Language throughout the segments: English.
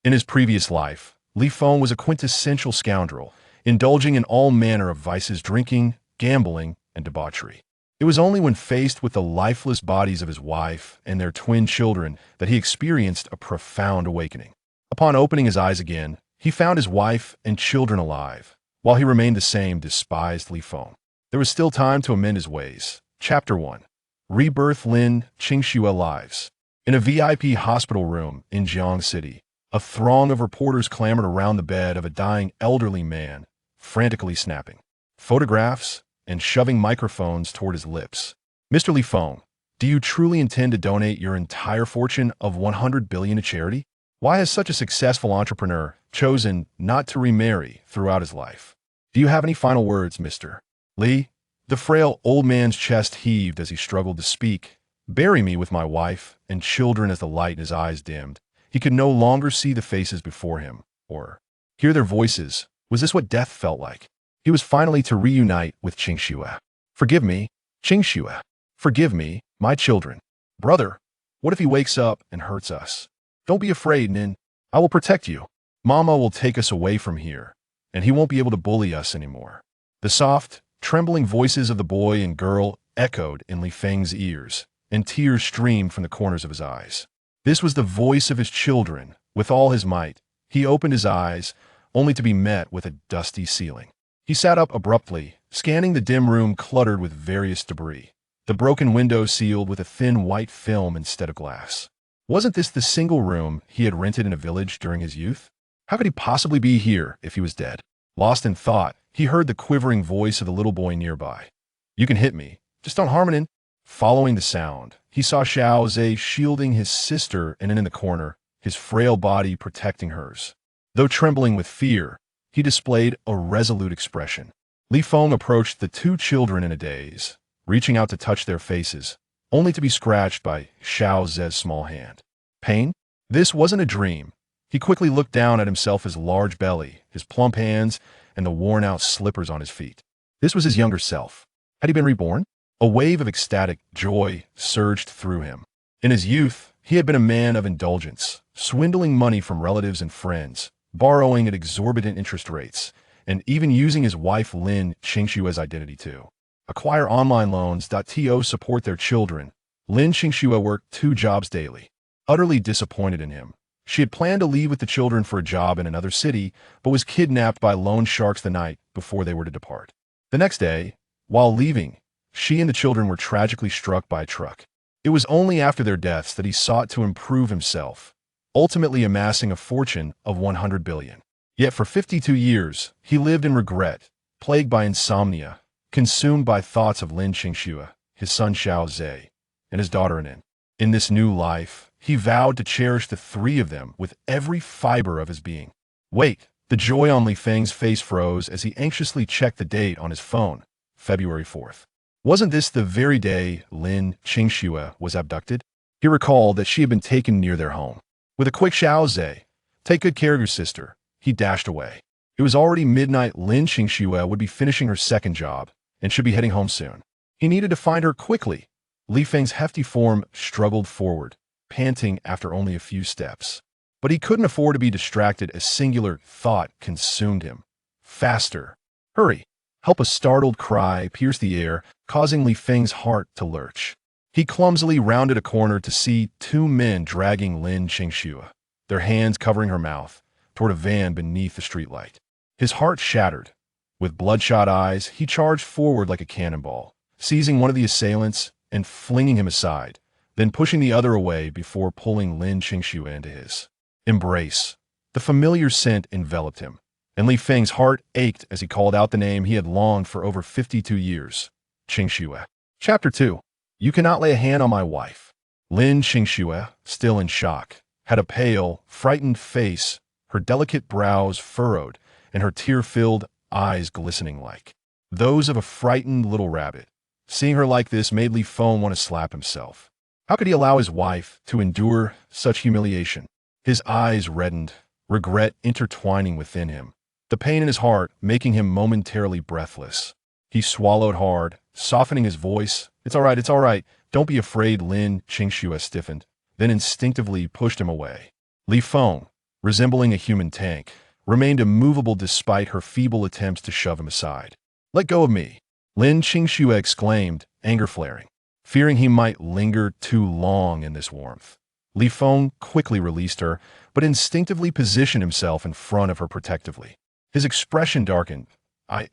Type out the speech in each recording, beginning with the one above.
In his previous life, Li Feng was a quintessential scoundrel, indulging in all manner of vices, drinking, gambling, and debauchery. It was only when faced with the lifeless bodies of his wife and their twin children that he experienced a profound awakening. Upon opening his eyes again, he found his wife and children alive, while he remained the same despised Li Feng. There was still time to amend his ways. Chapter 1. Rebirth. Lin Qingxue lives. In a VIP hospital room in Jiang City, a throng of reporters clamored around the bed of a dying elderly man, frantically snapping photographs and shoving microphones toward his lips. Mr. Li Feng, do you truly intend to donate your entire fortune of 100 billion to charity? Why has such a successful entrepreneur chosen not to remarry throughout his life? Do you have any final words, Mr. Li? The frail old man's chest heaved as he struggled to speak. Bury me with my wife and children. As the light in his eyes dimmed, he could no longer see the faces before him, or hear their voices. Was this what death felt like? He was finally to reunite with Qingxue. Forgive me, Qingxue. Forgive me, my children. Brother, what if he wakes up and hurts us? Don't be afraid, Nin. I will protect you. Mama will take us away from here, and he won't be able to bully us anymore. The soft, trembling voices of the boy and girl echoed in Li Feng's ears, and tears streamed from the corners of his eyes. This was the voice of his children. With all his might, he opened his eyes, only to be met with a dusty ceiling. He sat up abruptly, scanning the dim room cluttered with various debris, the broken window sealed with a thin white film instead of glass. Wasn't this the single room he had rented in a village during his youth? How could he possibly be here if he was dead? Lost in thought, he heard the quivering voice of the little boy nearby. You can hit me, just don't harm it. Following the sound, he saw Xiao Zhe shielding his sister and in the corner, his frail body protecting hers. Though trembling with fear, he displayed a resolute expression. Li Feng approached the two children in a daze, reaching out to touch their faces, only to be scratched by Xiao Zhe's small hand. Pain? This wasn't a dream. He quickly looked down at himself, his large belly, his plump hands, and the worn-out slippers on his feet. This was his younger self. Had he been reborn? A wave of ecstatic joy surged through him. In his youth, he had been a man of indulgence, swindling money from relatives and friends, borrowing at exorbitant interest rates, and even using his wife Lin Qingxue's identity to acquire online loans. To support their children, Lin Qingxue worked 2 jobs daily. Utterly disappointed in him, she had planned to leave with the children for a job in another city, but was kidnapped by loan sharks the night before they were to depart. The next day, while leaving, she and the children were tragically struck by a truck. It was only after their deaths that he sought to improve himself, ultimately amassing a fortune of 100 billion. Yet for 52 years, he lived in regret, plagued by insomnia, consumed by thoughts of Lin Qingxue, his son Xiao Zhe, and his daughter Nin. In this new life, he vowed to cherish the 3 of them with every fiber of his being. Wait, the joy on Li Feng's face froze as he anxiously checked the date on his phone, February 4th. Wasn't this the very day Lin Qingxue was abducted? He recalled that she had been taken near their home. With a quick Xiao Zhe, take good care of your sister, he dashed away. It was already midnight. Lin Qingxue would be finishing her second job and should be heading home soon. He needed to find her quickly. Li Feng's hefty form struggled forward, panting after only a few steps. But he couldn't afford to be distracted. A singular thought consumed him. Faster! Hurry! Help! A startled cry pierced the air, causing Li Feng's heart to lurch. He clumsily rounded a corner to see 2 men dragging Lin Qingxue, their hands covering her mouth, toward a van beneath the streetlight. His heart shattered. With bloodshot eyes, he charged forward like a cannonball, seizing one of the assailants and flinging him aside, then pushing the other away before pulling Lin Qingxue into his embrace. The familiar scent enveloped him, and Li Feng's heart ached as he called out the name he had longed for over 52 years, Qingxue. Chapter 2. You cannot lay a hand on my wife. Lin Qingxue, still in shock, had a pale, frightened face, her delicate brows furrowed, and her tear-filled eyes glistening like those of a frightened little rabbit. Seeing her like this made Li Feng want to slap himself. How could he allow his wife to endure such humiliation? His eyes reddened, regret intertwining within him, the pain in his heart making him momentarily breathless. He swallowed hard, softening his voice. It's all right, don't be afraid. Lin Qingxue stiffened, then instinctively pushed him away. Li Feng, resembling a human tank, remained immovable despite her feeble attempts to shove him aside. "Let go of me," Lin Qingxue exclaimed, anger flaring. Fearing he might linger too long in this warmth, Li Feng quickly released her, but instinctively positioned himself in front of her protectively. His expression darkened.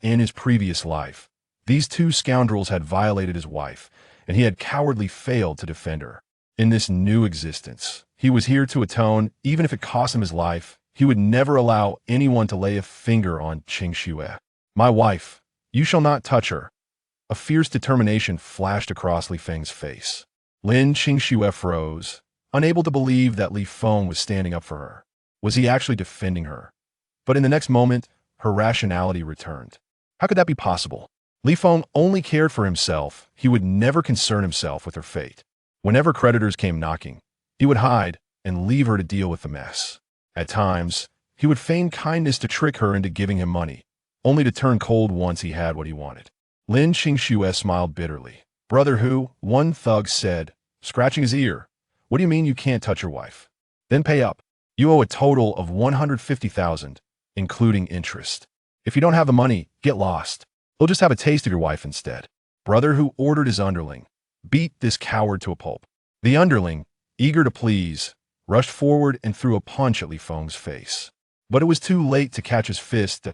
In his previous life, these two scoundrels had violated his wife, and he had cowardly failed to defend her. In this new existence, he was here to atone, even if it cost him his life. He would never allow anyone to lay a finger on Qingxue. "My wife, you shall not touch her." A fierce determination flashed across Li Feng's face. Lin Qingxue froze, unable to believe that Li Feng was standing up for her. Was he actually defending her? But in the next moment, her rationality returned. How could that be possible? Li Feng only cared for himself. He would never concern himself with her fate. Whenever creditors came knocking, he would hide and leave her to deal with the mess. At times, he would feign kindness to trick her into giving him money, only to turn cold once he had what he wanted. Lin Qingxue smiled bitterly. "Brother who?" one thug said, scratching his ear. "What do you mean you can't touch your wife? Then pay up. You owe a total of 150,000, including interest. If you don't have the money, get lost. He'll just have a taste of your wife instead." Brother who ordered his underling, "Beat this coward to a pulp." The underling, eager to please, rushed forward and threw a punch at Li Feng's face. But it was too late to catch his fist.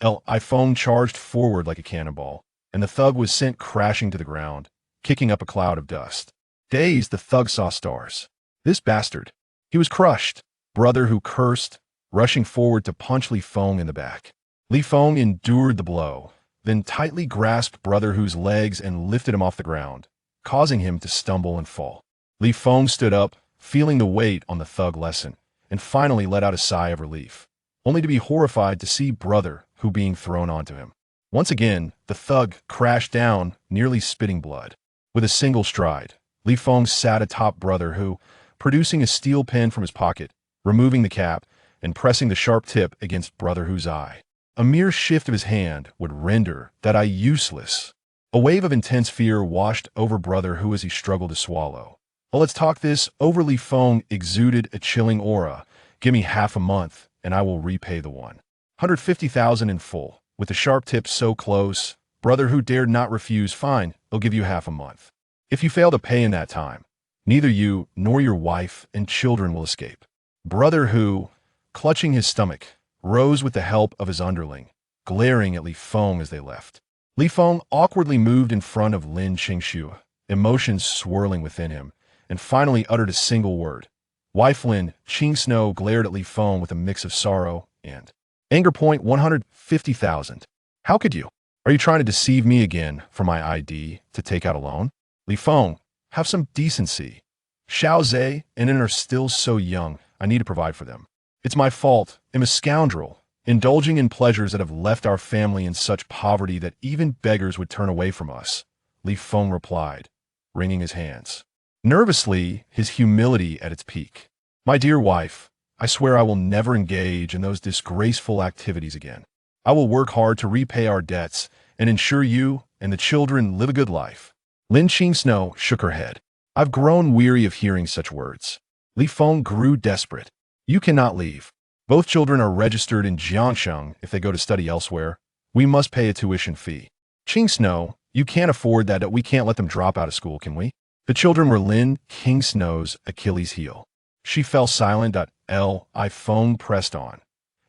Li Feng charged forward like a cannonball, and the thug was sent crashing to the ground, kicking up a cloud of dust. Dazed, the thug saw stars. This bastard. He was crushed. Brother who cursed, rushing forward to punch Li Feng in the back. Li Feng endured the blow, then tightly grasped Brother who's legs and lifted him off the ground, causing him to stumble and fall. Li Feng stood up, feeling the weight on the thug lessen, and finally let out a sigh of relief, only to be horrified to see Brother who being thrown onto him. Once again, the thug crashed down, nearly spitting blood. With a single stride, Li Feng sat atop Brother who, producing a steel pen from his pocket, removing the cap, and pressing the sharp tip against Brother who's eye. A mere shift of his hand would render that eye useless. A wave of intense fear washed over Brother who as he struggled to swallow. "Well, let's talk this over." Li Feng exuded a chilling aura. "Give me half a month, and I will repay the 150,000 in full." With the sharp tip so close, Brother who dared not refuse. "Fine, I'll give you half a month. If you fail to pay in that time, neither you nor your wife and children will escape." Brother who, clutching his stomach, rose with the help of his underling, glaring at Li Feng as they left. Li Feng awkwardly moved in front of Lin Qingxue, emotions swirling within him, and finally uttered a single word. Wife Lin Qingxue glared at Li Feng with a mix of sorrow and anger. "150,000. How could you? Are you trying to deceive me again for my ID to take out a loan? Li Feng, have some decency. Xiao Zhe and Yin are still so young. I need to provide for them. It's my fault. I'm a scoundrel, indulging in pleasures that have left our family in such poverty that even beggars would turn away from us," Li Feng replied, wringing his hands. Nervously, his humility at its peak. "My dear wife, I swear I will never engage in those disgraceful activities again. I will work hard to repay our debts and ensure you and the children live a good life." Lin Qingxue shook her head. "I've grown weary of hearing such words." Li Feng grew desperate. "You cannot leave. Both children are registered in Jiangsheng. If they go to study elsewhere, we must pay a tuition fee. Qingxue, you can't afford that. We can't let them drop out of school, can we?" The children were Lin Qingxue's Achilles heel. She fell silent. Li Feng pressed on.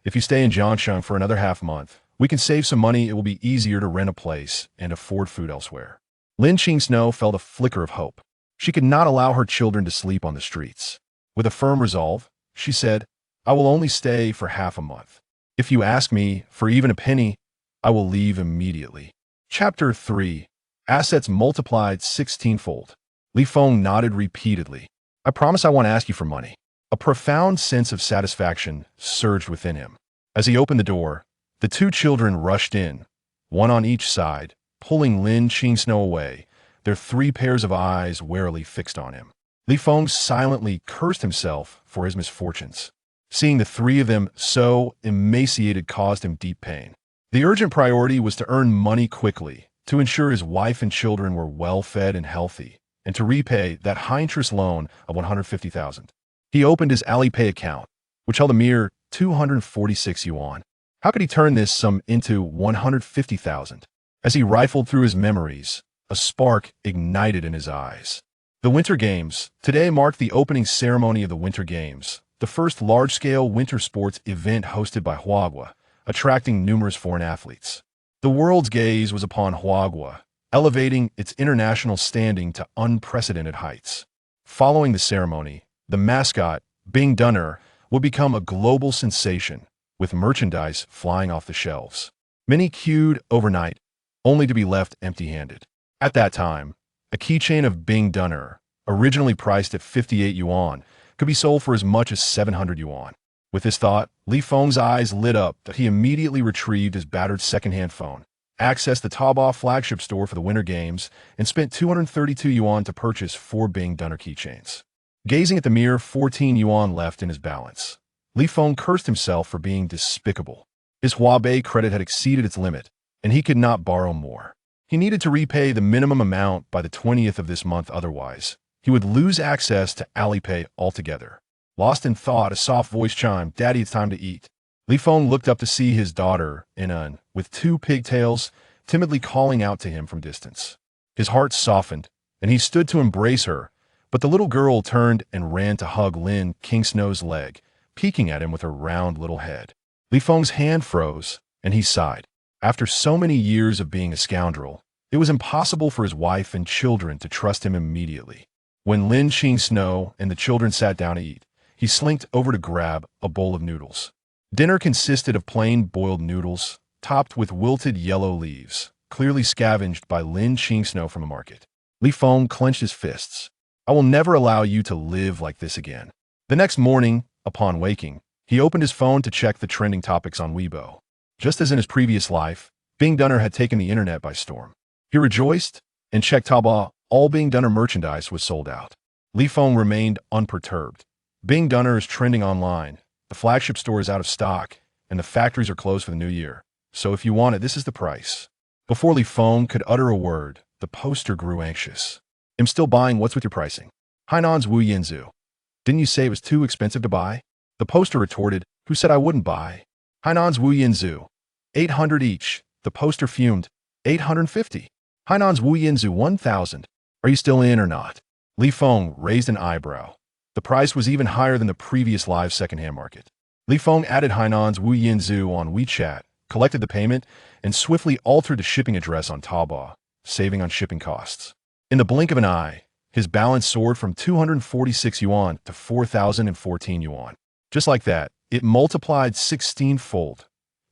"If you stay in Jiangsheng for another half month, we can save some money. It will be easier to rent a place and afford food elsewhere." Lin Qingxue felt a flicker of hope. She could not allow her children to sleep on the streets. With a firm resolve, she said, "I will only stay for half a month. If you ask me for even a penny, I will leave immediately." Chapter 3. Assets multiplied 16-fold. Li Feng nodded repeatedly. "I promise I won't ask you for money." A profound sense of satisfaction surged within him. As he opened the door, the two children rushed in, one on each side, pulling Lin Qingxue away, their 3 pairs of eyes warily fixed on him. Li Feng silently cursed himself for his misfortunes. Seeing the 3 of them so emaciated caused him deep pain. The urgent priority was to earn money quickly, to ensure his wife and children were well fed and healthy, and to repay that high-interest loan of 150,000. He opened his Alipay account, which held a mere 246 yuan. How could he turn this sum into 150,000? As he rifled through his memories, a spark ignited in his eyes. The Winter Games. Today marked the opening ceremony of the Winter Games, the first large-scale winter sports event hosted by Huagua, attracting numerous foreign athletes. The world's gaze was upon Huagua, elevating its international standing to unprecedented heights. Following the ceremony, the mascot, Bing Dunner, would become a global sensation, with merchandise flying off the shelves. Many queued overnight, only to be left empty-handed. At that time, a keychain of Bing Dunner, originally priced at 58 yuan, could be sold for as much as 700 yuan. With this thought, Li Feng's eyes lit up that he immediately retrieved his battered second-hand phone, accessed the Taobao flagship store for the Winter Games, and spent 232 yuan to purchase 4 Bing Dunner keychains. Gazing at the mere 14 yuan left in his balance, Li Feng cursed himself for being despicable. His Huabei credit had exceeded its limit, and he could not borrow more. He needed to repay the minimum amount by the 20th of this month, otherwise he would lose access to Alipay altogether. Lost in thought, a soft voice chimed, "Daddy, it's time to eat." Li Feng looked up to see his daughter, Inan, with 2 pigtails, timidly calling out to him from distance. His heart softened, and he stood to embrace her, but the little girl turned and ran to hug Lin Kingsnow's leg, peeking at him with her round little head. Li Feng's hand froze, and he sighed. After so many years of being a scoundrel, it was impossible for his wife and children to trust him immediately. When Lin Kingsnow and the children sat down to eat, he slinked over to grab a bowl of noodles. Dinner consisted of plain boiled noodles, topped with wilted yellow leaves, clearly scavenged by Lin Kingsnow from a market. Li Feng clenched his fists. "I will never allow you to live like this again." The next morning, upon waking, he opened his phone to check the trending topics on Weibo. Just as in his previous life, Bing Dunner had taken the internet by storm. He rejoiced and checked Taobao. All Bing Dunner merchandise was sold out. Li Feng remained unperturbed. Bing Dunner is trending online. The flagship store is out of stock, and the factories are closed for the new year. So if you want it, this is the price. Before Li Feng could utter a word, the poster grew anxious. "I'm still buying. What's with your pricing?" "Hainan's Wu Yinzu. Didn't you say it was too expensive to buy?" The poster retorted, "Who said I wouldn't buy?" "Hainan's Wu Yinzu. 800 each." The poster fumed. 850. "Hainan's Wu Yinzu 1,000. Are you still in or not?" Li Feng raised an eyebrow. The price was even higher than the previous live secondhand market. Li Feng added Hainan's Wu Yinzu on WeChat, collected the payment, and swiftly altered the shipping address on Taobao, saving on shipping costs. In the blink of an eye, his balance soared from 246 yuan to 4,014 yuan. Just like that, it multiplied 16-fold.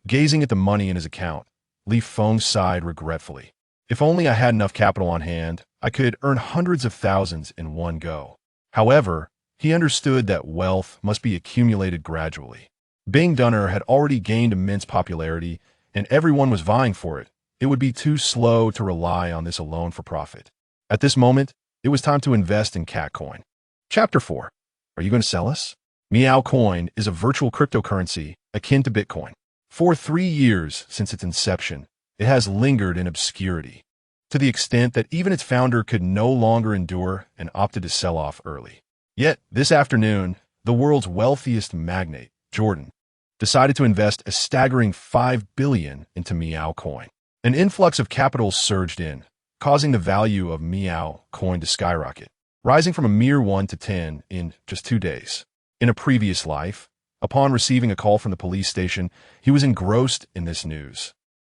Gazing at the money in his account, Li Feng sighed regretfully. "If only I had enough capital on hand, I could earn hundreds of thousands in one go." However, he understood that wealth must be accumulated gradually. Bing Dunner had already gained immense popularity, and everyone was vying for it. It would be too slow to rely on this alone for profit. At this moment, it was time to invest in Cat Coin. Chapter 4. Are you going to sell us? Meow Coin is a virtual cryptocurrency akin to Bitcoin. For 3 years since its inception, it has lingered in obscurity, to the extent that even its founder could no longer endure and opted to sell off early. Yet, this afternoon, the world's wealthiest magnate, Jordan, decided to invest a staggering $5 billion into Meow Coin. An influx of capital surged in, causing the value of Meow Coin to skyrocket, rising from a mere 1 to 10 in just 2 days. In a previous life, upon receiving a call from the police station, he was engrossed in this news,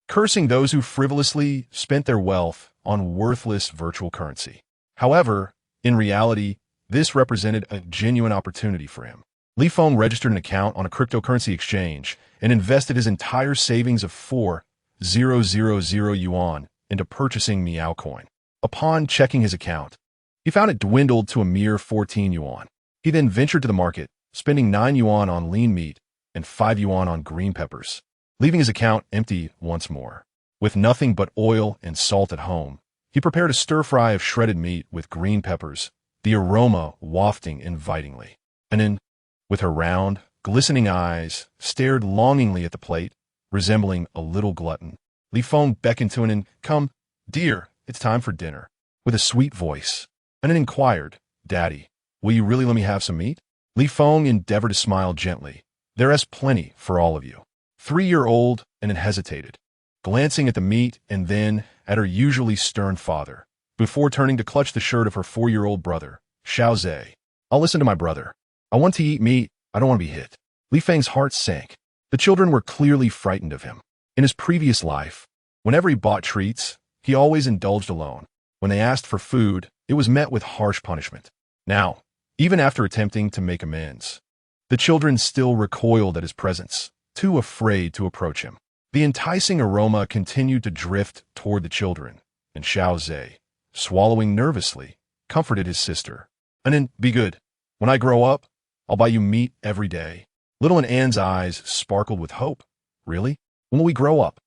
cursing those who frivolously spent their wealth on worthless virtual currency. However, in reality, this represented a genuine opportunity for him. Li Feng registered an account on a cryptocurrency exchange and invested his entire savings of 4,000 yuan into purchasing Meow Coin. Upon checking his account, he found it dwindled to a mere 14 yuan. He then ventured to the market, spending 9 yuan on lean meat and 5 yuan on green peppers, leaving his account empty once more. With nothing but oil and salt at home, he prepared a stir-fry of shredded meat with green peppers, the aroma wafting invitingly. And then, with her round, glistening eyes, stared longingly at the plate, resembling a little glutton. Li Feng beckoned to Anan. "Come, dear, it's time for dinner." With a sweet voice, Anan inquired, "Daddy, will you really let me have some meat?" Li Feng endeavored to smile gently, There's plenty for all of you. 3-year-old and hesitated, glancing at the meat and then at her usually stern father, before turning to clutch the shirt of her 4-year-old brother, Xiaozhe. I'll listen to my brother. I want to eat meat. I don't want to be hit. Li Feng's heart sank. The children were clearly frightened of him. In his previous life, whenever he bought treats, he always indulged alone. When they asked for food, it was met with harsh punishment. Now, even after attempting to make amends, the children still recoiled at his presence, too afraid to approach him. The enticing aroma continued to drift toward the children, and Xiaozhe, swallowing nervously, comforted his sister. And then, be good. When I grow up, I'll buy you meat every day. Little Anne's eyes sparkled with hope. Really? When will we grow up?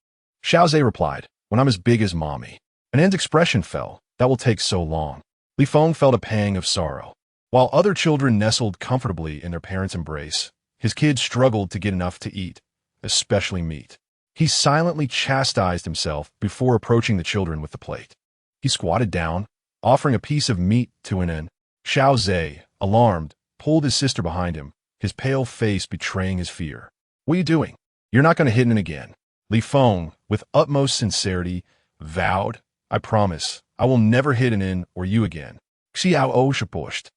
Xiaozhe replied, when I'm as big as mommy. Anne's expression fell. That will take so long. Li Feng felt a pang of sorrow. While other children nestled comfortably in their parents' embrace, his kids struggled to get enough to eat, especially meat. He silently chastised himself before approaching the children with the plate. He squatted down, offering a piece of meat to An. Xiaozhe, alarmed, pulled his sister behind him, his pale face betraying his fear. What are you doing? You're not going to hit An again. Li Feng, with utmost sincerity, vowed, I promise, I will never hit An or you again. Xiao Shaposhed.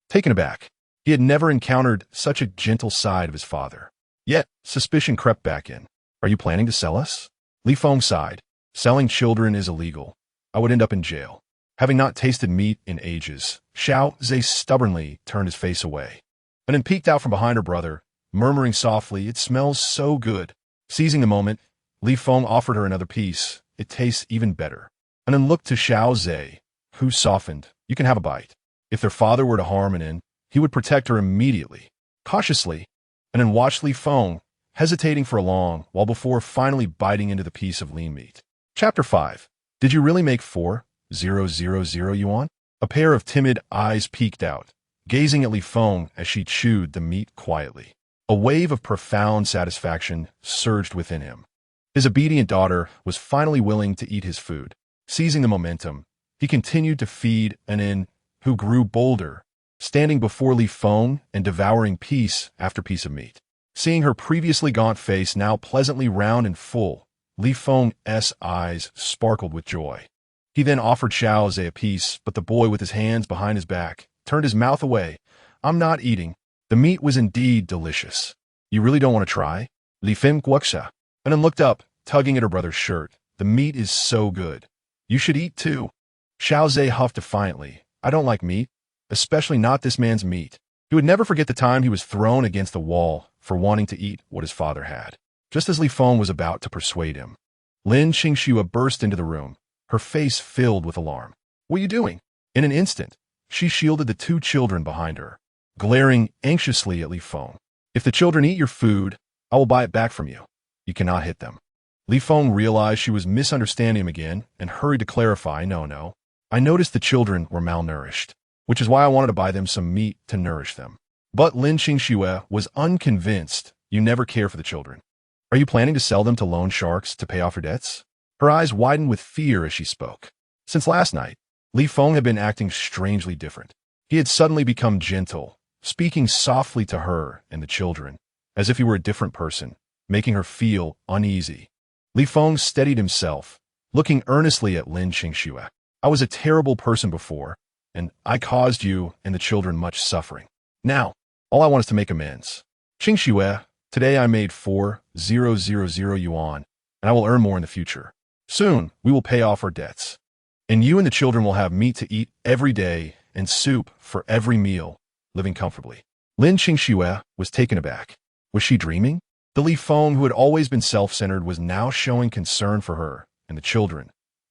Taken aback, he had never encountered such a gentle side of his father. Yet, suspicion crept back in. Are you planning to sell us? Li Feng sighed. Selling children is illegal. I would end up in jail. Having not tasted meat in ages, Xiaozhe stubbornly turned his face away. And then peeked out from behind her brother, murmuring softly, it smells so good. Seizing the moment, Li Feng offered her another piece. It tastes even better. And then looked to Xiaozhe, who softened. You can have a bite. If their father were to harm An, he would protect her immediately. Cautiously, and then watched Li Feng, hesitating for a long while before finally biting into the piece of lean meat. Chapter 5. Did you really make 4,000 yuan? A pair of timid eyes peeked out, gazing at Li Feng as she chewed the meat quietly. A wave of profound satisfaction surged within him. His obedient daughter was finally willing to eat his food. Seizing the momentum, he continued to feed An, who grew bolder, standing before Li Feng and devouring piece after piece of meat. Seeing her previously gaunt face now pleasantly round and full, Li Feng's eyes sparkled with joy. He then offered Xiaozhe a piece, but the boy, with his hands behind his back, turned his mouth away. I'm not eating. The meat was indeed delicious. You really don't want to try? Li Feng guaxia. And then looked up, tugging at her brother's shirt. The meat is so good. You should eat too. Xiaozhe huffed defiantly. I don't like meat, especially not this man's meat. He would never forget the time he was thrown against the wall for wanting to eat what his father had. Just as Li Feng was about to persuade him, Lin Qingxue burst into the room, her face filled with alarm. What are you doing? In an instant, she shielded the 2 children behind her, glaring anxiously at Li Feng. If the children eat your food, I will buy it back from you. You cannot hit them. Li Feng realized she was misunderstanding him again and hurried to clarify, no. I noticed the children were malnourished, which is why I wanted to buy them some meat to nourish them. But Lin Qingxue was unconvinced. You never care for the children. Are you planning to sell them to loan sharks to pay off your debts? Her eyes widened with fear as she spoke. Since last night, Li Feng had been acting strangely different. He had suddenly become gentle, speaking softly to her and the children, as if he were a different person, making her feel uneasy. Li Feng steadied himself, looking earnestly at Lin Qingxue. I was a terrible person before, and I caused you and the children much suffering. Now, all I want is to make amends. Qingxue, today I made 4,000 yuan, and I will earn more in the future. Soon, we will pay off our debts. And you and the children will have meat to eat every day and soup for every meal, living comfortably. Lin Qingxue was taken aback. Was she dreaming? The Li Feng, who had always been self-centered, was now showing concern for her and the children,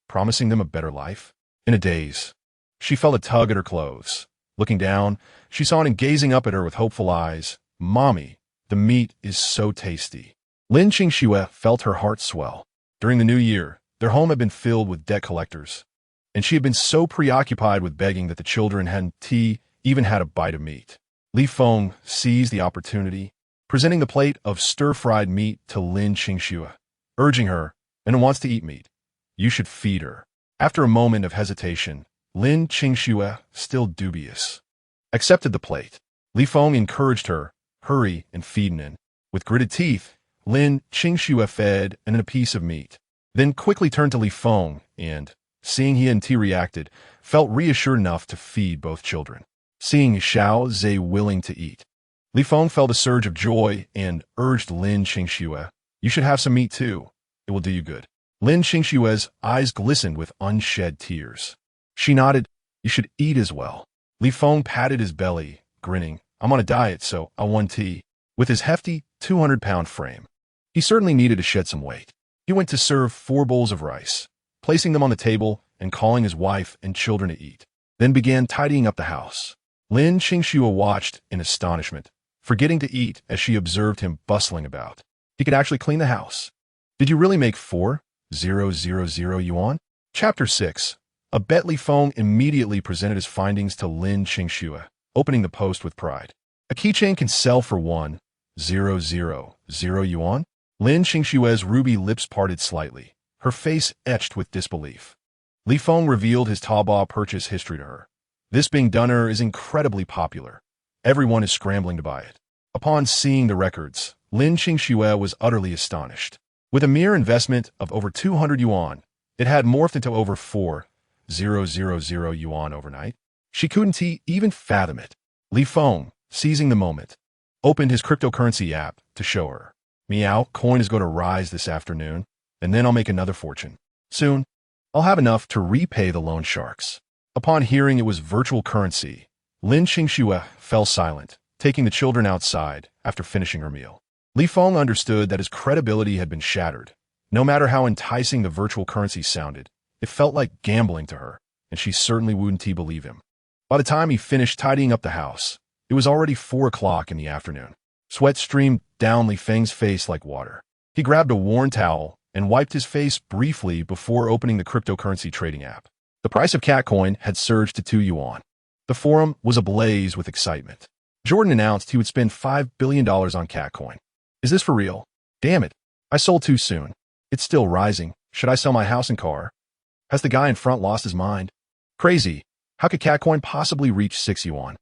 promising them a better life. In a daze, she felt a tug at her clothes. Looking down, she saw An gazing up at her with hopeful eyes. Mommy, the meat is so tasty. Lin Qingxue felt her heart swell. During the new year, their home had been filled with debt collectors, and she had been so preoccupied with begging that the children hadn't even had a bite of meat. Li Feng seized the opportunity, presenting the plate of stir-fried meat to Lin Qingxue, urging her, An wants to eat meat. You should feed her. After a moment of hesitation, Lin Qingxue, still dubious, accepted the plate. Li Feng encouraged her, hurry and feed An. With gritted teeth, Lin Qingxue fed and a piece of meat, then quickly turned to Li Feng and, seeing he and Ti reacted, felt reassured enough to feed both children. Seeing Xiao Zhe willing to eat, Li Feng felt a surge of joy and urged Lin Qingxue, "You should have some meat too. It will do you good." Lin Qingxue's eyes glistened with unshed tears. She nodded, "You should eat as well." Li Feng patted his belly, grinning, "I'm on a diet, so I want tea." With his hefty 200-pound frame, he certainly needed to shed some weight. He went to serve 4 bowls of rice, placing them on the table and calling his wife and children to eat, then began tidying up the house. Lin Qingxue watched in astonishment, forgetting to eat as she observed him bustling about. He could actually clean the house. "Did you really make 4,000 yuan?" Chapter 6. A bet. Li Feng immediately presented his findings to Lin Qingxue, opening the post with pride. "A keychain can sell for 1,000 yuan?" Lin Qingxue's ruby lips parted slightly, her face etched with disbelief. Li Feng revealed his Taobao purchase history to her. This being done is incredibly popular. Everyone is scrambling to buy it. Upon seeing the records, Lin Qingxue was utterly astonished. With a mere investment of over 200 yuan, it had morphed into over 4,000 yuan overnight. She couldn't even fathom it. Li Feng, seizing the moment, opened his cryptocurrency app to show her. "Meow coin is going to rise this afternoon, and then I'll make another fortune. Soon, I'll have enough to repay the loan sharks." Upon hearing it was virtual currency, Lin Qingxue fell silent, taking the children outside after finishing her meal. Li Feng understood that his credibility had been shattered. No matter how enticing the virtual currency sounded, it felt like gambling to her, and she certainly wouldn't believe him. By the time he finished tidying up the house, it was already 4 o'clock in the afternoon. Sweat streamed down Li Feng's face like water. He grabbed a worn towel and wiped his face briefly before opening the cryptocurrency trading app. The price of cat coin had surged to 2 yuan. The forum was ablaze with excitement. Jordan announced he would spend $5 billion on cat coin. "Is this for real? Damn it. I sold too soon. It's still rising. Should I sell my house and car? Has the guy in front lost his mind? Crazy. How could cat coin possibly reach 6 yuan?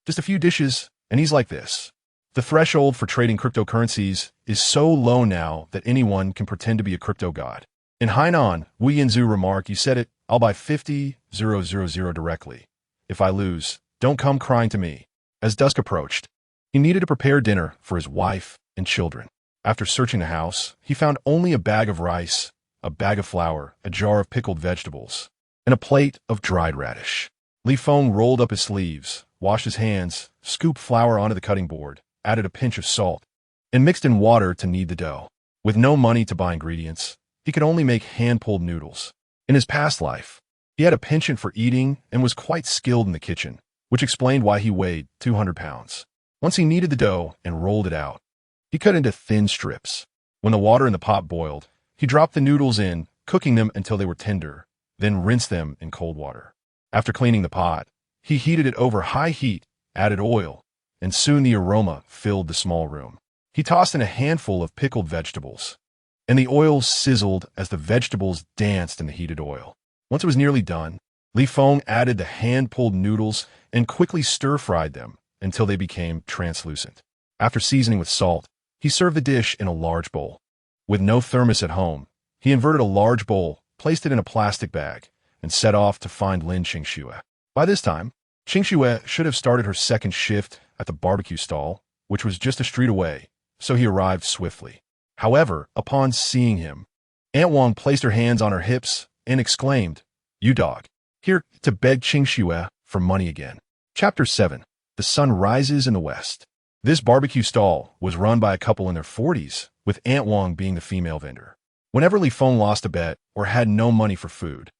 Just a few dishes, and he's like this." The threshold for trading cryptocurrencies is so low now that anyone can pretend to be a crypto god. In Hainan, Wu Yanzu remarked, "You said it, I'll buy 50,000 directly. If I lose, don't come crying to me." As dusk approached, he needed to prepare dinner for his wife and children. After searching the house, he found only a bag of rice, a bag of flour, a jar of pickled vegetables, and a plate of dried radish. Li Feng rolled up his sleeves, washed his hands, scooped flour onto the cutting board, added a pinch of salt, and mixed in water to knead the dough. With no money to buy ingredients, he could only make hand-pulled noodles. In his past life, he had a penchant for eating and was quite skilled in the kitchen, which explained why he weighed 200 pounds. Once he kneaded the dough and rolled it out, he cut into thin strips. When the water in the pot boiled, he dropped the noodles in, cooking them until they were tender, then rinsed them in cold water. After cleaning the pot, he heated it over high heat, added oil, and soon the aroma filled the small room. He tossed in a handful of pickled vegetables, and the oil sizzled as the vegetables danced in the heated oil. Once it was nearly done, Li Feng added the hand-pulled noodles and quickly stir-fried them until they became translucent. After seasoning with salt, he served the dish in a large bowl. With no thermos at home, he inverted a large bowl, placed it in a plastic bag, and set off to find Lin Qingxue. By this time, Qingxue should have started her second shift at the barbecue stall, which was just a street away, so he arrived swiftly. However, upon seeing him, Aunt Wang placed her hands on her hips and exclaimed, "You dog, here to beg Qingxue for money again." Chapter 7. The sun rises in the west. This barbecue stall was run by a couple in their 40s, with Aunt Wang being the female vendor. Whenever Li Feng lost a bet or had no money for food,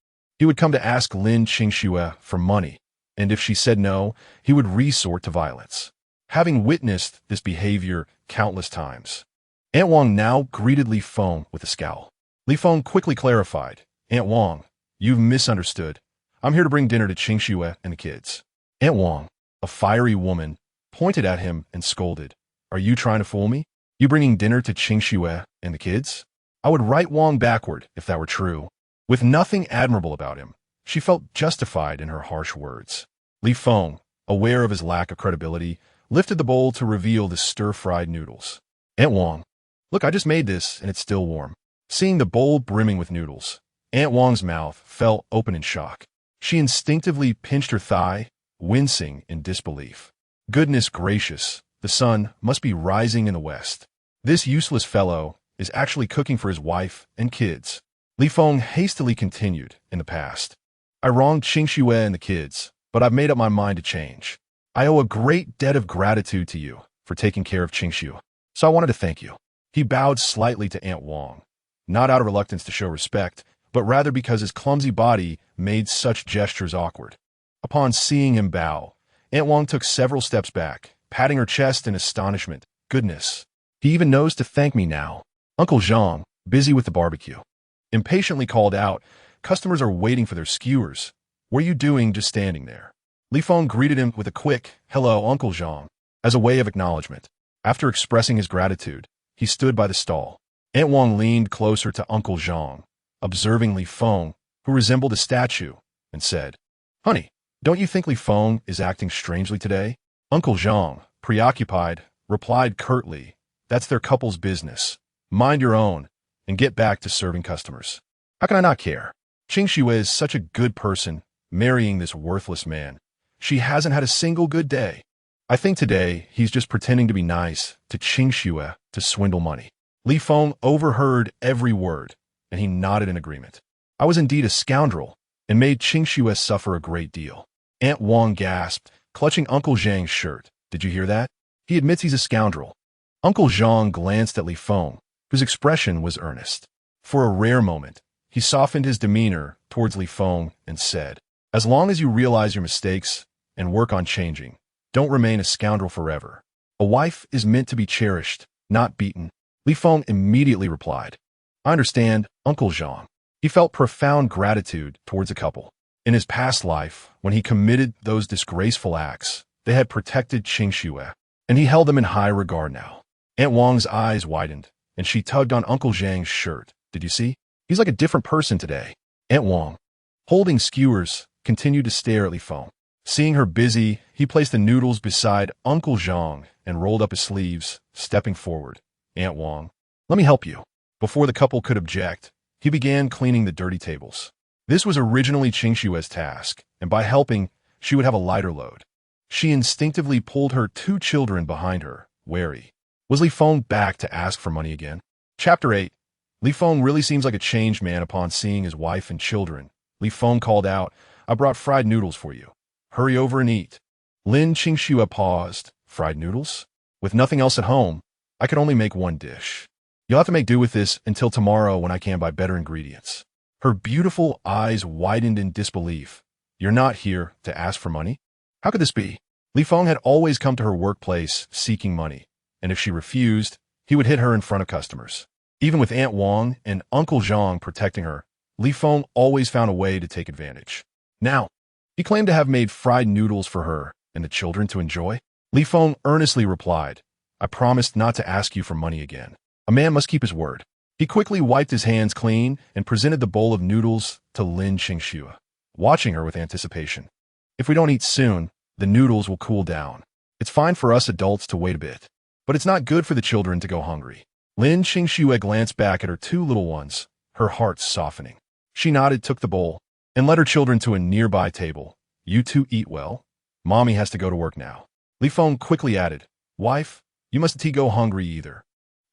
he would come to ask Lin Qingxue for money, and if she said no, he would resort to violence. Having witnessed this behavior countless times, Aunt Wang now greeted Li Feng with a scowl. Li Feng quickly clarified, "Aunt Wang, you've misunderstood. I'm here to bring dinner to Qingxue and the kids." Aunt Wang, a fiery woman, pointed at him and scolded, "Are you trying to fool me? You bringing dinner to Qingxue and the kids?" I would write Wang backward if that were true. With nothing admirable about him, she felt justified in her harsh words. Li Feng, aware of his lack of credibility, lifted the bowl to reveal the stir-fried noodles. Aunt Wong, look, I just made this, and it's still warm. Seeing the bowl brimming with noodles, Aunt Wong's mouth fell open in shock. She instinctively pinched her thigh, wincing in disbelief. Goodness gracious, the sun must be rising in the west. This useless fellow is actually cooking for his wife and kids. Li Feng hastily continued in the past. I wronged Qingxue and the kids, but I've made up my mind to change. I owe a great debt of gratitude to you for taking care of Qingxue, so I wanted to thank you. He bowed slightly to Aunt Wong, not out of reluctance to show respect, but rather because his clumsy body made such gestures awkward. Upon seeing him bow, Aunt Wong took several steps back, patting her chest in astonishment. Goodness, he even knows to thank me now. Uncle Zhang, busy with the barbecue, impatiently called out, customers are waiting for their skewers. What are you doing just standing there? Li Feng greeted him with a quick, hello, Uncle Zhang, as a way of acknowledgement. After expressing his gratitude, he stood by the stall. Aunt Wong leaned closer to Uncle Zhang, observing Li Feng, who resembled a statue, and said, Honey, don't you think Li Feng is acting strangely today? Uncle Zhang, preoccupied, replied curtly, that's their couple's business. Mind your own, and get back to serving customers. How can I not care? Qingxue is such a good person, marrying this worthless man. She hasn't had a single good day. I think today he's just pretending to be nice to Qingxue to swindle money. Li Feng overheard every word, and he nodded in agreement. I was indeed a scoundrel, and made Qingxue suffer a great deal. Aunt Wong gasped, clutching Uncle Zhang's shirt. Did you hear that? He admits he's a scoundrel. Uncle Zhang glanced at Li Feng, whose expression was earnest. For a rare moment, he softened his demeanor towards Li Feng and said, as long as you realize your mistakes and work on changing, don't remain a scoundrel forever. A wife is meant to be cherished, not beaten. Li Feng immediately replied, I understand, Uncle Zhang. He felt profound gratitude towards the couple. In his past life, when he committed those disgraceful acts, they had protected Qingxue, and he held them in high regard now. Aunt Wong's eyes widened, and she tugged on Uncle Zhang's shirt. Did you see? He's like a different person today. Aunt Wong, holding skewers, continued to stare at Li Feng. Seeing her busy, he placed the noodles beside Uncle Zhang and rolled up his sleeves, stepping forward. Aunt Wong, let me help you. Before the couple could object, he began cleaning the dirty tables. This was originally Qingxue's task, and by helping, she would have a lighter load. She instinctively pulled her two children behind her, wary. Was Li Feng back to ask for money again? Chapter 8. Li Feng really seems like a changed man upon seeing his wife and children. Li Feng called out, I brought fried noodles for you. Hurry over and eat. Lin Qingxue paused. Fried noodles? With nothing else at home, I could only make one dish. You'll have to make do with this until tomorrow when I can buy better ingredients. Her beautiful eyes widened in disbelief. You're not here to ask for money? How could this be? Li Feng had always come to her workplace seeking money, and if she refused, he would hit her in front of customers. Even with Aunt Wong and Uncle Zhang protecting her, Li Feng always found a way to take advantage. Now, he claimed to have made fried noodles for her and the children to enjoy. Li Feng earnestly replied, I promised not to ask you for money again. A man must keep his word. He quickly wiped his hands clean and presented the bowl of noodles to Lin Qingxue, watching her with anticipation. If we don't eat soon, the noodles will cool down. It's fine for us adults to wait a bit, but it's not good for the children to go hungry. Lin Qingxue glanced back at her two little ones, her heart softening. She nodded, took the bowl, and led her children to a nearby table. You two eat well. Mommy has to go to work now. Li Feng quickly added, Wife, you mustn't go hungry either.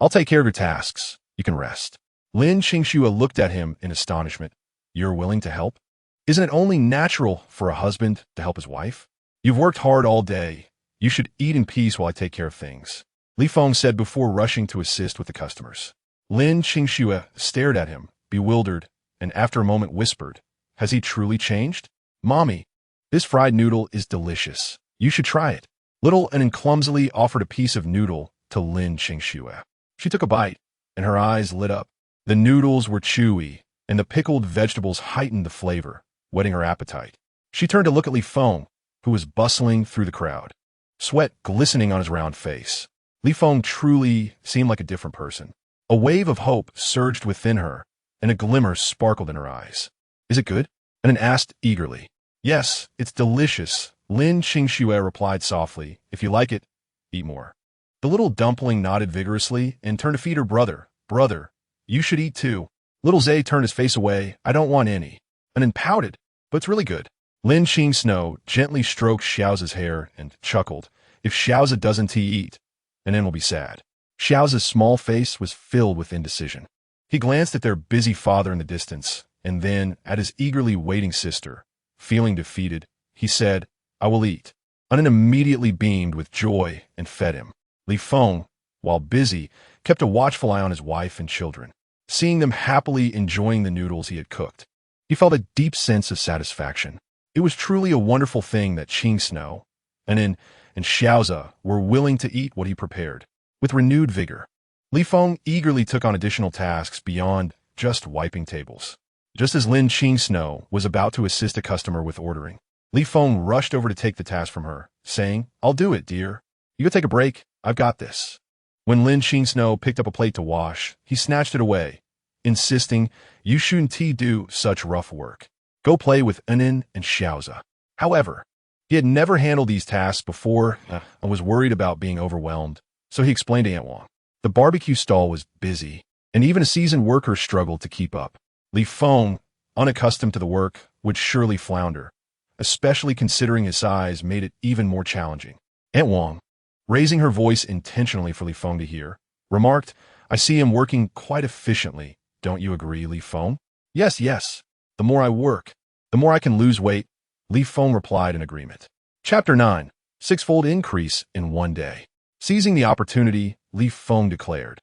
I'll take care of your tasks. You can rest. Lin Qingxue looked at him in astonishment. You're willing to help? Isn't it only natural for a husband to help his wife? You've worked hard all day. You should eat in peace while I take care of things, Li Feng said before rushing to assist with the customers. Lin Qingxue stared at him, bewildered, and after a moment whispered, Has he truly changed? Mommy, this fried noodle is delicious. You should try it. Little and clumsily offered a piece of noodle to Lin Qingxue. She took a bite, and her eyes lit up. The noodles were chewy, and the pickled vegetables heightened the flavor, whetting her appetite. She turned to look at Li Feng, who was bustling through the crowd, sweat glistening on his round face. Li Feng truly seemed like a different person. A wave of hope surged within her, and a glimmer sparkled in her eyes. Is it good? And then asked eagerly. Yes, it's delicious, Lin Qingxue replied softly. If you like it, eat more. The little dumpling nodded vigorously and turned to feed her brother. Brother, you should eat too. Little Zay turned his face away. I don't want any. And then pouted, but it's really good. Lin Qing Snow gently stroked Xiaoza's hair and chuckled. If Xiaoza doesn't eat, and then we'll be sad. Xiaoza's small face was filled with indecision. He glanced at their busy father in the distance, and then at his eagerly waiting sister. Feeling defeated, he said, I will eat. Anan immediately beamed with joy and fed him. Li Feng, while busy, kept a watchful eye on his wife and children. Seeing them happily enjoying the noodles he had cooked, he felt a deep sense of satisfaction. It was truly a wonderful thing that Qing Snow and Xiaoza were willing to eat what he prepared. With renewed vigor, Li Feng eagerly took on additional tasks beyond just wiping tables. Just as Lin Qing Snow was about to assist a customer with ordering, Li Feng rushed over to take the task from her, saying, I'll do it, dear. You go take a break. I've got this. When Lin Qing Snow picked up a plate to wash, he snatched it away, insisting, You shouldn't do such rough work. Go play with Anan and Xiaoza. However, he had never handled these tasks before and was worried about being overwhelmed, so he explained to Aunt Wang. The barbecue stall was busy, and even a seasoned worker struggled to keep up. Li Feng, unaccustomed to the work, would surely flounder, especially considering his size made it even more challenging. Aunt Wang, raising her voice intentionally for Li Feng to hear, remarked, I see him working quite efficiently. Don't you agree, Li Feng? Yes, yes. The more I work, the more I can lose weight, Li Feng replied in agreement. Chapter 9. Sixfold Increase in One Day. Seizing the opportunity, Li Feng declared,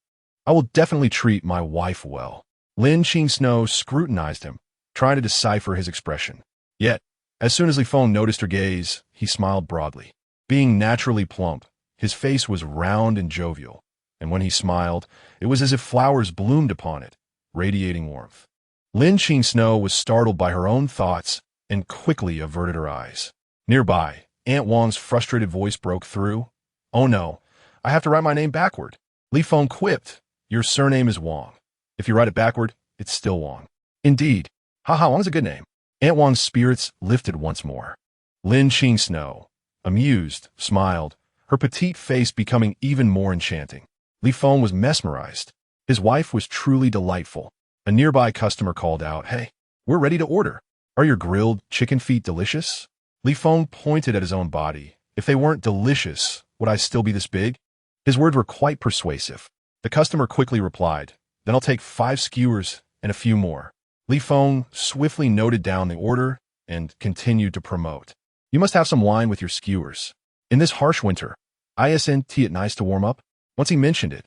I will definitely treat my wife well. Lin Qing Snow scrutinized him, trying to decipher his expression. Yet, as soon as Li Feng noticed her gaze, he smiled broadly. Being naturally plump, his face was round and jovial, and when he smiled, it was as if flowers bloomed upon it, radiating warmth. Lin Qing Snow was startled by her own thoughts and quickly averted her eyes. Nearby, Aunt Wang's frustrated voice broke through. Oh no, I have to write my name backward. Li Feng quipped, Your surname is Wang. If you write it backward, it's still Wang. Indeed. Haha, Wang's a good name. Aunt Wang's spirits lifted once more. Lin Qing Snow, amused, smiled, her petite face becoming even more enchanting. Li Feng was mesmerized. His wife was truly delightful. A nearby customer called out, Hey, we're ready to order. Are your grilled chicken feet delicious? Li Feng pointed at his own body. If they weren't delicious, would I still be this big? His words were quite persuasive. The customer quickly replied, Then I'll take 5 skewers and a few more. Li Feng swiftly noted down the order and continued to promote. You must have some wine with your skewers. In this harsh winter, isn't it nice to warm up? Once he mentioned it,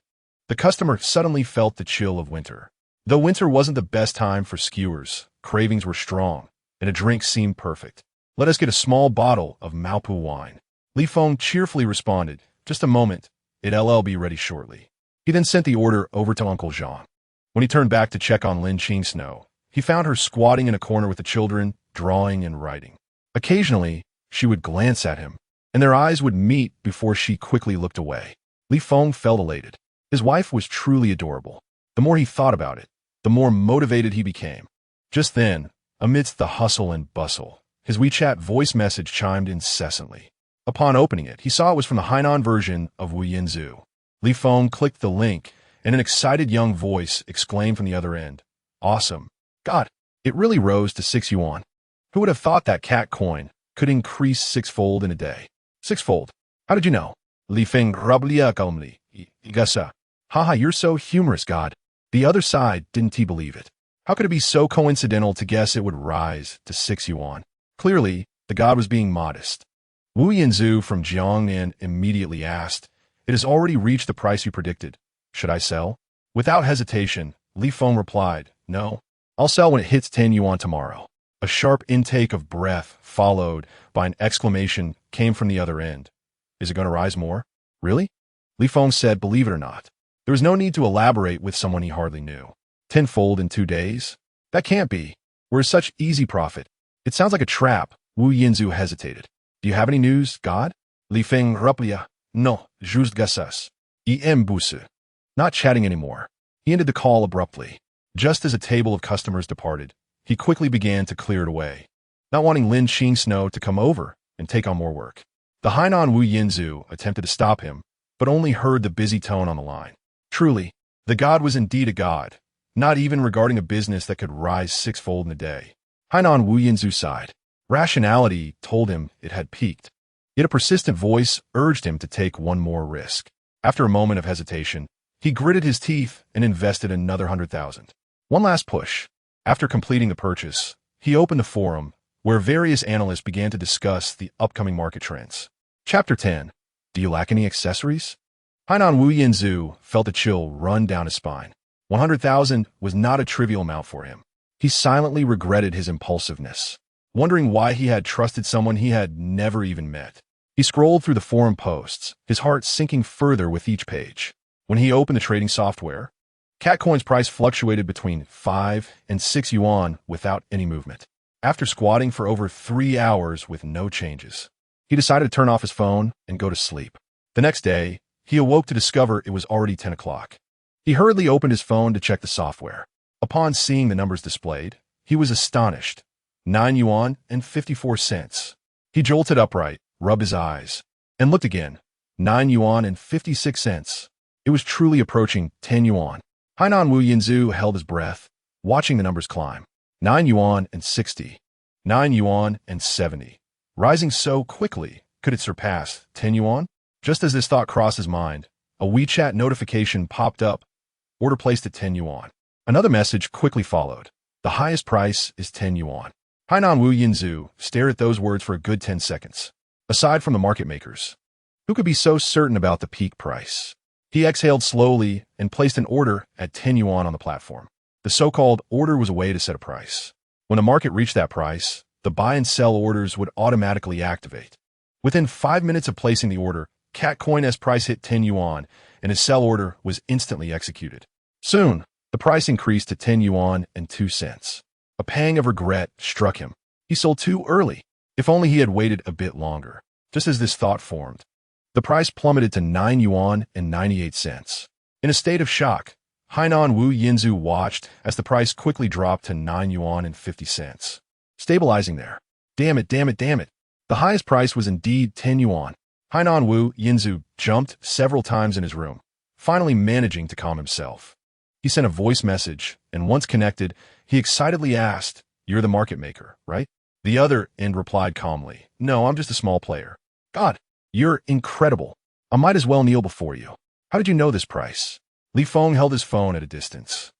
the customer suddenly felt the chill of winter. Though winter wasn't the best time for skewers, cravings were strong, and a drink seemed perfect. Let us get a small bottle of Maopu wine. Li Feng cheerfully responded, Just a moment, it'll be ready shortly. He then sent the order over to Uncle Jean. When he turned back to check on Lin Qing Snow, he found her squatting in a corner with the children, drawing and writing. Occasionally, she would glance at him, and their eyes would meet before she quickly looked away. Li Feng felt elated. His wife was truly adorable. The more he thought about it, the more motivated he became. Just then, amidst the hustle and bustle, his WeChat voice message chimed incessantly. Upon opening it, he saw it was from the Hainan version of Wu Yinzu. Li Feng clicked the link, and an excited young voice exclaimed from the other end, Awesome. God, it really rose to 6 yuan. Who would have thought that cat coin could increase 6-fold in a day? 6-fold. How did you know? Li Feng rablia calmly. Igasa. Haha, you're so humorous, God. The other side, didn't he believe it? How could it be so coincidental to guess it would rise to 6 yuan? Clearly, the god was being modest. Wu Yinzu from Jiangnan immediately asked, It has already reached the price you predicted. Should I sell? Without hesitation, Li Feng replied, No, I'll sell when it hits 10 yuan tomorrow. A sharp intake of breath, followed by an exclamation, came from the other end. Is it going to rise more? Really? Li Feng said, Believe it or not. There was no need to elaborate with someone he hardly knew. 10-fold in 2 days? That can't be. We're such easy profit. It sounds like a trap. Wu Yinzu hesitated. Do you have any news, God? Li Feng replia. No, juste gasas. Busu. Not chatting anymore. He ended the call abruptly. Just as a table of customers departed, he quickly began to clear it away, not wanting Lin Qing Snow to come over and take on more work. The Hainan Wu Yinzu attempted to stop him, but only heard the busy tone on the line. Truly, the god was indeed a god, not even regarding a business that could rise sixfold in a day. Hainan Wu Yinzu sighed. Rationality told him it had peaked. Yet a persistent voice urged him to take one more risk. After a moment of hesitation, he gritted his teeth and invested another 100,000. One last push. After completing the purchase, he opened a forum where various analysts began to discuss the upcoming market trends. Chapter 10. Do you lack any accessories? Hainan Wu Yinzu felt a chill run down his spine. 100,000 was not a trivial amount for him. He silently regretted his impulsiveness, wondering why he had trusted someone he had never even met. He scrolled through the forum posts, his heart sinking further with each page. When he opened the trading software, Catcoin's price fluctuated between 5 and 6 yuan without any movement. After squatting for over 3 hours with no changes, he decided to turn off his phone and go to sleep. The next day, he awoke to discover it was already 10 o'clock. He hurriedly opened his phone to check the software. Upon seeing the numbers displayed, he was astonished. 9 yuan and 54 cents. He jolted upright, rubbed his eyes, and looked again. 9 yuan and 56 cents. It was truly approaching 10 yuan. Hainan Wu Yinzu held his breath, watching the numbers climb. 9 yuan and 60. 9 yuan and 70. Rising so quickly, could it surpass 10 yuan? Just as this thought crossed his mind, a WeChat notification popped up. Order placed at 10 yuan. Another message quickly followed. The highest price is 10 yuan. Hainan Wu Yinzu stared at those words for a good 10 seconds. Aside from the market makers, who could be so certain about the peak price? He exhaled slowly and placed an order at 10 yuan on the platform. The so-called order was a way to set a price. When the market reached that price, the buy and sell orders would automatically activate. Within 5 minutes of placing the order, Catcoin's price hit 10 yuan, and his sell order was instantly executed. Soon, the price increased to 10 yuan and 2 cents. A pang of regret struck him. He sold too early. If only he had waited a bit longer. Just as this thought formed, the price plummeted to 9 yuan and 98 cents. In a state of shock, Hainan Wu Yinzu watched as the price quickly dropped to 9 yuan and 50 cents. Stabilizing there. Damn it, damn it, damn it. The highest price was indeed 10 yuan. Hainan Wu Yinzu jumped several times in his room, finally managing to calm himself. He sent a voice message, and once connected, he excitedly asked, "You're the market maker, right?" The other end replied calmly, "No, I'm just a small player." "God, you're incredible. I might as well kneel before you. How did you know this price?" Li Feng held his phone at a distance,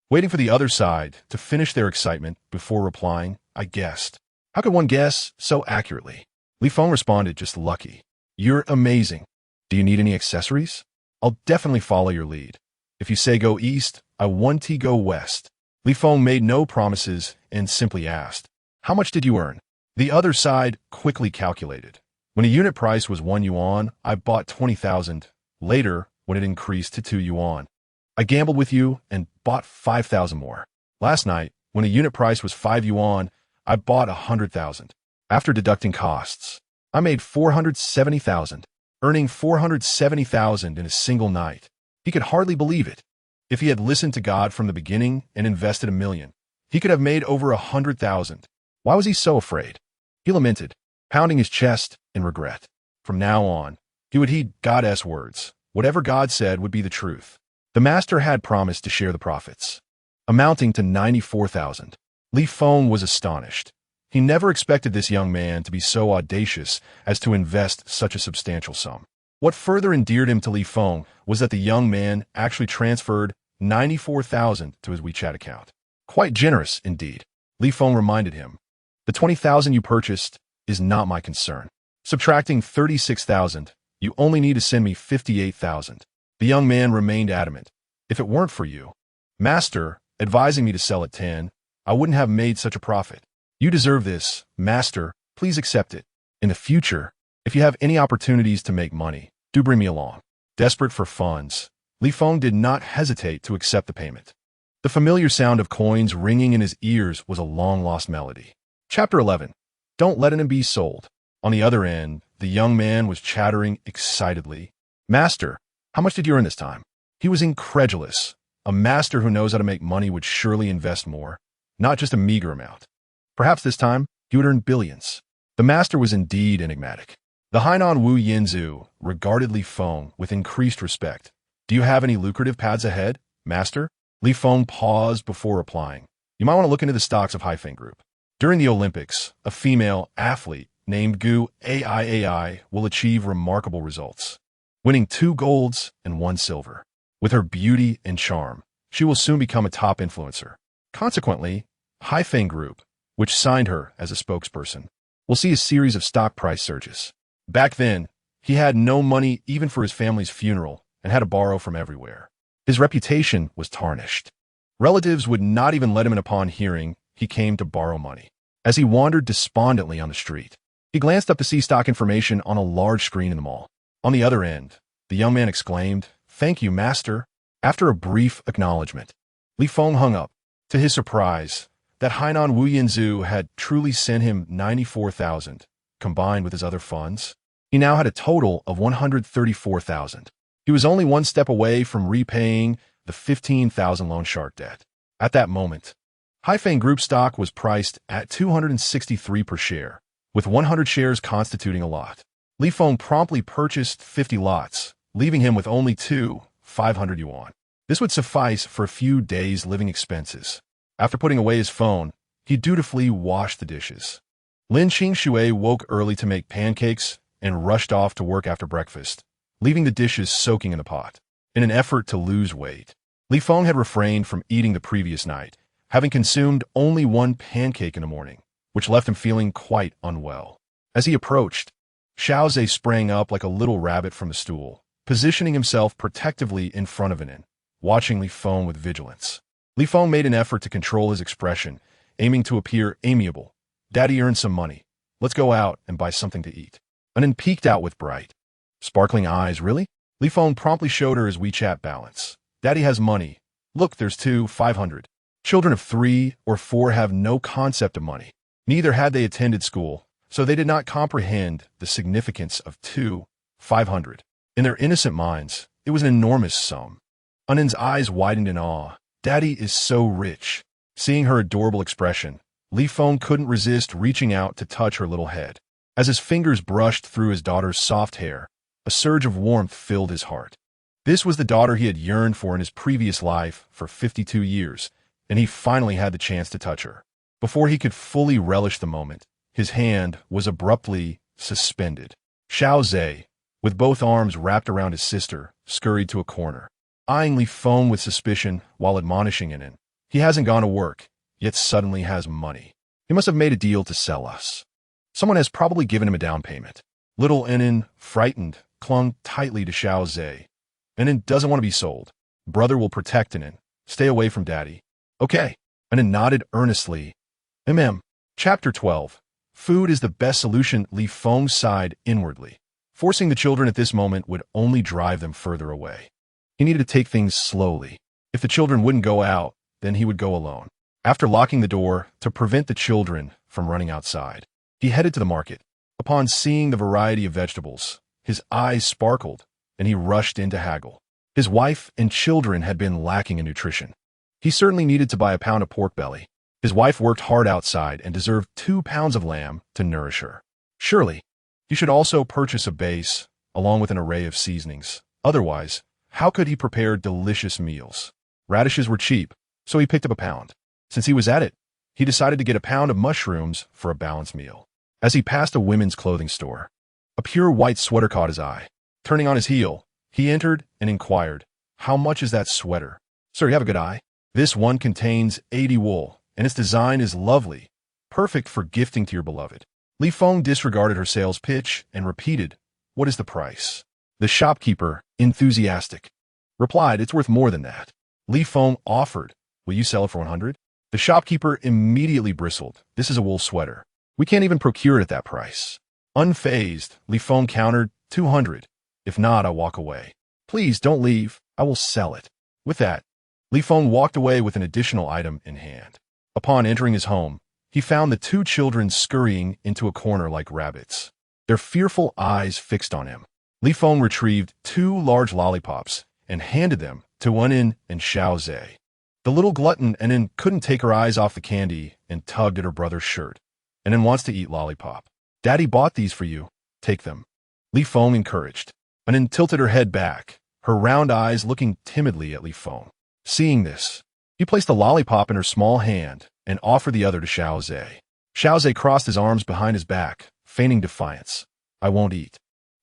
waiting for the other side to finish their excitement before replying, "I guessed." "How could one guess so accurately?" Li Feng responded, "Just lucky. You're amazing. Do you need any accessories? I'll definitely follow your lead. If you say go east, I want to go west." Li Feng made no promises and simply asked, "How much did you earn?" The other side quickly calculated. When a unit price was 1 yuan, I bought 20,000. Later, when it increased to 2 yuan, I gambled with you and bought 5,000 more. Last night, when a unit price was 5 yuan, I bought 100,000. After deducting costs, I made 470,000, earning 470,000 in a single night. He could hardly believe it. If he had listened to God from the beginning and invested 1,000,000, he could have made over 100,000. Why was he so afraid? He lamented, pounding his chest in regret. From now on, he would heed God's words. Whatever God said would be the truth. The master had promised to share the profits, amounting to 94,000. Li Feng was astonished. He never expected this young man to be so audacious as to invest such a substantial sum. What further endeared him to Li Feng was that the young man actually transferred 94,000 to his WeChat account. Quite generous, indeed. Li Feng reminded him, "The 20,000 you purchased is not my concern. Subtracting 36,000, you only need to send me 58,000. The young man remained adamant. "If it weren't for you, Master, advising me to sell at 10, I wouldn't have made such a profit. You deserve this, Master. Please accept it. In the future, if you have any opportunities to make money, do bring me along." Desperate for funds, Li Feng did not hesitate to accept the payment. The familiar sound of coins ringing in his ears was a long-lost melody. Chapter 11. Don't let him be sold. On the other end, the young man was chattering excitedly. "Master, how much did you earn this time?" He was incredulous. A master who knows how to make money would surely invest more, not just a meager amount. Perhaps this time, he would earn billions. The master was indeed enigmatic. The Hainan Wu Yinzu regarded Li Feng with increased respect. Do you have any lucrative paths ahead, master? Li Feng paused before replying. You might want to look into the stocks of Li Feng Group. During the Olympics, a female athlete named Gu Aiai will achieve remarkable results, winning 2 golds and 1 silver. With her beauty and charm, she will soon become a top influencer. Consequently, Li Feng Group, which signed her as a spokesperson, will see a series of stock price surges. Back then, he had no money even for his family's funeral and had to borrow from everywhere. His reputation was tarnished. Relatives would not even let him in upon hearing he came to borrow money. As he wandered despondently on the street, he glanced up to see stock information on a large screen in the mall. On the other end, the young man exclaimed, "Thank you, master." After a brief acknowledgement, Li Feng hung up. To his surprise, that Hainan Wu Yinzu had truly sent him 94,000, combined with his other funds. He now had a total of 134,000. He was only one step away from repaying the 15,000 loan shark debt. At that moment, Li Feng Group stock was priced at 263 per share, with 100 shares constituting a lot. Li Feng promptly purchased 50 lots, leaving him with only 500 yuan. This would suffice for a few days' living expenses. After putting away his phone, he dutifully washed the dishes. Lin Qingshui woke early to make pancakes and rushed off to work after breakfast, leaving the dishes soaking in the pot. In an effort to lose weight, Li Feng had refrained from eating the previous night, having consumed only 1 pancake in the morning, which left him feeling quite unwell. As he approached, Xiao Zhe sprang up like a little rabbit from the stool, positioning himself protectively in front of Anin, watching Li Feng with vigilance. Li Feng made an effort to control his expression, aiming to appear amiable. "Daddy earned some money. Let's go out and buy something to eat." Anin peeked out with bright, sparkling eyes. "Really?" Li Feng promptly showed her his WeChat balance. "Daddy has money. Look, there's 500. Children of 3 or 4 have no concept of money. Neither had they attended school, so they did not comprehend the significance of 500. In their innocent minds, it was an enormous sum. Anin's eyes widened in awe. "Daddy is so rich." Seeing her adorable expression, Li Feng couldn't resist reaching out to touch her little head. As his fingers brushed through his daughter's soft hair, a surge of warmth filled his heart. This was the daughter he had yearned for in his previous life for 52 years, and he finally had the chance to touch her. Before he could fully relish the moment, his hand was abruptly suspended. Xiao Zhe, with both arms wrapped around his sister, scurried to a corner, eyeing Li Feng with suspicion while admonishing Anin. "He hasn't gone to work, yet suddenly has money. He must have made a deal to sell us. Someone has probably given him a down payment." Little Anin, frightened, clung tightly to Xiao Zhe. "Anin doesn't want to be sold. Brother will protect Anin. Stay away from Daddy." "Okay." Anin nodded earnestly. Chapter 12. Food is the best solution. Li Feng sighed inwardly. Forcing the children at this moment would only drive them further away. He needed to take things slowly. If the children wouldn't go out, then he would go alone. After locking the door to prevent the children from running outside, he headed to the market. Upon seeing the variety of vegetables, his eyes sparkled, and he rushed in to haggle. His wife and children had been lacking in nutrition. He certainly needed to buy a pound of pork belly. His wife worked hard outside and deserved 2 pounds of lamb to nourish her. Surely, he should also purchase a base, along with an array of seasonings. Otherwise, how could he prepare delicious meals? Radishes were cheap, so he picked up a pound. Since he was at it, he decided to get a pound of mushrooms for a balanced meal. As he passed a women's clothing store, a pure white sweater caught his eye. Turning on his heel, he entered and inquired, "How much is that sweater?" "Sir, you have a good eye. This one contains 80 wool, and its design is lovely, perfect for gifting to your beloved." Li Feng disregarded her sales pitch and repeated, "What is the price?" The shopkeeper, enthusiastic, replied, "It's worth more than that." Li Feng offered, "Will you sell it for 100? The shopkeeper immediately bristled. "This is a wool sweater. We can't even procure it at that price." Unfazed, Li Feng countered, 200. "If not, I'll walk away." "Please don't leave. I will sell it." With that, Li Feng walked away with an additional item in hand. Upon entering his home, he found the 2 children scurrying into a corner like rabbits, their fearful eyes fixed on him. Li Feng retrieved 2 large lollipops and handed them to Anin and Xiao Zhe. The little glutton Anin couldn't take her eyes off the candy and tugged at her brother's shirt. "Anin wants to eat lollipop. Daddy bought these for you. Take them." Li Feng encouraged. Anin tilted her head back, her round eyes looking timidly at Li Feng. Seeing this, he placed a lollipop in her small hand and offered the other to Xiao Zhe. Xiao Zhe crossed his arms behind his back, feigning defiance. I won't eat.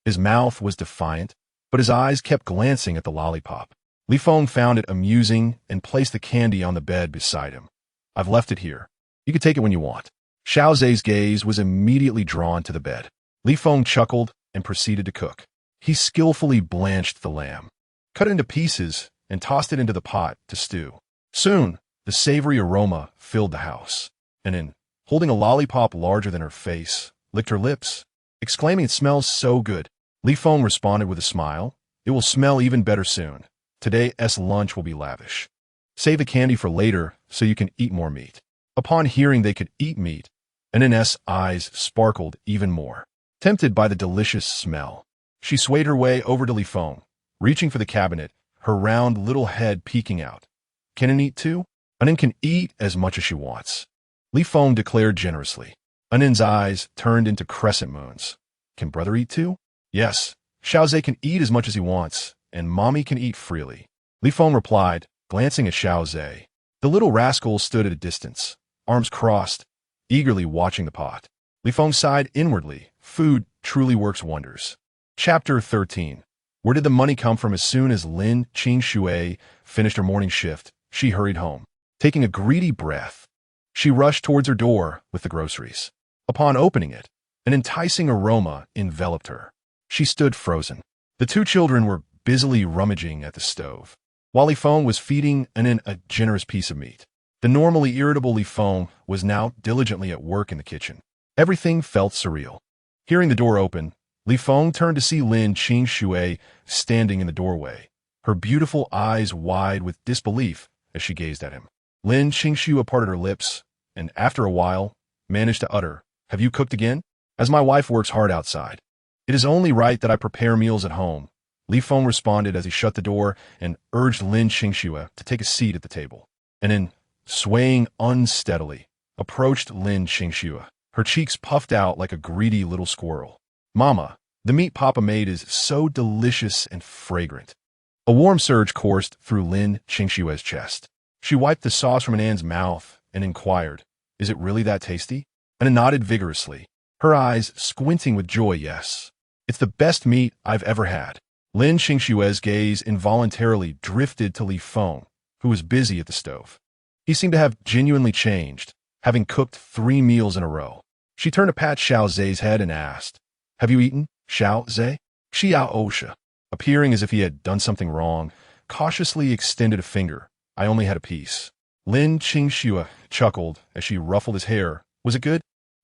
His mouth was defiant, but his eyes kept glancing at the lollipop. Li Feng found it amusing and placed the candy on the bed beside him. I've left it here. You can take it when you want. Xiao Zhe's gaze was immediately drawn to the bed. Li Feng chuckled and proceeded to cook. He skillfully blanched the lamb, cut it into pieces, and tossed it into the pot to stew. Soon, the savory aroma filled the house. Anin, holding a lollipop larger than her face, licked her lips, exclaiming, "It smells so good." Li Feng responded with a smile. "It will smell even better soon. Today's lunch will be lavish. Save the candy for later so you can eat more meat." Upon hearing they could eat meat, Anin's eyes sparkled even more. Tempted by the delicious smell, she swayed her way over to Li Feng, reaching for the cabinet, her round little head peeking out. "Can Anin eat too?" "Anin can eat as much as she wants," Li Feng declared generously. Anin's eyes turned into crescent moons. "Can brother eat too?" "Yes, Xiao Zhe can eat as much as he wants, and mommy can eat freely," Li Feng replied, glancing at Xiao Zhe. The little rascal stood at a distance, arms crossed, eagerly watching the pot. Li Feng sighed inwardly. Food truly works wonders. Chapter 13. Where did the money come from? As soon as Lin Qingxue finished her morning shift, she hurried home. Taking a greedy breath, she rushed towards her door with the groceries. Upon opening it, an enticing aroma enveloped her. She stood frozen. The two children were busily rummaging at the stove, while Li Feng was feeding Anin a generous piece of meat. The normally irritable Li Feng was now diligently at work in the kitchen. Everything felt surreal. Hearing the door open, Li Feng turned to see Lin Qingxue standing in the doorway, her beautiful eyes wide with disbelief as she gazed at him. Lin Qingxue parted her lips, and after a while, managed to utter, "Have you cooked again?" "As my wife works hard outside, it is only right that I prepare meals at home," Li Feng responded as he shut the door and urged Lin Qingxue to take a seat at the table. And then, swaying unsteadily, approached Lin Qingxue, her cheeks puffed out like a greedy little squirrel. "Mama, the meat Papa made is so delicious and fragrant." A warm surge coursed through Lin Qingxue's chest. She wiped the sauce from An's mouth and inquired, "Is it really that tasty?" Anna nodded vigorously, her eyes squinting with joy. "Yes, it's the best meat I've ever had." Lin Qingxue's gaze involuntarily drifted to Li Feng, who was busy at the stove. He seemed to have genuinely changed, having cooked 3 meals in a row. She turned to pat Xiao Zhe's head and asked, "Have you eaten, Xiao Zhe?" Xiao Osha, appearing as if he had done something wrong, cautiously extended a finger. "I only had a piece." Lin Qingxue chuckled as she ruffled his hair. "Was it good?"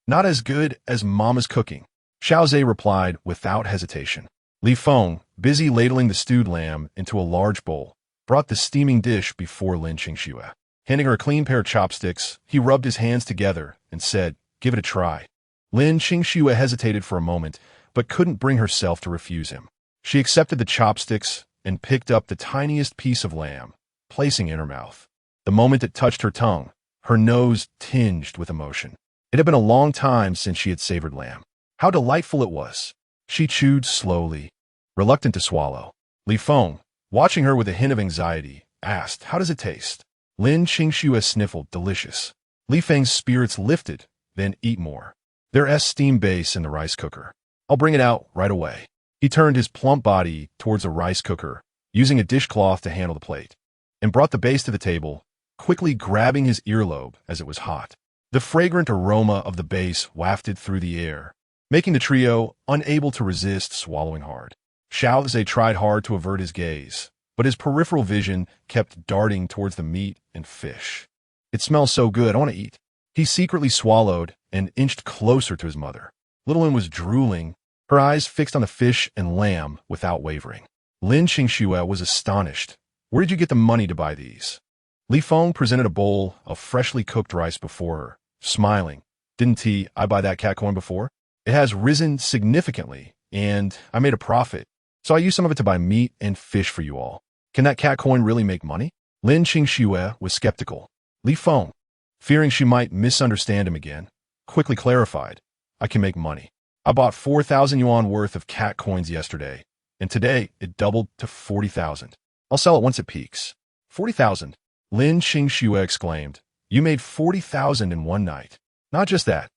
"Not as good as Mama's cooking," Xiao Zhe replied without hesitation. Li Feng, busy ladling the stewed lamb into a large bowl, brought the steaming dish before Lin Qingxue. Handing her a clean pair of chopsticks, he rubbed his hands together and said, "Give it a try." Lin Qingxue hesitated for a moment, but couldn't bring herself to refuse him. She accepted the chopsticks and picked up the tiniest piece of lamb, placing it in her mouth. The moment it touched her tongue, her nose tinged with emotion. It had been a long time since she had savored lamb. How delightful it was! She chewed slowly, reluctant to swallow. Li Feng, watching her with a hint of anxiety, asked, "How does it taste?" Lin Qingxue sniffled, "Delicious." Li Feng's spirits lifted, then "Eat more. There's steam base in the rice cooker. I'll bring it out right away." He turned his plump body towards the rice cooker, using a dishcloth to handle the plate, and brought the base to the table, quickly grabbing his earlobe as it was hot. The fragrant aroma of the base wafted through the air, making the trio unable to resist swallowing hard. Xiao Zhe tried hard to avert his gaze, but his peripheral vision kept darting towards the meat and fish. "It smells so good, I want to eat." He secretly swallowed and inched closer to his mother. Little Lin was drooling, her eyes fixed on the fish and lamb without wavering. Lin Qingxue was astonished. "Where did you get the money to buy these?" Li Feng presented a bowl of freshly cooked rice before her, smiling. "Didn't I buy that cat coin before? It has risen significantly, and I made a profit, so I used some of it to buy meat and fish for you all. Can that cat coin really make money?" Lin Qingxue was skeptical. Li Feng, fearing she might misunderstand him again, quickly clarified, "I can make money. I bought 4,000 yuan worth of cat coins yesterday, and today it doubled to 40,000. I'll sell it once it peaks. 40,000. Lin Qingxue exclaimed. You made 40,000 in one night. Not just that.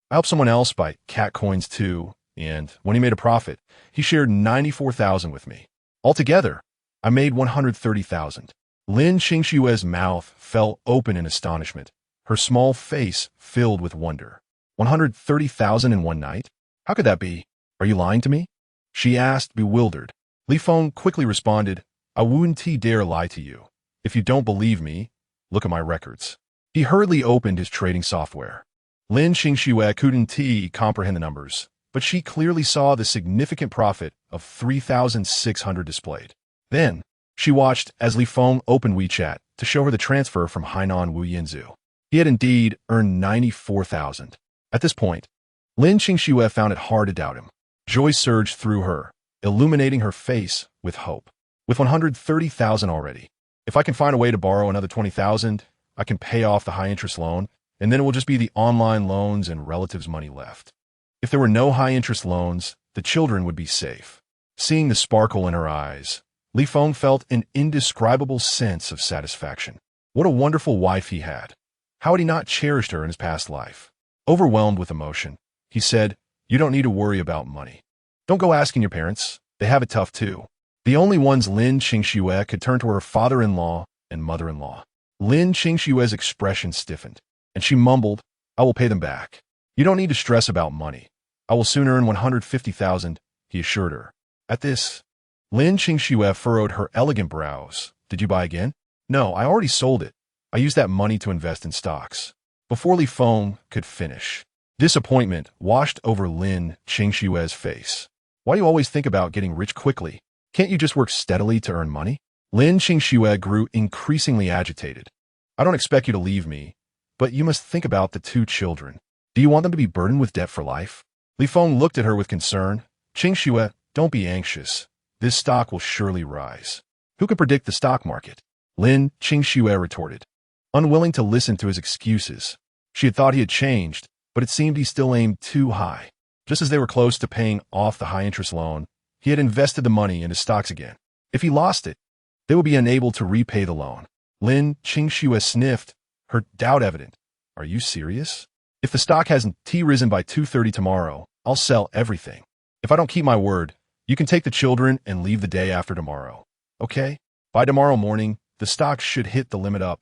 I helped someone else buy cat coins too, and when he made a profit, he shared 94,000 with me. Altogether, I made 130,000. Lin Qingxue's mouth fell open in astonishment, her small face filled with wonder. 130,000 in one night? How could that be? Are you lying to me? She asked, bewildered. Li Feng quickly responded, I wouldn't dare lie to you. If you don't believe me, look at my records. He hurriedly opened his trading software. Lin Qingxue couldn't comprehend the numbers, but she clearly saw the significant profit of 3,600 displayed. Then, she watched as Li Feng opened WeChat to show her the transfer from Hainan Wuyinzu. He had indeed earned 94,000. At this point, Lin Qingxue found it hard to doubt him. Joy surged through her, illuminating her face with hope. With 130,000 already, if I can find a way to borrow another 20,000, I can pay off the high-interest loan, and then it will just be the online loans and relatives' money left. If there were no high-interest loans, the children would be safe. Seeing the sparkle in her eyes, Li Feng felt an indescribable sense of satisfaction. What a wonderful wife he had. How had he not cherished her in his past life? Overwhelmed with emotion, he said, You don't need to worry about money. Don't go asking your parents. They have it tough too. The only ones Lin Qingxue could turn to her father-in-law and mother-in-law. Lin Qingxue's expression stiffened, and she mumbled, I will pay them back. You don't need to stress about money. I will soon earn 150,000, he assured her. At this, Lin Qingxue furrowed her elegant brows. Did you buy again? No, I already sold it. I used that money to invest in stocks. Before Li Feng could finish, disappointment washed over Lin Qingxue's face. Why do you always think about getting rich quickly? Can't you just work steadily to earn money? Lin Qingxue grew increasingly agitated. I don't expect you to leave me, but you must think about the two children. Do you want them to be burdened with debt for life? Li Feng looked at her with concern. Qingxue, don't be anxious. This stock will surely rise. Who can predict the stock market? Lin Qingxue retorted, unwilling to listen to his excuses. She had thought he had changed, but it seemed he still aimed too high. Just as they were close to paying off the high-interest loan, he had invested the money into stocks again. If he lost it, they would be unable to repay the loan. Lin Qingxue sniffed, her doubt evident. Are you serious? If the stock hasn't risen by 2:30 tomorrow, I'll sell everything. If I don't keep my word, you can take the children and leave the day after tomorrow. Okay? By tomorrow morning, the stock should hit the limit up.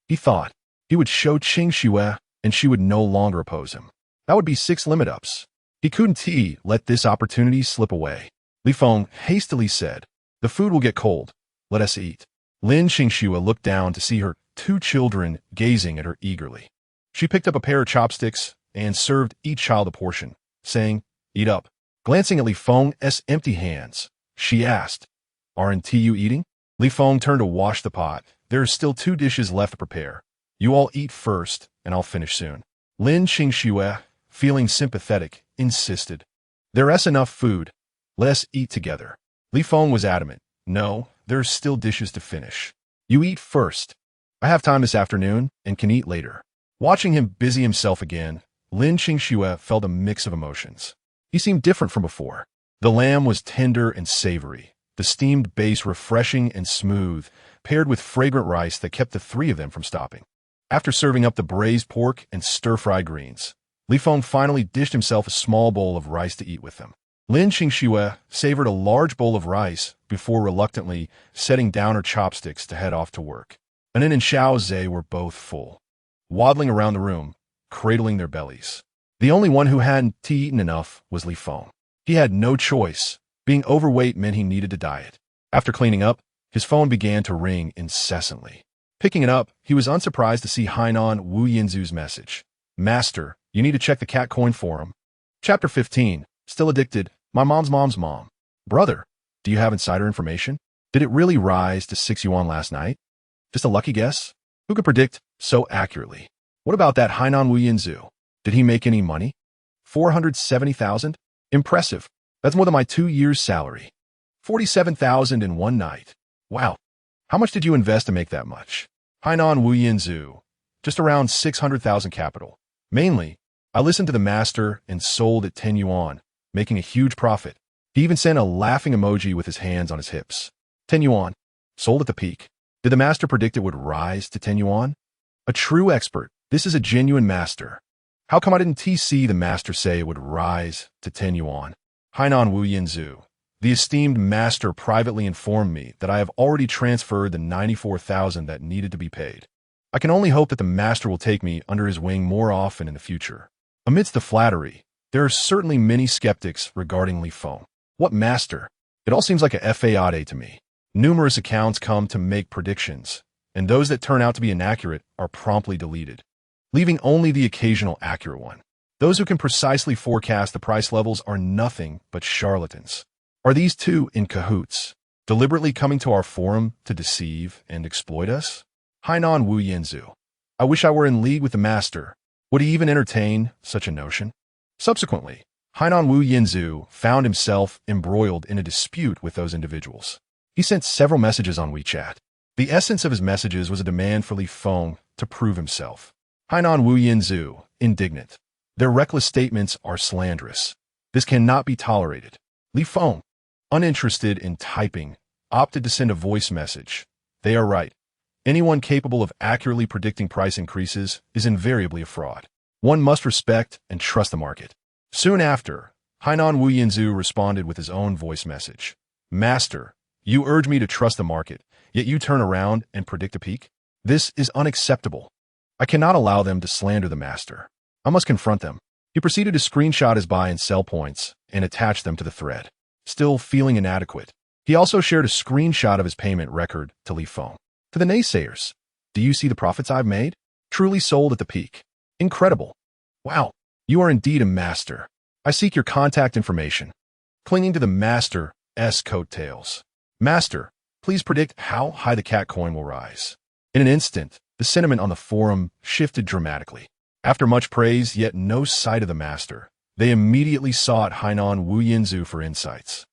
He thought. He would show Qingxue, and she would no longer oppose him. That would be 6 limit ups. He couldn't let this opportunity slip away. Li Feng hastily said, The food will get cold. Let us eat. Lin Qingxue looked down to see her 2 children gazing at her eagerly. She picked up a pair of chopsticks and served each child a portion, saying, Eat up. Glancing at Li Feng's empty hands, she asked, Aren't you eating? Li Feng turned to wash the pot. There are still 2 dishes left to prepare. You all eat first, and I'll finish soon. Lin Qingxue, feeling sympathetic, insisted. There is enough food. Let us eat together. Li Feng was adamant. No, there are still dishes to finish. You eat first. I have time this afternoon and can eat later. Watching him busy himself again, Lin Qingxue felt a mix of emotions. He seemed different from before. The lamb was tender and savory, the steamed base refreshing and smooth, paired with fragrant rice that kept the 3 of them from stopping. After serving up the braised pork and stir-fried greens, Li Feng finally dished himself a small bowl of rice to eat with them. Lin Qingxue savored a large bowl of rice before reluctantly setting down her chopsticks to head off to work. Anin and Xiao Zhe were both full, waddling around the room, cradling their bellies. The only one who hadn't eaten enough was Li Feng. He had no choice. Being overweight meant he needed to diet. After cleaning up, his phone began to ring incessantly. Picking it up, he was unsurprised to see Hainan Wuyinzu's message. Master, you need to check the cat coin forum. Chapter 15. Still addicted. My mom's mom. Brother, do you have insider information? Did it really rise to 6 yuan last night? Just a lucky guess? Who could predict so accurately? What about that Hainan Wuyinzu? Did he make any money? 470,000? Impressive. That's more than my 2 years' salary. 47,000 in one night. Wow. How much did you invest to make that much? Hainan Wuyinzu. Just around 600,000 capital. Mainly, I listened to the master and sold at 10 yuan. making a huge profit. He even sent a laughing emoji with his hands on his hips. 10 yuan. Sold at the peak. Did the master predict it would rise to 10 yuan? A true expert. This is a genuine master. How come I didn't see the master say it would rise to 10 yuan? Hainan Wu Yinzu. The esteemed master privately informed me that I have already transferred the 94,000 that needed to be paid. I can only hope that the master will take me under his wing more often in the future. Amidst the flattery, there are certainly many skeptics regarding Li Feng. What master? It all seems like a fade to me. Numerous accounts come to make predictions, and those that turn out to be inaccurate are promptly deleted, leaving only the occasional accurate one. Those who can precisely forecast the price levels are nothing but charlatans. Are these two in cahoots, deliberately coming to our forum to deceive and exploit us? Hainan Wu Yinzu. I wish I were in league with the master. Would he even entertain such a notion? Subsequently, Hainan Wu Yinzu found himself embroiled in a dispute with those individuals. He sent several messages on WeChat. The essence of his messages was a demand for Li Feng to prove himself. Hainan Wu Yinzu, indignant. Their reckless statements are slanderous. This cannot be tolerated. Li Feng, uninterested in typing, opted to send a voice message. They are right. Anyone capable of accurately predicting price increases is invariably a fraud. One must respect and trust the market. Soon after, Hainan Wu Yinzu responded with his own voice message. Master, you urge me to trust the market, yet you turn around and predict a peak? This is unacceptable. I cannot allow them to slander the master. I must confront them. He proceeded to screenshot his buy and sell points and attach them to the thread. Still feeling inadequate, he also shared a screenshot of his payment record to Li Feng. To the naysayers, do you see the profits I've made? Truly sold at the peak. Incredible. Wow, you are indeed a master. I seek your contact information. Clinging to the master's coattails. Master, please predict how high the cat coin will rise. In an instant, the sentiment on the forum shifted dramatically. After much praise yet no sight of the master, they immediately sought Hainan Wu Yinzu for insights.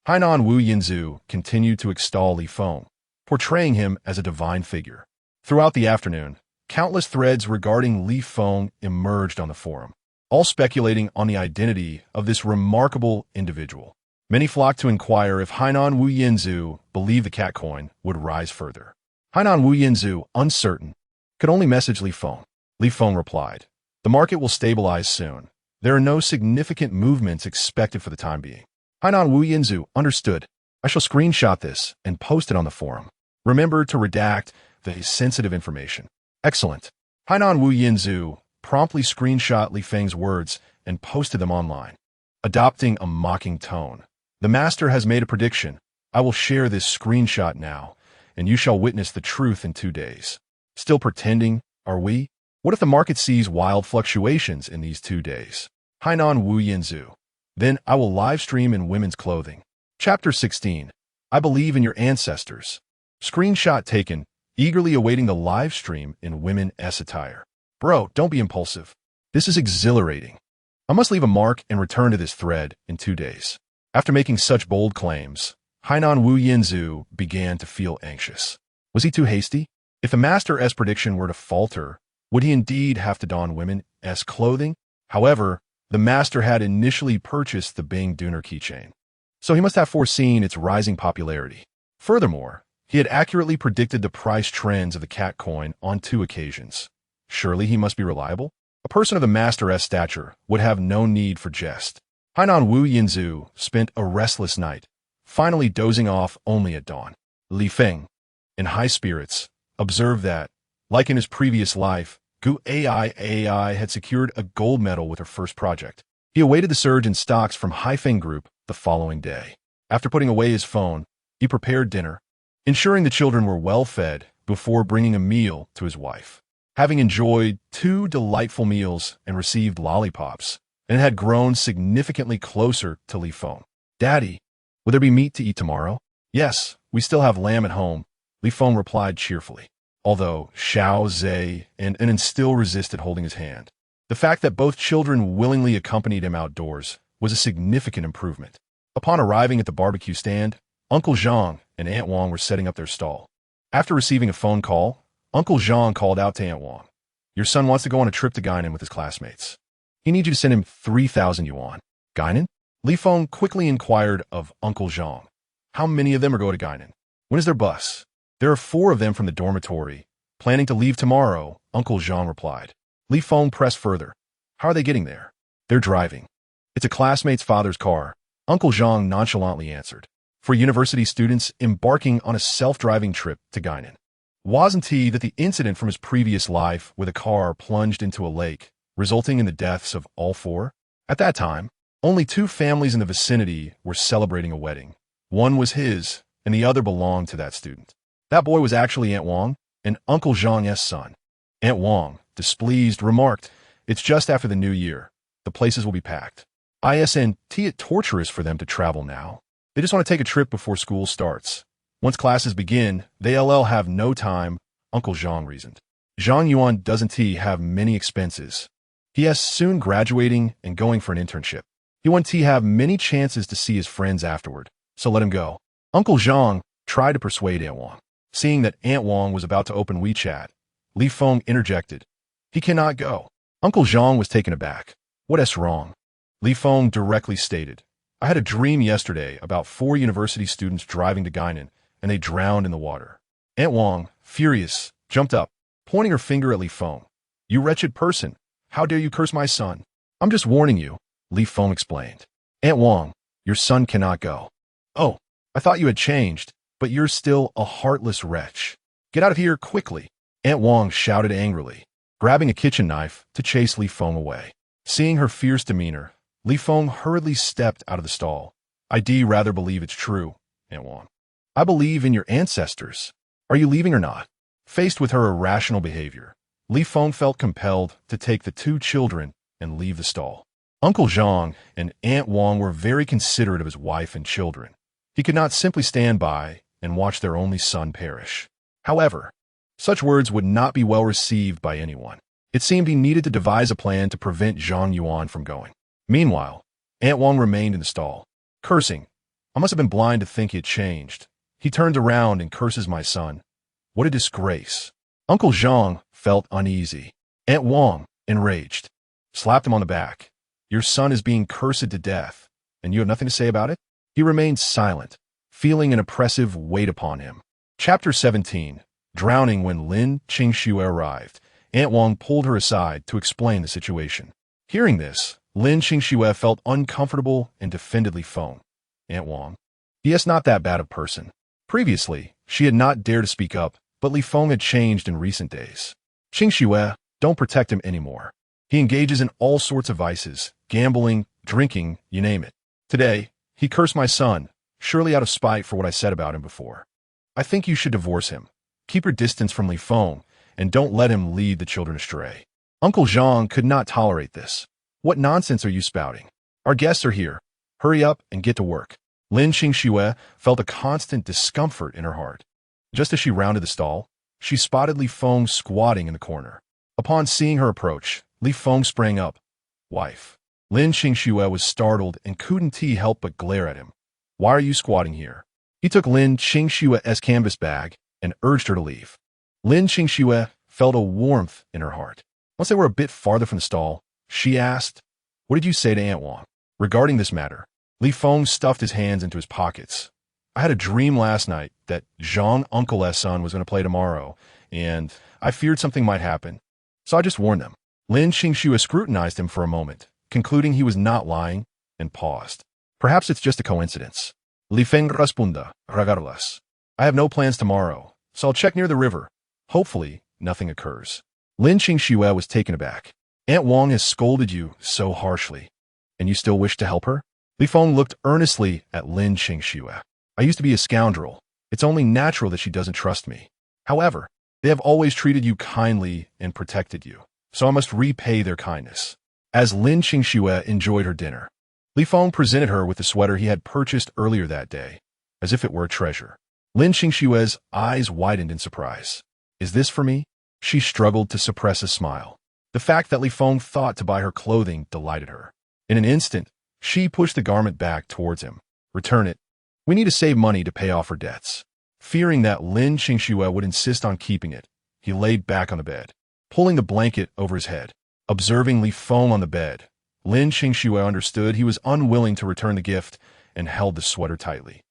Hainan Wu Yinzu continued to extol Li Feng, portraying him as a divine figure. Throughout the afternoon, countless threads regarding Li Feng emerged on the forum, all speculating on the identity of this remarkable individual. Many flocked to inquire if Hainan Wu Yinzu believed the cat coin would rise further. Hainan Wu Yinzu, uncertain, could only message Li Feng. Li Feng replied, "The market will stabilize soon. There are no significant movements expected for the time being." Hainan Wu Yinzu, understood. I shall screenshot this and post it on the forum. Remember to redact the sensitive information. Excellent. Hainan Wu Yinzu promptly screenshot Li Feng's words and posted them online. Adopting a mocking tone. The master has made a prediction. I will share this screenshot now, and you shall witness the truth in 2 days. Still pretending, are we? What if the market sees wild fluctuations in these 2 days? Hainan Wu Yinzu. Then I will live stream in women's clothing. Chapter 16. I believe in your ancestors. Screenshot taken, eagerly awaiting the live stream in women's attire. Bro, don't be impulsive. This is exhilarating. I must leave a mark and return to this thread in 2 days. After making such bold claims, Hainan Wu Yinzu began to feel anxious. Was he too hasty? If the master's prediction were to falter, would he indeed have to don women's clothing? However, the master had initially purchased the Bing Dooner keychain, so he must have foreseen its rising popularity. Furthermore, he had accurately predicted the price trends of the cat coin on 2 occasions. Surely he must be reliable? A person of the master's stature would have no need for jest. Hainan Wu Yinzu spent a restless night, finally dozing off only at dawn. Li Feng, in high spirits, observed that, like in his previous life, Gu AI had secured a gold medal with her first project. He awaited the surge in stocks from Li Feng Group the following day. After putting away his phone, he prepared dinner, ensuring the children were well fed before bringing a meal to his wife. Having enjoyed 2 delightful meals and received lollipops, and had grown significantly closer to Li Feng. Daddy, will there be meat to eat tomorrow? Yes, we still have lamb at home, Li Feng replied cheerfully, although Xiao Zhe and still resisted holding his hand. The fact that both children willingly accompanied him outdoors was a significant improvement. Upon arriving at the barbecue stand, Uncle Zhang and Aunt Wang were setting up their stall. After receiving a phone call, Uncle Zhang called out to Aunt Wang. Your son wants to go on a trip to Guinan with his classmates. He needs you to send him 3,000 yuan. Guinan? Li Feng quickly inquired of Uncle Zhang. How many of them are going to Guinan? When is their bus? There are 4 of them from the dormitory. Planning to leave tomorrow, Uncle Zhang replied. Li Feng pressed further. How are they getting there? They're driving. It's a classmate's father's car, Uncle Zhang nonchalantly answered. For university students embarking on a self-driving trip to Guinan. Wasn't he that the incident from his previous life with a car plunged into a lake, resulting in the deaths of all 4? At that time, only 2 families in the vicinity were celebrating a wedding. One was his, and the other belonged to that student. That boy was actually Aunt Wang, and Uncle Zhang's son. Aunt Wang, displeased, remarked, "It's just after the new year. The places will be packed. Isn't it torturous for them to travel now? They just want to take a trip before school starts. Once classes begin, they'll have no time," Uncle Zhang reasoned. Zhang Yuan doesn't he have many expenses? He is soon graduating and going for an internship. He wants to have many chances to see his friends afterward, so let him go. Uncle Zhang tried to persuade Aunt Wang. Seeing that Aunt Wang was about to open WeChat, Li Feng interjected. He cannot go. Uncle Zhang was taken aback. What is wrong? Li Feng directly stated. I had a dream yesterday about 4 university students driving to Guinan, and they drowned in the water. Aunt Wang, furious, jumped up, pointing her finger at Li Feng. You wretched person, how dare you curse my son? I'm just warning you, Li Feng explained. Aunt Wang, your son cannot go. Oh, I thought you had changed, but you're still a heartless wretch. Get out of here quickly, Aunt Wang shouted angrily, grabbing a kitchen knife to chase Li Feng away. Seeing her fierce demeanor, Li Feng hurriedly stepped out of the stall. I'd rather believe it's true, Aunt Wang. I believe in your ancestors. Are you leaving or not? Faced with her irrational behavior, Li Feng felt compelled to take the 2 children and leave the stall. Uncle Zhang and Aunt Wang were very considerate of his wife and children. He could not simply stand by and watch their only son perish. However, such words would not be well received by anyone. It seemed he needed to devise a plan to prevent Zhang Yuan from going. Meanwhile, Aunt Wang remained in the stall, cursing. I must have been blind to think he had changed. He turns around and curses my son. What a disgrace. Uncle Zhang felt uneasy. Aunt Wang, enraged, slapped him on the back. Your son is being cursed to death, and you have nothing to say about it? He remained silent, feeling an oppressive weight upon him. Chapter 17. Drowning when Lin Qingxue arrived. Aunt Wang pulled her aside to explain the situation. Hearing this, Lin Qingxue felt uncomfortable and defended Li Feng. Aunt Wang. He is not that bad a person. Previously, she had not dared to speak up, but Li Feng had changed in recent days. Qingxue, don't protect him anymore. He engages in all sorts of vices, gambling, drinking, you name it. Today, he cursed my son, surely out of spite for what I said about him before. I think you should divorce him. Keep your distance from Li Feng, and don't let him lead the children astray. Uncle Zhang could not tolerate this. What nonsense are you spouting? Our guests are here. Hurry up and get to work. Lin Qingxue felt a constant discomfort in her heart. Just as she rounded the stall, she spotted Li Feng squatting in the corner. Upon seeing her approach, Li Feng sprang up. Wife. Lin Qingxue was startled and couldn't help but glare at him. Why are you squatting here? He took Lin Qingxue's canvas bag and urged her to leave. Lin Qingxue felt a warmth in her heart. Once they were a bit farther from the stall, she asked, What did you say to Aunt Wang? Regarding this matter, Li Feng stuffed his hands into his pockets. I had a dream last night that Zhang Uncle's son was going to play tomorrow, and I feared something might happen. So I just warned them. Lin Qingxue scrutinized him for a moment, concluding he was not lying, and paused. Perhaps it's just a coincidence. Li Feng responda, regardless. I have no plans tomorrow, so I'll check near the river. Hopefully, nothing occurs. Lin Qingxue was taken aback. Aunt Wang has scolded you so harshly, and you still wish to help her? Li Feng looked earnestly at Lin Qingxue. I used to be a scoundrel. It's only natural that she doesn't trust me. However, they have always treated you kindly and protected you, so I must repay their kindness. As Lin Qingxue enjoyed her dinner, Li Feng presented her with the sweater he had purchased earlier that day, as if it were a treasure. Lin Qingxue's eyes widened in surprise. Is this for me? She struggled to suppress a smile. The fact that Li Feng thought to buy her clothing delighted her. In an instant, she pushed the garment back towards him. Return it. We need to save money to pay off her debts. Fearing that Lin Qingxue would insist on keeping it, he laid back on the bed, pulling the blanket over his head. Observing Li Feng on the bed, Lin Qingxue understood he was unwilling to return the gift and held the sweater tightly,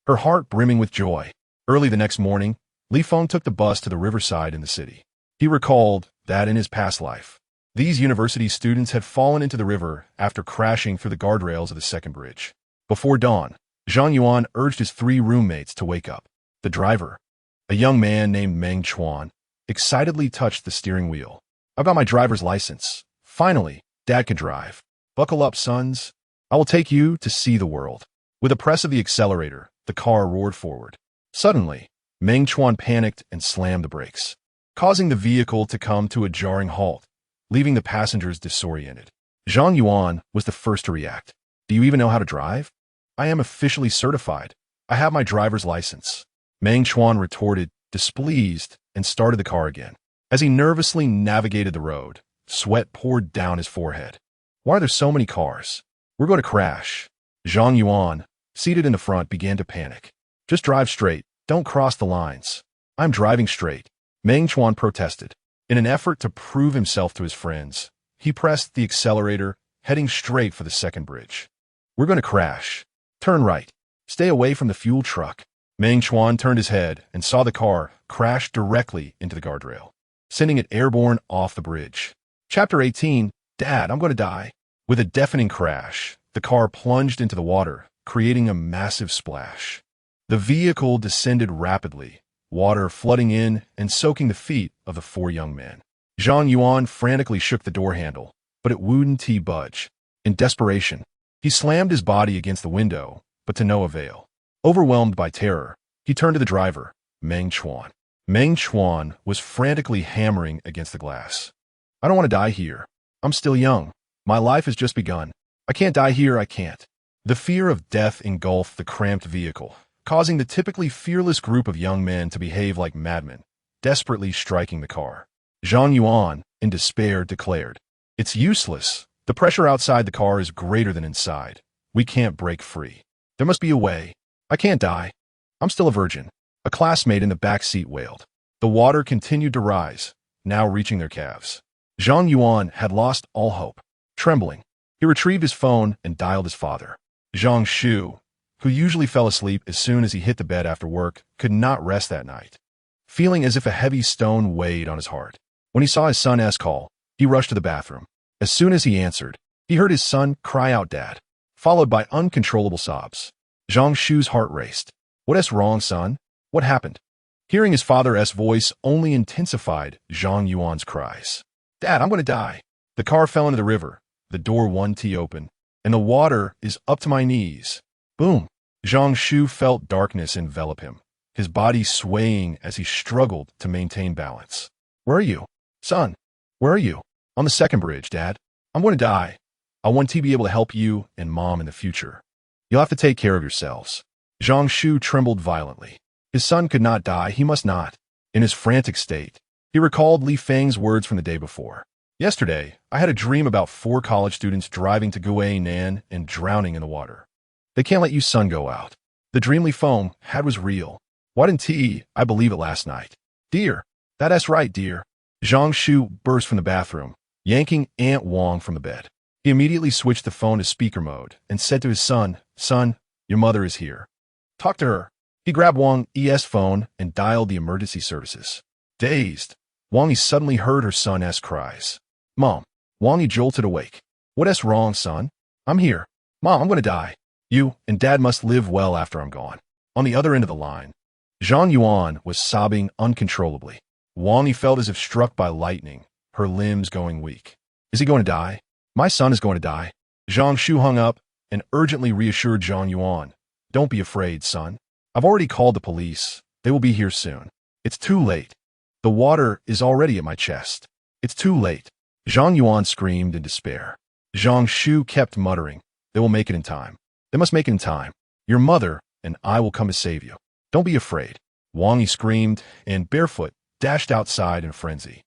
her heart brimming with joy. Early the next morning, Li Feng took the bus to the riverside in the city. He recalled that in his past life, these university students had fallen into the river after crashing through the guardrails of the second bridge. Before dawn, Zhang Yuan urged his 3 roommates to wake up. The driver, a young man named Meng Chuan, excitedly touched the steering wheel. "I've got my driver's license. Finally, Dad can drive. Buckle up, sons. I will take you to see the world." With a press of the accelerator, the car roared forward. Suddenly, Meng Chuan panicked and slammed the brakes, causing the vehicle to come to a jarring halt, leaving the passengers disoriented. Zhang Yuan was the first to react. "Do you even know how to drive?" "I am officially certified. I have my driver's license." Meng Chuan retorted, displeased, and started the car again. As he nervously navigated the road, sweat poured down his forehead. "Why are there so many cars? We're going to crash." Zhang Yuan, seated in the front, began to panic. "Just drive straight. Don't cross the lines." "I'm driving straight," Meng Chuan protested. In an effort to prove himself to his friends, he pressed the accelerator, heading straight for the second bridge. "We're going to crash. Turn right. Stay away from the fuel truck." Meng Chuan turned his head and saw the car crash directly into the guardrail, sending it airborne off the bridge. Chapter 18, Dad, I'm going to die. With a deafening crash, the car plunged into the water, creating a massive splash. The vehicle descended rapidly, water flooding in and soaking the feet of the 4 young men. Zhang Yuan frantically shook the door handle, but it wouldn't budge. In desperation, he slammed his body against the window, but to no avail. Overwhelmed by terror, he turned to the driver, Meng Chuan. Meng Chuan was frantically hammering against the glass. "I don't want to die here. I'm still young. My life has just begun. I can't die here, I can't." The fear of death engulfed the cramped vehicle, causing the typically fearless group of young men to behave like madmen, desperately striking the car. Zhang Yuan, in despair, declared, "It's useless. The pressure outside the car is greater than inside. We can't break free. There must be a way. I can't die. I'm still a virgin." A classmate in the back seat wailed. The water continued to rise, now reaching their calves. Zhang Yuan had lost all hope. Trembling, he retrieved his phone and dialed his father. Zhang Shu, who usually fell asleep as soon as he hit the bed after work, could not rest that night, feeling as if a heavy stone weighed on his heart. When he saw his son's call, he rushed to the bathroom. As soon as he answered, he heard his son cry out, "Dad," followed by uncontrollable sobs. Zhang Shu's heart raced. "What's wrong, son? What happened?" Hearing his father's voice only intensified Zhang Yuan's cries. "Dad, I'm going to die." The car fell into the river, the door open, and the water is up to my knees. Boom! Zhang Shu felt darkness envelop him, his body swaying as he struggled to maintain balance. "Where are you? Son, where are you?" "On the second bridge, Dad. I'm going to die. I want to be able to help you and Mom in the future. You'll have to take care of yourselves." Zhang Shu trembled violently. His son could not die, he must not. In his frantic state, he recalled Li Feng's words from the day before. "Yesterday, I had a dream about 4 college students driving to Guinan and drowning in the water. They can't let you son go out. The dream Li Feng had was real. Why didn't I believe it last night?" "Dear, that's right, dear." Zhang Shu burst from the bathroom, yanking Aunt Wang from the bed. He immediately switched the phone to speaker mode and said to his son, "Son, your mother is here. Talk to her." He grabbed Wang Yi's phone and dialed the emergency services. Dazed, Wang Yi suddenly heard her son's cries. "Mom." Wang Yi jolted awake. "What's wrong, son?" "I'm here. Mom, I'm going to die. You and Dad must live well after I'm gone." On the other end of the line, Zhang Yuan was sobbing uncontrollably. Wang Yi felt as if struck by lightning, her limbs going weak. "Is he going to die? My son is going to die." Zhang Shu hung up and urgently reassured Zhang Yuan. "Don't be afraid, son. I've already called the police. They will be here soon. It's too late. The water is already at my chest. It's too late." Zhang Yuan screamed in despair. Zhang Shu kept muttering, "They will make it in time. They must make it in time. Your mother and I will come to save you. Don't be afraid." Wang Yi screamed and, barefoot, dashed outside in a frenzy.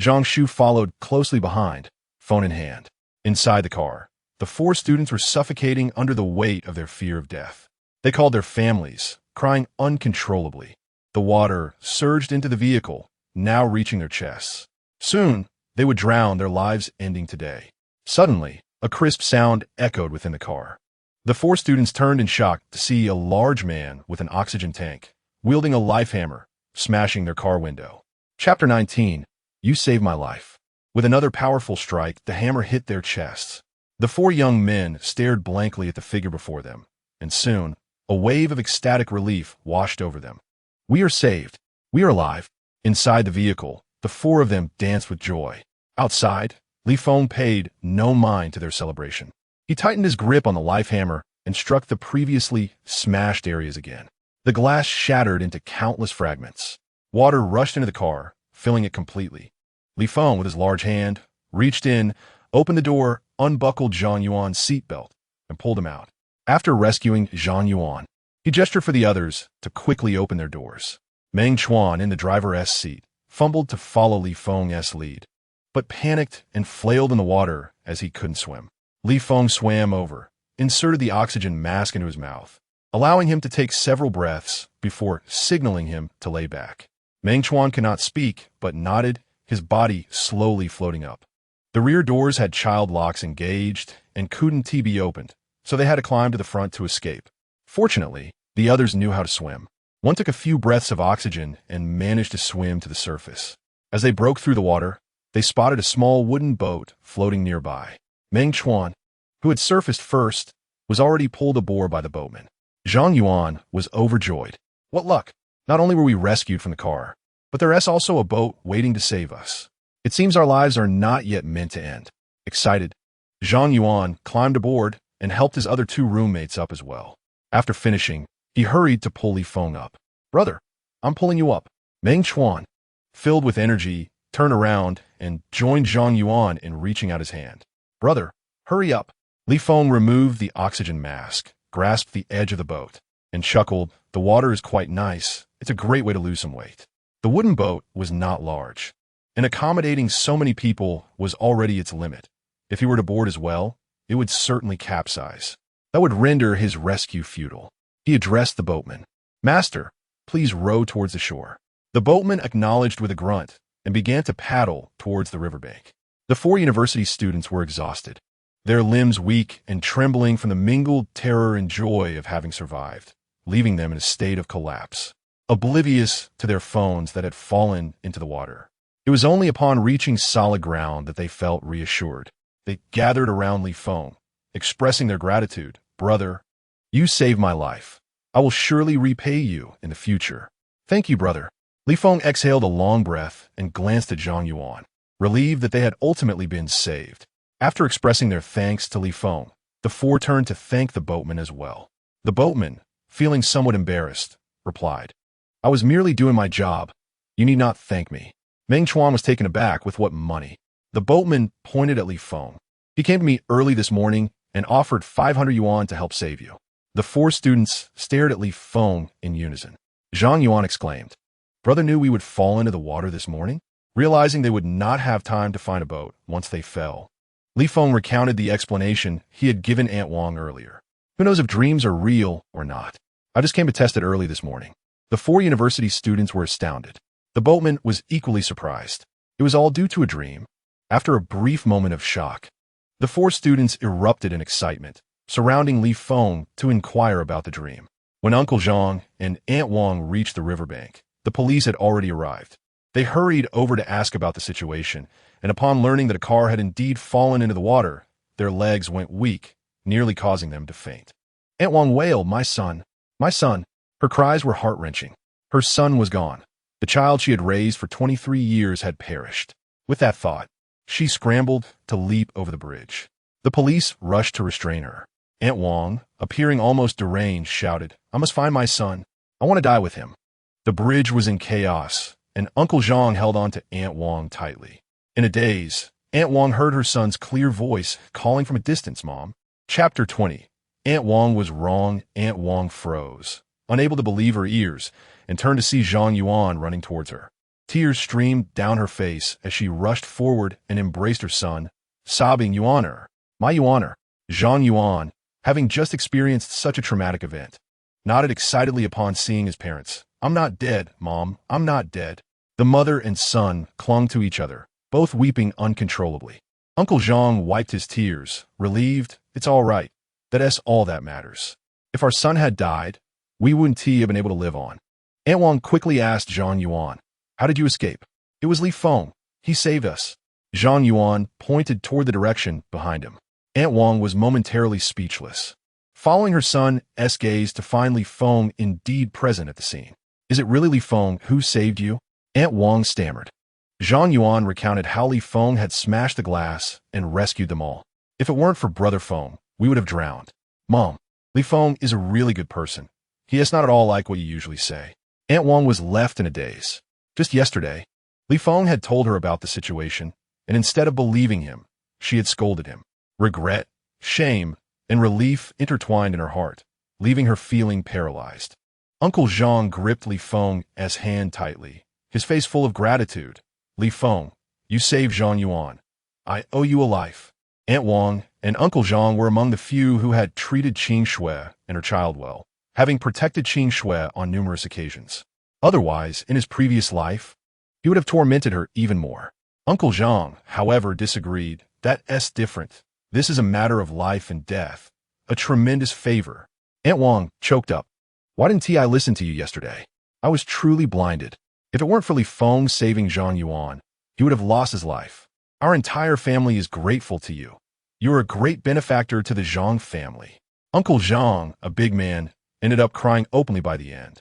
Zhang Shu followed closely behind, phone in hand. Inside the car, the 4 students were suffocating under the weight of their fear of death. They called their families, crying uncontrollably. The water surged into the vehicle, now reaching their chests. Soon, they would drown, their lives ending today. Suddenly, A crisp sound echoed within the car. The four students turned in shock to see a large man with an oxygen tank, wielding a life hammer, smashing their car window. Chapter 19. You saved my life. With another powerful strike, the hammer hit their chests. The four young men stared blankly at the figure before them, and soon, a wave of ecstatic relief washed over them. We are saved. We are alive. Inside the vehicle, the four of them danced with joy. Outside, Li Feng paid no mind to their celebration. He tightened his grip on the life hammer and struck the previously smashed areas again. The glass shattered into countless fragments. Water rushed into the car, filling it completely. Li Feng, with his large hand, reached in, opened the door, unbuckled Zhang Yuan's seatbelt, and pulled him out. After rescuing Zhang Yuan, he gestured for the others to quickly open their doors. Meng Chuan, in the driver's seat, fumbled to follow Li Feng's lead, but panicked and flailed in the water as he couldn't swim. Li Feng swam over, inserted the oxygen mask into his mouth, allowing him to take several breaths before signaling him to lay back. Meng Chuan could not speak, but nodded, his body slowly floating up. The rear doors had child locks engaged and couldn't be opened, so they had to climb to the front to escape. Fortunately, the others knew how to swim. One took a few breaths of oxygen and managed to swim to the surface. As they broke through the water, they spotted a small wooden boat floating nearby. Meng Chuan, who had surfaced first, was already pulled aboard by the boatman. Zhang Yuan was overjoyed. What luck! Not only were we rescued from the car, but there is also a boat waiting to save us. It seems our lives are not yet meant to end. Excited, Zhang Yuan climbed aboard and helped his other two roommates up as well. After finishing, he hurried to pull Li Feng up. Brother, I'm pulling you up. Meng Chuan, filled with energy, turned around and joined Zhang Yuan in reaching out his hand. Brother, hurry up. Li Feng removed the oxygen mask, grasped the edge of the boat, and chuckled. The water is quite nice. It's a great way to lose some weight. The wooden boat was not large, and accommodating so many people was already its limit. If he were to board as well, it would certainly capsize. That would render his rescue futile. He addressed the boatman. Master, please row towards the shore. The boatman acknowledged with a grunt and began to paddle towards the riverbank. The four university students were exhausted, their limbs weak and trembling from the mingled terror and joy of having survived, leaving them in a state of collapse, oblivious to their phones that had fallen into the water. It was only upon reaching solid ground that they felt reassured. They gathered around Li Feng, expressing their gratitude. Brother, you saved my life. I will surely repay you in the future. Thank you, brother. Li Feng exhaled a long breath and glanced at Zhang Yuan, relieved that they had ultimately been saved. After expressing their thanks to Li Feng, the four turned to thank the boatman as well. The boatman, feeling somewhat embarrassed, replied, I was merely doing my job. You need not thank me. Meng Chuan was taken aback with what money. The boatman pointed at Li Feng. He came to me early this morning and offered 500 yuan to help save you. The four students stared at Li Feng in unison. Zhang Yuan exclaimed, Brother knew we would fall into the water this morning? Realizing they would not have time to find a boat once they fell, Li Feng recounted the explanation he had given Aunt Wang earlier. Who knows if dreams are real or not? I just came to test it early this morning. The four university students were astounded. The boatman was equally surprised. It was all due to a dream. After a brief moment of shock, the four students erupted in excitement, surrounding Li Feng to inquire about the dream. When Uncle Zhang and Aunt Wang reached the riverbank, the police had already arrived. They hurried over to ask about the situation, and upon learning that a car had indeed fallen into the water, their legs went weak, nearly causing them to faint. Aunt Wang wailed, My son. My son. Her cries were heart-wrenching. Her son was gone. The child she had raised for 23 years had perished. With that thought, she scrambled to leap over the bridge. The police rushed to restrain her. Aunt Wang, appearing almost deranged, shouted, I must find my son. I want to die with him. The bridge was in chaos, and Uncle Zhang held on to Aunt Wang tightly. In a daze, Aunt Wang heard her son's clear voice calling from a distance, Mom. Chapter 20. Aunt Wang was wrong. Aunt Wang froze, unable to believe her ears, and turned to see Zhang Yuan running towards her. Tears streamed down her face as she rushed forward and embraced her son, sobbing, You honor, my you honor. Zhang Yuan, having just experienced such a traumatic event, nodded excitedly upon seeing his parents. I'm not dead, Mom. I'm not dead. The mother and son clung to each other, both weeping uncontrollably. Uncle Zhang wiped his tears, relieved. It's all right. That's all that matters. If our son had died, we wouldn't have been able to live on. Aunt Wang quickly asked Zhang Yuan, how did you escape? It was Li Feng. He saved us. Zhang Yuan pointed toward the direction behind him. Aunt Wang was momentarily speechless, following her son's gaze to find Li Feng indeed present at the scene. Is it really Li Feng who saved you? Aunt Wang stammered. Zhang Yuan recounted how Li Feng had smashed the glass and rescued them all. If it weren't for Brother Feng, we would have drowned. Mom, Li Feng is a really good person. He is not at all like what you usually say. Aunt Wang was left in a daze. Just yesterday, Li Feng had told her about the situation, and instead of believing him, she had scolded him. Regret, shame, and relief intertwined in her heart, leaving her feeling paralyzed. Uncle Zhang gripped Li Feng's hand tightly, his face full of gratitude. Li Feng, you saved Zhang Yuan. I owe you a life. Aunt Wang and Uncle Zhang were among the few who had treated Qing Shui and her child well, having protected Qing Shui on numerous occasions. Otherwise, in his previous life, he would have tormented her even more. Uncle Zhang, however, disagreed. That's different. This is a matter of life and death. A tremendous favor. Aunt Wang choked up. Why didn't I listen to you yesterday? I was truly blinded. If it weren't for Li Feng saving Zhang Yuan, he would have lost his life. Our entire family is grateful to you. You are a great benefactor to the Zhang family. Uncle Zhang, a big man, ended up crying openly by the end.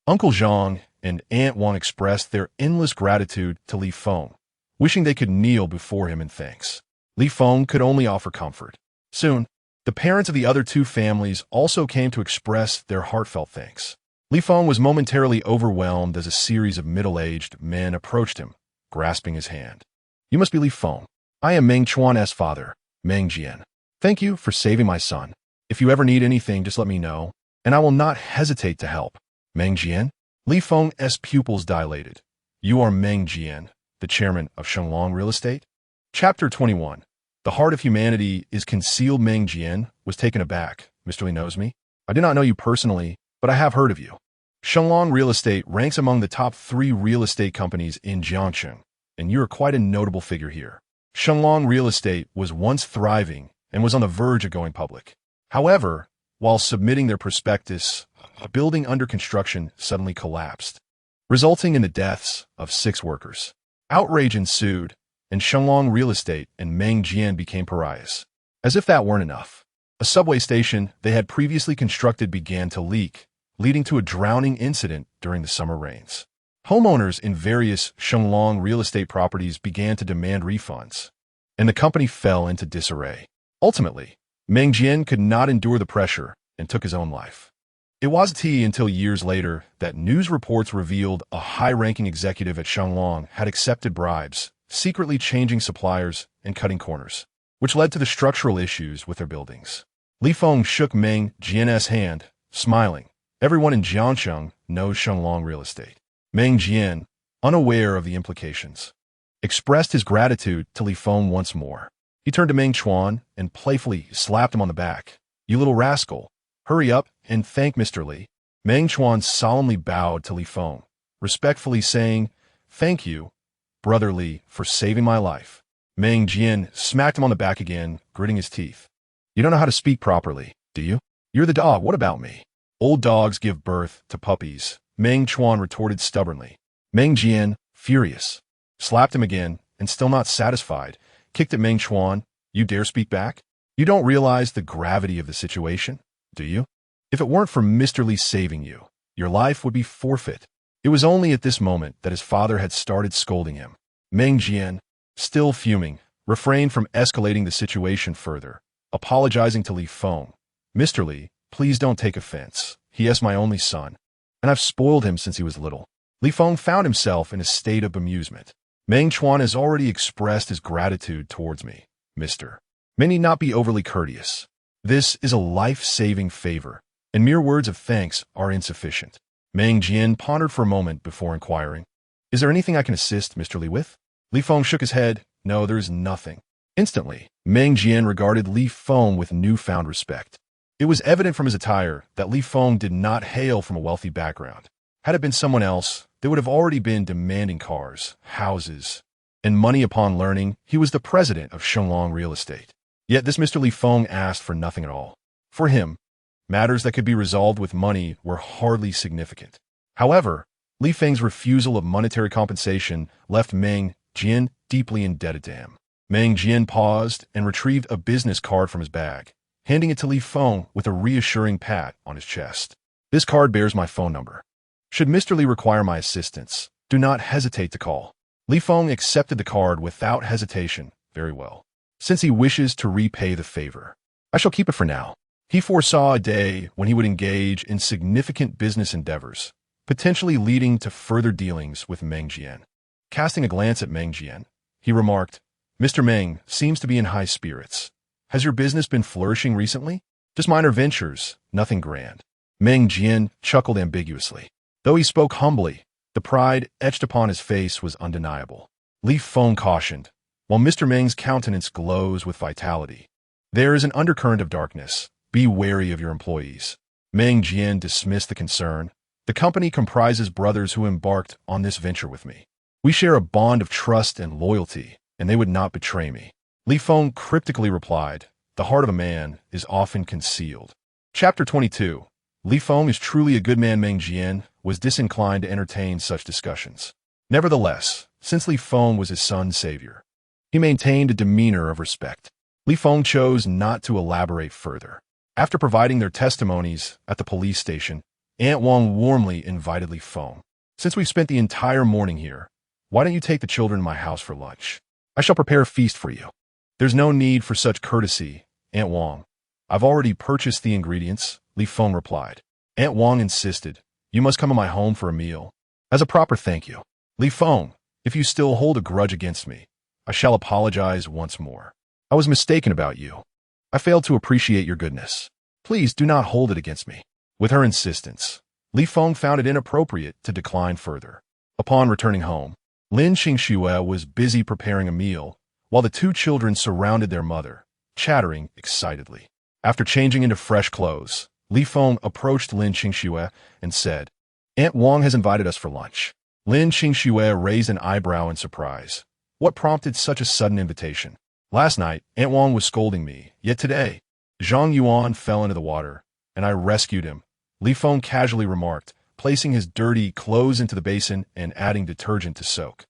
Uncle Zhang and Aunt Wang expressed their endless gratitude to Li Feng, wishing they could kneel before him in thanks. Li Feng could only offer comfort. Soon, the parents of the other two families also came to express their heartfelt thanks. Li Feng was momentarily overwhelmed as a series of middle-aged men approached him, grasping his hand. You must be Li Feng. I am Meng Chuan's father, Meng Jian. Thank you for saving my son. If you ever need anything, just let me know, and I will not hesitate to help. Meng Jian? Li Feng's pupils dilated. You are Meng Jian, the chairman of Shenglong Real Estate? Chapter 21. The heart of humanity is concealed. Meng Jian was taken aback. Mr. Li knows me? I do not know you personally, but I have heard of you. Shenglong Real Estate ranks among the top 3 real estate companies in Jiangcheng, and you are quite a notable figure here. Shenglong Real Estate was once thriving and was on the verge of going public. However, while submitting their prospectus, a building under construction suddenly collapsed, resulting in the deaths of 6 workers. Outrage ensued, and Shenglong Real Estate and Meng Jian became pariahs. As if that weren't enough, a subway station they had previously constructed began to leak, leading to a drowning incident during the summer rains. Homeowners in various Shenglong Real Estate properties began to demand refunds, and the company fell into disarray. Ultimately, Meng Jian could not endure the pressure and took his own life. It wasn't until years later that news reports revealed a high-ranking executive at Shenglong had accepted bribes, secretly changing suppliers and cutting corners, which led to the structural issues with their buildings. Li Feng shook Meng Jian's hand, smiling. Everyone in Jiangcheng knows Shenglong Real Estate. Meng Jian, unaware of the implications, expressed his gratitude to Li Feng once more. He turned to Meng Chuan and playfully slapped him on the back. You little rascal, hurry up and thank Mr. Li. Meng Chuan solemnly bowed to Li Feng, respectfully saying, Thank you, Brother Li, for saving my life. Meng Jian smacked him on the back again, gritting his teeth. You don't know how to speak properly, do you? You're the dog, what about me? Old dogs give birth to puppies, Meng Chuan retorted stubbornly. Meng Jian, furious, slapped him again, and still not satisfied, kicked at Meng Chuan. You dare speak back? You don't realize the gravity of the situation, do you? If it weren't for Mr. Li saving you, your life would be forfeit. It was only at this moment that his father had started scolding him. Meng Jian, still fuming, refrained from escalating the situation further, apologizing to Li Feng. Mr. Li, please don't take offense. He is my only son, and I've spoiled him since he was little. Li Feng found himself in a state of bemusement. Meng Chuan has already expressed his gratitude towards me, Mr. May need not be overly courteous. This is a life-saving favor, and mere words of thanks are insufficient. Meng Jian pondered for a moment before inquiring, Is there anything I can assist Mr. Li with? Li Feng shook his head. No, there is nothing. Instantly, Meng Jian regarded Li Feng with newfound respect. It was evident from his attire that Li Feng did not hail from a wealthy background. Had it been someone else, they would have already been demanding cars, houses, and money upon learning he was the president of Shenglong Real Estate. Yet this Mr. Li Feng asked for nothing at all. For him, matters that could be resolved with money were hardly significant. However, Li Feng's refusal of monetary compensation left Meng Jian deeply indebted to him. Meng Jian paused and retrieved a business card from his bag, handing it to Li Feng with a reassuring pat on his chest. This card bears my phone number. Should Mr. Li require my assistance, do not hesitate to call. Li Feng accepted the card without hesitation. Very well. Since he wishes to repay the favor, I shall keep it for now. He foresaw a day when he would engage in significant business endeavors, potentially leading to further dealings with Meng Jian. Casting a glance at Meng Jian, he remarked, Mr. Meng seems to be in high spirits. Has your business been flourishing recently? Just minor ventures, nothing grand. Meng Jian chuckled ambiguously. Though he spoke humbly, the pride etched upon his face was undeniable. Li Feng cautioned, while Mr. Meng's countenance glows with vitality. There is an undercurrent of darkness. Be wary of your employees. Meng Jian dismissed the concern. The company comprises brothers who embarked on this venture with me. We share a bond of trust and loyalty, and they would not betray me. Li Feng cryptically replied, the heart of a man is often concealed. Chapter 22. Li Feng is truly a good man. Meng Jian was disinclined to entertain such discussions. Nevertheless, since Li Feng was his son's savior, he maintained a demeanor of respect. Li Feng chose not to elaborate further. After providing their testimonies at the police station, Aunt Wang warmly invited Li Feng. Since we've spent the entire morning here, why don't you take the children to my house for lunch? I shall prepare a feast for you. There's no need for such courtesy, Aunt Wang. I've already purchased the ingredients, Li Feng replied. Aunt Wang insisted, you must come to my home for a meal. As a proper thank you. Li Feng, if you still hold a grudge against me, I shall apologize once more. I was mistaken about you. I failed to appreciate your goodness. Please do not hold it against me. With her insistence, Li Feng found it inappropriate to decline further. Upon returning home, Lin Qingxue was busy preparing a meal, while the two children surrounded their mother, chattering excitedly. After changing into fresh clothes, Li Feng approached Lin Qingxue and said, Aunt Wang has invited us for lunch. Lin Qingxue raised an eyebrow in surprise. What prompted such a sudden invitation? Last night, Aunt Wang was scolding me, yet today, Zhang Yuan fell into the water, and I rescued him, Li Feng casually remarked, placing his dirty clothes into the basin and adding detergent to soak.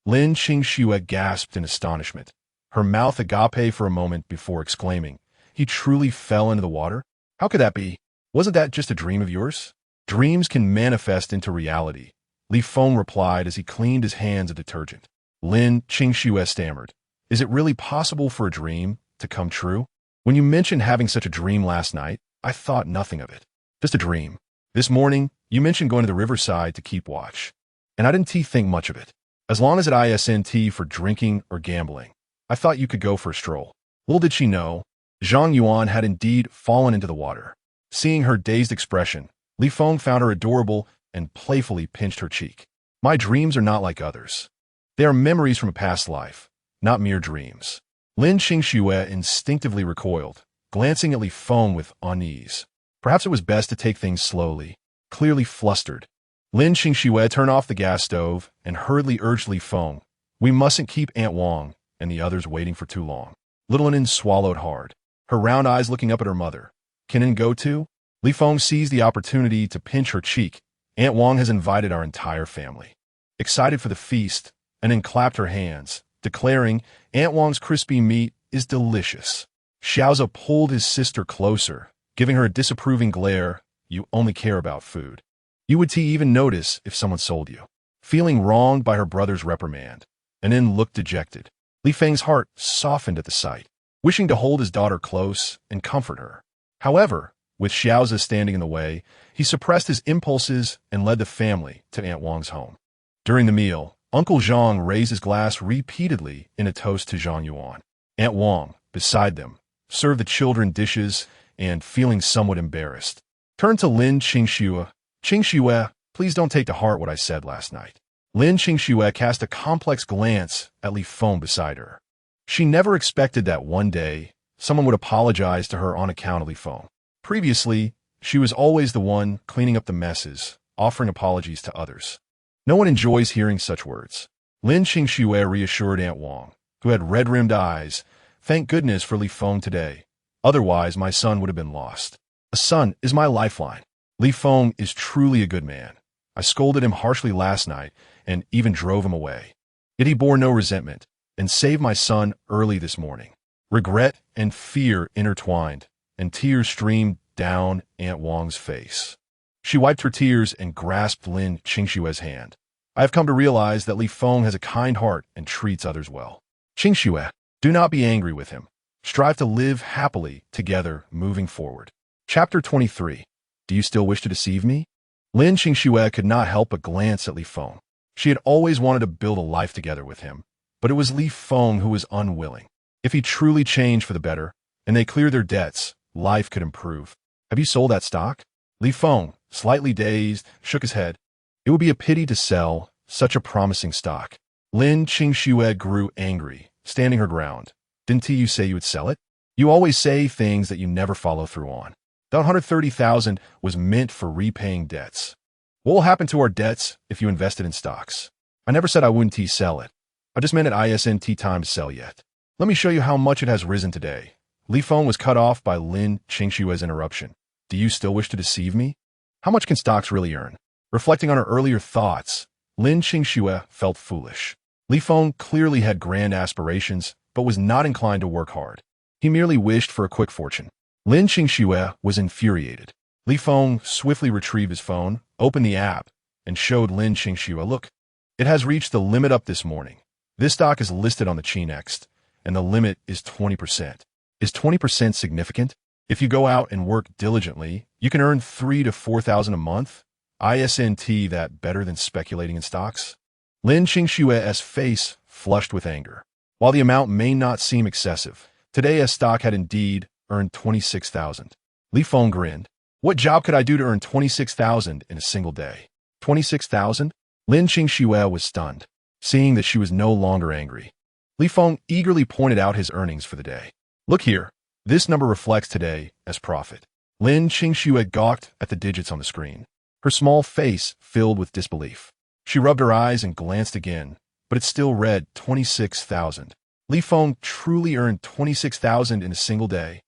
Lin Qingxue gasped in astonishment, her mouth agape for a moment before exclaiming, he truly fell into the water? How could that be? Wasn't that just a dream of yours? Dreams can manifest into reality, Li Feng replied as he cleaned his hands of detergent. Lin Qingxue stammered, is it really possible for a dream to come true? When you mentioned having such a dream last night, I thought nothing of it. Just a dream. This morning, you mentioned going to the riverside to keep watch, and I didn't think much of it. As long as it isn't for drinking or gambling, I thought you could go for a stroll. Little did she know, Zhang Yuan had indeed fallen into the water. Seeing her dazed expression, Li Feng found her adorable and playfully pinched her cheek. My dreams are not like others. They are memories from a past life, not mere dreams. Lin Qingxue instinctively recoiled, glancing at Li Feng with unease. Perhaps it was best to take things slowly. Clearly flustered, Lin Qingxue turned off the gas stove and hurriedly urged Li Feng, we mustn't keep Aunt Wang and the others waiting for too long. Little Nin swallowed hard, her round eyes looking up at her mother. Can Nin go too? Li Feng seized the opportunity to pinch her cheek. Aunt Wang has invited our entire family. Excited for the feast, and Nin clapped her hands, declaring, Aunt Wang's crispy meat is delicious. Xiaoza pulled his sister closer, giving her a disapproving glare. You only care about food. You would even notice if someone sold you. Feeling wronged by her brother's reprimand, and Nin looked dejected. Li Feng's heart softened at the sight, wishing to hold his daughter close and comfort her. However, with Xiaoza standing in the way, he suppressed his impulses and led the family to Aunt Wang's home. During the meal, Uncle Zhang raised his glass repeatedly in a toast to Zhang Yuan. Aunt Wang, beside them, served the children dishes and, feeling somewhat embarrassed, turned to Lin Qingxue. Qingxue, please don't take to heart what I said last night. Lin Qingxue cast a complex glance at Li Feng beside her. She never expected that one day someone would apologize to her on account of Li Feng. Previously, she was always the one cleaning up the messes, offering apologies to others. No one enjoys hearing such words. Lin Qingxue reassured Aunt Wang, who had red-rimmed eyes. Thank goodness for Li Feng today. Otherwise, my son would have been lost. A son is my lifeline. Li Feng is truly a good man. I scolded him harshly last night and even drove him away. Yet he bore no resentment and saved my son early this morning. Regret and fear intertwined, and tears streamed down Aunt Wang's face. She wiped her tears and grasped Lin Qingxue's hand. I have come to realize that Li Feng has a kind heart and treats others well. Qingxue, do not be angry with him. Strive to live happily together moving forward. Chapter 23. Do you still wish to deceive me? Lin Qingxue could not help but glance at Li Feng. She had always wanted to build a life together with him, but it was Li Feng who was unwilling. If he truly changed for the better, and they cleared their debts, life could improve. Have you sold that stock? Li Feng, slightly dazed, shook his head. It would be a pity to sell such a promising stock. Lin Qingxue grew angry, standing her ground. Didn't you say you would sell it? You always say things that you never follow through on. That 130,000 was meant for repaying debts. What will happen to our debts if you invested in stocks? I never said I wouldn't sell it. I just meant it isn't time to sell yet. Let me show you how much it has risen today. Li Feng was cut off by Lin Qingxue's interruption. Do you still wish to deceive me? How much can stocks really earn? Reflecting on her earlier thoughts, Lin Qingxue felt foolish. Li Feng clearly had grand aspirations, but was not inclined to work hard. He merely wished for a quick fortune. Lin Qingxue was infuriated. Li Feng swiftly retrieved his phone, opened the app, and showed Lin Qingxue, look, it has reached the limit up this morning. This stock is listed on the Chi-Next, and the limit is 20%. Is 20% significant? If you go out and work diligently, you can earn $3,000 to $4,000 a month. Isn't that better than speculating in stocks? Lin Qingxue's face flushed with anger. While the amount may not seem excessive, today a stock had indeed earned 26,000. Li Feng grinned. What job could I do to earn 26,000 in a single day? 26,000? Lin Qingxue was stunned, seeing that she was no longer angry. Li Feng eagerly pointed out his earnings for the day. Look here, this number reflects today as profit. Lin Qingxue gawked at the digits on the screen. Her small face filled with disbelief. She rubbed her eyes and glanced again, but it still read 26,000. Li Feng truly earned 26,000 in a single day.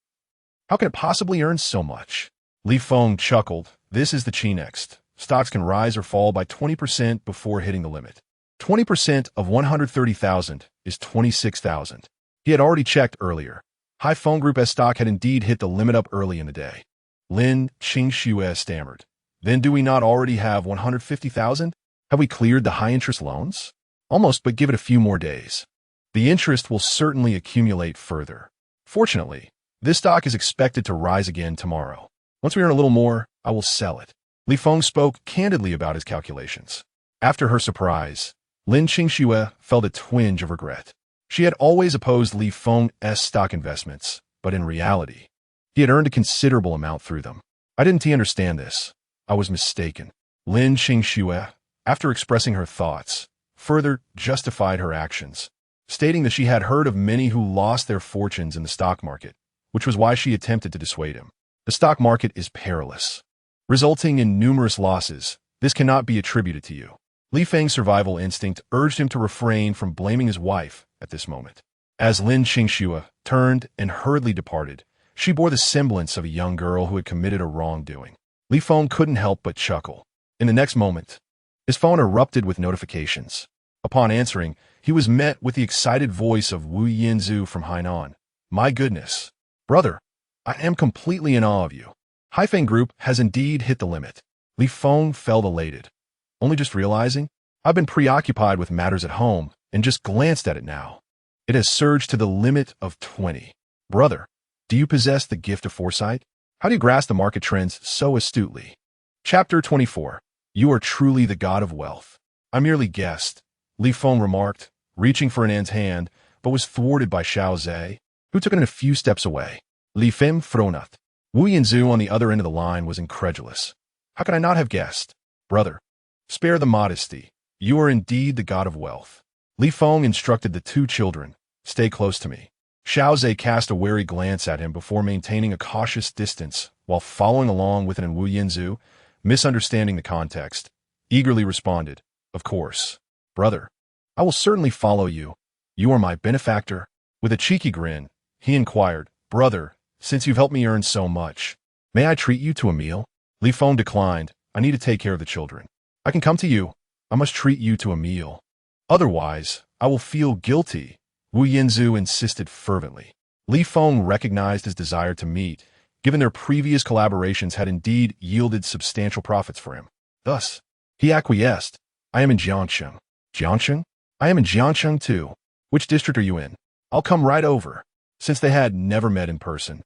How can it possibly earn so much? Li Feng chuckled. This is the Chi-Next. Stocks can rise or fall by 20% before hitting the limit. 20% of 130,000 is 26,000. He had already checked earlier. Hai Feng Group S stock had indeed hit the limit up early in the day. Lin Qingxue stammered. Then do we not already have 150,000? Have we cleared the high-interest loans? Almost, but give it a few more days. The interest will certainly accumulate further. Fortunately, this stock is expected to rise again tomorrow. Once we earn a little more, I will sell it. Li Feng spoke candidly about his calculations. After her surprise, Lin Qingxue felt a twinge of regret. She had always opposed Li Feng's stock investments, but in reality, he had earned a considerable amount through them. I didn't understand this. I was mistaken. Lin Qingxue, after expressing her thoughts, further justified her actions, stating that she had heard of many who lost their fortunes in the stock market, which was why she attempted to dissuade him. The stock market is perilous, resulting in numerous losses. This cannot be attributed to you. Li Feng's survival instinct urged him to refrain from blaming his wife at this moment. As Lin Qingxue turned and hurriedly departed, she bore the semblance of a young girl who had committed a wrongdoing. Li Feng couldn't help but chuckle. In the next moment, his phone erupted with notifications. Upon answering, he was met with the excited voice of Wu Yinzu from Hainan. My goodness. Brother, I am completely in awe of you. Hai Feng Group has indeed hit the limit. Li Feng felt elated. Only just realizing, I've been preoccupied with matters at home and just glanced at it now. It has surged to the limit of 20. Brother, do you possess the gift of foresight? How do you grasp the market trends so astutely? Chapter 24. You are truly the god of wealth. I merely guessed, Li Feng remarked, reaching for Anan's hand, but was thwarted by Xiao Zhe, who took it a few steps away. Li Feng frowned. Wu Yinzu on the other end of the line was incredulous. How could I not have guessed? Brother, spare the modesty. You are indeed the god of wealth. Li Feng instructed the two children, stay close to me. Xiao Zhe cast a wary glance at him before maintaining a cautious distance while following along with Wu Yinzu, misunderstanding the context, eagerly responded, of course. Brother, I will certainly follow you. You are my benefactor. With a cheeky grin, he inquired, Brother, since you've helped me earn so much, may I treat you to a meal? Li Feng declined. I need to take care of the children. I can come to you. I must treat you to a meal. Otherwise, I will feel guilty, Wu Yinzu insisted fervently. Li Feng recognized his desire to meet, given their previous collaborations had indeed yielded substantial profits for him. Thus, he acquiesced. I am in Jiangsheng. Jiangsheng? I am in Jiangsheng too. Which district are you in? I'll come right over. Since they had never met in person,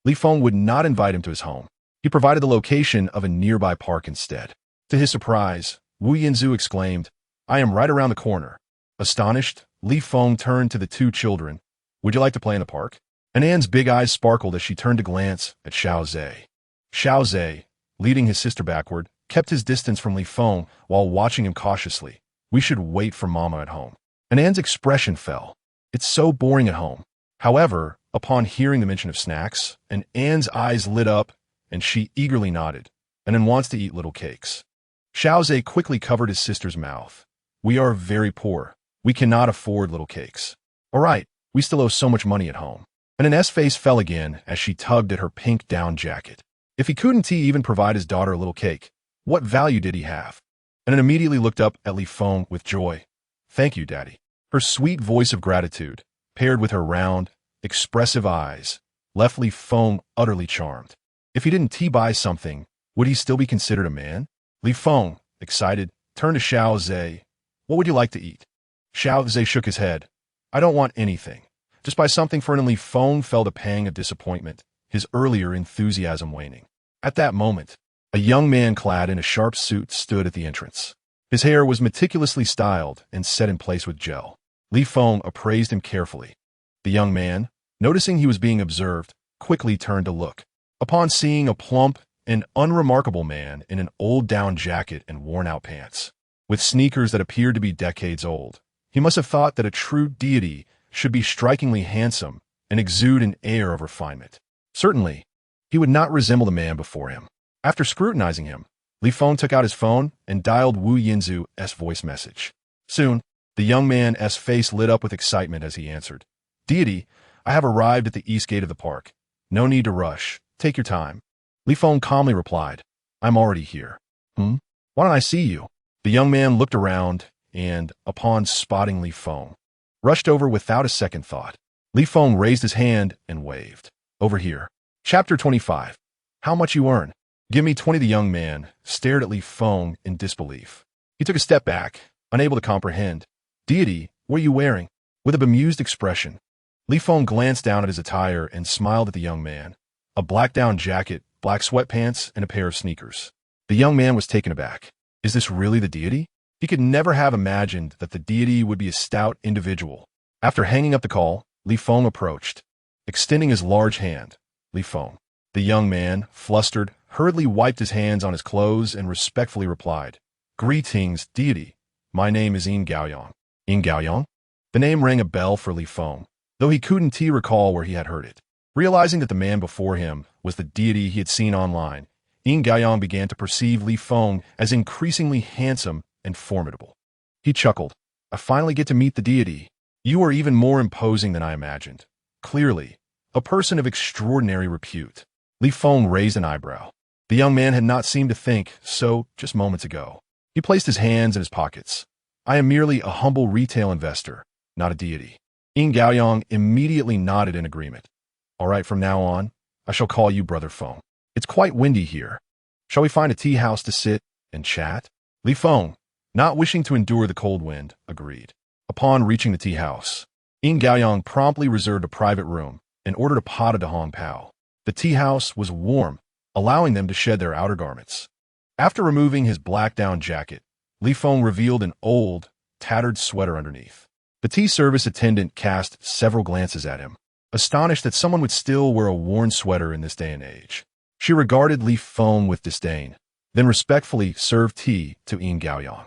Li Feng would not invite him to his home. He provided the location of a nearby park instead. To his surprise, Wu Yinzu exclaimed, I am right around the corner. Astonished, Li Feng turned to the two children. Would you like to play in the park? And Anne's big eyes sparkled as she turned to glance at Xiao Zhe. Xiao Zhe, leading his sister backward, kept his distance from Li Feng while watching him cautiously. We should wait for Mama at home. And Anne's expression fell. It's so boring at home. However, upon hearing the mention of snacks, and Anne's eyes lit up and she eagerly nodded, and then wants to eat little cakes. Xiao Zhe quickly covered his sister's mouth. We are very poor. We cannot afford little cakes. All right, we still owe so much money at home. And Anne's face fell again as she tugged at her pink down jacket. If he couldn't even provide his daughter a little cake, what value did he have? And then immediately looked up at Li Feng with joy. Thank you, Daddy. Her sweet voice of gratitude, paired with her round, expressive eyes, left Li Feng utterly charmed. If he didn't buy something, would he still be considered a man? Li Feng, excited, turned to Xiao Zhe. What would you like to eat? Xiao Zhe shook his head. I don't want anything. Just buy something for him. Li Feng felt a pang of disappointment, his earlier enthusiasm waning. At that moment, a young man clad in a sharp suit stood at the entrance. His hair was meticulously styled and set in place with gel. Li Feng appraised him carefully. The young man, noticing he was being observed, quickly turned to look. Upon seeing a plump and unremarkable man in an old down jacket and worn-out pants, with sneakers that appeared to be decades old, he must have thought that a true deity should be strikingly handsome and exude an air of refinement. Certainly, he would not resemble the man before him. After scrutinizing him, Li Feng took out his phone and dialed Wu Yinzu's voice message. Soon, the young man's face lit up with excitement as he answered. Deity, I have arrived at the east gate of the park. No need to rush. Take your time. Li Feng calmly replied, I'm already here. Why don't I see you? The young man looked around and, upon spotting Li Feng, rushed over without a second thought. Li Feng raised his hand and waved. Over here. Chapter 25. How much you earn? Give me 20. The young man stared at Li Feng in disbelief. He took a step back, unable to comprehend. Deity, what are you wearing? With a bemused expression, Li Feng glanced down at his attire and smiled at the young man. A black down jacket, black sweatpants, and a pair of sneakers. The young man was taken aback. Is this really the deity? He could never have imagined that the deity would be a stout individual. After hanging up the call, Li Feng approached, extending his large hand. Li Feng. The young man, flustered, hurriedly wiped his hands on his clothes and respectfully replied, Greetings, deity. My name is Yin Gaoyang. Yin Gaoyang? The name rang a bell for Li Feng, though he couldn't recall where he had heard it. Realizing that the man before him was the deity he had seen online, Yin Gaoyang began to perceive Li Feng as increasingly handsome and formidable. He chuckled. I finally get to meet the deity. You are even more imposing than I imagined. Clearly, a person of extraordinary repute. Li Feng raised an eyebrow. The young man had not seemed to think so just moments ago. He placed his hands in his pockets. I am merely a humble retail investor, not a deity. Yin Gaoyang immediately nodded in agreement. All right, from now on, I shall call you Brother Feng. It's quite windy here. Shall we find a tea house to sit and chat? Li Feng, not wishing to endure the cold wind, agreed. Upon reaching the tea house, Yin Gaoyang promptly reserved a private room and ordered a pot of Hong Pao. The tea house was warm, allowing them to shed their outer garments. After removing his black down jacket, Li Feng revealed an old, tattered sweater underneath. The tea service attendant cast several glances at him, astonished that someone would still wear a worn sweater in this day and age. She regarded Li Feng with disdain, then respectfully served tea to Yin Gaoyang.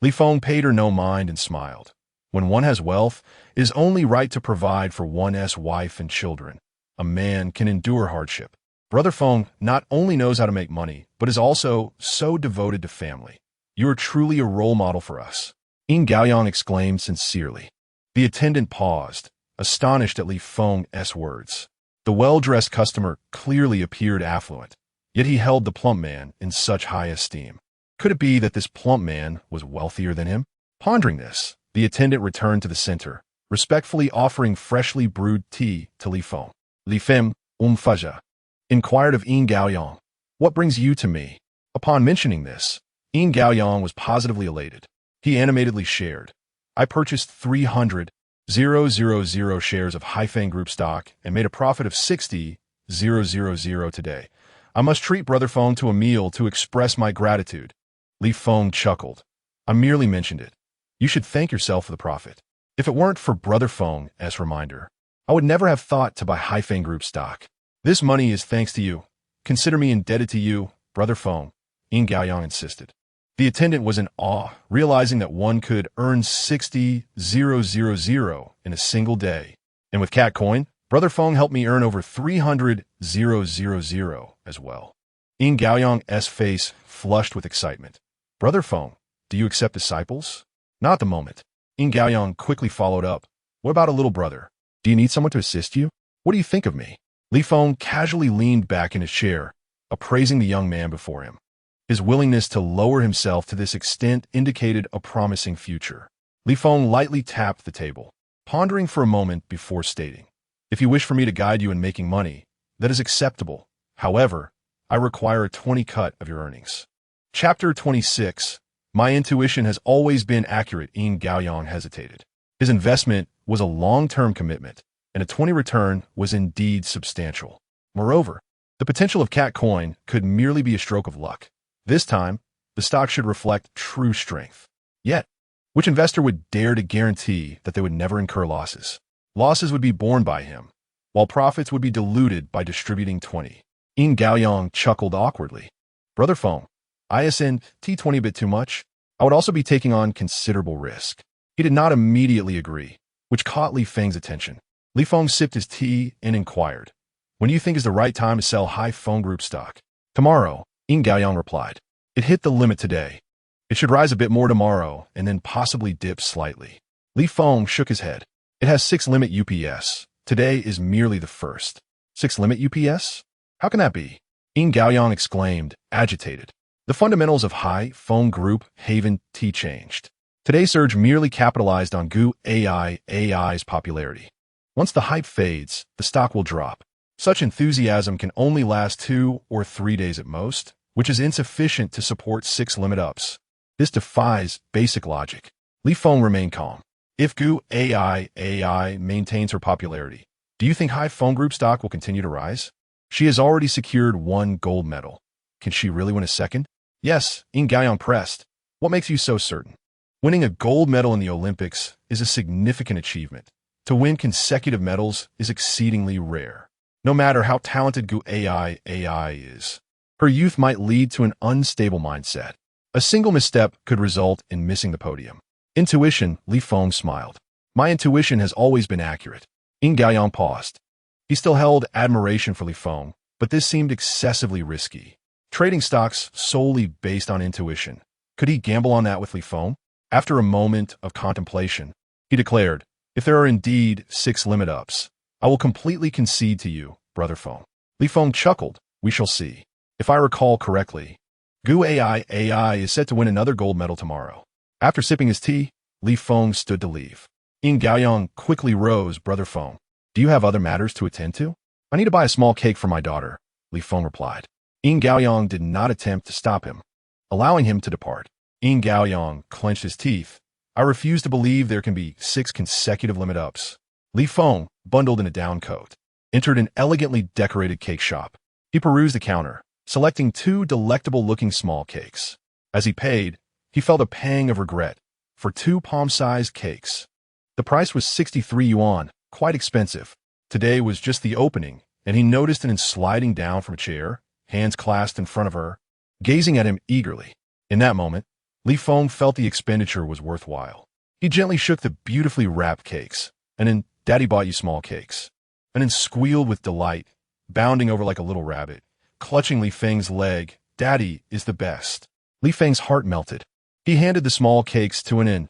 Li Feng paid her no mind and smiled. When one has wealth, it is only right to provide for one's wife and children. A man can endure hardship. Brother Feng not only knows how to make money, but is also so devoted to family. You are truly a role model for us. Ying Gaoyang exclaimed sincerely. The attendant paused, astonished at Li Feng's words. The well-dressed customer clearly appeared affluent, yet he held the plump man in such high esteem. Could it be that this plump man was wealthier than him? Pondering this, the attendant returned to the center, respectfully offering freshly brewed tea to Li Feng. Li Feng, faja, inquired of Ying Gaoyang, "What brings you to me?" Upon mentioning this, Ying Gaoyang was positively elated. He animatedly shared, "I purchased 300,000 shares of Li Feng Group stock and made a profit of 60,000 today. I must treat Brother Feng to a meal to express my gratitude." Li Feng chuckled. "I merely mentioned it. You should thank yourself for the profit. If it weren't for Brother Feng's reminder, I would never have thought to buy Li Feng Group stock. This money is thanks to you. Consider me indebted to you, Brother Feng," Ying Gaoyang insisted. The attendant was in awe, realizing that one could earn 60,000 in a single day. "And with Cat Coin, Brother Feng helped me earn over 300,000 as well." Ying Gaoyang's face flushed with excitement. "Brother Feng, do you accept disciples?" "Not at the moment." Ying Gaoyang quickly followed up. "What about a little brother? Do you need someone to assist you? What do you think of me?" Li Feng casually leaned back in his chair, appraising the young man before him. His willingness to lower himself to this extent indicated a promising future. Li Feng lightly tapped the table, pondering for a moment before stating, "If you wish for me to guide you in making money, that is acceptable. However, I require a 20 cut of your earnings." Chapter 26. My intuition has always been accurate. Ying Gaoyang hesitated. His investment was a long-term commitment, and a 20 return was indeed substantial. Moreover, the potential of Cat Coin could merely be a stroke of luck. This time, the stock should reflect true strength. Yet, which investor would dare to guarantee that they would never incur losses? Losses would be borne by him, while profits would be diluted by distributing 20. Ying Gaoyang chuckled awkwardly. "Brother Feng, isn't T20 a bit too much? I would also be taking on considerable risk." He did not immediately agree, which caught Li Feng's attention. Li Feng sipped his tea and inquired, "When do you think is the right time to sell Li Feng Group stock?" "Tomorrow," Ying Gaoyang replied. "It hit the limit today. It should rise a bit more tomorrow and then possibly dip slightly." Li Feng shook his head. "It has 6 limit UPS. Today is merely the first." 6 limit UPS? How can that be?" Ying Gaoyang exclaimed, agitated. The fundamentals of Li Feng Group haven't changed. Today's surge merely capitalized on AI's popularity. Once the hype fades, the stock will drop. Such enthusiasm can only last 2 or 3 days at most, which is insufficient to support 6 limit ups. This defies basic logic. Li Feng remained calm. "If AI maintains her popularity, do you think Li Feng Group stock will continue to rise? She has already secured 1 gold medal. Can she really win a second?" "Yes," Ying Gaoyang pressed. "What makes you so certain?" "Winning a gold medal in the Olympics is a significant achievement. To win consecutive medals is exceedingly rare. No matter how talented AI is, her youth might lead to an unstable mindset. A single misstep could result in missing the podium." "Intuition," Li Feng smiled. "My intuition has always been accurate." Ying Gaoyang paused. He still held admiration for Li Feng, but this seemed excessively risky. Trading stocks solely based on intuition. Could he gamble on that with Li Feng? After a moment of contemplation, he declared, "If there are indeed 6 limit ups, I will completely concede to you, Brother Feng." Li Feng chuckled. "We shall see. If I recall correctly, AI is set to win another gold medal tomorrow." After sipping his tea, Li Feng stood to leave. Ying Gaoyang quickly rose. "Brother Feng, do you have other matters to attend to?" "I need to buy a small cake for my daughter," Li Feng replied. Ying Gaoyang did not attempt to stop him, allowing him to depart. Ying Gaoyang clenched his teeth. "I refuse to believe there can be 6 consecutive limit ups." Li Feng, bundled in a down coat, entered an elegantly decorated cake shop. He perused the counter, selecting 2 delectable-looking small cakes. As he paid, he felt a pang of regret for 2 palm-sized cakes. The price was 63 yuan, quite expensive. Today was just the opening, and he noticed An sliding down from a chair, hands clasped in front of her, gazing at him eagerly. In that moment, Li Feng felt the expenditure was worthwhile. He gently shook the beautifully wrapped cakes, and then, "Daddy bought you small cakes," and then squealed with delight, bounding over like a little rabbit, clutching Li Feng's leg. "Daddy is the best." Li Feng's heart melted. He handed the small cakes to An.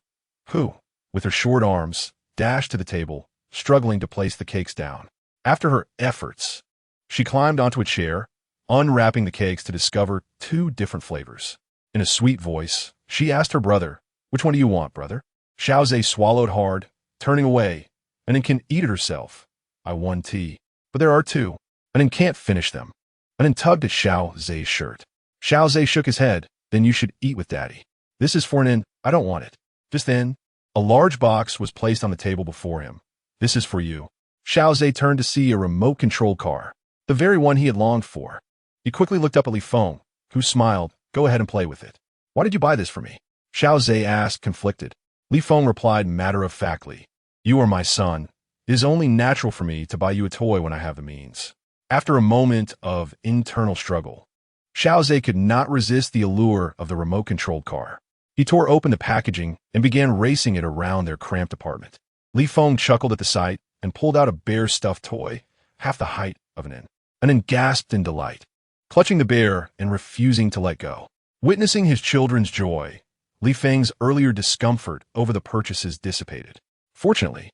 who, with her short arms, dashed to the table, struggling to place the cakes down. After her efforts, she climbed onto a chair, unwrapping the cakes to discover 2 different flavors. In a sweet voice, she asked her brother, "Which one do you want, brother?" Xiaozhe swallowed hard, turning away. "Anin can eat it herself. I won tea. But there are 2. Anin can't finish them." Anin tugged at Xiaozhe's shirt. Xiaozhe shook his head. "Then you should eat with Daddy." "This is for Anin. I don't want it." Just then, a large box was placed on the table before him. "This is for you." Xiaozhe turned to see a remote-controlled car, the very one he had longed for. He quickly looked up at Li Feng, who smiled. "Go ahead and play with it." "Why did you buy this for me?" Xiaozhe asked, conflicted. Li Feng replied matter-of-factly, "You are my son. It is only natural for me to buy you a toy when I have the means." After a moment of internal struggle, Xiaozhe could not resist the allure of the remote-controlled car. He tore open the packaging and began racing it around their cramped apartment. Li Feng chuckled at the sight and pulled out a bear stuffed toy, half the height of an inn. Anin gasped in delight, clutching the bear and refusing to let go. Witnessing his children's joy, Li Feng's earlier discomfort over the purchases dissipated. Fortunately,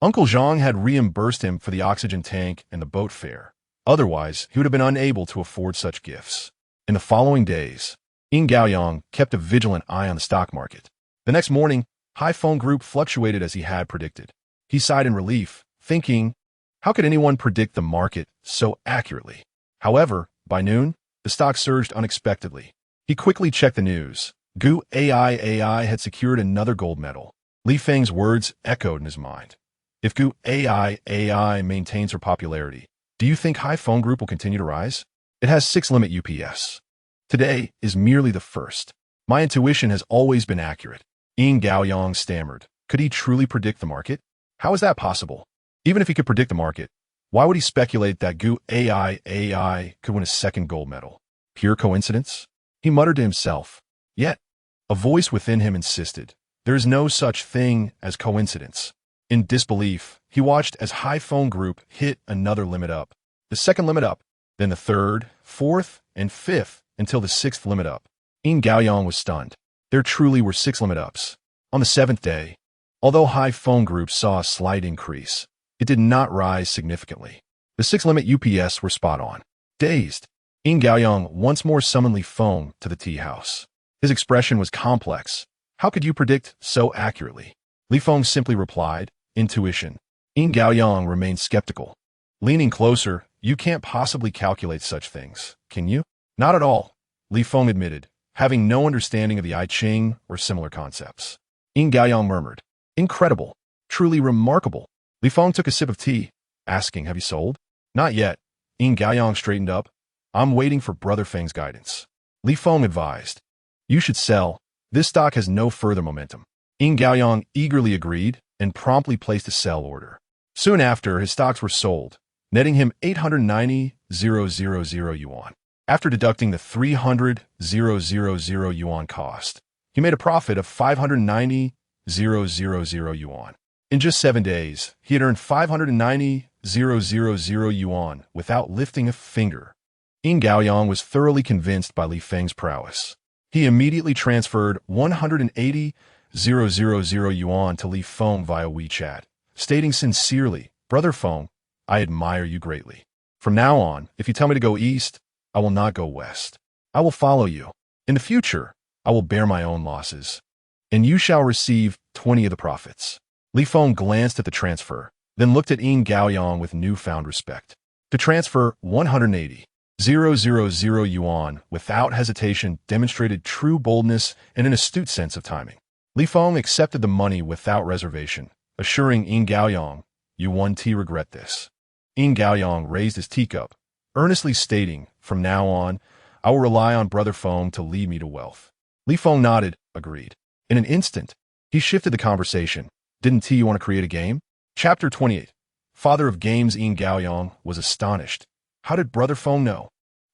Uncle Zhang had reimbursed him for the oxygen tank and the boat fare. Otherwise, he would have been unable to afford such gifts. In the following days, Ying Gaoyang kept a vigilant eye on the stock market. The next morning, Li Feng Group fluctuated as he had predicted. He sighed in relief, thinking, how could anyone predict the market so accurately? However, by noon, the stock surged unexpectedly. He quickly checked the news. Gu AI had secured another gold medal. Li Feng's words echoed in his mind. If Gu AI maintains her popularity, do you think Li Feng Group will continue to rise? It has 6 limit UPS. Today is merely the first. My intuition has always been accurate. Ying Gaoyang stammered. Could he truly predict the market? How is that possible? Even if he could predict the market, why would he speculate that Gu AI could win a 2nd gold medal? Pure coincidence? He muttered to himself. Yet, a voice within him insisted, there is no such thing as coincidence. In disbelief, he watched as Li Feng Group hit another limit up, the 2nd limit up, then the 3rd, 4th, and 5th, until the 6th limit up. Ying Gaoyang was stunned. There truly were 6 limit ups. On the 7th day, although Li Feng Group saw a slight increase, it did not rise significantly. The 6 limit UPS were spot on. Dazed, Ying Gaoyang once more summoned Li Feng to the tea house. His expression was complex. How could you predict so accurately? Li Feng simply replied, intuition. Ying Gaoyang remained skeptical. Leaning closer, you can't possibly calculate such things, can you? Not at all, Li Feng admitted, having no understanding of the I Ching or similar concepts. Ying Gaoyang murmured, incredible, truly remarkable. Li Feng took a sip of tea, asking, have you sold? Not yet. Ying Gaoyang straightened up. I'm waiting for Brother Feng's guidance. Li Feng advised, you should sell. This stock has no further momentum. Ying Gaoyang eagerly agreed and promptly placed a sell order. Soon after, his stocks were sold, netting him 890,000 yuan. After deducting the 300,000 yuan cost, he made a profit of 590,000 yuan. In just 7 days, he had earned 590,000 yuan without lifting a finger. Ying Gaoyang was thoroughly convinced by Li Feng's prowess. He immediately transferred 180,000 yuan to Li Feng via WeChat, stating sincerely, Brother Feng, I admire you greatly. From now on, if you tell me to go east, I will not go west. I will follow you. In the future, I will bear my own losses, and you shall receive 20 of the profits. Li Feng glanced at the transfer, then looked at Ying Gaoyang with newfound respect. To transfer 180,000 yuan without hesitation demonstrated true boldness and an astute sense of timing. Li Feng accepted the money without reservation, assuring Ying Gaoyang, you won't regret this. Ying Gaoyang raised his teacup, earnestly stating, from now on, I will rely on Brother Feng to lead me to wealth. Li Feng nodded, agreed. In an instant, he shifted the conversation. Didn't you want to create a game? Chapter 28. Father of Games Ying Gaoyang was astonished. How did Brother Feng know?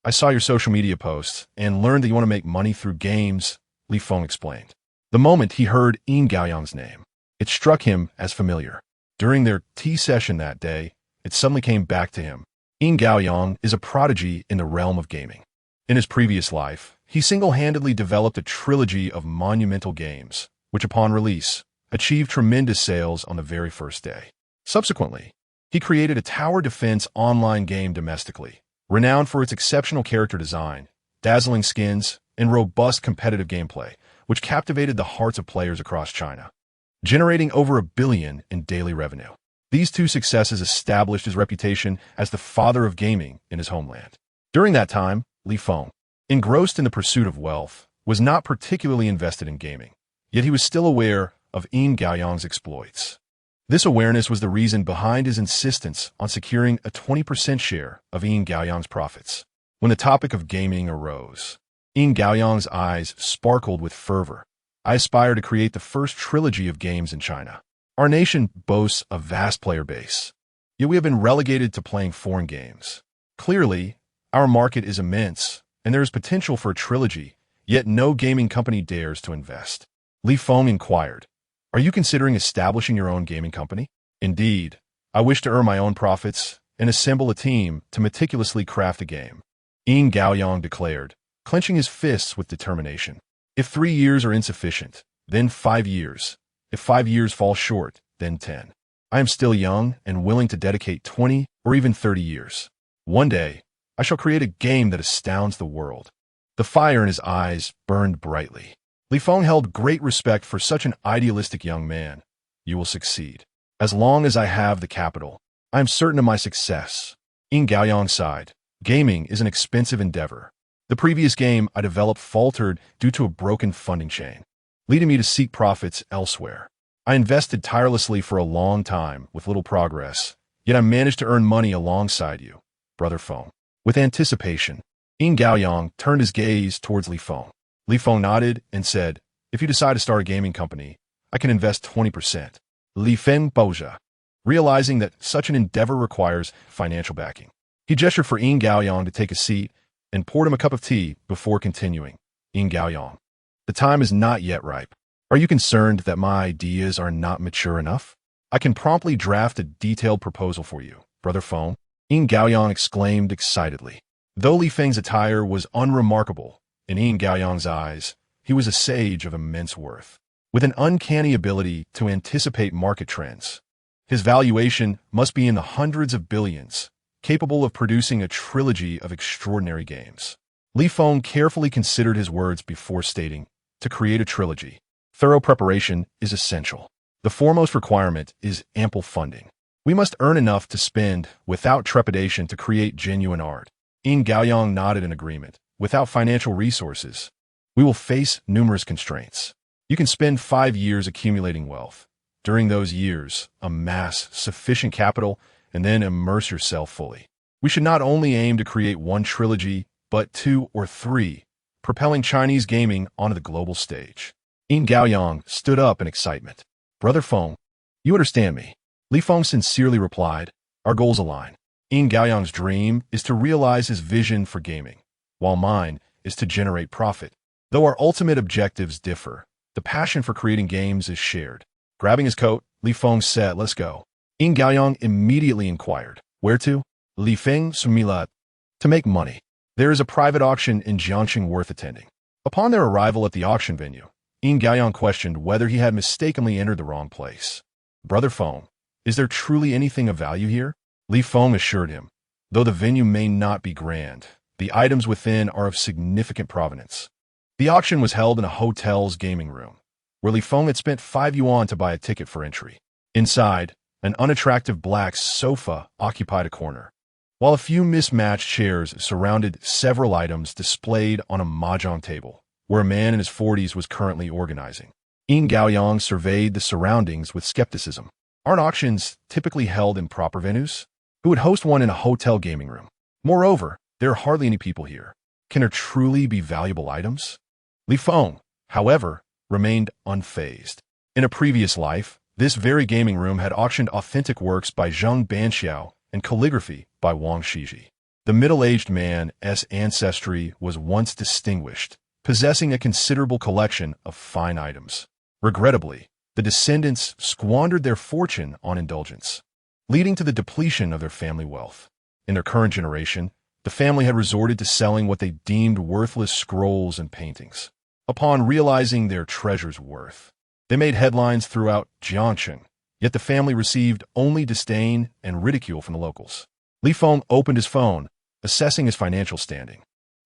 I saw your social media posts and learned that you want to make money through games, Li Feng explained. The moment he heard Ying Gaoyang's name, it struck him as familiar. During their tea session that day, it suddenly came back to him. Ying Gaoyang is a prodigy in the realm of gaming. In his previous life, he single-handedly developed a trilogy of monumental games, which upon release, achieved tremendous sales on the very first day. Subsequently, he created a tower defense online game domestically, renowned for its exceptional character design, dazzling skins, and robust competitive gameplay, which captivated the hearts of players across China, generating over $1 billion in daily revenue. These two successes established his reputation as the father of gaming in his homeland. During that time, Li Feng, engrossed in the pursuit of wealth, was not particularly invested in gaming, yet he was still aware of Yin Gaoyang's exploits. This awareness was the reason behind his insistence on securing a 20% share of Yin Gaoyang's profits. When the topic of gaming arose, Yin Gaoyang's eyes sparkled with fervor. "I aspire to create the first trilogy of games in China. Our nation boasts a vast player base, yet we have been relegated to playing foreign games. Clearly, our market is immense, and there is potential for a trilogy, yet no gaming company dares to invest." Li Feng inquired, "Are you considering establishing your own gaming company?" "Indeed, I wish to earn my own profits and assemble a team to meticulously craft a game," Yin Gaoyang declared, clenching his fists with determination. "If 3 years are insufficient, then 5 years. If 5 years fall short, then 10. I am still young and willing to dedicate 20 or even 30 years. One day, I shall create a game that astounds the world." The fire in his eyes burned brightly. Li Feng held great respect for such an idealistic young man. "You will succeed. As long as I have the capital, I am certain of my success." Yin Gaoyang sighed. "Gaming is an expensive endeavor. The previous game I developed faltered due to a broken funding chain, leading me to seek profits elsewhere. I invested tirelessly for a long time with little progress, yet I managed to earn money alongside you, Brother Feng." With anticipation, Yin Gaoyang turned his gaze towards Li Feng. Li Feng nodded and said, "If you decide to start a gaming company, I can invest 20%. Li Feng Boja, realizing that such an endeavor requires financial backing. He gestured for Yin Gaoyang to take a seat and poured him a cup of tea before continuing. "Yin Gaoyang, the time is not yet ripe. Are you concerned that my ideas are not mature enough? I can promptly draft a detailed proposal for you, Brother Feng," Yin Gaoyang exclaimed excitedly. Though Li Feng's attire was unremarkable, in Yin Gaoyang's eyes, he was a sage of immense worth, with an uncanny ability to anticipate market trends. His valuation must be in the hundreds of billions, capable of producing a trilogy of extraordinary games. Li Feng carefully considered his words before stating, "To create a trilogy, thorough preparation is essential. The foremost requirement is ample funding. We must earn enough to spend without trepidation to create genuine art." Yin Gaoyang nodded in agreement. "Without financial resources, we will face numerous constraints. You can spend 5 years accumulating wealth. During those years, amass sufficient capital and then immerse yourself fully. We should not only aim to create one trilogy, but 2 or 3, propelling Chinese gaming onto the global stage." Yin Gaoyang stood up in excitement. "Brother Feng, you understand me." Li Feng sincerely replied, "Our goals align. Yin Gaoyang's dream is to realize his vision for gaming, while mine is to generate profit. Though our ultimate objectives differ, the passion for creating games is shared." Grabbing his coat, Li Feng said, "Let's go." Yin Gaoyang immediately inquired, "Where to?" Li Feng Sumilat. "To make money. There is a private auction in Jiangxing worth attending." Upon their arrival at the auction venue, Yin Gaoyang questioned whether he had mistakenly entered the wrong place. "Brother Feng, is there truly anything of value here?" Li Feng assured him, "Though the venue may not be grand, the items within are of significant provenance." The auction was held in a hotel's gaming room, where Li Feng had spent 5 yuan to buy a ticket for entry. Inside, an unattractive black sofa occupied a corner, while a few mismatched chairs surrounded several items displayed on a mahjong table, where a man in his 40s was currently organizing. Yin Gaoyang surveyed the surroundings with skepticism. Aren't auctions typically held in proper venues? Who would host one in a hotel gaming room? Moreover, there are hardly any people here. Can there truly be valuable items? Li Feng, however, remained unfazed. In a previous life, this very gaming room had auctioned authentic works by Zheng Banxiao and calligraphy by Wang Shiji. The middle-aged man's ancestry was once distinguished, possessing a considerable collection of fine items. Regrettably, the descendants squandered their fortune on indulgence, leading to the depletion of their family wealth. In their current generation, the family had resorted to selling what they deemed worthless scrolls and paintings. Upon realizing their treasure's worth, They made headlines throughout Jiangxing, yet the family received only disdain and ridicule from the locals. Li Feng opened his phone, assessing his financial standing.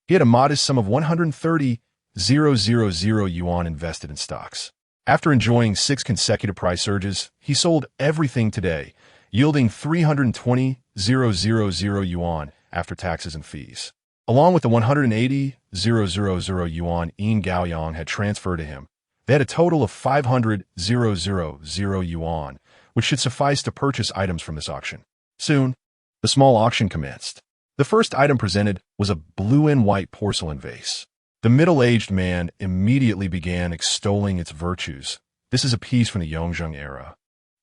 He had a modest sum of 130,000 yuan invested in stocks. After enjoying 6 consecutive price surges, he sold everything today, yielding 320,000 yuan after taxes and fees. Along with the 180,000 yuan Yin Gaoyang had transferred to him, they had a total of 500,000 yuan, which should suffice to purchase items from this auction. Soon, the small auction commenced. The first item presented was a blue and white porcelain vase. The middle-aged man immediately began extolling its virtues. This is a piece from the Yongzheng era.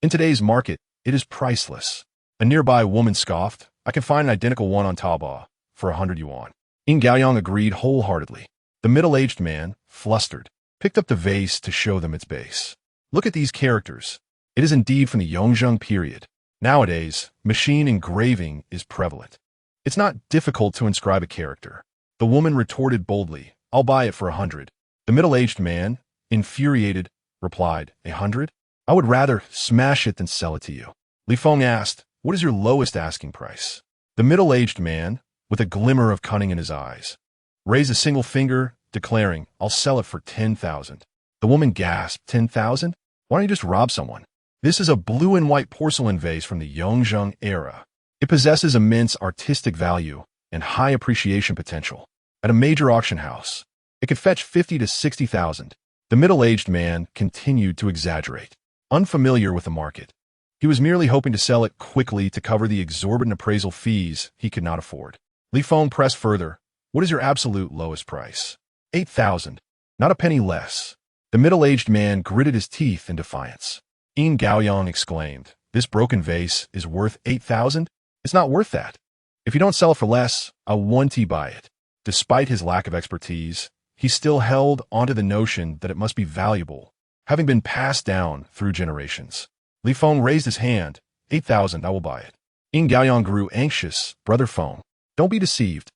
In today's market, it is priceless. A nearby woman scoffed, I can find an identical one on Taobao for 100 yuan. Yin Gaoyang agreed wholeheartedly. The middle-aged man, flustered, picked up the vase to show them its base. Look at these characters. It is indeed from the Yongzheng period. Nowadays, machine engraving is prevalent. It's not difficult to inscribe a character. The woman retorted boldly, I'll buy it for 100. The middle-aged man, infuriated, replied, 100? I would rather smash it than sell it to you. Li Feng asked, what is your lowest asking price? The middle-aged man, with a glimmer of cunning in his eyes, raised a single finger, declaring, I'll sell it for 10,000. The woman gasped, 10,000? Why don't you just rob someone? This is a blue and white porcelain vase from the Yongzheng era. It possesses immense artistic value and high appreciation potential. At a major auction house, it could fetch 50 to 60,000. The middle-aged man continued to exaggerate. Unfamiliar with the market, he was merely hoping to sell it quickly to cover the exorbitant appraisal fees he could not afford. Li Feng pressed further, what is your absolute lowest price? 8,000. Not a penny less. The middle-aged man gritted his teeth in defiance. Yin Gaoyang exclaimed, this broken vase is worth 8,000? It's not worth that. If you don't sell it for less, I won't buy it. Despite his lack of expertise, he still held onto the notion that it must be valuable, having been passed down through generations. Li Feng raised his hand, 8,000, I will buy it. Yin Gaoyang grew anxious, Brother Feng. Don't be deceived.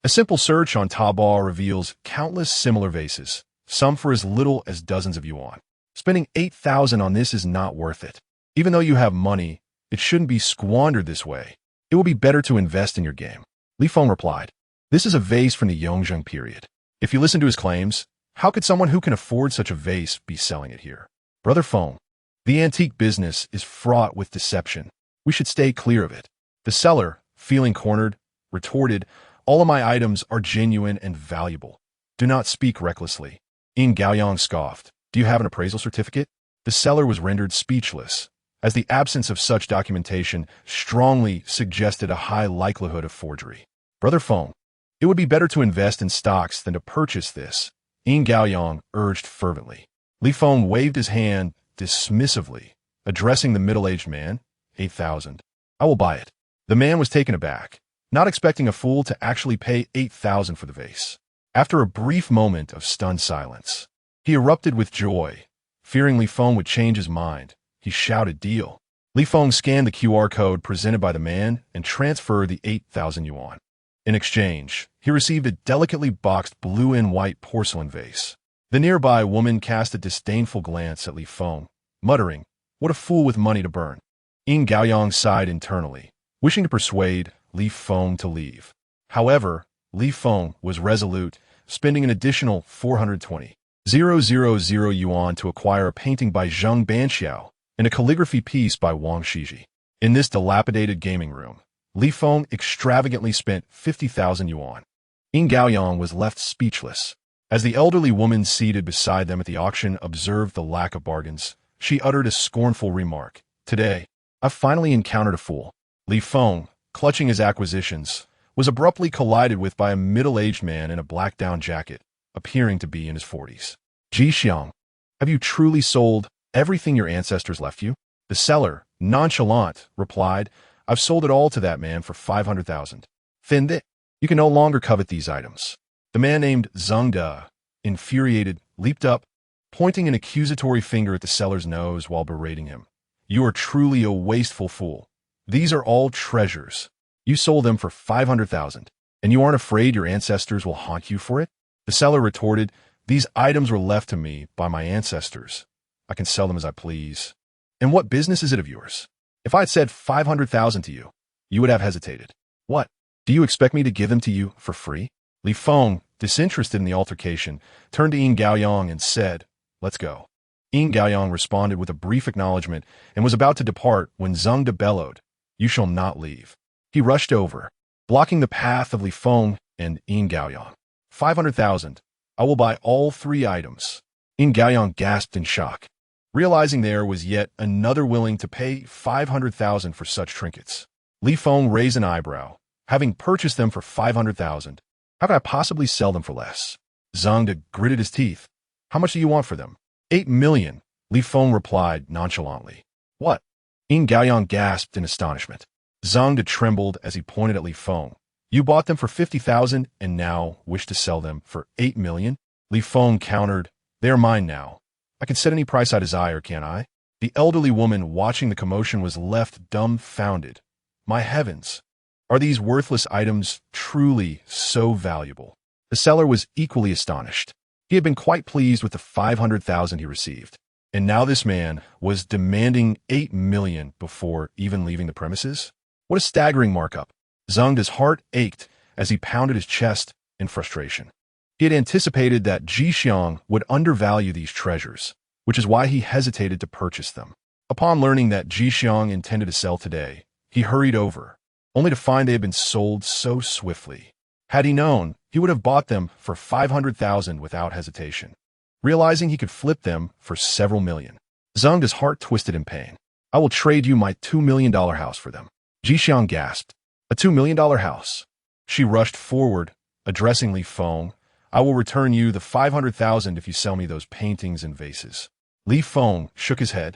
A simple search on Taobao reveals countless similar vases, some for as little as dozens of yuan. Spending 8,000 on this is not worth it. Even though you have money, it shouldn't be squandered this way. It will be better to invest in your game. Li Feng replied, this is a vase from the Yongzheng period. If you listen to his claims, how could someone who can afford such a vase be selling it here? Brother Feng, the antique business is fraught with deception. We should stay clear of it. The seller, feeling cornered, retorted, all of my items are genuine and valuable. Do not speak recklessly. Yin Gaoyang scoffed. Do you have an appraisal certificate? The seller was rendered speechless, as the absence of such documentation strongly suggested a high likelihood of forgery. Brother Feng, it would be better to invest in stocks than to purchase this, Yin Gaoyang urged fervently. Li Feng waved his hand dismissively, addressing the middle-aged man, 8,000. I will buy it. The man was taken aback, not expecting a fool to actually pay 8,000 for the vase. After a brief moment of stunned silence, he erupted with joy. Fearing Li Feng would change his mind, he shouted, deal. Li Feng scanned the QR code presented by the man and transferred the 8,000 yuan. In exchange, he received a delicately boxed blue and white porcelain vase. The nearby woman cast a disdainful glance at Li Feng, muttering, what a fool with money to burn. Yin Gaoyang sighed internally, wishing to persuade Li Feng to leave. However, Li Feng was resolute, spending an additional 420,000 yuan to acquire a painting by Zheng Banxiao and a calligraphy piece by Wang Shiji. In this dilapidated gaming room, Li Feng extravagantly spent 50,000 yuan. Yin Gaoyang was left speechless. As the elderly woman seated beside them at the auction observed the lack of bargains, she uttered a scornful remark. Today, I've finally encountered a fool. Li Feng, clutching his acquisitions, was abruptly collided with by a middle-aged man in a black down jacket, appearing to be in his 40s. Ji Xiang, have you truly sold everything your ancestors left you? The seller, nonchalant, replied, I've sold it all to that man for 500,000. Finde, you can no longer covet these items. The man named Zheng De, infuriated, leaped up, pointing an accusatory finger at the seller's nose while berating him. You are truly a wasteful fool. These are all treasures. You sold them for 500,000, and you aren't afraid your ancestors will haunt you for it? The seller retorted, these items were left to me by my ancestors. I can sell them as I please. And what business is it of yours? If I had said 500,000 to you, you would have hesitated. What? Do you expect me to give them to you for free? Li Feng, disinterested in the altercation, turned to Yin Gaoyang and said, "Let's go." Yin Gaoyang responded with a brief acknowledgement and was about to depart when Zheng De bellowed, "You shall not leave." He rushed over, blocking the path of Li Feng and Yin Gaoyang. 500,000. I will buy all 3 items. Yin Gaoyang gasped in shock, realizing there was yet another willing to pay 500,000 for such trinkets. Li Feng raised an eyebrow. Having purchased them for 500,000, how could I possibly sell them for less? Zheng De gritted his teeth. How much do you want for them? 8 million, Li Feng replied nonchalantly. What? Yin Gaoyang gasped in astonishment. Zheng De trembled as he pointed at Li Feng. You bought them for 50,000 and now wish to sell them for 8 million? Li Feng countered, they are mine now. I can set any price I desire, can't I? The elderly woman watching the commotion was left dumbfounded. My heavens! Are these worthless items truly so valuable? The seller was equally astonished. He had been quite pleased with the 500,000 he received. And now this man was demanding 8 million before even leaving the premises? What a staggering markup. Zheng De's heart ached as he pounded his chest in frustration. He had anticipated that Jixiang would undervalue these treasures, which is why he hesitated to purchase them. Upon learning that Jixiang intended to sell today, he hurried over, only to find they had been sold so swiftly. Had he known, he would have bought them for 500,000 without hesitation, realizing he could flip them for several million. Zheng De's heart twisted in pain. I will trade you my $2 million house for them. Jixiang gasped. A $2 million house. She rushed forward, addressing Li Feng. I will return you the 500,000 if you sell me those paintings and vases. Li Feng shook his head.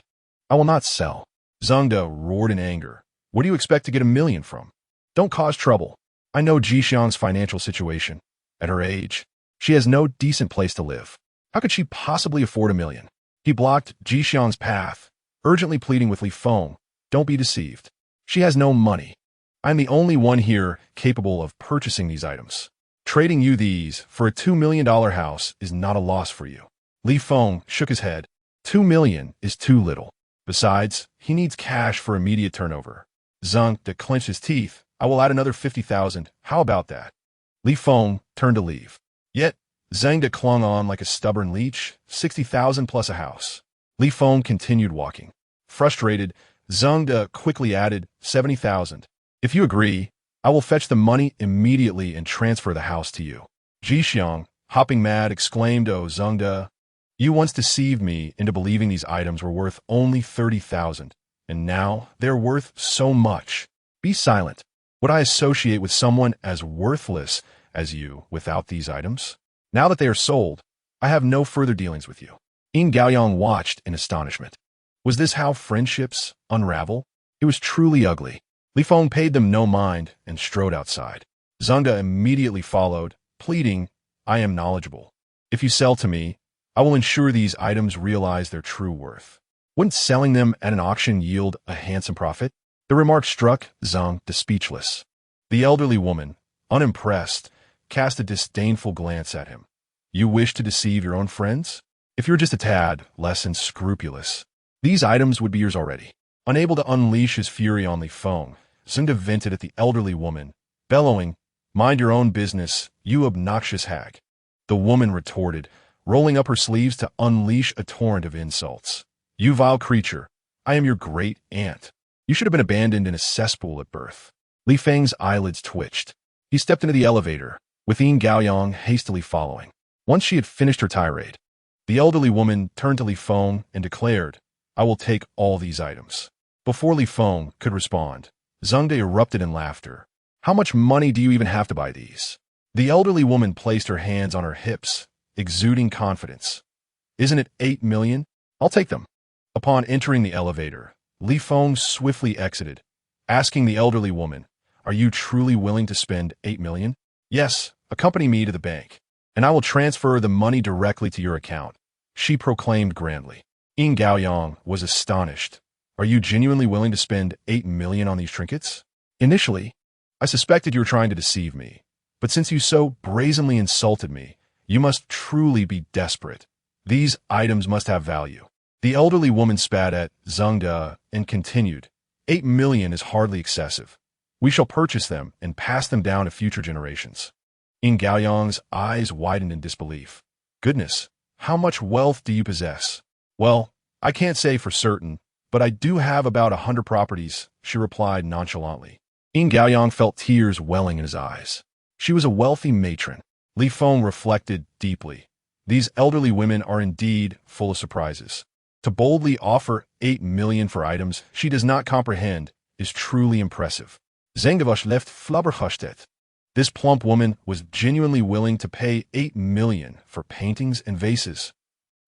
I will not sell. Zheng De roared in anger. What do you expect to get $1 million from? Don't cause trouble. I know Jixiang's financial situation. At her age, she has no decent place to live. How could she possibly afford $1 million? He blocked Jixiang's path, urgently pleading with Li Feng. Don't be deceived. She has no money. I'm the only one here capable of purchasing these items. Trading you these for a $2 million house is not a loss for you. Li Feng shook his head. 2 million is too little. Besides, he needs cash for immediate turnover. Zheng De clenched his teeth. I will add another 50,000. How about that? Li Feng turned to leave. Yet, Zheng De clung on like a stubborn leech. 60,000 plus a house. Li Feng continued walking. Frustrated, Zheng De quickly added 70,000. If you agree, I will fetch the money immediately and transfer the house to you. Jixiang, hopping mad, exclaimed, Oh, Zheng De, you once deceived me into believing these items were worth only 30,000, and now they're worth so much. Be silent. Would I associate with someone as worthless as you without these items? Now that they are sold, I have no further dealings with you. Yin Gaoyang watched in astonishment. Was this how friendships unravel? It was truly ugly. Li Feng paid them no mind and strode outside. Zheng De immediately followed, pleading, I am knowledgeable. If you sell to me, I will ensure these items realize their true worth. Wouldn't selling them at an auction yield a handsome profit? The remark struck Zheng De speechless. The elderly woman, unimpressed, cast a disdainful glance at him. You wish to deceive your own friends? If you're just a tad less unscrupulous, these items would be yours already. Unable to unleash his fury on Li Feng, Zheng De vented at the elderly woman, bellowing, Mind your own business, you obnoxious hag. The woman retorted, rolling up her sleeves to unleash a torrent of insults. You vile creature, I am your great aunt. You should have been abandoned in a cesspool at birth. Li Feng's eyelids twitched. He stepped into the elevator, with Yin Gaoyang hastily following. Once she had finished her tirade, the elderly woman turned to Li Feng and declared, I will take all these items. Before Li Feng could respond, Zheng De erupted in laughter. How much money do you even have to buy these? The elderly woman placed her hands on her hips, exuding confidence. Isn't it 8 million? I'll take them. Upon entering the elevator, Li Feng swiftly exited, asking the elderly woman, Are you truly willing to spend 8 million? Yes, accompany me to the bank, and I will transfer the money directly to your account, she proclaimed grandly. Yin Gaoyang was astonished. Are you genuinely willing to spend 8 million on these trinkets? Initially, I suspected you were trying to deceive me, but since you so brazenly insulted me, you must truly be desperate. These items must have value. The elderly woman spat at Zheng De and continued, 8 million is hardly excessive. We shall purchase them and pass them down to future generations. Yin Gaoyang's eyes widened in disbelief. Goodness, how much wealth do you possess? Well, I can't say for certain, but I do have about 100 properties, she replied nonchalantly. Yin Gaoyang felt tears welling in his eyes. She was a wealthy matron. Li Feng reflected deeply. These elderly women are indeed full of surprises. To boldly offer 8 million for items she does not comprehend is truly impressive. Zengevos left flabbergasted. This plump woman was genuinely willing to pay 8 million for paintings and vases.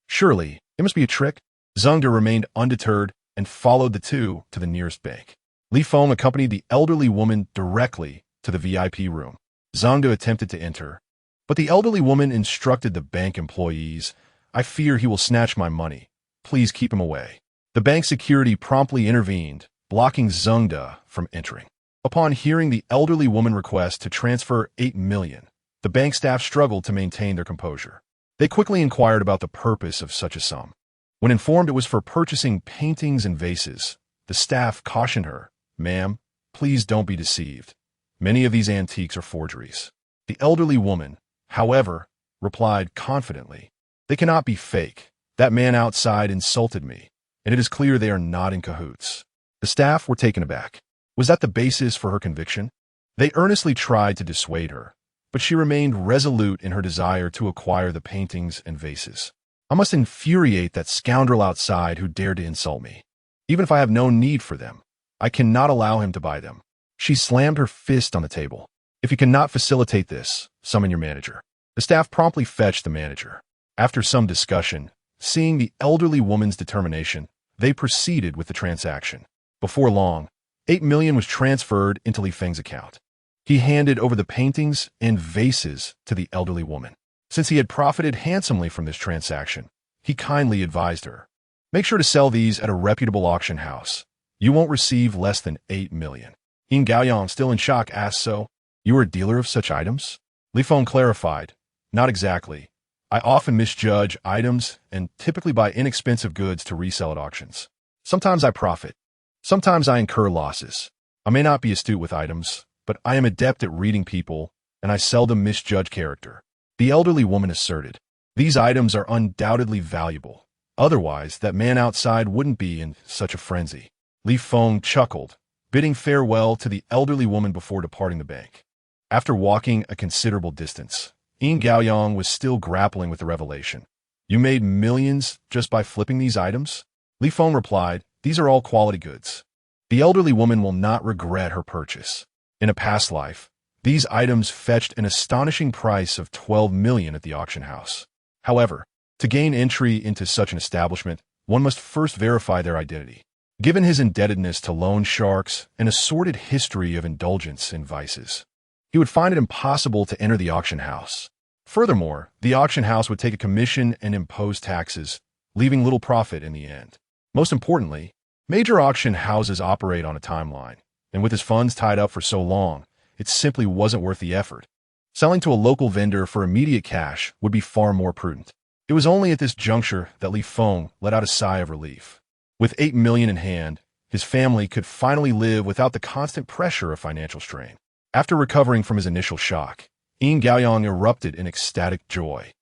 Surely, it must be a trick. Zheng De remained undeterred and followed the two to the nearest bank. Li Feng accompanied the elderly woman directly to the VIP room. Zheng De attempted to enter, but the elderly woman instructed the bank employees, I fear he will snatch my money. Please keep him away. The bank security promptly intervened, blocking Zheng De from entering. Upon hearing the elderly woman request to transfer 8 million, the bank staff struggled to maintain their composure. They quickly inquired about the purpose of such a sum. When informed it was for purchasing paintings and vases, the staff cautioned her, Ma'am, please don't be deceived. Many of these antiques are forgeries. The elderly woman, however, replied confidently, They cannot be fake. That man outside insulted me, and it is clear they are not in cahoots. The staff were taken aback. Was that the basis for her conviction? They earnestly tried to dissuade her, but she remained resolute in her desire to acquire the paintings and vases. I must infuriate that scoundrel outside who dared to insult me. Even if I have no need for them, I cannot allow him to buy them. She slammed her fist on the table. If you cannot facilitate this, summon your manager. The staff promptly fetched the manager. After some discussion, seeing the elderly woman's determination, they proceeded with the transaction. Before long, 8 million was transferred into Li Feng's account. He handed over the paintings and vases to the elderly woman. Since he had profited handsomely from this transaction, he kindly advised her, Make sure to sell these at a reputable auction house. You won't receive less than 8 million. Yin Gaoyang, still in shock, asked, So, you are a dealer of such items? Li Feng clarified, Not exactly. I often misjudge items and typically buy inexpensive goods to resell at auctions. Sometimes I profit. Sometimes I incur losses. I may not be astute with items, but I am adept at reading people, and I seldom misjudge character. The elderly woman asserted, These items are undoubtedly valuable. Otherwise, that man outside wouldn't be in such a frenzy. Li Feng chuckled, bidding farewell to the elderly woman before departing the bank. After walking a considerable distance, Yin Gaoyang was still grappling with the revelation. You made millions just by flipping these items? Li Feng replied, These are all quality goods. The elderly woman will not regret her purchase. In a past life, these items fetched an astonishing price of 12 million at the auction house. However, to gain entry into such an establishment, one must first verify their identity. Given his indebtedness to loan sharks and a sordid history of indulgence in vices, he would find it impossible to enter the auction house. Furthermore, the auction house would take a commission and impose taxes, leaving little profit in the end. Most importantly, major auction houses operate on a timeline, and with his funds tied up for so long, it simply wasn't worth the effort. Selling to a local vendor for immediate cash would be far more prudent. It was only at this juncture that Li Feng let out a sigh of relief. With 8 million in hand, his family could finally live without the constant pressure of financial strain. After recovering from his initial shock, Yin Gaoyang erupted in ecstatic joy.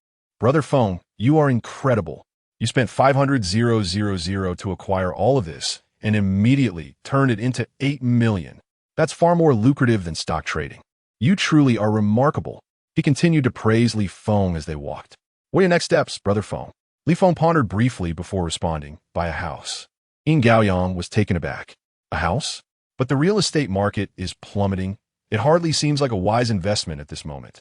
Brother Feng, you are incredible. You spent 500,000 to acquire all of this and immediately turned it into 8 million. That's far more lucrative than stock trading. You truly are remarkable. He continued to praise Li Feng as they walked. What are your next steps, Brother Feng? Li Feng pondered briefly before responding, Buy a house. Yin Gaoyang was taken aback. A house? But the real estate market is plummeting. It hardly seems like a wise investment at this moment.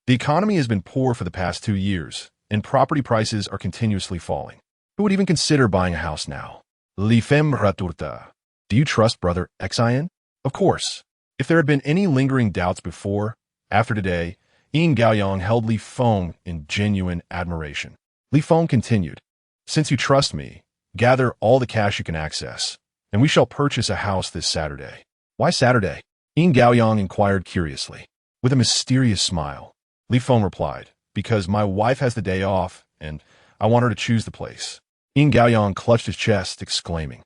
The economy has been poor for the past 2 years, and property prices are continuously falling. Who would even consider buying a house now? Li Feng raturta. Do you trust Brother Xin? Of course. If there had been any lingering doubts before, after today, Yin Gaoyang held Li Feng in genuine admiration. Li Feng continued, Since you trust me, gather all the cash you can access, and we shall purchase a house this Saturday. Why Saturday? Yin Gaoyang inquired curiously. With a mysterious smile, Li Feng replied, Because my wife has the day off, and I want her to choose the place. Yin Gaoyang clutched his chest, exclaiming,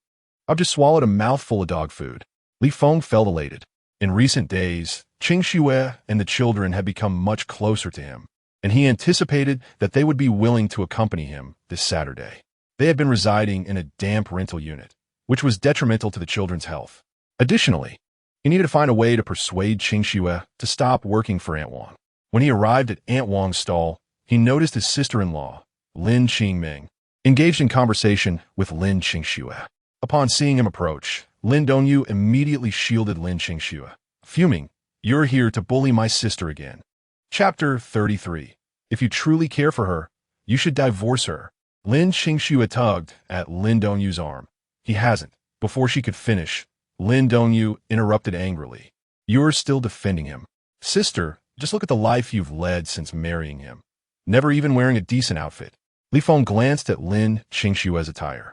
"I've just swallowed a mouthful of dog food." Li Feng felt elated. In recent days, Qing Xue and the children had become much closer to him, and he anticipated that they would be willing to accompany him this Saturday. They had been residing in a damp rental unit, which was detrimental to the children's health. Additionally, he needed to find a way to persuade Qing Xue to stop working for Aunt Wang. When he arrived at Aunt Wang's stall, he noticed his sister-in-law, Lin Qingming, engaged in conversation with Lin Qingxue. Upon seeing him approach, Lin Dongyu immediately shielded Lin Qingxue, fuming, "You're here to bully my sister again." Chapter 33. If you truly care for her, you should divorce her. Lin Qingxue tugged at Lin Dongyu's arm. He hasn't. Before she could finish, Lin Dongyu interrupted angrily. "You're still defending him. Sister, just look at the life you've led since marrying him. Never even wearing a decent outfit." Li Feng glanced at Lin Qingxue's attire.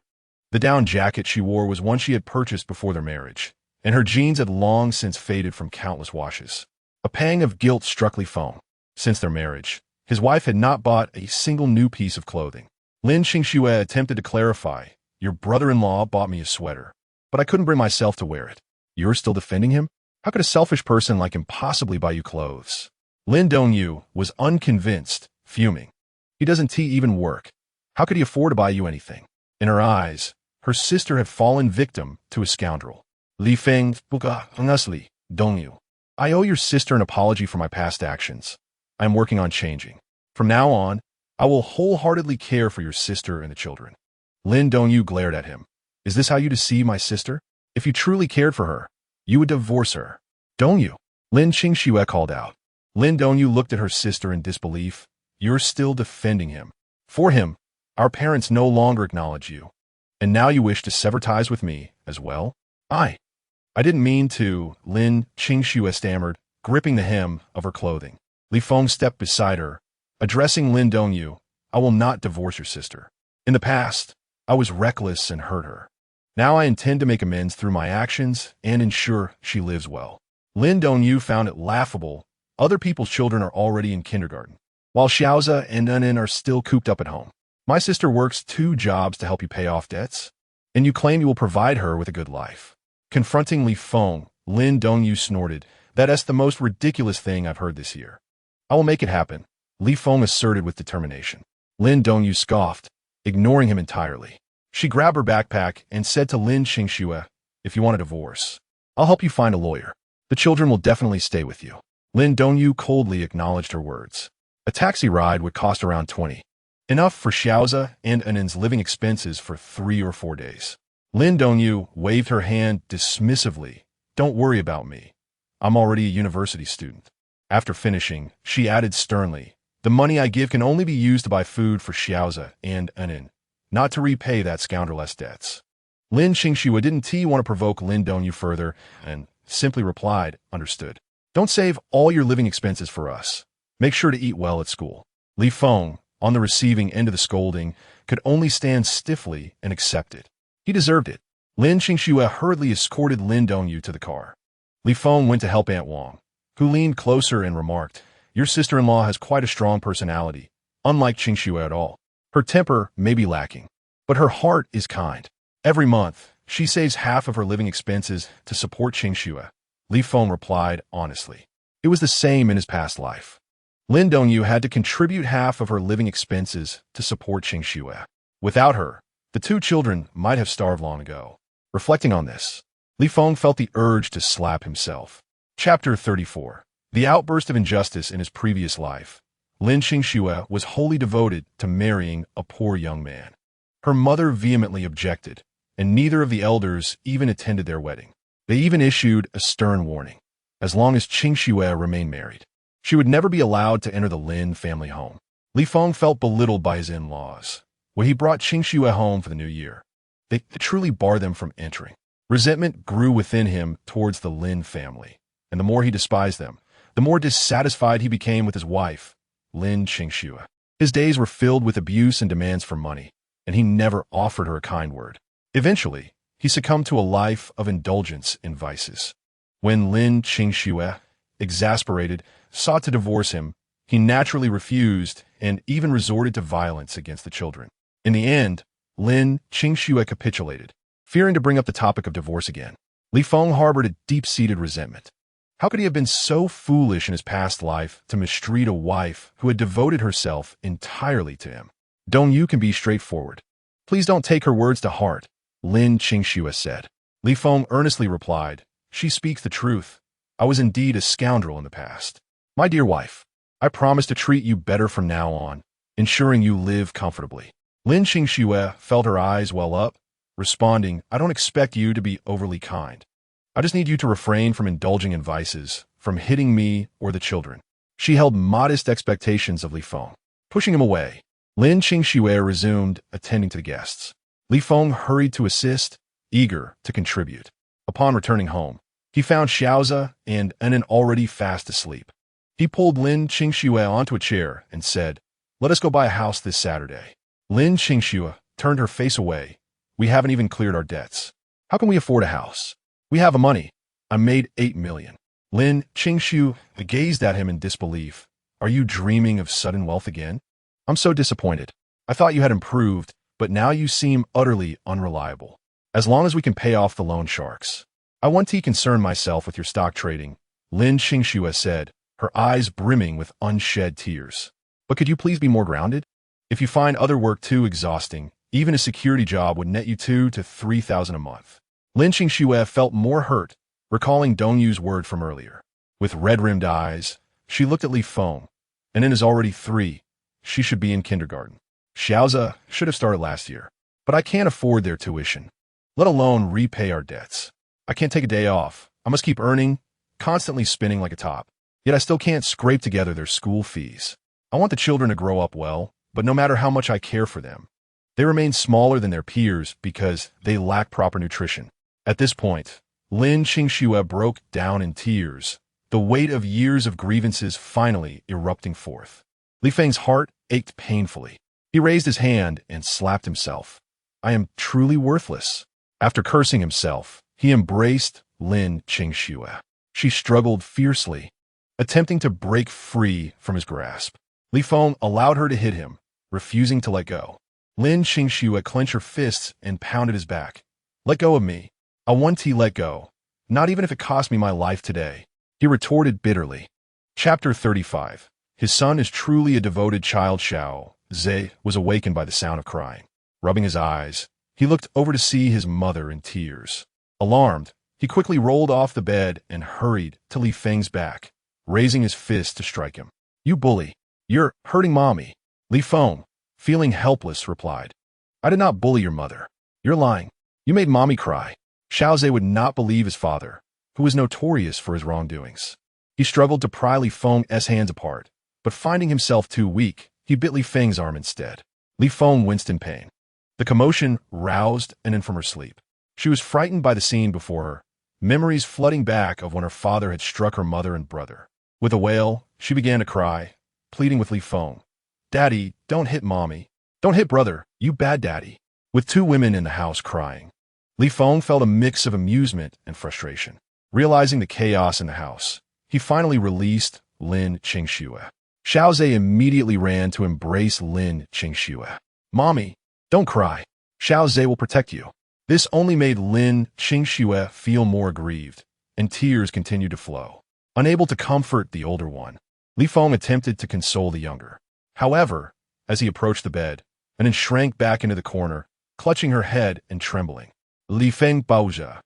The down jacket she wore was one she had purchased before their marriage, and her jeans had long since faded from countless washes. A pang of guilt struck Li Feng. Since their marriage, his wife had not bought a single new piece of clothing. Lin Qingxue attempted to clarify, "Your brother-in-law bought me a sweater, but I couldn't bring myself to wear it." "You're still defending him? How could a selfish person like him possibly buy you clothes?" Lin Dongyu was unconvinced, fuming. "He doesn't even work. How could he afford to buy you anything?" In her eyes, her sister had fallen victim to a scoundrel. Li Feng, honestly, Dongyu, I owe your sister an apology for my past actions. I am working on changing. From now on, I will wholeheartedly care for your sister and the children. Lin Dongyu glared at him. "Is this how you deceive my sister? If you truly cared for her, you would divorce her." "Dongyu," Lin Qingxue called out. Lin Dongyu looked at her sister in disbelief. "You're still defending him. For him, our parents no longer acknowledge you. And now you wish to sever ties with me as well?" I didn't mean to," Lin Qingxue stammered, gripping the hem of her clothing. Li Feng stepped beside her, addressing Lin Dongyu. "I will not divorce your sister. In the past, I was reckless and hurt her. Now I intend to make amends through my actions and ensure she lives well." Lin Dongyu found it laughable. Other people's children are already in kindergarten, while Xiaoza and Nunin are still cooped up at home. My sister works 2 jobs to help you pay off debts, and you claim you will provide her with a good life. Confronting Li Feng, Lin Dongyu snorted, "That's the most ridiculous thing I've heard this year." "I will make it happen," Li Feng asserted with determination. Lin Dongyu scoffed, ignoring him entirely. She grabbed her backpack and said to Lin Qingxue, "If you want a divorce, I'll help you find a lawyer. The children will definitely stay with you." Lin Dongyu coldly acknowledged her words. A taxi ride would cost around 20. Enough for Xiaoza and Anin's living expenses for 3 or 4 days. Lin Dongyu waved her hand dismissively. "Don't worry about me. I'm already a university student." After finishing, she added sternly, "The money I give can only be used to buy food for Xiaoza and Anin, not to repay that scoundrel's debts." Lin Qingxue didn't want to provoke Lin Dongyu further and simply replied, "Understood. Don't save all your living expenses for us. Make sure to eat well at school." Li Feng, on the receiving end of the scolding, could only stand stiffly and accept it. He deserved it. Lin Qingxue hurriedly escorted Lin Dongyu to the car. Li Feng went to help Aunt Wang, who leaned closer and remarked, "Your sister-in-law has quite a strong personality, unlike Qingxue at all. Her temper may be lacking, but her heart is kind. Every month, she saves half of her living expenses to support Qingxue." Li Feng replied honestly. It was the same in his past life. Lin Dongyu had to contribute half of her living expenses to support Qingxue. Without her, the 2 children might have starved long ago. Reflecting on this, Li Feng felt the urge to slap himself. Chapter 34. The outburst of injustice in his previous life. Lin Qingxue was wholly devoted to marrying a poor young man. Her mother vehemently objected, and neither of the elders even attended their wedding. They even issued a stern warning. As long as Qingxue remained married, she would never be allowed to enter the Lin family home. Li Feng felt belittled by his in-laws. When he brought Qingxue home for the new year, they truly barred them from entering. Resentment grew within him towards the Lin family, and the more he despised them, the more dissatisfied he became with his wife, Lin Qingxue. His days were filled with abuse and demands for money, and he never offered her a kind word. Eventually, he succumbed to a life of indulgence in vices. When Lin Qingxue, exasperated, sought to divorce him, he naturally refused and even resorted to violence against the children. In the end, Lin Qingxue capitulated, fearing to bring up the topic of divorce again. Li Feng harbored a deep-seated resentment. How could he have been so foolish in his past life to mistreat a wife who had devoted herself entirely to him? Dongyu can be straightforward. Please don't take her words to heart, Lin Qingxue said. Li Feng earnestly replied, she speaks the truth. I was indeed a scoundrel in the past. My dear wife, I promise to treat you better from now on, ensuring you live comfortably. Lin Qingxue felt her eyes well up, responding, I don't expect you to be overly kind. I just need you to refrain from indulging in vices, from hitting me or the children. She held modest expectations of Li Feng. Pushing him away, Lin Qingxue resumed attending to the guests. Li Feng hurried to assist, eager to contribute. Upon returning home, he found Xiaoze and Anan already fast asleep. He pulled Lin Qingxue onto a chair and said, let us go buy a house this Saturday. Lin Qingxue turned her face away. We haven't even cleared our debts. How can we afford a house? We have money. I made 8 million. Lin Qingxue gazed at him in disbelief. Are you dreaming of sudden wealth again? I'm so disappointed. I thought you had improved, but now you seem utterly unreliable. As long as we can pay off the loan sharks. I want to concern myself with your stock trading, Lin Qingxue said, her eyes brimming with unshed tears. But could you please be more grounded? If you find other work too exhausting, even a security job would net you 2,000 to 3,000 a month. Lin Qingxue felt more hurt, recalling Dongyu's word from earlier. With red-rimmed eyes, she looked at Li Feng, and in is already 3. She should be in kindergarten. Xiaoze should have started last year, but I can't afford their tuition, let alone repay our debts. I can't take a day off. I must keep earning, constantly spinning like a top. Yet I still can't scrape together their school fees. I want the children to grow up well, but no matter how much I care for them, they remain smaller than their peers because they lack proper nutrition. At this point, Lin Qingxue broke down in tears, the weight of years of grievances finally erupting forth. Li Feng's heart ached painfully. He raised his hand and slapped himself. I am truly worthless. After cursing himself, he embraced Lin Qingxue. She struggled fiercely, attempting to break free from his grasp. Li Feng allowed her to hit him, refusing to let go. Lin Qingxue clenched her fists and pounded his back. Let go of me. I want to let go, not even if it cost me my life today, he retorted bitterly. Chapter 35. His son is truly a devoted child. Xiaoze was awakened by the sound of crying. Rubbing his eyes, he looked over to see his mother in tears. Alarmed, he quickly rolled off the bed and hurried to Li Feng's back, raising his fist to strike him. You bully! You're hurting mommy. Li Feng, feeling helpless, replied. I did not bully your mother. You're lying. You made mommy cry. Xiaoze would not believe his father, who was notorious for his wrongdoings. He struggled to pry Li Feng's hands apart, but finding himself too weak, he bit Li Feng's arm instead. Li Feng winced in pain. The commotion roused Anan from her sleep. She was frightened by the scene before her, memories flooding back of when her father had struck her mother and brother. With a wail, she began to cry, pleading with Li Feng. Daddy, don't hit mommy. Don't hit brother, you bad daddy. With 2 women in the house crying, Li Feng felt a mix of amusement and frustration. Realizing the chaos in the house, he finally released Lin Qingxue. Xiaoze immediately ran to embrace Lin Qingxue. Mommy, don't cry. Xiaoze will protect you. This only made Lin Qingxue feel more aggrieved, and tears continued to flow. Unable to comfort the older one, Li Feng attempted to console the younger. However, as he approached the bed, Anan shrank back into the corner, clutching her head and trembling. Li Feng baozha,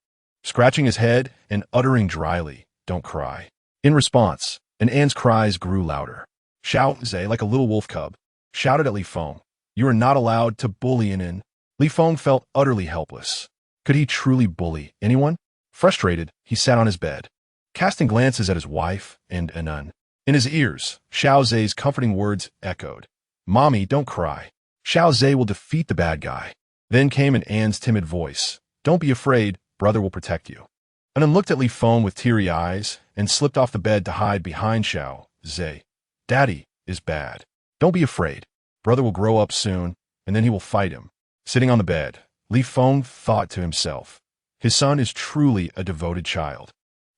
scratching his head and uttering dryly, don't cry. In response, Anan's cries grew louder. Xiaoze, like a little wolf cub, shouted at Li Feng, you are not allowed to bully Anan. Li Feng felt utterly helpless. Could he truly bully anyone? Frustrated, he sat on his bed, casting glances at his wife and Anan. In his ears, Xiaoze's comforting words echoed. Mommy, don't cry. Xiaoze will defeat the bad guy. Then came Anan's timid voice. Don't be afraid, brother will protect you. Anan looked at Li Feng with teary eyes and slipped off the bed to hide behind Xiaoze. Daddy is bad. Don't be afraid. Brother will grow up soon, and then he will fight him. Sitting on the bed, Li Feng thought to himself. His son is truly a devoted child.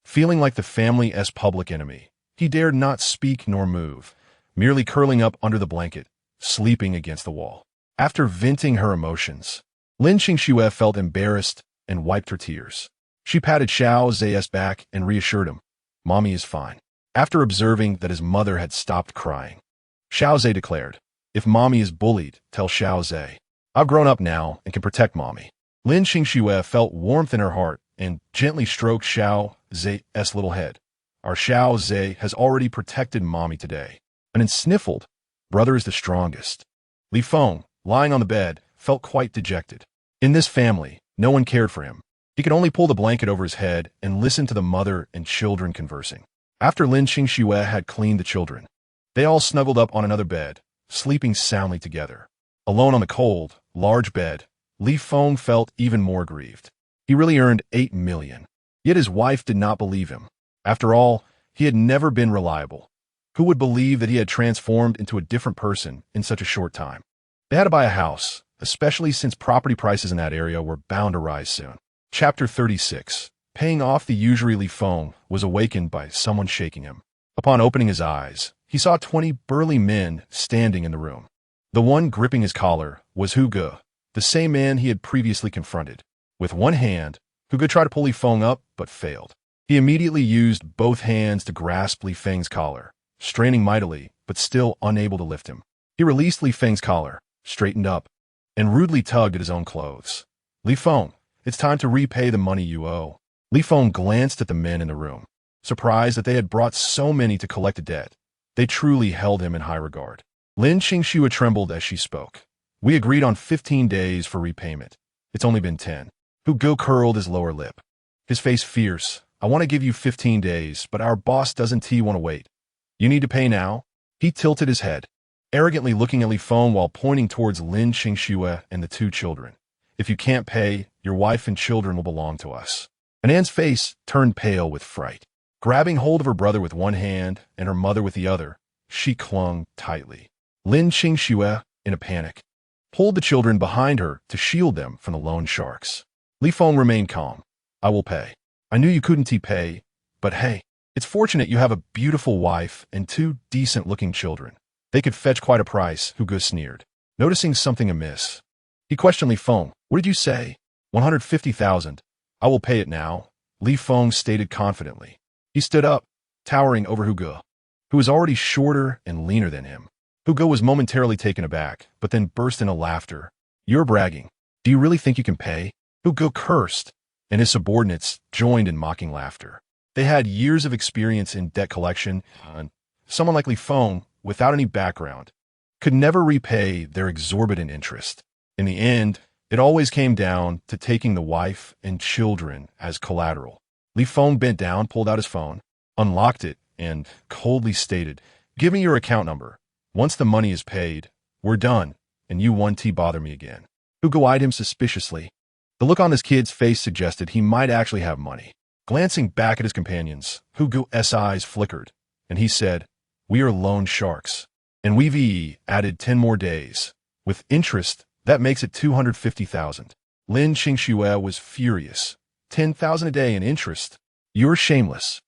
Feeling like the family's public enemy, he dared not speak nor move, merely curling up under the blanket, sleeping against the wall. After venting her emotions, Lin Qingxue felt embarrassed and wiped her tears. She patted Xiao Zai's back and reassured him, "Mommy is fine." After observing that his mother had stopped crying, Xiao Zai declared, "If Mommy is bullied, tell Xiao Zai. I've grown up now and can protect Mommy." Lin Qingxue felt warmth in her heart and gently stroked Xiao Zai's little head. "Our Xiao Zai has already protected Mommy today." And then sniffled, "Brother is the strongest." Li Feng, lying on the bed, felt quite dejected. In this family, no one cared for him. He could only pull the blanket over his head and listen to the mother and children conversing. After Lin Qingxue had cleaned the children, they all snuggled up on another bed, sleeping soundly together. Alone on the cold, large bed, Li Feng felt even more grieved. He really earned 8 million. Yet his wife did not believe him. After all, he had never been reliable. Who would believe that he had transformed into a different person in such a short time? They had to buy a house, especially since property prices in that area were bound to rise soon. Chapter 36. Paying off the usury. Li Feng was awakened by someone shaking him. Upon opening his eyes, he saw 20 burly men standing in the room. The one gripping his collar was Hu Ge, the same man he had previously confronted. With one hand, Hu Ge tried to pull Li Feng up, but failed. He immediately used both hands to grasp Li Feng's collar, straining mightily, but still unable to lift him. He released Li Feng's collar, straightened up, and rudely tugged at his own clothes. "Li Feng, it's time to repay the money you owe." Li Feng glanced at the men in the room, surprised that they had brought so many to collect a debt. They truly held him in high regard. Lin Qingxue trembled as she spoke. "We agreed on 15 days for repayment. It's only been 10. Hu Ge curled his lower lip, his face fierce. "I want to give you 15 days, but our boss doesn't want to wait. You need to pay now." He tilted his head, arrogantly looking at Li Feng while pointing towards Lin Qingxue and the 2 children. "If you can't pay, your wife and children will belong to us." Anan's face turned pale with fright. Grabbing hold of her brother with one hand and her mother with the other, she clung tightly. Lin Qingxue, in a panic, pulled the children behind her to shield them from the loan sharks. Li Feng remained calm. "I will pay. I knew you couldn't pay, but hey, it's fortunate you have a beautiful wife and 2 decent-looking children. They could fetch quite a price," Hu Ge sneered. Noticing something amiss, he questioned Li Feng. "What did you say?" 150,000. "I will pay it now," Li Feng stated confidently. He stood up, towering over Hu Ge, who was already shorter and leaner than him. Hu Ge was momentarily taken aback, but then burst into laughter. "You're bragging. Do you really think you can pay?" Hu Ge cursed, and his subordinates joined in mocking laughter. They had years of experience in debt collection, and someone like Li Feng, without any background, could never repay their exorbitant interest. In the end, it always came down to taking the wife and children as collateral. Li Feng bent down, pulled out his phone, unlocked it, and coldly stated, "Give me your account number. Once the money is paid, we're done, and you won't bother me again." Hu Ge eyed him suspiciously. The look on his kid's face suggested he might actually have money. Glancing back at his companions, Hu Ge's eyes flickered, and he said, "We are loan sharks, and we've added 10 more days. With interest, that makes it 250,000. Lin Qingxue was furious. 10,000 a day in interest? You're shameless.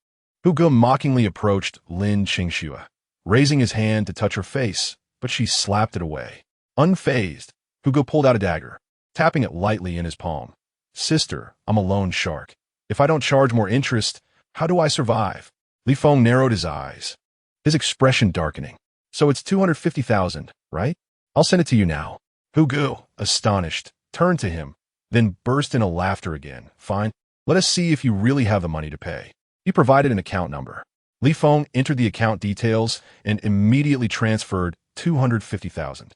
Hu Ge mockingly approached Lin Qingxue, raising his hand to touch her face, but she slapped it away. Unfazed, Hu Ge pulled out a dagger, tapping it lightly in his palm. "Sister, I'm a loan shark. If I don't charge more interest, how do I survive?" Li Feng narrowed his eyes, his expression darkening. "So it's 250,000, right? I'll send it to you now." Hu Ge, astonished, turned to him, then burst into laughter again. "Fine. Let us see if you really have the money to pay." He provided an account number. Li Feng entered the account details and immediately transferred 250,000.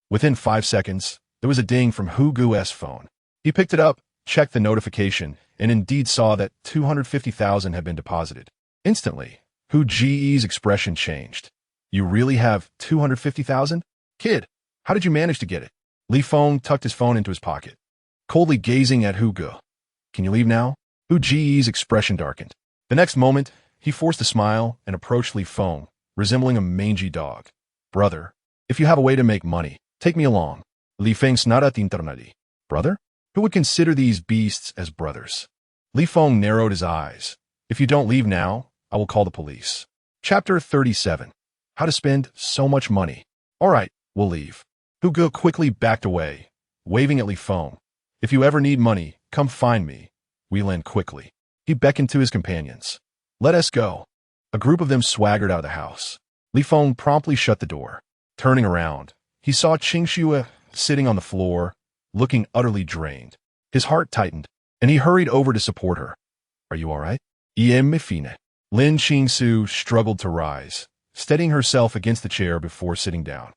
Within 5 seconds, there was a ding from Hu Ge's phone. He picked it up, checked the notification, and indeed saw that 250,000 had been deposited. Instantly, Hu Ge's expression changed. "You really have 250,000? Kid, how did you manage to get it?" Li Feng tucked his phone into his pocket, coldly gazing at Hu Ge. "Can you leave now?" Hu Ge's expression darkened. The next moment, he forced a smile and approached Li Feng, resembling a mangy dog. "Brother, if you have a way to make money, take me along." Li Feng snarat internadi. "Brother? Who would consider these beasts as brothers?" Li Feng narrowed his eyes. "If you don't leave now, I will call the police." Chapter 37. How to spend so much money. "All right, we'll leave." Hugo quickly backed away, waving at Li Feng. If you ever need money, come find me. We lend quickly. He beckoned to his companions. Let us go. A group of them swaggered out of the house. Li Feng promptly shut the door. Turning around, he saw Qingxue sitting on the floor, looking utterly drained. His heart tightened, and he hurried over to support her. Are you all right? Em fine. Lin Qingsu struggled to rise, steadying herself against the chair before sitting down.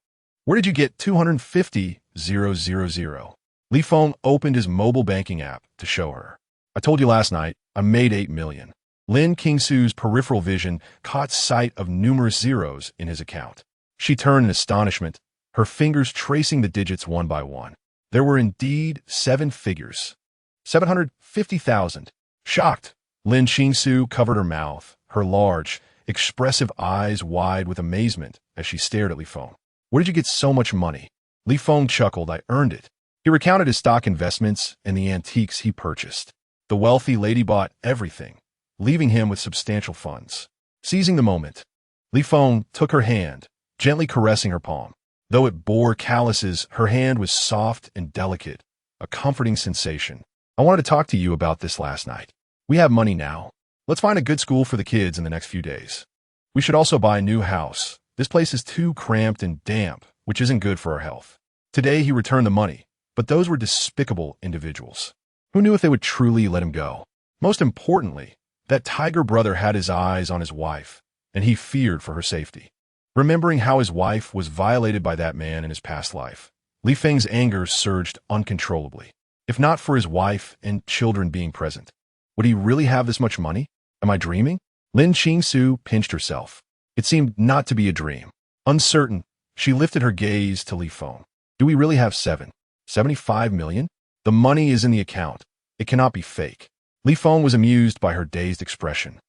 Where did you get 250,000? Li Feng opened his mobile banking app to show her. I told you last night, I made 8 million. Lin Qingsu's peripheral vision caught sight of numerous zeros in his account. She turned in astonishment, her fingers tracing the digits one by one. There were indeed 7 figures. 750,000. Shocked, Lin Qingsu covered her mouth, her large, expressive eyes wide with amazement as she stared at Li Feng. Where did you get so much money? Li Feng chuckled. I earned it. He recounted his stock investments and the antiques he purchased. The wealthy lady bought everything, leaving him with substantial funds. Seizing the moment, Li Feng took her hand, gently caressing her palm. Though it bore calluses, her hand was soft and delicate, a comforting sensation. I wanted to talk to you about this last night. We have money now. Let's find a good school for the kids in the next few days. We should also buy a new house. This place is too cramped and damp, which isn't good for our health. Today he returned the money, but those were despicable individuals. Who knew if they would truly let him go? Most importantly, that tiger brother had his eyes on his wife, and he feared for her safety. Remembering how his wife was violated by that man in his past life, Li Feng's anger surged uncontrollably. If not for his wife and children being present, would he really have this much money? Am I dreaming? Lin Qingsu pinched herself. It seemed not to be a dream. Uncertain, she lifted her gaze to Li Feng. Do we really have 75 million? The money is in the account. It cannot be fake. Li Feng was amused by her dazed expression.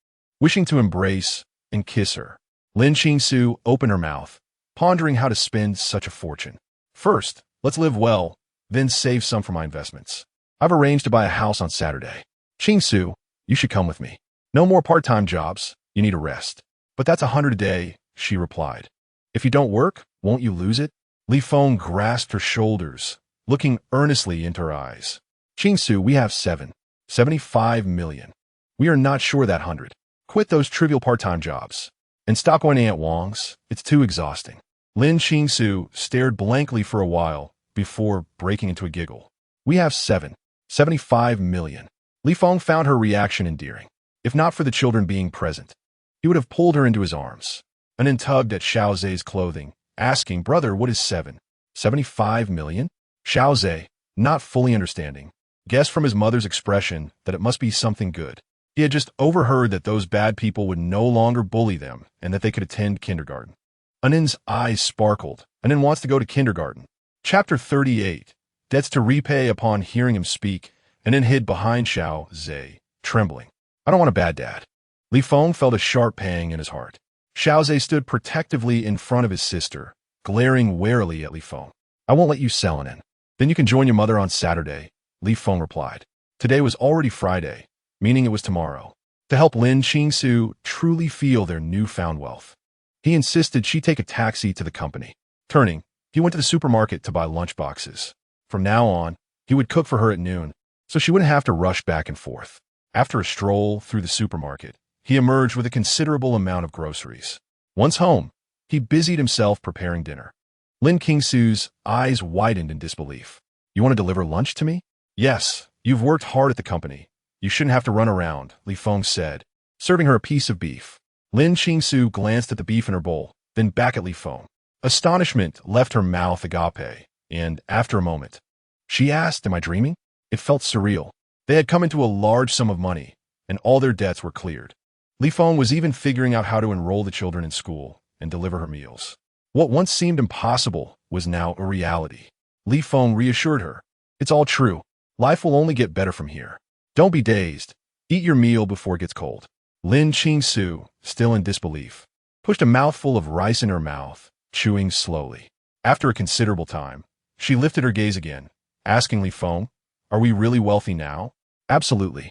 Wishing to embrace and kiss her, Lin Qingsu opened her mouth, pondering how to spend such a fortune. First, let's live well, then save some for my investments. I've arranged to buy a house on Saturday. Qingsu, you should come with me. No more part-time jobs. You need a rest. But that's 100 a day, she replied. If you don't work, won't you lose it? Li Feng grasped her shoulders, looking earnestly into her eyes. Qingsu, we have 75 million. We are not sure that 100. Quit those trivial part-time jobs. And stop going to Aunt Wong's. It's too exhausting. Lin Qingsu stared blankly for a while before breaking into a giggle. We have 75 million. Li Feng found her reaction endearing. If not for the children being present, he would have pulled her into his arms, and then tugged at Xiao Zhe's clothing, asking, Brother, what is 75 million? Xiao Zhe, not fully understanding, guessed from his mother's expression that it must be something good. He had just overheard that those bad people would no longer bully them and that they could attend kindergarten. Anin's eyes sparkled. Anin wants to go to kindergarten. Chapter 38. Debts to repay. Upon hearing him speak, Anin hid behind Xiao Zhe, trembling. I don't want a bad dad. Li Feng felt a sharp pang in his heart. Xiao Zhe stood protectively in front of his sister, glaring warily at Li Feng. I won't let you sell Anin. Then you can join your mother on Saturday, Li Feng replied. Today was already Friday, meaning it was tomorrow, to help Lin Qingsu truly feel their newfound wealth. He insisted she take a taxi to the company. Turning, he went to the supermarket to buy lunchboxes. From now on, he would cook for her at noon, so she wouldn't have to rush back and forth. After a stroll through the supermarket, he emerged with a considerable amount of groceries. Once home, he busied himself preparing dinner. Lin Qingsu's eyes widened in disbelief. You want to deliver lunch to me? Yes, you've worked hard at the company. You shouldn't have to run around, Li Feng said, serving her a piece of beef. Lin Qingsu glanced at the beef in her bowl, then back at Li Feng. Astonishment left her mouth agape, and, after a moment, she asked, Am I dreaming? It felt surreal. They had come into a large sum of money, and all their debts were cleared. Li Feng was even figuring out how to enroll the children in school and deliver her meals. What once seemed impossible was now a reality. Li Feng reassured her. It's all true. Life will only get better from here. Don't be dazed. Eat your meal before it gets cold. Lin Qingsu, still in disbelief, pushed a mouthful of rice in her mouth, chewing slowly. After a considerable time, she lifted her gaze again, asking Li Feng, Are we really wealthy now? Absolutely.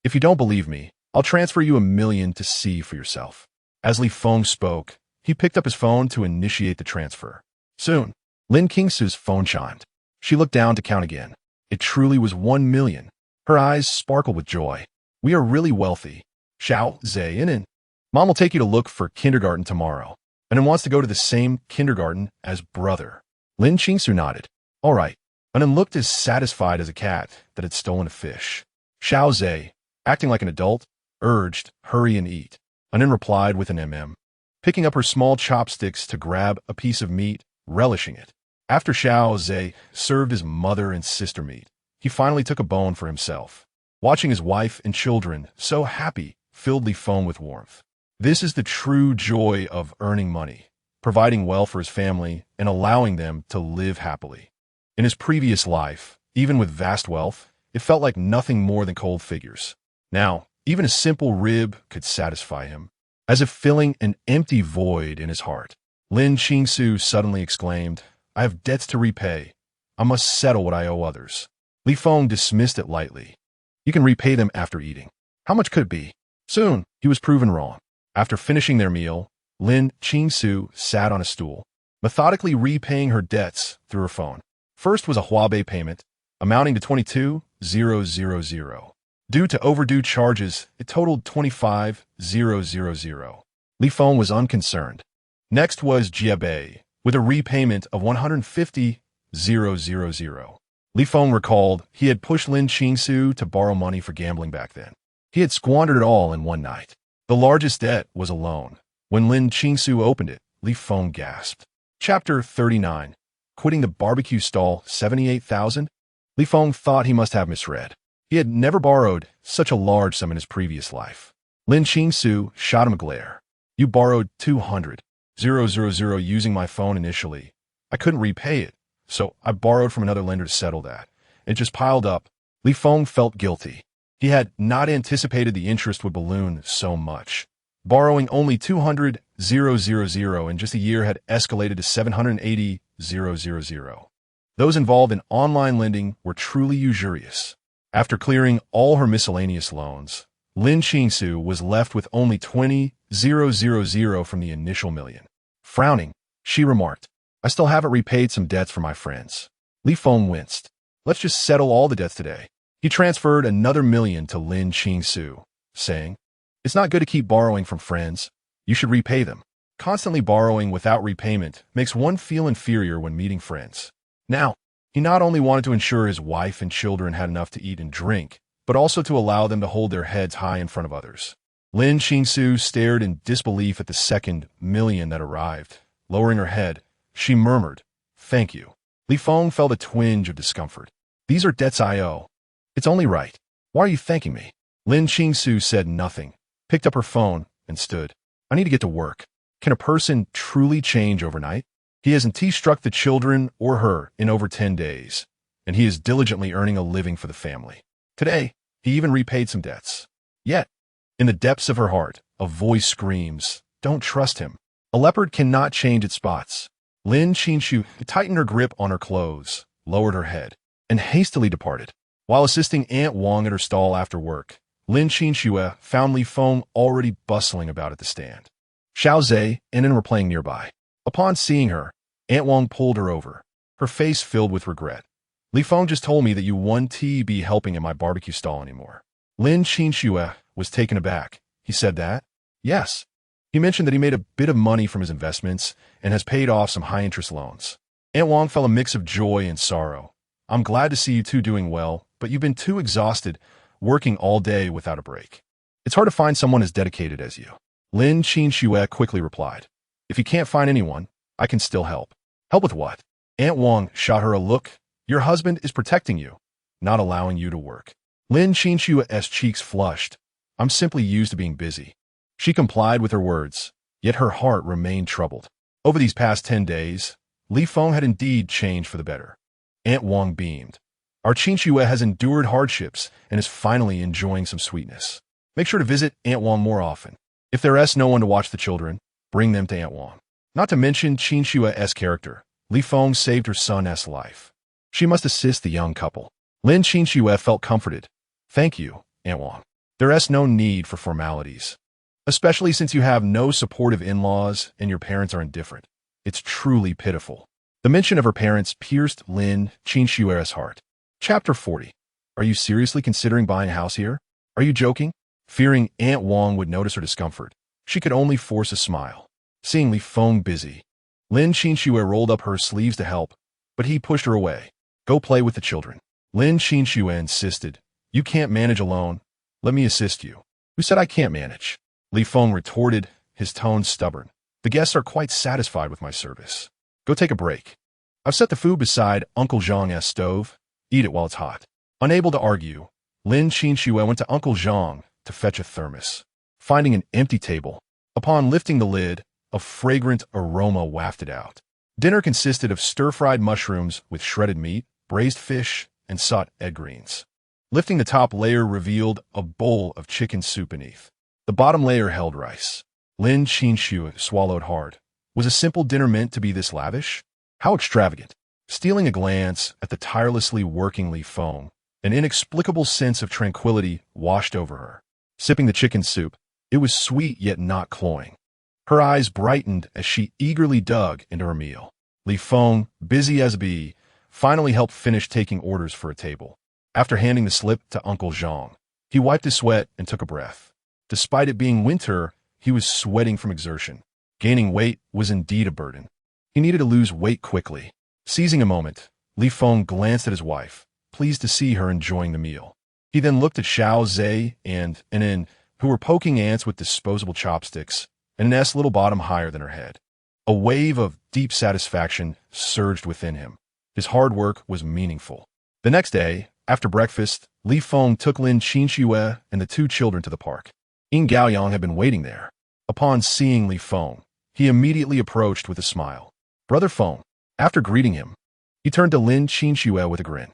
If you don't believe me, I'll transfer you $1 million to see for yourself. As Li Feng spoke, he picked up his phone to initiate the transfer. Soon, Lin Qingsu's phone chimed. She looked down to count again. It truly was 1 million. Her eyes sparkled with joy. We are really wealthy. Xiao Zainin. Mom will take you to look for kindergarten tomorrow, and then wants to go to the same kindergarten as brother. Lin Qingsu nodded. All right, and then looked as satisfied as a cat that had stolen a fish. Xiao Zhe, acting like an adult, urged, hurry and eat, and then replied with an picking up her small chopsticks to grab a piece of meat, relishing it. After Xiao Zhe served his mother and sister meat, he finally took a bone for himself. Watching his wife and children so happy filled Li Feng with warmth. This is the true joy of earning money, providing well for his family and allowing them to live happily. In his previous life, even with vast wealth, it felt like nothing more than cold figures. Now, even a simple rib could satisfy him, as if filling an empty void in his heart. Lin Qingsu suddenly exclaimed, I have debts to repay. I must settle what I owe others. Li Feng dismissed it lightly. You can repay them after eating. How much could it be? Soon, he was proven wrong. After finishing their meal, Lin Qingsu sat on a stool, methodically repaying her debts through her phone. First was a Huabei payment, amounting to 22,000. Due to overdue charges, it totaled 25,000. Li Feng was unconcerned. Next was Jiabei, with a repayment of 150,000. Li Feng recalled he had pushed Lin Qingsu to borrow money for gambling back then. He had squandered it all in one night. The largest debt was a loan. When Lin Qingsu opened it, Li Feng gasped. Chapter 39. Quitting the barbecue stall, 78,000? Li Feng thought he must have misread. He had never borrowed such a large sum in his previous life. Lin Qingsu shot him a glare. You borrowed 200,000 using my phone initially. I couldn't repay it, so I borrowed from another lender to settle that. It just piled up. Li Feng felt guilty. He had not anticipated the interest would balloon so much. Borrowing only 200,000 in just a year had escalated to 780,000. Those involved in online lending were truly usurious. After clearing all her miscellaneous loans, Lin Qingsu was left with only 20,000 from the initial million. Frowning, she remarked, I still haven't repaid some debts for my friends. Li Feng winced. Let's just settle all the debts today. He transferred another million to Lin Qingsu, saying, It's not good to keep borrowing from friends. You should repay them. Constantly borrowing without repayment makes one feel inferior when meeting friends. Now, he not only wanted to ensure his wife and children had enough to eat and drink, but also to allow them to hold their heads high in front of others. Lin Qingsu stared in disbelief at the second million that arrived. Lowering her head, she murmured, Thank you. Li Feng felt a twinge of discomfort. These are debts I owe. It's only right. Why are you thanking me? Lin Qingsu said nothing, picked up her phone, and stood. I need to get to work. Can a person truly change overnight? He hasn't struck the children or her in over 10 days, and he is diligently earning a living for the family. Today, he even repaid some debts. Yet, in the depths of her heart, a voice screams, Don't trust him. A leopard cannot change its spots. Lin Qingsu tightened her grip on her clothes, lowered her head, and hastily departed. While assisting Aunt Wang at her stall after work, Lin Qingsu found Li Feng already bustling about at the stand. Xiao Zhe and Nen were playing nearby. Upon seeing her, Aunt Wang pulled her over, her face filled with regret. Li Feng just told me that you won't be helping at my barbecue stall anymore. Lin Qingsu was taken aback. He said that? Yes. He mentioned that he made a bit of money from his investments and has paid off some high-interest loans. Aunt Wang felt a mix of joy and sorrow. I'm glad to see you two doing well, but you've been too exhausted, working all day without a break. It's hard to find someone as dedicated as you. Lin Qingsu quickly replied, If you can't find anyone, I can still help. Help with what? Aunt Wang shot her a look. Your husband is protecting you, not allowing you to work. Lin Qingsu's cheeks flushed. I'm simply used to being busy. She complied with her words, yet her heart remained troubled. Over these past 10 days, Li Feng had indeed changed for the better. Aunt Wang beamed. Our Qingsu has endured hardships and is finally enjoying some sweetness. Make sure to visit Aunt Wang more often. If there is no one to watch the children, bring them to Aunt Wang. Not to mention Qingsu's character, Li Feng saved her son's life. She must assist the young couple. Lin Qingsu felt comforted. Thank you, Aunt Wang. There is no need for formalities. Especially since you have no supportive in-laws and your parents are indifferent. It's truly pitiful. The mention of her parents pierced Lin Qinshue's heart. Chapter 40. Are you seriously considering buying a house here? Are you joking? Fearing Aunt Wang would notice her discomfort, she could only force a smile. Seeing Li Feng busy, Lin Qinshu rolled up her sleeves to help, but he pushed her away. Go play with the children. Lin Qinshu insisted. You can't manage alone. Let me assist you. Who said I can't manage? Li Feng retorted, his tone stubborn. The guests are quite satisfied with my service. Go take a break. I've set the food beside Uncle Zhang's stove. Eat it while it's hot. Unable to argue, Lin Qinshu went to Uncle Zhang to fetch a thermos. Finding an empty table, upon lifting the lid, a fragrant aroma wafted out. Dinner consisted of stir-fried mushrooms with shredded meat, braised fish, and salt egg greens. Lifting the top layer revealed a bowl of chicken soup beneath. The bottom layer held rice. Lin Qinshu swallowed hard. Was a simple dinner meant to be this lavish? How extravagant! Stealing a glance at the tirelessly working Li Feng, an inexplicable sense of tranquility washed over her. Sipping the chicken soup, it was sweet yet not cloying. Her eyes brightened as she eagerly dug into her meal. Li Feng, busy as a bee, finally helped finish taking orders for a table. After handing the slip to Uncle Zhang, he wiped his sweat and took a breath. Despite it being winter, he was sweating from exertion. Gaining weight was indeed a burden. He needed to lose weight quickly. Seizing a moment, Li Feng glanced at his wife, pleased to see her enjoying the meal. He then looked at Xiao Zhe and In, who were poking ants with disposable chopsticks, and Nest's little bottom higher than her head. A wave of deep satisfaction surged within him. His hard work was meaningful. The next day, after breakfast, Li Feng took Lin Qinshu and the two children to the park. Ying Gaoyang had been waiting there. Upon seeing Li Feng, he immediately approached with a smile. Brother Feng. After greeting him, he turned to Lin Qinshu with a grin.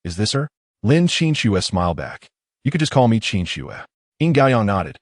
Is this her? Lin Qinshu smiled back. You could just call me Qinshu. Ying Gaoyang nodded.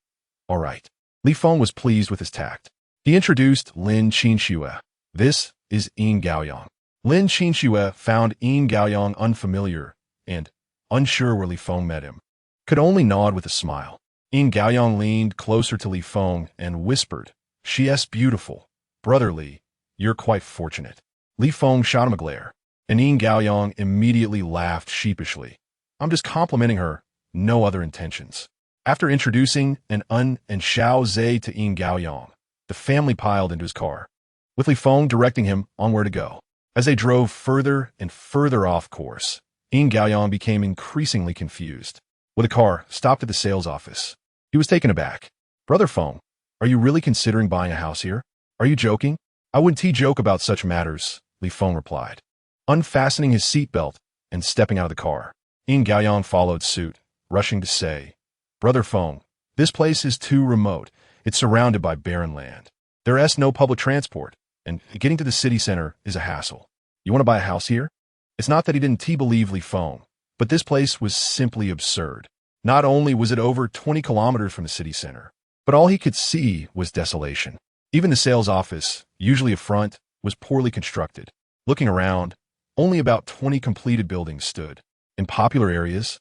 All right. Li Feng was pleased with his tact. He introduced Lin Qinshu. This is Ying Gaoyang. Lin Qinshu found Ying Gaoyang unfamiliar and, unsure where Li Feng met him, could only nod with a smile. Ying Gaoyang leaned closer to Li Feng and whispered, She's beautiful. Brother Li, you're quite fortunate. Li Feng shot him a glare, and Ying Gaoyang immediately laughed sheepishly. I'm just complimenting her, no other intentions. After introducing and Xiao Zhe to Ying Gaoyang, the family piled into his car, with Li Feng directing him on where to go. As they drove further and further off course, Ying Gaoyang became increasingly confused. When the car stopped at the sales office, he was taken aback. Brother Feng, are you really considering buying a house here? Are you joking? I wouldn't joke about such matters, Li Feng replied. Unfastening his seatbelt and stepping out of the car, Ying Gaoyang followed suit, rushing to say, Brother Feng, this place is too remote. It's surrounded by barren land. There is no public transport, and getting to the city center is a hassle. You want to buy a house here? It's not that he didn't believe Li Feng, but this place was simply absurd. Not only was it over 20 kilometers from the city center, but all he could see was desolation. Even the sales office, usually a front, was poorly constructed. Looking around, only about 20 completed buildings stood. In popular areas,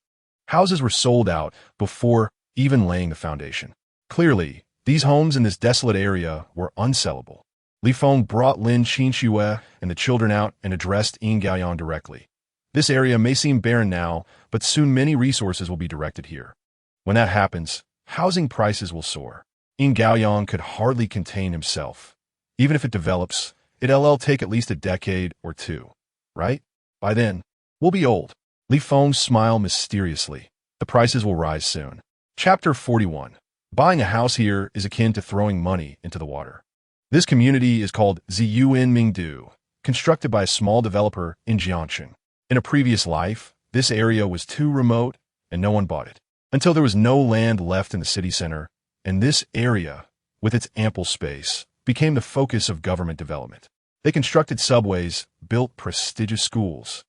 houses were sold out before even laying the foundation. Clearly, these homes in this desolate area were unsellable. Li Feng brought Lin Qinshu and the children out and addressed Ying Gaoyang directly. This area may seem barren now, but soon many resources will be directed here. When that happens, housing prices will soar. Ying Gaoyang could hardly contain himself. Even if it develops, it'll take at least a decade or two, right? By then, we'll be old. Li Feng smiled mysteriously. The prices will rise soon. Chapter 41. Buying a house here is akin to throwing money into the water. This community is called Ziyuan Mingdu, constructed by a small developer in Jiangxing. In a previous life, this area was too remote and no one bought it, until there was no land left in the city center, and this area, with its ample space, became the focus of government development. They constructed subways, built prestigious schools,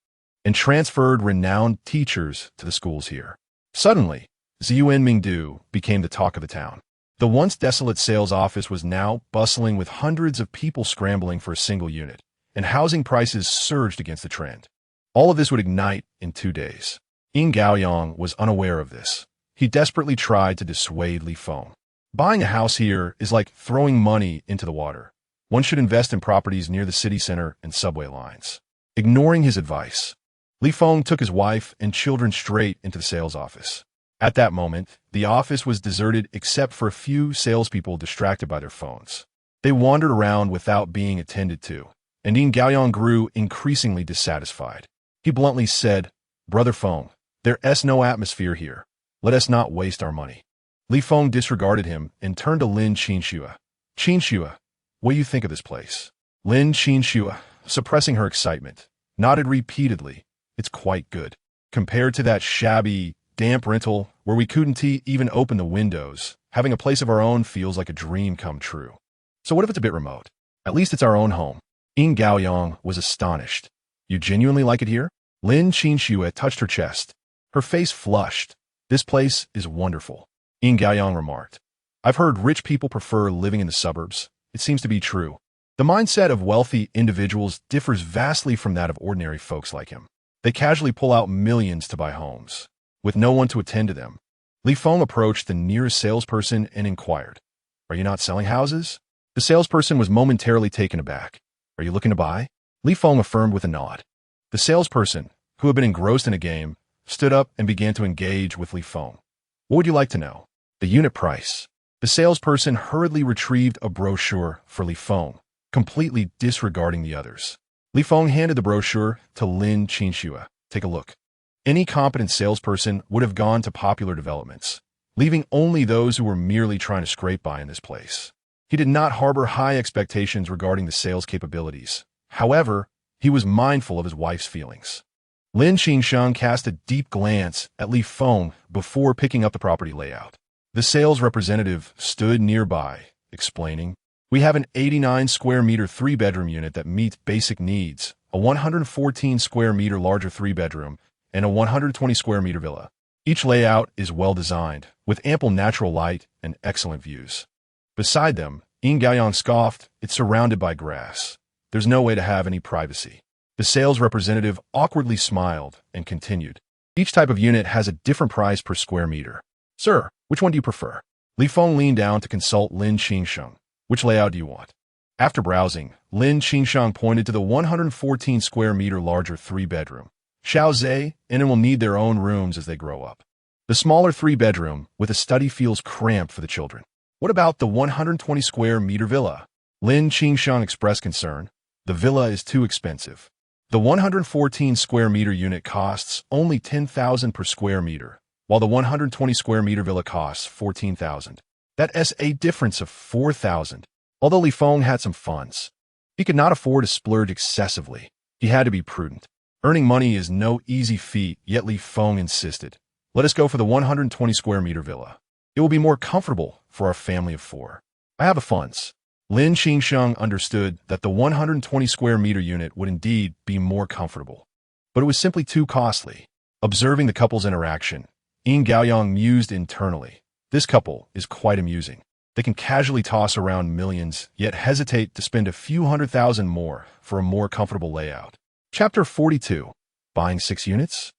and transferred renowned teachers to the schools here. Suddenly, Ziyuan Mingdu became the talk of the town. The once desolate sales office was now bustling with hundreds of people scrambling for a single unit, and housing prices surged against the trend. All of this would ignite in 2 days. Ying Gaoyang was unaware of this. He desperately tried to dissuade Li Feng. Buying a house here is like throwing money into the water. One should invest in properties near the city center and subway lines. Ignoring his advice, Li Feng took his wife and children straight into the sales office. At that moment, the office was deserted except for a few salespeople distracted by their phones. They wandered around without being attended to, and Yin Gaoyang grew increasingly dissatisfied. He bluntly said, "Brother Feng, there's no atmosphere here. Let us not waste our money." Li Feng disregarded him and turned to Lin Qinxue. "Qinxue, what do you think of this place?" Lin Qinxue, suppressing her excitement, nodded repeatedly. "It's quite good. Compared to that shabby, damp rental where we couldn't even open the windows, having a place of our own feels like a dream come true. So what if it's a bit remote? At least it's our own home." Yin Gaoyang was astonished. "You genuinely like it here?" Lin Qinxue touched her chest. Her face flushed. "This place is wonderful," Yin Gaoyang remarked. "I've heard rich people prefer living in the suburbs. It seems to be true. The mindset of wealthy individuals differs vastly from that of ordinary folks like him. They casually pull out millions to buy homes, with no one to attend to them." Li Feng approached the nearest salesperson and inquired, "Are you not selling houses?" The salesperson was momentarily taken aback. "Are you looking to buy?" Li Feng affirmed with a nod. The salesperson, who had been engrossed in a game, stood up and began to engage with Li Feng. "What would you like to know?" "The unit price." The salesperson hurriedly retrieved a brochure for Li Feng, completely disregarding the others. Li Feng handed the brochure to Lin Qinxue. "Take a look." Any competent salesperson would have gone to popular developments, leaving only those who were merely trying to scrape by in this place. He did not harbor high expectations regarding the sales capabilities. However, he was mindful of his wife's feelings. Lin Qinxiang cast a deep glance at Li Feng before picking up the property layout. The sales representative stood nearby, explaining, "We have an 89-square-meter 3-bedroom unit that meets basic needs, a 114-square-meter larger 3-bedroom, and a 120-square-meter villa. Each layout is well-designed, with ample natural light and excellent views." Beside them, Yin Gaoyang scoffed, "It's surrounded by grass. There's no way to have any privacy." The sales representative awkwardly smiled and continued, "Each type of unit has a different price per square meter. Sir, which one do you prefer?" Li Feng leaned down to consult Lin Qinxiang. "Which layout do you want?" After browsing, Lin Qinxiang pointed to the 114-square-meter larger 3-bedroom. "Xiao Zhe and it will need their own rooms as they grow up. The smaller 3-bedroom with a study feels cramped for the children." "What about the 120-square-meter villa?" Lin Qinxiang expressed concern. "The villa is too expensive. The 114-square-meter unit costs only 10,000 per square meter, while the 120-square-meter villa costs 14,000. That's a difference of 4,000. Although Li Feng had some funds, he could not afford to splurge excessively. He had to be prudent. Earning money is no easy feat, yet Li Feng insisted, "Let us go for the 120-square-meter villa. It will be more comfortable for our family of 4. I have the funds." Lin Qinxiang understood that the 120-square-meter unit would indeed be more comfortable, but it was simply too costly. Observing the couple's interaction, Yin Gaoyang mused internally, "This couple is quite amusing. They can casually toss around millions, yet hesitate to spend a few $100,000 more for a more comfortable layout." Chapter 42. Buying 6 units?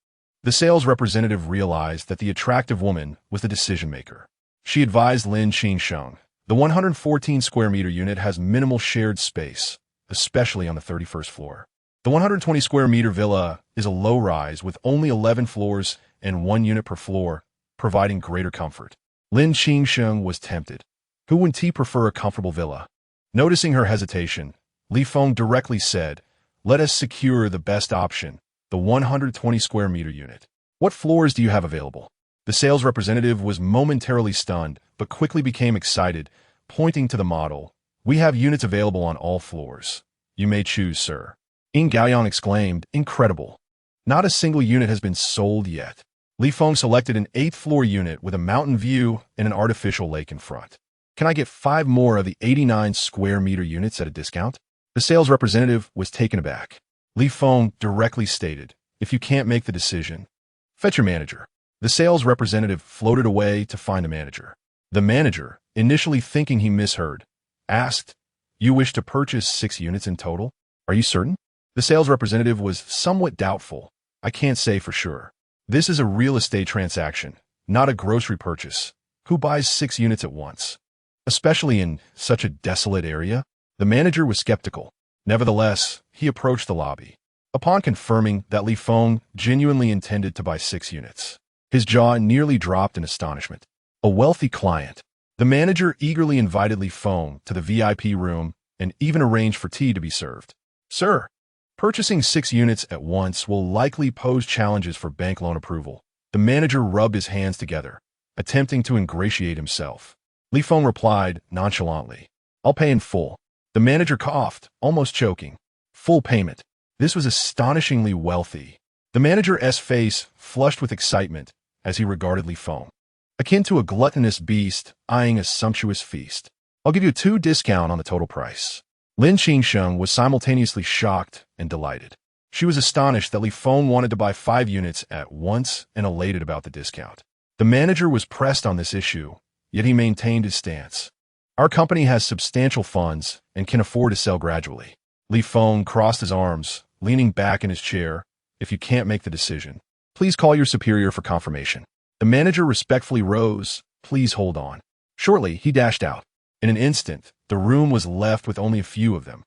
The sales representative realized that the attractive woman was the decision-maker. She advised Lin Qinxiang, "The 114-square-meter unit has minimal shared space, especially on the 31st floor. The 120-square-meter villa is a low-rise with only 11 floors and 1 unit per floor, providing greater comfort." Lin Qinxiang was tempted. Who wouldn't he prefer a comfortable villa? Noticing her hesitation, Li Feng directly said, "Let us secure the best option, the 120-square-meter unit. What floors do you have available?" The sales representative was momentarily stunned, but quickly became excited, pointing to the model. "We have units available on all floors. You may choose, sir." Yin Gaoyang exclaimed, "Incredible. Not a single unit has been sold yet." Li Feng selected an 8th-floor unit with a mountain view and an artificial lake in front. "Can I get 5 more of the 89-square-meter units at a discount?" The sales representative was taken aback. Li Feng directly stated, "If you can't make the decision, fetch your manager." The sales representative floated away to find the manager. The manager, initially thinking he misheard, asked, "You wish to purchase 6 units in total? Are you certain?" The sales representative was somewhat doubtful. "I can't say for sure. This is a real estate transaction, not a grocery purchase. Who buys 6 units at once? Especially in such a desolate area?" The manager was skeptical. Nevertheless, he approached the lobby. Upon confirming that Li Feng genuinely intended to buy 6 units, his jaw nearly dropped in astonishment. A wealthy client. The manager eagerly invited Li Feng to the VIP room and even arranged for tea to be served. Sir, purchasing 6 units at once will likely pose challenges for bank loan approval. The manager rubbed his hands together, attempting to ingratiate himself. Li Feng replied nonchalantly, I'll pay in full. The manager coughed, almost choking. Full payment. This was astonishingly wealthy. The manager's face flushed with excitement as he regarded Li Feng, akin to a gluttonous beast eyeing a sumptuous feast. I'll give you a 2 discount on the total price. Lin Qingsheng was simultaneously shocked and delighted. She was astonished that Li Feng wanted to buy 5 units at once and elated about the discount. The manager was pressed on this issue, yet he maintained his stance. Our company has substantial funds and can afford to sell gradually. Li Feng crossed his arms, leaning back in his chair. If you can't make the decision, please call your superior for confirmation. The manager respectfully rose. Please hold on. Shortly, he dashed out. In an instant, the room was left with only a few of them.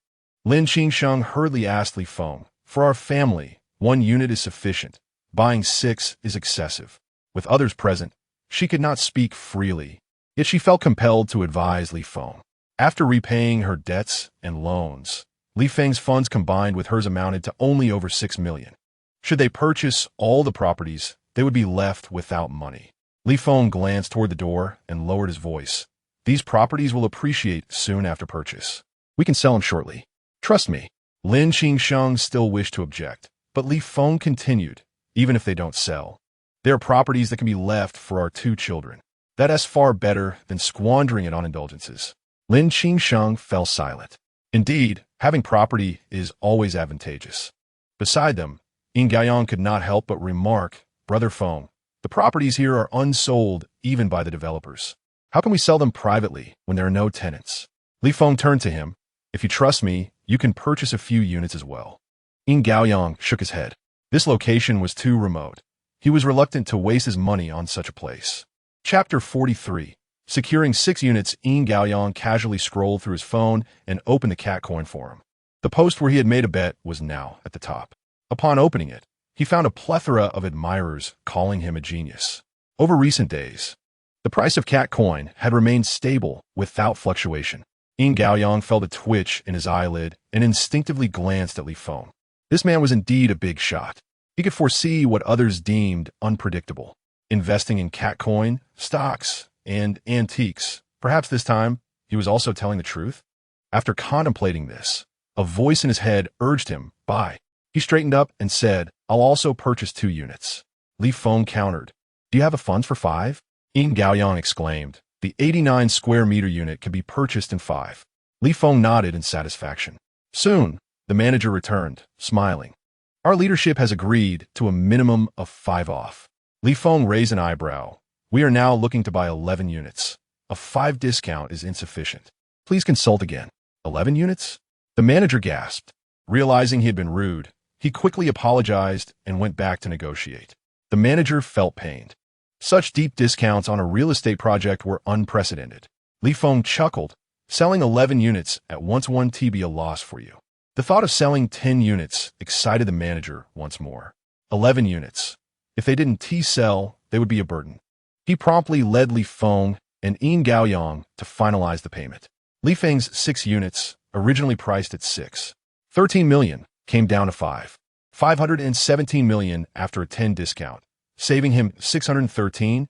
Lin Qingsheng hurriedly asked Li Feng, For our family, 1 unit is sufficient. Buying 6 is excessive. With others present, she could not speak freely, yet she felt compelled to advise Li Feng. After repaying her debts and loans, Li Feng's funds combined with hers amounted to only over 6 million. Should they purchase all the properties, they would be left without money. Li Feng glanced toward the door and lowered his voice. These properties will appreciate soon after purchase. We can sell them shortly. Trust me. Lin Qingsheng still wished to object, but Li Feng continued, even if they don't sell. There are properties that can be left for our 2 children. That's far better than squandering it on indulgences. Lin Qingsheng fell silent. Indeed, having property is always advantageous. Beside them, Yin Gaoyang could not help but remark, Brother Feng, the properties here are unsold even by the developers. How can we sell them privately when there are no tenants? Li Feng turned to him. If you trust me, you can purchase a few units as well. Yin Gaoyang shook his head. This location was too remote. He was reluctant to waste his money on such a place. Chapter 43. Securing 6 units, Yin Gaoyang casually scrolled through his phone and opened the cat coin forum. The post where he had made a bet was now at the top. Upon opening it, he found a plethora of admirers calling him a genius. Over recent days, the price of cat coin had remained stable without fluctuation. Yin Gaoyang felt a twitch in his eyelid and instinctively glanced at Li Feng. This man was indeed a big shot. He could foresee what others deemed unpredictable. Investing in cat coin, stocks, and antiques. Perhaps this time, he was also telling the truth. After contemplating this, a voice in his head urged him, buy. He straightened up and said, I'll also purchase 2 units. Li Feng countered, Do you have the funds for 5? Yin Gaoyang exclaimed, The 89 square meter unit can be purchased in 5. Li Feng nodded in satisfaction. Soon, the manager returned, smiling. Our leadership has agreed to a minimum of 5 off. Li Feng raised an eyebrow. We are now looking to buy 11 units. A 5 discount is insufficient. Please consult again. 11 units? The manager gasped. Realizing he had been rude, he quickly apologized and went back to negotiate. The manager felt pained. Such deep discounts on a real estate project were unprecedented. Li Feng chuckled. Selling 11 units at once won't be a loss for you. The thought of selling 10 units excited the manager once more. 11 units. If they didn't sell, they would be a burden. He promptly led Li Feng and Yin Gaoyang to finalize the payment. Li Feng's 6 units, originally priced at 13 million, came down to 517 million after a 10 discount, saving him 613,000.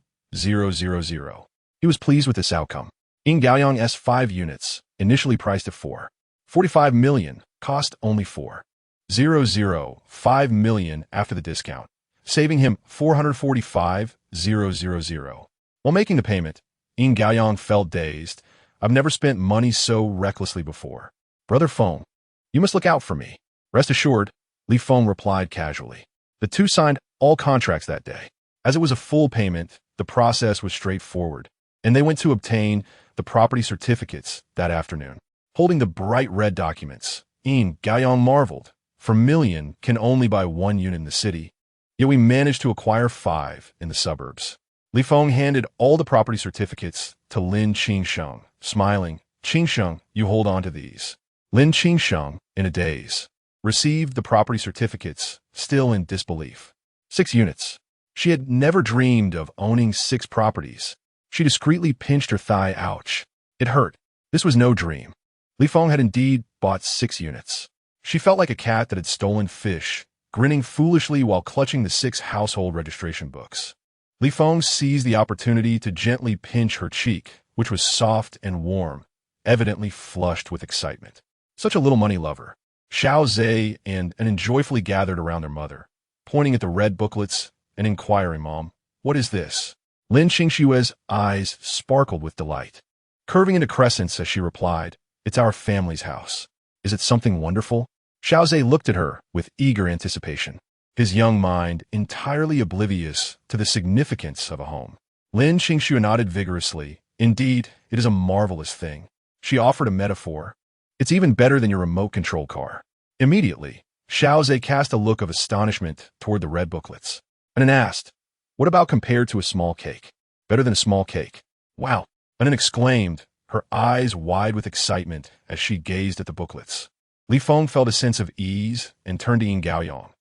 He was pleased with this outcome. Yin Gaoyang's 5 units, initially priced at 45 million, cost only 405 million after the discount, saving him 445,000. While making the payment, Yin Gaoyang felt dazed. I've never spent money so recklessly before. Brother Feng, you must look out for me. Rest assured, Li Feng replied casually. The 2 signed all contracts that day. As it was a full payment, the process was straightforward, and they went to obtain the property certificates that afternoon. Holding the bright red documents, Yin Gaoyang marveled. For million can only buy 1 unit in the city, yet we managed to acquire 5 in the suburbs. Li Feng handed all the property certificates to Lin Qingsheng, smiling. Qingsheng, you hold on to these. Lin Qingsheng, in a daze, received the property certificates, still in disbelief. 6 units. She had never dreamed of owning 6 properties. She discreetly pinched her thigh. Ouch. It hurt. This was no dream. Li Feng had indeed bought 6 units. She felt like a cat that had stolen fish, grinning foolishly while clutching the 6 household registration books. Li Feng seized the opportunity to gently pinch her cheek, which was soft and warm, evidently flushed with excitement. Such a little money lover. Xiao Zhe and Anin joyfully gathered around their mother, pointing at the red booklets and inquiring, "Mom, what is this?" Lin Qingshue's eyes sparkled with delight, curving into crescents as she replied, "It's our family's house. Is it something wonderful?" Xiao Zhe looked at her with eager anticipation, his young mind entirely oblivious to the significance of a home. Lin Qingxue nodded vigorously. "Indeed, it is a marvelous thing." She offered a metaphor. "It's even better than your remote-control car." Immediately, Xiao Zhe cast a look of astonishment toward the red booklets, and then asked, "What about compared to a small cake? Better than a small cake?" "Wow!" Anin exclaimed, her eyes wide with excitement as she gazed at the booklets. Li Feng felt a sense of ease and turned to Yin Gaoyang.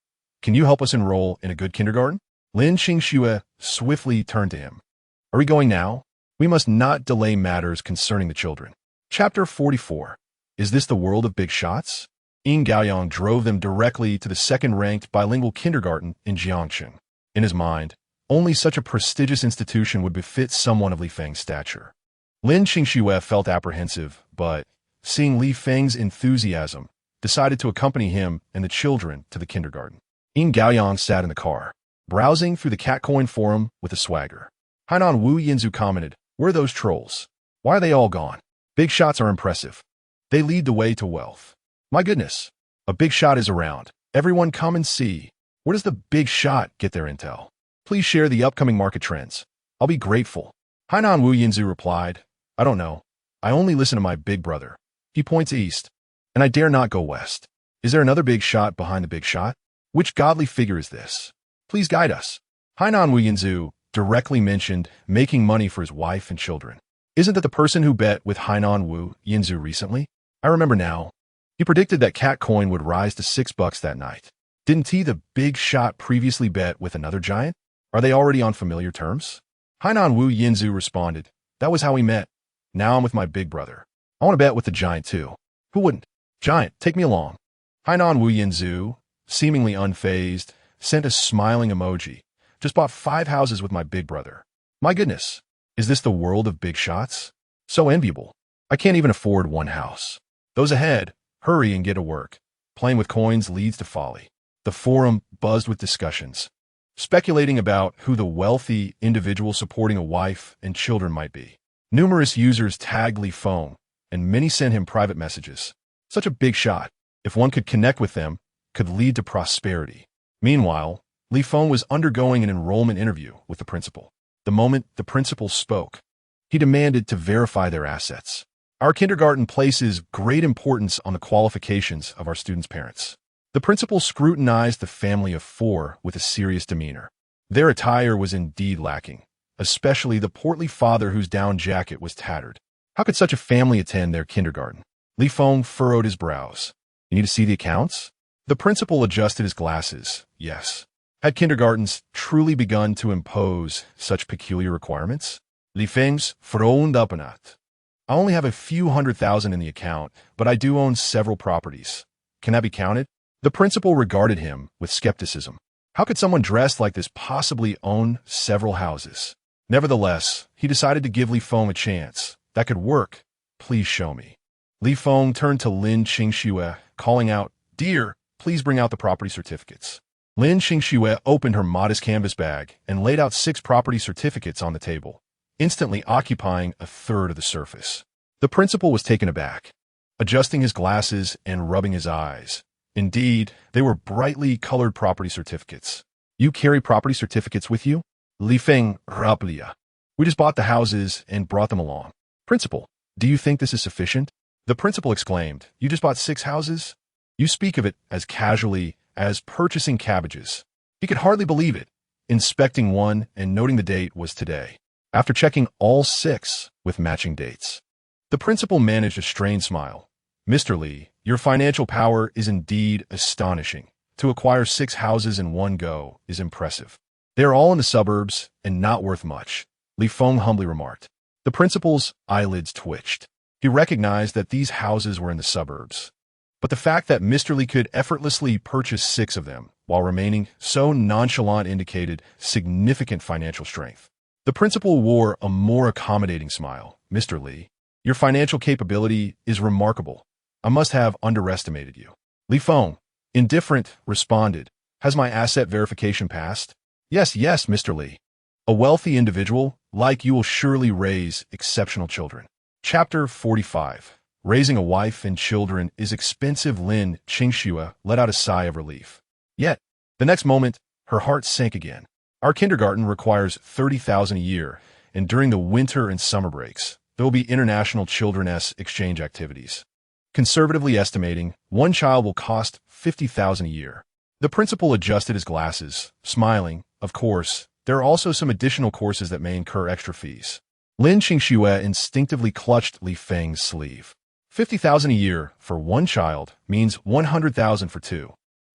"Can you help us enroll in a good kindergarten?" Lin Qingxue swiftly turned to him. "Are we going now? We must not delay matters concerning the children." Chapter 44. Is this the world of big shots? Yin Gaoyang drove them directly to the second-ranked bilingual kindergarten in Jiangcheng. In his mind, only such a prestigious institution would befit someone of Li Feng's stature. Lin Qingxue felt apprehensive, but, seeing Li Feng's enthusiasm, decided to accompany him and the children to the kindergarten. Yin Gaoyang sat in the car, browsing through the Catcoin forum with a swagger. Hainan Wu Yinzu commented, "Where are those trolls? Why are they all gone? Big shots are impressive. They lead the way to wealth. My goodness, a big shot is around. Everyone come and see. Where does the big shot get their intel? Please share the upcoming market trends. I'll be grateful." Hainan Wu Yinzu replied, "I don't know. I only listen to my big brother. He points east, and I dare not go west. Is there another big shot behind the big shot? Which godly figure is this? Please guide us." Hainan Wu Yinzu directly mentioned making money for his wife and children. "Isn't that the person who bet with Hainan Wu Yinzu recently? I remember now. He predicted that Catcoin would rise to $6 that night. Didn't he, the big shot, previously bet with another giant? Are they already on familiar terms?" Hainan Wu Yinzu responded, "That was how we met. Now I'm with my big brother. I want to bet with the giant too. Who wouldn't? Giant, take me along." Hainan Wu Yinzu, seemingly unfazed, sent a smiling emoji. "Just bought 5 houses with my big brother. My goodness, is this the world of big shots? So enviable. I can't even afford 1 house. Those ahead, hurry and get to work. Playing with coins leads to folly." The forum buzzed with discussions, speculating about who the wealthy individual supporting a wife and children might be. Numerous users tagged Li Feng, and many sent him private messages. Such a big shot, if one could connect with them, could lead to prosperity. Meanwhile, Li Feng was undergoing an enrollment interview with the principal. The moment the principal spoke, he demanded to verify their assets. "Our kindergarten places great importance on the qualifications of our students' parents." The principal scrutinized the family of 4 with a serious demeanor. Their attire was indeed lacking, especially the portly father whose down jacket was tattered. How could such a family attend their kindergarten? Li Feng furrowed his brows. "You need to see the accounts?" The principal adjusted his glasses. Yes. Had kindergartens truly begun to impose such peculiar requirements? Li Feng's frowned up and at. "I only have a few $100,000 in the account, but I do own several properties. Can that be counted?" The principal regarded him with skepticism. How could someone dressed like this possibly own several houses? Nevertheless, he decided to give Li Feng a chance. "That could work. Please show me." Li Feng turned to Lin Qingxue, calling out, "Dear, please bring out the property certificates." Lin Qingxue opened her modest canvas bag and laid out 6 property certificates on the table, instantly occupying a third of the surface. The principal was taken aback, adjusting his glasses and rubbing his eyes. Indeed, they were brightly colored property certificates. "You carry property certificates with you?" Li Feng raplia. "We just bought the houses and brought them along." "Principal, do you think this is sufficient?" The principal exclaimed, "You just bought 6 houses? You speak of it as casually as purchasing cabbages." He could hardly believe it. Inspecting one and noting the date was today, after checking all 6 with matching dates. The principal managed a strained smile. "Mr. Li, your financial power is indeed astonishing. To acquire 6 houses in one go is impressive. They are all in the suburbs and not worth much, Li Feng humbly remarked. The principal's eyelids twitched. He recognized that these houses were in the suburbs. But the fact that Mr. Li could effortlessly purchase 6 of them while remaining so nonchalant indicated significant financial strength. The principal wore a more accommodating smile. Mr. Li, your financial capability is remarkable. I must have underestimated you. Li Feng, indifferent, responded, has my asset verification passed? Yes, Mr. Li. A wealthy individual like you will surely raise exceptional children. Chapter 45. Raising a wife and children is expensive. Lin Qingxue let out a sigh of relief. Yet, the next moment, her heart sank again. Our kindergarten requires 30,000 a year, and during the winter and summer breaks, there will be international children's exchange activities. Conservatively estimating, one child will cost 50,000 a year. The principal adjusted his glasses, smiling. Of course, there are also some additional courses that may incur extra fees. Lin Qingxue instinctively clutched Li Feng's sleeve. 50,000 a year for one child means 100,000 for 2.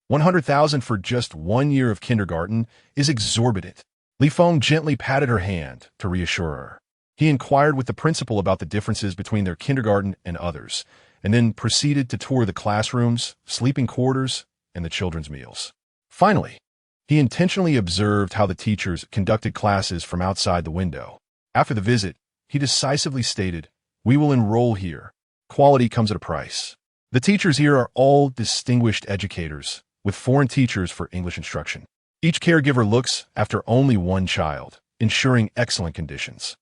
100,000 for just 1 year of kindergarten is exorbitant. Li Feng gently patted her hand to reassure her. He inquired with the principal about the differences between their kindergarten and others, and then proceeded to tour the classrooms, sleeping quarters, and the children's meals. Finally, he intentionally observed how the teachers conducted classes from outside the window. After the visit, he decisively stated, "We will enroll here. Quality comes at a price." The teachers here are all distinguished educators, with foreign teachers for English instruction. Each caregiver looks after only one child, ensuring excellent conditions.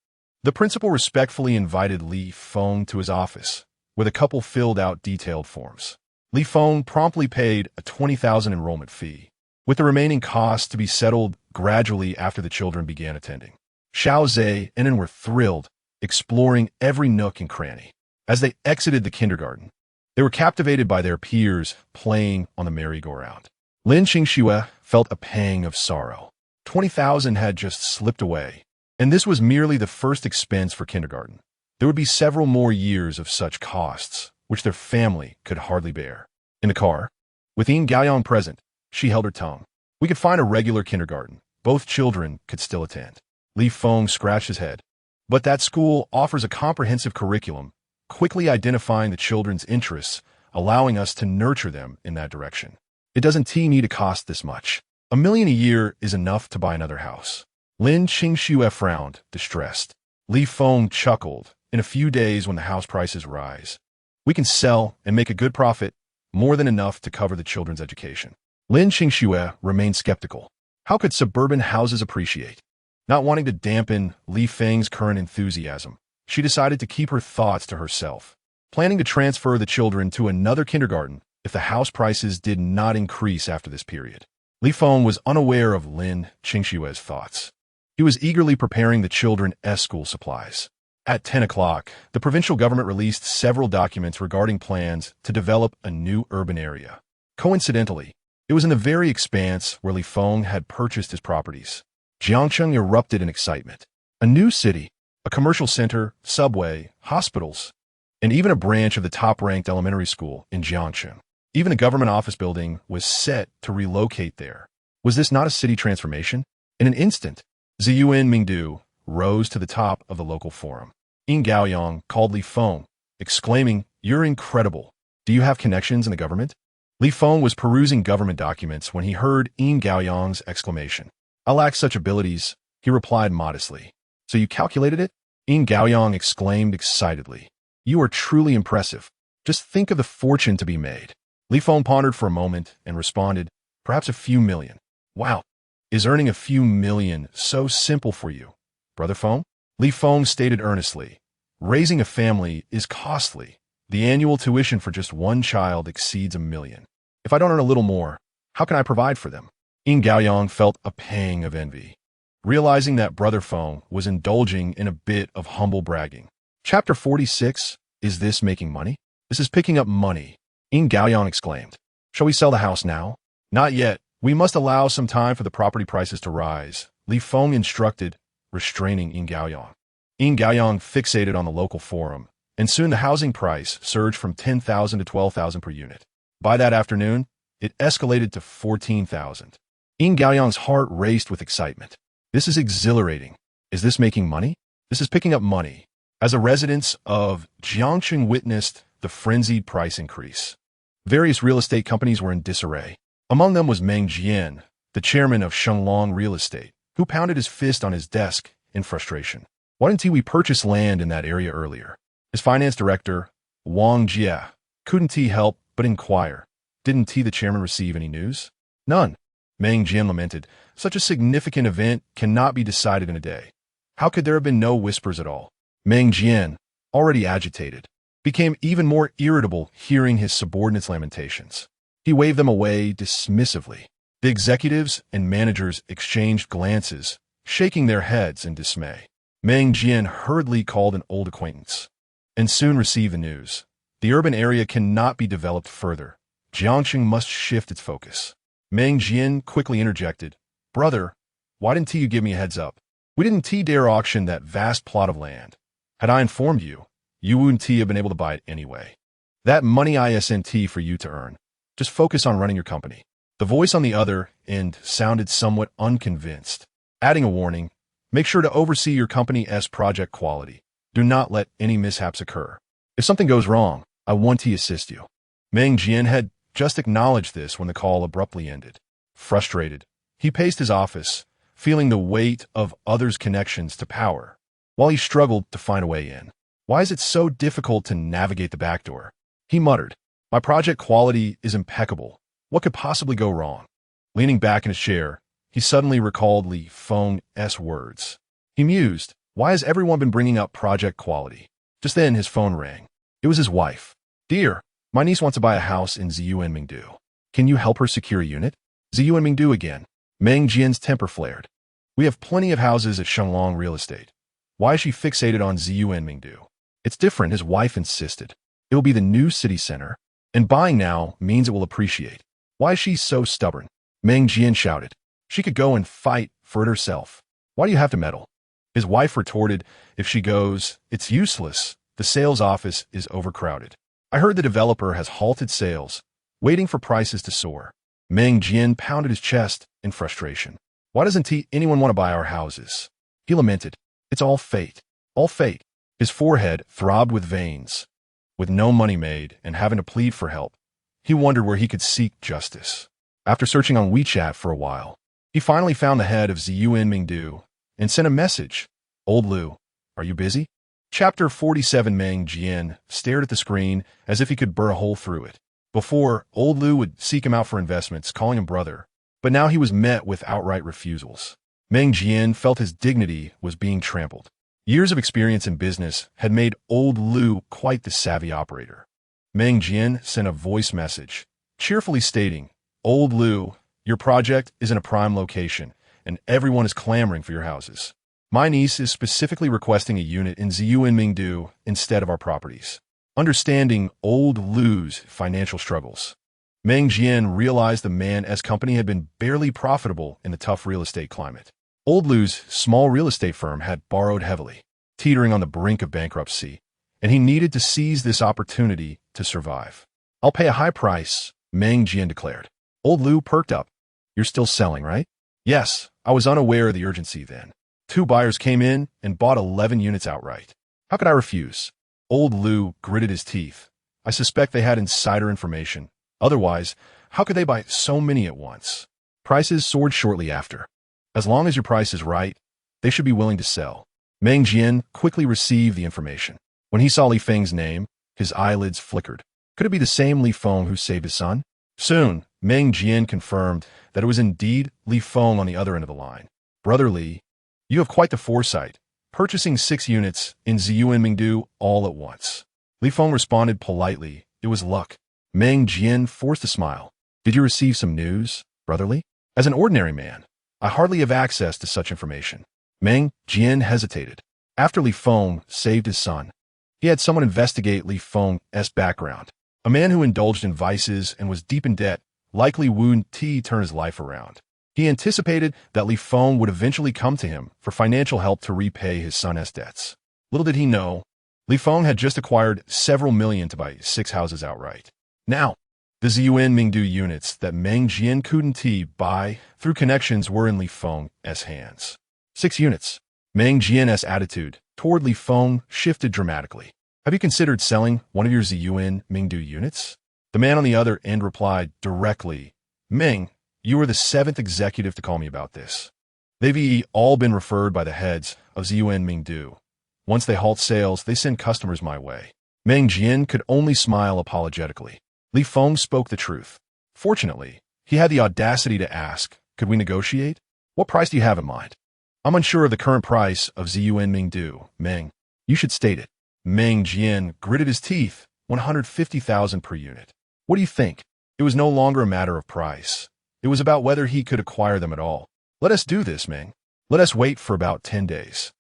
The principal respectfully invited Li Feng to his office, where the couple filled out detailed forms. Li Feng promptly paid a 20,000 enrollment fee, with the remaining costs to be settled gradually after the children began attending. Xiao Zhe and Nen were thrilled, exploring every nook and cranny. As they exited the kindergarten, they were captivated by their peers playing on the merry-go-round. Lin Qingxue felt a pang of sorrow. 20,000 had just slipped away, and this was merely the first expense for kindergarten. There would be several more years of such costs, which their family could hardly bear. In the car, with Yin Gaoyang present, she held her tongue. We could find a regular kindergarten. Both children could still attend. Li Feng scratched his head. But that school offers a comprehensive curriculum, quickly identifying the children's interests, allowing us to nurture them in that direction. It doesn't need to cost this much. $1 million a year is enough to buy another house. Lin Qingxue frowned, distressed. Li Feng chuckled. In a few days when the house prices rise, we can sell and make a good profit, more than enough to cover the children's education. Lin Qingxue remained skeptical. How could suburban houses appreciate? Not wanting to dampen Li Feng's current enthusiasm, she decided to keep her thoughts to herself, planning to transfer the children to another kindergarten if the house prices did not increase after this period. Li Feng was unaware of Lin Qingxue's thoughts. He was eagerly preparing the children's school supplies. At 10 o'clock, the provincial government released several documents regarding plans to develop a new urban area. Coincidentally, it was in the very expanse where Li Feng had purchased his properties. Jiangcheng erupted in excitement. A new city, a commercial center, subway, hospitals, and even a branch of the top-ranked elementary school in Jiangcheng. Even a government office building was set to relocate there. Was this not a city transformation? In an instant, Ziyuan Mingdu rose to the top of the local forum. Yin Gaoyang called Li Feng, exclaiming, "You're incredible. Do you have connections in the government?" Li Feng was perusing government documents when he heard Yin Gaoyang's exclamation. "I lack such abilities," he replied modestly. "So you calculated it?" Yin Gaoyang exclaimed excitedly. "You are truly impressive. Just think of the fortune to be made." Li Feng pondered for a moment and responded, "Perhaps a few million." "Wow. Is earning a few million so simple for you, Brother Feng?" Li Feng stated earnestly. "Raising a family is costly. The annual tuition for just one child exceeds $1 million. If I don't earn a little more, how can I provide for them?" Yin Gaoyang felt a pang of envy, realizing that Brother Feng was indulging in a bit of humble bragging. Chapter 46. Is this making money? This is picking up money, Yin Gaoyang exclaimed. "Shall we sell the house now?" "Not yet. We must allow some time for the property prices to rise," Li Feng instructed, restraining Yin Gaoyang. Yin Gaoyang fixated on the local forum, and soon the housing price surged from 10,000 to 12,000 per unit. By that afternoon, it escalated to 14,000. Yin Gaoyang's heart raced with excitement. This is exhilarating. Is this making money? This is picking up money. As the residents of Jiangcheng witnessed the frenzied price increase, various real estate companies were in disarray. Among them was Meng Jian, the chairman of Shenglong Real Estate, who pounded his fist on his desk in frustration. Why didn't we purchase land in that area earlier? His finance director, Wang Jie, couldn't he help but inquire. Didn't he, the chairman, receive any news? None. Meng Jian lamented. Such a significant event cannot be decided in a day. How could there have been no whispers at all? Meng Jian, already agitated, became even more irritable hearing his subordinates' lamentations. He waved them away dismissively. The executives and managers exchanged glances, shaking their heads in dismay. Meng Jian hurriedly called an old acquaintance and soon received the news. The urban area cannot be developed further. Jiangcheng must shift its focus. Meng Jian quickly interjected, "Brother, why didn't you give me a heads up? We didn't dare auction that vast plot of land. Had I informed you, you wouldn't have been able to buy it anyway. That money isn't for you to earn. Just focus on running your company." The voice on the other end sounded somewhat unconvinced, adding a warning: make sure to oversee your company's project quality. Do not let any mishaps occur. If something goes wrong, I want to assist you. Meng Jian had just acknowledged this when the call abruptly ended. Frustrated, he paced his office, feeling the weight of others' connections to power, while he struggled to find a way in. Why is it so difficult to navigate the back door? He muttered. My project quality is impeccable. What could possibly go wrong? Leaning back in his chair, he suddenly recalled Li Feng's words. He mused, why has everyone been bringing up project quality? Just then his phone rang. It was his wife. Dear, my niece wants to buy a house in Ziyuanmingdu. Can you help her secure a unit? Ziyuanmingdu again. Meng Jian's temper flared. We have plenty of houses at Shenglong Real Estate. Why is she fixated on Ziyuanmingdu? It's different, his wife insisted. It will be the new city center, and buying now means it will appreciate. Why is she so stubborn? Meng Jian shouted. She could go and fight for it herself. Why do you have to meddle? His wife retorted, if she goes, it's useless. The sales office is overcrowded. I heard the developer has halted sales, waiting for prices to soar. Meng Jian pounded his chest in frustration. Why doesn't anyone want to buy our houses? He lamented. It's all fate. All fate. His forehead throbbed with veins. With no money made and having to plead for help, he wondered where he could seek justice. After searching on WeChat for a while, he finally found the head of Ziyuanmingdu and sent a message. Old Lu, are you busy? Chapter 47. Meng Jian stared at the screen as if he could burr a hole through it. Before, Old Lu would seek him out for investments, calling him brother, but now he was met with outright refusals. Meng Jian felt his dignity was being trampled. Years of experience in business had made Old Lu quite the savvy operator. Meng Jian sent a voice message, cheerfully stating, Old Lu, your project is in a prime location, and everyone is clamoring for your houses. My niece is specifically requesting a unit in Ziyuanmingdu instead of our properties. Understanding Old Lu's financial struggles, Meng Jian realized the man's company had been barely profitable in the tough real estate climate. Old Lu's small real estate firm had borrowed heavily, teetering on the brink of bankruptcy, and he needed to seize this opportunity to survive. I'll pay a high price, Meng Jian declared. Old Lu perked up. You're still selling, right? Yes, I was unaware of the urgency then. 2 buyers came in and bought 11 units outright. How could I refuse? Old Lu gritted his teeth. I suspect they had insider information. Otherwise, how could they buy so many at once? Prices soared shortly after. As long as your price is right, they should be willing to sell. Meng Jian quickly received the information. When he saw Li Feng's name, his eyelids flickered. Could it be the same Li Feng who saved his son? Soon, Meng Jian confirmed that it was indeed Li Feng on the other end of the line. Brother Li, you have quite the foresight, purchasing 6 units in Ziyuanmingdu all at once. Li Feng responded politely. It was luck. Meng Jian forced a smile. Did you receive some news, Brother Li? As an ordinary man, I hardly have access to such information. Meng Jian hesitated. After Li Feng saved his son, he had someone investigate Li Feng's background. A man who indulged in vices and was deep in debt likely wouldn't turn his life around. He anticipated that Li Feng would eventually come to him for financial help to repay his son's debts. Little did he know, Li Feng had just acquired several million to buy 6 houses outright. Now, the Ziyuan Mingdu units that Meng Jian couldn't buy through connections were in Li Feng's hands. 6 units. Meng Jian's attitude toward Li Feng shifted dramatically. Have you considered selling one of your Ziyuan Mingdu units? The man on the other end replied directly, Meng, you are the 7th executive to call me about this. They've all been referred by the heads of Ziyuan Mingdu. Once they halt sales, they send customers my way. Meng Jian could only smile apologetically. Li Feng spoke the truth. Fortunately, he had the audacity to ask, could we negotiate? What price do you have in mind? I'm unsure of the current price of Ziyuan Mingdu, Meng. You should state it. Meng Jian gritted his teeth, 150,000 per unit. What do you think? It was no longer a matter of price. It was about whether he could acquire them at all. Let us do this, Meng. Let us wait for about 10 days.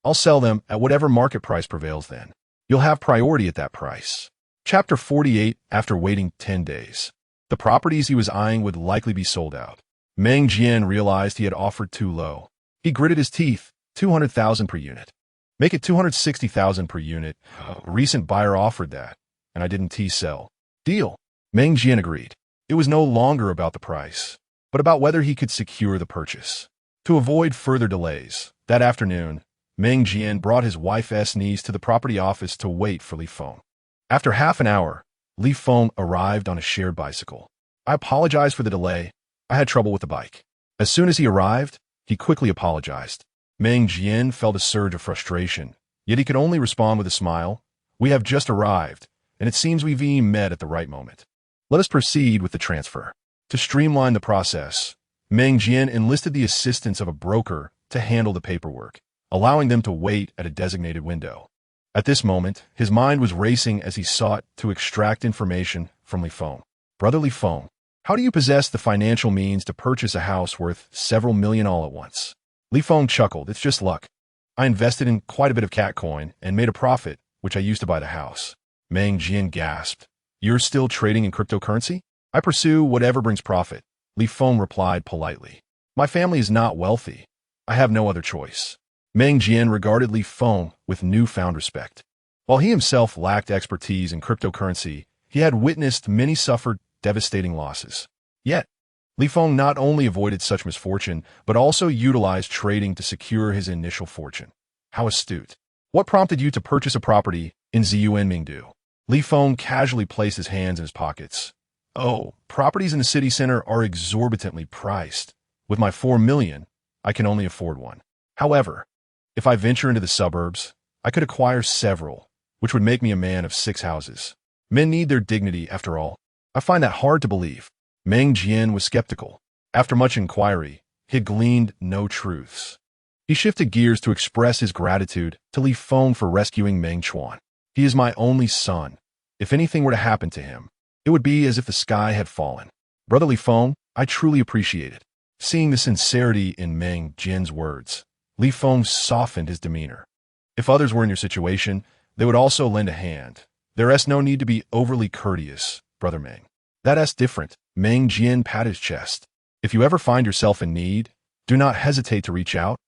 I'll sell them at whatever market price prevails then. You'll have priority at that price. Chapter 48. After waiting 10 days. The properties he was eyeing would likely be sold out. Meng Jian realized he had offered too low. He gritted his teeth, 200,000 per unit. Make it 260,000 per unit. A recent buyer offered that, and I didn't sell. Deal. Meng Jian agreed. It was no longer about the price, but about whether he could secure the purchase. To avoid further delays, that afternoon, Meng Jian brought his wife's niece to the property office to wait for Li Feng. After half an hour, Li Feng arrived on a shared bicycle. I apologize for the delay. I had trouble with the bike. As soon as he arrived, he quickly apologized. Meng Jian felt a surge of frustration, yet he could only respond with a smile. We have just arrived, and it seems we've met at the right moment. Let us proceed with the transfer. To streamline the process, Meng Jian enlisted the assistance of a broker to handle the paperwork, allowing them to wait at a designated window. At this moment, his mind was racing as he sought to extract information from Li Feng. Brother Li Feng, how do you possess the financial means to purchase a house worth several million all at once? Li Feng chuckled. It's just luck. I invested in quite a bit of cat coin and made a profit, which I used to buy the house. Meng Jian gasped. You're still trading in cryptocurrency? I pursue whatever brings profit. Li Feng replied politely. My family is not wealthy. I have no other choice. Meng Jian regarded Li Feng with newfound respect. While he himself lacked expertise in cryptocurrency, he had witnessed many suffer devastating losses. Yet, Li Feng not only avoided such misfortune, but also utilized trading to secure his initial fortune. How astute. What prompted you to purchase a property in Ziyuan Mingdu? Li Feng casually placed his hands in his pockets. Oh, properties in the city center are exorbitantly priced. With my 4 million, I can only afford one. However, if I venture into the suburbs, I could acquire several, which would make me a man of 6 houses. Men need their dignity, after all. I find that hard to believe. Meng Jian was skeptical. After much inquiry, he had gleaned no truths. He shifted gears to express his gratitude to Li Feng for rescuing Meng Chuan. He is my only son. If anything were to happen to him, it would be as if the sky had fallen. Brother Li Feng, I truly appreciate it. Seeing the sincerity in Meng Jian's words, Li Feng softened his demeanor. If others were in your situation, they would also lend a hand. There's no need to be overly courteous, Brother Meng. That's different. Meng Jian patted his chest. If you ever find yourself in need, do not hesitate to reach out.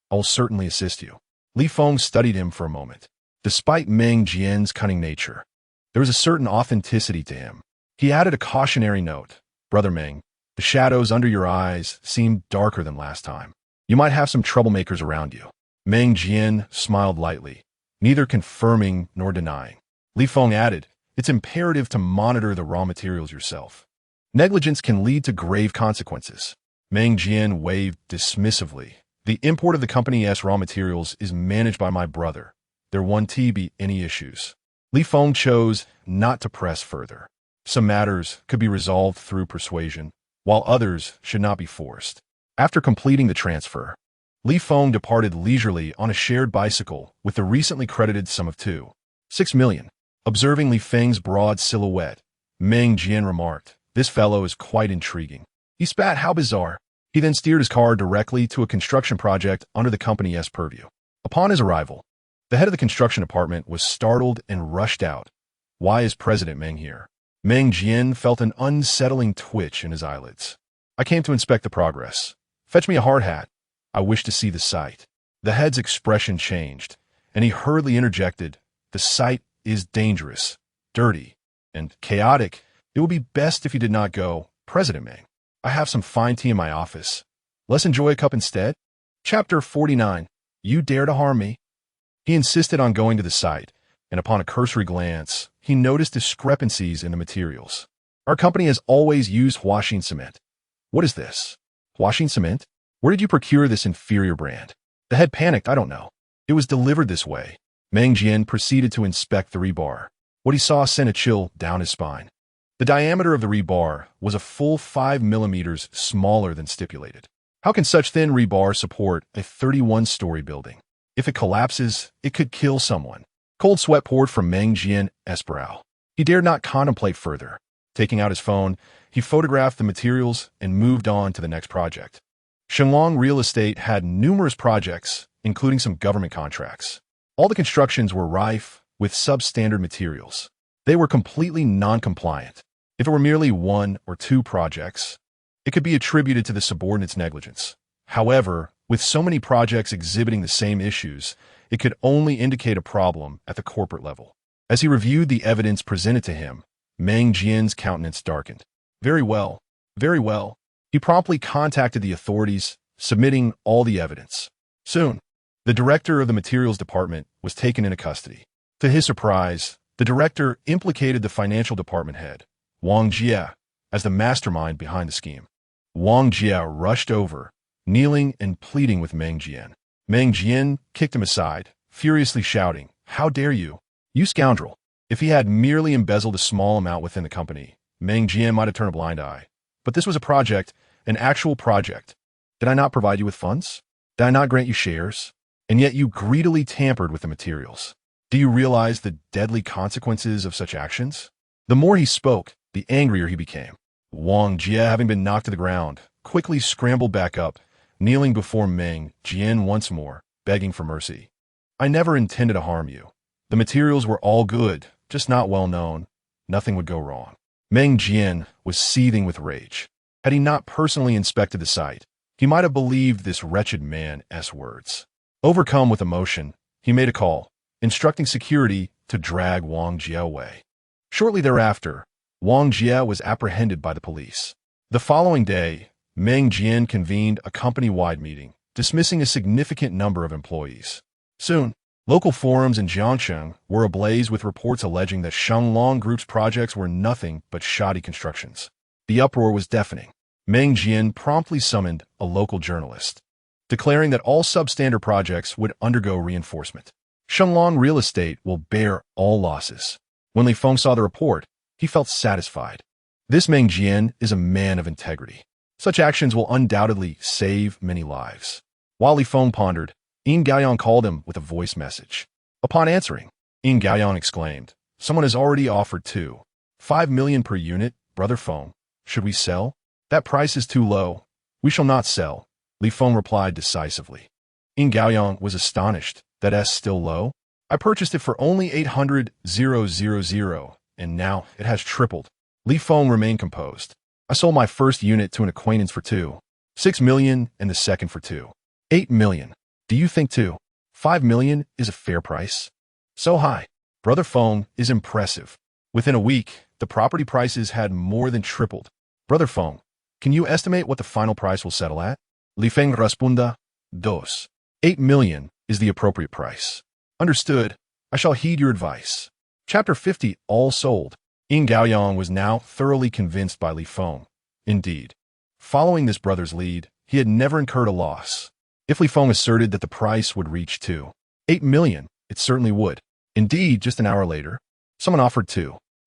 I will certainly assist you. Li Feng studied him for a moment. Despite Meng Jian's cunning nature, there was a certain authenticity to him. He added a cautionary note. Brother Meng, the shadows under your eyes seem darker than last time. You might have some troublemakers around you. Meng Jian smiled lightly, neither confirming nor denying. Li Feng added, it's imperative to monitor the raw materials yourself. Negligence can lead to grave consequences. Meng Jian waved dismissively. The import of the company's raw materials is managed by my brother. There won't be any issues. Li Feng chose not to press further. Some matters could be resolved through persuasion, while others should not be forced. After completing the transfer, Li Feng departed leisurely on a shared bicycle with the recently credited sum of 2.6 million. Observing Li Feng's broad silhouette, Meng Jian remarked, this fellow is quite intriguing. He spat, how bizarre. He then steered his car directly to a construction project under the company's purview. Upon his arrival, the head of the construction department was startled and rushed out. Why is President Meng here? Meng Jian felt an unsettling twitch in his eyelids. I came to inspect the progress. Fetch me a hard hat. I wish to see the sight. The head's expression changed, and he hurriedly interjected, the The site is dangerous, dirty, and chaotic. It would be best if you did not go, President Meng. I have some fine tea in my office. Let's enjoy a cup instead? Chapter 49. You dare to harm me? He insisted on going to the site, and upon a cursory glance, he noticed discrepancies in the materials. Our company has always used Huaxin cement. What is this? Huaxin cement? Where did you procure this inferior brand? The head panicked. I don't know. It was delivered this way. Meng Jian proceeded to inspect the rebar. What he saw sent a chill down his spine. The diameter of the rebar was a full 5 millimeters smaller than stipulated. How can such thin rebar support a 31-story building? If it collapses, it could kill someone. Cold sweat poured from Meng Jian's brow. He dared not contemplate further. Taking out his phone, he photographed the materials and moved on to the next project. Shenglong Real Estate had numerous projects, including some government contracts. All the constructions were rife with substandard materials. They were completely non-compliant. If it were merely 1 or 2 projects, it could be attributed to the subordinate's negligence. However, with so many projects exhibiting the same issues, it could only indicate a problem at the corporate level. As he reviewed the evidence presented to him, Meng Jian's countenance darkened. Very well, very well. He promptly contacted the authorities, submitting all the evidence. Soon, the director of the materials department was taken into custody. To his surprise, the director implicated the financial department head, Wang Jie, as the mastermind behind the scheme. Wang Jie rushed over, kneeling and pleading with Meng Jian. Meng Jian kicked him aside, furiously shouting, "How dare you? You scoundrel!" If he had merely embezzled a small amount within the company, Meng Jian might have turned a blind eye. But this was a project, an actual project. Did I not provide you with funds? Did I not grant you shares? And yet you greedily tampered with the materials. Do you realize the deadly consequences of such actions? The more he spoke, the angrier he became. Wang Jie, having been knocked to the ground, quickly scrambled back up, kneeling before Meng Jian once more, begging for mercy. I never intended to harm you. The materials were all good, just not well known. Nothing would go wrong. Meng Jian was seething with rage. Had he not personally inspected the site, he might have believed this wretched man's words. Overcome with emotion, he made a call, instructing security to drag Wang Jie away. Shortly thereafter, Wang Jie was apprehended by the police. The following day, Meng Jian convened a company-wide meeting, dismissing a significant number of employees. Soon, local forums in Jiangsheng were ablaze with reports alleging that Shenglong Group's projects were nothing but shoddy constructions. The uproar was deafening. Meng Jian promptly summoned a local journalist, declaring that all substandard projects would undergo reinforcement. Shenglong Real Estate will bear all losses. When Li Feng saw the report, he felt satisfied. This Meng Jian is a man of integrity. Such actions will undoubtedly save many lives. While Li Feng pondered, Yin Gaoyang called him with a voice message. Upon answering, Yin Gaoyang exclaimed, "Someone has already offered 5 million per unit, Brother Feng. Should we sell? That price is too low. We shall not sell," Li Feng replied decisively. Yin Gaoyang was astonished. That's still low? I purchased it for only 800,000, and now it has tripled. Li Feng remained composed. I sold my first unit to an acquaintance for 6 million and the second for 8 million. Do you think 5 million is a fair price? So high. Brother Feng is impressive. Within a week, the property prices had more than tripled. Brother Feng, can you estimate what the final price will settle at? Li Feng responded, 8 million is the appropriate price. Understood. I shall heed your advice. Chapter 50, All Sold. Yin Gaoyang was now thoroughly convinced by Li Feng. Indeed, following this brother's lead, he had never incurred a loss. If Li Feng asserted that the price would reach 8 million, it certainly would. Indeed, just an hour later, someone offered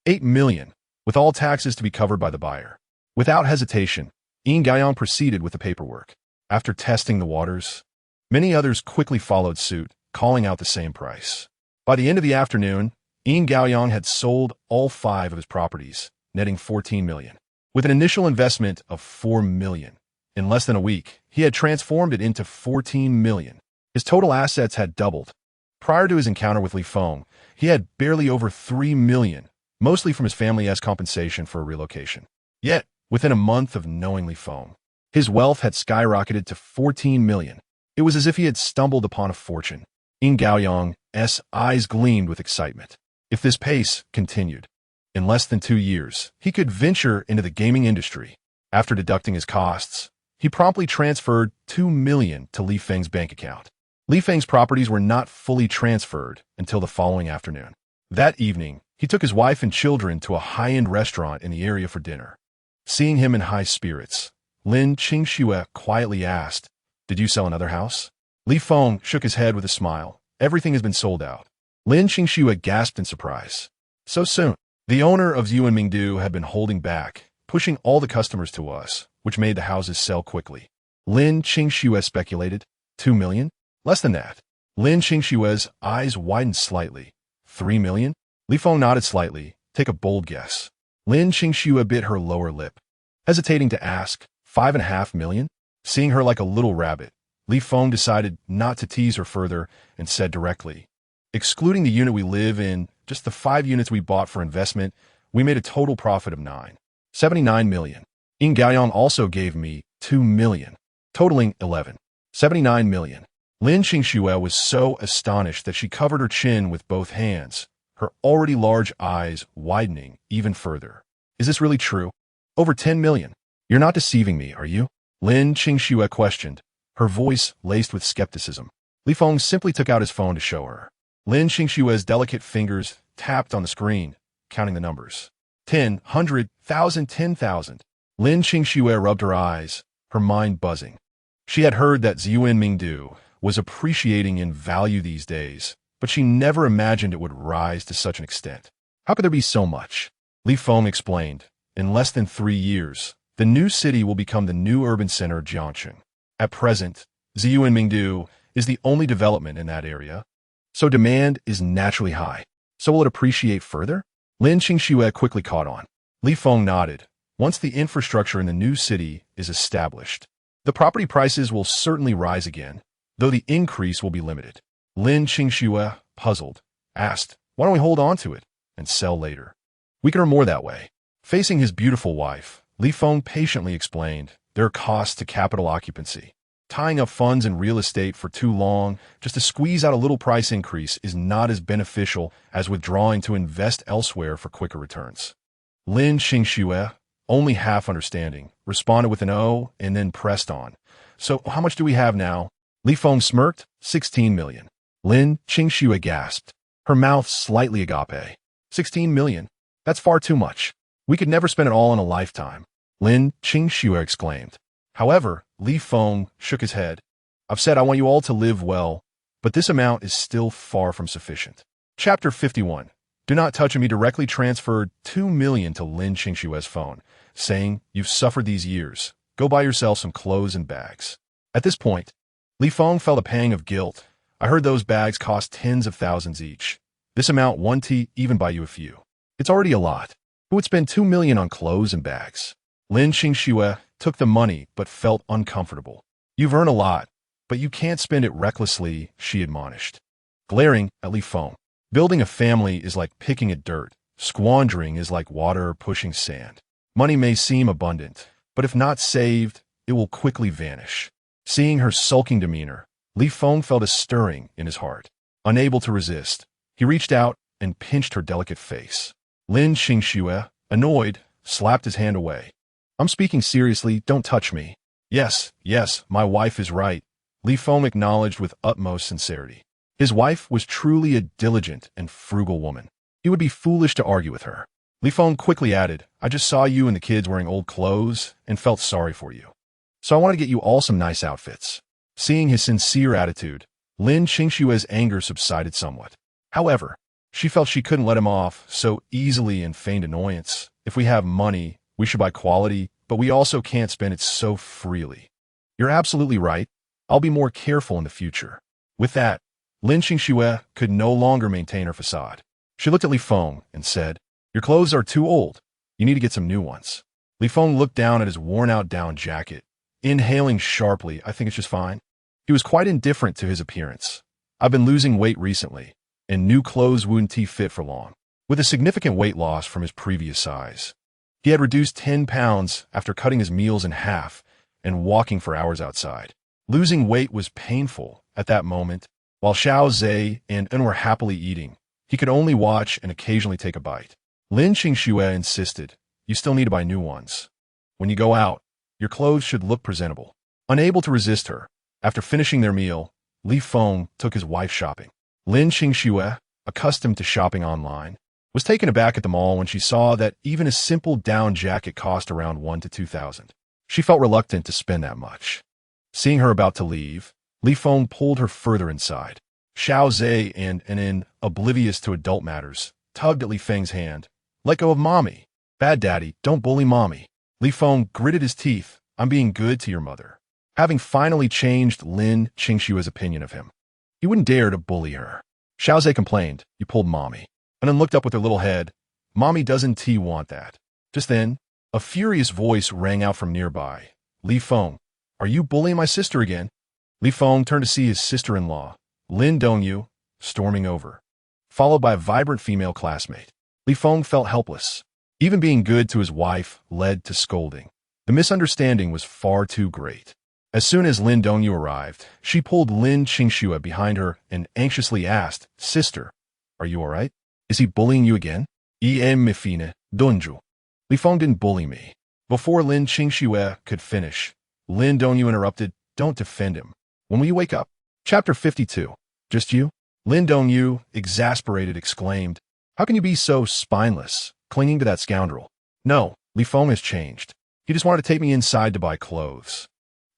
8 million, with all taxes to be covered by the buyer. Without hesitation, Yin Gaoyang proceeded with the paperwork. After testing the waters, many others quickly followed suit, calling out the same price. By the end of the afternoon, Yin Gaoyang had sold all 5 of his properties, netting 14 million. With an initial investment of 4 million, in less than a week, he had transformed it into 14 million. His total assets had doubled. Prior to his encounter with Li Feng, he had barely over 3 million, mostly from his family as compensation for a relocation. Yet, within a month of knowing Li Feng, his wealth had skyrocketed to 14 million. It was as if he had stumbled upon a fortune. Yin Gaoyang Feng's eyes gleamed with excitement. If this pace continued, in less than 2 years, he could venture into the gaming industry. After deducting his costs, he promptly transferred $2 million to Li Feng's bank account. Li Feng's properties were not fully transferred until the following afternoon. That evening, he took his wife and children to a high-end restaurant in the area for dinner. Seeing him in high spirits, Lin Qingxue quietly asked, "Did you sell another house?" Li Feng shook his head with a smile. "Everything has been sold out." Lin Qingxue gasped in surprise. "So soon?" The owner of Yuan Mingdu had been holding back, pushing all the customers to us, which made the houses sell quickly. Lin Qingxue speculated, 2 million? Less than that. Lin Qingxue's eyes widened slightly. 3 million? Li Feng nodded slightly. Take a bold guess. Lin Qingxue bit her lower lip, hesitating to ask, 5.5 million? Seeing her like a little rabbit, Li Feng decided not to tease her further and said directly, "Excluding the unit we live in, just the 5 units we bought for investment, we made a total profit of 79 million. Ying Gaoyang also gave me 2 million, totaling 79 million. Lin Qingxue was so astonished that she covered her chin with both hands, her already large eyes widening even further. "Is this really true? Over 10 million? You're not deceiving me, are you?" Lin Qingxue questioned, her voice laced with skepticism. Li Feng simply took out his phone to show her. Lin Qingxue's delicate fingers tapped on the screen, counting the numbers. 10, 100, 1,000, 10,000. Lin Qingxue rubbed her eyes, her mind buzzing. She had heard that Yuan Mingdu was appreciating in value these days, but she never imagined it would rise to such an extent. How could there be so much? Li Feng explained, in less than 3 years, the new city will become the new urban center of Jiangcheng. At present, Yuan Mingdu is the only development in that area, so demand is naturally high. So will it appreciate further? Lin Qingxue quickly caught on. Li Feng nodded. Once the infrastructure in the new city is established, the property prices will certainly rise again, though the increase will be limited. Lin Qingxue, puzzled, asked, "Why don't we hold on to it and sell later? We can earn more that way." Facing his beautiful wife, Li Feng patiently explained, "There are costs to capital occupancy. Tying up funds in real estate for too long just to squeeze out a little price increase is not as beneficial as withdrawing to invest elsewhere for quicker returns." Lin Qingxue, only half understanding, responded with an "oh" and then pressed on. "So how much do we have now?" Li Feng smirked, 16 million. Lin Qingxue gasped, her mouth slightly agape. 16 million? That's far too much. We could never spend it all in a lifetime. Lin Qingxue exclaimed. However, Li Feng shook his head. "I've said I want you all to live well, but this amount is still far from sufficient." Chapter 51. Do Not Touch Me directly transferred 2 million to Lin Qingxue's phone, saying, "You've suffered these years. Go buy yourself some clothes and bags." At this point, Li Feng felt a pang of guilt. "I heard those bags cost tens of thousands each. This amount won't even buy you a few. It's already a lot. Who would spend 2 million on clothes and bags?" Lin Qingxue took the money but felt uncomfortable. "You've earned a lot, but you can't spend it recklessly," she admonished, glaring at Li Feng. "Building a family is like picking at dirt. Squandering is like water pushing sand. Money may seem abundant, but if not saved, it will quickly vanish." Seeing her sulking demeanor, Li Feng felt a stirring in his heart. Unable to resist, he reached out and pinched her delicate face. Lin Qingxue, annoyed, slapped his hand away. "I'm speaking seriously, don't touch me." Yes, my wife is right," Li Feng acknowledged with utmost sincerity. His wife was truly a diligent and frugal woman. He would be foolish to argue with her. Li Feng quickly added, "I just saw you and the kids wearing old clothes and felt sorry for you. So I want to get you all some nice outfits." Seeing his sincere attitude, Lin Qingxue's anger subsided somewhat. However, she felt she couldn't let him off so easily and feigned annoyance. "If we have money, we should buy quality, but we also can't spend it so freely." "You're absolutely right. I'll be more careful in the future." With that, Lin Qingxue could no longer maintain her facade. She looked at Li Feng and said, "Your clothes are too old. You need to get some new ones." Li Feng looked down at his worn-out down jacket, inhaling sharply. "I think it's just fine." He was quite indifferent to his appearance. "I've been losing weight recently, and new clothes wouldn't fit for long." With a significant weight loss from his previous size, he had reduced 10 pounds after cutting his meals in half and walking for hours outside. Losing weight was painful at that moment, While Xiao Zhe and En were happily eating, he could only watch and occasionally take a bite. Lin Qingxue insisted, "You still need to buy new ones. When you go out, your clothes should look presentable." Unable to resist her, after finishing their meal, Li Feng took his wife shopping. Lin Qingxue, accustomed to shopping online, was taken aback at the mall when she saw that even a simple down jacket cost around 1,000 to 2,000. She felt reluctant to spend that much. Seeing her about to leave, Li Feng pulled her further inside. Xiao Zhe and En, oblivious to adult matters, tugged at Li Feng's hand. "Let go of Mommy." "Bad Daddy, don't bully Mommy." Li Feng gritted his teeth. "I'm being good to your mother." Having finally changed Lin Qingxue's opinion of him, he wouldn't dare to bully her. Xiao Zhe complained, "You pulled Mommy." And then looked up with her little head. "Mommy doesn't want that." Just then, a furious voice rang out from nearby. "Li Feng, are you bullying my sister again?" Li Feng turned to see his sister-in-law, Lin Dongyu, storming over, followed by a vibrant female classmate. Li Feng felt helpless. Even being good to his wife led to scolding. The misunderstanding was far too great. As soon as Lin Dongyu arrived, she pulled Lin Qingxue behind her and anxiously asked, "Sister, are you all right? Is he bullying you again?" Mifine, Donju. Li Feng didn't bully me. Before Lin Qingxue could finish, Lin Dongyu interrupted, "Don't defend him. When will you wake up?" Chapter 52. Just you? Lin Dongyu, exasperated, exclaimed, "How can you be so spineless, clinging to that scoundrel?" "No, Li Feng has changed. He just wanted to take me inside to buy clothes.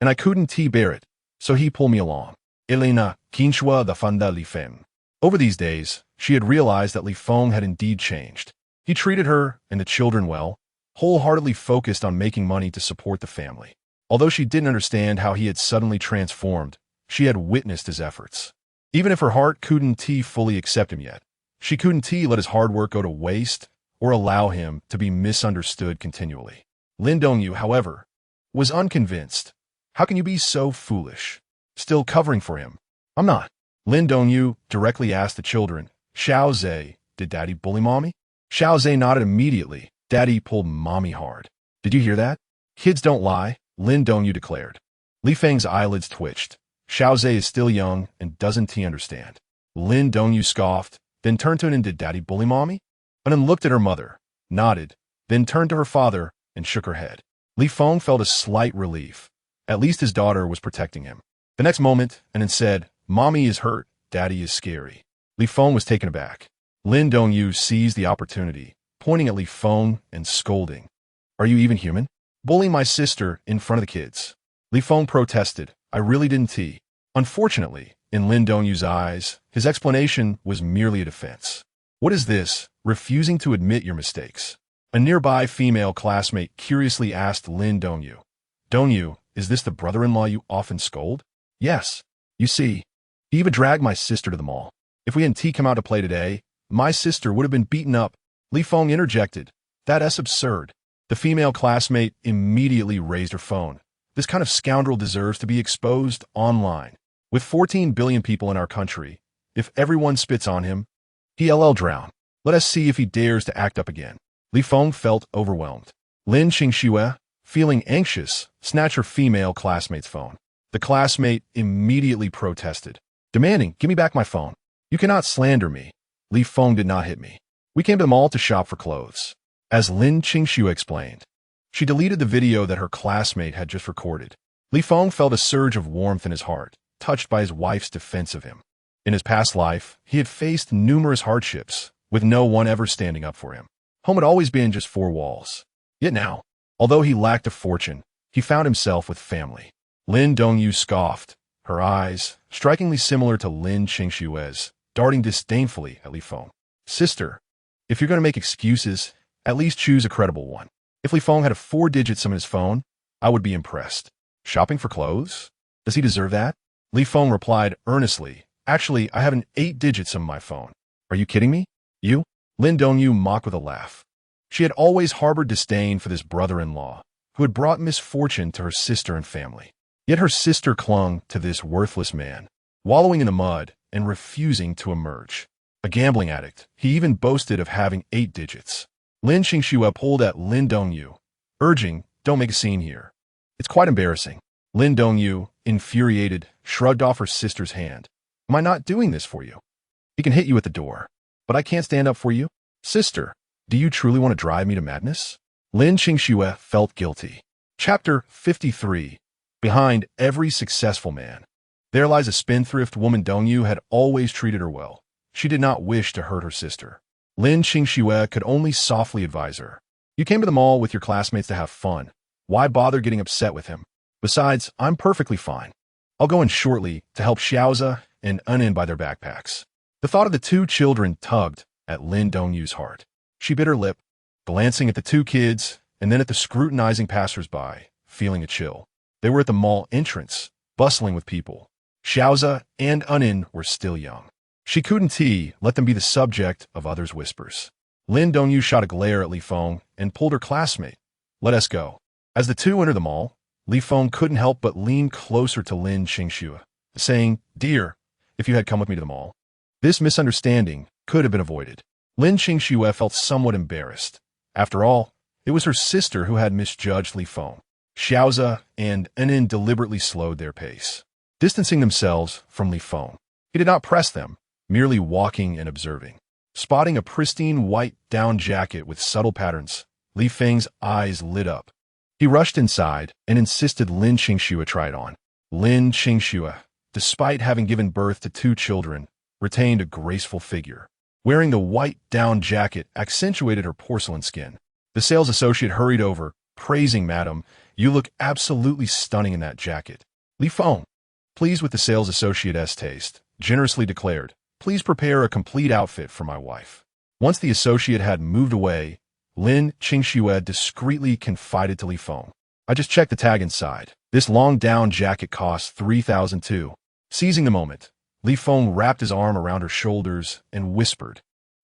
And I couldn't bear it, so he pulled me along." Elena, Quinchua the Fanda Li Feng. Over these days, she had realized that Li Feng had indeed changed. He treated her and the children well, wholeheartedly focused on making money to support the family. Although she didn't understand how he had suddenly transformed, she had witnessed his efforts. Even if her heart couldn't fully accept him yet, she couldn't let his hard work go to waste or allow him to be misunderstood continually. Lin Dongyu, however, was unconvinced. "How can you be so foolish? Still covering for him?" "I'm not." Lin Dongyu directly asked the children, "Xiao Zhe, did Daddy bully Mommy?" Xiao Zhe nodded immediately. "Daddy pulled Mommy hard." "Did you hear that?" "Kids don't lie," Lin Dongyu declared. Li Feng's eyelids twitched. Xiao Zhe is still young and doesn't understand. Lin Dongyu scoffed, then turned to him and, "Did Daddy bully Mommy?" And then looked at her mother, nodded, then turned to her father and shook her head. Li Feng felt a slight relief. At least his daughter was protecting him. The next moment, and then said, "Mommy is hurt, Daddy is scary." Li Feng was taken aback. Lin Dongyu seized the opportunity, pointing at Li Feng and scolding. "Are you even human? Bullying my sister in front of the kids." Li Feng protested, "I really didn't." Unfortunately, in Lin Dongyu's eyes, his explanation was merely a defense. "What is this, refusing to admit your mistakes?" A nearby female classmate curiously asked Lin Dongyu. "Dongyu, is this the brother-in-law you often scold?" "Yes. You see, he even dragged my sister to the mall. If we hadn't come out to play today, my sister would have been beaten up." Li Feng interjected, "That's absurd." The female classmate immediately raised her phone. "This kind of scoundrel deserves to be exposed online. With 14 billion people in our country, if everyone spits on him, he'll drown. Let us see if he dares to act up again." Li Feng felt overwhelmed. Lin Qingxue, feeling anxious, snatched her female classmate's phone. The classmate immediately protested, demanding, "Give me back my phone. You cannot slander me." Li Feng did not hit me. "We came to the mall to shop for clothes." As Lin Qingxue explained, she deleted the video that her classmate had just recorded. Li Feng felt a surge of warmth in his heart, touched by his wife's defense of him. In his past life, he had faced numerous hardships, with no one ever standing up for him. Home had always been just four walls. Yet now, although he lacked a fortune, he found himself with family. Lin Dongyu scoffed, her eyes, strikingly similar to Lin Qingxue's, darting disdainfully at Li Feng. "Sister, if you're going to make excuses, at least choose a credible one." If Li Feng had a 4-digit sum in his phone, I would be impressed. "Shopping for clothes? Does he deserve that?" Li Feng replied earnestly, "Actually, I have an 8-digit sum in my phone." "Are you kidding me? You?" Lin Dongyu mocked with a laugh. She had always harbored disdain for this brother-in-law, who had brought misfortune to her sister and family. Yet her sister clung to this worthless man, wallowing in the mud and refusing to emerge. A gambling addict, he even boasted of having 8 digits. Lin Qingxue pulled at Lin Dongyu, urging, "Don't make a scene here. It's quite embarrassing." Lin Dongyu, infuriated, shrugged off her sister's hand. Am I not doing this for you? He can hit you at the door, but I can't stand up for you? Sister, do you truly want to drive me to madness? Lin Qingxue felt guilty. Chapter 53. Behind every successful man, there lies a spendthrift woman. Dongyu had always treated her well. She did not wish to hurt her sister. Lin Qingxue could only softly advise her. You came to the mall with your classmates to have fun. Why bother getting upset with him? Besides, I'm perfectly fine. I'll go in shortly to help Xiaoza and Unin buy their backpacks. The thought of the two children tugged at Lin Dongyu's heart. She bit her lip, glancing at the two kids and then at the scrutinizing passers-by, feeling a chill. They were at the mall entrance, bustling with people. Xiaoza and Unin were still young. She couldn't let them be the subject of others' whispers. Lin Dongyu shot a glare at Li Feng and pulled her classmate. Let us go. As the two entered the mall, Li Feng couldn't help but lean closer to Lin Qingxue, saying, Dear, if you had come with me to the mall. This misunderstanding could have been avoided. Lin Qingxue felt somewhat embarrassed. After all, it was her sister who had misjudged Li Feng. Xiaoza and Unin deliberately slowed their pace, distancing themselves from Li Feng. He did not press them, merely walking and observing. Spotting a pristine white down jacket with subtle patterns, Li Feng's eyes lit up. He rushed inside and insisted Lin Qingxue try it on. Lin Qingxue, despite having given birth to two children, retained a graceful figure. Wearing the white down jacket accentuated her porcelain skin. The sales associate hurried over, praising, Madam, you look absolutely stunning in that jacket. Li Feng, pleased with the sales associate's taste, generously declared, Please prepare a complete outfit for my wife. Once the associate had moved away, Lin Qingxue discreetly confided to Li Feng. I just checked the tag inside. This long down jacket costs 3,002. Seizing the moment, Li Feng wrapped his arm around her shoulders and whispered,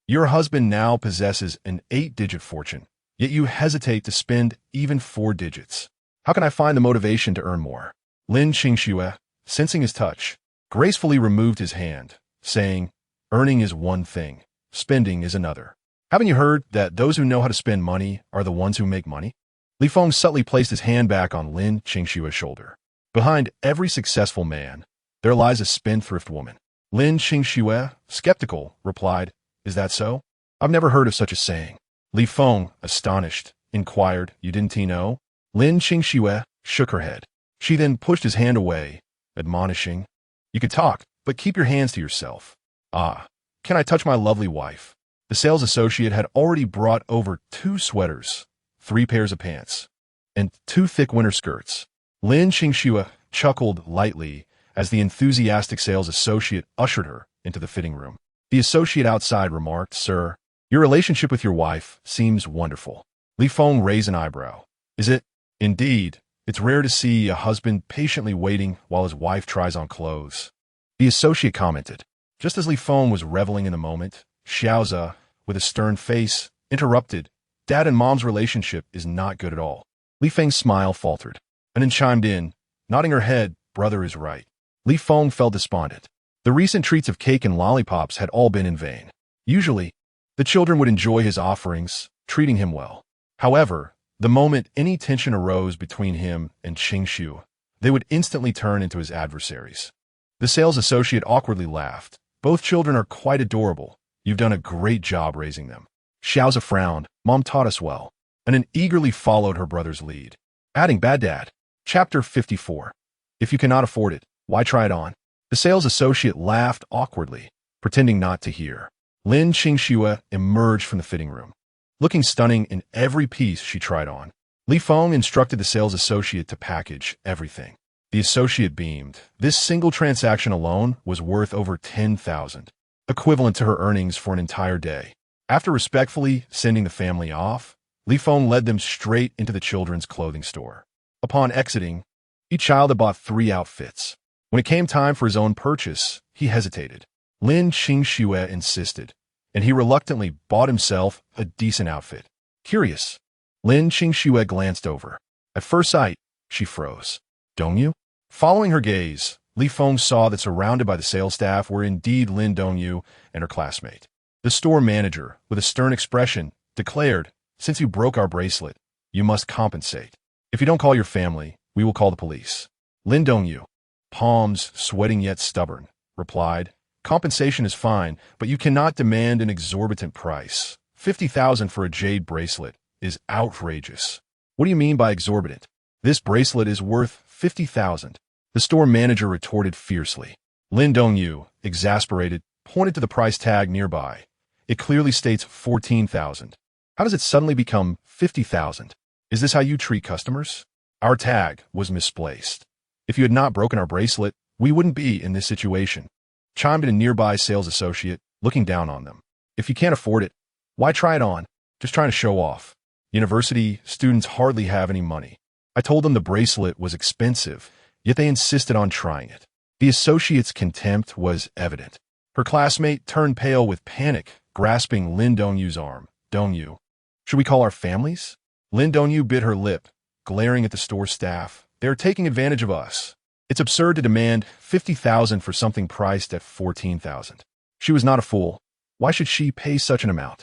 Your husband now possesses an 8-digit fortune, yet you hesitate to spend even 4 digits. How can I find the motivation to earn more? Lin Qingxue, sensing his touch, gracefully removed his hand, saying, Earning is one thing, spending is another. Haven't you heard that those who know how to spend money are the ones who make money? Li Feng subtly placed his hand back on Lin Qingxue's shoulder. Behind every successful man, there lies a spendthrift woman. Lin Qingxue, skeptical, replied, Is that so? I've never heard of such a saying. Li Feng, astonished, inquired, You didn't know? Lin Qingxue shook her head. She then pushed his hand away, admonishing, You could talk, but keep your hands to yourself. Ah, can I touch my lovely wife? The sales associate had already brought over 2 sweaters, 3 pairs of pants, and 2 thick winter skirts. Lin Qingxue chuckled lightly as the enthusiastic sales associate ushered her into the fitting room. The associate outside remarked, Sir, your relationship with your wife seems wonderful. Li Feng raised an eyebrow. Is it? Indeed, it's rare to see a husband patiently waiting while his wife tries on clothes. The associate commented. Just as Li Feng was reveling in the moment, Xiaoza, with a stern face, interrupted, Dad and Mom's relationship is not good at all. Li Feng's smile faltered. Unin chimed in, nodding her head, Brother is right. Li Feng felt despondent. The recent treats of cake and lollipops had all been in vain. Usually, the children would enjoy his offerings, treating him well. However, the moment any tension arose between him and Qingxue, they would instantly turn into his adversaries. The sales associate awkwardly laughed. Both children are quite adorable. You've done a great job raising them. Xiaoza frowned. Mom taught us well. Unin eagerly followed her brother's lead, adding, Bad Dad. Chapter 54. If you cannot afford it, why try it on? The sales associate laughed awkwardly, pretending not to hear. Lin Qingxue emerged from the fitting room, looking stunning in every piece she tried on. Li Feng instructed the sales associate to package everything. The associate beamed. This single transaction alone was worth over 10,000, equivalent to her earnings for an entire day. After respectfully sending the family off, Li Feng led them straight into the children's clothing store. Upon exiting, each child had bought 3 outfits. When it came time for his own purchase, he hesitated. Lin Qingxue insisted, and he reluctantly bought himself a decent outfit. Curious, Lin Qingxue glanced over. At first sight, she froze. Dongyu? Following her gaze, Li Feng saw that surrounded by the sales staff were indeed Lin Dongyu and her classmate. The store manager, with a stern expression, declared, Since you broke our bracelet, you must compensate. If you don't call your family, we will call the police. Lin Dongyu, palms sweating yet stubborn, replied, Compensation is fine, but you cannot demand an exorbitant price. 50,000 for a jade bracelet is outrageous. What do you mean by exorbitant? This bracelet is worth 50,000. The store manager retorted fiercely. Lin Dongyu, exasperated, pointed to the price tag nearby. It clearly states 14,000. How does it suddenly become 50,000? Is this how you treat customers? Our tag was misplaced. If you had not broken our bracelet, we wouldn't be in this situation. Chimed in a nearby sales associate, looking down on them. If you can't afford it, why try it on? Just trying to show off. University students hardly have any money. I told them the bracelet was expensive, yet they insisted on trying it. The associate's contempt was evident. Her classmate turned pale with panic, grasping Lin Dongyu's arm. Dongyu, should we call our families? Lin Dongyu bit her lip, glaring at the store staff. They are taking advantage of us. It's absurd to demand 50,000 for something priced at 14,000. She was not a fool. Why should she pay such an amount?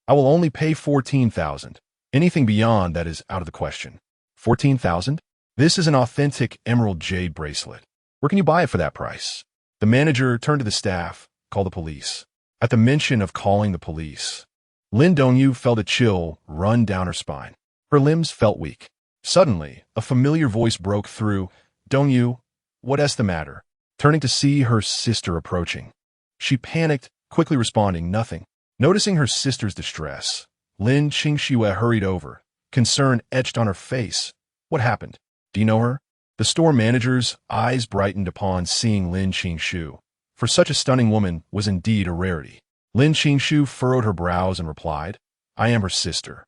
I will only pay 14,000. Anything beyond that is out of the question. 14,000? This is an authentic emerald jade bracelet. Where can you buy it for that price? The manager turned to the staff. Call the police. At the mention of calling the police, Lin Dongyu felt a chill run down her spine. Her limbs felt weak. Suddenly, a familiar voice broke through. Dongyu, what's the matter? Turning to see her sister approaching. She panicked, quickly responding, nothing. Noticing her sister's distress, Lin Qingxue hurried over, concern etched on her face. What happened? Do you know her? The store manager's eyes brightened upon seeing Lin Qingxue. For such a stunning woman was indeed a rarity. Lin Qingxue furrowed her brows and replied, I am her sister.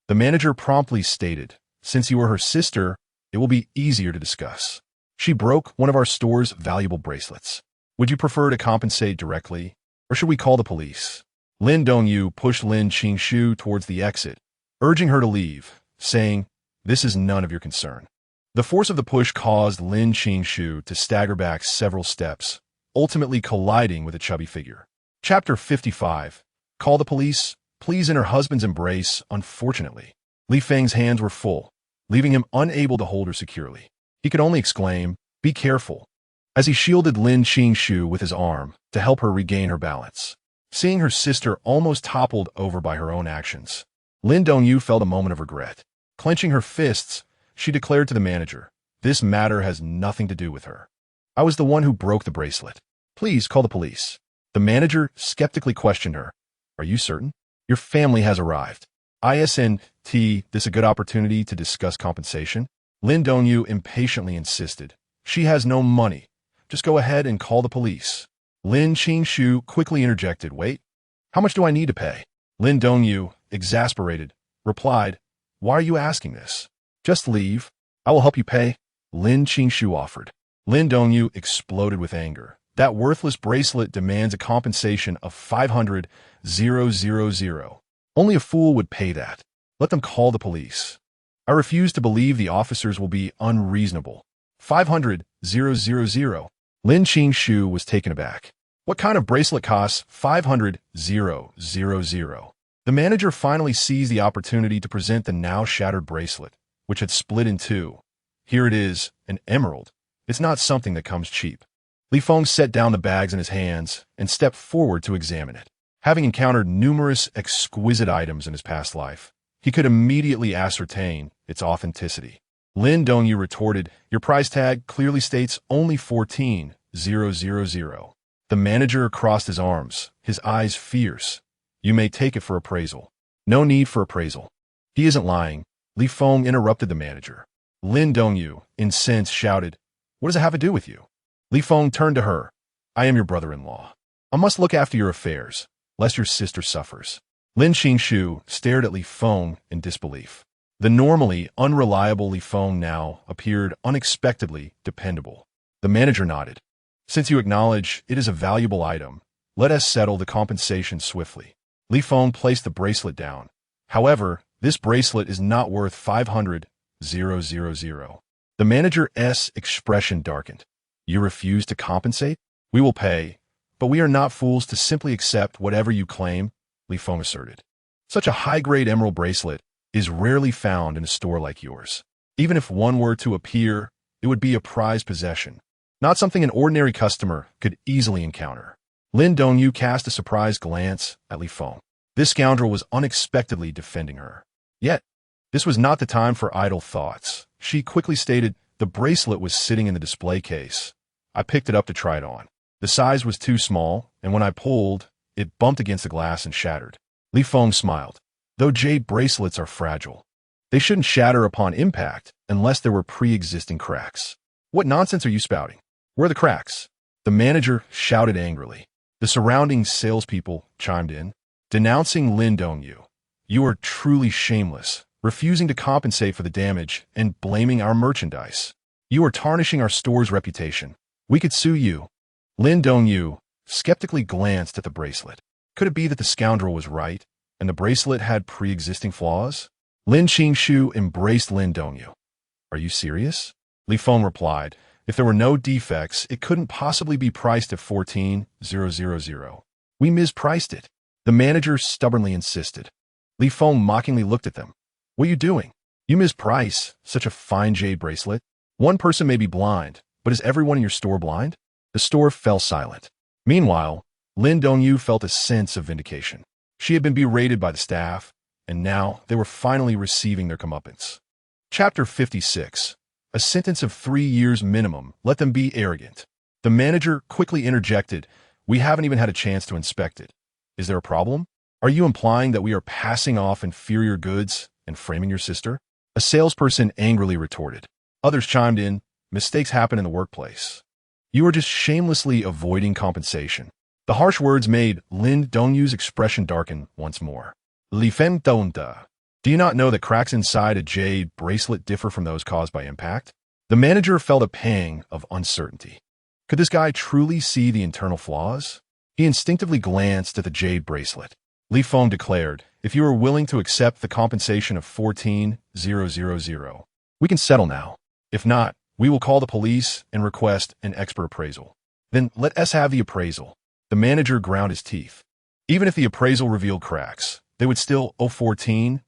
The manager promptly stated, since you are her sister, it will be easier to discuss. She broke one of our store's valuable bracelets. Would you prefer to compensate directly, or should we call the police? Lin Dongyu pushed Lin Qingxue towards the exit, urging her to leave, saying, this is none of your concern. The force of the push caused Lin Qingxue to stagger back several steps, ultimately colliding with a chubby figure. Chapter 55. Call the police, please in her husband's embrace, unfortunately. Li Feng's hands were full, leaving him unable to hold her securely. He could only exclaim, be careful, as he shielded Lin Qingxue with his arm to help her regain her balance. Seeing her sister almost toppled over by her own actions, Lin Dongyu felt a moment of regret. Clenching her fists, she declared to the manager, this matter has nothing to do with her. I was the one who broke the bracelet. Please call the police. The manager skeptically questioned her. Are you certain? Your family has arrived. Isn't this a good opportunity to discuss compensation? Lin Dongyu impatiently insisted. She has no money. Just go ahead and call the police. Lin Qingxue quickly interjected. Wait, how much do I need to pay? Lin Dongyu, exasperated, replied, why are you asking this? Just leave. I will help you pay. Lin Qingxue offered. Lin Dongyu exploded with anger. That worthless bracelet demands a compensation of 500,000. Only a fool would pay that. Let them call the police. I refuse to believe the officers will be unreasonable. 500,000. Lin Qingxue was taken aback. What kind of bracelet costs 500,000? The manager finally seized the opportunity to present the now shattered bracelet, which had split in two. Here it is, an emerald. It's not something that comes cheap. Li Feng set down the bags in his hands and stepped forward to examine it. Having encountered numerous exquisite items in his past life, he could immediately ascertain its authenticity. Lin Dongyu retorted, your price tag clearly states only 14,000. The manager crossed his arms, his eyes fierce. You may take it for appraisal. No need for appraisal. He isn't lying. Li Feng interrupted the manager. Lin Dongyu, incensed, shouted, what does it have to do with you? Li Feng turned to her. I am your brother-in-law. I must look after your affairs, lest your sister suffers. Lin Qingxue stared at Li Feng in disbelief. The normally unreliable Li Feng now appeared unexpectedly dependable. The manager nodded. Since you acknowledge it is a valuable item, let us settle the compensation swiftly. Li Feng placed the bracelet down. However, this bracelet is not worth 500,000. The manager's expression darkened. You refuse to compensate? We will pay, but we are not fools to simply accept whatever you claim, Li Feng asserted. Such a high-grade emerald bracelet is rarely found in a store like yours. Even if one were to appear, it would be a prized possession, not something an ordinary customer could easily encounter. Lin Dongyu cast a surprised glance at Li Feng. This scoundrel was unexpectedly defending her. Yet, this was not the time for idle thoughts. She quickly stated, "The bracelet was sitting in the display case. I picked it up to try it on. The size was too small, and when I pulled, it bumped against the glass and shattered." Li Feng smiled. Though jade bracelets are fragile, they shouldn't shatter upon impact unless there were pre-existing cracks. "What nonsense are you spouting? Where are the cracks?" The manager shouted angrily. The surrounding salespeople chimed in, denouncing Lin Dongyu. "You are truly shameless, refusing to compensate for the damage and blaming our merchandise. You are tarnishing our store's reputation. We could sue you." Lin Dongyu skeptically glanced at the bracelet. Could it be that the scoundrel was right, and the bracelet had pre-existing flaws? Lin Qingshu embraced Lin Dongyu. "Are you serious?" Li Feng replied, "If there were no defects, it couldn't possibly be priced at 14,000. We mispriced it." The manager stubbornly insisted. Li Feng mockingly looked at them. "What are you doing? You misprice such a fine jade bracelet? One person may be blind, but is everyone in your store blind?" The store fell silent. Meanwhile, Lin Dongyu felt a sense of vindication. She had been berated by the staff, and now they were finally receiving their comeuppance. Chapter 56. A sentence of 3 years minimum. Let them be arrogant. The manager quickly interjected, "We haven't even had a chance to inspect it. Is there a problem? Are you implying that we are passing off inferior goods and framing your sister?" A salesperson angrily retorted. Others chimed in, "Mistakes happen in the workplace. You are just shamelessly avoiding compensation." The harsh words made Lin Dongyu's expression darken once more. "Li Feng Donda. Do you not know that cracks inside a jade bracelet differ from those caused by impact?" The manager felt a pang of uncertainty. Could this guy truly see the internal flaws? He instinctively glanced at the jade bracelet. Li Feng declared, "If you are willing to accept the compensation of 14,000, we can settle now. If not, we will call the police and request an expert appraisal." "Then let us have the appraisal." The manager ground his teeth. Even if the appraisal revealed cracks, they would still owe 14,000.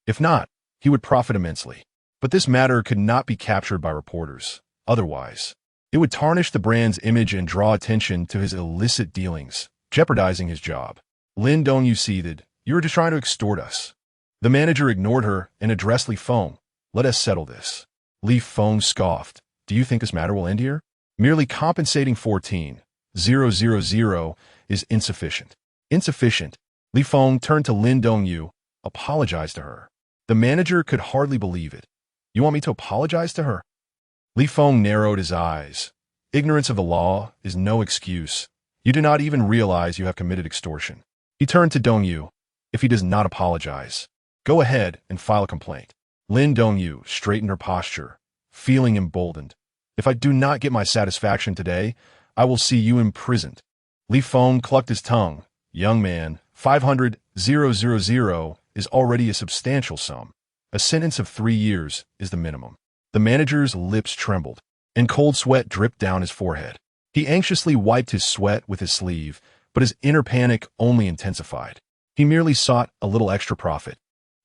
If not, he would profit immensely. But this matter could not be captured by reporters. Otherwise, it would tarnish the brand's image and draw attention to his illicit dealings, jeopardizing his job. Lin Dongyu seethed, "You are just trying to extort us." The manager ignored her and addressed Li Feng. "Let us settle this." Li Feng scoffed. "Do you think this matter will end here? Merely compensating 14,000 is insufficient." "Insufficient?" Li Feng turned to Lin Dongyu, apologized to her. The manager could hardly believe it. "You want me to apologize to her?" Li Feng narrowed his eyes. "Ignorance of the law is no excuse. You do not even realize you have committed extortion." He turned to Dongyu. "If he does not apologize, go ahead and file a complaint." Lin Dongyu straightened her posture, feeling emboldened. "If I do not get my satisfaction today, I will see you imprisoned." Li Feng clucked his tongue. "Young man, 500,000 is already a substantial sum. A sentence of 3 years is the minimum." The manager's lips trembled, and cold sweat dripped down his forehead. He anxiously wiped his sweat with his sleeve, but his inner panic only intensified. He merely sought a little extra profit.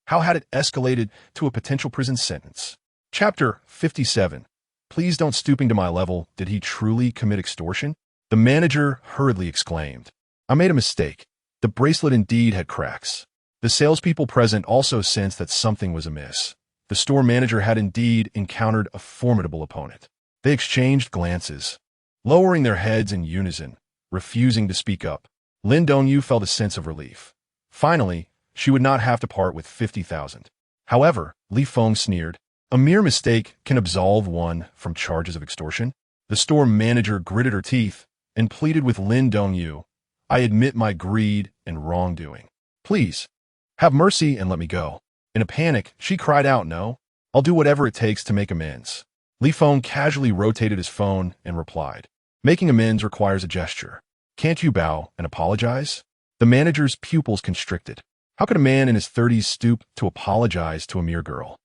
How had it escalated to a potential prison sentence? Chapter 57. Please don't stooping to my level. Did he truly commit extortion? The manager hurriedly exclaimed. "I made a mistake. The bracelet indeed had cracks." The salespeople present also sensed that something was amiss. The store manager had indeed encountered a formidable opponent. They exchanged glances, lowering their heads in unison, refusing to speak up. Lin Dongyu felt a sense of relief. Finally, she would not have to part with 50,000. However, Li Feng sneered, "A mere mistake can absolve one from charges of extortion." The store manager gritted her teeth and pleaded with Lin Dongyu, "I admit my greed and wrongdoing. Please, have mercy and let me go." In a panic, she cried out, "No, I'll do whatever it takes to make amends." Li Feng casually rotated his phone and replied, "Making amends requires a gesture. Can't you bow and apologize?" The manager's pupils constricted. How could a man in his 30s stoop to apologize to a mere girl?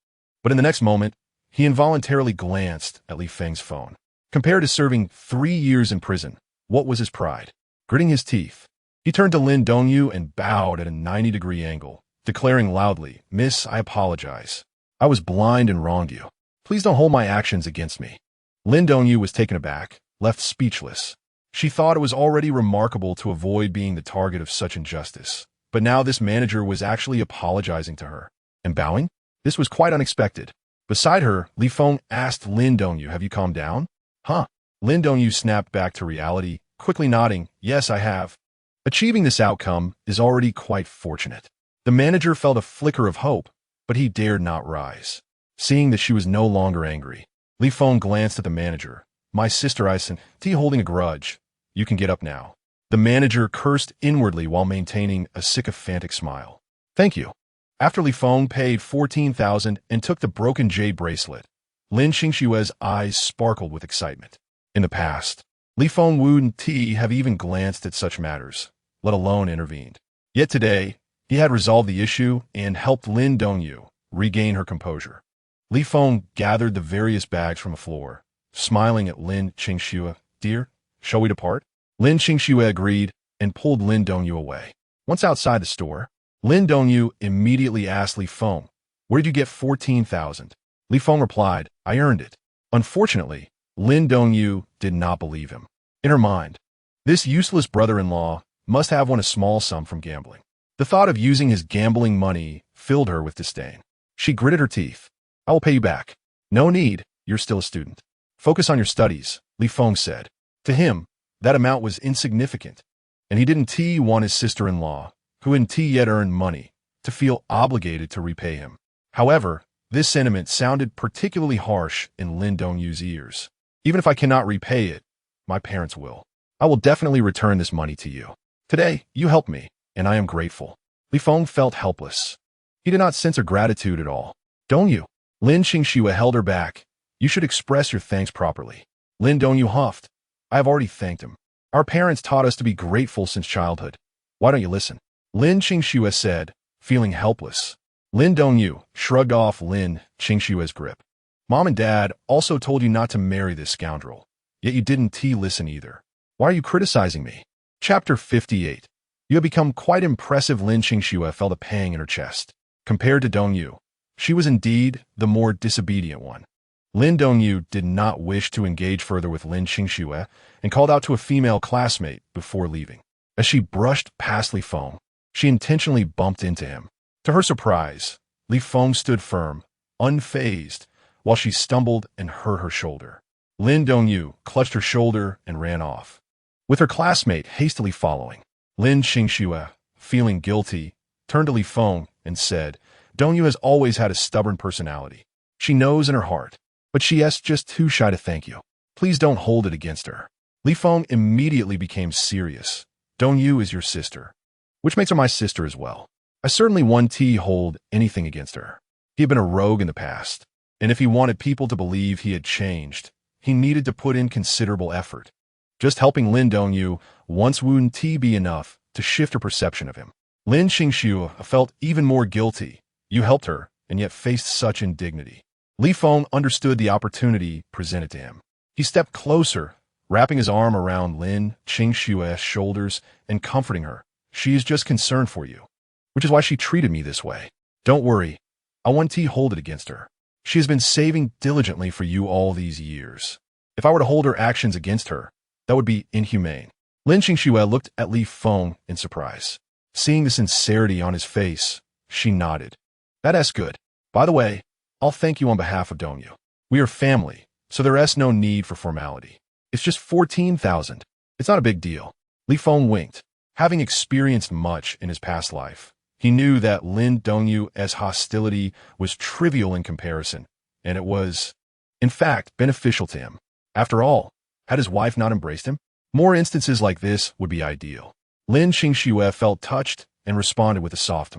But in the next moment, he involuntarily glanced at Li Feng's phone. Compared to serving 3 years in prison, what was his pride? Gritting his teeth, he turned to Lin Dongyu and bowed at a 90-degree angle, declaring loudly, "Miss, I apologize. I was blind and wronged you. Please don't hold my actions against me." Lin Dongyu was taken aback, left speechless. She thought it was already remarkable to avoid being the target of such injustice. But now this manager was actually apologizing to her and bowing? This was quite unexpected. Beside her, Li Feng asked Lin Dongyu, "Have you calmed down?" "Huh?" Lin Dongyu snapped back to reality, quickly nodding, "Yes, I have." Achieving this outcome is already quite fortunate. The manager felt a flicker of hope, but he dared not rise. Seeing that she was no longer angry, Li Feng glanced at the manager. "My sister Ison, T holding a grudge. You can get up now." The manager cursed inwardly while maintaining a sycophantic smile. "Thank you." After Li Feng paid 14,000 and took the broken jade bracelet, Lin Qingshue's eyes sparkled with excitement. In the past, Li Feng and T have even glanced at such matters, let alone intervened. Yet today, he had resolved the issue and helped Lin Dongyu regain her composure. Li Feng gathered the various bags from the floor, smiling at Lin Qingxue. "Dear, shall we depart?" Lin Qingxue agreed and pulled Lin Dongyu away. Once outside the store, Lin Dongyu immediately asked Li Feng, "Where did you get 14,000? Li Feng replied, "I earned it." Unfortunately, Lin Dongyu did not believe him. In her mind, this useless brother-in-law must have won a small sum from gambling. The thought of using his gambling money filled her with disdain. She gritted her teeth. "I will pay you back." "No need, you're still a student. Focus on your studies," Li Feng said. To him, that amount was insignificant, and he didn't want his sister-in-law, who hadn't yet earned money, to feel obligated to repay him. However, this sentiment sounded particularly harsh in Lin Dongyu's ears. "Even if I cannot repay it, my parents will. I will definitely return this money to you. Today, you helped me, and I am grateful." Li Feng felt helpless. He did not sense her gratitude at all. "Don't you?" Lin Qingxue held her back. "You should express your thanks properly." Lin Dongyu huffed. "I have already thanked him. Our parents taught us to be grateful since childhood. Why don't you listen?" Lin Qingxue said, feeling helpless. Lin Dongyu shrugged off Lin Qingshue's grip. "Mom and Dad also told you not to marry this scoundrel, yet you didn't listen either. Why are you criticizing me?" Chapter 58. You have become quite impressive. Lin Qingxue felt a pang in her chest. Compared to Dongyu, she was indeed the more disobedient one. Lin Dongyu did not wish to engage further with Lin Qingxue and called out to a female classmate before leaving. As she brushed past Li Feng, she intentionally bumped into him. To her surprise, Li Feng stood firm, unfazed, while she stumbled and hurt her shoulder. Lin Dongyu clutched her shoulder and ran off, with her classmate hastily following. Lin Qingxue, feeling guilty, turned to Li Feng and said, "Dongyu has always had a stubborn personality. She knows in her heart, but she is just too shy to thank you. Please don't hold it against her." Li Feng immediately became serious. "Dongyu is your sister, which makes her my sister as well. I certainly won't hold anything against her. He had been a rogue in the past, and if he wanted people to believe he had changed, he needed to put in considerable effort. Just helping Lin Dongyu once wouldn't be enough to shift her perception of him." Lin Qingxue felt even more guilty. You helped her, and yet faced such indignity. Li Feng understood the opportunity presented to him. He stepped closer, wrapping his arm around Lin Qingshue's shoulders and comforting her. "She is just concerned for you, which is why she treated me this way. Don't worry, I won't hold it against her. She has been saving diligently for you all these years. If I were to hold her actions against her, that would be inhumane." Lin Qingxue looked at Li Feng in surprise. Seeing the sincerity on his face, she nodded. "That's good. By the way, I'll thank you on behalf of Dongyu. We are family, so there is no need for formality. It's just 14,000. It's not a big deal." Li Feng winked. Having experienced much in his past life, he knew that Lin Dongyu's hostility was trivial in comparison, and it was, in fact, beneficial to him. After all, had his wife not embraced him? More instances like this would be ideal. Lin Qingxue felt touched and responded with a soft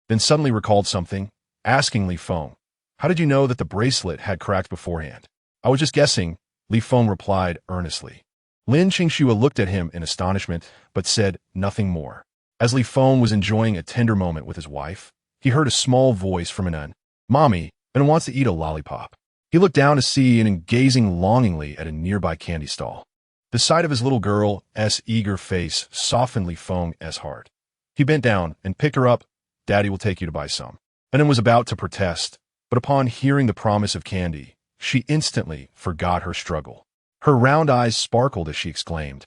then suddenly recalled something, asking Li Feng, "How did you know that the bracelet had cracked beforehand?" "I was just guessing," Li Feng replied earnestly. Lin Qingxue looked at him in astonishment, but said nothing more. As Li Feng was enjoying a tender moment with his wife, he heard a small voice from an "Mommy," and wants to eat a lollipop. He looked down to see and gazing longingly at a nearby candy stall. The sight of his little girl's eager face softened Li Feng's heart. He bent down and picked her up. "Daddy will take you to buy some." And then was about to protest, but upon hearing the promise of candy, she instantly forgot her struggle. Her round eyes sparkled as she exclaimed,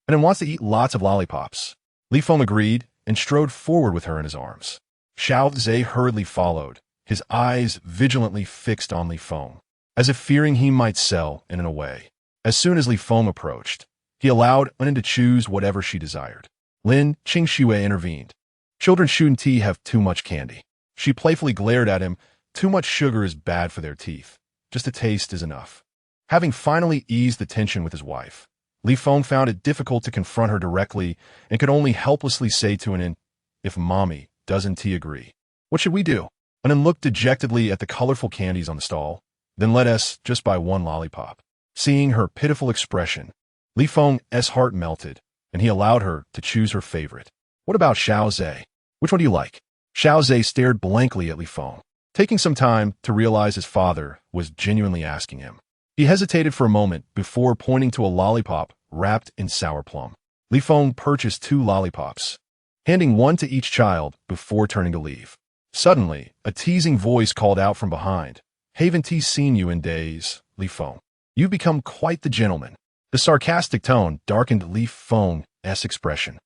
and then wants to eat lots of lollipops. Li Feng agreed and strode forward with her in his arms. Xiao Zhe hurriedly followed, his eyes vigilantly fixed on Li Feng, as if fearing he might sell in a way. As soon as Li Feng approached, he allowed Unin to choose whatever she desired. Lin Qingxue intervened. Children shouldn't have too much candy. She playfully glared at him. Too much sugar is bad for their teeth. Just a taste is enough. Having finally eased the tension with his wife, Li Feng found it difficult to confront her directly and could only helplessly say to Unin, "If Mommy doesn't agree, what should we do?" Unin looked dejectedly at the colorful candies on the stall, then let us just buy one lollipop. Seeing her pitiful expression, Li Feng's heart melted, and he allowed her to choose her favorite. "What about Xiao Zhe? Which one do you like?" Xiao Zhe stared blankly at Li Feng, taking some time to realize his father was genuinely asking him. He hesitated for a moment before pointing to a lollipop wrapped in sour plum. Li Feng purchased 2 lollipops, handing one to each child before turning to leave. Suddenly, a teasing voice called out from behind, "Haven't seen you in days, Li Feng. You've become quite the gentleman." The sarcastic tone darkened Li Feng's expression.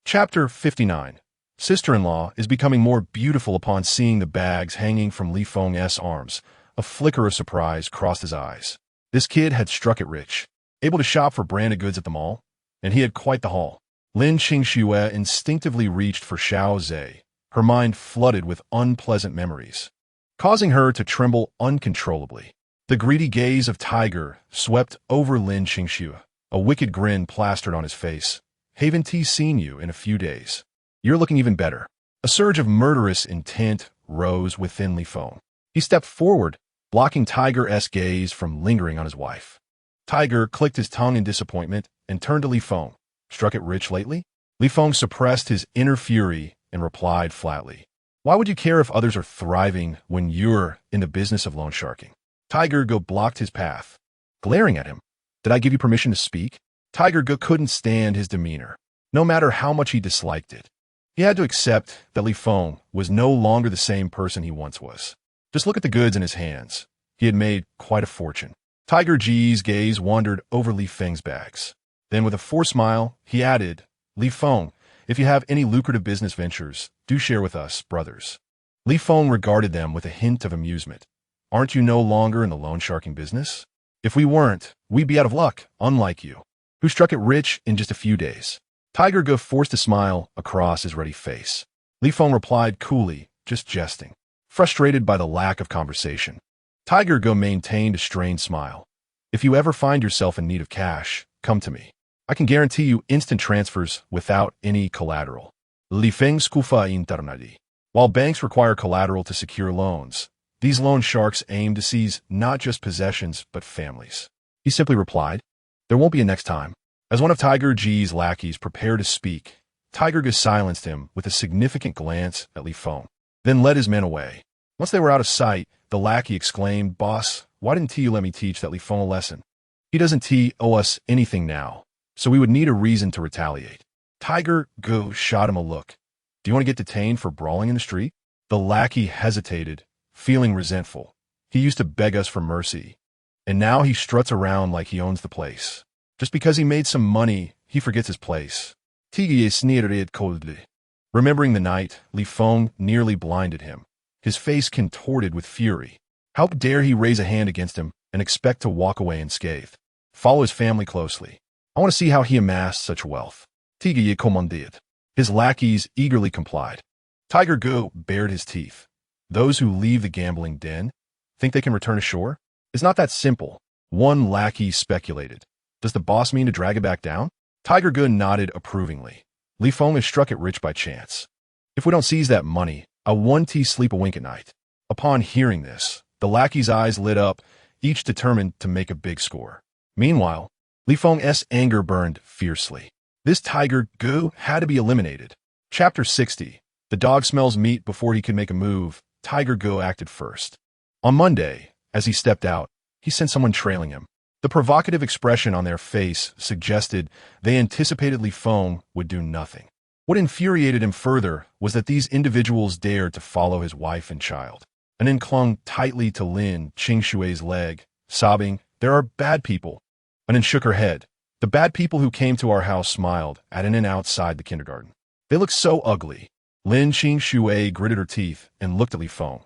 Chapter 59. Sister-in-law is becoming more beautiful upon seeing the bags hanging from Li Feng's arms. A flicker of surprise crossed his eyes. This kid had struck it rich, able to shop for branded goods at the mall, and he had quite the haul. Lin Qingxue instinctively reached for Xiao Zhe, her mind flooded with unpleasant memories, causing her to tremble uncontrollably. The greedy gaze of Tiger swept over Lin Qingxue, a wicked grin plastered on his face. "Haven't seen you in a few days. You're looking even better." A surge of murderous intent rose within Li Feng. He stepped forward, blocking Tiger's gaze from lingering on his wife. Tiger clicked his tongue in disappointment and turned to Li Feng. "Struck it rich lately?" Li Feng suppressed his inner fury and replied flatly, "Why would you care if others are thriving when you're in the business of loan sharking?" Tiger blocked his path, glaring at him. "Did I give you permission to speak?" Tiger couldn't stand his demeanor, no matter how much he disliked it. He had to accept that Li Feng was no longer the same person he once was. Just look at the goods in his hands. He had made quite a fortune. Tiger G's gaze wandered over Li Feng's bags. Then with a forced smile, he added, "Li Feng, if you have any lucrative business ventures, do share with us, brothers." Li Feng regarded them with a hint of amusement. "Aren't you no longer in the loan sharking business? If we weren't, we'd be out of luck, unlike you, who struck it rich in just a few days." Tiger forced a smile across his ruddy face. Li Feng replied coolly, just jesting, frustrated by the lack of conversation. Tiger maintained a strained smile. "If you ever find yourself in need of cash, come to me. I can guarantee you instant transfers without any collateral." Li Feng skufa internadi. While banks require collateral to secure loans, these loan sharks aim to seize not just possessions but families. He simply replied, "There won't be a next time." As one of Tiger G's lackeys prepared to speak, Tiger silenced him with a significant glance at Li Feng, then led his men away. Once they were out of sight, the lackey exclaimed, "Boss, why didn't you let me teach that Li Feng a lesson? He doesn't owe us anything now, so we would need a reason to retaliate." Tiger shot him a look. "Do you want to get detained for brawling in the street?" The lackey hesitated, feeling resentful. He used to beg us for mercy, and now he struts around like he owns the place. Just because he made some money, he forgets his place. Tiggy sneered coldly. Remembering the night, Li Feng nearly blinded him, his face contorted with fury. How dare he raise a hand against him and expect to walk away unscathed? Follow his family closely. I want to see how he amassed such wealth. Tiggy commanded. His lackeys eagerly complied. Tiger bared his teeth. Those who leave the gambling den think they can return ashore? It's not that simple. One lackey speculated. Does the boss mean to drag it back down? Tiger nodded approvingly. Li Feng has struck it rich by chance. If we don't seize that money, I won't sleep a wink at night. Upon hearing this, the lackey's eyes lit up, each determined to make a big score. Meanwhile, Li Feng's anger burned fiercely. This Tiger had to be eliminated. Chapter 60. The dog smells meat before he could make a move. Tiger acted first. On Monday, as he stepped out, he sensed someone trailing him. The provocative expression on their face suggested they anticipated Li Feng would do nothing. What infuriated him further was that these individuals dared to follow his wife and child. Anin clung tightly to Lin Qingxue's leg, sobbing, "There are bad people." Anin shook her head. The bad people who came to our house smiled at in and outside the kindergarten. They looked so ugly. Lin Qingxue gritted her teeth and looked at Li Feng.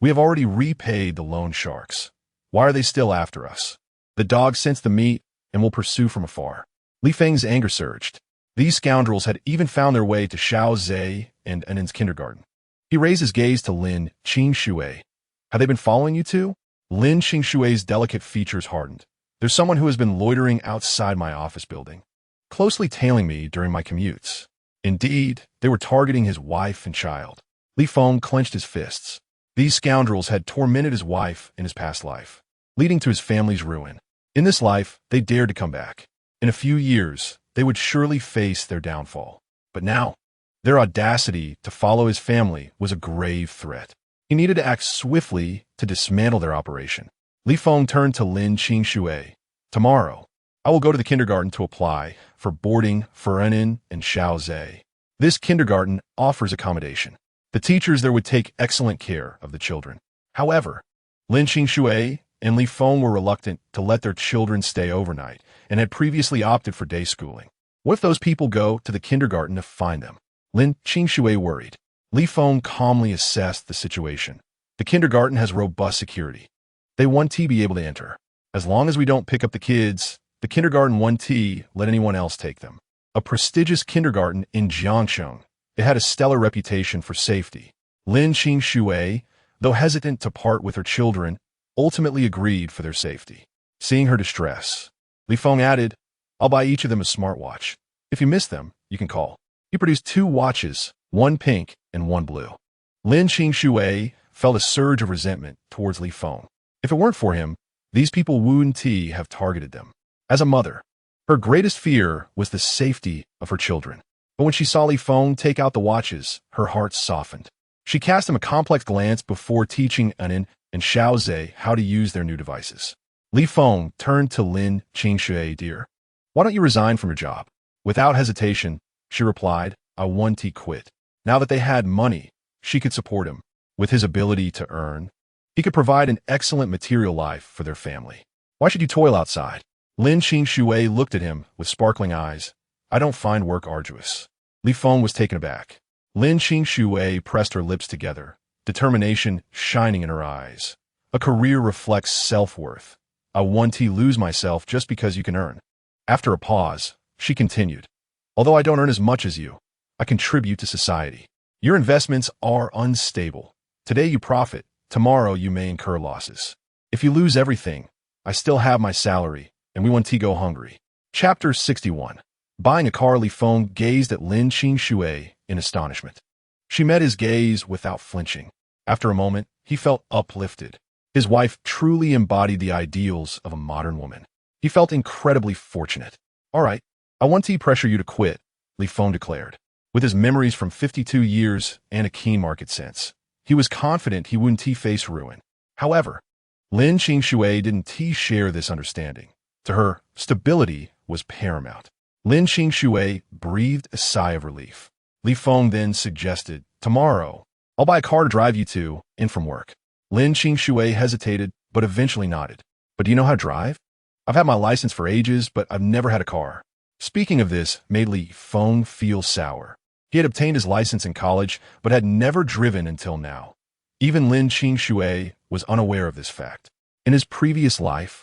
We have already repaid the loan sharks. Why are they still after us? The dog sensed the meat and will pursue from afar. Li Feng's anger surged. These scoundrels had even found their way to Xiao Zhe and Anin's kindergarten. He raised his gaze to Lin Qingxue. Have they been following you two? Lin Qingxue's delicate features hardened. There's someone who has been loitering outside my office building, closely tailing me during my commutes. Indeed, they were targeting his wife and child. Li Feng clenched his fists. These scoundrels had tormented his wife in his past life, leading to his family's ruin. In this life, they dared to come back. In a few years, they would surely face their downfall. But now, their audacity to follow his family was a grave threat. He needed to act swiftly to dismantle their operation. Li Feng turned to Lin Qingxue. Tomorrow, I will go to the kindergarten to apply for boarding for Anin and Xiao Zhe. This kindergarten offers accommodation. The teachers there would take excellent care of the children. However, Lin Qingxue and Li Feng were reluctant to let their children stay overnight and had previously opted for day schooling. What if those people go to the kindergarten to find them? Lin Qingxue worried. Li Feng calmly assessed the situation. The kindergarten has robust security. They won't be able to enter. As long as we don't pick up the kids, the kindergarten won't let anyone else take them. A prestigious kindergarten in Jiangsheng, it had a stellar reputation for safety. Lin Qingxue, though hesitant to part with her children, ultimately agreed for their safety. Seeing her distress, Li Feng added, I'll buy each of them a smartwatch. If you miss them, you can call. He produced 2 watches, one pink and one blue. Lin Qingxue felt a surge of resentment towards Li Feng. If it weren't for him, these people wouldn't have targeted them. As a mother, her greatest fear was the safety of her children. But when she saw Li Feng take out the watches, her heart softened. She cast him a complex glance before teaching Anin and Xiao Zhe how to use their new devices. Li Feng turned to Lin Qingxue. Dear, why don't you resign from your job? Without hesitation, she replied, I want to quit. Now that they had money, she could support him. With his ability to earn, he could provide an excellent material life for their family. Why should you toil outside? Lin Qingxue looked at him with sparkling eyes. I don't find work arduous. Li Feng was taken aback. Lin Qingxue pressed her lips together, determination shining in her eyes. A career reflects self-worth. I want to lose myself just because you can earn. After a pause, she continued. Although I don't earn as much as you, I contribute to society. Your investments are unstable. Today you profit, tomorrow you may incur losses. If you lose everything, I still have my salary, and we want to go hungry. Chapter 61. Buying a car. Li Feng gazed at Lin Qingxue in astonishment. She met his gaze without flinching. After a moment, he felt uplifted. His wife truly embodied the ideals of a modern woman. He felt incredibly fortunate. All right, I want to pressure you to quit, Li Feng declared. With his memories from 52 years and a keen market sense, he was confident he wouldn't face ruin. However, Lin Qingxue didn't share this understanding. To her, stability was paramount. Lin Qingxue breathed a sigh of relief. Li Feng then suggested, tomorrow, I'll buy a car to drive you to and from work. Lin Qingxue hesitated, but eventually nodded. But do you know how to drive? I've had my license for ages, but I've never had a car. Speaking of this made Li Feng feel sour. He had obtained his license in college, but had never driven until now. Even Lin Qingxue was unaware of this fact. In his previous life,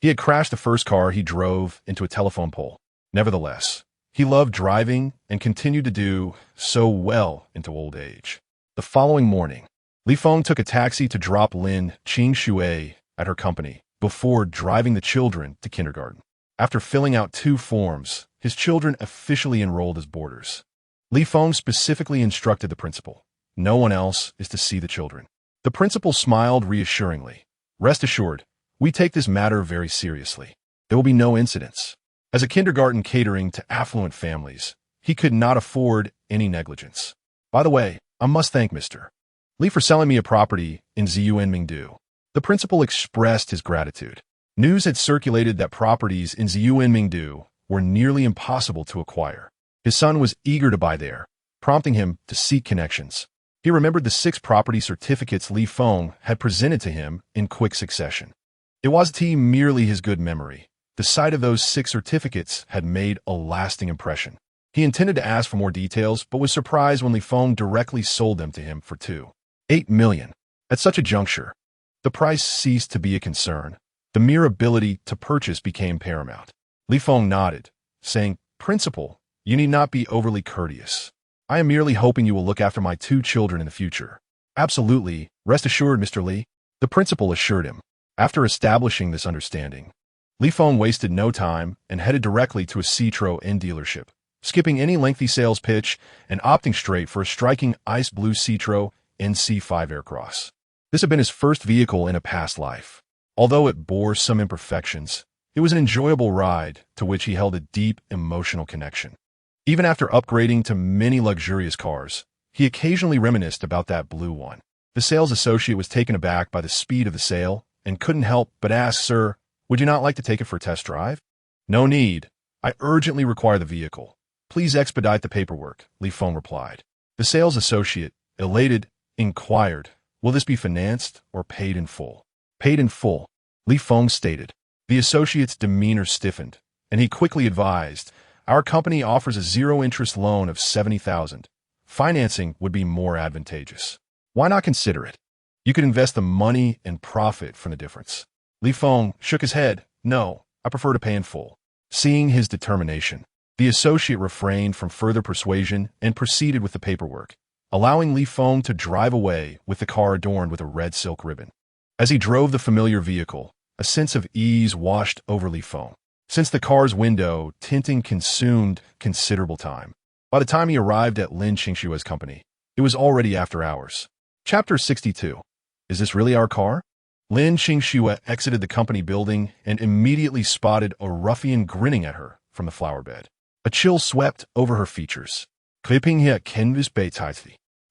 he had crashed the first car he drove into a telephone pole. Nevertheless, he loved driving and continued to do so well into old age. The following morning, Li Feng took a taxi to drop Lin Qingxue at her company before driving the children to kindergarten. After filling out 2 forms, his children officially enrolled as boarders. Li Feng specifically instructed the principal, no one else is to see the children. The principal smiled reassuringly. Rest assured, we take this matter very seriously. There will be no incidents. As a kindergarten catering to affluent families, he could not afford any negligence. By the way, I must thank Mr. Li for selling me a property in Ziyuanmingdu. The principal expressed his gratitude. News had circulated that properties in Ziyuanmingdu were nearly impossible to acquire. His son was eager to buy there, prompting him to seek connections. He remembered the 6 property certificates Li Feng had presented to him in quick succession. It wasn't merely his good memory. The sight of those 6 certificates had made a lasting impression. He intended to ask for more details, but was surprised when Li Feng directly sold them to him for $2.8 million. At such a juncture, the price ceased to be a concern. The mere ability to purchase became paramount. Li Feng nodded, saying, "Principal, you need not be overly courteous. I am merely hoping you will look after my 2 children in the future." "Absolutely, rest assured, Mr. Li," the principal assured him. After establishing this understanding, Li Feng wasted no time and headed directly to a Citroën dealership, skipping any lengthy sales pitch and opting straight for a striking ice blue Citroën NC5 Aircross. This had been his first vehicle in a past life. Although it bore some imperfections, it was an enjoyable ride to which he held a deep emotional connection. Even after upgrading to many luxurious cars, he occasionally reminisced about that blue one. The sales associate was taken aback by the speed of the sale and couldn't help but ask, "Sir, would you not like to take it for a test drive?" "No need. I urgently require the vehicle. Please expedite the paperwork," Li Feng replied. The sales associate, elated, inquired, "Will this be financed or paid in full?" "Paid in full," Li Feng stated. The associate's demeanor stiffened, and he quickly advised, "Our company offers a zero-interest loan of $70,000. Financing would be more advantageous. Why not consider it? You could invest the money and profit from the difference." Li Feng shook his head. "No, I prefer to pay in full." Seeing his determination, the associate refrained from further persuasion and proceeded with the paperwork, allowing Li Feng to drive away with the car adorned with a red silk ribbon. As he drove the familiar vehicle, a sense of ease washed over Li Feng. Since the car's window tinting consumed considerable time, by the time he arrived at Lin Qingshua's company, it was already after hours. Chapter 62. Is this really our car? Lin Qingxua exited the company building and immediately spotted a ruffian grinning at her from the flower bed. A chill swept over her features.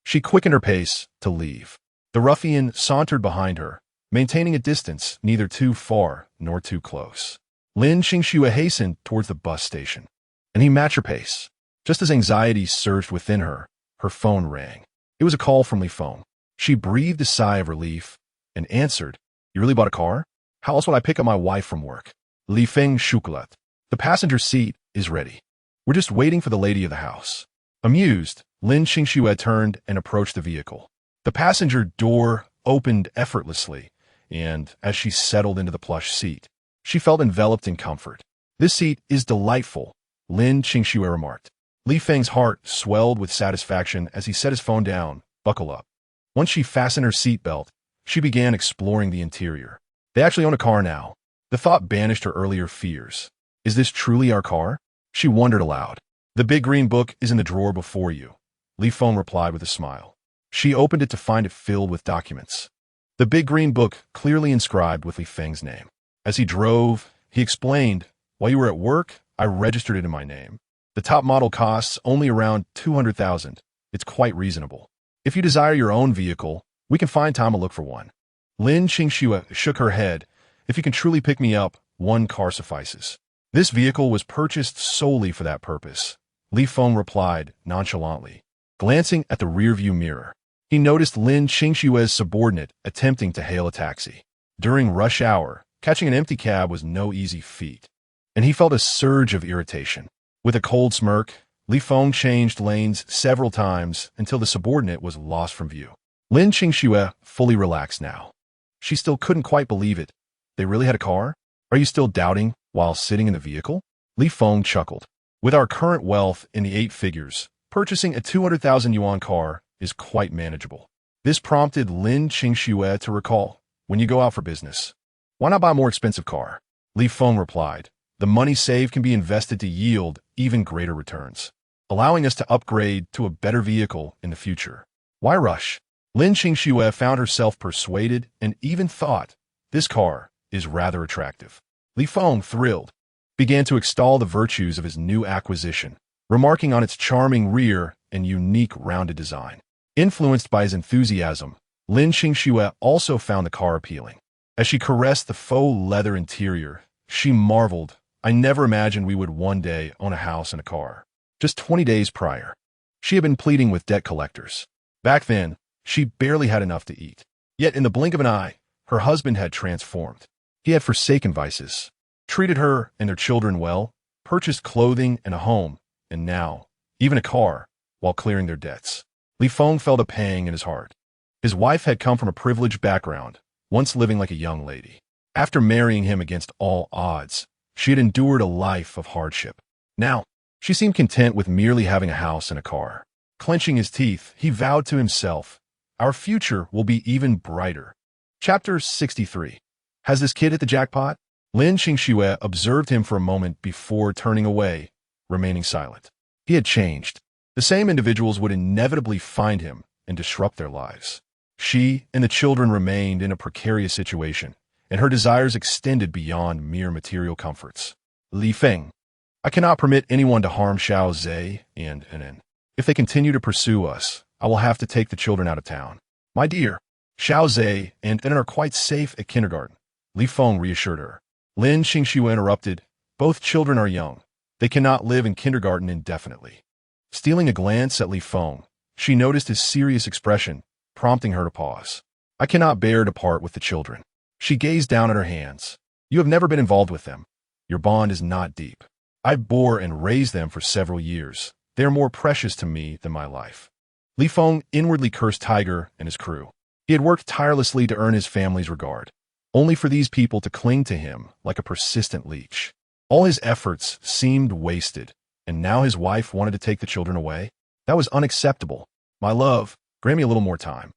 She quickened her pace to leave. The ruffian sauntered behind her, maintaining a distance neither too far nor too close. Lin Qingxua hastened towards the bus station, and he matched her pace. Just as anxiety surged within her, her phone rang. It was a call from Li Feng. She breathed a sigh of relief and answered, "You really bought a car? How else would I pick up my wife from work?" Li Feng chocolate. "The passenger seat is ready. We're just waiting for the lady of the house." Amused, Lin Qingxua turned and approached the vehicle. The passenger door opened effortlessly, and as she settled into the plush seat, she felt enveloped in comfort. "This seat is delightful," Lin Qingxua remarked. Li Feng's heart swelled with satisfaction as he set his phone down. "Buckle up." Once she fastened her seatbelt, she began exploring the interior. They actually own a car now. The thought banished her earlier fears. Is this truly our car? She wondered aloud. "The big green book is in the drawer before you," Li Feng replied with a smile. She opened it to find it filled with documents. The big green book clearly inscribed with Li Feng's name. As he drove, he explained, "While you were at work, I registered it in my name. The top model costs only around $200,000. It's quite reasonable. If you desire your own vehicle, we can find time to look for one." Lin Qingxua shook her head. "If you can truly pick me up, one car suffices." "This vehicle was purchased solely for that purpose," Li Feng replied nonchalantly. Glancing at the rearview mirror, he noticed Lin Qingshua's subordinate attempting to hail a taxi. During rush hour, catching an empty cab was no easy feat, and he felt a surge of irritation. With a cold smirk, Li Feng changed lanes several times until the subordinate was lost from view. Lin Qingxua fully relaxed now. She still couldn't quite believe it. They really had a car? "Are you still doubting while sitting in the vehicle?" Li Feng chuckled. "With our current wealth in the 8 figures, purchasing a 200,000 yuan car is quite manageable." This prompted Lin Qingxua to recall, "When you go out for business, why not buy a more expensive car?" Li Feng replied, "The money saved can be invested to yield even greater returns, allowing us to upgrade to a better vehicle in the future. Why rush?" Lin Qingxua found herself persuaded and even thought, "This car is rather attractive." Li Feng, thrilled, began to extol the virtues of his new acquisition, remarking on its charming rear and unique rounded design. Influenced by his enthusiasm, Lin Qingxua also found the car appealing. As she caressed the faux leather interior, she marveled, "I never imagined we would one day own a house and a car." Just 20 days prior, she had been pleading with debt collectors. Back then, she barely had enough to eat. Yet in the blink of an eye, her husband had transformed. He had forsaken vices, treated her and their children well, purchased clothing and a home, and now, even a car, while clearing their debts. Li Feng felt a pang in his heart. His wife had come from a privileged background, once living like a young lady. After marrying him against all odds, she had endured a life of hardship. Now, she seemed content with merely having a house and a car. Clenching his teeth, he vowed to himself, "Our future will be even brighter." Chapter 63. Has this kid hit the jackpot? Lin Qingxue observed him for a moment before turning away, remaining silent. He had changed. The same individuals would inevitably find him and disrupt their lives. She and the children remained in a precarious situation, and her desires extended beyond mere material comforts. Li Feng, I cannot permit anyone to harm Xiao Zhe and Nen. If they continue to pursue us, I will have to take the children out of town. My dear, Xiao Zhe and Nen are quite safe at kindergarten, Li Feng reassured her. Lin Qingxue interrupted, both children are young. They cannot live in kindergarten indefinitely. Stealing a glance at Li Feng, she noticed his serious expression, prompting her to pause. I cannot bear to part with the children. She gazed down at her hands. You have never been involved with them. Your bond is not deep. I bore and raised them for several years. They are more precious to me than my life. Li Feng inwardly cursed Tiger and his crew. He had worked tirelessly to earn his family's regard, only for these people to cling to him like a persistent leech. All his efforts seemed wasted, and now his wife wanted to take the children away? That was unacceptable. My love, grant me a little more time.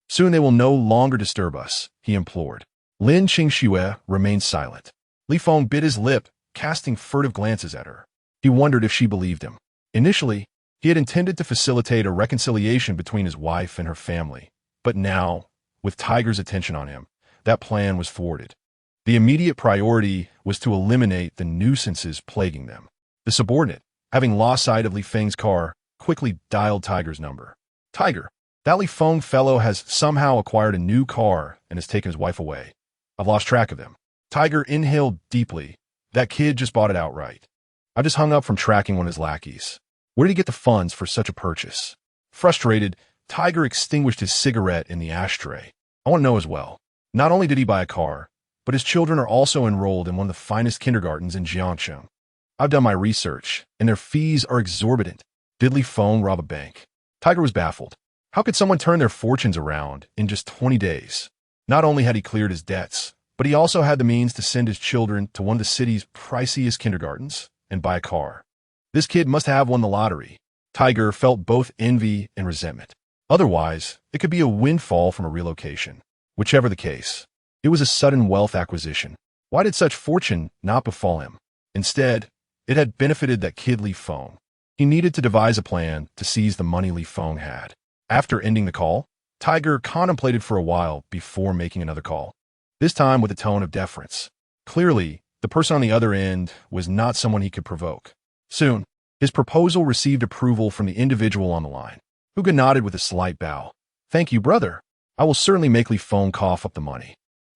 Soon they will no longer disturb us, he implored. Lin Qingxue remained silent. Li Feng bit his lip, casting furtive glances at her. He wondered if she believed him. Initially, he had intended to facilitate a reconciliation between his wife and her family, but now, with Tiger's attention on him, that plan was thwarted. The immediate priority was to eliminate the nuisances plaguing them. The subordinate, having lost sight of Li Feng's car, quickly dialed Tiger's number. Tiger, that Li Feng fellow has somehow acquired a new car and has taken his wife away. I've lost track of him. Tiger inhaled deeply. That kid just bought it outright. I just hung up from tracking one of his lackeys. Where did he get the funds for such a purchase? Frustrated, Tiger extinguished his cigarette in the ashtray. I want to know as well. Not only did he buy a car, but his children are also enrolled in one of the finest kindergartens in Jiangcheng. I've done my research, and their fees are exorbitant. Did Li Feng rob a bank? Tiger was baffled. How could someone turn their fortunes around in just 20 days? Not only had he cleared his debts, but he also had the means to send his children to one of the city's priciest kindergartens and buy a car. This kid must have won the lottery. Tiger felt both envy and resentment. Otherwise, it could be a windfall from a relocation. Whichever the case, it was a sudden wealth acquisition. Why did such fortune not befall him? Instead, it had benefited that kid Li Feng. He needed to devise a plan to seize the money Li Feng had. After ending the call, Tiger contemplated for a while before making another call, this time with a tone of deference. Clearly, the person on the other end was not someone he could provoke. Soon, his proposal received approval from the individual on the line. Hugo nodded with a slight bow. Thank you, brother. I will certainly make Li Feng cough up the money.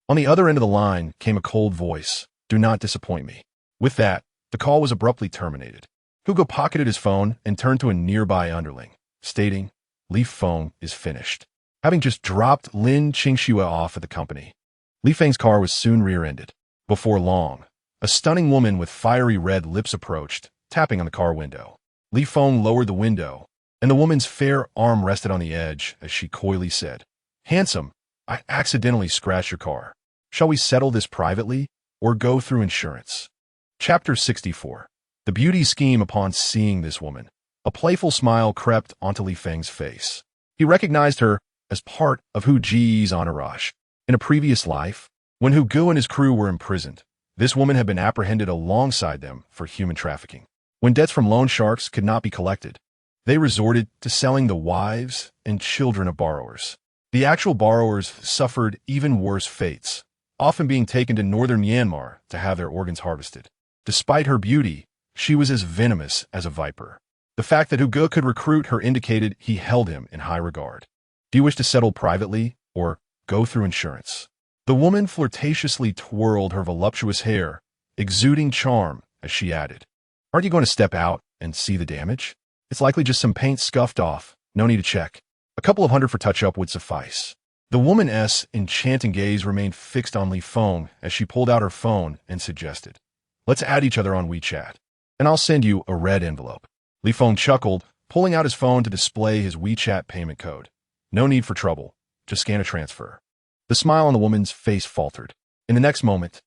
On the other end of the line came a cold voice. Do not disappoint me. With that, the call was abruptly terminated. Hugo pocketed his phone and turned to a nearby underling, stating, Li Feng is finished. Having just dropped Lin Qingxue off at the company, Li Feng's car was soon rear-ended. Before long, a stunning woman with fiery red lips approached, tapping on the car window. Li Feng lowered the window, and the woman's fair arm rested on the edge as she coyly said, Handsome, I accidentally scratched your car. Shall we settle this privately or go through insurance? Chapter 64. The beauty scheme upon seeing this woman. A playful smile crept onto Li Feng's face. He recognized her as part of Hu Ji's entourage. In a previous life, when Hu Gu and his crew were imprisoned, this woman had been apprehended alongside them for human trafficking. When debts from loan sharks could not be collected, they resorted to selling the wives and children of borrowers. The actual borrowers suffered even worse fates, often being taken to northern Myanmar to have their organs harvested. Despite her beauty, she was as venomous as a viper. The fact that Hu Gu could recruit her indicated he held him in high regard. Do you wish to settle privately or go through insurance? The woman flirtatiously twirled her voluptuous hair, exuding charm, as she added, Aren't you going to step out and see the damage? It's likely just some paint scuffed off. No need to check. A couple of hundred for touch-up would suffice. The woman's enchanting gaze remained fixed on Li Feng as she pulled out her phone and suggested, Let's add each other on WeChat, and I'll send you a red envelope." Li Feng chuckled, pulling out his phone to display his WeChat payment code. No need for trouble. Just scan a transfer. The smile on the woman's face faltered. In the next moment,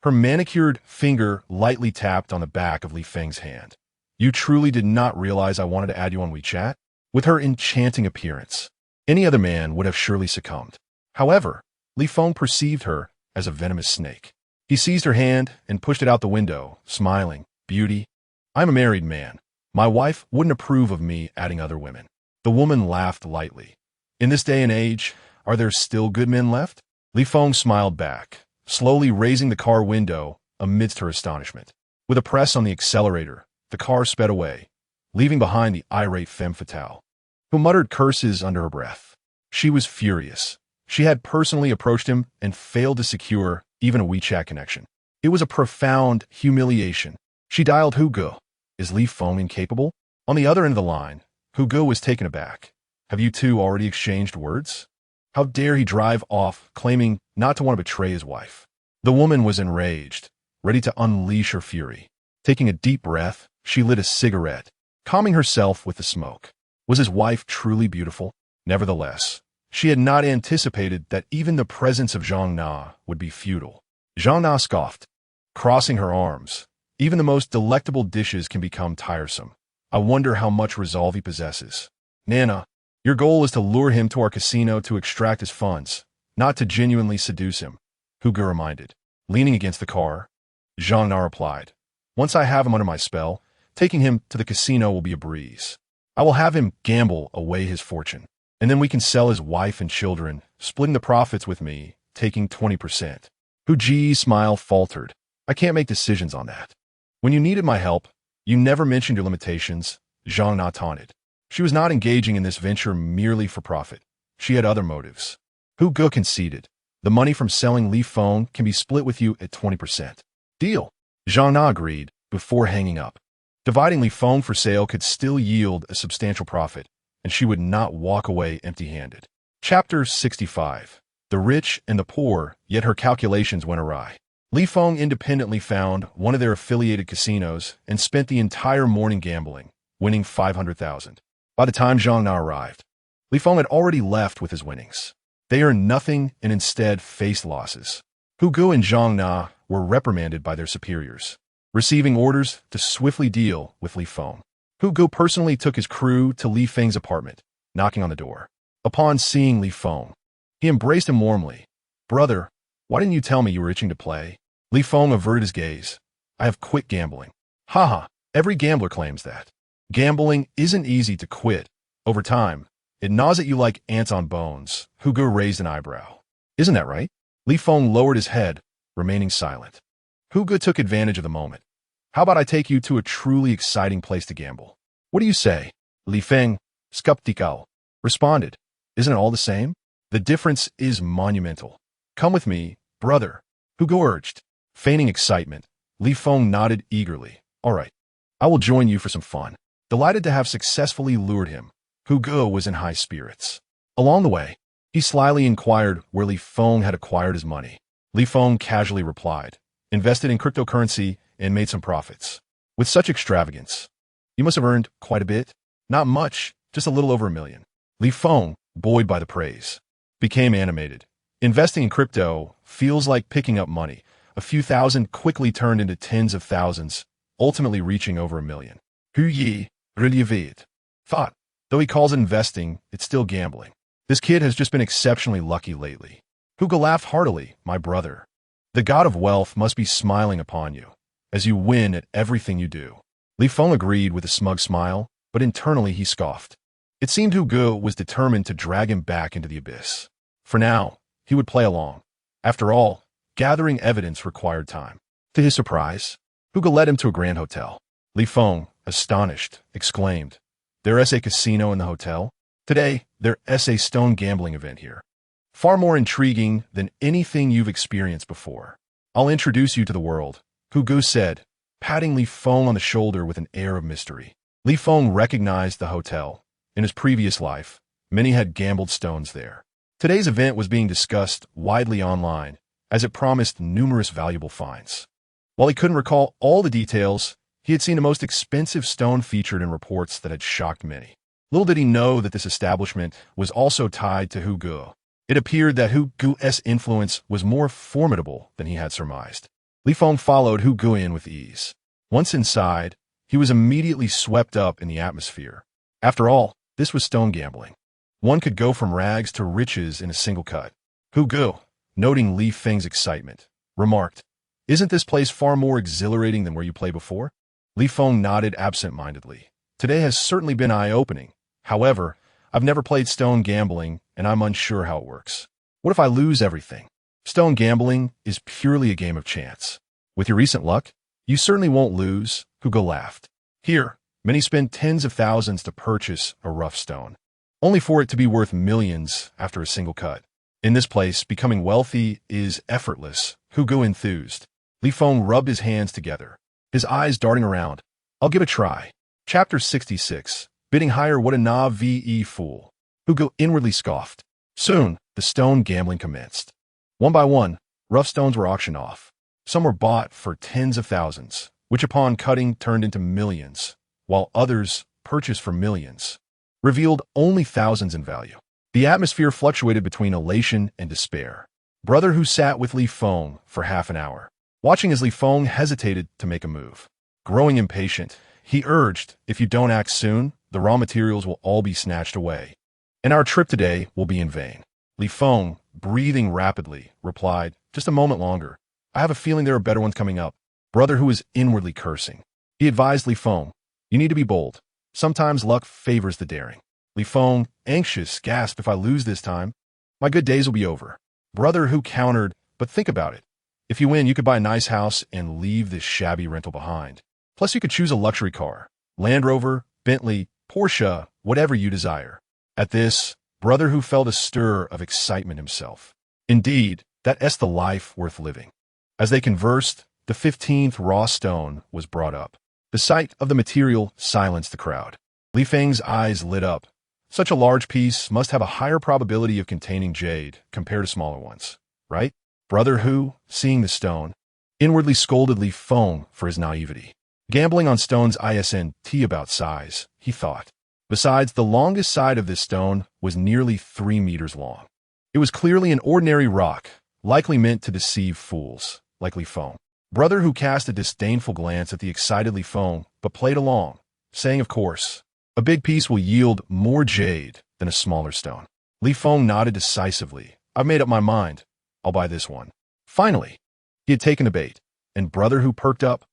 her manicured finger lightly tapped on the back of Li Feng's hand. "You truly did not realize I wanted to add you on WeChat?" With her enchanting appearance, any other man would have surely succumbed. However, Li Feng perceived her as a venomous snake. He seized her hand and pushed it out the window, smiling. "Beauty, I'm a married man. My wife wouldn't approve of me adding other women." The woman laughed lightly. "In this day and age, are there still good men left?" Li Feng smiled back, slowly raising the car window amidst her astonishment. With a press on the accelerator, the car sped away, leaving behind the irate femme fatale, who muttered curses under her breath. She was furious. She had personally approached him and failed to secure even a WeChat connection. It was a profound humiliation. She dialed Hugo. Is Li Feng incapable? On the other end of the line, Hugo was taken aback. "Have you two already exchanged words? How dare he drive off, claiming not to want to betray his wife?" The woman was enraged, ready to unleash her fury. Taking a deep breath, she lit a cigarette, calming herself with the smoke. Was his wife truly beautiful? Nevertheless, she had not anticipated that even the presence of Zhang Na would be futile. Zhang Na scoffed, crossing her arms. "Even the most delectable dishes can become tiresome. I wonder how much resolve he possesses." "Nana, your goal is to lure him to our casino to extract his funds, not to genuinely seduce him," Hugo reminded. Leaning against the car, Zhang Na replied, "Once I have him under my spell, taking him to the casino will be a breeze. I will have him gamble away his fortune, and then we can sell his wife and children, splitting the profits with me, taking 20%. Hu Ji's smile faltered. "I can't make decisions on that. When you needed my help, you never mentioned your limitations," Zhang Na taunted. She was not engaging in this venture merely for profit. She had other motives. Hugo conceded. "The money from selling Li Feng can be split with you at 20%. "Deal." Zhang Na agreed, before hanging up. Dividing Li Feng for sale could still yield a substantial profit, and she would not walk away empty-handed. Chapter 65. The rich and the poor, yet her calculations went awry. Li Feng independently found one of their affiliated casinos and spent the entire morning gambling, winning 500,000. By the time Zhang Na arrived, Li Feng had already left with his winnings. They earned nothing and instead faced losses. Hugo and Zhang Na were reprimanded by their superiors, receiving orders to swiftly deal with Li Feng. Hugo personally took his crew to Li Feng's apartment, knocking on the door. Upon seeing Li Feng, he embraced him warmly. "Brother, why didn't you tell me you were itching to play?" Li Feng averted his gaze. "I have quit gambling." "Haha, every gambler claims that. Gambling isn't easy to quit. Over time, it gnaws at you like ants on bones." Hugo raised an eyebrow. "Isn't that right?" Li Feng lowered his head, remaining silent. Hugo took advantage of the moment. "How about I take you to a truly exciting place to gamble? What do you say?" Li Feng, skeptical, responded. "Isn't it all the same? The difference is monumental. Come with me, brother," Hugo urged. Feigning excitement, Li Feng nodded eagerly. "All right, I will join you for some fun." Delighted to have successfully lured him, Hugo was in high spirits. Along the way, he slyly inquired where Li Feng had acquired his money. Li Feng casually replied, "Invested in cryptocurrency and made some profits." "With such extravagance, you must have earned quite a bit." "Not much, just a little over 1 million. Li Feng, buoyed by the praise, became animated. "Investing in crypto feels like picking up money. A few thousand quickly turned into tens of thousands, ultimately reaching over 1 million. Hu Yi, relevate. Thought, though he calls it investing, it's still gambling. This kid has just been exceptionally lucky lately." Hugo laughed heartily. "My brother, the god of wealth must be smiling upon you, as you win at everything you do." Li Feng agreed with a smug smile, but internally he scoffed. It seemed Hugo was determined to drag him back into the abyss. For now, he would play along. After all, gathering evidence required time. To his surprise, Hugo led him to a grand hotel. Li Feng, astonished, exclaimed, "There's a casino in the hotel? Today, there's a stone gambling event here. Far more intriguing than anything you've experienced before. I'll introduce you to the world," Hugo said, patting Li Feng on the shoulder with an air of mystery. Li Feng recognized the hotel. In his previous life, many had gambled stones there. Today's event was being discussed widely online, as it promised numerous valuable finds. While he couldn't recall all the details, he had seen the most expensive stone featured in reports that had shocked many. Little did he know that this establishment was also tied to Hu Gu. It appeared that Hu Gu's influence was more formidable than he had surmised. Li Feng followed Hu Gu in with ease. Once inside, he was immediately swept up in the atmosphere. After all, this was stone gambling. One could go from rags to riches in a single cut. Hu Gu, noting Li Feng's excitement, remarked, "Isn't this place far more exhilarating than where you played before?" Li Feng nodded absent-mindedly. "Today has certainly been eye-opening. However, I've never played stone gambling, and I'm unsure how it works. What if I lose everything? Stone gambling is purely a game of chance. With your recent luck, you certainly won't lose," Hu Gu laughed. "Here, many spend tens of thousands to purchase a rough stone, only for it to be worth millions after a single cut. In this place, becoming wealthy is effortless," Hu Gu enthused. Li Feng rubbed his hands together, his eyes darting around. "I'll give it a try." Chapter 66. Bidding higher, what a naive fool. Hu Gu inwardly scoffed. Soon, the stone gambling commenced. One by one, rough stones were auctioned off. Some were bought for tens of thousands, which upon cutting turned into millions, while others, purchased for millions, revealed only thousands in value. The atmosphere fluctuated between elation and despair. Brother Hu sat with Li Feng for half an hour, watching as Li Feng hesitated to make a move. Growing impatient, he urged, "If you don't act soon, the raw materials will all be snatched away, and our trip today will be in vain." Li Feng, breathing rapidly, replied, "Just a moment longer. I have a feeling there are better ones coming up." Brother Hu was inwardly cursing. He advised Li Feng, "You need to be bold. Sometimes luck favors the daring." Li Feng, anxious, gasped, "If I lose this time, my good days will be over." Brother Hu countered, "But think about it. If you win, you could buy a nice house and leave this shabby rental behind. Plus, you could choose a luxury car, Land Rover, Bentley, Porsche, whatever you desire." At this, Brother Hu felt a stir of excitement himself. Indeed, that's the life worth living. As they conversed, the 15th raw stone was brought up. The sight of the material silenced the crowd. Li Feng's eyes lit up. Such a large piece must have a higher probability of containing jade compared to smaller ones, right? Brother Hu, seeing the stone, inwardly scolded Li Feng for his naivety. Gambling on stones isn't about size, he thought. Besides, the longest side of this stone was nearly 3 meters long. It was clearly an ordinary rock, likely meant to deceive fools, like Li Feng. Brother Hu cast a disdainful glance at the excited Li Feng, but played along, saying, "Of course, a big piece will yield more jade than a smaller stone." Li Feng nodded decisively. "I've made up my mind. I'll buy this one." Finally, he had taken the bait, and Brother Hu perked up.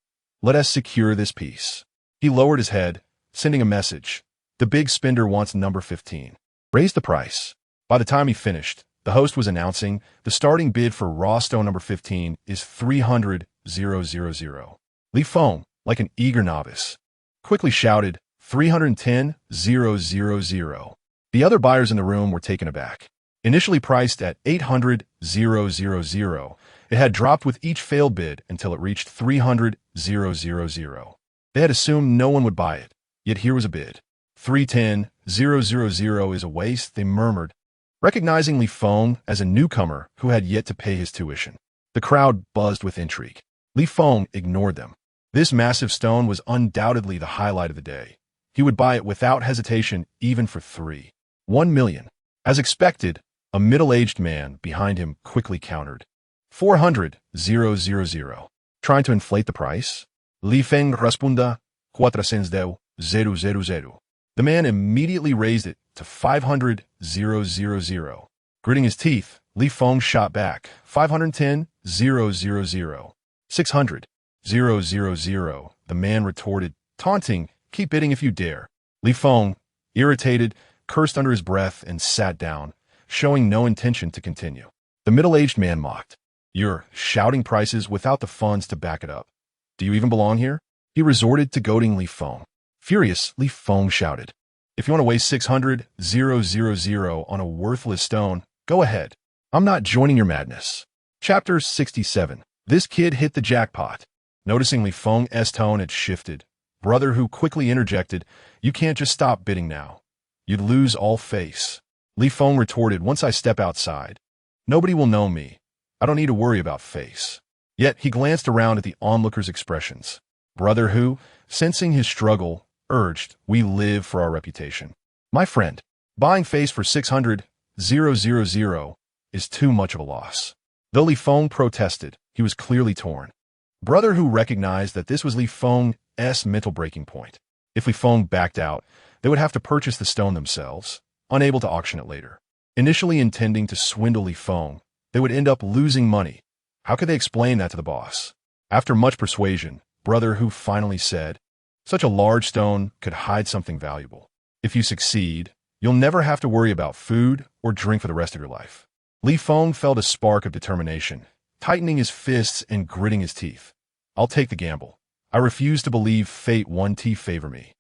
"Let us secure this piece." He lowered his head, sending a message. "The big spender wants number 15. Raise the price." By the time he finished, the host was announcing the starting bid for raw stone number 15 is 300,000. Li Feng, like an eager novice, quickly shouted, 310,000. The other buyers in the room were taken aback. Initially priced at 800,000, it had dropped with each failed bid until it reached 300,000. They had assumed no one would buy it, yet here was a bid. 310,000 is a waste, they murmured, recognizing Li Feng as a newcomer who had yet to pay his tuition. The crowd buzzed with intrigue. Li Feng ignored them. This massive stone was undoubtedly the highlight of the day. He would buy it without hesitation, even for 1 million. As expected, a middle-aged man behind him quickly countered. 400,000. Trying to inflate the price? Li Feng responded, 410,000. The man immediately raised it to 500,000. Gritting his teeth, Li Feng shot back, 510,000. 600,000. The man retorted, taunting, "Keep bidding if you dare." Li Feng, irritated, cursed under his breath and sat down, showing no intention to continue. The middle-aged man mocked. "You're shouting prices without the funds to back it up. Do you even belong here?" He resorted to goading Li Feng. Furious, Li Feng shouted, "If you want to waste 600,000 on a worthless stone, go ahead. I'm not joining your madness." Chapter 67. This kid hit the jackpot. Noticing Li Feng's tone had shifted, Brother Hu quickly interjected, "You can't just stop bidding now. You'd lose all face." Li Feng retorted, "Once I step outside, nobody will know me. I don't need to worry about face." Yet he glanced around at the onlookers' expressions. Brother Hu, sensing his struggle, urged, "We live for our reputation. My friend, buying face for 600,000 is too much of a loss." Though Li Feng protested, he was clearly torn. Brother Hu recognized that this was Li Feng's mental breaking point. If Li Feng backed out, they would have to purchase the stone themselves, unable to auction it later. Initially intending to swindle Li Feng, they would end up losing money. How could they explain that to the boss? After much persuasion, Brother Hu finally said, "Such a large stone could hide something valuable. If you succeed, you'll never have to worry about food or drink for the rest of your life." Li Feng felt a spark of determination, tightening his fists and gritting his teeth. "I'll take the gamble. I refuse to believe fate won't favor me."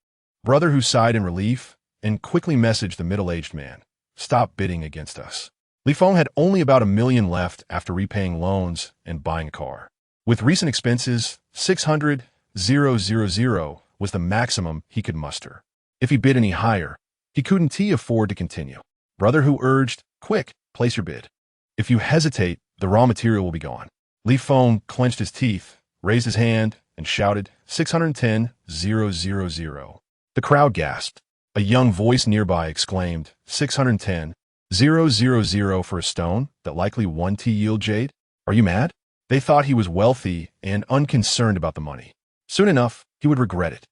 Brother Hu sighed in relief and quickly messaged the middle-aged man, "Stop bidding against us." Li Feng had only about 1 million left after repaying loans and buying a car. With recent expenses, 600,000 was the maximum he could muster. If he bid any higher, he couldn't afford to continue. Brother Hu urged, "Quick, place your bid. If you hesitate, the raw material will be gone." Li Feng clenched his teeth, raised his hand, and shouted, 610,000. The crowd gasped. A young voice nearby exclaimed, 610,000 for a stone that likely won't yield jade? Are you mad? They thought he was wealthy and unconcerned about the money. Soon enough, he would regret it.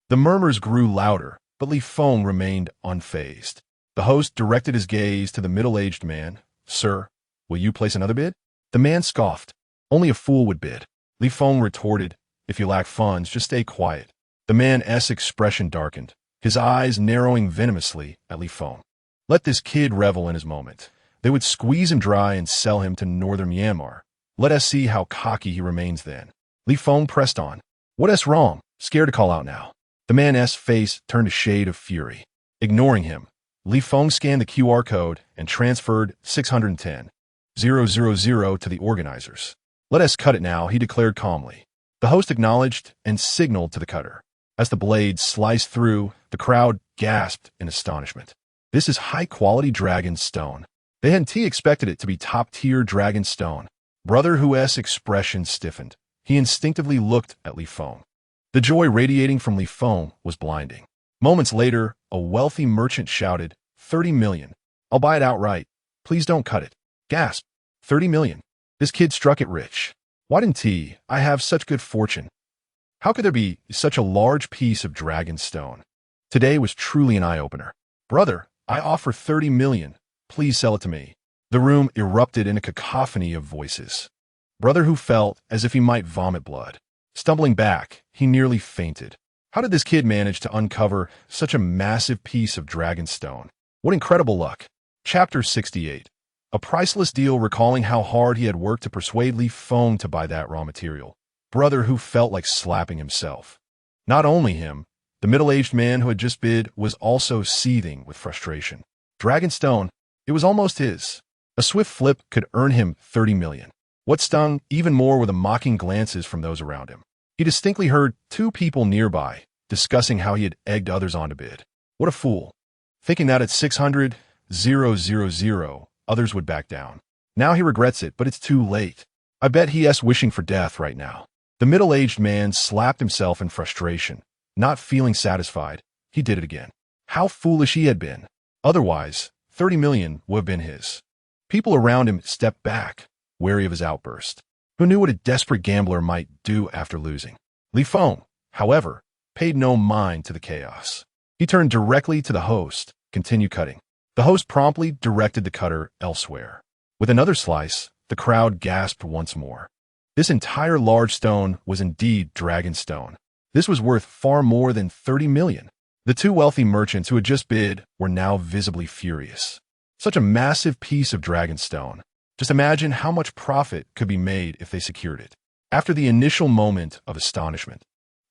The murmurs grew louder, but Li Feng remained unfazed. The host directed his gaze to the middle-aged man. "Sir, will you place another bid?" The man scoffed. "Only a fool would bid." Li Feng retorted, "If you lack funds, just stay quiet." The man's expression darkened, his eyes narrowing venomously at Li Feng. Let this kid revel in his moment. They would squeeze him dry and sell him to northern Myanmar. Let us see how cocky he remains then. Li Feng pressed on. "What's wrong? Scared to call out now." The man's face turned a shade of fury. Ignoring him, Li Feng scanned the QR code and transferred 610,000 to the organizers. "Let us cut it now," he declared calmly. The host acknowledged and signaled to the cutter. As the blade sliced through, the crowd gasped in astonishment. This is high-quality dragon stone. They hadn't expected it to be top-tier dragon stone. Brother Hu's expression stiffened. He instinctively looked at Li Feng. The joy radiating from Li Feng was blinding. Moments later, a wealthy merchant shouted, 30 million. I'll buy it outright. Please don't cut it. Gasp. 30 million. This kid struck it rich. Why didn't I have such good fortune? How could there be such a large piece of dragon stone? Today was truly an eye-opener. Brother, I offer 30 million. Please sell it to me. The room erupted in a cacophony of voices. Brother Hu felt as if he might vomit blood. Stumbling back, he nearly fainted. How did this kid manage to uncover such a massive piece of dragon stone? What incredible luck. Chapter 68. A priceless deal. Recalling how hard he had worked to persuade Li Feng to buy that raw material, Brother Hu felt like slapping himself. Not only him, the middle-aged man who had just bid was also seething with frustration. Dragonstone, it was almost his. A swift flip could earn him 30 million. What stung even more were the mocking glances from those around him. He distinctly heard two people nearby discussing how he had egged others on to bid. What a fool. Thinking that at 600,000, others would back down. Now he regrets it, but it's too late. I bet he's wishing for death right now. The middle-aged man slapped himself in frustration. Not feeling satisfied, he did it again. How foolish he had been. Otherwise, 30 million would have been his. People around him stepped back, wary of his outburst. Who knew what a desperate gambler might do after losing? Li Feng, however, paid no mind to the chaos. He turned directly to the host, continued cutting. The host promptly directed the cutter elsewhere. With another slice, the crowd gasped once more. This entire large stone was indeed dragon stone. This was worth far more than 30 million. The two wealthy merchants who had just bid were now visibly furious. Such a massive piece of dragon stone. Just imagine how much profit could be made if they secured it. After the initial moment of astonishment,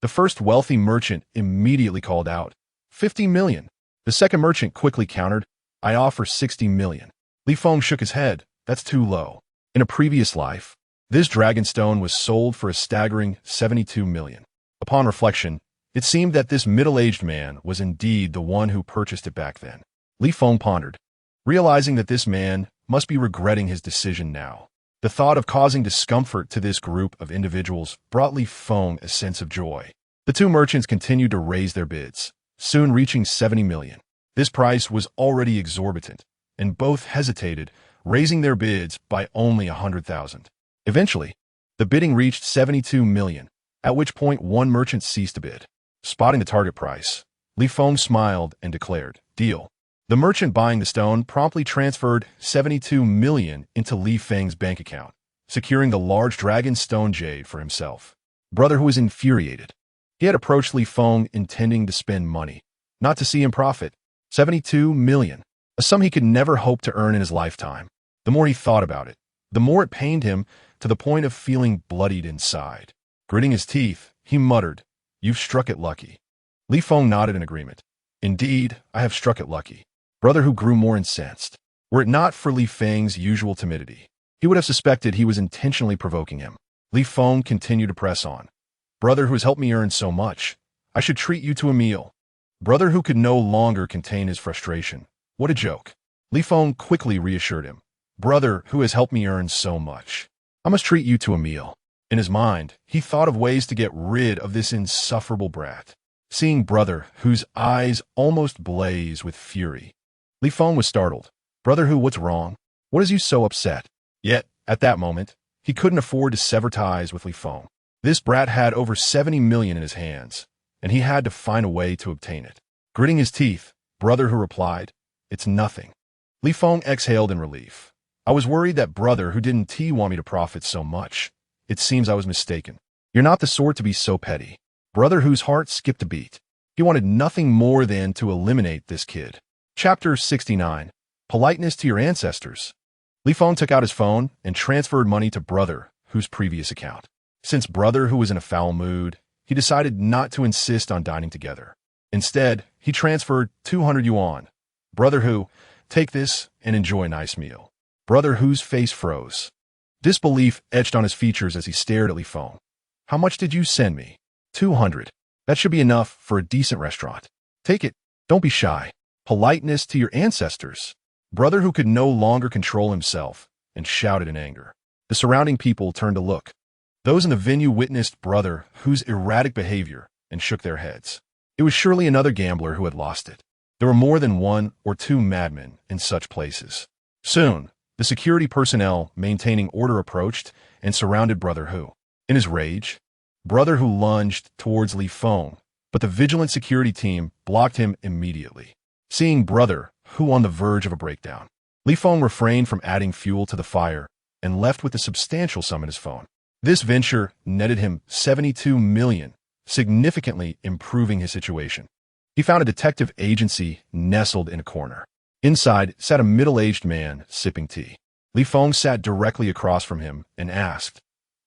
the first wealthy merchant immediately called out, 50 million. The second merchant quickly countered, I offer 60 million. Li Feng shook his head. That's too low. In a previous life, this dragonstone was sold for a staggering 72 million. Upon reflection, it seemed that this middle-aged man was indeed the one who purchased it back then. Li Feng pondered, realizing that this man must be regretting his decision now. The thought of causing discomfort to this group of individuals brought Li Feng a sense of joy. The two merchants continued to raise their bids, soon reaching 70 million. This price was already exorbitant, and both hesitated, raising their bids by only 100,000. Eventually, the bidding reached 72 million, at which point one merchant ceased to bid. Spotting the target price, Li Feng smiled and declared, "Deal." The merchant buying the stone promptly transferred 72 million into Li Feng's bank account, securing the large dragon stone jade for himself. Brother, who was infuriated. He had approached Li Feng intending to spend money, not to see him profit. 72 million, a sum he could never hope to earn in his lifetime. The more he thought about it, the more it pained him to the point of feeling bloodied inside. Gritting his teeth, he muttered, "You've struck it lucky." Li Feng nodded in agreement. "Indeed, I have struck it lucky." Brother, who grew more incensed. Were it not for Li Feng's usual timidity, he would have suspected he was intentionally provoking him. Li Feng continued to press on. "Brother, who has helped me earn so much, I should treat you to a meal." Brother, who could no longer contain his frustration. "What a joke." Li Feng quickly reassured him. "Brother, who has helped me earn so much, I must treat you to a meal." In his mind, he thought of ways to get rid of this insufferable brat. Seeing Brother, whose eyes almost blazed with fury, Li Feng was startled. "Brother, who, what's wrong? What has you so upset?" Yet, at that moment, he couldn't afford to sever ties with Li Feng. This brat had over 70 million in his hands, and he had to find a way to obtain it. Gritting his teeth, Brother, who replied, "It's nothing." Li Feng exhaled in relief. "I was worried that Brother, who didn't want me to profit so much. It seems I was mistaken. You're not the sort to be so petty." Brother, whose heart skipped a beat. He wanted nothing more than to eliminate this kid. Chapter 69. Politeness to your ancestors. Li Feng took out his phone and transferred money to Brother, whose previous account. Since Brother, who was in a foul mood, he decided not to insist on dining together. Instead, he transferred 200 yuan. Brother, who, take this and enjoy a nice meal. Brother, whose face froze. Disbelief etched on his features as he stared at Li Feng. "How much did you send me?" 200. That should be enough for a decent restaurant. Take it. Don't be shy. Politeness to your ancestors. Brother, who could no longer control himself, and shouted in anger. The surrounding people turned to look. Those in the venue witnessed Brother, whose erratic behavior, and shook their heads. It was surely another gambler who had lost it. There were more than one or two madmen in such places. Soon, the security personnel maintaining order approached and surrounded Brother who. In his rage, Brother who lunged towards Li Feng, but the vigilant security team blocked him immediately. Seeing Brother who on the verge of a breakdown, Li Feng refrained from adding fuel to the fire and left with a substantial sum in his phone. This venture netted him 72 million, significantly improving his situation. He found a detective agency nestled in a corner. Inside sat a middle-aged man sipping tea. Li Feng sat directly across from him and asked,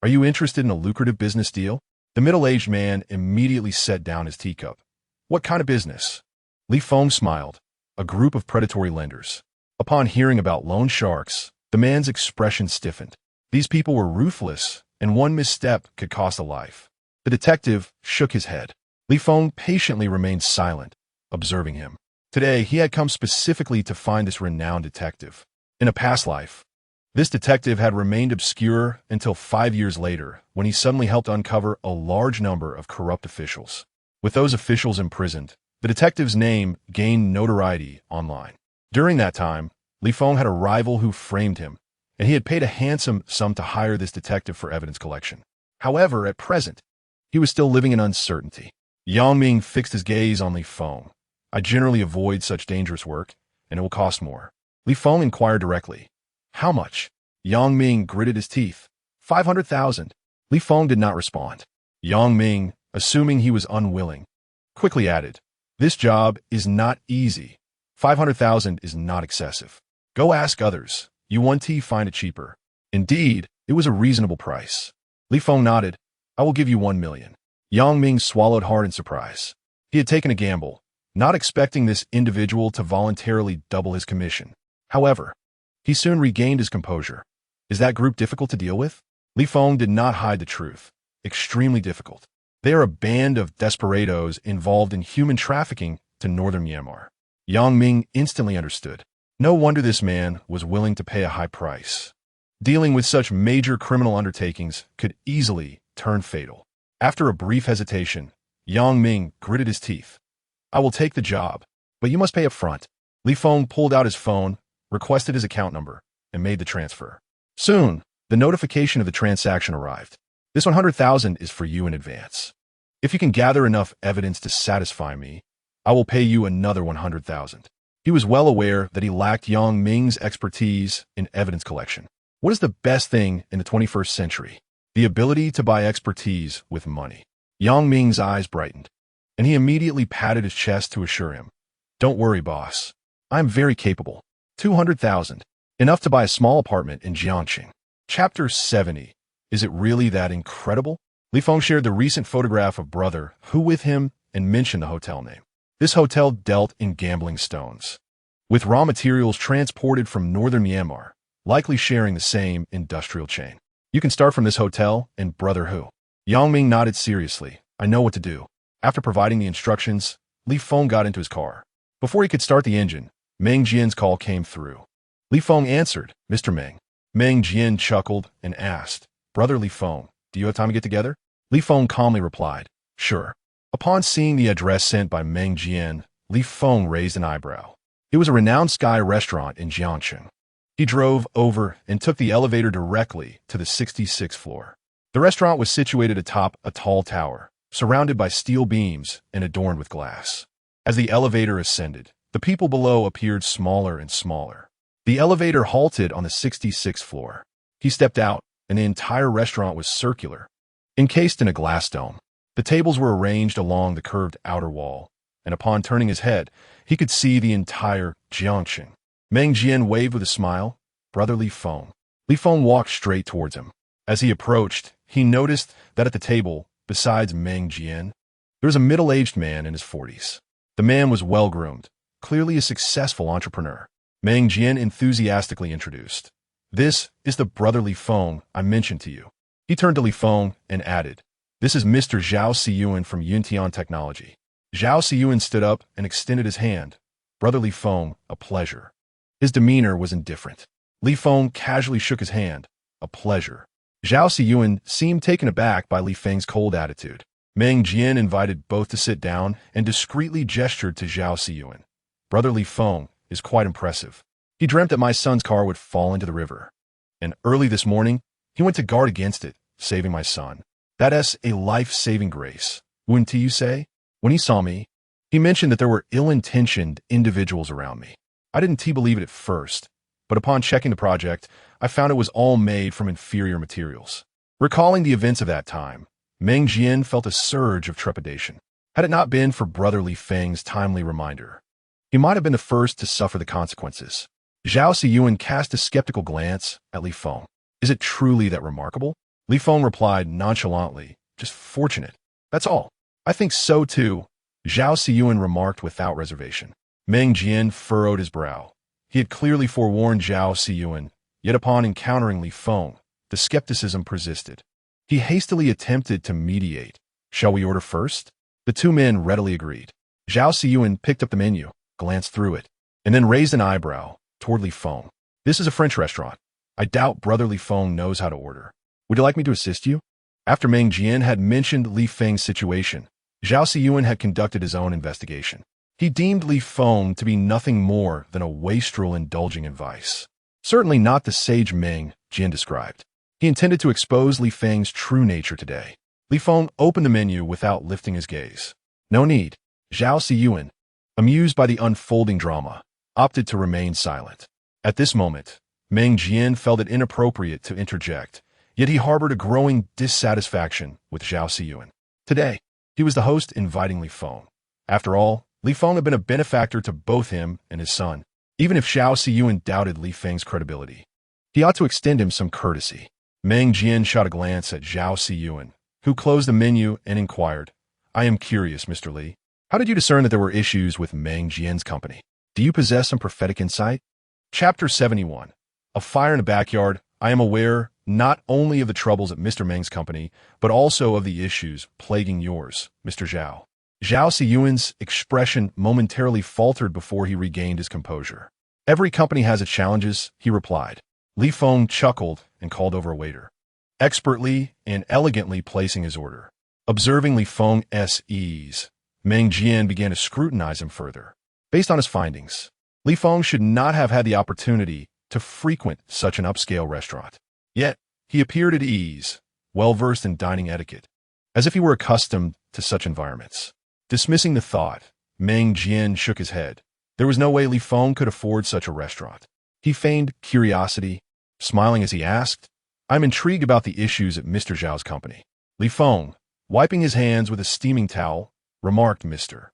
"Are you interested in a lucrative business deal?" The middle-aged man immediately set down his teacup. "What kind of business?" Li Feng smiled. "A group of predatory lenders." Upon hearing about loan sharks, the man's expression stiffened. These people were ruthless, and one misstep could cost a life. The detective shook his head. Li Feng patiently remained silent, observing him. Today, he had come specifically to find this renowned detective. In a past life, this detective had remained obscure until 5 years later, when he suddenly helped uncover a large number of corrupt officials. With those officials imprisoned, the detective's name gained notoriety online. During that time, Li Feng had a rival who framed him, and he had paid a handsome sum to hire this detective for evidence collection. However, at present, he was still living in uncertainty. Yang Ming fixed his gaze on Li Feng. "I generally avoid such dangerous work, and it will cost more." Li Feng inquired directly. "How much?" Yang Ming gritted his teeth. 500,000. Li Feng did not respond. Yang Ming, assuming he was unwilling, quickly added, "This job is not easy. 500,000 is not excessive. Go ask others. You won't find it cheaper." Indeed, it was a reasonable price. Li Feng nodded. "I will give you 1 million. Yang Ming swallowed hard in surprise. He had taken a gamble, not expecting this individual to voluntarily double his commission. However, he soon regained his composure. "Is that group difficult to deal with?" Li Feng did not hide the truth. "Extremely difficult. They are a band of desperados involved in human trafficking to northern Myanmar." Yang Ming instantly understood. No wonder this man was willing to pay a high price. Dealing with such major criminal undertakings could easily turn fatal. After a brief hesitation, Yang Ming gritted his teeth. I will take the job, but you must pay up front. Li Feng pulled out his phone, requested his account number, and made the transfer. Soon, the notification of the transaction arrived. This 100,000 is for you in advance. If you can gather enough evidence to satisfy me, I will pay you another 100,000. He was well aware that he lacked Yang Ming's expertise in evidence collection. What is the best thing in the 21st century? The ability to buy expertise with money. Yang Ming's eyes brightened, and he immediately patted his chest to assure him. Don't worry, boss. I'm very capable. 200,000. Enough to buy a small apartment in Jiangxing. Chapter 70. Is it really that incredible? Li Feng shared the recent photograph of brother Hu with him and mentioned the hotel name. This hotel dealt in gambling stones, with raw materials transported from northern Myanmar, likely sharing the same industrial chain. You can start from this hotel and brother Hu. Yang Ming nodded seriously. I know what to do. After providing the instructions, Li Feng got into his car. Before he could start the engine, Meng Jian's call came through. Li Feng answered, Mr. Meng. Meng Jian chuckled and asked, Brother Li Feng, do you have time to get together? Li Feng calmly replied, Sure. Upon seeing the address sent by Meng Jian, Li Feng raised an eyebrow. It was a renowned Sky restaurant in Jiangxing. He drove over and took the elevator directly to the 66th floor. The restaurant was situated atop a tall tower, surrounded by steel beams and adorned with glass. As the elevator ascended, the people below appeared smaller and smaller. The elevator halted on the 66th floor. He stepped out, and the entire restaurant was circular, encased in a glass dome. The tables were arranged along the curved outer wall, and upon turning his head, he could see the entire Jiangxing. Meng Jian waved with a smile. Brother Li Feng. Li Feng walked straight towards him. As he approached, he noticed that at the table, besides Meng Jian, there was a middle-aged man in his 40s. The man was well-groomed, clearly a successful entrepreneur. Meng Jian enthusiastically introduced. This is the brother Li Feng I mentioned to you. He turned to Li Feng and added, This is Mr. Zhao Siyuan from Yuntian Technology. Zhao Siyuan stood up and extended his hand. Brother Li Feng, a pleasure. His demeanor was indifferent. Li Feng casually shook his hand. A pleasure. Zhao Siyuan seemed taken aback by Li Feng's cold attitude. Meng Jian invited both to sit down and discreetly gestured to Zhao Siyuan. Brother Li Feng is quite impressive. He dreamt that my son's car would fall into the river. And early this morning, he went to guard against it, saving my son. That is a life-saving grace, wouldn't you say? When he saw me, he mentioned that there were ill-intentioned individuals around me. I didn't believe it at first, but upon checking the project, I found it was all made from inferior materials. Recalling the events of that time, Meng Jian felt a surge of trepidation. Had it not been for Brother Li Feng's timely reminder, he might have been the first to suffer the consequences. Zhao Siyuan cast a skeptical glance at Li Feng. Is it truly that remarkable? Li Feng replied nonchalantly, just fortunate. That's all. I think so too, Zhao Siyuan remarked without reservation. Meng Jian furrowed his brow. He had clearly forewarned Zhao Siyuan, yet upon encountering Li Feng, the skepticism persisted. He hastily attempted to mediate. Shall we order first? The two men readily agreed. Zhao Siyuan picked up the menu, glanced through it, and then raised an eyebrow toward Li Feng. This is a French restaurant. I doubt Brother Li Feng knows how to order. Would you like me to assist you? After Meng Jian had mentioned Li Feng's situation, Zhao Siyuan had conducted his own investigation. He deemed Li Feng to be nothing more than a wastrel indulging in vice. Certainly not the sage Meng Jian described. He intended to expose Li Feng's true nature today. Li Feng opened the menu without lifting his gaze. No need. Zhao Siyuan, amused by the unfolding drama, opted to remain silent. At this moment, Meng Jian felt it inappropriate to interject, yet he harbored a growing dissatisfaction with Zhao Siyuan. Today, he was the host inviting Li Feng. After all, Li Feng had been a benefactor to both him and his son. Even if Zhao Siyuan doubted Li Feng's credibility, he ought to extend him some courtesy. Meng Jian shot a glance at Zhao Siyuan, who closed the menu and inquired, I am curious, Mr. Li. How did you discern that there were issues with Meng Jian's company? Do you possess some prophetic insight? Chapter 71. A fire in the backyard. I am aware not only of the troubles at Mr. Meng's company, but also of the issues plaguing yours, Mr. Zhao. Zhao Siyuan's expression momentarily faltered before he regained his composure. Every company has its challenges, he replied. Li Feng chuckled and called over a waiter, expertly and elegantly placing his order. Observing Li Feng's ease, Meng Jian began to scrutinize him further. Based on his findings, Li Feng should not have had the opportunity to frequent such an upscale restaurant. Yet, he appeared at ease, well-versed in dining etiquette, as if he were accustomed to such environments. Dismissing the thought, Meng Jian shook his head. There was no way Li Feng could afford such a restaurant. He feigned curiosity, smiling as he asked, "I'm intrigued about the issues at Mr. Zhao's company." Li Feng, wiping his hands with a steaming towel, remarked, "Mr.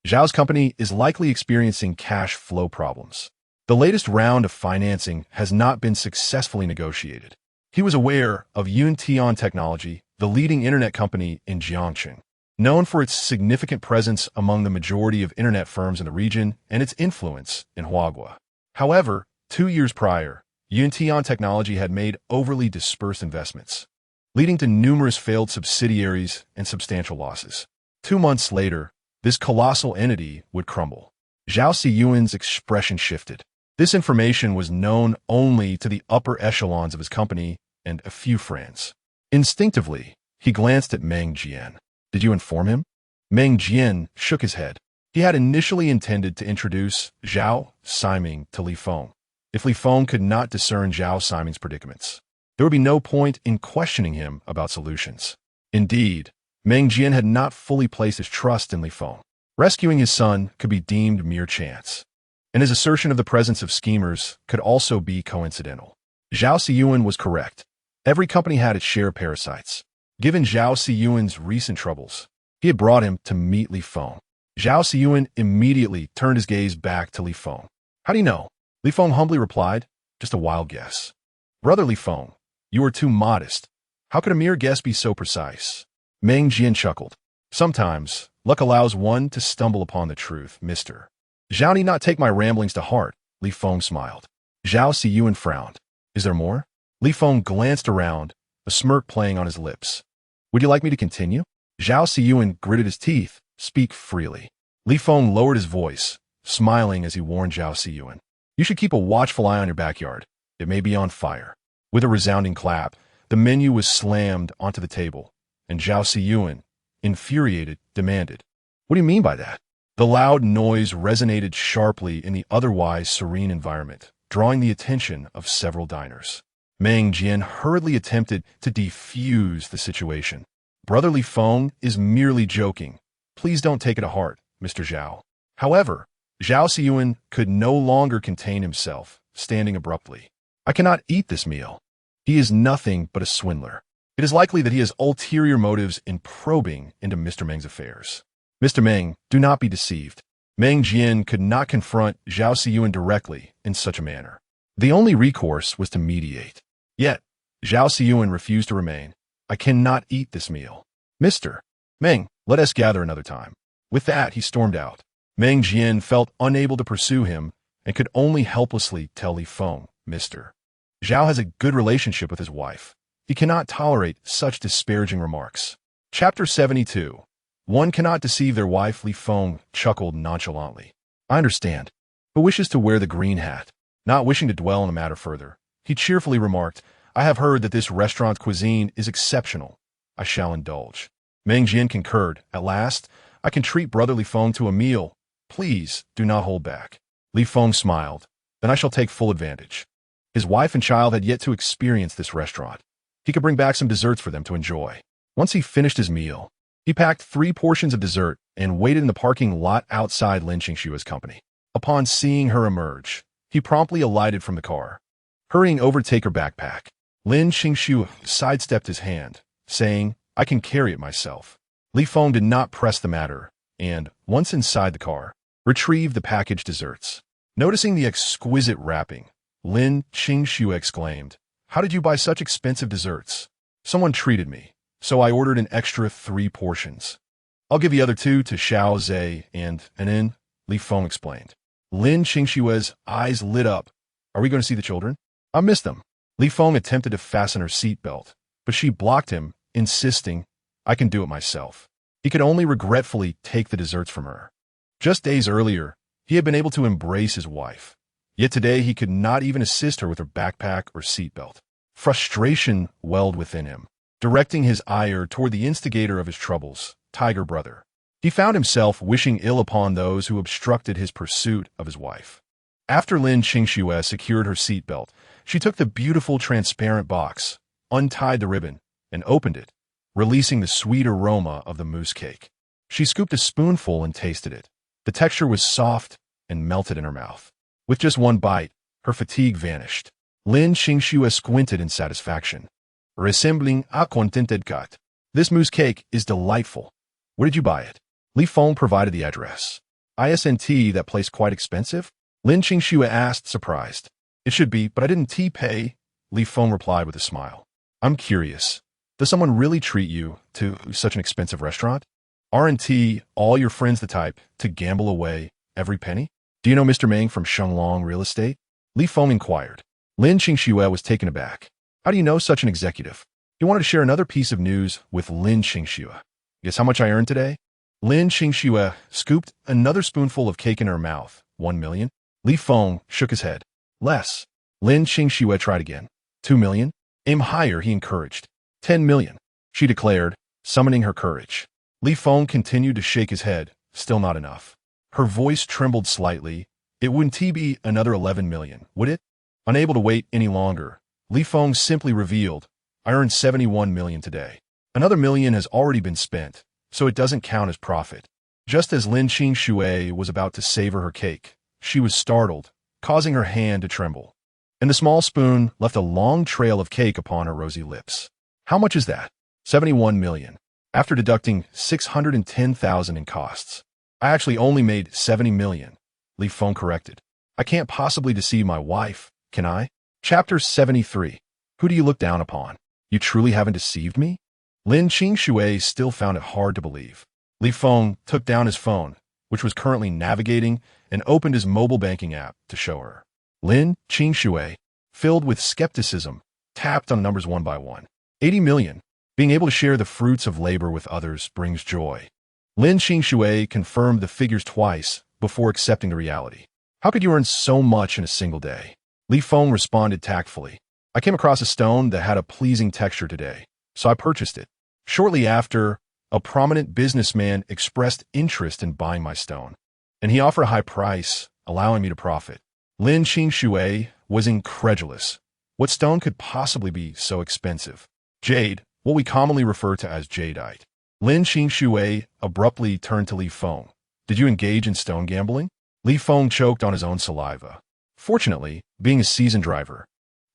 Zhao's company is likely experiencing cash flow problems. The latest round of financing has not been successfully negotiated." He was aware of Yuntian Technology, the leading internet company in Jiangxing, known for its significant presence among the majority of internet firms in the region and its influence in Huagua. However, 2 years prior, Yuntian Technology had made overly dispersed investments, leading to numerous failed subsidiaries and substantial losses. 2 months later, this colossal entity would crumble. Zhao Siyuan's expression shifted. This information was known only to the upper echelons of his company and a few friends. Instinctively, he glanced at Meng Jian. "Did you inform him?" Meng Jian shook his head. He had initially intended to introduce Zhao Siming to Li Feng. If Li Feng could not discern Zhao Siming's predicaments, there would be no point in questioning him about solutions. Indeed, Meng Jian had not fully placed his trust in Li Feng. Rescuing his son could be deemed mere chance, and his assertion of the presence of schemers could also be coincidental. Zhao Siyuan was correct. Every company had its share of parasites. Given Zhao Siyuan's recent troubles, he had brought him to meet Li Feng. Zhao Siyuan immediately turned his gaze back to Li Feng. "How do you know?" Li Feng humbly replied, "Just a wild guess." "Brother Li Feng, you are too modest. How could a mere guess be so precise?" Meng Jian chuckled. "Sometimes, luck allows one to stumble upon the truth, Mr. Zhao need not take my ramblings to heart." Li Feng smiled. Zhao Siyuan frowned. "Is there more?" Li Feng glanced around, a smirk playing on his lips. "Would you like me to continue?" Zhao Siyuan gritted his teeth. "Speak freely." Li Feng lowered his voice, smiling as he warned Zhao Siyuan. "You should keep a watchful eye on your backyard. It may be on fire." With a resounding clap, the menu was slammed onto the table, and Zhao Siyuan, infuriated, demanded, "What do you mean by that?" The loud noise resonated sharply in the otherwise serene environment, drawing the attention of several diners. Meng Jian hurriedly attempted to defuse the situation. "Brother Li Feng is merely joking. Please don't take it to heart, Mr. Zhao." However, Zhao Siyuan could no longer contain himself, standing abruptly. "I cannot eat this meal. He is nothing but a swindler. It is likely that he has ulterior motives in probing into Mr. Meng's affairs." "Mr. Meng, do not be deceived." Meng Jian could not confront Zhao Siyuan directly in such a manner. The only recourse was to mediate. Yet, Zhao Siyuan refused to remain. "I cannot eat this meal. Mr. Meng, let us gather another time." With that, he stormed out. Meng Jian felt unable to pursue him and could only helplessly tell Li Feng, "Mr. Zhao has a good relationship with his wife. He cannot tolerate such disparaging remarks." Chapter 72. One cannot deceive their wife. Li Feng chuckled nonchalantly. "I understand, but wishes to wear the green hat." Not wishing to dwell on the matter further, he cheerfully remarked, "I have heard that this restaurant's cuisine is exceptional. I shall indulge." Meng Jian concurred. "At last, I can treat Brother Li Feng to a meal. Please do not hold back." Li Feng smiled. "Then I shall take full advantage." His wife and child had yet to experience this restaurant. He could bring back some desserts for them to enjoy. Once he finished his meal, he packed 3 portions of dessert and waited in the parking lot outside Lin Qingshua's company. Upon seeing her emerge, he promptly alighted from the car. Hurrying over to take her backpack, Lin Qingshu sidestepped his hand, saying, "I can carry it myself." Li Feng did not press the matter, and, once inside the car, retrieved the packaged desserts. Noticing the exquisite wrapping, Lin Qingshu exclaimed, "How did you buy such expensive desserts?" "Someone treated me, so I ordered an extra 3 portions. I'll give the other 2 to Xiao Zhe and Anin," Li Feng explained. Lin Qingshua's eyes lit up. "Are we going to see the children?" "I missed them." Li Feng attempted to fasten her seatbelt, but she blocked him, insisting, "I can do it myself." He could only regretfully take the desserts from her. Just days earlier, he had been able to embrace his wife. Yet today he could not even assist her with her backpack or seatbelt. Frustration welled within him, directing his ire toward the instigator of his troubles, Tiger Brother. He found himself wishing ill upon those who obstructed his pursuit of his wife. After Lin Qingxue secured her seatbelt, she took the beautiful transparent box, untied the ribbon, and opened it, releasing the sweet aroma of the mousse cake. She scooped a spoonful and tasted it. The texture was soft and melted in her mouth. With just one bite, her fatigue vanished. Lin Qingxue squinted in satisfaction. Resembling a contented cat. This mousse cake is delightful. Where did you buy it? Li Feng provided the address. ISNT, that place quite expensive? Lin Qingxue asked, surprised. It should be, but I didn't pay, Li Feng replied with a smile. I'm curious. Does someone really treat you to such an expensive restaurant? Aren't all your friends the type to gamble away every penny? Do you know Mr. Meng from Shenglong Real Estate? Li Feng inquired. Lin Qingxue was taken aback. How do you know such an executive? He wanted to share another piece of news with Lin Qingxue. Guess how much I earned today? Lin Qingxue scooped another spoonful of cake in her mouth. 1 million? Li Feng shook his head. Less. Lin Qingxue tried again. 2 million? Aim higher, he encouraged. 10 million, she declared, summoning her courage. Li Feng continued to shake his head. Still not enough. Her voice trembled slightly. It wouldn't be another 11 million, would it? Unable to wait any longer, Li Feng simply revealed, I earned 71 million today. Another million has already been spent, so it doesn't count as profit. Just as Lin Qingxue was about to savor her cake, she was startled, causing her hand to tremble. And the small spoon left a long trail of cake upon her rosy lips. How much is that? 71 million. After deducting 610,000 in costs. I actually only made 70 million, Li Feng corrected. I can't possibly deceive my wife, can I? Chapter 73. Who do you look down upon? You truly haven't deceived me? Lin Qingxue still found it hard to believe. Li Feng took down his phone, which was currently navigating, and opened his mobile banking app to show her. Lin Qingxue, filled with skepticism, tapped on numbers one by one. 80 million. Being able to share the fruits of labor with others brings joy. Lin Qingxue confirmed the figures twice before accepting the reality. How could you earn so much in a single day? Li Feng responded tactfully. I came across a stone that had a pleasing texture today, so I purchased it. Shortly after, a prominent businessman expressed interest in buying my stone, and he offered a high price, allowing me to profit. Lin Qingxue was incredulous. What stone could possibly be so expensive? Jade, what we commonly refer to as jadeite. Lin Qingxue abruptly turned to Li Feng. Did you engage in stone gambling? Li Feng choked on his own saliva. Fortunately, being a seasoned driver,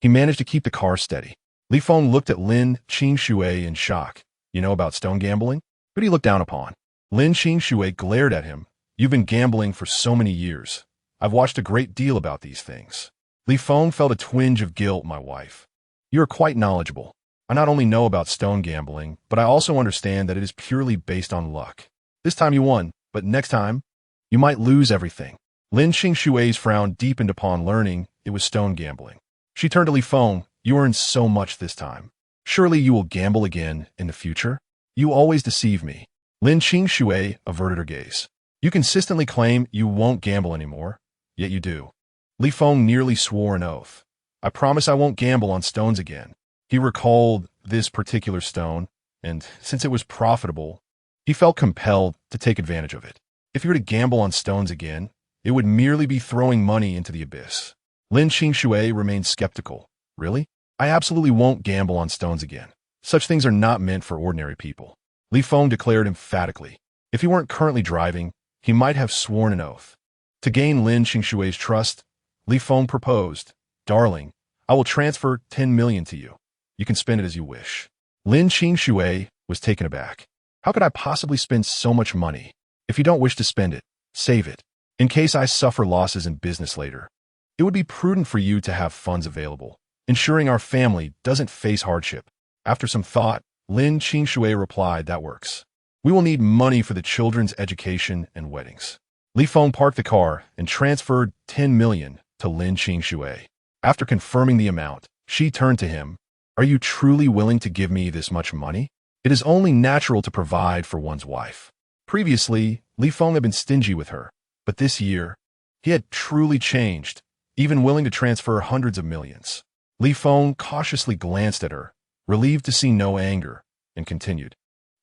he managed to keep the car steady. Li Feng looked at Lin Qingxue in shock. You know about stone gambling? Who do you look down upon? Lin Qingxue glared at him. You've been gambling for so many years. I've watched a great deal about these things. Li Feng felt a twinge of guilt, my wife. You are quite knowledgeable. I not only know about stone gambling, but I also understand that it is purely based on luck. This time you won, but next time, you might lose everything. Lin Qingxue's frown deepened upon learning it was stone gambling. She turned to Li Feng. You earned so much this time. Surely you will gamble again in the future? You always deceive me. Lin Qingxue averted her gaze. You consistently claim you won't gamble anymore, yet you do. Li Feng nearly swore an oath. I promise I won't gamble on stones again. He recalled this particular stone, and since it was profitable, he felt compelled to take advantage of it. If he were to gamble on stones again, it would merely be throwing money into the abyss. Lin Qingxue remained skeptical. Really? I absolutely won't gamble on stones again. Such things are not meant for ordinary people. Li Feng declared emphatically. If he weren't currently driving, he might have sworn an oath. To gain Lin Qingxue's trust, Li Feng proposed, Darling, I will transfer 10 million to you. You can spend it as you wish. Lin Qingxue was taken aback. How could I possibly spend so much money? If you don't wish to spend it, save it. In case I suffer losses in business later, it would be prudent for you to have funds available, ensuring our family doesn't face hardship. After some thought, Lin Qingxue replied, That works. We will need money for the children's education and weddings. Li Feng parked the car and transferred 10 million to Lin Qingxue. After confirming the amount, she turned to him. Are you truly willing to give me this much money? It is only natural to provide for one's wife. Previously, Li Feng had been stingy with her, but this year, he had truly changed. even willing to transfer hundreds of millions. Li Feng cautiously glanced at her, relieved to see no anger, and continued.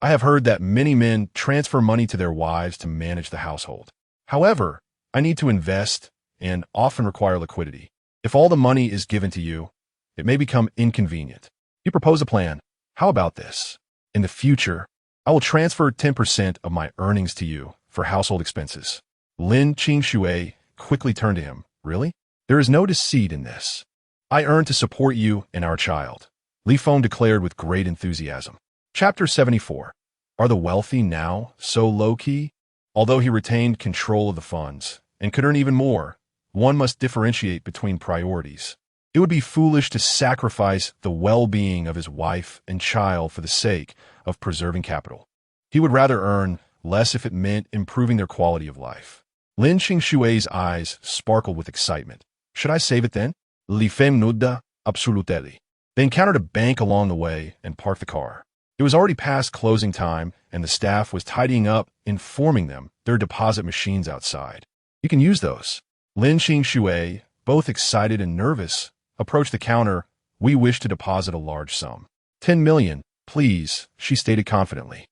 I have heard that many men transfer money to their wives to manage the household. However, I need to invest and often require liquidity. If all the money is given to you, it may become inconvenient. You propose a plan. How about this? In the future, I will transfer 10% of my earnings to you for household expenses. Lin Qingshui quickly turned to him. Really? There is no deceit in this. I earn to support you and our child, Li Feng declared with great enthusiasm. Chapter 74. Are the wealthy now so low-key? Although he retained control of the funds and could earn even more, one must differentiate between priorities. It would be foolish to sacrifice the well-being of his wife and child for the sake of preserving capital. He would rather earn less if it meant improving their quality of life. Lin Qingshui's eyes sparkled with excitement. Should I save it then? Li Feng nudda absolutely. They encountered a bank along the way and parked the car. It was already past closing time, and the staff was tidying up, informing them there are deposit machines outside. You can use those. Lin Qingshui, both excited and nervous, approached the counter. We wish to deposit a large sum. 10 million, please, she stated confidently.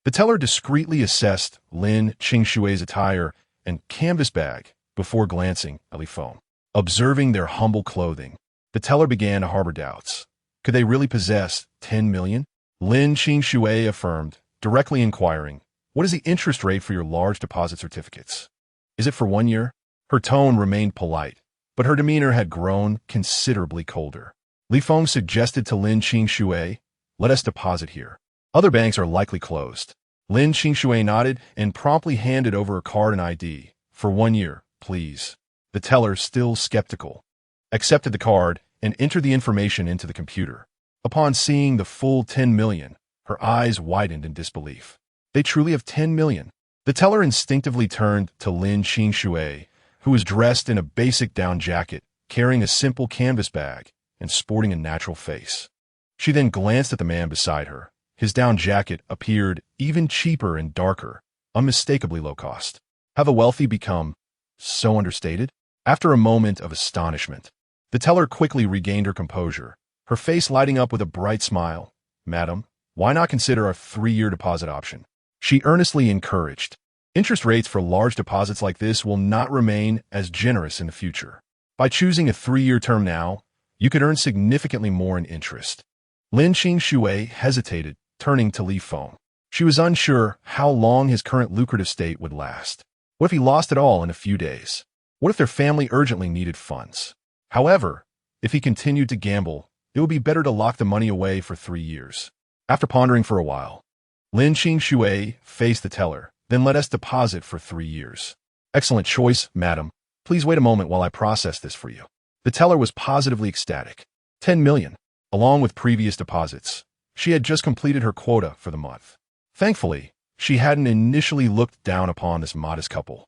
The teller discreetly assessed Lin Qingshui's attire and canvas bag before glancing at Li Feng. Observing their humble clothing, the teller began to harbor doubts. Could they really possess 10 million? Lin Qingshui affirmed, directly inquiring, what is the interest rate for your large deposit certificates? Is it for 1 year? Her tone remained polite, but her demeanor had grown considerably colder. Li Feng suggested to Lin Qingshui, let us deposit here. Other banks are likely closed. Lin Qingshui nodded and promptly handed over a card and ID. For 1 year, please. The teller, still skeptical, accepted the card and entered the information into the computer. Upon seeing the full 10 million, her eyes widened in disbelief. They truly have 10 million. The teller instinctively turned to Lin Qingshui, who was dressed in a basic down jacket, carrying a simple canvas bag, and sporting a natural face. She then glanced at the man beside her. His down jacket appeared even cheaper and darker, unmistakably low cost. Have the wealthy become so understated? After a moment of astonishment, the teller quickly regained her composure, her face lighting up with a bright smile. Madam, why not consider a 3-year deposit option? She earnestly encouraged. Interest rates for large deposits like this will not remain as generous in the future. By choosing a 3-year term now, you could earn significantly more in interest. Lin Qingshui hesitated, turning to Li Feng. She was unsure how long his current lucrative state would last. What if he lost it all in a few days? What if their family urgently needed funds? However, if he continued to gamble, it would be better to lock the money away for 3 years. After pondering for a while, Lin Qingshui faced the teller. Then let us deposit for 3 years. Excellent choice, madam. Please wait a moment while I process this for you. The teller was positively ecstatic. 10 million. Along with previous deposits, she had just completed her quota for the month. Thankfully, she hadn't initially looked down upon this modest couple.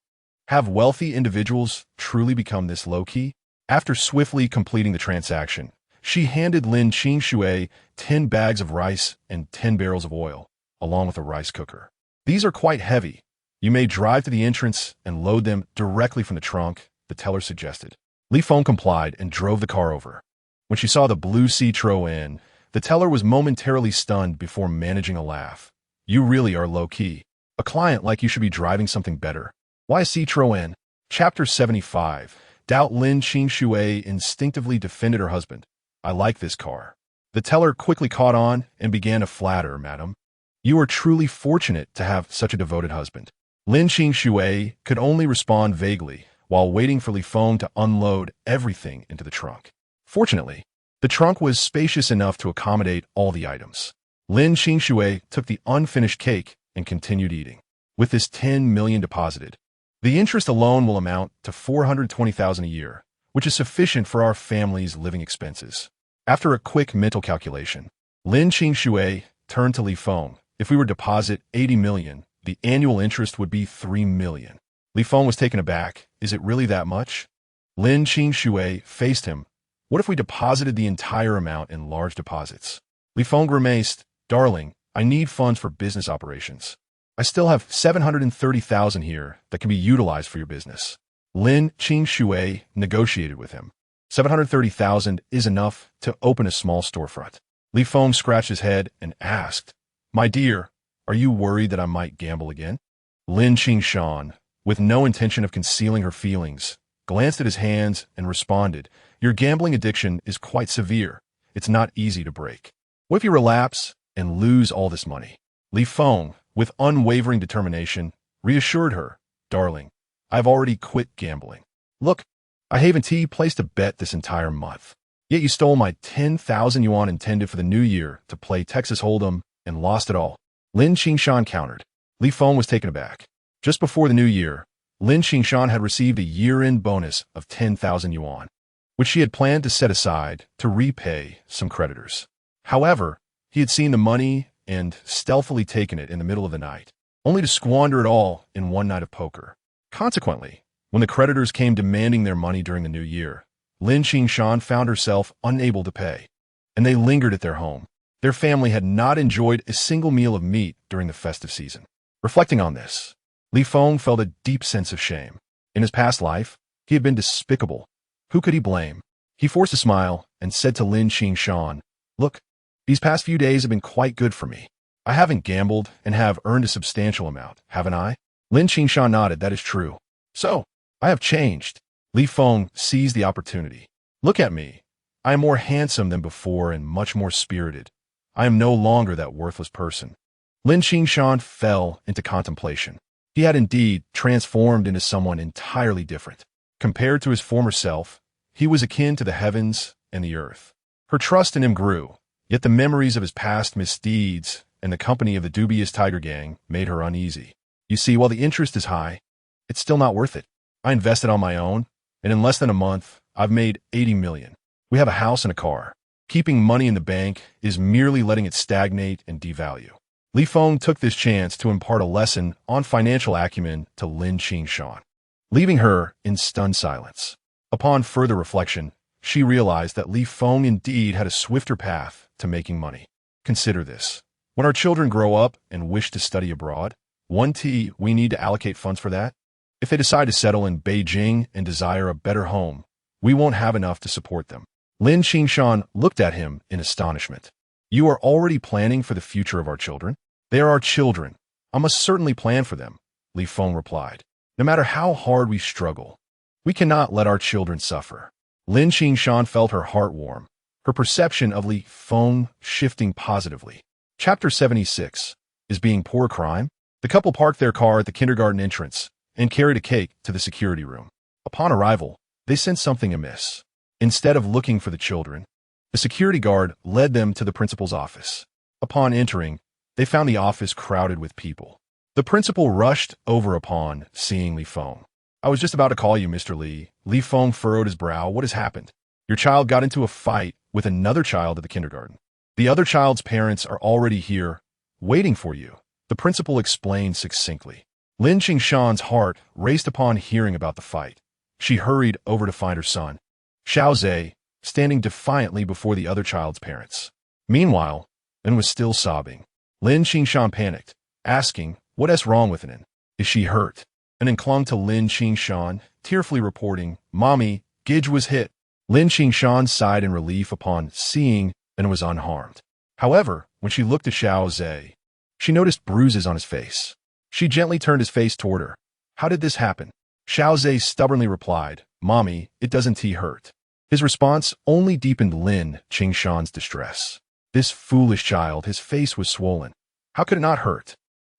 Have wealthy individuals truly become this low-key? After swiftly completing the transaction, she handed Lin Qingshui 10 bags of rice and 10 barrels of oil, along with a rice cooker. These are quite heavy. You may drive to the entrance and load them directly from the trunk, the teller suggested. Li Feng complied and drove the car over. When she saw the blue Citroën, the teller was momentarily stunned before managing a laugh. You really are low-key. A client like you should be driving something better. Why a Citroën? Chapter 75. Doubt Lin Qingshui instinctively defended her husband. I like this car. The teller quickly caught on and began to flatter, madam. You are truly fortunate to have such a devoted husband. Lin Qingshui could only respond vaguely while waiting for Li Feng to unload everything into the trunk. Fortunately, the trunk was spacious enough to accommodate all the items. Lin Qingshui took the unfinished cake and continued eating. With this 10 million deposited, the interest alone will amount to 420,000 a year, which is sufficient for our family's living expenses. After a quick mental calculation, Lin Qingshui turned to Li Feng. If we were to deposit 80 million, the annual interest would be 3 million. Li Feng was taken aback. Is it really that much? Lin Qingshui faced him. What if we deposited the entire amount in large deposits? Li Feng grimaced. Darling, I need funds for business operations. I still have 730,000 here that can be utilized for your business. Lin Qingxue negotiated with him. 730,000 is enough to open a small storefront. Li Feng scratched his head and asked, "My dear, are you worried that I might gamble again?" Lin Qingshan, with no intention of concealing her feelings, glanced at his hands and responded, "Your gambling addiction is quite severe. It's not easy to break. What if you relapse and lose all this money?" Li Feng, with unwavering determination, reassured her, "Darling, I've already quit gambling. Look, I haven't placed a bet this entire month. Yet you stole my 10,000 yuan intended for the new year to play Texas Hold'em and lost it all." Lin Qingshan countered. Li Feng was taken aback. Just before the new year, Lin Qingshan had received a year-end bonus of 10,000 yuan, which she had planned to set aside to repay some creditors. However, he had seen the money and stealthily taken it in the middle of the night, only to squander it all in one night of poker. Consequently, when the creditors came demanding their money during the new year, Lin Qingshan found herself unable to pay, and they lingered at their home. Their family had not enjoyed a single meal of meat during the festive season. Reflecting on this, Li Feng felt a deep sense of shame. In his past life, he had been despicable. Who could he blame? He forced a smile and said to Lin Qingshan, "Look, these past few days have been quite good for me. I haven't gambled and have earned a substantial amount, haven't I?" Lin Qingshan nodded. "That is true. So, I have changed." Li Feng seized the opportunity. "Look at me. I am more handsome than before and much more spirited. I am no longer that worthless person." Lin Qingshan fell into contemplation. He had indeed transformed into someone entirely different. Compared to his former self, he was akin to the heavens and the earth. Her trust in him grew, yet the memories of his past misdeeds and the company of the dubious tiger gang made her uneasy. "You see, while the interest is high, it's still not worth it. I invested on my own, and in less than a month, I've made 80 million. We have a house and a car. Keeping money in the bank is merely letting it stagnate and devalue." Li Feng took this chance to impart a lesson on financial acumen to Lin Qingshan, leaving her in stunned silence. Upon further reflection, she realized that Li Feng indeed had a swifter path to making money. Consider this. When our children grow up and wish to study abroad, we need to allocate funds for that. If they decide to settle in Beijing and desire a better home, we won't have enough to support them. Lin Qingshan looked at him in astonishment. "You are already planning for the future of our children?" "They are our children. I must certainly plan for them," Li Feng replied. "No matter how hard we struggle, we cannot let our children suffer." Lin Qingshan felt her heart warm, her perception of Li Feng shifting positively. Chapter 76. Is being poor a crime? The couple parked their car at the kindergarten entrance and carried a cake to the security room. Upon arrival, they sensed something amiss. Instead of looking for the children, the security guard led them to the principal's office. Upon entering, they found the office crowded with people. The principal rushed over upon seeing Li Feng. "I was just about to call you, Mr. Li." Li Feng furrowed his brow. "What has happened?" "Your child got into a fight with another child at the kindergarten. The other child's parents are already here, waiting for you," the principal explained succinctly. Lin Qingshan's heart raced upon hearing about the fight. She hurried over to find her son, Xiaozhe, standing defiantly before the other child's parents. Meanwhile, Lin was still sobbing. Lin Qingshan panicked, asking, "What's wrong with Nin? Is she hurt?" Nin clung to Lin Qingshan, tearfully reporting, "Mommy, Gidge was hit." Lin Qingshan sighed in relief upon seeing Nin was unharmed. However, when she looked at Xiaozhe, she noticed bruises on his face. She gently turned his face toward her. "How did this happen?" Xiaozhe stubbornly replied, "Mommy, it doesn't hurt." His response only deepened Lin Qingshan's distress. This foolish child, his face was swollen. How could it not hurt?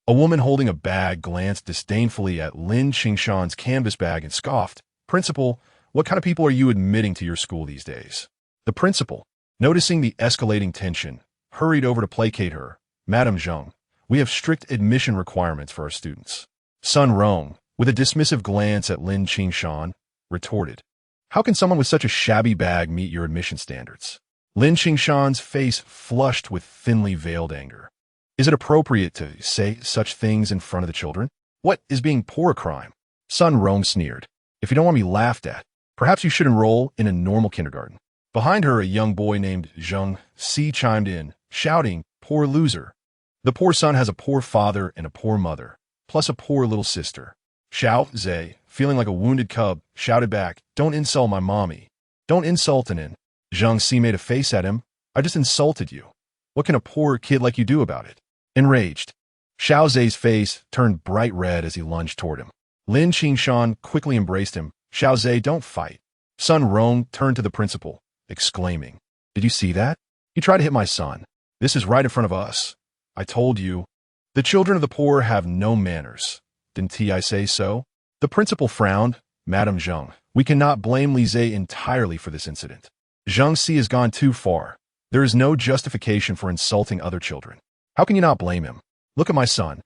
A woman holding a bag glanced disdainfully at Lin Qingshan's canvas bag and scoffed, "Principal, what kind of people are you admitting to your school these days?" The principal, noticing the escalating tension, hurried over to placate her. "Madam Zheng, we have strict admission requirements for our students." Sun Rong, with a dismissive glance at Lin Qingshan, retorted, "How can someone with such a shabby bag meet your admission standards?" Lin Qingshan's face flushed with thinly veiled anger. "Is it appropriate to say such things in front of the children? What is being poor a crime?" Sun Rong sneered. "If you don't want to be laughed at, perhaps you should enroll in a normal kindergarten." Behind her, a young boy named Zheng Si chimed in, shouting, "Poor loser. The poor son has a poor father and a poor mother, plus a poor little sister. Xiao Zhe, feeling like a wounded cub, shouted back, "Don't insult my mommy. Don't insult an." Zhang Si made a face at him. "I just insulted you. What can a poor kid like you do about it?" Enraged, Xiao Zhe's face turned bright red as he lunged toward him. Lin Qingshan quickly embraced him. "Xiao Zhe, don't fight." Sun Rong turned to the principal, exclaiming, "Did you see that? He tried to hit my son. This is right in front of us. I told you. The children of the poor have no manners. Didn't I say so?" The principal frowned. "Madam Zheng, we cannot blame Li Zhe entirely for this incident. Zhang Si has gone too far. There is no justification for insulting other children. How can you not blame him? Look at my son.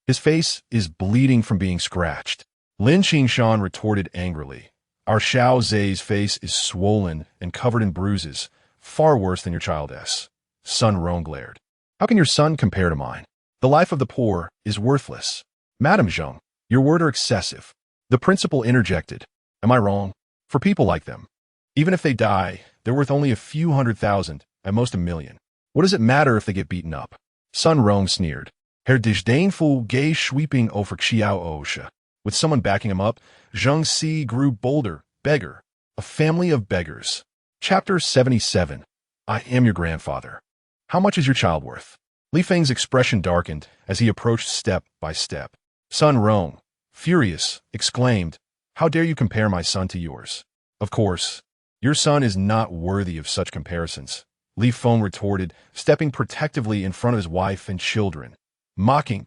His face is bleeding from being scratched." Lin Qingshan retorted angrily, "Our Xiao Zhe's face is swollen and covered in bruises, far worse than your child's." Sun Rong glared. "How can your son compare to mine? The life of the poor is worthless." "Madam Zheng, your words are excessive." The principal interjected. "Am I wrong? For people like them, even if they die, they're worth only a few 100,000, at most 1,000,000. What does it matter if they get beaten up?" Sun Rong sneered. "Herr disdainful gay sweeping over Xiao Osha." With someone backing him up, Zhang Si grew bolder. "Beggar. A family of beggars." Chapter 77. I am your grandfather. How much is your child worth? Li Feng's expression darkened as he approached step by step. Sun Rong, furious, exclaimed, "How dare you compare my son to yours? Of course, your son is not worthy of such comparisons." Li Feng retorted, stepping protectively in front of his wife and children. Mocking,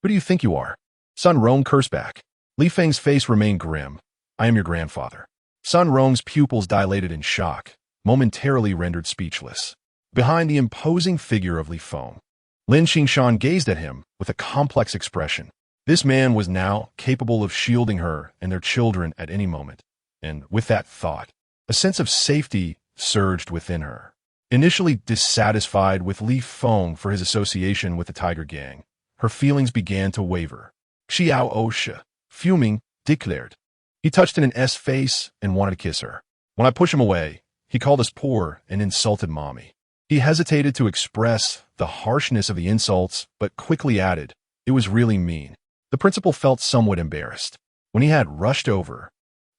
"Who do you think you are?" Sun Rong cursed back. Li Feng's face remained grim. "I am your grandfather." Sun Rong's pupils dilated in shock, momentarily rendered speechless. Behind the imposing figure of Li Feng, Lin Qingshan gazed at him with a complex expression. This man was now capable of shielding her and their children at any moment, and with that thought, a sense of safety surged within her. Initially dissatisfied with Li Feng for his association with the Tiger Gang, her feelings began to waver. Xiao Osha, fuming, declared. He touched An's face and wanted to kiss her. When I pushed him away, he called us poor and insulted mommy. He hesitated to express the harshness of the insults, but quickly added, "It was really mean." The principal felt somewhat embarrassed. When he had rushed over,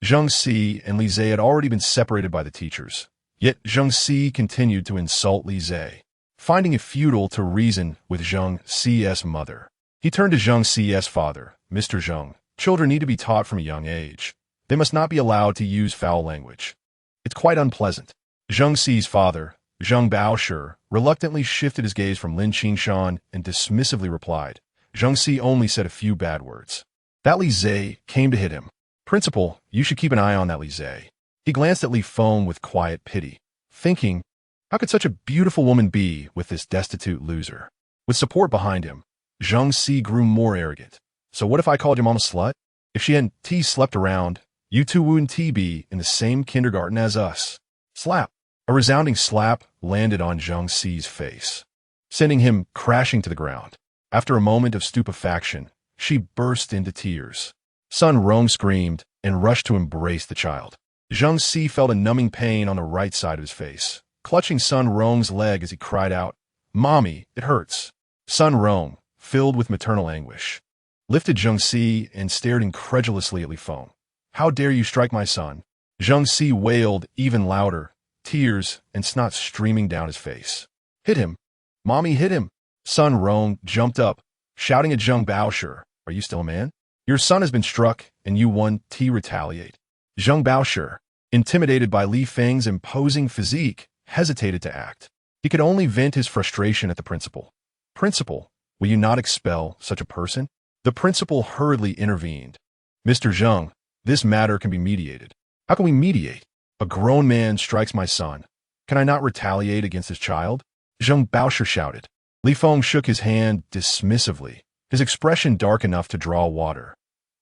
Zhang Si and Li Zhe had already been separated by the teachers. Yet Zhang Si continued to insult Li Zhe, finding it futile to reason with Zhang Si's mother. He turned to Zhang Si's father. "Mr. Zheng, children need to be taught from a young age. They must not be allowed to use foul language. It's quite unpleasant." Zhang Si's father, Zhang Baoshi, reluctantly shifted his gaze from Lin Qingshan and dismissively replied, "Zhang Si only said a few bad words." That Li Zhe came to hit him. "Principal, you should keep an eye on that Li Zhe." He glanced at Li Feng with quiet pity, thinking, how could such a beautiful woman be with this destitute loser? With support behind him, Zhang Si grew more arrogant. "So what if I called your mom a slut? If she hadn't slept around, you two wouldn't be in the same kindergarten as us." Slap. A resounding slap landed on Zhang Si's face, sending him crashing to the ground. After a moment of stupefaction, she burst into tears. Sun Rong screamed and rushed to embrace the child. Zhang Si felt a numbing pain on the right side of his face, clutching Sun Rong's leg as he cried out, "Mommy, it hurts." Sun Rong, filled with maternal anguish, lifted Zhang Si and stared incredulously at Li Feng. "How dare you strike my son?" Zhang Si wailed even louder, tears and snot streaming down his face. "Hit him! Mommy, hit him!" Sun Rong jumped up, shouting at Zhang Baoshi, "Are you still a man? Your son has been struck, and you want to retaliate." Zhang Baoshi, intimidated by Li Feng's imposing physique, hesitated to act. He could only vent his frustration at the principal. "Principal, will you not expel such a person?" The principal hurriedly intervened. "Mr. Zheng, this matter can be mediated." "How can we mediate? A grown man strikes my son. Can I not retaliate against his child?" Zhang Baoshi shouted. Li Feng shook his hand dismissively, his expression dark enough to draw water.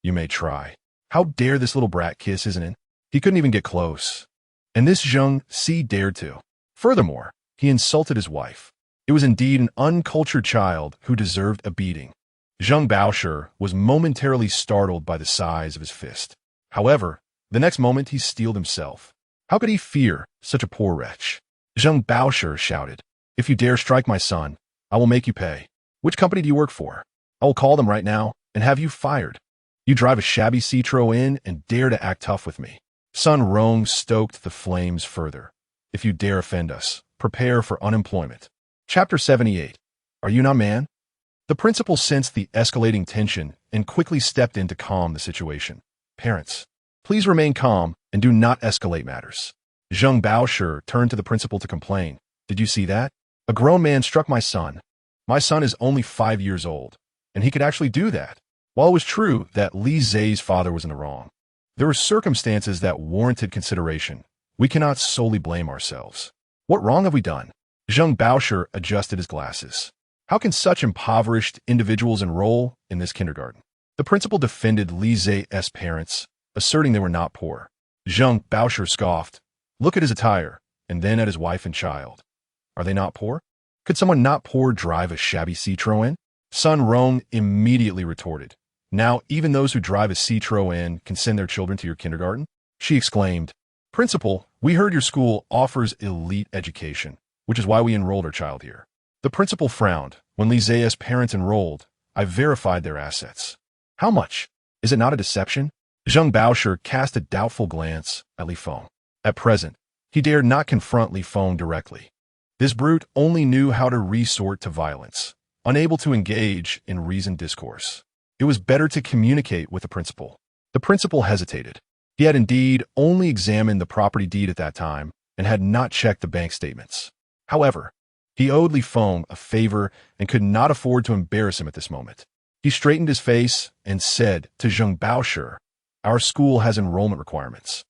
"You may try. How dare this little brat kiss, isn't it?" He couldn't even get close. And this Zhang Si dared to. Furthermore, he insulted his wife. It was indeed an uncultured child who deserved a beating. Zhang Baoshi was momentarily startled by the size of his fist. However, the next moment he steeled himself. How could he fear such a poor wretch? Zhang Baoshi shouted, "If you dare strike my son, I will make you pay. Which company do you work for? I will call them right now and have you fired." You drive a shabby Citroën and dare to act tough with me. Sun Rong stoked the flames further. If you dare offend us, prepare for unemployment. Chapter 78. Are you not man? The principal sensed the escalating tension and quickly stepped in to calm the situation. Parents, please remain calm and do not escalate matters. Zheng Baoshi turned to the principal to complain. Did you see that? A grown man struck my son. My son is only 5 years old, and he could actually do that. While it was true that Li Zai's father was in the wrong, there were circumstances that warranted consideration. We cannot solely blame ourselves. What wrong have we done? Zheng Baoshi adjusted his glasses. How can such impoverished individuals enroll in this kindergarten? The principal defended Li Zai's parents, asserting they were not poor. Zheng Baoshi scoffed. Look at his attire, and then at his wife and child. Are they not poor? Could someone not poor drive a shabby Citroën? Sun Rong immediately retorted. Now even those who drive a Citroën can send their children to your kindergarten? She exclaimed. Principal, we heard your school offers elite education, which is why we enrolled our child here. The principal frowned. When Li Zai's parents enrolled, I verified their assets. How much? Is it not a deception? Zheng Baoshi cast a doubtful glance at Li Feng. At present, he dared not confront Li Feng directly. This brute only knew how to resort to violence, unable to engage in reasoned discourse. It was better to communicate with the principal. The principal hesitated. He had indeed only examined the property deed at that time and had not checked the bank statements. However, he owed Li Feng a favor and could not afford to embarrass him at this moment. He straightened his face and said to Zheng Baoshi, our school has enrollment requirements.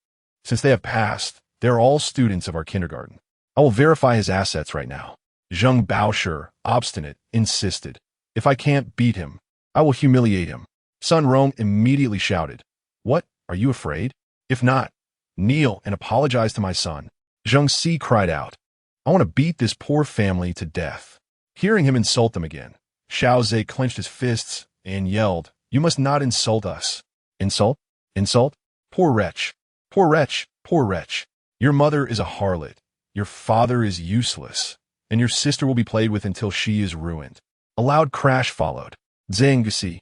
Since they have passed, they are all students of our kindergarten. I will verify his assets right now. Zheng Baoshi, obstinate, insisted. If I can't beat him, I will humiliate him. Sun Rong immediately shouted. What? Are you afraid? If not, kneel and apologize to my son. Zheng Si cried out. I want to beat this poor family to death. Hearing him insult them again, Xiao Zhe clenched his fists and yelled, You must not insult us. Insult? Insult? Poor wretch. Poor wretch. Poor wretch. Your mother is a harlot. Your father is useless. And your sister will be played with until she is ruined. A loud crash followed. Zhang Gusi,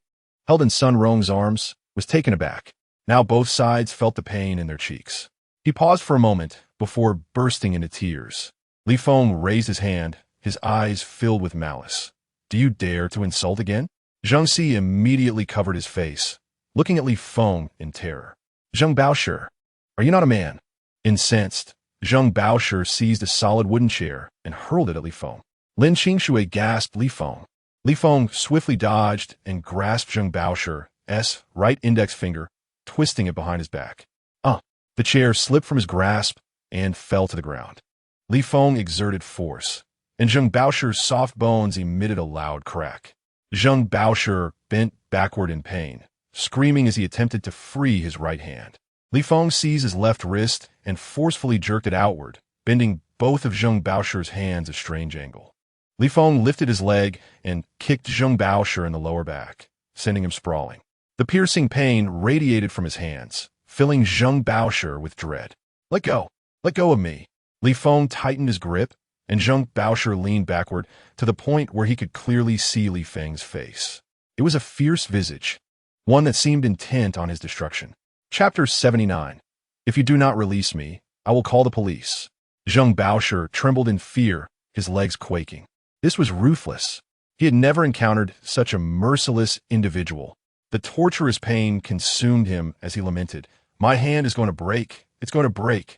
held in Sun Rong's arms, was taken aback. Now both sides felt the pain in their cheeks. He paused for a moment before bursting into tears. Li Feng raised his hand, his eyes filled with malice. Do you dare to insult again? Zhang Si immediately covered his face, looking at Li Feng in terror. Zheng Baoshi, are you not a man? Incensed, Zheng Baoshi seized a solid wooden chair and hurled it at Li Feng. Lin Qingshui gasped Li Feng. Li Feng swiftly dodged and grasped Zheng Baoshi's right index finger, twisting it behind his back. The chair slipped from his grasp and fell to the ground. Li Feng exerted force, and Zheng Baoshi's soft bones emitted a loud crack. Zheng Baoshi bent backward in pain, screaming as he attempted to free his right hand. Li Feng seized his left wrist and forcefully jerked it outward, bending both of Zheng Baoshi's hands at a strange angle. Li Feng lifted his leg and kicked Zheng Baoshi in the lower back, sending him sprawling. The piercing pain radiated from his hands, filling Zheng Baoshi with dread. Let go of me. Li Feng tightened his grip, and Zheng Baoshi leaned backward to the point where he could clearly see Li Feng's face. It was a fierce visage, one that seemed intent on his destruction. Chapter 79. If you do not release me, I will call the police. Zheng Baoshi trembled in fear, his legs quaking. This was ruthless. He had never encountered such a merciless individual. The torturous pain consumed him as he lamented, My hand is going to break. It's going to break.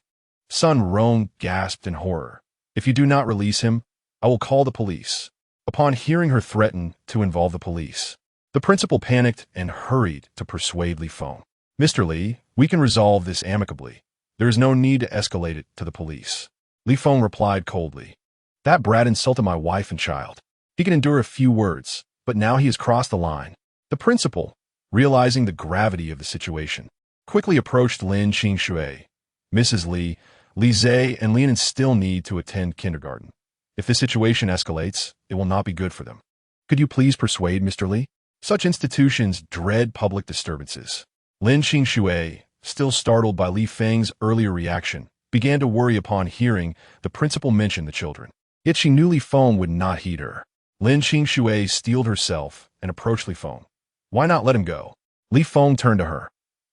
Sun Rong gasped in horror. If you do not release him, I will call the police. Upon hearing her threaten to involve the police, the principal panicked and hurried to persuade Li Feng. Mr. Li, we can resolve this amicably. There is no need to escalate it to the police. Li Feng replied coldly. That brat insulted my wife and child. He can endure a few words, but now he has crossed the line. The principal, realizing the gravity of the situation, quickly approached Lin Qingshui. Mrs. Li, Li Zai and Lian still need to attend kindergarten. If the situation escalates, it will not be good for them. Could you please persuade Mr. Li? Such institutions dread public disturbances. Lin Qingshui, still startled by Li Feng's earlier reaction, began to worry upon hearing the principal mention the children. Yet she knew Li Feng would not heed her. Lin Qingshui steeled herself and approached Li Feng. Why not let him go? Li Feng turned to her.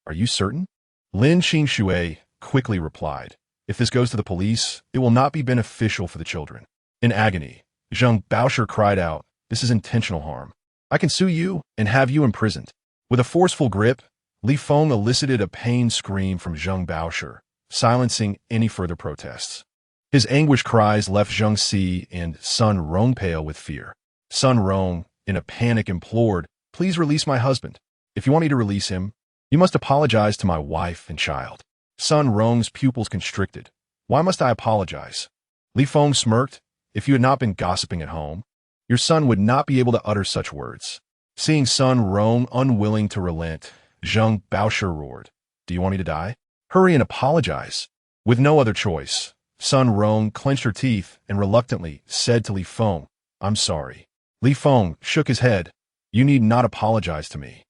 Are you certain? Lin Qingxue quickly replied. If this goes to the police, it will not be beneficial for the children. In agony, Zhang Baosher cried out, this is intentional harm. I can sue you and have you imprisoned. With a forceful grip, Li Feng elicited a pained scream from Zhang Baosher, silencing any further protests. His anguished cries left Zhang Si and Sun Rong pale with fear. Sun Rong, in a panic, implored, please release my husband. If you want me to release him, you must apologize to my wife and child. Sun Rong's pupils constricted. Why must I apologize? Li Feng smirked. If you had not been gossiping at home, your son would not be able to utter such words. Seeing Sun Rong unwilling to relent, Zhang Baosher roared, do you want me to die? Hurry and apologize. With no other choice, Sun Rong clenched her teeth and reluctantly said to Li Feng, I'm sorry. Li Feng shook his head. You need not apologize to me.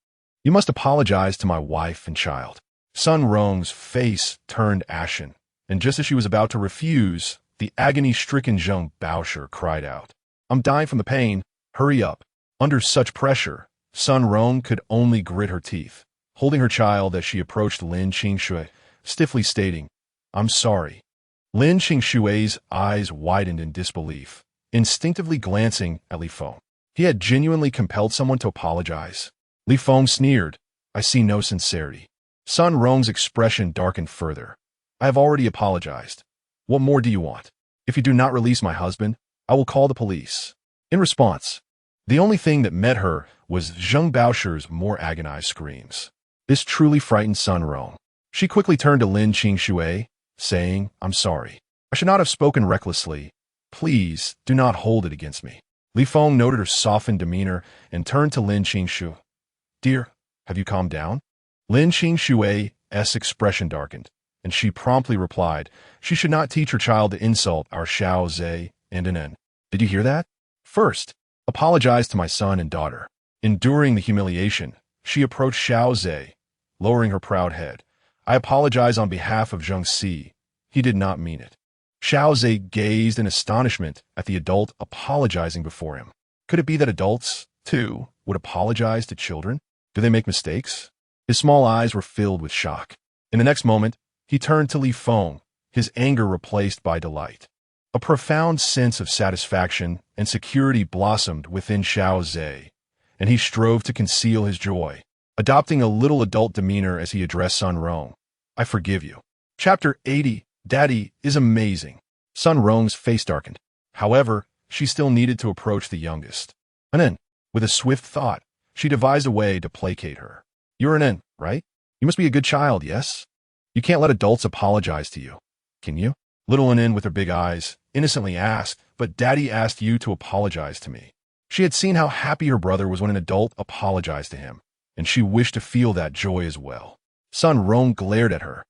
You must apologize to my wife and child. Sun Rong's face turned ashen, and just as she was about to refuse, the agony-stricken Zhang Baosher cried out, I'm dying from the pain. Hurry up. Under such pressure, Sun Rong could only grit her teeth, holding her child as she approached Lin Qingxue, stiffly stating, I'm sorry. Lin Qingxue's eyes widened in disbelief, instinctively glancing at Li Feng. He had genuinely compelled someone to apologize. Li Feng sneered, I see no sincerity. Sun Rong's expression darkened further. I have already apologized. What more do you want? If you do not release my husband, I will call the police. In response, the only thing that met her was Zhang Baosher's more agonized screams. This truly frightened Sun Rong. She quickly turned to Lin Qingxue, saying, I'm sorry. I should not have spoken recklessly. Please do not hold it against me. Li Feng noted her softened demeanor and turned to Lin Qingxue. Dear, have you calmed down? Lin Qingxue's expression darkened, and she promptly replied, she should not teach her child to insult our Xiao Zhe and Nen. Did you hear that? First, apologize to my son and daughter. Enduring the humiliation, she approached Xiao Zhe, lowering her proud head. I apologize on behalf of Zhang Si. He did not mean it. Xiao Zhe gazed in astonishment at the adult apologizing before him. Could it be that adults, too, would apologize to children? Do they make mistakes? His small eyes were filled with shock. In the next moment, he turned to Li Feng, his anger replaced by delight. A profound sense of satisfaction and security blossomed within Xiao Zhe, and he strove to conceal his joy, adopting a little adult demeanor as he addressed Sun Rong. I forgive you. Chapter 80, Daddy is amazing. Sun Rong's face darkened. However, she still needed to approach the youngest. And then, with a swift thought, she devised a way to placate her. You're an N, right? You must be a good child, yes? You can't let adults apologize to you, can you? Little N, with her big eyes, innocently asked, but Daddy asked you to apologize to me. She had seen how happy her brother was when an adult apologized to him, and she wished to feel that joy as well. Sun Rong glared at her,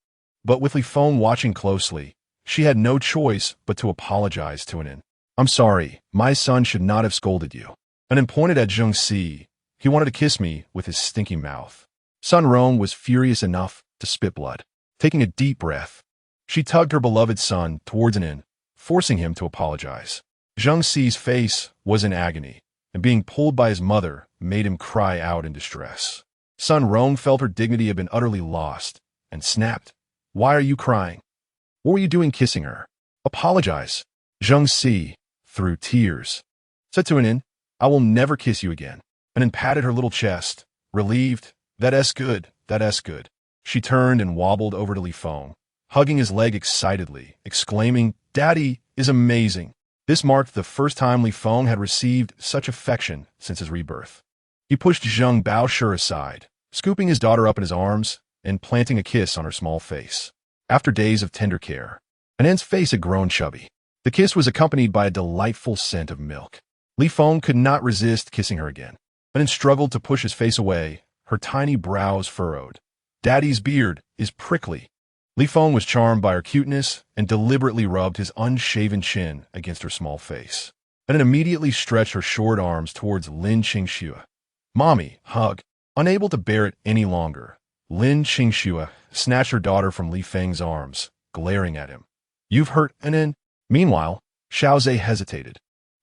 but with Li Feng watching closely, she had no choice but to apologize to N. I'm sorry, my son should not have scolded you. N pointed at Zhang Si. He wanted to kiss me with his stinky mouth. Sun Rong was furious enough to spit blood. Taking a deep breath, she tugged her beloved son towards N, forcing him to apologize. Zhang Si's face was in agony, and being pulled by his mother made him cry out in distress. Sun Rong felt her dignity had been utterly lost, and snapped, Why are you crying? What were you doing kissing her? Apologize. Zhang Si, through tears, said to N, I will never kiss you again. N patted her little chest, relieved. That's good, that's good. She turned and wobbled over to Li Feng, hugging his leg excitedly, exclaiming, Daddy is amazing. This marked the first time Li Feng had received such affection since his rebirth. He pushed Zhang Baosher aside, scooping his daughter up in his arms and planting a kiss on her small face. After days of tender care, Anand's face had grown chubby. The kiss was accompanied by a delightful scent of milk. Li Feng could not resist kissing her again. Anan struggled to push his face away, her tiny brows furrowed. Daddy's beard is prickly. Li Feng was charmed by her cuteness and deliberately rubbed his unshaven chin against her small face. Anan immediately stretched her short arms towards Lin Qingxue. Mommy, hug. Unable to bear it any longer, Lin Qingxue snatched her daughter from Li Feng's arms, glaring at him. You've hurt Anan. Meanwhile, Xiao Zhe hesitated,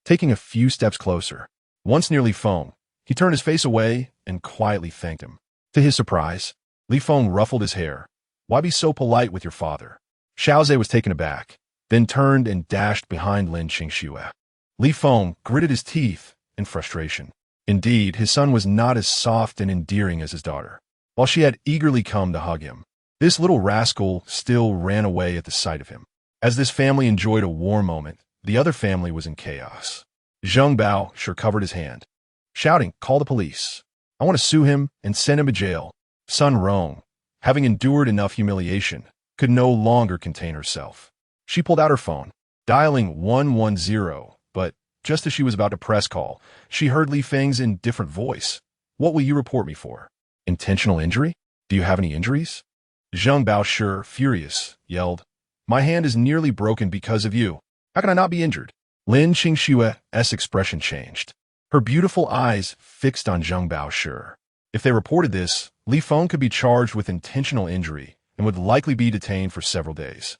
taking a few steps closer. Once near Li Feng, he turned his face away and quietly thanked him. To his surprise, Li Feng ruffled his hair. Why be so polite with your father? Xiaozhe was taken aback, then turned and dashed behind Lin Qingxue. Li Feng gritted his teeth in frustration. Indeed, his son was not as soft and endearing as his daughter. While she had eagerly come to hug him, this little rascal still ran away at the sight of him. As this family enjoyed a warm moment, the other family was in chaos. Zheng Bao sure covered his hand, shouting, "Call the police. I want to sue him and send him to jail." Sun Rong, having endured enough humiliation, could no longer contain herself. She pulled out her phone, dialing 110, but just as she was about to press call, she heard Li Feng's indifferent voice. "What will you report me for? Intentional injury? Do you have any injuries?" Zheng Baoshe, furious, yelled, "My hand is nearly broken because of you. How can I not be injured?" Lin Qingxue's expression changed. Her beautiful eyes fixed on Zheng Baoshe. If they reported this, Li Feng could be charged with intentional injury and would likely be detained for several days.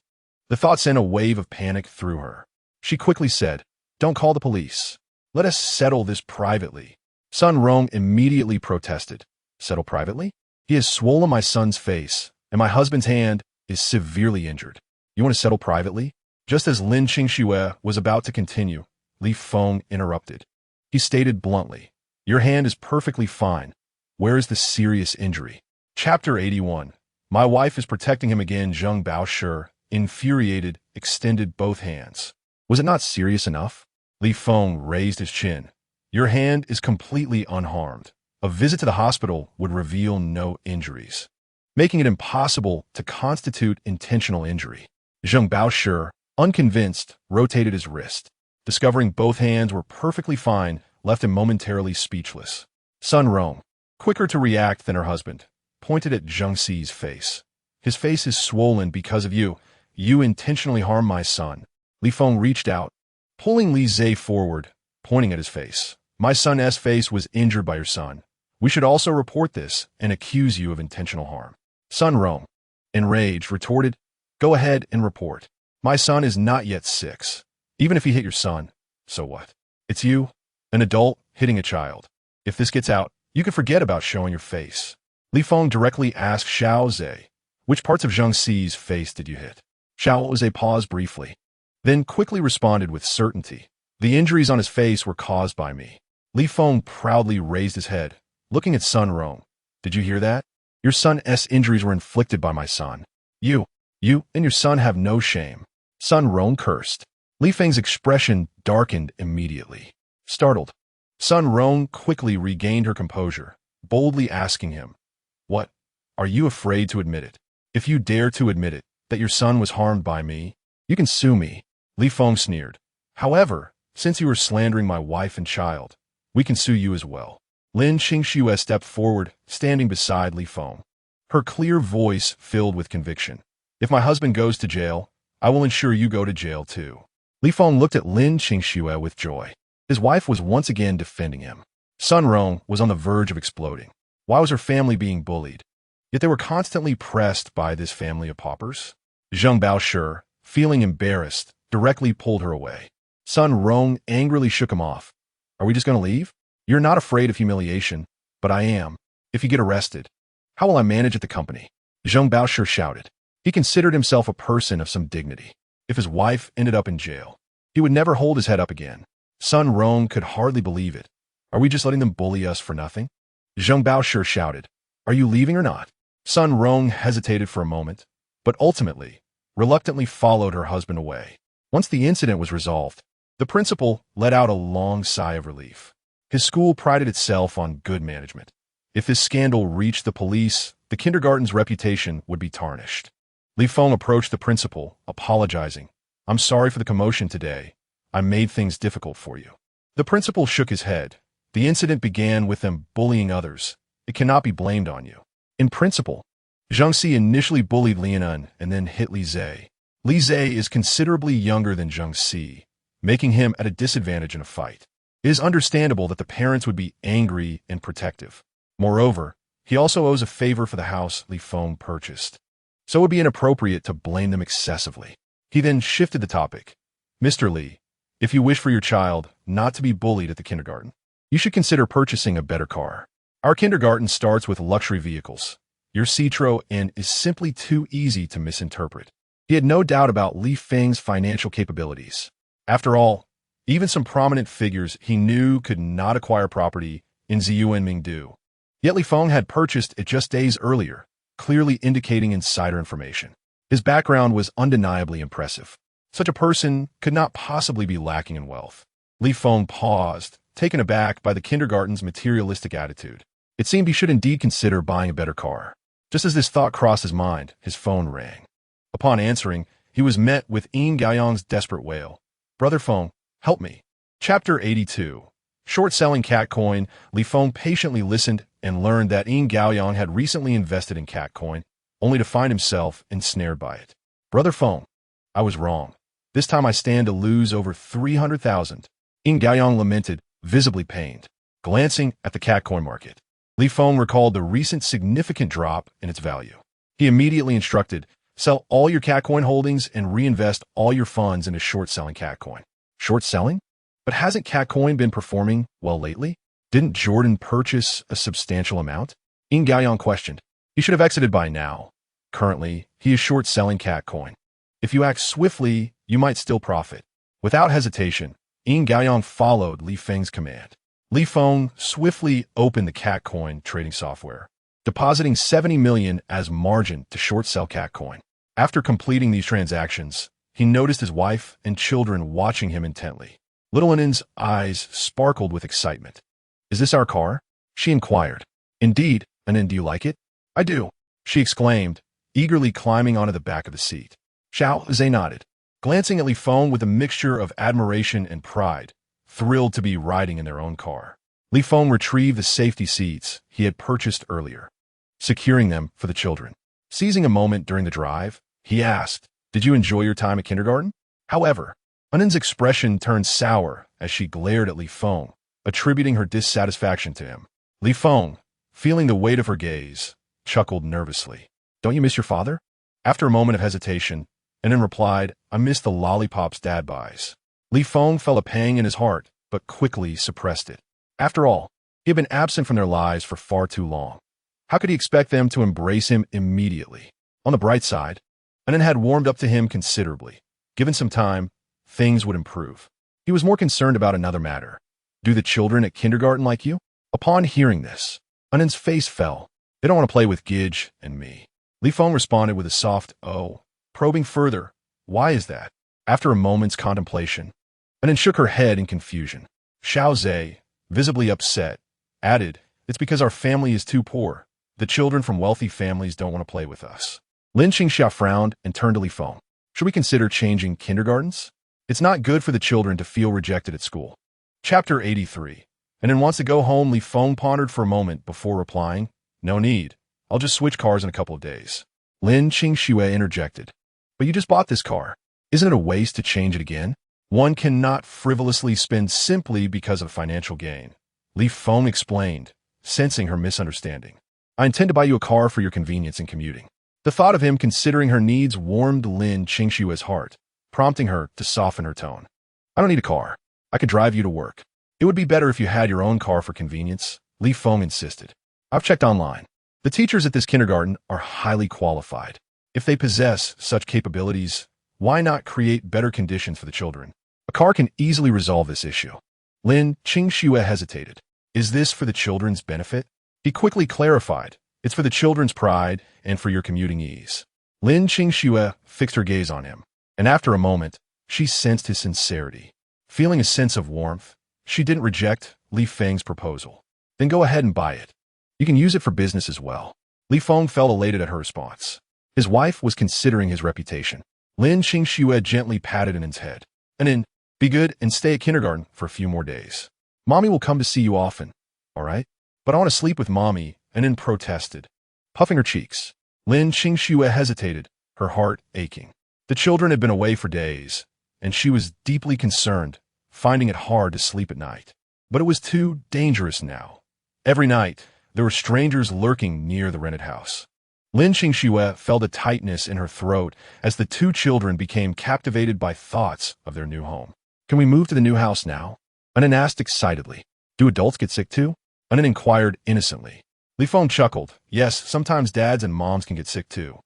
The thought sent a wave of panic through her. She quickly said, "Don't call the police. Let us settle this privately." Sun Rong immediately protested. "Settle privately? He has swollen my son's face, and my husband's hand is severely injured. You want to settle privately?" Just as Lin Qingxue was about to continue, Li Feng interrupted. He stated bluntly, "Your hand is perfectly fine. Where is the serious injury?" Chapter 81. My wife is protecting him again. Zheng Baoshe, infuriated, extended both hands. "Was it not serious enough?" Li Feng raised his chin. "Your hand is completely unharmed. A visit to the hospital would reveal no injuries, making it impossible to constitute intentional injury." Zheng Baoshe, unconvinced, rotated his wrist. Discovering both hands were perfectly fine, left him momentarily speechless. Sun Rong, quicker to react than her husband, pointed at Zheng Xi's face. "His face is swollen because of you. You intentionally harmed my son." Li Feng reached out, pulling Li Zhe forward, pointing at his face. "My son's face was injured by your son. We should also report this and accuse you of intentional harm." Sun Rong, enraged, retorted, "Go ahead and report. My son is not yet 6. Even if he hit your son, so what? It's you, an adult, hitting a child. If this gets out, you can forget about showing your face." Li Feng directly asked Xiaozhe, "Which parts of Zheng Xi's face did you hit?" Xiaozhe paused briefly, then quickly responded with certainty. "The injuries on his face were caused by me." Li Feng proudly raised his head, looking at Sun Rong. "Did you hear that? Your son's injuries were inflicted by my son. You and your son have no shame." Sun Rong cursed. Li Feng's expression darkened immediately. Startled, Sun Rong quickly regained her composure, boldly asking him, "What? Are you afraid to admit it? If you dare to admit it, that your son was harmed by me, you can sue me." Li Feng sneered. "However, since you are slandering my wife and child, we can sue you as well." Lin Qingxue stepped forward, standing beside Li Feng. Her clear voice filled with conviction. "If my husband goes to jail, I will ensure you go to jail too." Li Feng looked at Lin Qingxue with joy. His wife was once again defending him. Sun Rong was on the verge of exploding. Why was her family being bullied? Yet they were constantly pressed by this family of paupers. Zheng Baoshe, feeling embarrassed, directly pulled her away. Sun Rong angrily shook him off. "Are we just going to leave? You're not afraid of humiliation, but I am. If you get arrested, how will I manage at the company?" Zheng Baoshe shouted. He considered himself a person of some dignity. If his wife ended up in jail, he would never hold his head up again. Sun Rong could hardly believe it. "Are we just letting them bully us for nothing?" Zheng Baoshe shouted. "Are you leaving or not?" Sun Rong hesitated for a moment, but ultimately, reluctantly followed her husband away. Once the incident was resolved, the principal let out a long sigh of relief. His school prided itself on good management. If this scandal reached the police, the kindergarten's reputation would be tarnished. Li Feng approached the principal, apologizing. "I'm sorry for the commotion today. I made things difficult for you." The principal shook his head. "The incident began with them bullying others. It cannot be blamed on you." In principle, Zheng Xi initially bullied Lianan and then hit Li Zhe. Li Zhe is considerably younger than Zheng Xi, making him at a disadvantage in a fight. It is understandable that the parents would be angry and protective. Moreover, he also owes a favor for the house Li Feng purchased, so it would be inappropriate to blame them excessively. He then shifted the topic. "Mr. Li, if you wish for your child not to be bullied at the kindergarten, you should consider purchasing a better car." Our kindergarten starts with luxury vehicles. Your Citro N is simply too easy to misinterpret. He had no doubt about Li Feng's financial capabilities. After all, even some prominent figures he knew could not acquire property in Mingdu. Yet Li Feng had purchased it just days earlier, clearly indicating insider information. His background was undeniably impressive. Such a person could not possibly be lacking in wealth. Li Feng paused, taken aback by the kindergarten's materialistic attitude. It seemed he should indeed consider buying a better car. Just as this thought crossed his mind, his phone rang. Upon answering, he was met with Yin Gaoyang's desperate wail. "Brother Feng, help me." Chapter 82. Short-selling cat coin. Li Feng patiently listened and learned that Yin Gaoyang had recently invested in cat coin, only to find himself ensnared by it. "Brother Feng, I was wrong. This time I stand to lose over 300,000. Yin Gaoyang lamented, visibly pained. Glancing at the cat coin market, Li Feng recalled the recent significant drop in its value. He immediately instructed, "Sell all your cat coin holdings and reinvest all your funds into short-selling cat coin." Short selling? But hasn't cat coin been performing well lately? Didn't Jordan purchase a substantial amount? Yin Gaoyang questioned. He should have exited by now. Currently, he is short-selling cat coin. If you act swiftly, you might still profit. Without hesitation, Yin Gaoyang followed Li Feng's command. Li Feng swiftly opened the cat coin trading software, depositing 70 million as margin to short-sell cat coin. After completing these transactions, he noticed his wife and children watching him intently. Little Anin's eyes sparkled with excitement. "Is this our car?" she inquired. "Indeed, Anin, do you like it?" "I do," she exclaimed, eagerly climbing onto the back of the seat. Xiao Zhe nodded, glancing at Li Feng with a mixture of admiration and pride, thrilled to be riding in their own car. Li Feng retrieved the safety seats he had purchased earlier, securing them for the children. Seizing a moment during the drive, he asked, "Did you enjoy your time at kindergarten?" However, Anin's expression turned sour as she glared at Li Feng, attributing her dissatisfaction to him. Li Feng, feeling the weight of her gaze, chuckled nervously. "Don't you miss your father?" After a moment of hesitation, Anin replied, "I miss the lollipops Dad buys." Li Feng felt a pang in his heart, but quickly suppressed it. After all, he had been absent from their lives for far too long. How could he expect them to embrace him immediately? On the bright side, Anin had warmed up to him considerably. Given some time, things would improve. He was more concerned about another matter. "Do the children at kindergarten like you?" Upon hearing this, Anin's face fell. "They don't want to play with Gidge and me." Li Feng responded with a soft "oh," probing further. "Why is that?" After a moment's contemplation, Anin shook her head in confusion. Xiao Zhe, visibly upset, added, "It's because our family is too poor. The children from wealthy families don't want to play with us." Lin Qingxia frowned and turned to Li Feng. "Should we consider changing kindergartens? It's not good for the children to feel rejected at school." Chapter 83. Anin wants to go home. Li Feng pondered for a moment before replying, "No need. I'll just switch cars in a couple of days." Lin Qingxue interjected, "But you just bought this car. Isn't it a waste to change it again? One cannot frivolously spend simply because of financial gain." Li Feng explained, sensing her misunderstanding. "I intend to buy you a car for your convenience in commuting." The thought of him considering her needs warmed Lin Qingxue's heart, prompting her to soften her tone. "I don't need a car. I could drive you to work." "It would be better if you had your own car for convenience," Li Feng insisted. "I've checked online. The teachers at this kindergarten are highly qualified. If they possess such capabilities, why not create better conditions for the children? A car can easily resolve this issue." Lin Qingxue hesitated. "Is this for the children's benefit?" He quickly clarified, "It's for the children's pride and for your commuting ease." Lin Qingxue fixed her gaze on him, and after a moment, she sensed his sincerity. Feeling a sense of warmth, she didn't reject Li Feng's proposal. "Then go ahead and buy it. You can use it for business as well." Li Feng felt elated at her response. His wife was considering his reputation. Lin Qingxue gently patted Anin's head. "Anin, be good and stay at kindergarten for a few more days. Mommy will come to see you often, all right? But I want to sleep with Mommy," Anin protested, puffing her cheeks. Lin Qingxue hesitated, her heart aching. The children had been away for days, and she was deeply concerned, finding it hard to sleep at night. But it was too dangerous now. Every night, there were strangers lurking near the rented house. Lin Qingxue felt a tightness in her throat as the two children became captivated by thoughts of their new home. "Can we move to the new house now?" Anin asked excitedly. "Do adults get sick too?" Anan inquired innocently. Li Feng chuckled. Yes, sometimes dads and moms can get sick too.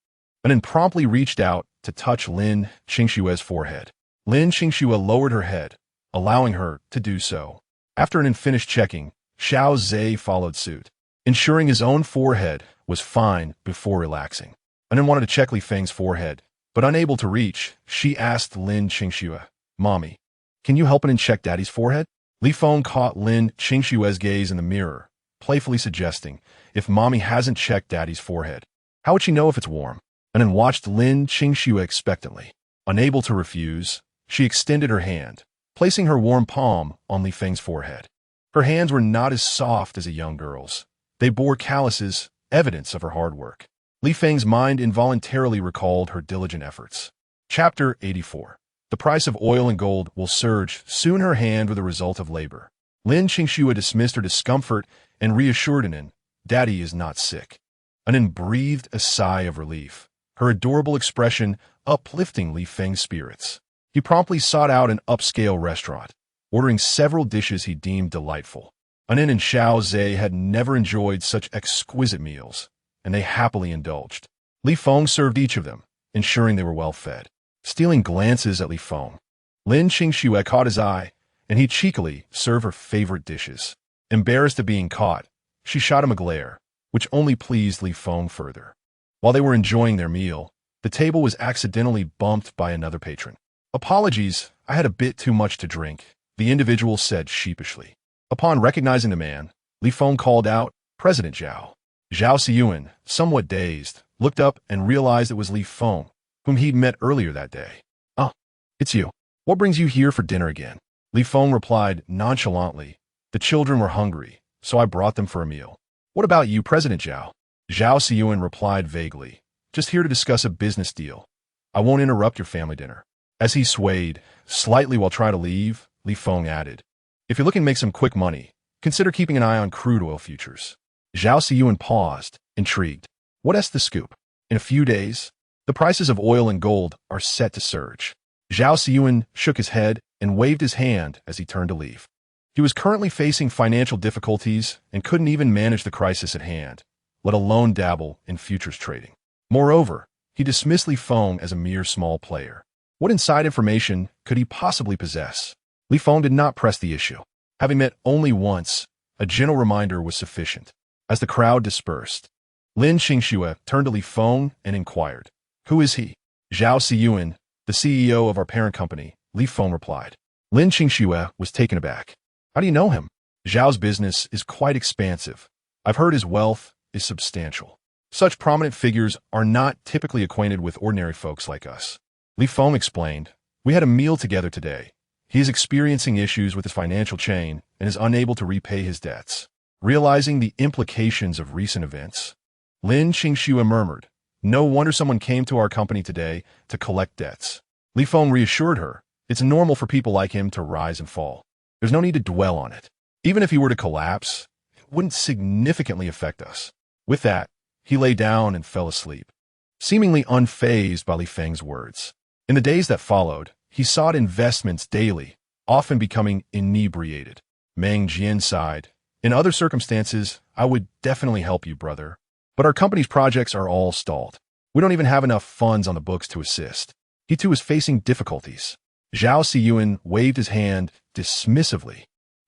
Anan promptly reached out to touch Lin Qingshue's forehead. Lin Qingxue lowered her head, allowing her to do so. After Anan finished checking, Xiao Zhe followed suit, ensuring his own forehead was fine before relaxing. Anan wanted to check Li Feng's forehead, but unable to reach, she asked Lin Qingxue, "Mommy, can you help Anan check Daddy's forehead?" Li Feng caught Lin Qingshue's gaze in the mirror, playfully suggesting, "If Mommy hasn't checked Daddy's forehead, how would she know if it's warm?" Anan watched Lin Qingxue expectantly. Unable to refuse, she extended her hand, placing her warm palm on Li Feng's forehead. Her hands were not as soft as a young girl's. They bore calluses, evidence of her hard work. Li Feng's mind involuntarily recalled her diligent efforts. Chapter 84. The price of oil and gold will surge. Soon her hand were the result of labor. Lin Qingxue dismissed her discomfort and reassured Anan, "Daddy is not sick." Anan breathed a sigh of relief, her adorable expression uplifting Li Feng's spirits. He promptly sought out an upscale restaurant, ordering several dishes he deemed delightful. Anan and Xiao Zhe had never enjoyed such exquisite meals, and they happily indulged. Li Feng served each of them, ensuring they were well fed. Stealing glances at Li Feng, Lin Qingxue caught his eye, and he cheekily served her favorite dishes. Embarrassed at being caught, she shot him a glare, which only pleased Li Feng further. While they were enjoying their meal, the table was accidentally bumped by another patron. "Apologies, I had a bit too much to drink," the individual said sheepishly. Upon recognizing the man, Li Feng called out, "President Zhao." Zhao Siyuan, somewhat dazed, looked up and realized it was Li Feng, whom he'd met earlier that day. "Oh, it's you. What brings you here for dinner again?" Li Feng replied nonchalantly, "The children were hungry, so I brought them for a meal." "What about you, President Zhao?" Zhao Siyuan replied vaguely, "Just here to discuss a business deal. I won't interrupt your family dinner." As he swayed slightly while trying to leave, Li Feng added, "If you're looking to make some quick money, consider keeping an eye on crude oil futures." Zhao Siyuan paused, intrigued. "What's the scoop?" "In a few days, the prices of oil and gold are set to surge." Zhao Siyuan shook his head and waved his hand as he turned to leave. He was currently facing financial difficulties and couldn't even manage the crisis at hand, let alone dabble in futures trading. Moreover, he dismissed Li Feng as a mere small player. What inside information could he possibly possess? Li Feng did not press the issue. Having met only once, a gentle reminder was sufficient. As the crowd dispersed, Lin Qingxue turned to Li Feng and inquired, "Who is he?" "Zhao Siyuan, the CEO of our parent company," Li Feng replied. Lin Qingxue was taken aback. "How do you know him?" "Zhao's business is quite expansive. I've heard his wealth is substantial. Such prominent figures are not typically acquainted with ordinary folks like us." Li Feng explained, "We had a meal together today. He is experiencing issues with his financial chain and is unable to repay his debts." Realizing the implications of recent events, Lin Qingxue murmured, "No wonder someone came to our company today to collect debts." Li Feng reassured her, "It's normal for people like him to rise and fall. There's no need to dwell on it. Even if he were to collapse, it wouldn't significantly affect us." With that, he lay down and fell asleep, seemingly unfazed by Li Feng's words. In the days that followed, he sought investments daily, often becoming inebriated. Meng Jian sighed, "In other circumstances, I would definitely help you, brother. But our company's projects are all stalled. We don't even have enough funds on the books to assist." He too is facing difficulties. Zhao Siyuan waved his hand dismissively.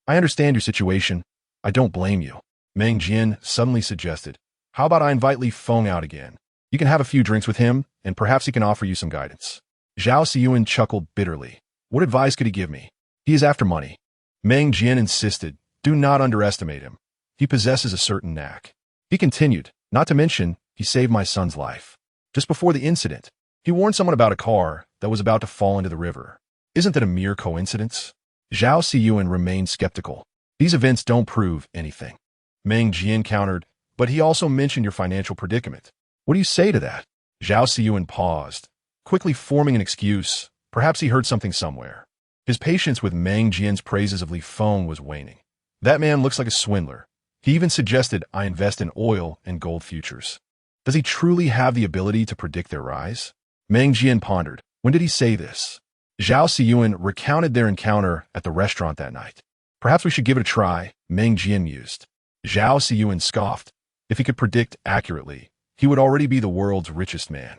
"I understand your situation. I don't blame you." Meng Jian suddenly suggested, "How about I invite Li Feng out again? You can have a few drinks with him, and perhaps he can offer you some guidance." Zhao Siyuan chuckled bitterly. What advice could he give me? He is after money. Meng Jian insisted, "Do not underestimate him. He possesses a certain knack." He continued, "Not to mention, he saved my son's life. Just before the incident, he warned someone about a car that was about to fall into the river. Isn't that a mere coincidence?" Zhao Siyuan remained skeptical. "These events don't prove anything." Meng Jian countered, "But he also mentioned your financial predicament. What do you say to that?" Zhao Siyuan paused, quickly forming an excuse. Perhaps he heard something somewhere. His patience with Meng Jian's praises of Li Feng was waning. "That man looks like a swindler. He even suggested I invest in oil and gold futures. Does he truly have the ability to predict their rise?" Meng Jian pondered. "When did he say this?" Zhao Siyuan recounted their encounter at the restaurant that night. "Perhaps we should give it a try," Meng Jian mused. Zhao Siyuan scoffed. If he could predict accurately, he would already be the world's richest man.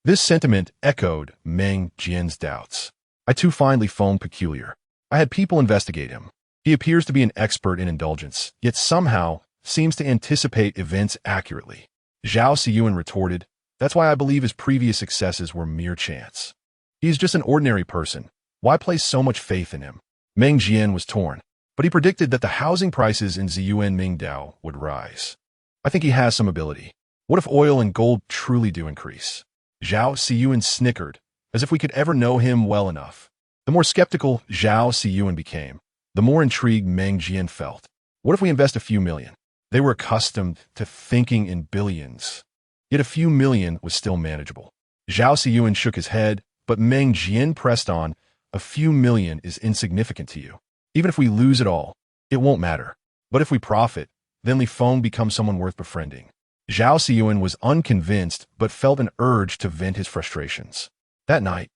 This sentiment echoed Meng Jian's doubts. I too find Li Feng peculiar. I had people investigate him. He appears to be an expert in indulgence, yet somehow seems to anticipate events accurately. Zhao Siyuan retorted, that's why I believe his previous successes were mere chance. He is just an ordinary person. Why place so much faith in him? Meng Jian was torn, but he predicted that the housing prices in Ziyuan Mingdao would rise. I think he has some ability. What if oil and gold truly do increase? Zhao Siyuan snickered, as if we could ever know him well enough. The more skeptical Zhao Siyuan became, the more intrigued Meng Jian felt. What if we invest a few million? They were accustomed to thinking in billions. Yet a few million was still manageable. Zhao Siyuan shook his head, but Meng Jian pressed on, a few million is insignificant to you. Even if we lose it all, it won't matter. But if we profit, then Li Feng becomes someone worth befriending. Zhao Siyuan was unconvinced but felt an urge to vent his frustrations. That night,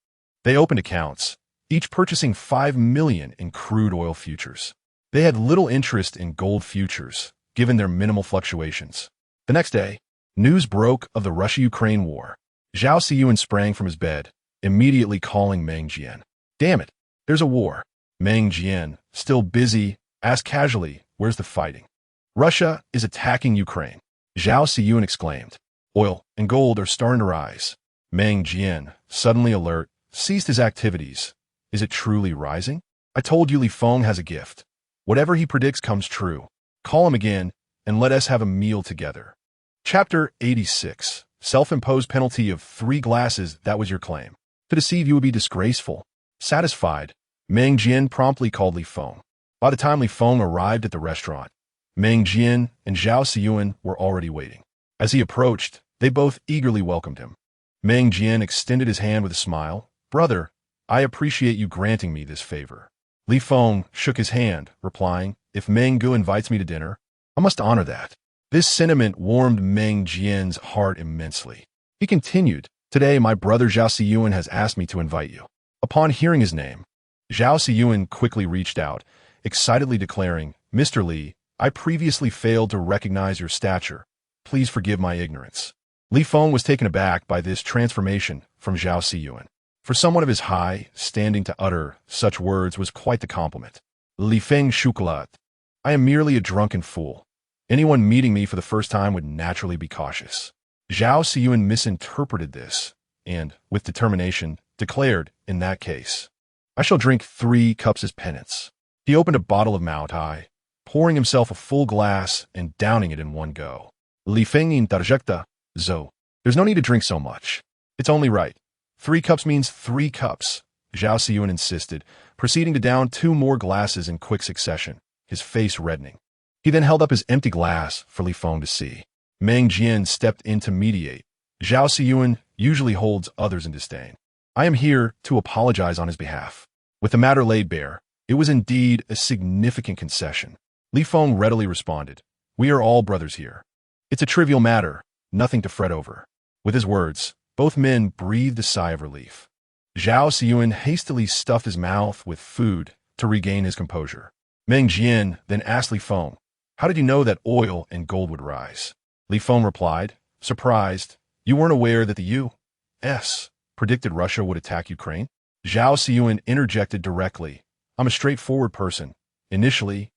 they opened accounts, each purchasing 5 million in crude oil futures. They had little interest in gold futures, given their minimal fluctuations. The next day, news broke of the Russia-Ukraine war. Zhao Siyuan sprang from his bed, immediately calling Meng Jian. Damn it, there's a war. Meng Jian, still busy, asked casually, where's the fighting? Russia is attacking Ukraine. Zhao Siyuan exclaimed. Oil and gold are starting to rise. Meng Jian, suddenly alert, ceased his activities. Is it truly rising? I told you Li Feng has a gift. Whatever he predicts comes true. Call him again, and let us have a meal together. Chapter 86. Self-imposed penalty of 3 glasses. That was your claim. To deceive you would be disgraceful. Satisfied, Meng Jian promptly called Li Feng. By the time Li Feng arrived at the restaurant, Meng Jian and Zhao Siyuan were already waiting. As he approached, they both eagerly welcomed him. Meng Jian extended his hand with a smile. Brother, I appreciate you granting me this favor. Li Feng shook his hand, replying, if Meng Gu invites me to dinner, I must honor that. This sentiment warmed Meng Jian's heart immensely. He continued, today my brother Zhao Siyuan has asked me to invite you. Upon hearing his name, Zhao Siyuan quickly reached out, excitedly declaring, Mr. Li, I previously failed to recognize your stature. Please forgive my ignorance. Li Feng was taken aback by this transformation from Zhao Siyuan. For someone of his high standing to utter such words was quite the compliment. Li Feng chocolat. I am merely a drunken fool. Anyone meeting me for the first time would naturally be cautious. Zhao Siyuan misinterpreted this, and, with determination, declared, in that case, I shall drink 3 cups as penance. He opened a bottle of Mao Tai, pouring himself a full glass and downing it in one go. Li Feng interjecta, Zo. There's no need to drink so much. It's only right. 3 cups means 3 cups, Zhao Siyuan insisted, proceeding to down 2 more glasses in quick succession, his face reddening. He then held up his empty glass for Li Feng to see. Meng Jian stepped in to mediate. Zhao Siyuan usually holds others in disdain. I am here to apologize on his behalf. With the matter laid bare, it was indeed a significant concession. Li Feng readily responded, we are all brothers here. It's a trivial matter, nothing to fret over. With his words, both men breathed a sigh of relief. Zhao Siyuan hastily stuffed his mouth with food to regain his composure. Meng Jian then asked Li Feng, how did you know that oil and gold would rise? Li Feng replied, surprised, you weren't aware that the U.S. predicted Russia would attack Ukraine? Zhao Siyuan interjected directly, I'm a straightforward person. Initially,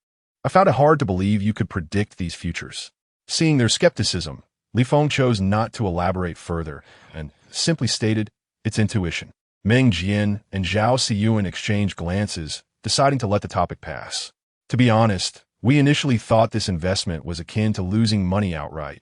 I found it hard to believe you could predict these futures. Seeing their skepticism, Li Feng chose not to elaborate further and simply stated, it's intuition. Meng Jian and Zhao Siyuan exchanged glances, deciding to let the topic pass. To be honest, we initially thought this investment was akin to losing money outright.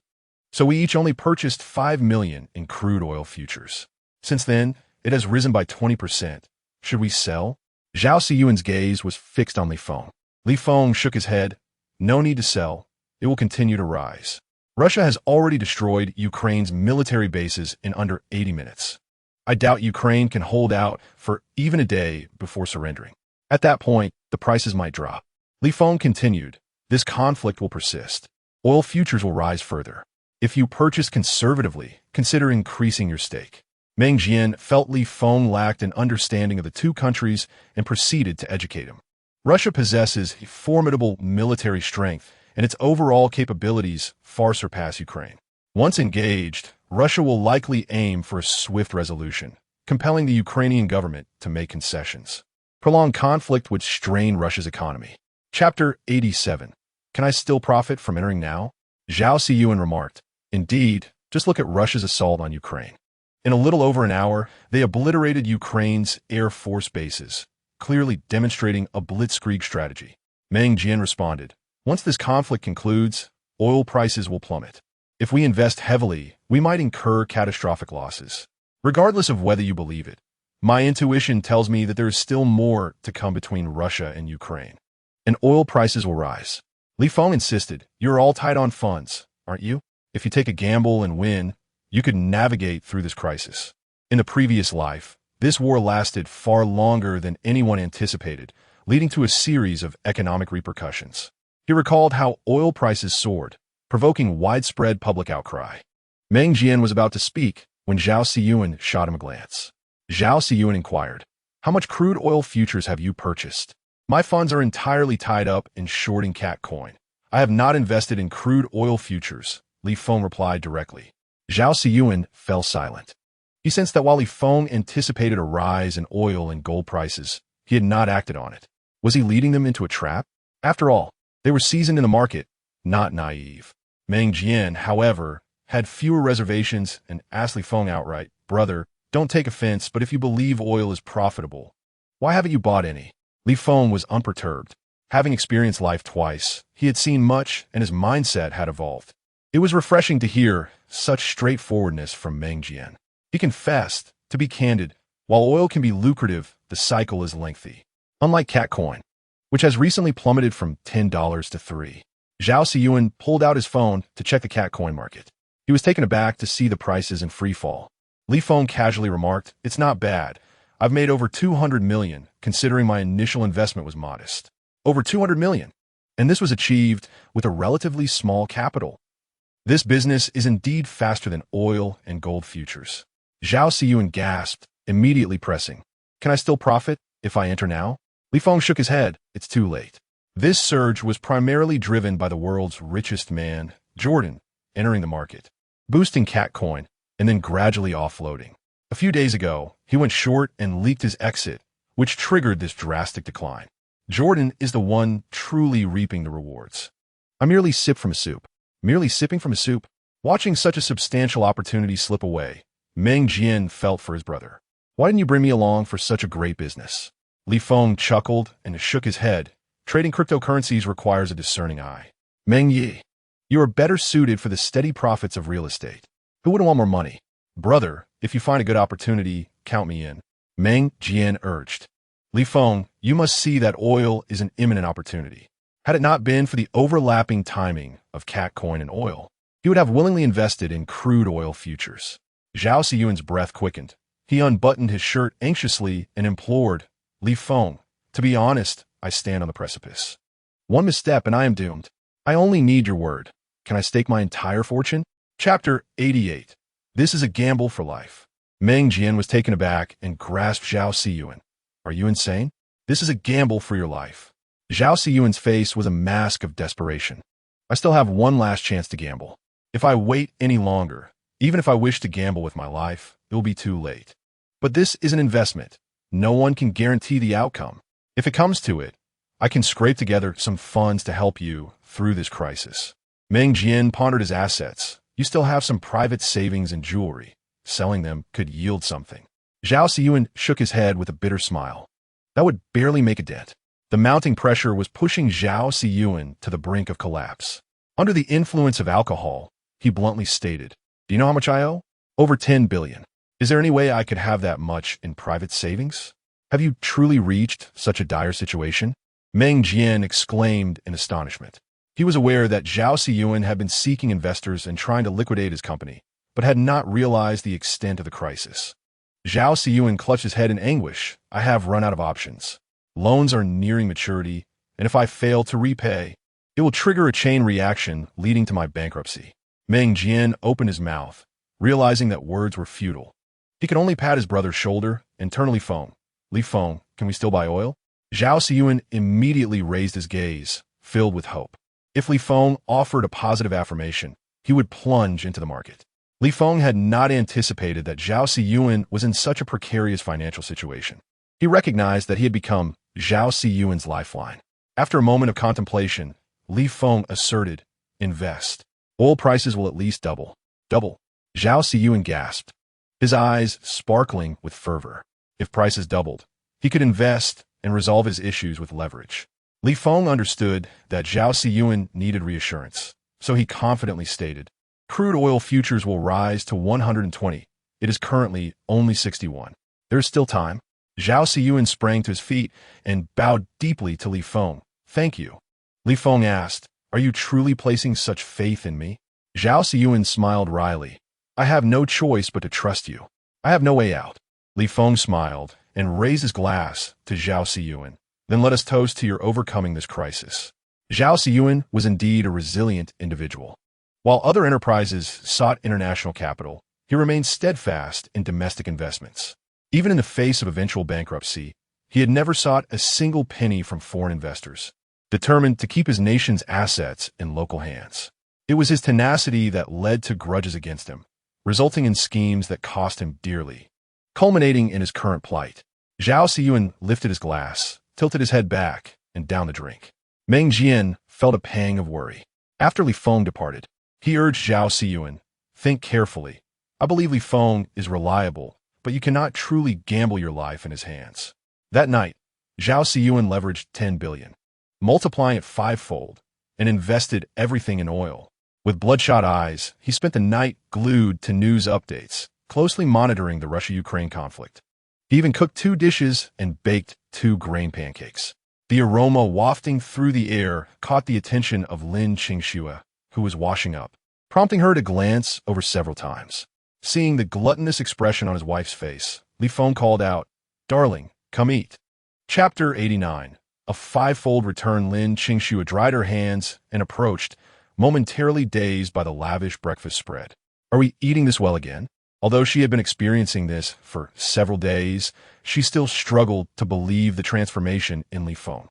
So we each only purchased 5 million in crude oil futures. Since then, it has risen by 20%. Should we sell? Zhao Siyuan's gaze was fixed on Li Feng. Li Feng shook his head. No need to sell. It will continue to rise. Russia has already destroyed Ukraine's military bases in under 80 minutes. I doubt Ukraine can hold out for even a day before surrendering. At that point, the prices might drop. Li Feng continued, this conflict will persist. Oil futures will rise further. If you purchase conservatively, consider increasing your stake. Meng Jian felt Li Feng lacked an understanding of the two countries and proceeded to educate him. Russia possesses formidable military strength and its overall capabilities far surpass Ukraine. Once engaged, Russia will likely aim for a swift resolution, compelling the Ukrainian government to make concessions. Prolonged conflict would strain Russia's economy. Chapter 87. Can I still profit from entering now? Zhao Ziyuan remarked. Indeed, just look at Russia's assault on Ukraine. In a little over an hour, they obliterated Ukraine's air force bases, clearly demonstrating a blitzkrieg strategy. Meng Jian responded, once this conflict concludes, oil prices will plummet. If we invest heavily, we might incur catastrophic losses. Regardless of whether you believe it, my intuition tells me that there is still more to come between Russia and Ukraine. And oil prices will rise. Li Feng insisted, you're all tight on funds, aren't you? If you take a gamble and win, you could navigate through this crisis. In a previous life, this war lasted far longer than anyone anticipated, leading to a series of economic repercussions. He recalled how oil prices soared, provoking widespread public outcry. Meng Jian was about to speak when Zhao Ziyuan shot him a glance. Zhao Ziyuan inquired, how much crude oil futures have you purchased? My funds are entirely tied up in shorting cat coin. I have not invested in crude oil futures, Li Feng replied directly. Zhao Ziyuan fell silent. He sensed that while Li Feng anticipated a rise in oil and gold prices, he had not acted on it. Was he leading them into a trap? After all, they were seasoned in the market, not naive. Meng Jian, however, had fewer reservations and asked Li Feng outright, brother, don't take offense, but if you believe oil is profitable, why haven't you bought any? Li Feng was unperturbed. Having experienced life twice, he had seen much and his mindset had evolved. It was refreshing to hear such straightforwardness from Meng Jian. He confessed, to be candid, while oil can be lucrative, the cycle is lengthy. Unlike cat coin, which has recently plummeted from $10 to $3. Zhao Ziyuan pulled out his phone to check the cat coin market. He was taken aback to see the prices in free fall. Li Feng casually remarked, it's not bad. I've made over 200 million, considering my initial investment was modest. Over 200 million. And this was achieved with a relatively small capital. This business is indeed faster than oil and gold futures. Zhao Ziyuan gasped, immediately pressing. Can I still profit if I enter now? Li Feng shook his head. It's too late. This surge was primarily driven by the world's richest man, Jordan, entering the market, boosting cat coin, and then gradually offloading. A few days ago, he went short and leaked his exit, which triggered this drastic decline. Jordan is the one truly reaping the rewards. I merely sip from a soup. Merely sipping from a soup. Watching such a substantial opportunity slip away, Meng Jian felt for his brother. Why didn't you bring me along for such a great business? Li Feng chuckled and shook his head. Trading cryptocurrencies requires a discerning eye. Meng Yi, you are better suited for the steady profits of real estate. Who wouldn't want more money? Brother, if you find a good opportunity, count me in. Meng Jian urged. Li Feng, you must see that oil is an imminent opportunity. Had it not been for the overlapping timing of cat coin and oil, he would have willingly invested in crude oil futures. Zhao Ziyuan's breath quickened. He unbuttoned his shirt anxiously and implored, Li Feng, to be honest, I stand on the precipice. One misstep and I am doomed. I only need your word. Can I stake my entire fortune? Chapter 88. This is a gamble for life. Meng Jian was taken aback and grasped Zhao Ziyuan. Are you insane? This is a gamble for your life. Zhao Ziyuan's face was a mask of desperation. I still have one last chance to gamble. If I wait any longer, even if I wish to gamble with my life, it will be too late. But this is an investment. No one can guarantee the outcome. If it comes to it, I can scrape together some funds to help you through this crisis. Meng Jian pondered his assets. You still have some private savings and jewelry. Selling them could yield something. Zhao Ziyuan shook his head with a bitter smile. That would barely make a dent. The mounting pressure was pushing Zhao Ziyuan to the brink of collapse. Under the influence of alcohol, he bluntly stated, do you know how much I owe? Over 10 billion. Is there any way I could have that much in private savings? Have you truly reached such a dire situation? Meng Jian exclaimed in astonishment. He was aware that Zhao Ziyuan had been seeking investors and trying to liquidate his company, but had not realized the extent of the crisis. Zhao Ziyuan clutched his head in anguish. I have run out of options. Loans are nearing maturity, and if I fail to repay, it will trigger a chain reaction leading to my bankruptcy. Meng Jian opened his mouth, realizing that words were futile. He could only pat his brother's shoulder and turn to Li Feng. Li Feng, can we still buy oil? Zhao Ziyuan immediately raised his gaze, filled with hope. If Li Feng offered a positive affirmation, he would plunge into the market. Li Feng had not anticipated that Zhao Siyuan was in such a precarious financial situation. He recognized that he had become Zhao Siyuan's lifeline. After a moment of contemplation, Li Feng asserted, "Invest. Oil prices will at least double." Double. Zhao Siyuan gasped, his eyes sparkling with fervor. If prices doubled, he could invest and resolve his issues with leverage. Li Feng understood that Zhao Siyuan needed reassurance, so he confidently stated, "Crude oil futures will rise to 120. It is currently only 61. There is still time." Zhao Siyuan sprang to his feet and bowed deeply to Li Feng. "Thank you." Li Feng asked, "Are you truly placing such faith in me?" Zhao Siyuan smiled wryly. "I have no choice but to trust you. I have no way out." Li Feng smiled and raised his glass to Zhao Siyuan. "Then let us toast to your overcoming this crisis." Zhao Siyuan was indeed a resilient individual. While other enterprises sought international capital, he remained steadfast in domestic investments. Even in the face of eventual bankruptcy, he had never sought a single penny from foreign investors, determined to keep his nation's assets in local hands. It was his tenacity that led to grudges against him, resulting in schemes that cost him dearly, culminating in his current plight. Zhao Siyuan lifted his glass, tilted his head back, and downed the drink. Meng Jian felt a pang of worry. After Li Feng departed, he urged Zhao Siyuan, "Think carefully. I believe Li Feng is reliable, but you cannot truly gamble your life in his hands." That night, Zhao Siyuan leveraged 10 billion, multiplying it fivefold, and invested everything in oil. With bloodshot eyes, he spent the night glued to news updates, closely monitoring the Russia-Ukraine conflict. He even cooked 2 dishes and baked 2 grain pancakes. The aroma wafting through the air caught the attention of Lin Qingxue, who was washing up, prompting her to glance over several times. Seeing the gluttonous expression on his wife's face, Li Feng called out, "Darling, come eat." Chapter 89. A fivefold return. Lin Qingxue dried her hands and approached, momentarily dazed by the lavish breakfast spread. "Are we eating this well again?" Although she had been experiencing this for several days, she still struggled to believe the transformation in Li Feng.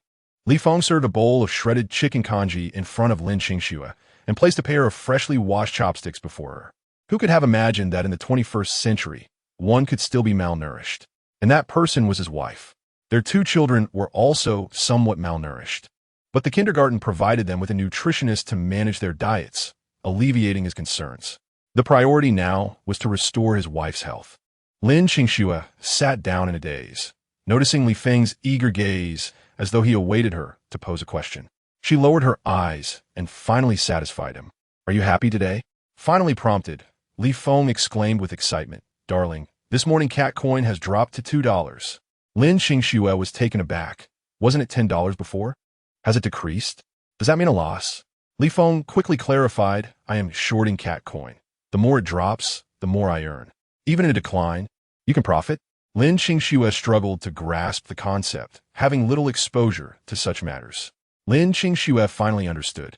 Li Feng served a bowl of shredded chicken congee in front of Lin Qingxue and placed a pair of freshly washed chopsticks before her. Who could have imagined that in the 21st century, one could still be malnourished? And that person was his wife. Their 2 children were also somewhat malnourished, but the kindergarten provided them with a nutritionist to manage their diets, alleviating his concerns. The priority now was to restore his wife's health. Lin Qingxue sat down in a daze, noticing Li Feng's eager gaze as though he awaited her to pose a question. She lowered her eyes and finally satisfied him. "Are you happy today?" Finally prompted, Li Feng exclaimed with excitement, "Darling, this morning cat coin has dropped to $2. Lin Qingxue was taken aback. "Wasn't it $10 before? Has it decreased? Does that mean a loss?" Li Feng quickly clarified, "I am shorting cat coin. The more it drops, the more I earn. Even in a decline, you can profit." Lin Qingxue struggled to grasp the concept, having little exposure to such matters. Lin Qingxue finally understood.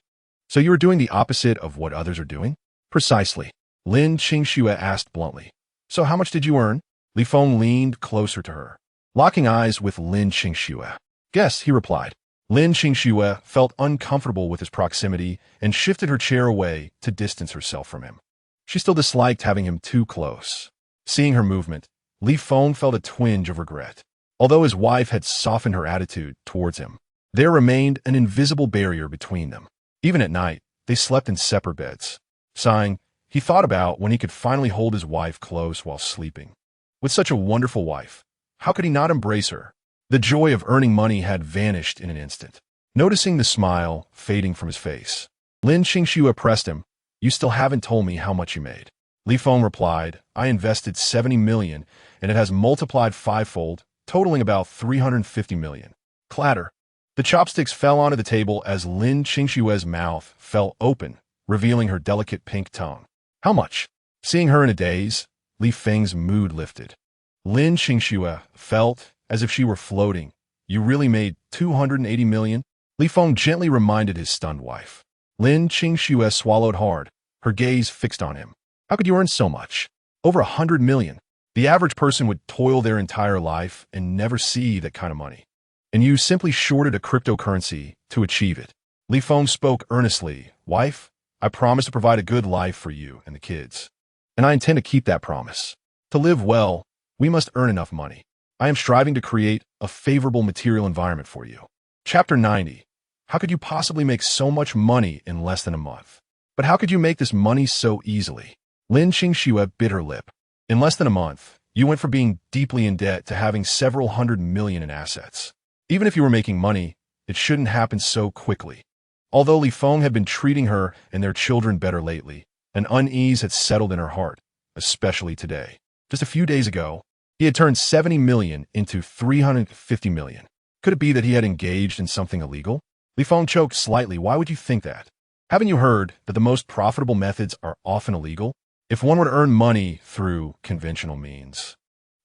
"So you are doing the opposite of what others are doing?" "Precisely." Lin Qingxue asked bluntly. "So how much did you earn?" Li Feng leaned closer to her, locking eyes with Lin Qingxue. "Guess," he replied. Lin Qingxue felt uncomfortable with his proximity and shifted her chair away to distance herself from him. She still disliked having him too close. Seeing her movement, Li Feng felt a twinge of regret. Although his wife had softened her attitude towards him, there remained an invisible barrier between them. Even at night, they slept in separate beds. Sighing, he thought about when he could finally hold his wife close while sleeping. With such a wonderful wife, how could he not embrace her? The joy of earning money had vanished in an instant. Noticing the smile fading from his face, Lin Qingxue pressed him. "You still haven't told me how much you made." Li Feng replied, "I invested 70 million, and it has multiplied fivefold, totaling about 350 million. Clatter. The chopsticks fell onto the table as Lin Qingxue's mouth fell open, revealing her delicate pink tongue. "How much?" Seeing her in a daze, Li Feng's mood lifted. Lin Qingxue felt as if she were floating. "You really made 280 million? Li Feng gently reminded his stunned wife. Lin Qingxue swallowed hard, her gaze fixed on him. "How could you earn so much?" "Over 100 million. The average person would toil their entire life and never see that kind of money. And you simply shorted a cryptocurrency to achieve it." Li Feng spoke earnestly. Wife, I promise to provide a good life for you and the kids. And I intend to keep that promise. To live well, we must earn enough money. I am striving to create a favorable material environment for you. Chapter 90. How could you possibly make so much money in less than a month? But how could you make this money so easily? Lin Qingxue bit her lip. In less than a month, you went from being deeply in debt to having several hundred million in assets. Even if you were making money, it shouldn't happen so quickly. Although Li Feng had been treating her and their children better lately, an unease had settled in her heart, especially today. Just a few days ago, he had turned 70 million into 350 million. Could it be that he had engaged in something illegal? Li Feng choked slightly. Why would you think that? Haven't you heard that the most profitable methods are often illegal? If one were to earn money through conventional means,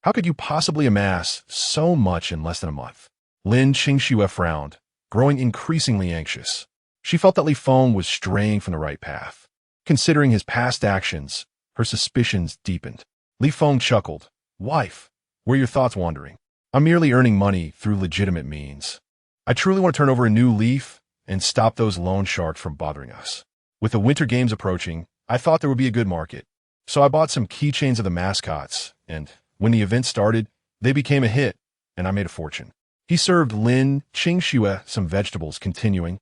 how could you possibly amass so much in less than a month? Lin Qingxue frowned, growing increasingly anxious. She felt that Li Feng was straying from the right path. Considering his past actions, her suspicions deepened. Li Feng chuckled. Wife, where are your thoughts wandering? I'm merely earning money through legitimate means. I truly want to turn over a new leaf and stop those loan sharks from bothering us. With the Winter Games approaching, I thought there would be a good market. So I bought some keychains of the mascots, and when the event started, they became a hit, and I made a fortune. He served Lin Qingxue some vegetables, continuing.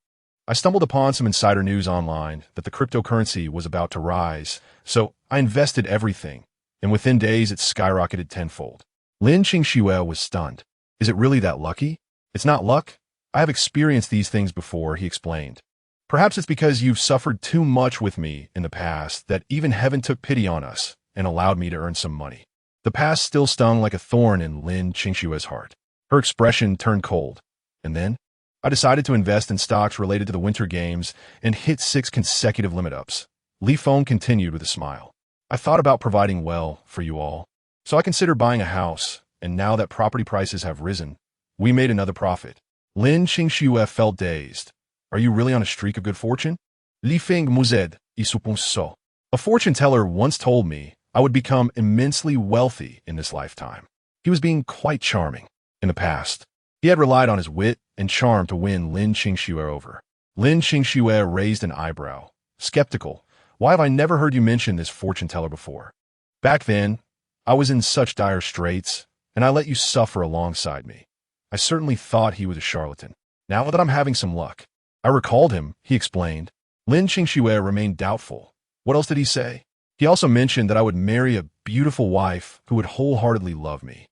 I stumbled upon some insider news online that the cryptocurrency was about to rise, so I invested everything, and within days it skyrocketed tenfold. Lin Qingxue was stunned. Is it really that lucky? It's not luck. I have experienced these things before, he explained. Perhaps it's because you've suffered too much with me in the past that even heaven took pity on us and allowed me to earn some money. The past still stung like a thorn in Lin Qingxue's heart. Her expression turned cold. And then, I decided to invest in stocks related to the Winter Games and hit 6 consecutive limit ups. Li Feng continued with a smile. I thought about providing well for you all. So I considered buying a house, and now that property prices have risen, we made another profit. Lin Qingxue felt dazed. Are you really on a streak of good fortune? Li Feng mused, I suppose so. A fortune teller once told me I would become immensely wealthy in this lifetime. He was being quite charming. In the past, he had relied on his wit and charm to win Lin Qingxue over. Lin Qingxue raised an eyebrow. Skeptical. Why have I never heard you mention this fortune teller before? Back then, I was in such dire straits, and I let you suffer alongside me. I certainly thought he was a charlatan. Now that I'm having some luck, I recalled him, he explained. Lin Qingxue remained doubtful. What else did he say? He also mentioned that I would marry a beautiful wife who would wholeheartedly love me.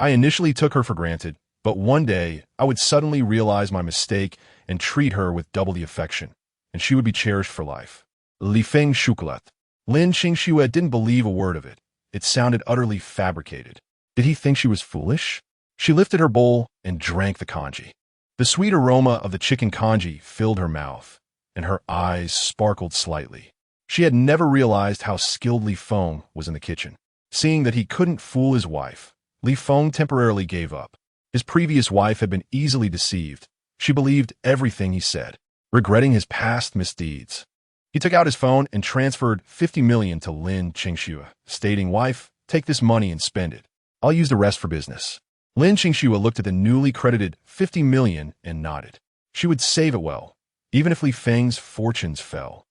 I initially took her for granted, but one day I would suddenly realize my mistake and treat her with double the affection, and she would be cherished for life. Li Feng chocolate. Lin Qingxue didn't believe a word of it. It sounded utterly fabricated. Did he think she was foolish? She lifted her bowl and drank the congee. The sweet aroma of the chicken congee filled her mouth, and her eyes sparkled slightly. She had never realized how skilled Li Feng was in the kitchen. Seeing that he couldn't fool his wife, Li Feng temporarily gave up. His previous wife had been easily deceived. She believed everything he said, regretting his past misdeeds. He took out his phone and transferred 50 million to Lin Qingxue, stating, Wife, take this money and spend it. I'll use the rest for business. Lin Qingxue looked at the newly credited 50 million and nodded. She would save it well, even if Li Feng's fortunes fell.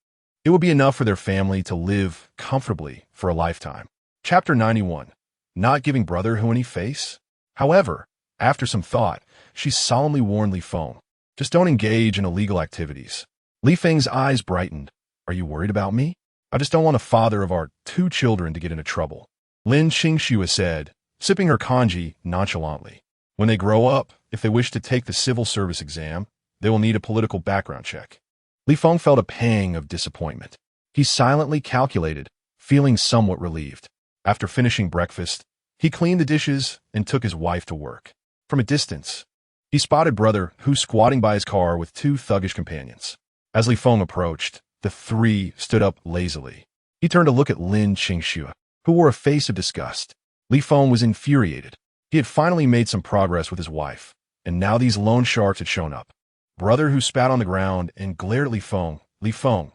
It would be enough for their family to live comfortably for a lifetime. Chapter 91. Not giving brotherhood any face? However, after some thought, she solemnly warned Li Feng, just don't engage in illegal activities. Li Feng's eyes brightened. Are you worried about me? I just don't want a father of our 2 children to get into trouble. Lin Qingxue said, sipping her congee nonchalantly. When they grow up, if they wish to take the civil service exam, they will need a political background check. Li Feng felt a pang of disappointment. He silently calculated, feeling somewhat relieved. After finishing breakfast, he cleaned the dishes and took his wife to work. From a distance, he spotted brother Hu squatting by his car with 2 thuggish companions. As Li Feng approached, the 3 stood up lazily. He turned to look at Lin Qingxue, who wore a face of disgust. Li Feng was infuriated. He had finally made some progress with his wife, and now these loan sharks had shown up. Brother Hu spat on the ground and glared at Li Feng. Li Feng,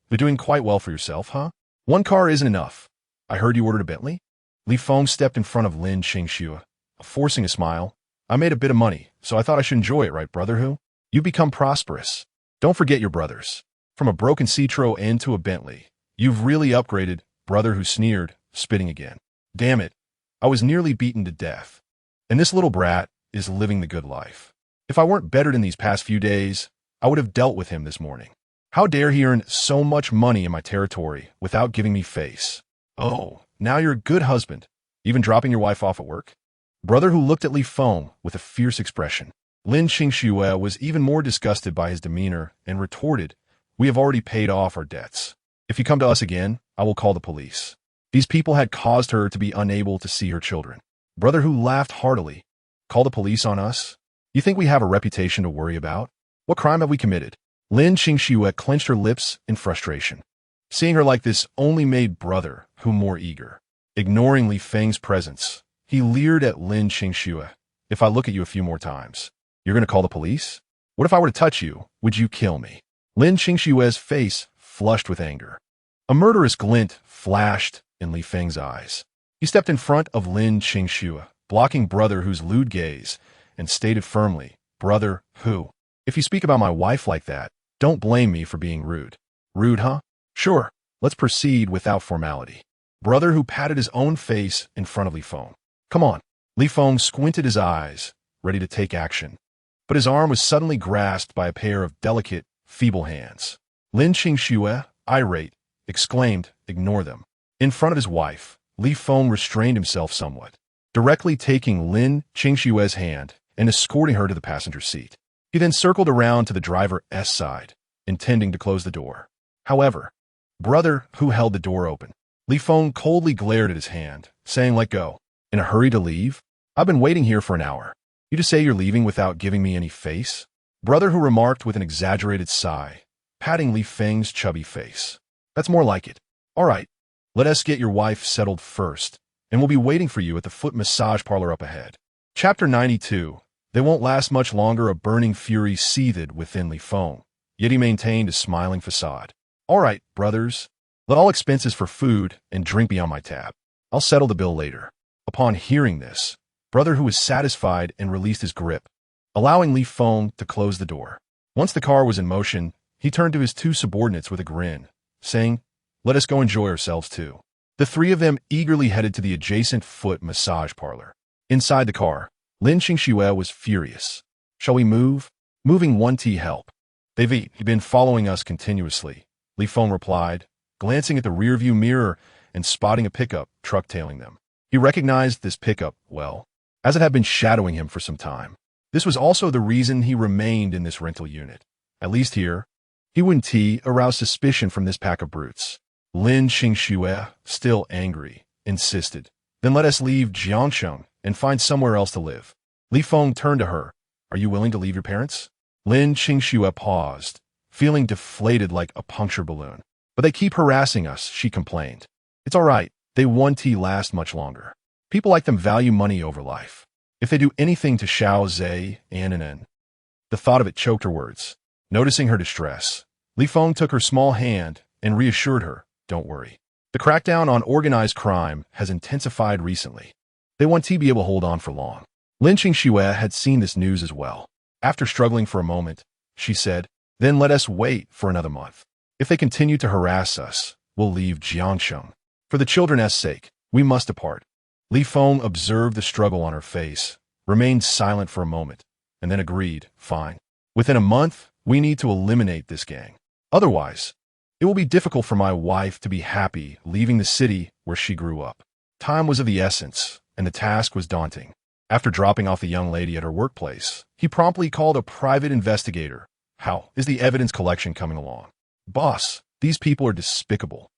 you're doing quite well for yourself, huh? 1 car isn't enough. I heard you ordered a Bentley? Li Feng stepped in front of Lin Qingxue, forcing a smile. I made a bit of money, so I thought I should enjoy it, right, brother Hu? You become prosperous. Don't forget your brothers. From a broken Citroën to a Bentley, you've really upgraded, brother who sneered, spitting again. Damn it, I was nearly beaten to death. And this little brat is living the good life. If I weren't bettered in these past few days, I would have dealt with him this morning. How dare he earn so much money in my territory without giving me face? Oh, now you're a good husband, even dropping your wife off at work? Brother who looked at Li Feng with a fierce expression. Lin Qingxue was even more disgusted by his demeanor and retorted, "We have already paid off our debts. If you come to us again, I will call the police." These people had caused her to be unable to see her children. Brother who laughed heartily. Call the police on us? You think we have a reputation to worry about? What crime have we committed? Lin Qingxue clenched her lips in frustration. Seeing her like this only made brother who more eager. Ignoring Li Feng's presence, he leered at Lin Qingxue. "If I look at you a few more times, you're going to call the police? What if I were to touch you? Would you kill me?" Lin Qingxue's face flushed with anger. A murderous glint flashed in Li Feng's eyes. He stepped in front of Lin Qingxue, blocking brother who's lewd gaze, and stated firmly, "Brother who? If you speak about my wife like that, don't blame me for being rude." "Rude, huh? Sure, let's proceed without formality." Brother who patted his own face in front of Li Feng. "Come on." Li Feng squinted his eyes, ready to take action. But his arm was suddenly grasped by a pair of delicate, feeble hands. Lin Qingxue, irate, exclaimed, "Ignore them." In front of his wife, Li Feng restrained himself somewhat, directly taking Lin Qingxue's hand and escorting her to the passenger seat. He then circled around to the driver's side, intending to close the door. However, brother who held the door open. Li Feng coldly glared at his hand, saying, "Let go." "In a hurry to leave? I've been waiting here for an hour. You just say you're leaving without giving me any face?" Brother who remarked with an exaggerated sigh, patting Li Feng's chubby face. "That's more like it. All right, let us get your wife settled first, and we'll be waiting for you at the foot massage parlor up ahead." Chapter 92. They won't last much longer. A burning fury seethed within Li Feng, yet he maintained a smiling facade. "All right, brothers, let all expenses for food and drink be on my tab. I'll settle the bill later." Upon hearing this, brother who was satisfied and released his grip, allowing Li Feng to close the door. Once the car was in motion, he turned to his two subordinates with a grin, saying, "Let us go enjoy ourselves too." The three of them eagerly headed to the adjacent foot massage parlor. Inside the car, Lin Qingxue was furious. "Shall we move? Moving won't help. They've been following us continuously," Li Feng replied, glancing at the rearview mirror and spotting a pickup truck tailing them. He recognized this pickup well, as it had been shadowing him for some time. This was also the reason he remained in this rental unit. At least here, he wouldn't arouse suspicion from this pack of brutes. Lin Qingxue, still angry, insisted, "Then let us leave Jiangsheng and find somewhere else to live." Li Feng turned to her. "Are you willing to leave your parents?" Lin Qingxue paused, feeling deflated like a punctured balloon. "But they keep harassing us," she complained. "It's all right. They won't last much longer. People like them value money over life. If they do anything to Xiao Zhe and." The thought of it choked her words. Noticing her distress, Li Feng took her small hand and reassured her, "Don't worry. The crackdown on organized crime has intensified recently. They won't be able to hold on for long." Lin Qingxue had seen this news as well. After struggling for a moment, she said, "Then let us wait for another month. If they continue to harass us, we'll leave Jiangsheng. For the children's sake, we must depart." Li Feng observed the struggle on her face, remained silent for a moment, and then agreed, "Fine. Within a month, we need to eliminate this gang. Otherwise, it will be difficult for my wife to be happy leaving the city where she grew up." Time was of the essence, and the task was daunting. After dropping off the young lady at her workplace, he promptly called a private investigator. "How is the evidence collection coming along?" "Boss, these people are despicable.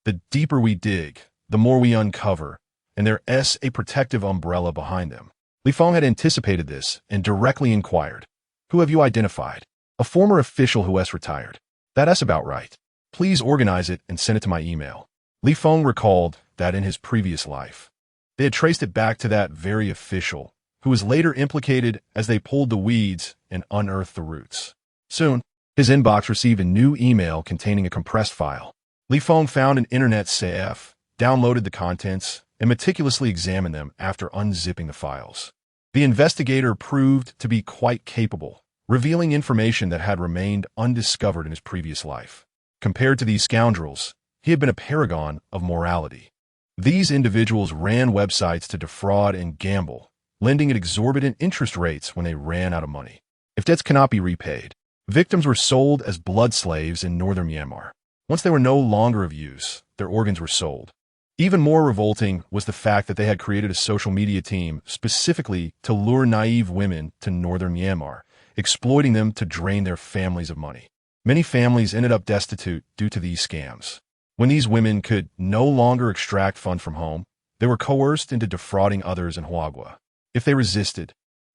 The deeper we dig, the more we uncover, and there's a protective umbrella behind them." Li Feng had anticipated this and directly inquired, "Who have you identified?" "A former official who has retired." "That's about right. Please organize it and send it to my email." Li Feng recalled that in his previous life, they had traced it back to that very official, who was later implicated as they pulled the weeds and unearthed the roots. Soon, his inbox received a new email containing a compressed file. Li Feng found an internet safe, downloaded the contents, and meticulously examined them after unzipping the files. The investigator proved to be quite capable, revealing information that had remained undiscovered in his previous life. Compared to these scoundrels, he had been a paragon of morality. These individuals ran websites to defraud and gamble, lending at exorbitant interest rates when they ran out of money. If debts cannot be repaid, victims were sold as blood slaves in northern Myanmar. Once they were no longer of use, their organs were sold. Even more revolting was the fact that they had created a social media team specifically to lure naive women to northern Myanmar, exploiting them to drain their families of money. Many families ended up destitute due to these scams. When these women could no longer extract funds from home, they were coerced into defrauding others in Huagua. If they resisted,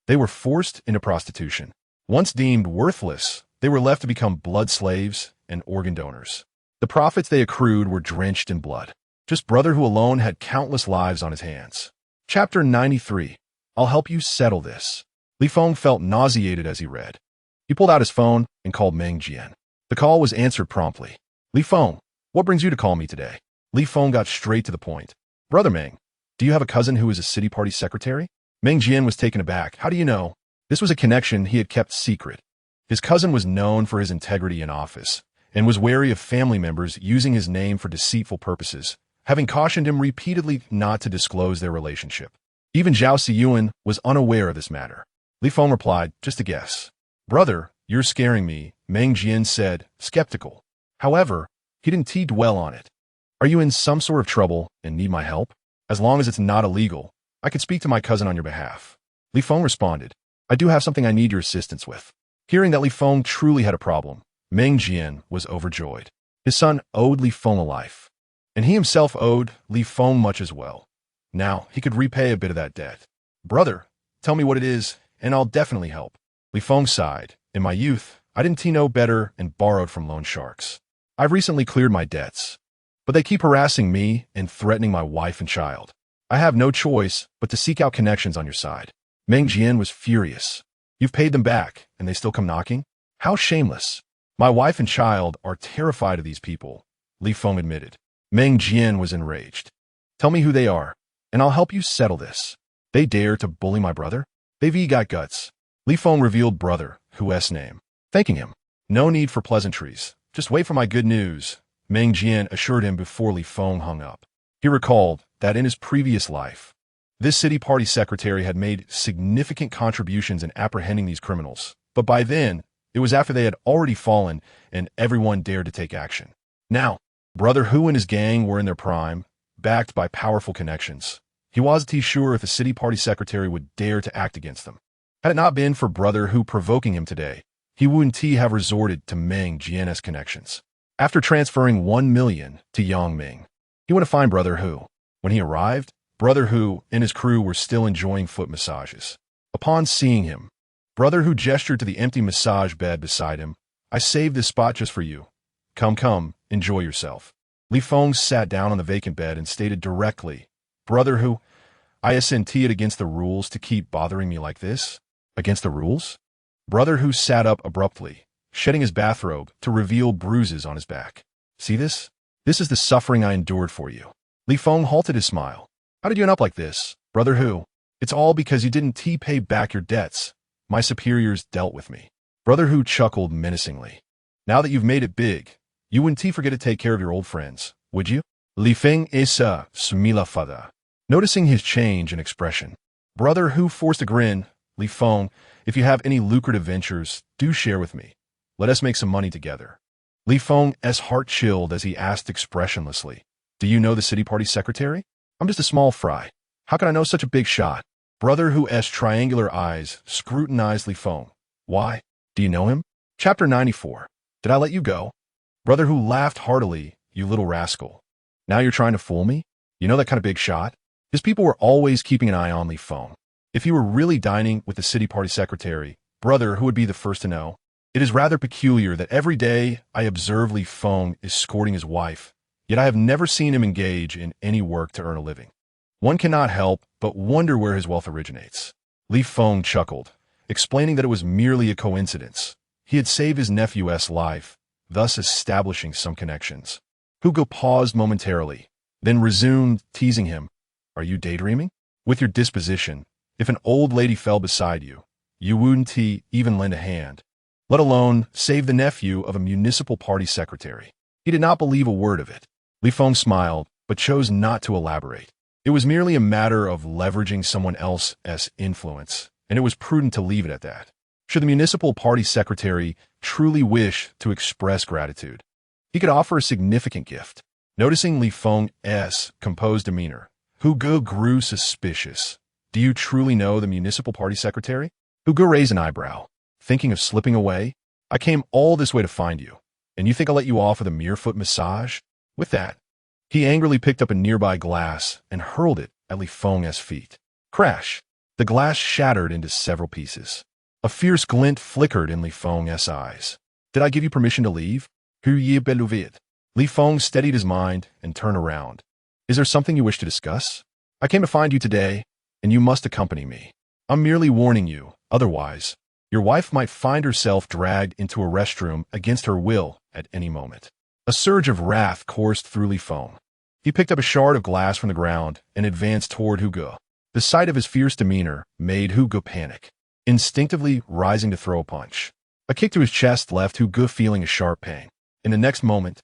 they were forced into prostitution. Once deemed worthless, they were left to become blood slaves and organ donors. The profits they accrued were drenched in blood. Just Brother who alone had countless lives on his hands. Chapter 93. I'll help you settle this. Li Feng felt nauseated as he read. He pulled out his phone and called Meng Jian. The call was answered promptly. Li Feng, what brings you to call me today? Li Feng got straight to the point. Brother Meng, do you have a cousin who is a city party secretary? Meng Jian was taken aback. How do you know? This was a connection he had kept secret. His cousin was known for his integrity in office and was wary of family members using his name for deceitful purposes, having cautioned him repeatedly not to disclose their relationship. Even Zhao Siyuan was unaware of this matter. Li Feng replied, just a guess. Brother, you're scaring me, Meng Jian said, skeptical. However, he didn't dwell on it. Are you in some sort of trouble and need my help? As long as it's not illegal, I could speak to my cousin on your behalf. Li Feng responded, I do have something I need your assistance with. Hearing that Li Feng truly had a problem, Meng Jian was overjoyed. His son owed Li Feng a life, and he himself owed Li Feng much as well. Now he could repay a bit of that debt. Brother, tell me what it is, and I'll definitely help. Li Feng sighed. In my youth, I didn't know better and borrowed from loan sharks. I've recently cleared my debts, but they keep harassing me and threatening my wife and child. I have no choice but to seek out connections on your side. Meng Jian was furious. You've paid them back, and they still come knocking? How shameless. My wife and child are terrified of these people, Li Feng admitted. Meng Jian was enraged. Tell me who they are, and I'll help you settle this. They dare to bully my brother? They've got guts. Li Feng revealed Brother Hu's name, thanking him. No need for pleasantries. Just wait for my good news, Meng Jian assured him before Li Feng hung up. He recalled that in his previous life, this city party secretary had made significant contributions in apprehending these criminals, but by then, it was after they had already fallen and everyone dared to take action. Now, Brother Hu and his gang were in their prime, backed by powerful connections. He wasn't sure if the city party secretary would dare to act against them. Had it not been for Brother Hu provoking him today, he wouldn't have resorted to Meng Jian's connections. After transferring 1 million to Yang Ming, he went to find Brother Hu. When he arrived, Brother Hu and his crew were still enjoying foot massages. Upon seeing him, Brother Hu gestured to the empty massage bed beside him. I saved this spot just for you. Come, enjoy yourself. Li Feng sat down on the vacant bed and stated directly, Brother Hu, I assent it against the rules to keep bothering me like this? Against the rules? Brother Hu sat up abruptly, shedding his bathrobe to reveal bruises on his back. See this? This is the suffering I endured for you. Li Feng halted his smile. How did you end up like this, Brother Hu? It's all because you didn't pay back your debts. My superiors dealt with me. Brother Hu chuckled menacingly. Now that you've made it big, you wouldn't forget to take care of your old friends, would you? Li Feng esa smila fada. Noticing his change in expression, Brother Hu forced a grin. Li Feng, if you have any lucrative ventures, do share with me. Let us make some money together. Li Feng's heart chilled as he asked expressionlessly, do you know the city party secretary? I'm just a small fry. How can I know such a big shot? Brother Hu's triangular eyes scrutinized Li Feng. Why? Do you know him? Chapter 94. Did I let you go? Brother Hu laughed heartily. You little rascal. Now you're trying to fool me? You know that kind of big shot? His people were always keeping an eye on Li Feng. If he were really dining with the city party secretary, Brother Hu would be the first to know. It is rather peculiar that every day I observe Li Feng escorting his wife, yet I have never seen him engage in any work to earn a living. One cannot help but wonder where his wealth originates. Li Feng chuckled, explaining that it was merely a coincidence. He had saved his nephew's life, thus establishing some connections. Hugo paused momentarily, then resumed, teasing him. Are you daydreaming? With your disposition, if an old lady fell beside you, you wouldn't even lend a hand, let alone save the nephew of a municipal party secretary. He did not believe a word of it. Li Feng smiled, but chose not to elaborate. It was merely a matter of leveraging someone else's influence, and it was prudent to leave it at that. Should the municipal party secretary truly wish to express gratitude, he could offer a significant gift. Noticing Li Feng's composed demeanor, Hu Ge grew suspicious. Do you truly know the municipal party secretary? Hu Ge raised an eyebrow. Thinking of slipping away? I came all this way to find you, and you think I'll let you off with a mere foot massage? With that, he angrily picked up a nearby glass and hurled it at Li Feng's feet. Crash! The glass shattered into several pieces. A fierce glint flickered in Li Feng's eyes. Did I give you permission to leave? Li Feng steadied his mind and turned around. Is there something you wish to discuss? I came to find you today, and you must accompany me. I'm merely warning you, otherwise, your wife might find herself dragged into a restroom against her will at any moment. A surge of wrath coursed through Li Feng. He picked up a shard of glass from the ground and advanced toward Hu Ge. The sight of his fierce demeanor made Hu Ge panic, instinctively rising to throw a punch. A kick to his chest left Hu Ge feeling a sharp pain. In the next moment,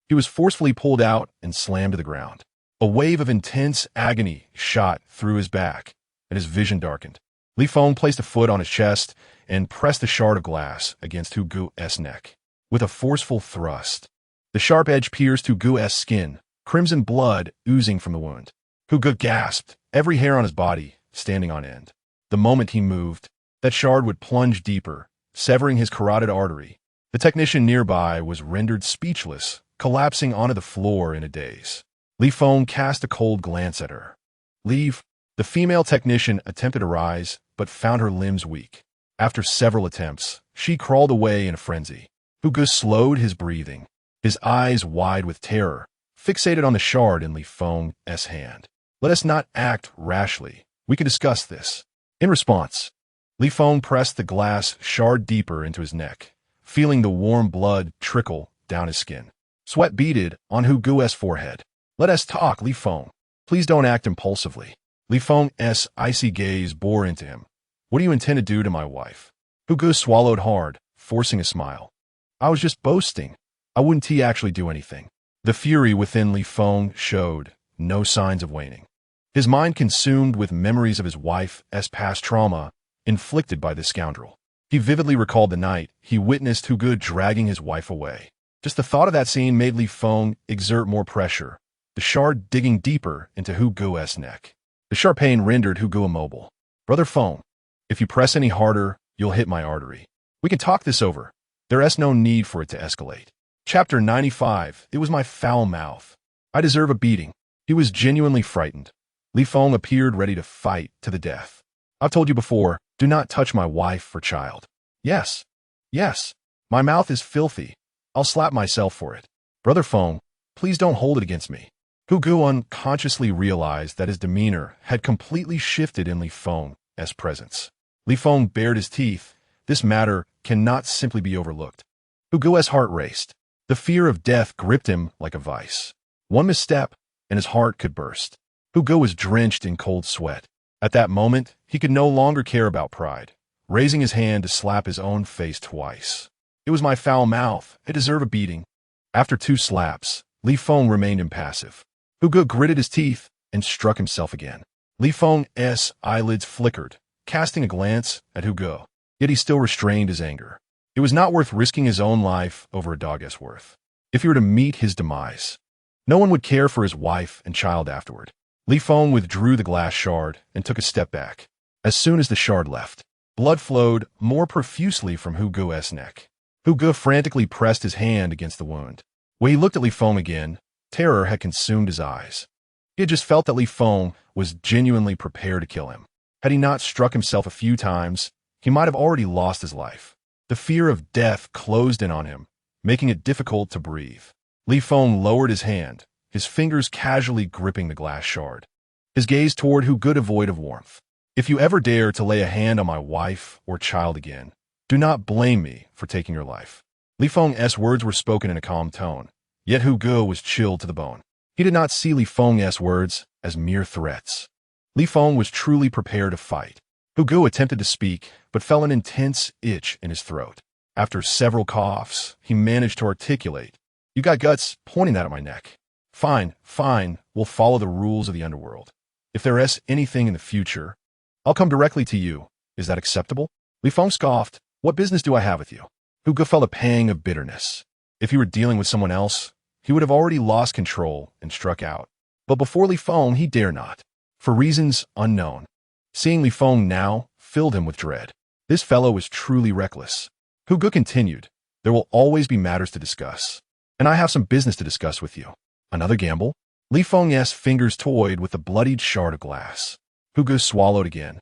he was forcefully pulled out and slammed to the ground. A wave of intense agony shot through his back, and his vision darkened. Li Feng placed a foot on his chest and pressed the shard of glass against Hu Ge's neck. With a forceful thrust, the sharp edge pierced Hu Ge's skin, crimson blood oozing from the wound. Hu Ge gasped, every hair on his body standing on end. The moment he moved, that shard would plunge deeper, severing his carotid artery. The technician nearby was rendered speechless, collapsing onto the floor in a daze. Li Feng cast a cold glance at her. Leave. The female technician attempted to rise, but found her limbs weak. After several attempts, she crawled away in a frenzy. Hu Ge slowed his breathing, his eyes wide with terror, fixated on the shard in Li Feng's hand. Let us not act rashly. We can discuss this. In response, Li Feng pressed the glass shard deeper into his neck, feeling the warm blood trickle down his skin. Sweat beaded on Hu Ge's forehead. Let us talk, Li Feng. Please don't act impulsively. Li Feng's icy gaze bore into him. What do you intend to do to my wife? Hu Ge swallowed hard, forcing a smile. I was just boasting. I wouldn't actually do anything. The fury within Li Feng showed no signs of waning. His mind consumed with memories of his wife's past trauma inflicted by this scoundrel. He vividly recalled the night he witnessed Hu Ge dragging his wife away. Just the thought of that scene made Li Feng exert more pressure, the shard digging deeper into Hu Ge's neck. The sharp pain rendered Hu Ge immobile. Brother Feng, if you press any harder, you'll hit my artery. We can talk this over. There is no need for it to escalate. Chapter 95. It was my foul mouth. I deserve a beating. He was genuinely frightened. Li Feng appeared ready to fight to the death. I've told you before, do not touch my wife or child. Yes. Yes. My mouth is filthy. I'll slap myself for it. Brother Feng, please don't hold it against me. Hu Ge unconsciously realized that his demeanor had completely shifted in Li Feng's presence. Li Feng bared his teeth. This matter cannot simply be overlooked. Hu Ge's heart raced. The fear of death gripped him like a vice. One misstep, and his heart could burst. Hu Ge was drenched in cold sweat. At that moment, he could no longer care about pride, raising his hand to slap his own face twice. It was my foul mouth. I deserve a beating. After 2 slaps, Li Feng remained impassive. Hu Ge gritted his teeth and struck himself again. Li Feng's eyelids flickered, casting a glance at Hu Ge. Yet he still restrained his anger. It was not worth risking his own life over a dog's worth. If he were to meet his demise, no one would care for his wife and child afterward. Li Feng withdrew the glass shard and took a step back. As soon as the shard left, blood flowed more profusely from Hu Ge's neck. Hu Ge frantically pressed his hand against the wound. When he looked at Li Feng again, terror had consumed his eyes. He had just felt that Li Feng was genuinely prepared to kill him. Had he not struck himself a few times, he might have already lost his life. The fear of death closed in on him, making it difficult to breathe. Li Feng lowered his hand, his fingers casually gripping the glass shard. His gaze toward Hu Ge devoid of warmth. If you ever dare to lay a hand on my wife or child again, do not blame me for taking your life. Li Feng's words were spoken in a calm tone, yet Hu Ge was chilled to the bone. He did not see Li Feng's words as mere threats. Li Feng was truly prepared to fight. Hu Gu attempted to speak, but felt an intense itch in his throat. After several coughs, he managed to articulate. You got guts pointing that at my neck. Fine, fine, we'll follow the rules of the underworld. If there is anything in the future, I'll come directly to you. Is that acceptable? Li Feng scoffed. What business do I have with you? Hu Gu felt a pang of bitterness. If he were dealing with someone else, he would have already lost control and struck out. But before Li Feng, he dare not. For reasons unknown. Seeing Li Feng now filled him with dread. This fellow was truly reckless. Hu Gu continued. There will always be matters to discuss. And I have some business to discuss with you. Another gamble? Li Feng's fingers toyed with a bloodied shard of glass. Hu Gu swallowed again.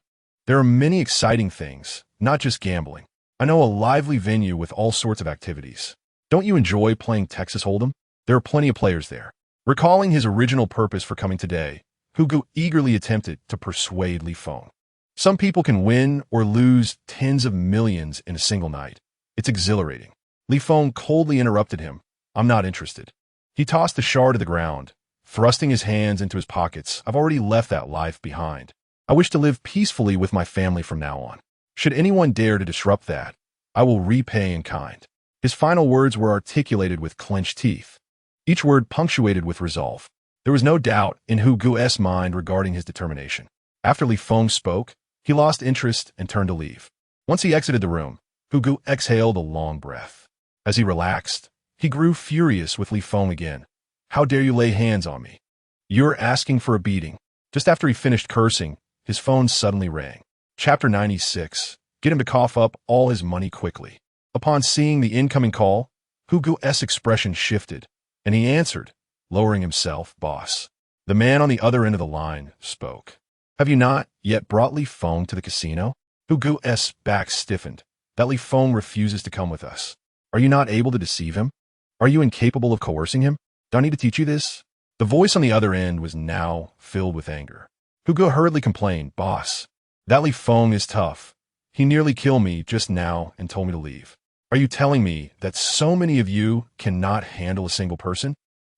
There are many exciting things, not just gambling. I know a lively venue with all sorts of activities. Don't you enjoy playing Texas Hold'em? There are plenty of players there. Recalling his original purpose for coming today, Hu Gu eagerly attempted to persuade Li Feng. Some people can win or lose tens of millions in a single night. It's exhilarating. Li Feng coldly interrupted him. I'm not interested. He tossed the shard to the ground, thrusting his hands into his pockets. I've already left that life behind. I wish to live peacefully with my family from now on. Should anyone dare to disrupt that, I will repay in kind. His final words were articulated with clenched teeth, each word punctuated with resolve. There was no doubt in Hu Gu's mind regarding his determination. After Li Feng spoke, he lost interest and turned to leave. Once he exited the room, Hu Gu exhaled a long breath. As he relaxed, he grew furious with Li Feng again. How dare you lay hands on me? You're asking for a beating. Just after he finished cursing, his phone suddenly rang. Chapter 96. Get him to cough up all his money quickly. Upon seeing the incoming call, Hu Gu's expression shifted, and he answered, lowering himself, Boss. The man on the other end of the line spoke. Have you not yet brought Li Feng to the casino? Hu Gu's back stiffened. That Li Feng refuses to come with us. Are you not able to deceive him? Are you incapable of coercing him? Do I need to teach you this? The voice on the other end was now filled with anger. Hu Gu hurriedly complained, Boss, that Li Feng is tough. He nearly killed me just now and told me to leave. Are you telling me that so many of you cannot handle a single person?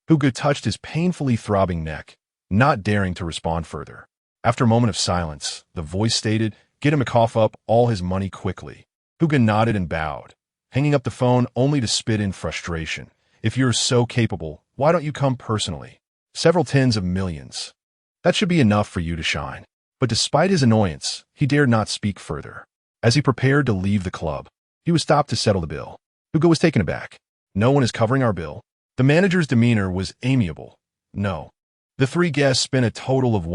Hu Gu touched his painfully throbbing neck, not daring to respond further. After a moment of silence, the voice stated, Get him to cough up all his money quickly. Hu Gu nodded and bowed, hanging up the phone only to spit in frustration. If you're so capable, why don't you come personally? Several tens of millions. That should be enough for you to shine. But despite his annoyance, he dared not speak further. As he prepared to leave the club, he was stopped to settle the bill. Hu Gu was taken aback. No one is covering our bill. The manager's demeanor was amiable. No. The three guests spent a total of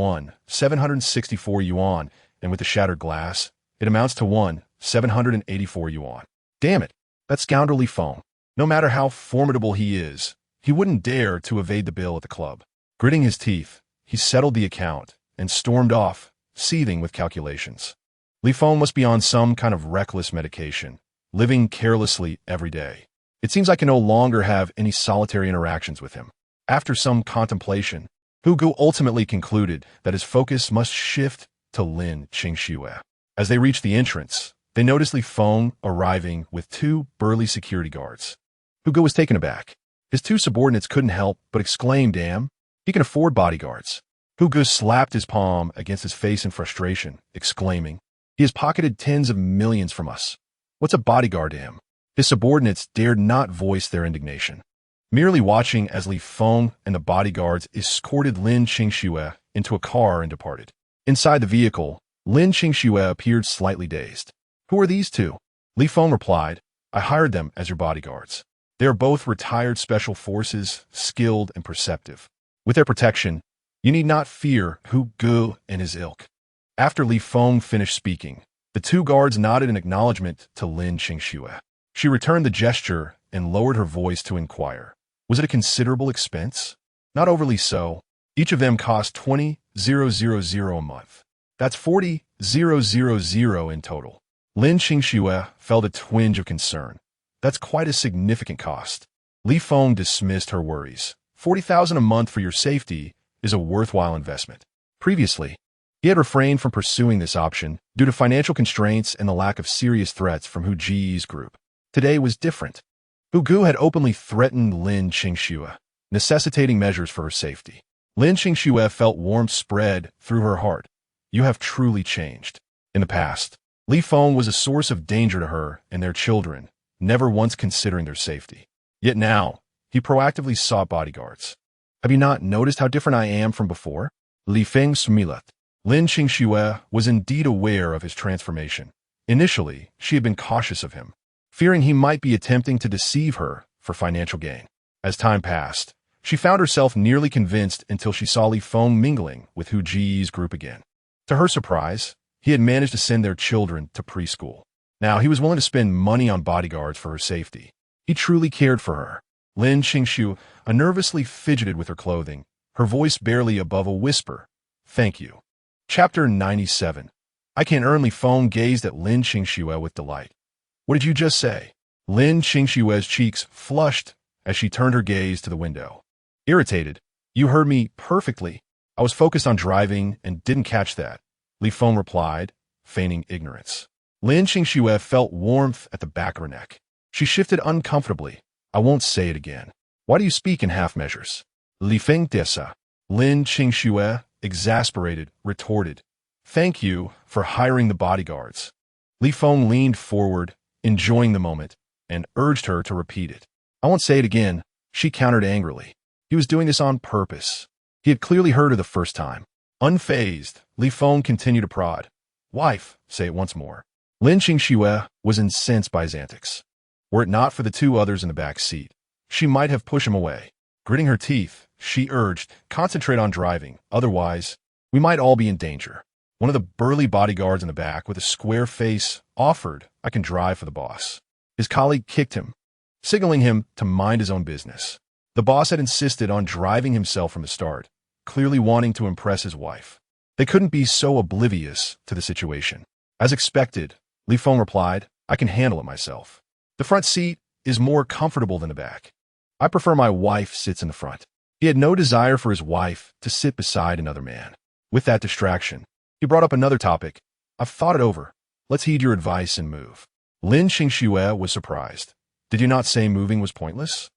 764 yuan, and with the shattered glass, it amounts to 784 yuan. Damn it, that scoundrel Li Feng. No matter how formidable he is, he wouldn't dare to evade the bill at the club. Gritting his teeth, he settled the account and stormed off, seething with calculations. Li Feng must be on some kind of reckless medication, living carelessly every day. It seems I can no longer have any solitary interactions with him. After some contemplation, Hu Gu ultimately concluded that his focus must shift to Lin Qingxue. As they reached the entrance, they noticed Li Feng arriving with two burly security guards. Hu Gu was taken aback. His two subordinates couldn't help but exclaim, Damn, he can afford bodyguards. Hu Gu slapped his palm against his face in frustration, exclaiming, He has pocketed tens of millions from us. What's a bodyguard to him? His subordinates dared not voice their indignation. Merely watching as Li Feng and the bodyguards escorted Lin Qingxue into a car and departed. Inside the vehicle, Lin Qingxue appeared slightly dazed. Who are these two? Li Feng replied, I hired them as your bodyguards. They are both retired special forces, skilled and perceptive. With their protection, you need not fear Hu Gu and his ilk. After Li Feng finished speaking, the two guards nodded in acknowledgement to Lin Qingxue. She returned the gesture and lowered her voice to inquire. Was it a considerable expense? Not overly so. Each of them cost 20,000 a month. That's 40,000 in total. Lin Qingxue felt a twinge of concern. That's quite a significant cost. Li Feng dismissed her worries. 40,000 a month for your safety is a worthwhile investment. Previously, he had refrained from pursuing this option due to financial constraints and the lack of serious threats from Hu Ji's group. Today was different. Hu Gu had openly threatened Lin Qingxue, necessitating measures for her safety. Lin Qingxue felt warmth spread through her heart. You have truly changed. In the past, Li Feng was a source of danger to her and their children, never once considering their safety. Yet now, he proactively sought bodyguards. Have you not noticed how different I am from before? Li Feng smiled. Lin Qingxue was indeed aware of his transformation. Initially, she had been cautious of him, fearing he might be attempting to deceive her for financial gain. As time passed, she found herself nearly convinced until she saw Li Feng mingling with Hu Ji's group again. To her surprise, he had managed to send their children to preschool. Now he was willing to spend money on bodyguards for her safety. He truly cared for her. Lin Qingxue nervously fidgeted with her clothing, her voice barely above a whisper. Thank you. Chapter 97. I Can Earn. Li Feng gazed at Lin Qingxue with delight. What did you just say? Lin Qingxue's cheeks flushed as she turned her gaze to the window. Irritated. You heard me perfectly. I was focused on driving and didn't catch that, Li Feng replied, feigning ignorance. Lin Qingxue felt warmth at the back of her neck. She shifted uncomfortably. I won't say it again. Why do you speak in half measures? Li Feng desa. Lin Qingxue, exasperated, retorted. Thank you for hiring the bodyguards. Li Feng leaned forward, enjoying the moment, and urged her to repeat it. I won't say it again, she countered angrily. He was doing this on purpose. He had clearly heard her the first time. Unfazed, Li Feng continued to prod. Wife, say it once more. Lin Qingxue was incensed by his antics. Were it not for the two others in the back seat, she might have pushed him away. Gritting her teeth, she urged, concentrate on driving, otherwise, we might all be in danger. One of the burly bodyguards in the back with a square face offered, I can drive for the boss. His colleague kicked him, signaling him to mind his own business. The boss had insisted on driving himself from the start, clearly wanting to impress his wife. They couldn't be so oblivious to the situation. As expected, Li Feng replied, I can handle it myself. The front seat is more comfortable than the back. I prefer my wife sits in the front. He had no desire for his wife to sit beside another man. With that distraction, he brought up another topic. I've thought it over. Let's heed your advice and move. Lin Qingxue was surprised. Did you not say moving was pointless?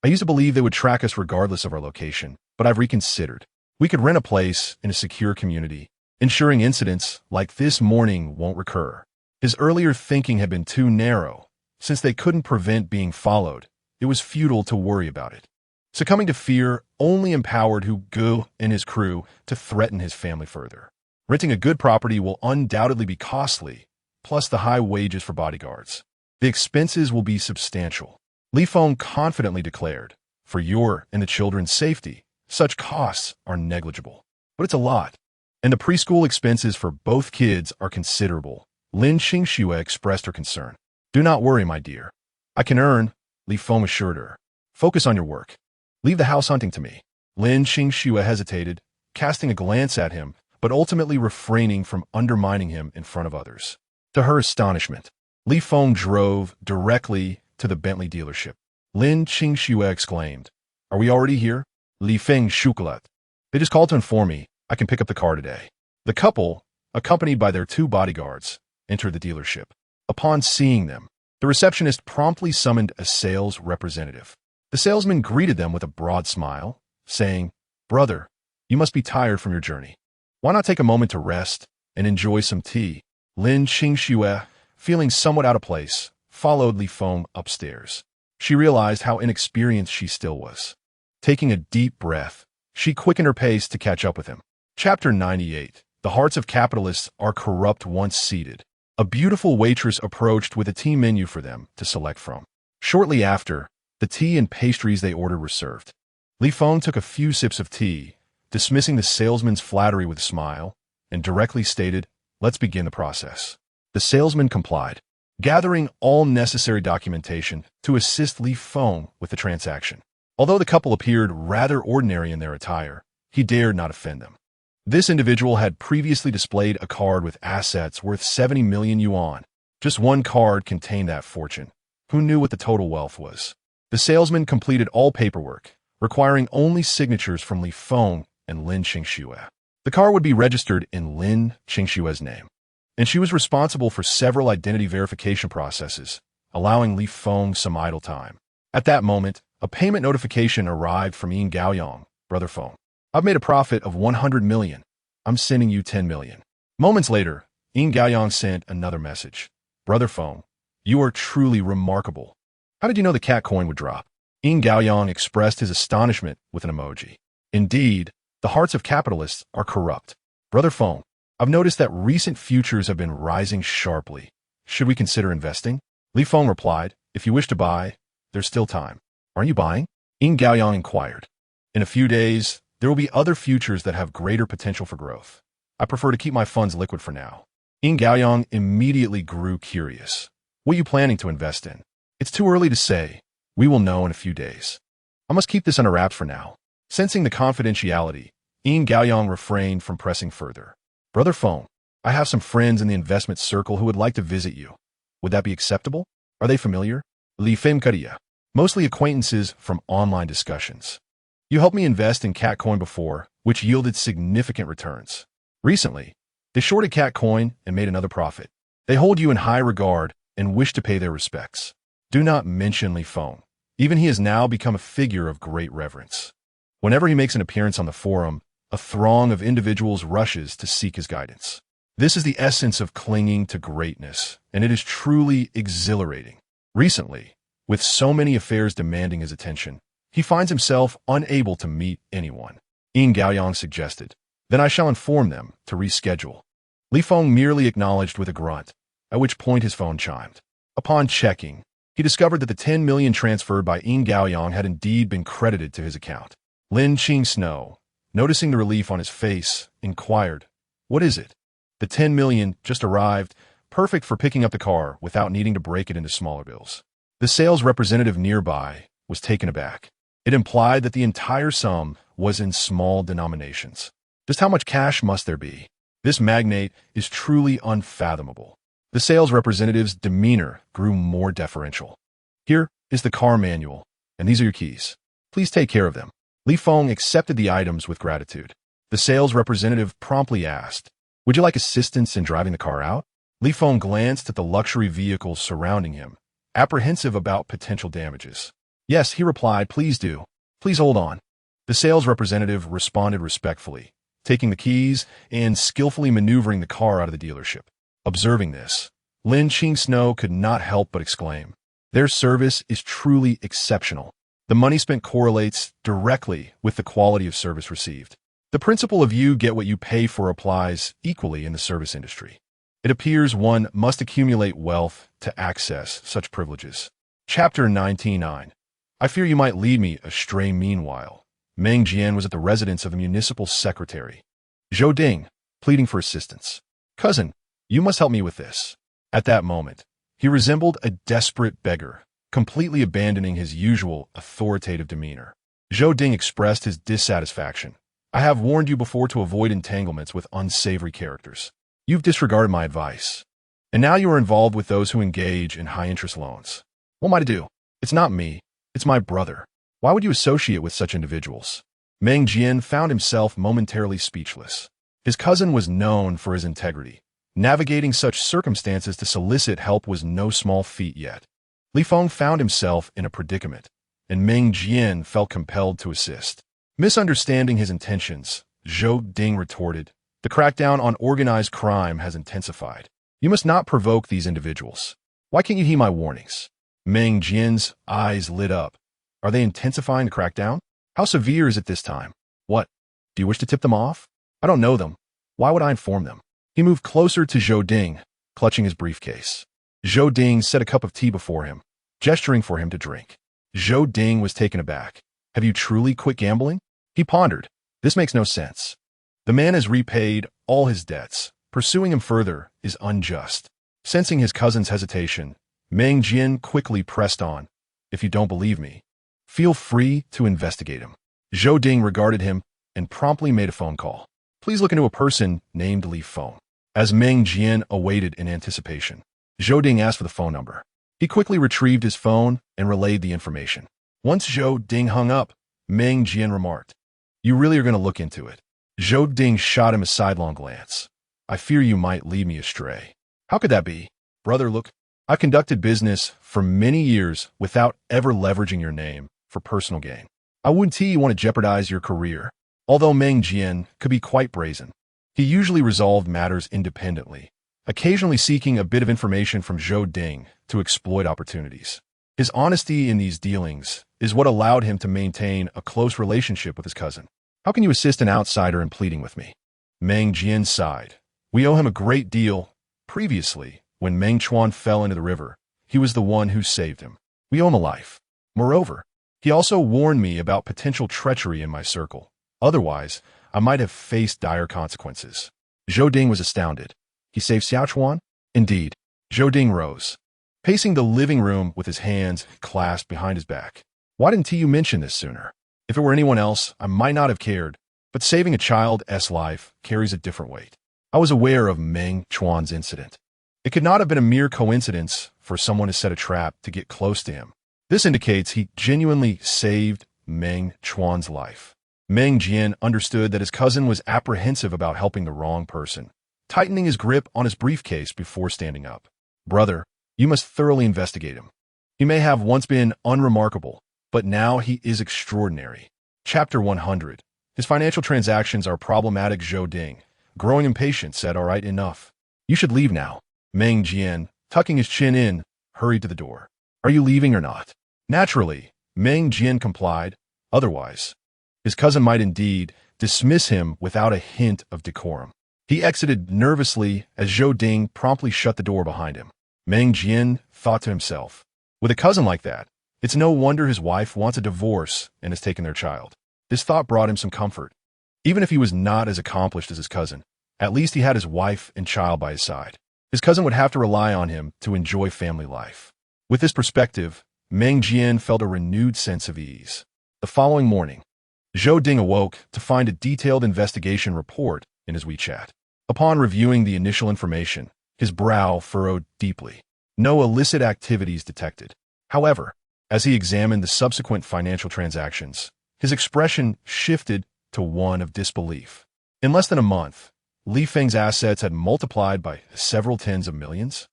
I used to believe they would track us regardless of our location, but I've reconsidered. We could rent a place in a secure community, ensuring incidents like this morning won't recur. His earlier thinking had been too narrow. Since they couldn't prevent being followed, it was futile to worry about it. Succumbing to fear only empowered Hu Gu and his crew to threaten his family further. Renting a good property will undoubtedly be costly, plus the high wages for bodyguards. The expenses will be substantial. Li Feng confidently declared, for your and the children's safety, such costs are negligible. But it's a lot. And the preschool expenses for both kids are considerable. Lin Qingxue expressed her concern. Do not worry, my dear. I can earn, Li Feng assured her. Focus on your work. Leave the house hunting to me. Lin Qingxue hesitated, casting a glance at him, but ultimately refraining from undermining him in front of others. To her astonishment, Li Feng drove directly to the Bentley dealership. Lin Qingxue exclaimed, Are we already here? Li Feng shukulat. They just called to inform me I can pick up the car today. The couple, accompanied by their two bodyguards, entered the dealership. Upon seeing them, the receptionist promptly summoned a sales representative. The salesman greeted them with a broad smile, saying, Brother, you must be tired from your journey. Why not take a moment to rest and enjoy some tea? Lin Qingxue, feeling somewhat out of place, followed Li Feng upstairs. She realized how inexperienced she still was. Taking a deep breath, she quickened her pace to catch up with him. Chapter 98. The hearts of capitalists are corrupt once seated. A beautiful waitress approached with a tea menu for them to select from. Shortly after, the tea and pastries they ordered were served. Li Feng took a few sips of tea, dismissing the salesman's flattery with a smile, and directly stated, Let's begin the process. The salesman complied, gathering all necessary documentation to assist Li Feng with the transaction. Although the couple appeared rather ordinary in their attire, he dared not offend them. This individual had previously displayed a card with assets worth 70 million yuan. Just one card contained that fortune. Who knew what the total wealth was? The salesman completed all paperwork, requiring only signatures from Li Feng and Lin Qingxue. The car would be registered in Lin Qingxue's name, and she was responsible for several identity verification processes, allowing Li Feng some idle time. At that moment, a payment notification arrived from Yin Gaoyong, Brother Feng. I've made a profit of 100 million. I'm sending you 10 million. Moments later, Yin Gaoyang sent another message. Brother Feng, you are truly remarkable. How did you know the cat coin would drop? Yin Gaoyang expressed his astonishment with an emoji. Indeed, the hearts of capitalists are corrupt. Brother Feng, I've noticed that recent futures have been rising sharply. Should we consider investing? Li Feng replied, if you wish to buy, there's still time. Aren't you buying? Yin Gaoyang inquired. In a few days, there will be other futures that have greater potential for growth. I prefer to keep my funds liquid for now. Yin Gaoyang immediately grew curious. What are you planning to invest in? It's too early to say. We will know in a few days. I must keep this under wraps for now. Sensing the confidentiality, Yin Gaoyang refrained from pressing further. Brother Feng, I have some friends in the investment circle who would like to visit you. Would that be acceptable? Are they familiar? Li Feng, mostly acquaintances from online discussions. You helped me invest in Catcoin before, which yielded significant returns. Recently, they shorted Catcoin and made another profit. They hold you in high regard and wish to pay their respects. Do not mention Li Feng. Even he has now become a figure of great reverence. Whenever he makes an appearance on the forum, a throng of individuals rushes to seek his guidance. This is the essence of clinging to greatness, and it is truly exhilarating. Recently, with so many affairs demanding his attention, he finds himself unable to meet anyone. Yin Gaoyang suggested, then I shall inform them to reschedule. Li Feng merely acknowledged with a grunt, at which point his phone chimed. Upon checking, he discovered that the 10 million transferred by Yin Gaoyang had indeed been credited to his account. Lin Qing Snow, noticing the relief on his face, inquired, what is it? The 10 million just arrived, perfect for picking up the car without needing to break it into smaller bills. The sales representative nearby was taken aback. It implied that the entire sum was in small denominations. Just how much cash must there be? This magnate is truly unfathomable. The sales representative's demeanor grew more deferential. Here is the car manual, and these are your keys. Please take care of them. Li Feng accepted the items with gratitude. The sales representative promptly asked, would you like assistance in driving the car out? Li Feng glanced at the luxury vehicles surrounding him, apprehensive about potential damages. Yes, he replied, please do. Please hold on. The sales representative responded respectfully, taking the keys and skillfully maneuvering the car out of the dealership. Observing this, Lin Qing Snow could not help but exclaim, their service is truly exceptional. The money spent correlates directly with the quality of service received. The principle of you get what you pay for applies equally in the service industry. It appears one must accumulate wealth to access such privileges. Chapter 99. I fear you might lead me astray meanwhile. Meng Jian was at the residence of the municipal secretary, Zhou Ding, pleading for assistance. Cousin, you must help me with this. At that moment, he resembled a desperate beggar, completely abandoning his usual authoritative demeanor. Zhou Ding expressed his dissatisfaction. I have warned you before to avoid entanglements with unsavory characters. You've disregarded my advice. And now you are involved with those who engage in high-interest loans. What am I to do? It's not me. It's my brother. Why would you associate with such individuals? Meng Jian found himself momentarily speechless. His cousin was known for his integrity. Navigating such circumstances to solicit help was no small feat yet. Li Feng found himself in a predicament, and Meng Jian felt compelled to assist. Misunderstanding his intentions, Zhou Ding retorted, the crackdown on organized crime has intensified. You must not provoke these individuals. Why can't you heed my warnings? Meng Jian's eyes lit up. Are they intensifying the crackdown? How severe is it this time? What? Do you wish to tip them off? I don't know them. Why would I inform them? He moved closer to Zhou Ding, clutching his briefcase. Zhou Ding set a cup of tea before him, gesturing for him to drink. Zhou Ding was taken aback. Have you truly quit gambling? He pondered. This makes no sense. The man has repaid all his debts. Pursuing him further is unjust. Sensing his cousin's hesitation, Meng Jian quickly pressed on. If you don't believe me, feel free to investigate him. Zhou Ding regarded him and promptly made a phone call. Please look into a person named Li Feng. As Meng Jian awaited in anticipation, Zhou Ding asked for the phone number. He quickly retrieved his phone and relayed the information. Once Zhou Ding hung up, Meng Jian remarked, you really are going to look into it. Zhou Ding shot him a sidelong glance. I fear you might lead me astray. How could that be? Brother, look, I've conducted business for many years without ever leveraging your name for personal gain. I wouldn't want to jeopardize your career. Although Meng Jian could be quite brazen, he usually resolved matters independently, occasionally seeking a bit of information from Zhou Ding to exploit opportunities. His honesty in these dealings is what allowed him to maintain a close relationship with his cousin. How can you assist an outsider in pleading with me? Meng Jian sighed. We owe him a great deal. Previously, when Meng Chuan fell into the river, he was the one who saved him. We owe him a life. Moreover, he also warned me about potential treachery in my circle. Otherwise, I might have faced dire consequences. Zhou Ding was astounded. He saved Xiaochuan? Indeed. Zhou Ding rose, pacing the living room with his hands clasped behind his back. Why didn't you mention this sooner? If it were anyone else, I might not have cared, but saving a child's life carries a different weight. I was aware of Meng Chuan's incident. It could not have been a mere coincidence for someone to set a trap to get close to him. This indicates he genuinely saved Meng Chuan's life. Meng Jian understood that his cousin was apprehensive about helping the wrong person, tightening his grip on his briefcase before standing up. Brother, you must thoroughly investigate him. He may have once been unremarkable, but now he is extraordinary. Chapter 100. His financial transactions are problematic. Zhou Ding, growing impatient, said, all right, enough. You should leave now. Meng Jian, tucking his chin in, hurried to the door. Are you leaving or not? Naturally, Meng Jian complied. Otherwise, his cousin might indeed dismiss him without a hint of decorum. He exited nervously as Zhou Ding promptly shut the door behind him. Meng Jian thought to himself, with a cousin like that, it's no wonder his wife wants a divorce and has taken their child. This thought brought him some comfort. Even if he was not as accomplished as his cousin, at least he had his wife and child by his side. His cousin would have to rely on him to enjoy family life. With this perspective, Meng Jian felt a renewed sense of ease. The following morning, Zhou Ding awoke to find a detailed investigation report in his WeChat. Upon reviewing the initial information, his brow furrowed deeply. No illicit activities detected. However, as he examined the subsequent financial transactions, his expression shifted to one of disbelief. In less than a month, Li Feng's assets had multiplied by several tens of millions.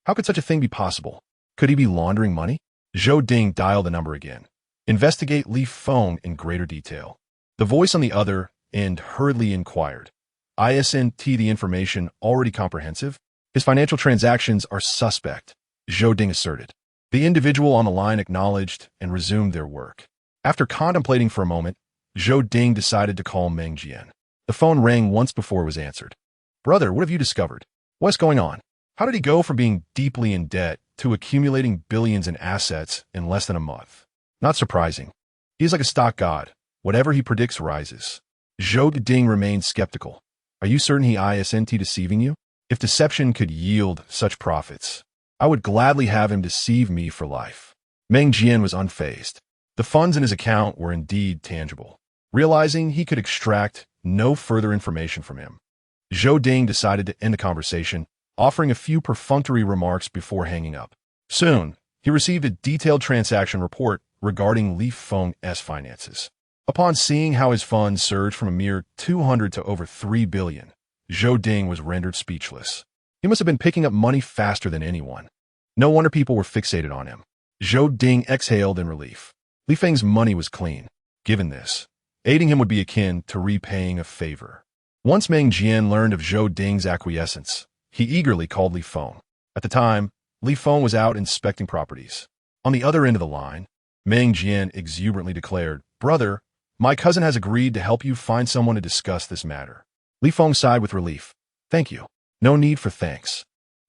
How could such a thing be possible? Could he be laundering money? Zhou Ding dialed the number again. Investigate Li Feng in greater detail. The voice on the other end hurriedly inquired. Isn't the information already comprehensive? His financial transactions are suspect, Zhou Ding asserted. The individual on the line acknowledged and resumed their work. After contemplating for a moment, Zhou Ding decided to call Meng Jian. The phone rang once before it was answered. Brother, what have you discovered? What's going on? How did he go from being deeply in debt to accumulating billions in assets in less than a month? Not surprising. He is like a stock god. Whatever he predicts rises. Zhou Ding remained skeptical. Are you certain he isn't deceiving you? If deception could yield such profits, I would gladly have him deceive me for life. Meng Jian was unfazed. The funds in his account were indeed tangible. Realizing he could extract no further information from him, Zhou Ding decided to end the conversation, offering a few perfunctory remarks before hanging up. Soon, he received a detailed transaction report regarding Li Feng's finances. Upon seeing how his funds surged from a mere 200 to over 3 billion, Zhou Ding was rendered speechless. He must have been picking up money faster than anyone. No wonder people were fixated on him. Zhou Ding exhaled in relief. Li Feng's money was clean. Given this, aiding him would be akin to repaying a favor. Once Meng Jian learned of Zhou Ding's acquiescence, he eagerly called Li Feng. At the time, Li Feng was out inspecting properties. On the other end of the line, Meng Jian exuberantly declared, Brother, my cousin has agreed to help you find someone to discuss this matter. Li Feng sighed with relief. Thank you. No need for thanks.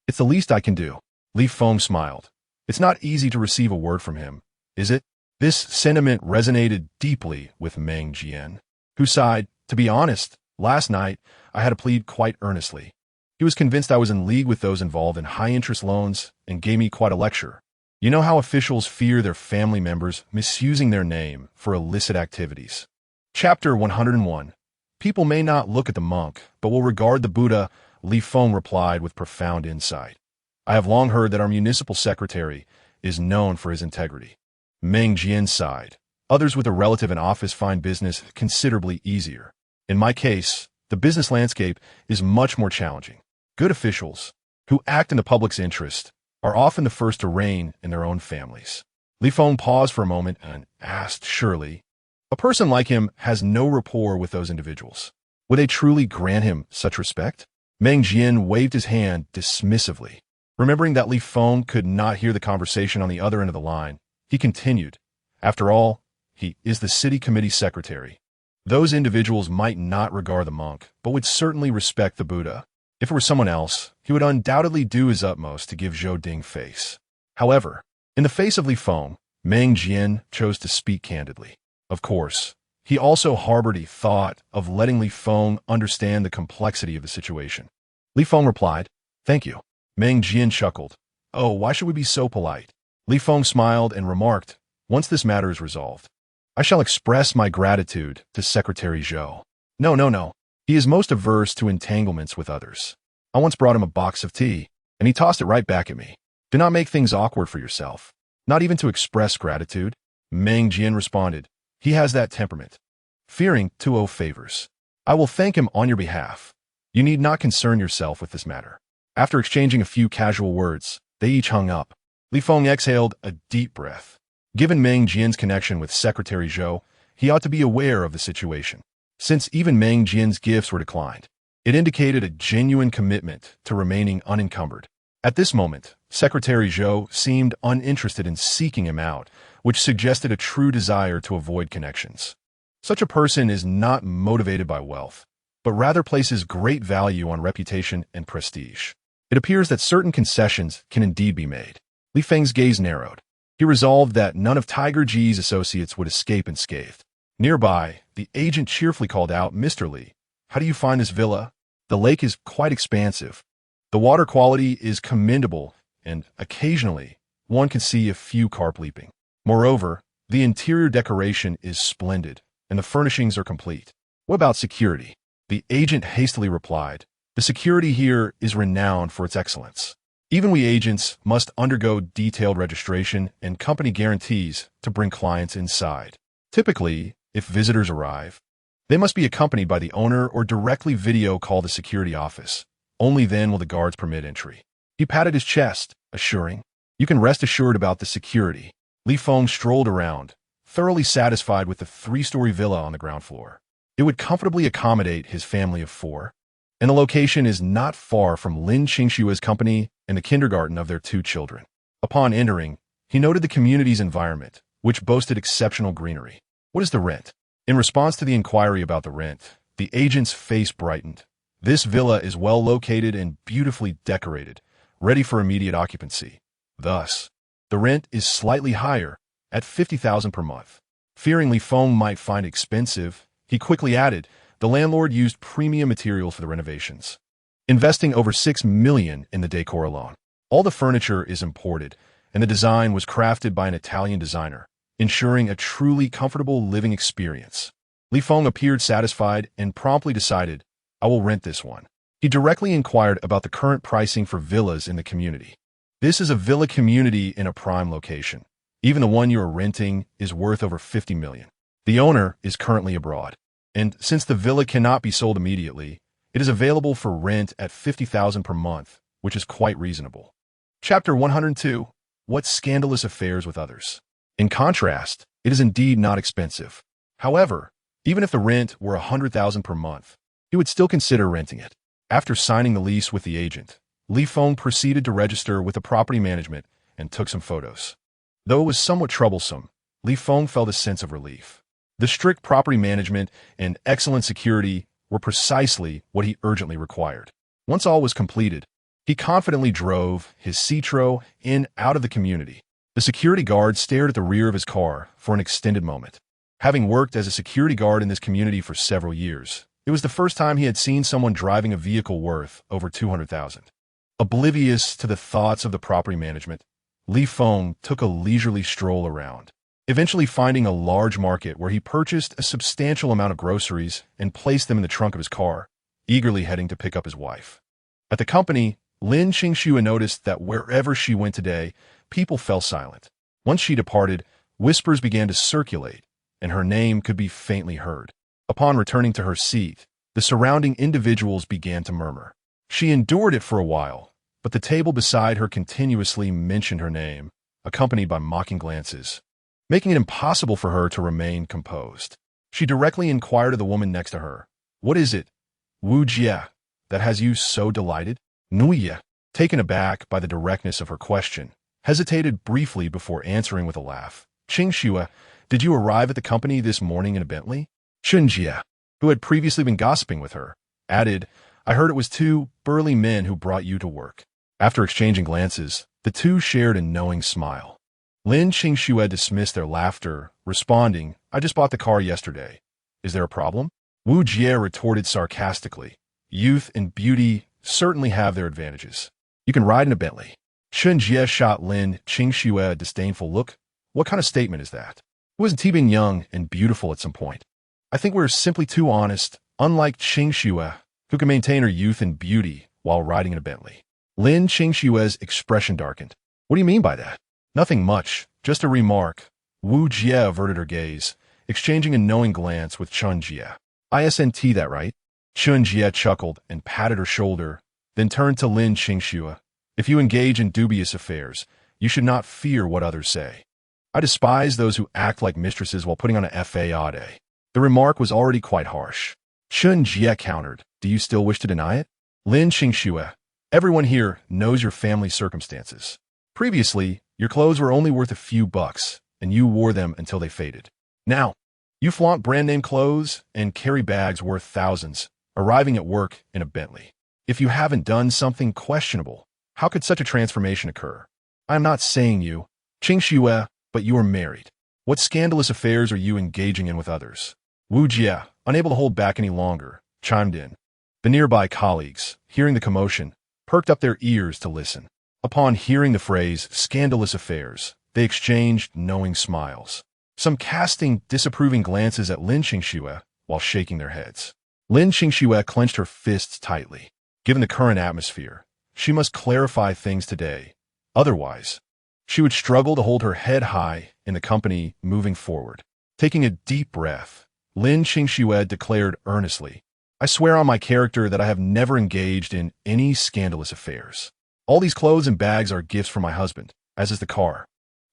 It's the least I can do. Li Feng smiled. It's not easy to receive a word from him, is it? This sentiment resonated deeply with Meng Jian, who sighed, to be honest, last night I had to plead quite earnestly. He was convinced I was in league with those involved in high-interest loans and gave me quite a lecture. You know how officials fear their family members misusing their name for illicit activities. Chapter 101. People may not look at the monk, but will regard the Buddha, Li Feng replied with profound insight. I have long heard that our municipal secretary is known for his integrity. Meng Jian sighed. Others with a relative in office find business considerably easier. In my case, the business landscape is much more challenging. Good officials, who act in the public's interest, are often the first to reign in their own families. Li Feng paused for a moment and asked, surely, a person like him has no rapport with those individuals. Would they truly grant him such respect? Meng Jian waved his hand dismissively. Remembering that Li Feng could not hear the conversation on the other end of the line, he continued, "After all, he is the city committee secretary. Those individuals might not regard the monk, but would certainly respect the Buddha. If it were someone else, he would undoubtedly do his utmost to give Zhou Ding face." However, in the face of Li Feng, Meng Jian chose to speak candidly. Of course, he also harbored a thought of letting Li Feng understand the complexity of the situation. Li Feng replied, "Thank you." Meng Jian chuckled. "Oh, why should we be so polite?" Li Feng smiled and remarked, "Once this matter is resolved, I shall express my gratitude to Secretary Zhou. No. He is most averse to entanglements with others. I once brought him a box of tea, and he tossed it right back at me. Do not make things awkward for yourself. Not even to express gratitude." Meng Jian responded, "He has that temperament. Fearing to owe favors. I will thank him on your behalf. You need not concern yourself with this matter." After exchanging a few casual words, they each hung up. Li Feng exhaled a deep breath. Given Meng Jian's connection with Secretary Zhou, he ought to be aware of the situation. Since even Meng Jian's gifts were declined, it indicated a genuine commitment to remaining unencumbered. At this moment, Secretary Zhou seemed uninterested in seeking him out, which suggested a true desire to avoid connections. Such a person is not motivated by wealth, but rather places great value on reputation and prestige. It appears that certain concessions can indeed be made. Li Feng's gaze narrowed. He resolved that none of Tiger Ji's associates would escape unscathed. Nearby, the agent cheerfully called out, "Mr. Li, how do you find this villa? The lake is quite expansive. The water quality is commendable, and occasionally, one can see a few carp leaping. Moreover, the interior decoration is splendid, and the furnishings are complete. What about security?" The agent hastily replied, "The security here is renowned for its excellence. Even we agents must undergo detailed registration and company guarantees to bring clients inside. Typically, if visitors arrive, they must be accompanied by the owner or directly video call the security office. Only then will the guards permit entry." He patted his chest, assuring, "You can rest assured about the security." Li Feng strolled around, thoroughly satisfied with the three-story villa on the ground floor. It would comfortably accommodate his family of 4, and the location is not far from Lin Qingshua's company and the kindergarten of their 2 children. Upon entering, he noted the community's environment, which boasted exceptional greenery. "What is the rent?" In response to the inquiry about the rent, the agent's face brightened. "This villa is well located and beautifully decorated, ready for immediate occupancy. Thus, the rent is slightly higher, at 50,000 per month." Fearing Li Feng might find it expensive, he quickly added, "The landlord used premium materials for the renovations, investing over 6 million in the decor alone. All the furniture is imported, and the design was crafted by an Italian designer, ensuring a truly comfortable living experience." Li Feng appeared satisfied and promptly decided, "I will rent this one." He directly inquired about the current pricing for villas in the community. "This is a villa community in a prime location. Even the one you are renting is worth over 50 million. The owner is currently abroad, and since the villa cannot be sold immediately, it is available for rent at 50,000 per month, which is quite reasonable." Chapter 102. What Scandalous Affairs with Others. In contrast, it is indeed not expensive. However, even if the rent were 100,000 per month, he would still consider renting it. After signing the lease with the agent, Li Feng proceeded to register with the property management and took some photos. Though it was somewhat troublesome, Li Feng felt a sense of relief. The strict property management and excellent security were precisely what he urgently required. Once all was completed, he confidently drove his Citroën in out of the community. The security guard stared at the rear of his car for an extended moment. Having worked as a security guard in this community for several years, it was the first time he had seen someone driving a vehicle worth over 200,000. Oblivious to the thoughts of the property management, Li Feng took a leisurely stroll around, eventually finding a large market where he purchased a substantial amount of groceries and placed them in the trunk of his car, eagerly heading to pick up his wife. At the company, Lin Qingxua noticed that wherever she went today, people fell silent. Once she departed, whispers began to circulate, and her name could be faintly heard. Upon returning to her seat, the surrounding individuals began to murmur. She endured it for a while, but the table beside her continuously mentioned her name, accompanied by mocking glances, making it impossible for her to remain composed. She directly inquired of the woman next to her, "What is it, Wu Jia?" that has you so delighted? Nuya, taken aback by the directness of her question, hesitated briefly before answering with a laugh. Qingxue, did you arrive at the company this morning in a Bentley? Chunjie, who had previously been gossiping with her, added, I heard it was two burly men who brought you to work. After exchanging glances, the two shared a knowing smile. Lin Qingxue dismissed their laughter, responding, I just bought the car yesterday. Is there a problem? Wu Jie retorted sarcastically. Youth and beauty certainly have their advantages. You can ride in a Bentley. Chun Jie shot Lin Qingxue a disdainful look. What kind of statement is that? Wasn't he been young and beautiful at some point? I think we're simply too honest, unlike Qingxue, who can maintain her youth and beauty while riding in a Bentley. Lin Qingxue's expression darkened. What do you mean by that? Nothing much, just a remark. Wu Jie averted her gaze, exchanging a knowing glance with Chun Jie. Isn't that right? Chun Jie chuckled and patted her shoulder, then turned to Lin Qingxue. If you engage in dubious affairs, you should not fear what others say. I despise those who act like mistresses while putting on a fade. The remark was already quite harsh. Chun Jie countered, do you still wish to deny it? Lin Qingxue, everyone here knows your family circumstances. Previously, your clothes were only worth a few bucks, and you wore them until they faded. Now, you flaunt brand-name clothes and carry bags worth thousands, arriving at work in a Bentley. If you haven't done something questionable, how could such a transformation occur? I am not saying you, Qingxue, but you are married. What scandalous affairs are you engaging in with others? Wu Jie, unable to hold back any longer, chimed in. The nearby colleagues, hearing the commotion, perked up their ears to listen. Upon hearing the phrase, scandalous affairs, they exchanged knowing smiles, some casting disapproving glances at Lin Qingxue while shaking their heads. Lin Qingxue clenched her fists tightly. Given the current atmosphere, she must clarify things today. Otherwise, she would struggle to hold her head high in the company moving forward. Taking a deep breath, Lin Qingxue declared earnestly, I swear on my character that I have never engaged in any scandalous affairs. All these clothes and bags are gifts from my husband, as is the car.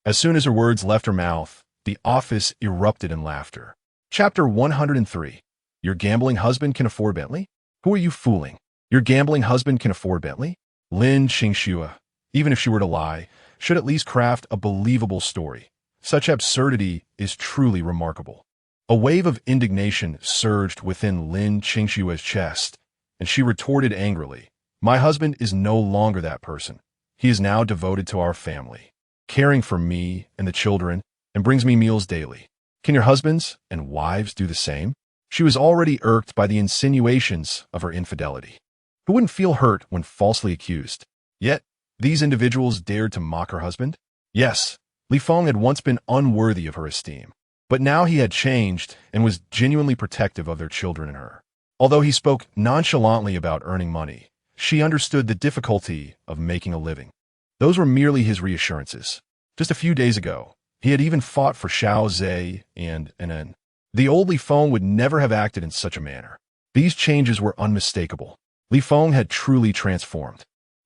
As soon as her words left her mouth, the office erupted in laughter. Chapter 103. Your gambling husband can afford Bentley? Who are you fooling? Your gambling husband can afford Bentley? Lin Qingxue, even if she were to lie, should at least craft a believable story. Such absurdity is truly remarkable. A wave of indignation surged within Lin Qingxue's chest, and she retorted angrily, My husband is no longer that person. He is now devoted to our family, caring for me and the children, and brings me meals daily. Can your husbands and wives do the same? She was already irked by the insinuations of her infidelity. Who wouldn't feel hurt when falsely accused? Yet, these individuals dared to mock her husband? Yes, Li Feng had once been unworthy of her esteem, but now he had changed and was genuinely protective of their children and her. Although he spoke nonchalantly about earning money, she understood the difficulty of making a living. Those were merely his reassurances. Just a few days ago, he had even fought for Xiao Zhe and Nen. The old Li Feng would never have acted in such a manner. These changes were unmistakable. Li Feng had truly transformed.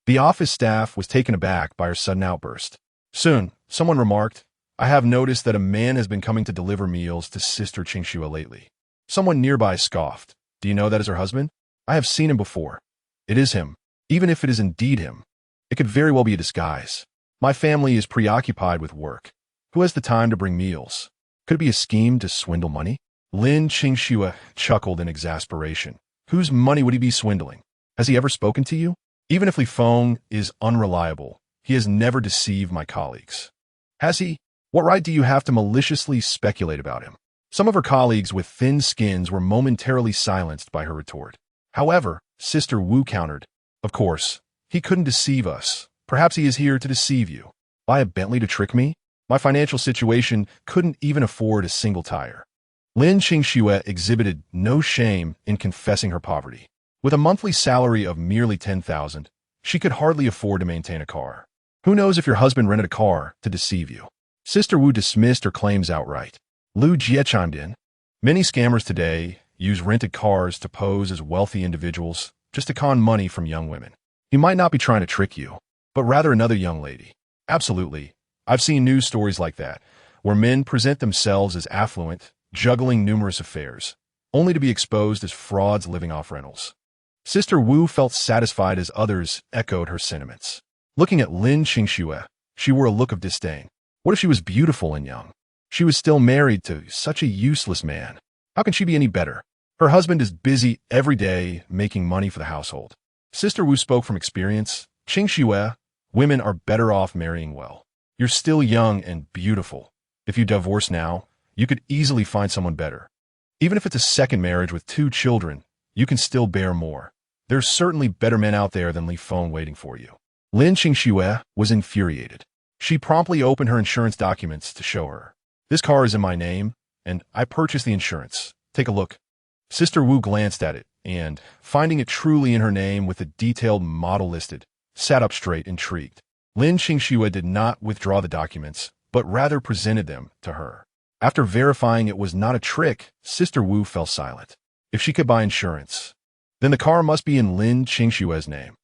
The office staff was taken aback by her sudden outburst. Soon, someone remarked, I have noticed that a man has been coming to deliver meals to Sister Qingxue lately. Someone nearby scoffed. Do you know that is her husband? I have seen him before. It is him. Even if it is indeed him, it could very well be a disguise. My family is preoccupied with work. Who has the time to bring meals? Could it be a scheme to swindle money? Lin Qingxue chuckled in exasperation. Whose money would he be swindling? Has he ever spoken to you? Even if Li Feng is unreliable, he has never deceived my colleagues. Has he? What right do you have to maliciously speculate about him? Some of her colleagues with thin skins were momentarily silenced by her retort. However, Sister Wu countered, Of course, he couldn't deceive us. Perhaps he is here to deceive you. Buy a Bentley to trick me? My financial situation couldn't even afford a single tire. Lin Qingxue exhibited no shame in confessing her poverty. With a monthly salary of merely 10,000, she could hardly afford to maintain a car. Who knows if your husband rented a car to deceive you? Sister Wu dismissed her claims outright. Lu Jie chimed in. Many scammers today use rented cars to pose as wealthy individuals just to con money from young women. He might not be trying to trick you, but rather another young lady. Absolutely. I've seen news stories like that, where men present themselves as affluent, juggling numerous affairs, only to be exposed as frauds living off rentals. Sister Wu felt satisfied as others echoed her sentiments. Looking at Lin Qingxue, she wore a look of disdain. What if she was beautiful and young? She was still married to such a useless man. How can she be any better? Her husband is busy every day making money for the household. Sister Wu spoke from experience. Qingxue, women are better off marrying well. You're still young and beautiful. If you divorce now, you could easily find someone better. Even if it's a second marriage with 2 children, you can still bear more. There's certainly better men out there than Li Feng waiting for you. Lin Qingxue was infuriated. She promptly opened her insurance documents to show her. This car is in my name, and I purchased the insurance. Take a look. Sister Wu glanced at it, and, finding it truly in her name with a detailed model listed, sat up straight, intrigued. Lin Qingxue did not withdraw the documents, but rather presented them to her. After verifying it was not a trick, Sister Wu fell silent. If she could buy insurance, then the car must be in Lin Qingxue's name,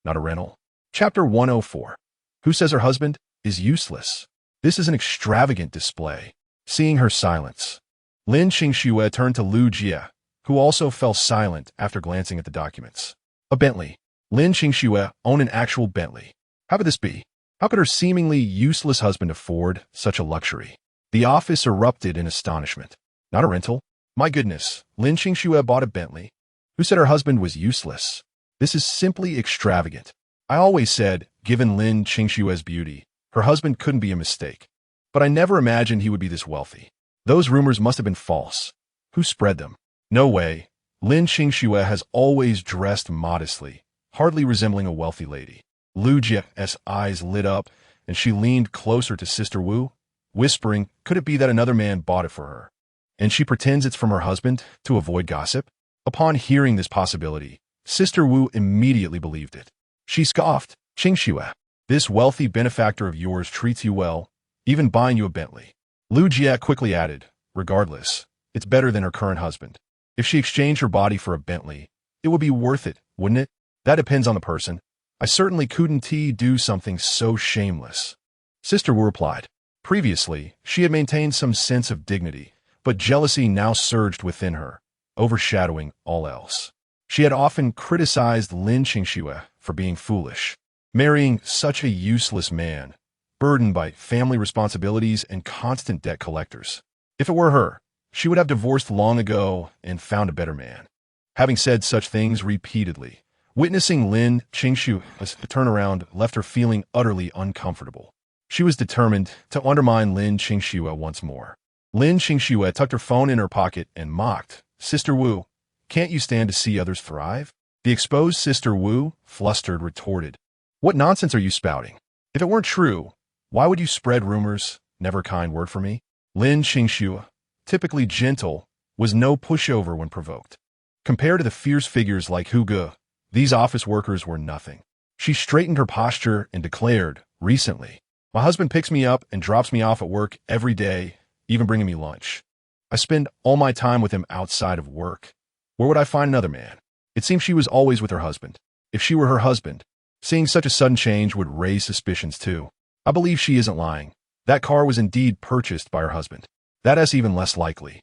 not a rental. Chapter 104. Who says her husband is useless? This is an extravagant display. Seeing her silence, Lin Qingxue turned to Lu Jie, who also fell silent after glancing at the documents. A Bentley. Lin Qingxue owned an actual Bentley. How could this be? How could her seemingly useless husband afford such a luxury? The office erupted in astonishment. Not a rental? My goodness, Lin Qingxue bought a Bentley. Who said her husband was useless? This is simply extravagant. I always said, given Lin Qingxue's beauty, her husband couldn't be a mistake. But I never imagined he would be this wealthy. Those rumors must have been false. Who spread them? No way. Lin Qingxue has always dressed modestly, hardly resembling a wealthy lady. Lu Jie's eyes lit up, and she leaned closer to Sister Wu, whispering, could it be that another man bought it for her? And she pretends it's from her husband to avoid gossip? Upon hearing this possibility, Sister Wu immediately believed it. She scoffed, Qingxue, this wealthy benefactor of yours treats you well, even buying you a Bentley. Lu Jie quickly added, regardless, it's better than her current husband. If she exchanged her body for a Bentley, it would be worth it, wouldn't it? That depends on the person. I certainly couldn't do something so shameless. Sister Wu replied. Previously, she had maintained some sense of dignity, but jealousy now surged within her, overshadowing all else. She had often criticized Lin Qingxue for being foolish, marrying such a useless man, burdened by family responsibilities and constant debt collectors. If it were her, she would have divorced long ago and found a better man. Having said such things repeatedly, witnessing Lin Qingxue's turnaround left her feeling utterly uncomfortable. She was determined to undermine Lin Qingxue once more. Lin Qingxue tucked her phone in her pocket and mocked, Sister Wu, can't you stand to see others thrive? The exposed Sister Wu, flustered, retorted, what nonsense are you spouting? If it weren't true, why would you spread rumors? Never a kind word for me. Lin Qingxue, typically gentle, was no pushover when provoked. Compared to the fierce figures like Hu Ge, these office workers were nothing. She straightened her posture and declared, recently, my husband picks me up and drops me off at work every day, even bringing me lunch. I spend all my time with him outside of work. Where would I find another man? It seems she was always with her husband. If she were her husband, seeing such a sudden change would raise suspicions too. I believe she isn't lying. That car was indeed purchased by her husband. That is even less likely.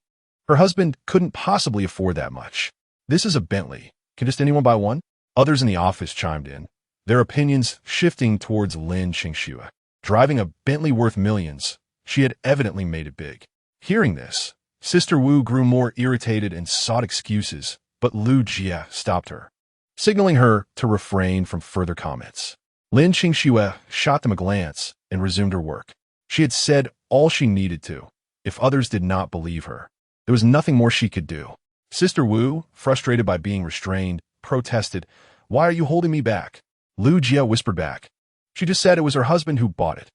Her husband couldn't possibly afford that much. This is a Bentley. Can just anyone buy one? Others in the office chimed in, their opinions shifting towards Lin Qingxue. Driving a Bentley worth millions, she had evidently made it big. Hearing this, Sister Wu grew more irritated and sought excuses, but Lu Jie stopped her, signaling her to refrain from further comments. Lin Qingxue shot them a glance and resumed her work. She had said all she needed to. If others did not believe her, there was nothing more she could do. Sister Wu, frustrated by being restrained, protested, why are you holding me back? Lu Jie whispered back. She just said it was her husband who bought it.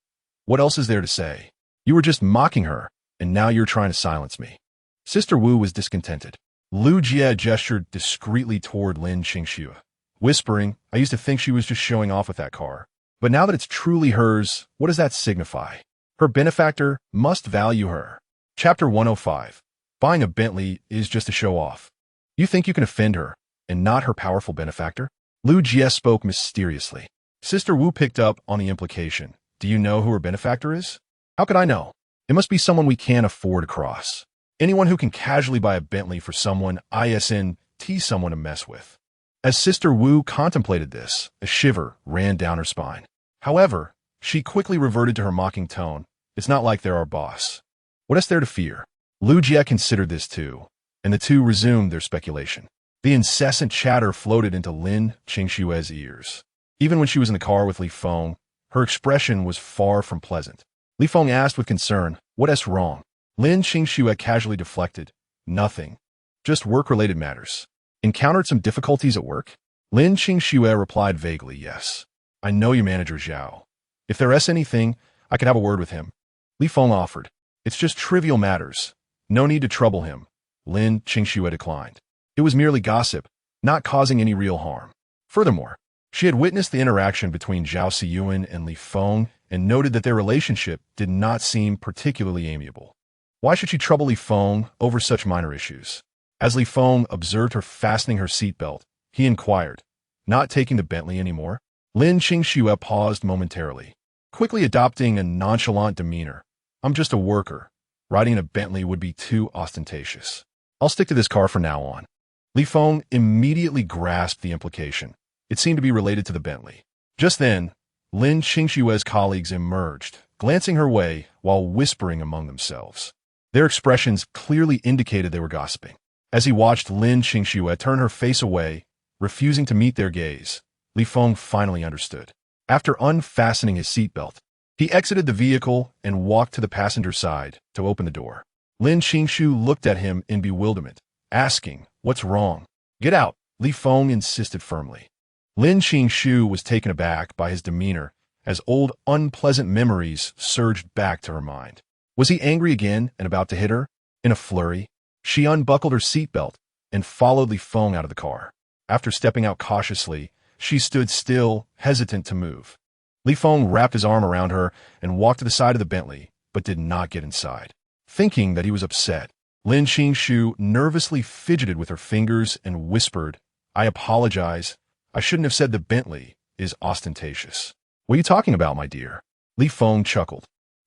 What else is there to say? You were just mocking her, and now you're trying to silence me. Sister Wu was discontented. Lu Jie gestured discreetly toward Lin Qingxue, whispering, I used to think she was just showing off with that car. But now that it's truly hers, what does that signify? Her benefactor must value her. Chapter 105. Buying a Bentley is just to show off. You think you can offend her, and not her powerful benefactor? Lu Jie spoke mysteriously. Sister Wu picked up on the implication. Do you know who her benefactor is? How could I know? It must be someone we can't afford to cross. Anyone who can casually buy a Bentley for someone, someone to mess with. As Sister Wu contemplated this, a shiver ran down her spine. However, she quickly reverted to her mocking tone. It's not like they're our boss. What is there to fear? Lu Jie considered this too, and the two resumed their speculation. The incessant chatter floated into Lin Qingshue's ears. Even when she was in the car with Li Feng, her expression was far from pleasant. Li Feng asked with concern, "What's wrong?" Lin Qingxue casually deflected, "Nothing. Just work-related matters." Encountered some difficulties at work? Lin Qingxue replied vaguely, "Yes. I know your manager Zhao. If there is anything, I can have a word with him." Li Feng offered, "It's just trivial matters. No need to trouble him." Lin Qingxue declined. It was merely gossip, not causing any real harm. Furthermore, she had witnessed the interaction between Zhao Siyuan and Li Feng and noted that their relationship did not seem particularly amiable. Why should she trouble Li Feng over such minor issues? As Li Feng observed her fastening her seatbelt, he inquired, "Not taking the Bentley anymore?" Lin Qingxue paused momentarily, quickly adopting a nonchalant demeanor. "I'm just a worker. Riding in a Bentley would be too ostentatious. I'll stick to this car from now on." Li Feng immediately grasped the implication. It seemed to be related to the Bentley. Just then, Lin Qingxue's colleagues emerged, glancing her way while whispering among themselves. Their expressions clearly indicated they were gossiping. As he watched Lin Qingxue turn her face away, refusing to meet their gaze, Li Feng finally understood. After unfastening his seatbelt, he exited the vehicle and walked to the passenger side to open the door. Lin Qingxue looked at him in bewilderment, asking, "What's wrong?" "Get out," Li Feng insisted firmly. Lin Qingxue was taken aback by his demeanor as old unpleasant memories surged back to her mind. Was he angry again and about to hit her? In a flurry, she unbuckled her seatbelt and followed Li Feng out of the car. After stepping out cautiously, she stood still, hesitant to move. Li Feng wrapped his arm around her and walked to the side of the Bentley, but did not get inside. Thinking that he was upset, Lin Qingxue nervously fidgeted with her fingers and whispered, "I apologize. I shouldn't have said the Bentley is ostentatious." "What are you talking about, my dear?" Li Feng chuckled.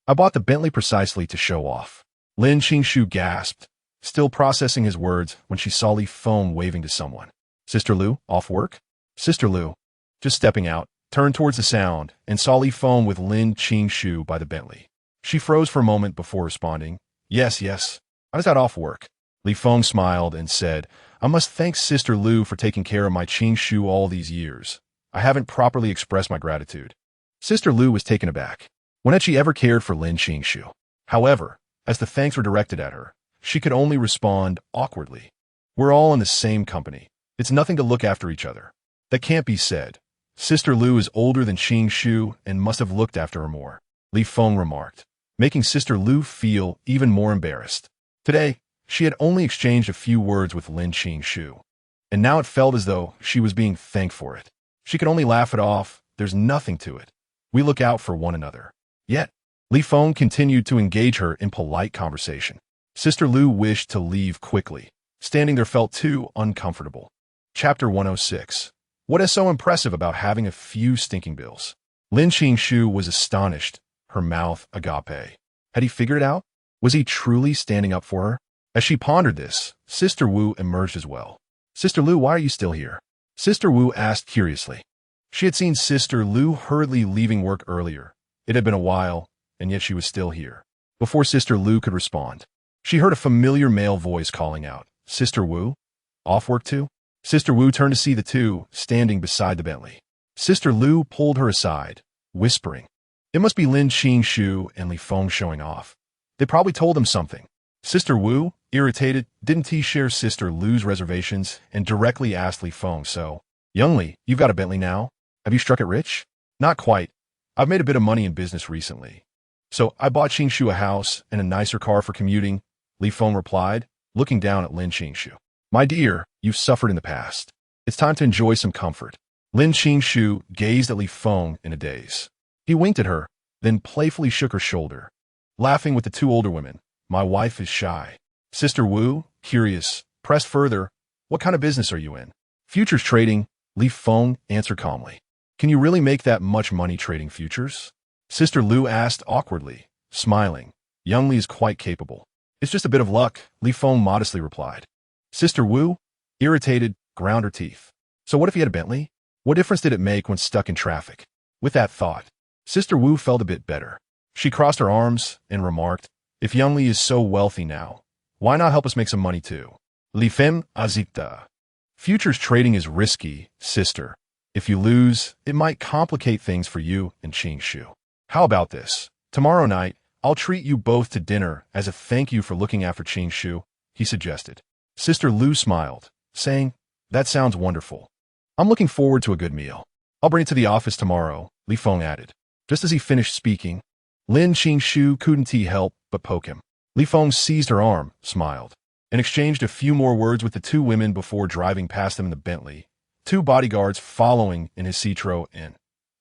"I bought the Bentley precisely to show off." Lin Qingxue gasped, still processing his words when she saw Li Feng waving to someone. "Sister Lu, off work?" Sister Lu, just stepping out, turned towards the sound and saw Li Feng with Lin Qingxue by the Bentley. She froze for a moment before responding, Yes. I was out off work." Li Feng smiled and said, "I must thank Sister Lu for taking care of my Qingxue all these years. I haven't properly expressed my gratitude." Sister Lu was taken aback. When had she ever cared for Lin Qingxue? However, as the thanks were directed at her, she could only respond awkwardly. "We're all in the same company. It's nothing to look after each other." "That can't be said. Sister Lu is older than Qingxue and must have looked after her more," Li Feng remarked, making Sister Lu feel even more embarrassed. Today, she had only exchanged a few words with Lin Qingxue, and now it felt as though she was being thanked for it. She could only laugh it off. There's nothing to it. We look out for one another. Yet, Li Feng continued to engage her in polite conversation. Sister Lu wished to leave quickly. Standing there felt too uncomfortable. Chapter 106. What is so impressive about having a few stinking bills? Lin Qingxue was astonished, her mouth agape. Had he figured it out? Was he truly standing up for her? As she pondered this, Sister Wu emerged as well. "Sister Lu, why are you still here?" Sister Wu asked curiously. She had seen Sister Lu hurriedly leaving work earlier. It had been a while, and yet she was still here. Before Sister Lu could respond, she heard a familiar male voice calling out, "Sister Wu? Off work too?" Sister Wu turned to see the two standing beside the Bentley. Sister Lu pulled her aside, whispering, "It must be Lin Qingxue and Li Feng showing off. They probably told him something." Sister Wu, irritated, didn't he share Sister Lu's reservations and directly asked Li Feng, "So, young Li, you've got a Bentley now? Have you struck it rich?" "Not quite. I've made a bit of money in business recently. So I bought Qingxue a house and a nicer car for commuting," Li Feng replied, looking down at Lin Qingxue. "My dear, you've suffered in the past. It's time to enjoy some comfort." Lin Qingxue gazed at Li Feng in a daze. He winked at her, then playfully shook her shoulder, laughing with the two older women. "My wife is shy." Sister Wu, curious, pressed further, "What kind of business are you in?" "Futures trading," Li Feng answered calmly. "Can you really make that much money trading futures?" Sister Lu asked awkwardly, smiling. "Young Li is quite capable." "It's just a bit of luck," Li Feng modestly replied. Sister Wu, irritated, ground her teeth. So what if he had a Bentley? What difference did it make when stuck in traffic? With that thought, Sister Wu felt a bit better. She crossed her arms and remarked, if Young Li is so wealthy now, why not help us make some money too? Li Feng azikta. Futures trading is risky, sister. If you lose, it might complicate things for you and Qing Shu. How about this? Tomorrow night, I'll treat you both to dinner as a thank you for looking after Qing Shu, he suggested. Sister Lu smiled, saying, that sounds wonderful. I'm looking forward to a good meal. I'll bring it to the office tomorrow, Li Feng added. Just as he finished speaking, Lin Qing Shu couldn't help but poke him. Li Feng seized her arm, smiled, and exchanged a few more words with the two women before driving past them in the Bentley, two bodyguards following in his Citroën and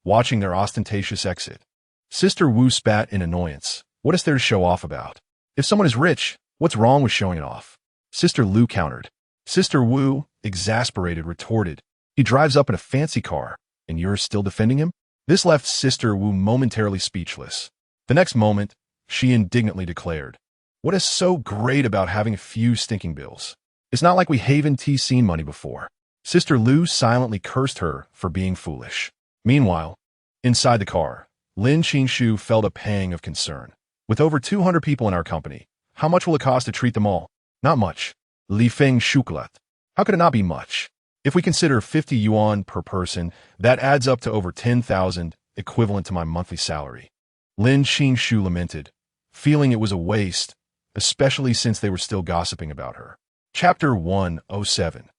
watching their ostentatious exit. Sister Wu spat in annoyance. What is there to show off about? If someone is rich, what's wrong with showing it off? Sister Lu countered. Sister Wu, exasperated, retorted, he drives up in a fancy car, and you're still defending him? This left Sister Wu momentarily speechless. The next moment, she indignantly declared, what is so great about having a few stinking bills? It's not like we haven't seen money before. Sister Lu silently cursed her for being foolish. Meanwhile, inside the car, Lin Qingshu felt a pang of concern. With over 200 people in our company, how much will it cost to treat them all? Not much. Li Feng shuklat. How could it not be much? If we consider 50 yuan per person, that adds up to over 10,000, equivalent to my monthly salary. Lin Qingshu lamented, feeling it was a waste, especially since they were still gossiping about her. Chapter 107.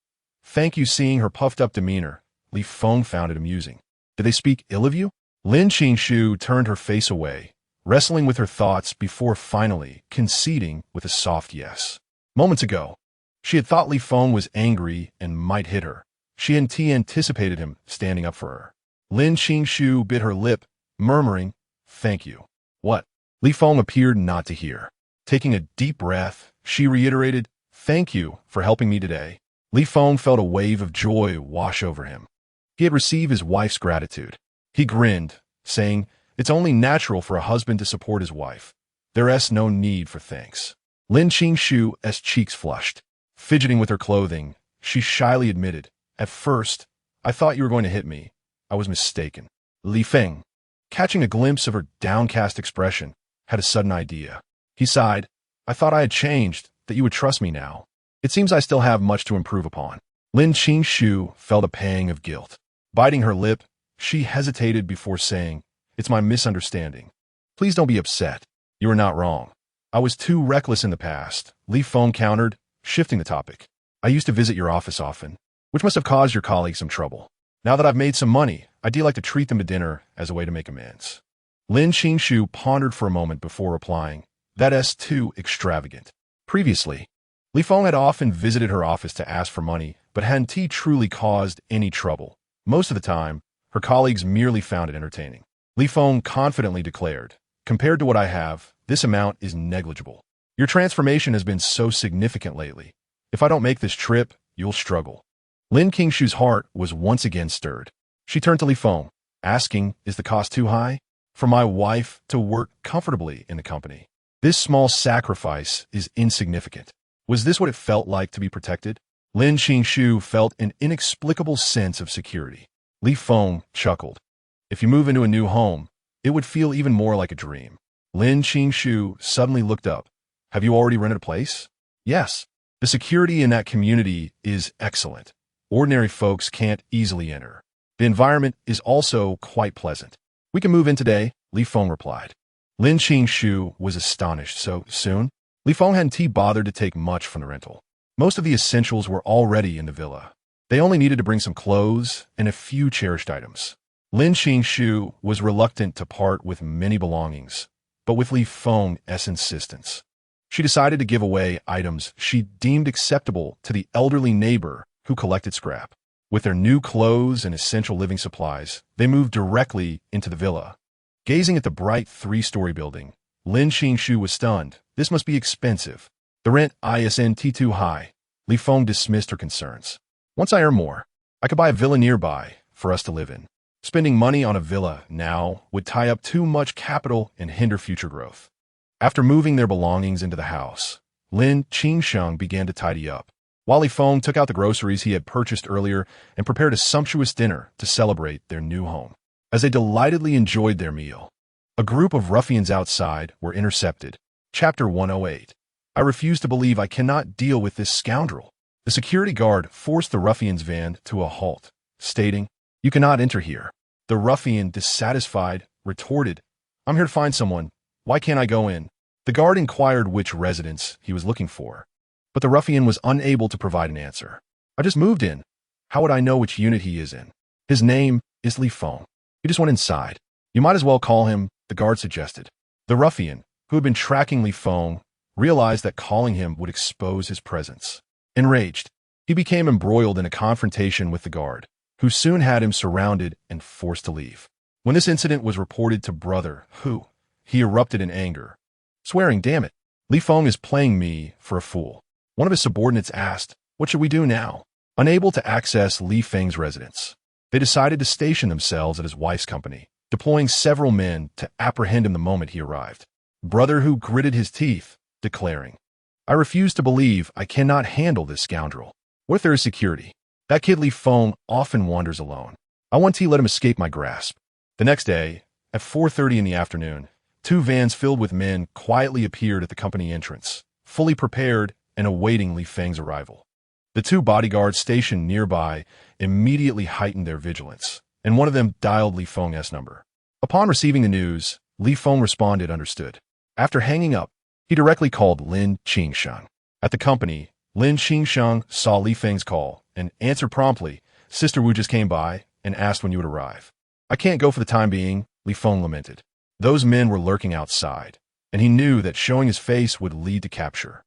Thank you. Seeing her puffed-up demeanor, Li Feng found it amusing. Did they speak ill of you? Lin Qingshu turned her face away, wrestling with her thoughts before finally conceding with a soft yes. Moments ago, she had thought Li Feng was angry and might hit her. She hadn't anticipated him standing up for her. Lin Qingshu bit her lip, murmuring, thank you. What? Li Feng appeared not to hear. Taking a deep breath, she reiterated, thank you for helping me today. Li Feng felt a wave of joy wash over him. He had received his wife's gratitude. He grinned, saying, it's only natural for a husband to support his wife. There's no need for thanks. Lin Qingshu's cheeks flushed. Fidgeting with her clothing, she shyly admitted, at first, I thought you were going to hit me. I was mistaken. Li Feng, catching a glimpse of her downcast expression, had a sudden idea. He sighed, I thought I had changed, that you would trust me now. It seems I still have much to improve upon. Lin Qingshu felt a pang of guilt. Biting her lip, she hesitated before saying, it's my misunderstanding. Please don't be upset. You are not wrong. I was too reckless in the past, Li Feng countered, shifting the topic. I used to visit your office often, which must have caused your colleagues some trouble. Now that I've made some money, I do like to treat them to dinner as a way to make amends. Lin Qingshu pondered for a moment before replying, that's too extravagant. Previously, Li Feng had often visited her office to ask for money, but hadn't truly caused any trouble. Most of the time, her colleagues merely found it entertaining. Li Feng confidently declared, compared to what I have, this amount is negligible. Your transformation has been so significant lately. If I don't make this trip, you'll struggle. Lin Qingshu's heart was once again stirred. She turned to Li Feng, asking, is the cost too high? For my wife to work comfortably in the company. This small sacrifice is insignificant. Was this what it felt like to be protected? Lin Qingshu felt an inexplicable sense of security. Li Feng chuckled. If you move into a new home, it would feel even more like a dream. Lin Qingshu suddenly looked up. Have you already rented a place? Yes. The security in that community is excellent. Ordinary folks can't easily enter. The environment is also quite pleasant. We can move in today, Li Feng replied. Lin Qingshu was astonished. So soon? Li Feng hadn't bothered to take much from the rental. Most of the essentials were already in the villa. They only needed to bring some clothes and a few cherished items. Lin Qingshu was reluctant to part with many belongings, but with Li Feng's insistence, she decided to give away items she deemed acceptable to the elderly neighbor who collected scrap. With their new clothes and essential living supplies, they moved directly into the villa. Gazing at the bright three-story building, Lin Qingshu was stunned. This must be expensive. The rent isn't too high. Li Feng dismissed her concerns. Once I earn more, I could buy a villa nearby for us to live in. Spending money on a villa now would tie up too much capital and hinder future growth. After moving their belongings into the house, Lin Qingsheng began to tidy up. while Li Feng took out the groceries he had purchased earlier and prepared a sumptuous dinner to celebrate their new home. As they delightedly enjoyed their meal, a group of ruffians outside were intercepted. Chapter 108. I refuse to believe I cannot deal with this scoundrel. The security guard forced the ruffian's van to a halt, stating, "You cannot enter here." The ruffian, dissatisfied, retorted, "I'm here to find someone. Why can't I go in?" The guard inquired which residence he was looking for, but the ruffian was unable to provide an answer. "I just moved in. How would I know which unit he is in? His name is Li Feng. He just went inside. You might as well call him," the guard suggested. The ruffian, who had been tracking Li Feng, realized that calling him would expose his presence. Enraged, he became embroiled in a confrontation with the guard, who soon had him surrounded and forced to leave. When this incident was reported to Brother Hu, he erupted in anger, swearing, "Damn it, Li Feng is playing me for a fool." One of his subordinates asked, "What should we do now?" Unable to access Li Feng's residence, they decided to station themselves at his wife's company, deploying several men to apprehend him the moment he arrived. Brother Hu gritted his teeth, declaring, "I refuse to believe I cannot handle this scoundrel. What if there is security? That kid Li Feng often wanders alone. I won't let him escape my grasp." The next day, at 4:30 in the afternoon, 2 vans filled with men quietly appeared at the company entrance, fully prepared and awaiting Li Feng's arrival. The 2 bodyguards stationed nearby immediately heightened their vigilance, and one of them dialed Li Feng's number. Upon receiving the news, Li Feng responded, "Understood." After hanging up, he directly called Lin Qingsheng. At the company, Lin Qingsheng saw Li Feng's call and answered promptly. "Sister Wu just came by and asked when you would arrive." "I can't go for the time being," Li Feng lamented. Those men were lurking outside, and he knew that showing his face would lead to capture.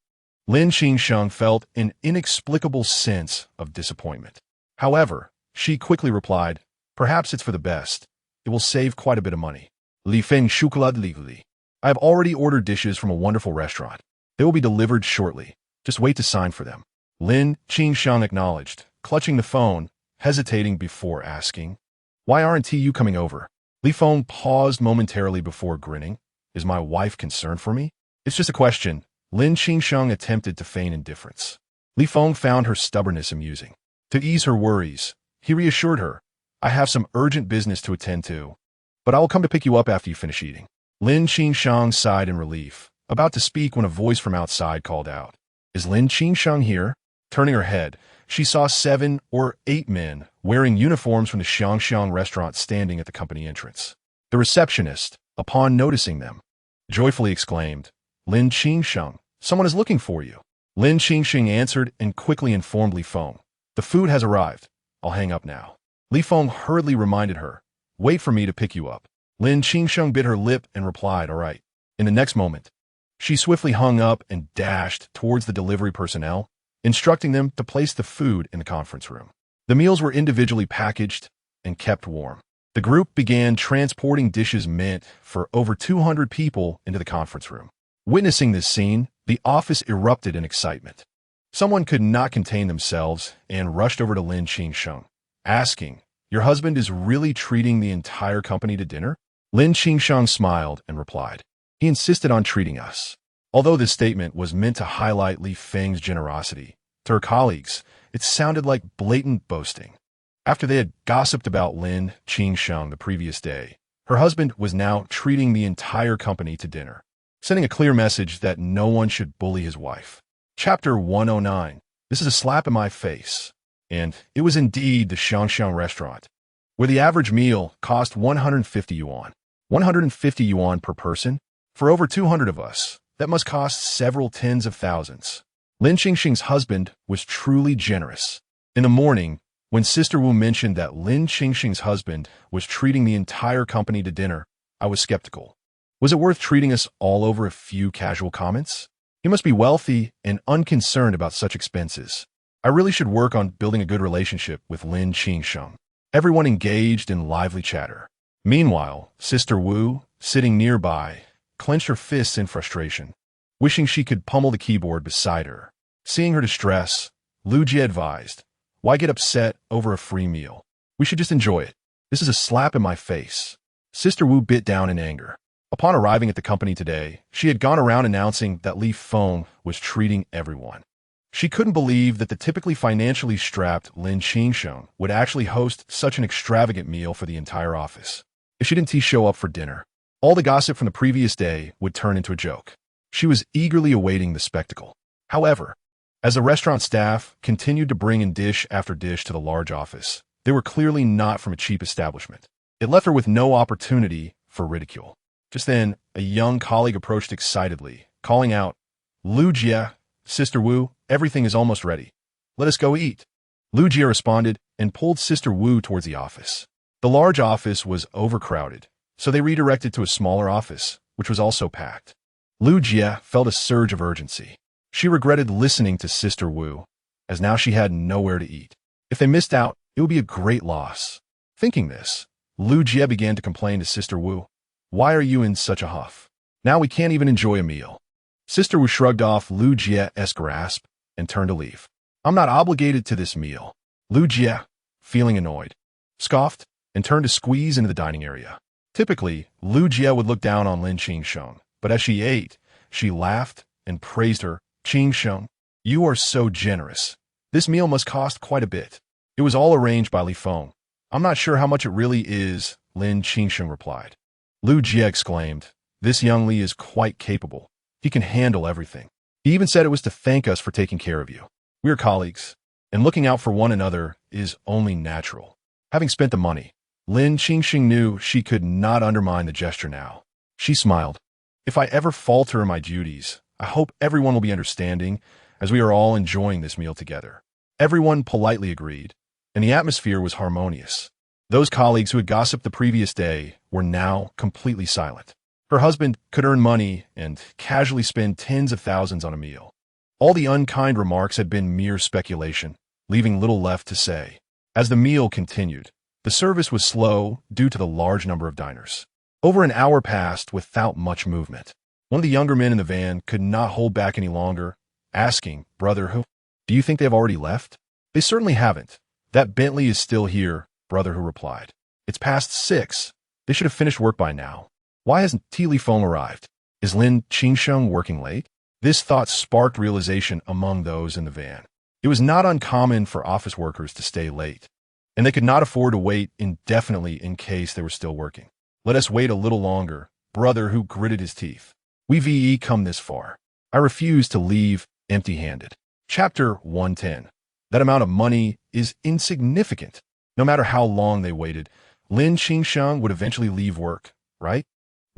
Lin Qingsheng felt an inexplicable sense of disappointment. However, she quickly replied, "Perhaps it's for the best. It will save quite a bit of money." Li Feng chocolate legally. "I have already ordered dishes from a wonderful restaurant. They will be delivered shortly. Just wait to sign for them." Lin Qingsheng acknowledged, clutching the phone, hesitating before asking, "Why aren't you coming over?" Li Feng paused momentarily before grinning. "Is my wife concerned for me?" "It's just a question." Lin Qingsheng attempted to feign indifference. Li Feng found her stubbornness amusing. To ease her worries, he reassured her, "I have some urgent business to attend to, but I will come to pick you up after you finish eating." Lin Qingsheng sighed in relief, about to speak when a voice from outside called out, "Is Lin Qingsheng here?" Turning her head, she saw 7 or 8 men wearing uniforms from the Xiangxiang restaurant standing at the company entrance. The receptionist, upon noticing them, joyfully exclaimed, "Lin Qingsheng, someone is looking for you." Lin Qingsheng answered and quickly informed Li Feng, "The food has arrived. I'll hang up now." Li Feng hurriedly reminded her, "Wait for me to pick you up." Lin Qingsheng bit her lip and replied, "All right." In the next moment, she swiftly hung up and dashed towards the delivery personnel, instructing them to place the food in the conference room. The meals were individually packaged and kept warm. The group began transporting dishes meant for over 200 people into the conference room. Witnessing this scene, the office erupted in excitement. Someone could not contain themselves and rushed over to Lin Qingsheng, asking, "Your husband is really treating the entire company to dinner?" Lin Qingsheng smiled and replied, "He insisted on treating us." Although this statement was meant to highlight Li Feng's generosity, to her colleagues, it sounded like blatant boasting. After they had gossiped about Lin Qingsheng the previous day, her husband was now treating the entire company to dinner, sending a clear message that no one should bully his wife. Chapter 109. This is a slap in my face. And it was indeed the Xiangxiang restaurant, where the average meal cost 150 yuan. 150 yuan per person? For over 200 of us, that must cost several tens of thousands. Lin Qingsheng's husband was truly generous. In the morning, when Sister Wu mentioned that Lin Qingsheng's husband was treating the entire company to dinner, I was skeptical. Was it worth treating us all over a few casual comments? He must be wealthy and unconcerned about such expenses. I really should work on building a good relationship with Lin Qingsheng. Everyone engaged in lively chatter. Meanwhile, Sister Wu, sitting nearby, clenched her fists in frustration, wishing she could pummel the keyboard beside her. Seeing her distress, Lu Jie advised, "Why get upset over a free meal? We should just enjoy it. This is a slap in my face." Sister Wu bit down in anger. Upon arriving at the company today, she had gone around announcing that Li Feng was treating everyone. She couldn't believe that the typically financially strapped Lin Qingsheng would actually host such an extravagant meal for the entire office. If she didn't show up for dinner, all the gossip from the previous day would turn into a joke. She was eagerly awaiting the spectacle. However, as the restaurant staff continued to bring in dish after dish to the large office, they were clearly not from a cheap establishment. It left her with no opportunity for ridicule. Just then, a young colleague approached excitedly, calling out, "Lu Jie, Sister Wu, everything is almost ready. Let us go eat." Lu Jie responded and pulled Sister Wu towards the office. The large office was overcrowded, so they redirected to a smaller office, which was also packed. Lu Jie felt a surge of urgency. She regretted listening to Sister Wu, as now she had nowhere to eat. If they missed out, it would be a great loss. Thinking this, Lu Jie began to complain to Sister Wu. "Why are you in such a huff? Now we can't even enjoy a meal." Sister Wu shrugged off Lu Jie's grasp and turned to leave. "I'm not obligated to this meal." Lu Jie, feeling annoyed, scoffed and turned to squeeze into the dining area. Typically, Lu Jie would look down on Lin Qingsheng, but as she ate, she laughed and praised her. "Qingsheng, you are so generous. This meal must cost quite a bit." "It was all arranged by Li Feng. I'm not sure how much it really is," Lin Qingsheng replied. Lu Jie exclaimed, "This young Li is quite capable. He can handle everything. He even said it was to thank us for taking care of you. We are colleagues, and looking out for one another is only natural." Having spent the money, Lin Qingsheng knew she could not undermine the gesture now. She smiled. "If I ever falter in my duties, I hope everyone will be understanding, as we are all enjoying this meal together." Everyone politely agreed, and the atmosphere was harmonious. Those colleagues who had gossiped the previous day were now completely silent. Her husband could earn money and casually spend tens of thousands on a meal. All the unkind remarks had been mere speculation, leaving little left to say. As the meal continued, the service was slow due to the large number of diners. Over an hour passed without much movement. One of the younger men in the van could not hold back any longer, asking, "Brother Hu, do you think they have already left?" "They certainly haven't. That Bentley is still here," Brother Hu replied. "It's past 6. They should have finished work by now. Why hasn't Li Feng arrived? Is Lin Qingsheng working late?" This thought sparked realization among those in the van. It was not uncommon for office workers to stay late, and they could not afford to wait indefinitely in case they were still working. "Let us wait a little longer," Brother Hu gritted his teeth. "We've come this far. I refuse to leave empty-handed." Chapter 110. That amount of money is insignificant. No matter how long they waited, Lin Qingsheng would eventually leave work, right?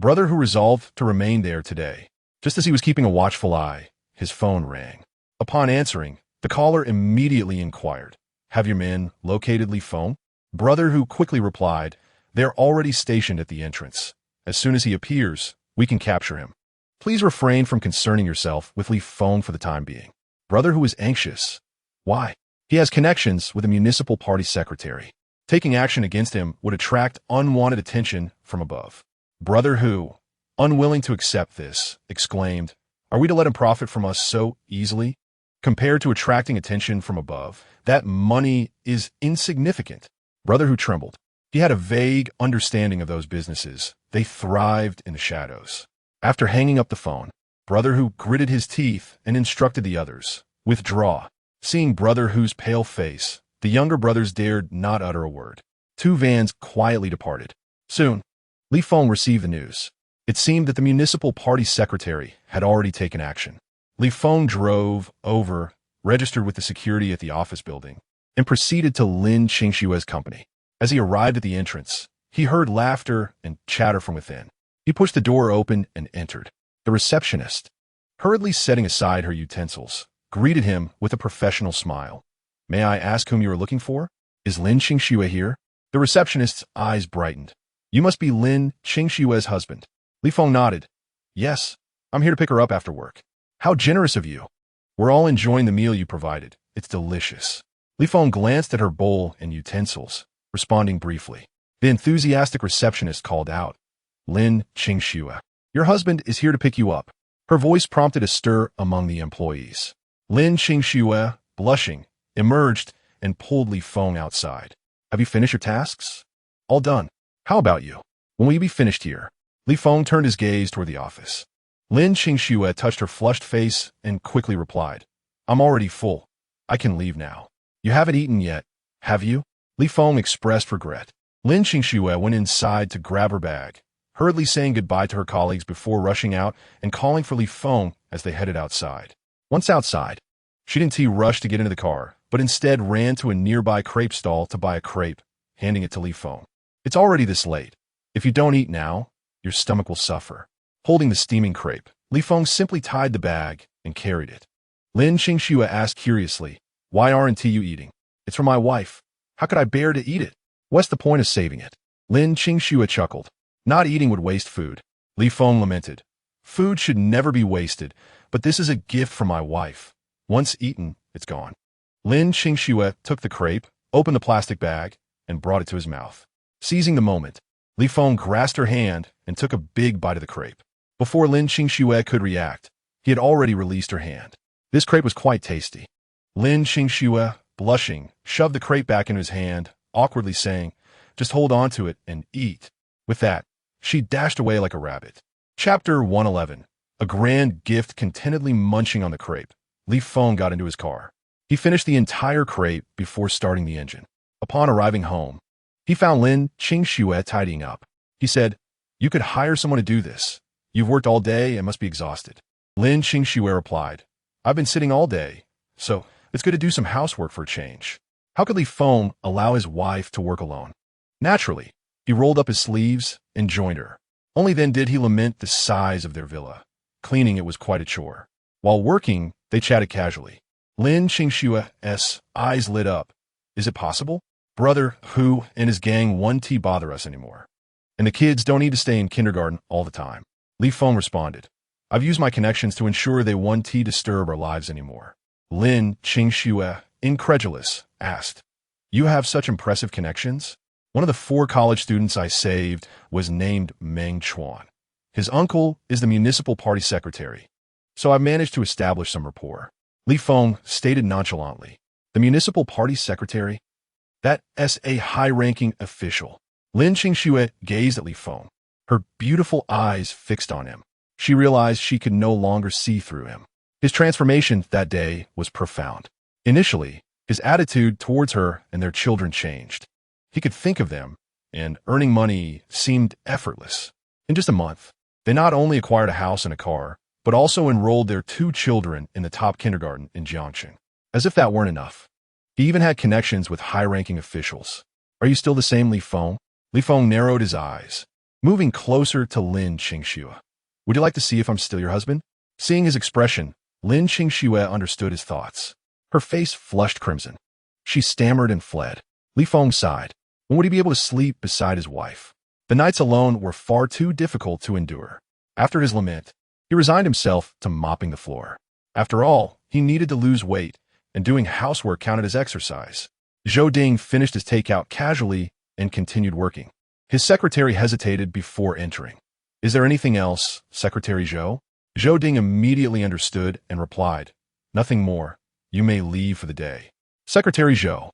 Brother Hu resolved to remain there today. Just as he was keeping a watchful eye, his phone rang. Upon answering, the caller immediately inquired, "Have your men located Li Feng?" Brother Hu quickly replied, "They're already stationed at the entrance. As soon as he appears, we can capture him. Please refrain from concerning yourself with Li Feng for the time being." Brother Hu was anxious. Why? He has connections with a municipal party secretary. Taking action against him would attract unwanted attention from above. Brother Hu, unwilling to accept this, exclaimed, "Are we to let him profit from us so easily? Compared to attracting attention from above, that money is insignificant." Brother Hu trembled. He had a vague understanding of those businesses. They thrived in the shadows. After hanging up the phone, Brother Hu gritted his teeth and instructed the others, "Withdraw." Seeing Brother Hu's pale face, the younger brothers dared not utter a word. 2 vans quietly departed. Soon, Li Feng received the news. It seemed that the municipal party secretary had already taken action. Li Feng drove over, registered with the security at the office building, and proceeded to Lin Qingshue's company. As he arrived at the entrance, he heard laughter and chatter from within. He pushed the door open and entered. The receptionist, hurriedly setting aside her utensils, greeted him with a professional smile. "May I ask whom you are looking for? Is Lin Qingshue here?" The receptionist's eyes brightened. "You must be Lin Qingshue's husband." Li Feng nodded. "Yes, I'm here to pick her up after work." "How generous of you. We're all enjoying the meal you provided. It's delicious." Li Feng glanced at her bowl and utensils, responding briefly. The enthusiastic receptionist called out, "Lin Qingshue, your husband is here to pick you up." Her voice prompted a stir among the employees. Lin Qingshue, blushing, emerged and pulled Li Feng outside. "Have you finished your tasks?" "All done. How about you? When will you be finished here?" Li Feng turned his gaze toward the office. Lin Qingshue touched her flushed face and quickly replied, I'm already full. I can leave now. You haven't eaten yet, have you? Li Feng expressed regret. Lin Qingxue went inside to grab her bag, hurriedly saying goodbye to her colleagues before rushing out and calling for Li Feng as they headed outside. Once outside, she didn't rush to get into the car, but instead ran to a nearby crepe stall to buy a crepe, handing it to Li Feng. It's already this late. If you don't eat now, your stomach will suffer. Holding the steaming crepe, Li Feng simply tied the bag and carried it. Lin Qingxue asked curiously, "Why aren't you eating?" "It's for my wife. How could I bear to eat it? What's the point of saving it?" Lin Qingxue chuckled. "Not eating would waste food." Li Feng lamented. "Food should never be wasted, but this is a gift from my wife. Once eaten, it's gone." Lin Qingxue took the crepe, opened the plastic bag, and brought it to his mouth. Seizing the moment, Li Feng grasped her hand and took a big bite of the crepe. Before Lin Qingxue could react, he had already released her hand. This crepe was quite tasty. Lin Qingxue, blushing, shoved the crepe back into his hand, awkwardly saying, "Just hold on to it and eat." With that, she dashed away like a rabbit. Chapter 111. A grand gift. Contentedly munching on the crepe, Li Feng got into his car. He finished the entire crepe before starting the engine. Upon arriving home, he found Lin Qingxue tidying up. He said, "You could hire someone to do this. You've worked all day and must be exhausted." Lin Qingxue replied, "I've been sitting all day, so it's good to do some housework for a change." How could Li Feng allow his wife to work alone? Naturally, he rolled up his sleeves and joined her. Only then did he lament the size of their villa. Cleaning it was quite a chore. While working, they chatted casually. Lin Qingxue's eyes lit up. "Is it possible? Brother who and his gang won't bother us anymore. And the kids don't need to stay in kindergarten all the time." Li Feng responded, "I've used my connections to ensure they won't disturb our lives anymore." Lin Qingxue, incredulous, asked, "You have such impressive connections?" "One of the 4 college students I saved was named Meng Chuan. His uncle is the municipal party secretary, so I've managed to establish some rapport." Li Feng stated nonchalantly, "The municipal party secretary? That's a high-ranking official." Lin Qingxue gazed at Li Feng, her beautiful eyes fixed on him. She realized she could no longer see through him. His transformation that day was profound. Initially, his attitude towards her and their children changed. He could think of them, and earning money seemed effortless. In just a month, they not only acquired a house and a car, but also enrolled their 2 children in the top kindergarten in Jiangxing. As if that weren't enough, he even had connections with high-ranking officials. "Are you still the same Li Feng?" Li Feng narrowed his eyes, moving closer to Lin Qingxue. "Would you like to see if I'm still your husband?" Seeing his expression, Lin Qingxue understood his thoughts. Her face flushed crimson. She stammered and fled. Li Feng sighed. When would he be able to sleep beside his wife? The nights alone were far too difficult to endure. After his lament, he resigned himself to mopping the floor. After all, he needed to lose weight, and doing housework counted as exercise. Zhou Ding finished his takeout casually and continued working. His secretary hesitated before entering. "Is there anything else, Secretary Zhou?" Zhou Ding immediately understood and replied, "Nothing more. You may leave for the day." "Secretary Zhou,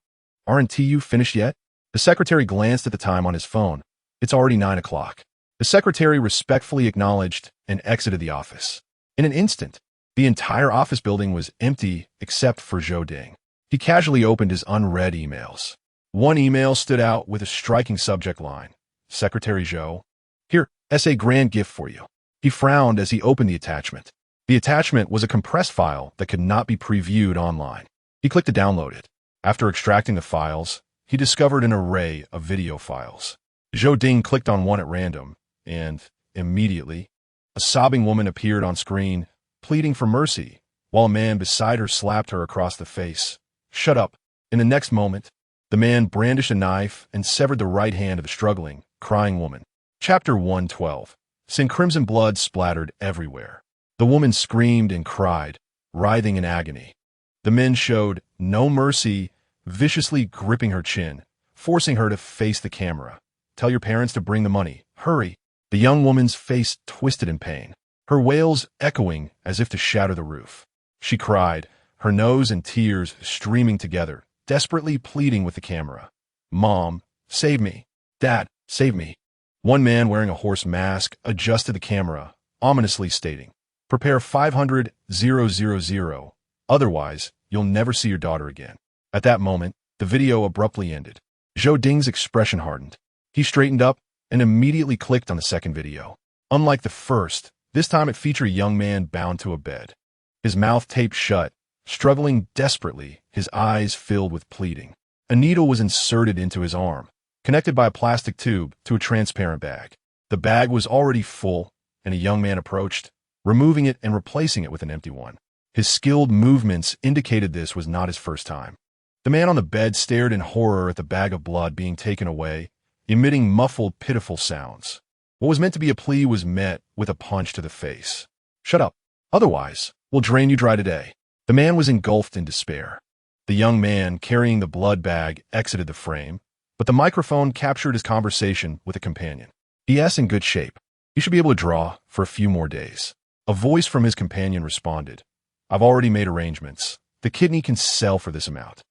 aren't you finished yet?" The secretary glanced at the time on his phone. "It's already 9 o'clock." The secretary respectfully acknowledged and exited the office. In an instant, the entire office building was empty except for Zhou Ding. He casually opened his unread emails. One email stood out with a striking subject line. "Secretary Zhou, here's a grand gift for you." He frowned as he opened the attachment. The attachment was a compressed file that could not be previewed online. He clicked to download it. After extracting the files, he discovered an array of video files. Zhou Ding clicked on one at random, and immediately, a sobbing woman appeared on screen, pleading for mercy, while a man beside her slapped her across the face. "Shut up." In the next moment, the man brandished a knife and severed the right hand of the struggling, crying woman. Chapter 112. Sin crimson blood splattered everywhere. The woman screamed and cried, writhing in agony. The men showed no mercy, viciously gripping her chin, forcing her to face the camera. "Tell your parents to bring the money. Hurry." The young woman's face twisted in pain, her wails echoing as if to shatter the roof. She cried, her nose and tears streaming together, desperately pleading with the camera. "Mom, save me. Dad, save me." One man wearing a horse mask adjusted the camera, ominously stating, "Prepare 500,000 Otherwise, you'll never see your daughter again. At that moment, the video abruptly ended. Zhou Ding's expression hardened. He straightened up and immediately clicked on the second video. Unlike the first, this time it featured a young man bound to a bed. His mouth taped shut, struggling desperately, his eyes filled with pleading. A needle was inserted into his arm, connected by a plastic tube to a transparent bag. The bag was already full, and a young man approached, removing it and replacing it with an empty one. His skilled movements indicated this was not his first time. The man on the bed stared in horror at the bag of blood being taken away, emitting muffled, pitiful sounds. What was meant to be a plea was met with a punch to the face. "Shut up. Otherwise, we'll drain you dry today." The man was engulfed in despair. The young man carrying the blood bag exited the frame, but the microphone captured his conversation with a companion. "He*s in good shape. He should be able to draw for a few more days." A voice from his companion responded, "I've already made arrangements. The kidney can sell for this amount."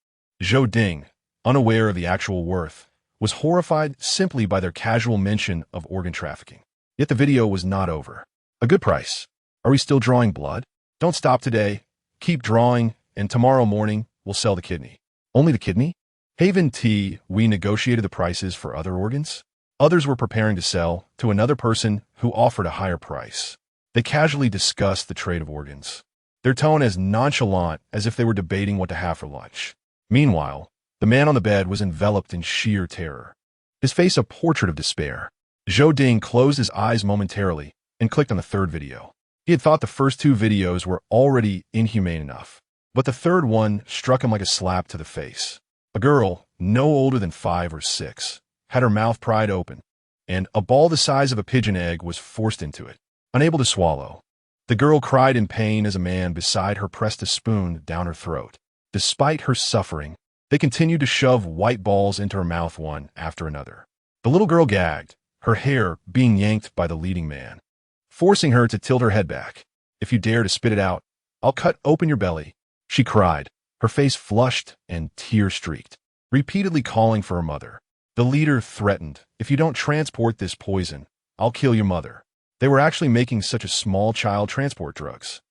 Zhou Ding, unaware of the actual worth, was horrified simply by their casual mention of organ trafficking. Yet the video was not over. "A good price. Are we still drawing blood? Don't stop today. Keep drawing, and tomorrow morning we'll sell the kidney." "Only the kidney?" Haven T. We negotiated the prices for other organs. Others were preparing to sell to another person who offered a higher price. They casually discussed the trade of organs, their tone as nonchalant as if they were debating what to have for lunch. Meanwhile, the man on the bed was enveloped in sheer terror, his face a portrait of despair. Zhou Ding closed his eyes momentarily and clicked on the third video. He had thought the first two videos were already inhumane enough, but the third one struck him like a slap to the face. A girl, no older than 5 or 6, had her mouth pried open, and a ball the size of a pigeon egg was forced into it, unable to swallow. The girl cried in pain as a man beside her pressed a spoon down her throat. Despite her suffering, they continued to shove white balls into her mouth one after another. The little girl gagged, her hair being yanked by the leading man, forcing her to tilt her head back. "If you dare to spit it out, I'll cut open your belly," she cried, her face flushed and tear-streaked, repeatedly calling for her mother. The leader threatened, "If you don't transport this poison, I'll kill your mother." They were actually making such a small child transport drugs.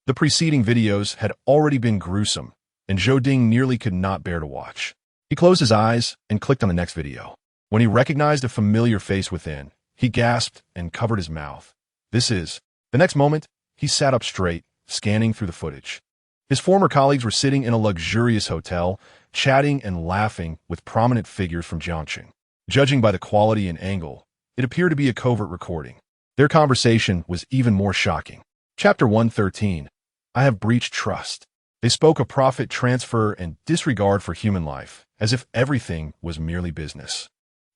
The preceding videos had already been gruesome, and Zhou Ding nearly could not bear to watch. He closed his eyes and clicked on the next video. When he recognized a familiar face within, he gasped and covered his mouth. "This is..." The next moment, he sat up straight, scanning through the footage. His former colleagues were sitting in a luxurious hotel, chatting and laughing with prominent figures from Jiangqing. Judging by the quality and angle, it appeared to be a covert recording. Their conversation was even more shocking. Chapter 113. I have breached trust. They spoke of profit transfer and disregard for human life, as if everything was merely business.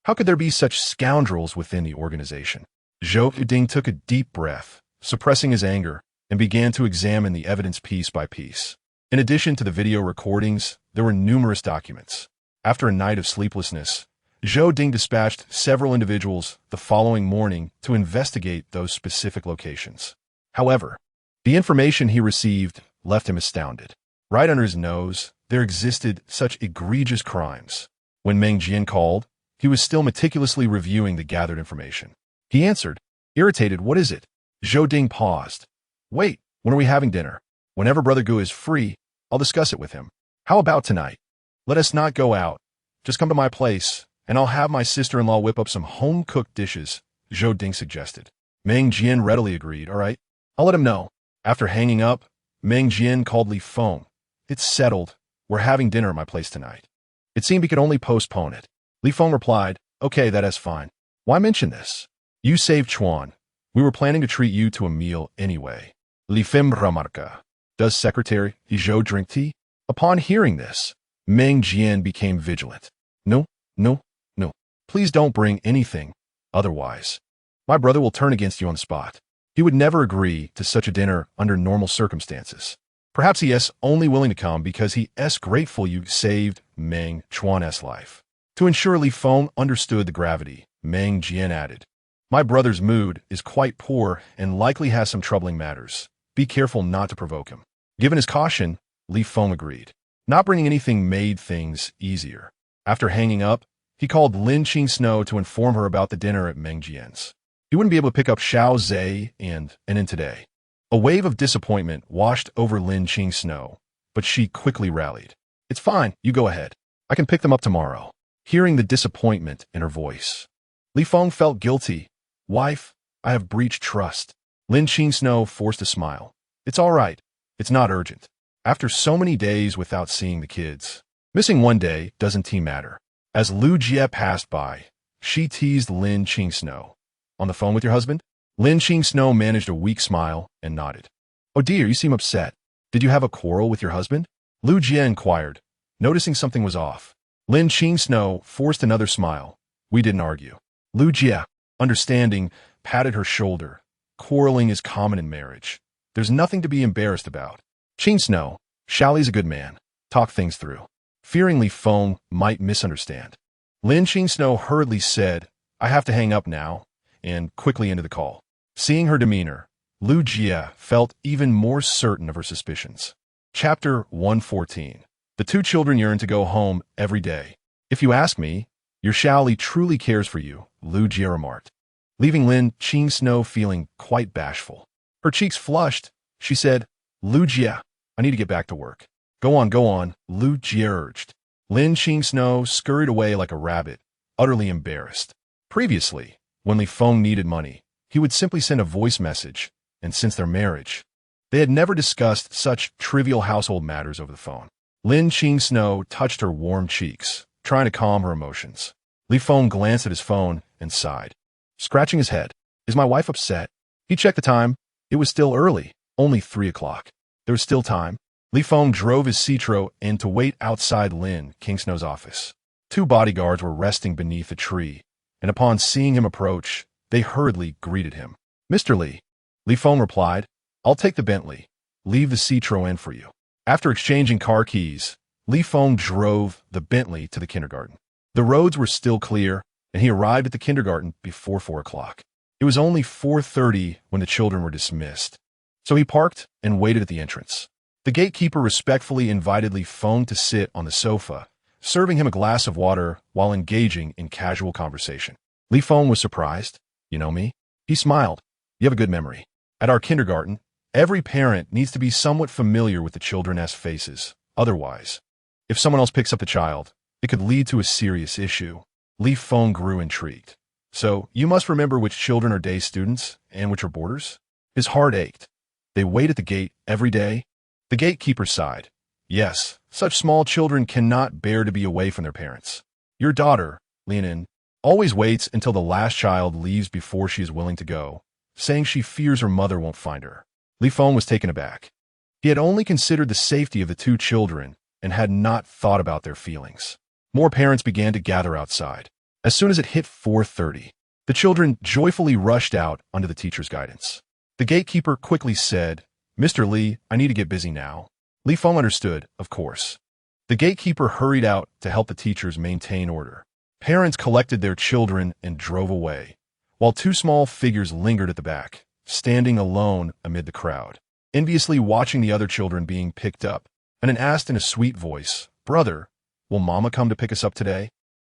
How could there be such scoundrels within the organization? Zhou Ding took a deep breath, suppressing his anger, and began to examine the evidence piece by piece. In addition to the video recordings, there were numerous documents. After a night of sleeplessness, Zhou Ding dispatched several individuals the following morning to investigate those specific locations. However, the information he received left him astounded. Right under his nose, there existed such egregious crimes. When Meng Jian called, he was still meticulously reviewing the gathered information. He answered, irritated, "What is it?" Zhou Ding paused. "Wait, when are we having dinner? Whenever Brother Gu is free, I'll discuss it with him. How about tonight? Let us not go out. Just come to my place, and I'll have my sister-in-law whip up some home-cooked dishes," Zhou Ding suggested. Meng Jian readily agreed. "All right, I'll let him know." After hanging up, Meng Jian called Li Feng. "It's settled. We're having dinner at my place tonight." It seemed he could only postpone it. Li Feng replied, "Okay, that's fine. Why mention this? You saved Chuan. We were planning to treat you to a meal anyway." Li Feng remarca. "Does Secretary Zhou drink tea?" Upon hearing this, Meng Jian became vigilant. No. Please don't bring anything. Otherwise, my brother will turn against you on the spot. He would never agree to such a dinner under normal circumstances. Perhaps he is only willing to come because he is grateful you saved Meng Chuan's life." To ensure Li Feng understood the gravity, Meng Jian added, "My brother's mood is quite poor and likely has some troubling matters. Be careful not to provoke him." Given his caution, Li Feng agreed. Not bringing anything made things easier. After hanging up, he called Lin Qing Snow to inform her about the dinner at Meng Jian's. He wouldn't be able to pick up Xiao Zhe and in today. A wave of disappointment washed over Lin Qing's snow, but she quickly rallied. It's fine, you go ahead. I can pick them up tomorrow. Hearing the disappointment in her voice, Li Feng felt guilty. Wife, I have breached trust. Lin Qing Snow forced a smile. It's all right. It's not urgent. After so many days without seeing the kids, missing one day doesn't matter. As Lu Jie passed by, she teased Lin Qing Snow. On the phone with your husband? Lin Qing Snow managed a weak smile and nodded. Oh dear, you seem upset. Did you have a quarrel with your husband? Lu Jie inquired, noticing something was off. Lin Qing Snow forced another smile. We didn't argue. Lu Jie, understanding, patted her shoulder. Quarreling is common in marriage. There's nothing to be embarrassed about. Qing Snow, Shaoli's a good man. Talk things through. Fearing Li Feng might misunderstand, Lin Qing Snow hurriedly said, I have to hang up now, and quickly ended the call. Seeing her demeanor, Lu Jie felt even more certain of her suspicions. Chapter 114. The two children yearn to go home every day. If you ask me, your Shaoli truly cares for you, Lu Jie remarked, leaving Lin Qing Snow feeling quite bashful. Her cheeks flushed. She said, Lu Jie, I need to get back to work. Go on, Lu Jie urged. Lin Qing Snow scurried away like a rabbit, utterly embarrassed. Previously, when Li Feng needed money, he would simply send a voice message, and since their marriage, they had never discussed such trivial household matters over the phone. Lin Qing Snow touched her warm cheeks, trying to calm her emotions. Li Feng glanced at his phone and sighed, scratching his head. Is my wife upset? He checked the time. It was still early, only 3 o'clock. There was still time. Li Feng drove his Citro in to wait outside Lin Qing Snow's office. 2 bodyguards were resting beneath a tree, and upon seeing him approach, they hurriedly greeted him. Mr. Li, Li Feng replied, I'll take the Bentley. Leave the Citro in for you. After exchanging car keys, Li Feng drove the Bentley to the kindergarten. The roads were still clear, and he arrived at the kindergarten before 4 o'clock. It was only 4:30 when the children were dismissed, so he parked and waited at the entrance. The gatekeeper respectfully invited Li Feng to sit on the sofa, serving him a glass of water while engaging in casual conversation. Li Feng was surprised. You know me? He smiled. You have a good memory. At our kindergarten, every parent needs to be somewhat familiar with the children's faces. Otherwise, if someone else picks up the child, it could lead to a serious issue. Li Feng grew intrigued. So, you must remember which children are day students and which are boarders? His heart ached. They wait at the gate every day? The gatekeeper sighed. Yes, such small children cannot bear to be away from their parents. Your daughter, Lianin, always waits until the last child leaves before she is willing to go, saying she fears her mother won't find her. Li Feng was taken aback. He had only considered the safety of the 2 children and had not thought about their feelings. More parents began to gather outside. As soon as it hit 4:30, the children joyfully rushed out under the teacher's guidance. The gatekeeper quickly said, Mr. Li, I need to get busy now. Li Feng understood, of course. The gatekeeper hurried out to help the teachers maintain order. Parents collected their children and drove away, while 2 small figures lingered at the back, standing alone amid the crowd, enviously watching the other children being picked up, and then asked in a sweet voice, Brother, will Mama come to pick us up today?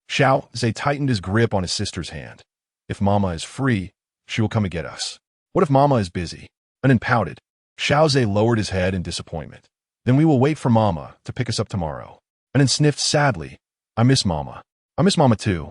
Xiao Zhe tightened his grip on his sister's hand. If Mama is free, she will come and get us. What if Mama is busy? And then pouted. Xiao Zhe lowered his head in disappointment. Then we will wait for Mama to pick us up tomorrow. And then sniffed sadly. I miss Mama. I miss Mama too.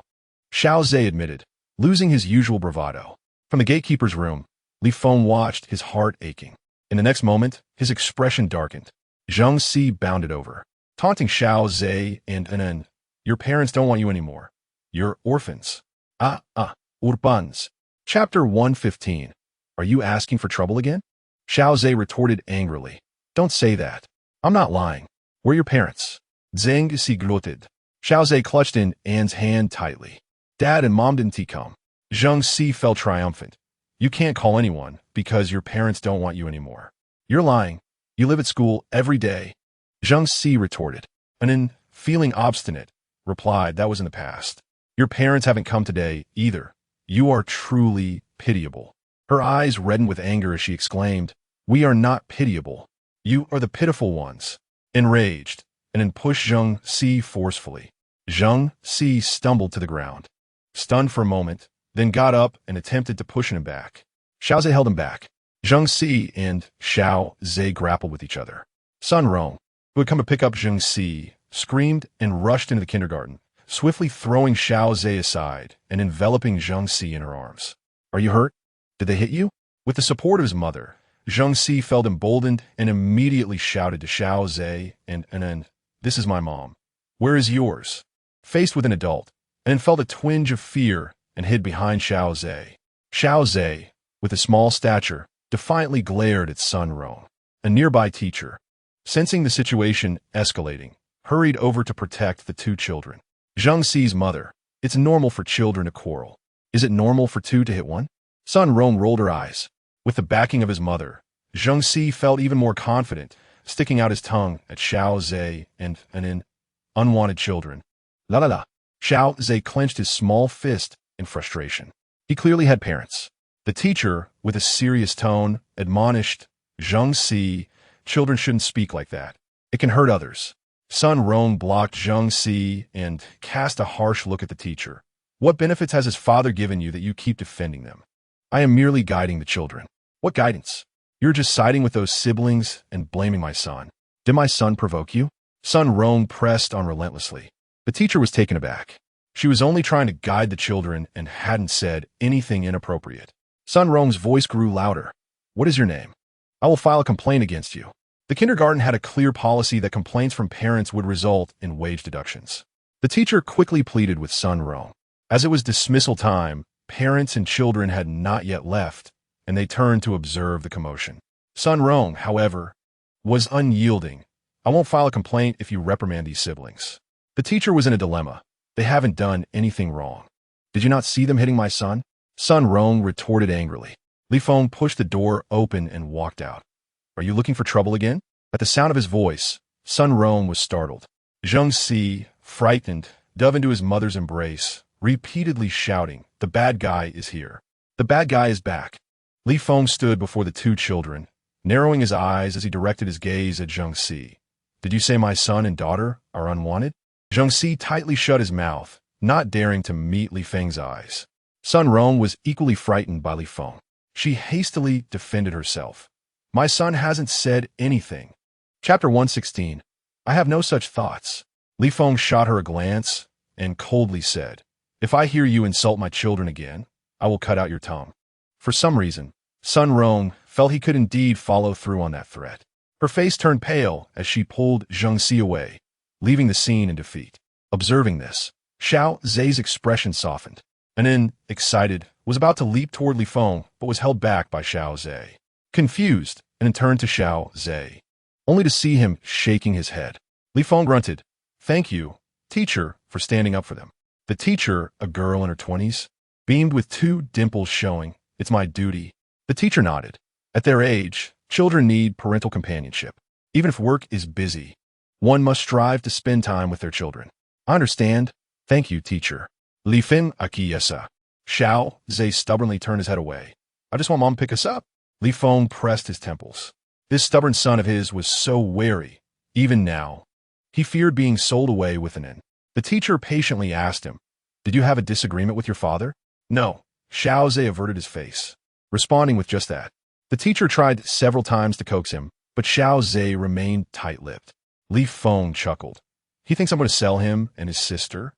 Xiao Zhe admitted, losing his usual bravado. From the gatekeeper's room, Li Feng watched, his heart aching. In the next moment, his expression darkened. Zheng Si bounded over, taunting Xiao Zhe and Anan. Your parents don't want you anymore. You're orphans. Urbans. Chapter 115. Are you asking for trouble again? Xiao Zhe retorted angrily. Don't say that. I'm not lying. We're your parents. Zheng Si gloated. Xiao Zhe clutched in Anne's hand tightly. Dad and Mom didn't come. Zheng Si felt triumphant. You can't call anyone because your parents don't want you anymore. You're lying. You live at school every day. Zheng Si retorted. And then, feeling obstinate, replied that was in the past. Your parents haven't come today either. You are truly pitiable. Her eyes reddened with anger as she exclaimed, We are not pitiable. You are the pitiful ones. Enraged, and then pushed Zheng Si forcefully. Zheng Si stumbled to the ground, stunned for a moment, then got up and attempted to push him back. Xiao Zhe held him back. Zheng Si and Xiao Zhe grappled with each other. Sun Rong, who had come to pick up Zheng Si, screamed and rushed into the kindergarten, swiftly throwing Xiao Zhe aside and enveloping Zheng Si in her arms. Are you hurt? Did they hit you? With the support of his mother, Zheng Si felt emboldened and immediately shouted to Xiao Zhe and "This is my mom. Where is yours?" Faced with an adult, and felt a twinge of fear and hid behind Xiao Zhe. Xiao Zhe, with a small stature, defiantly glared at Sun Rong, a nearby teacher. Sensing the situation escalating, hurried over to protect the two children. Zheng Si's mother, it's normal for children to quarrel. Is it normal for two to hit one? Sun Rong rolled her eyes. With the backing of his mother, Zheng Si felt even more confident, sticking out his tongue at Xiao Zhe and in unwanted children. La la la. Xiao Zhe clenched his small fist in frustration. He clearly had parents. The teacher, with a serious tone, admonished Zheng Si, children shouldn't speak like that. It can hurt others. Sun Rong blocked Zheng Si and cast a harsh look at the teacher. What benefits has his father given you that you keep defending them? I am merely guiding the children. What guidance? You're just siding with those siblings and blaming my son. Did my son provoke you? Sun Rong pressed on relentlessly. The teacher was taken aback. She was only trying to guide the children and hadn't said anything inappropriate. Sun Rong's voice grew louder. What is your name? I will file a complaint against you. The kindergarten had a clear policy that complaints from parents would result in wage deductions. The teacher quickly pleaded with Sun Rong. As it was dismissal time, parents and children had not yet left, and they turned to observe the commotion. Sun Rong, however, was unyielding. I won't file a complaint if you reprimand these siblings. The teacher was in a dilemma. They haven't done anything wrong. Did you not see them hitting my son? Sun Rong retorted angrily. Li Feng pushed the door open and walked out. Are you looking for trouble again? At the sound of his voice, Sun Rong was startled. Zheng Si, frightened, dove into his mother's embrace, repeatedly shouting, "The bad guy is here. The bad guy is back." Li Feng stood before the two children, narrowing his eyes as he directed his gaze at Zheng Si. Did you say my son and daughter are unwanted? Zheng Si tightly shut his mouth, not daring to meet Li Feng's eyes. Sun Rong was equally frightened by Li Feng. She hastily defended herself. My son hasn't said anything. Chapter 116. I have no such thoughts. Li Feng shot her a glance and coldly said, If I hear you insult my children again, I will cut out your tongue. For some reason, Sun Rong felt he could indeed follow through on that threat. Her face turned pale as she pulled Zheng Si away, leaving the scene in defeat. Observing this, Xiao Zhe's expression softened, and then, excited, was about to leap toward Li Feng, but was held back by Xiao Zhe. Confused, and then turned to Xiao Zhe, only to see him shaking his head. Li Feng grunted, Thank you, teacher, for standing up for them. The teacher, a girl in her 20s, beamed with two dimples showing, It's my duty. The teacher nodded. At their age, children need parental companionship. Even if work is busy, one must strive to spend time with their children. I understand. Thank you, teacher. Li Feng acquiesced. Xiao Zhe stubbornly turned his head away. I just want mom to pick us up. Li Feng pressed his temples. This stubborn son of his was so wary, even now. He feared being sold away with an end. The teacher patiently asked him, Did you have a disagreement with your father? No. Xiao Zhe averted his face, responding with just that. The teacher tried several times to coax him, but Xiao Zhe remained tight-lipped. Li Feng chuckled. He thinks I'm going to sell him and his sister,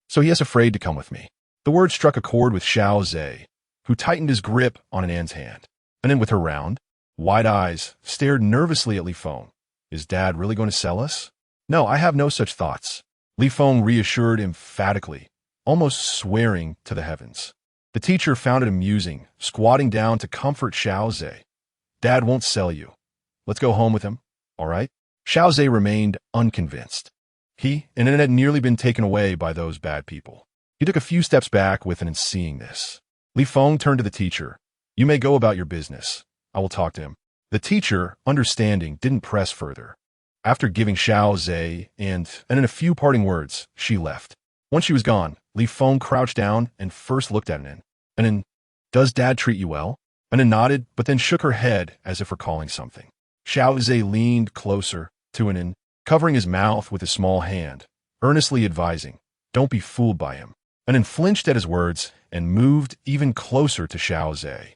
so he is afraid to come with me. The word struck a chord with Xiao Zhe, who tightened his grip on an An's hand, and then with her round, wide eyes, stared nervously at Li Feng. Is Dad really going to sell us? No, I have no such thoughts. Li Feng reassured emphatically, almost swearing to the heavens. The teacher found it amusing, squatting down to comfort Xiao Zhe. Dad won't sell you. Let's go home with him, all right? Xiao Zhe remained unconvinced. He and it had nearly been taken away by those bad people. He took a few steps back with an seeing this. Li Feng turned to the teacher. You may go about your business. I will talk to him. The teacher, understanding, didn't press further. After giving Xiao Zhe and in a few parting words, she left. Once she was gone, Li Feng crouched down and first looked at Anin. Anin, does Dad treat you well? Anin nodded, but then shook her head as if recalling something. Xiao Zhe leaned closer to Anin, covering his mouth with a small hand, earnestly advising, Don't be fooled by him. Anin flinched at his words and moved even closer to Xiao Zhe.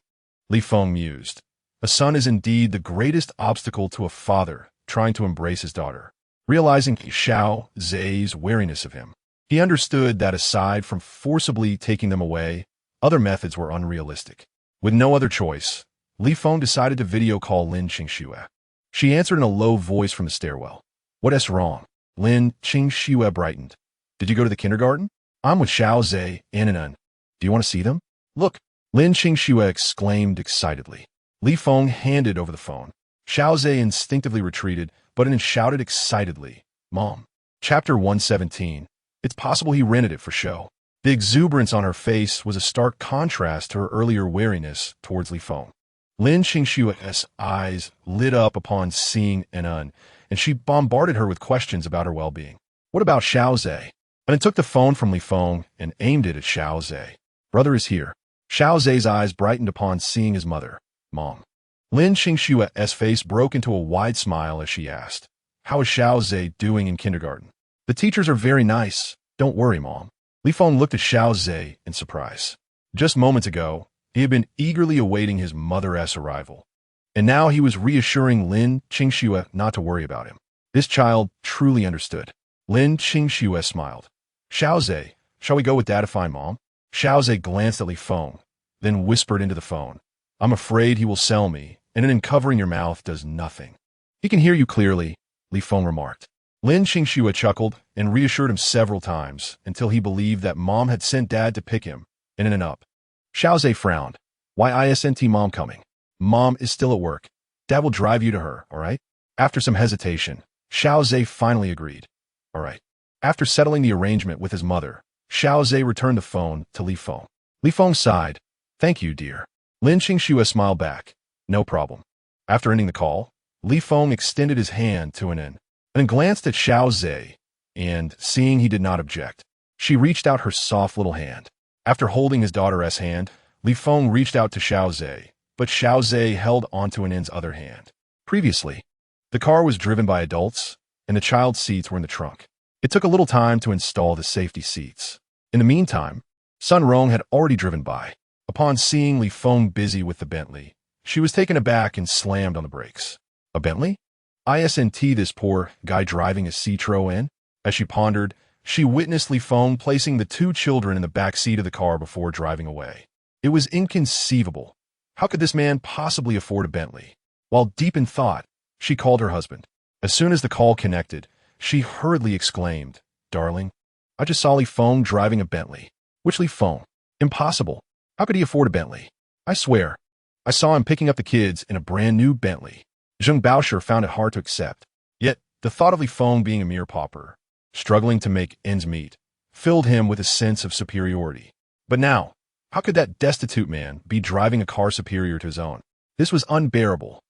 Li Feng mused. A son is indeed the greatest obstacle to a father trying to embrace his daughter. Realizing Xiao Zhe's wariness of him, he understood that aside from forcibly taking them away, other methods were unrealistic. With no other choice, Li Feng decided to video call Lin Qingxue. She answered in a low voice from the stairwell. "What's wrong?" Lin Qingxue brightened. "Did you go to the kindergarten? I'm with Xiao Zhe and Anan. Do you want to see them?" "Look!" Lin Qingxue exclaimed excitedly. Li Feng handed over the phone. Xiao Zhe instinctively retreated, but Anan shouted excitedly, "Mom!" Chapter 117. It's possible he rented it for show. The exuberance on her face was a stark contrast to her earlier wariness towards Li Feng. Lin Qingxue's eyes lit up upon seeing Anan, and she bombarded her with questions about her well-being. "What about Xiao Zhe?" Anan took the phone from Li Feng and aimed it at Xiao Zhe. "Brother is here." Xiao Zhe's eyes brightened upon seeing his mother. "Mom." Lin Qingxue's face broke into a wide smile as she asked, "How is Xiao Zhe doing in kindergarten?" "The teachers are very nice. Don't worry, Mom." Li Feng looked at Xiao Zhe in surprise. Just moments ago, he had been eagerly awaiting his mother's arrival, and now he was reassuring Lin Qingxue not to worry about him. This child truly understood. Lin Qingxue smiled. "Xiao Zhe, shall we go with Dad to find Mom?" Xiao Zhe glanced at Li Feng, then whispered into the phone, "I'm afraid he will sell me, and in covering your mouth does nothing." "He can hear you clearly," Li Feng remarked. Lin Qingxue chuckled and reassured him several times until he believed that Mom had sent Dad to pick him, in and up. Xiao Zhe frowned. "Why isn't Mom coming?" "Mom is still at work. Dad will drive you to her, all right?" After some hesitation, Xiao Zhe finally agreed. "All right." After settling the arrangement with his mother, Xiao Zhe returned the phone to Li Feng. Li Feng sighed. "Thank you, dear." Lin Qingxue smiled back. "No problem." After ending the call, Li Feng extended his hand to Anan, and then glanced at Xiao Zhe, and, seeing he did not object, she reached out her soft little hand. After holding his daughter's hand, Li Feng reached out to Xiao Zhe, but Xiao Zhe held onto Anan's other hand. Previously, the car was driven by adults, and the child's seats were in the trunk. It took a little time to install the safety seats. In the meantime, Sun Rong had already driven by. Upon seeing Li Feng busy with the Bentley, she was taken aback and slammed on the brakes. "A Bentley? Isn't this poor guy driving a Citroën?" As she pondered, she witnessed Li Feng placing the two children in the back seat of the car before driving away. It was inconceivable. How could this man possibly afford a Bentley? While deep in thought, she called her husband. As soon as the call connected, she hurriedly exclaimed, "Darling, I just saw Li Feng driving a Bentley." "Which Li Feng? Impossible. How could he afford a Bentley?" "I swear, I saw him picking up the kids in a brand new Bentley." Zheng Baosher found it hard to accept. Yet, the thought of Li Feng being a mere pauper, struggling to make ends meet, filled him with a sense of superiority. But now, how could that destitute man be driving a car superior to his own? This was unbearable.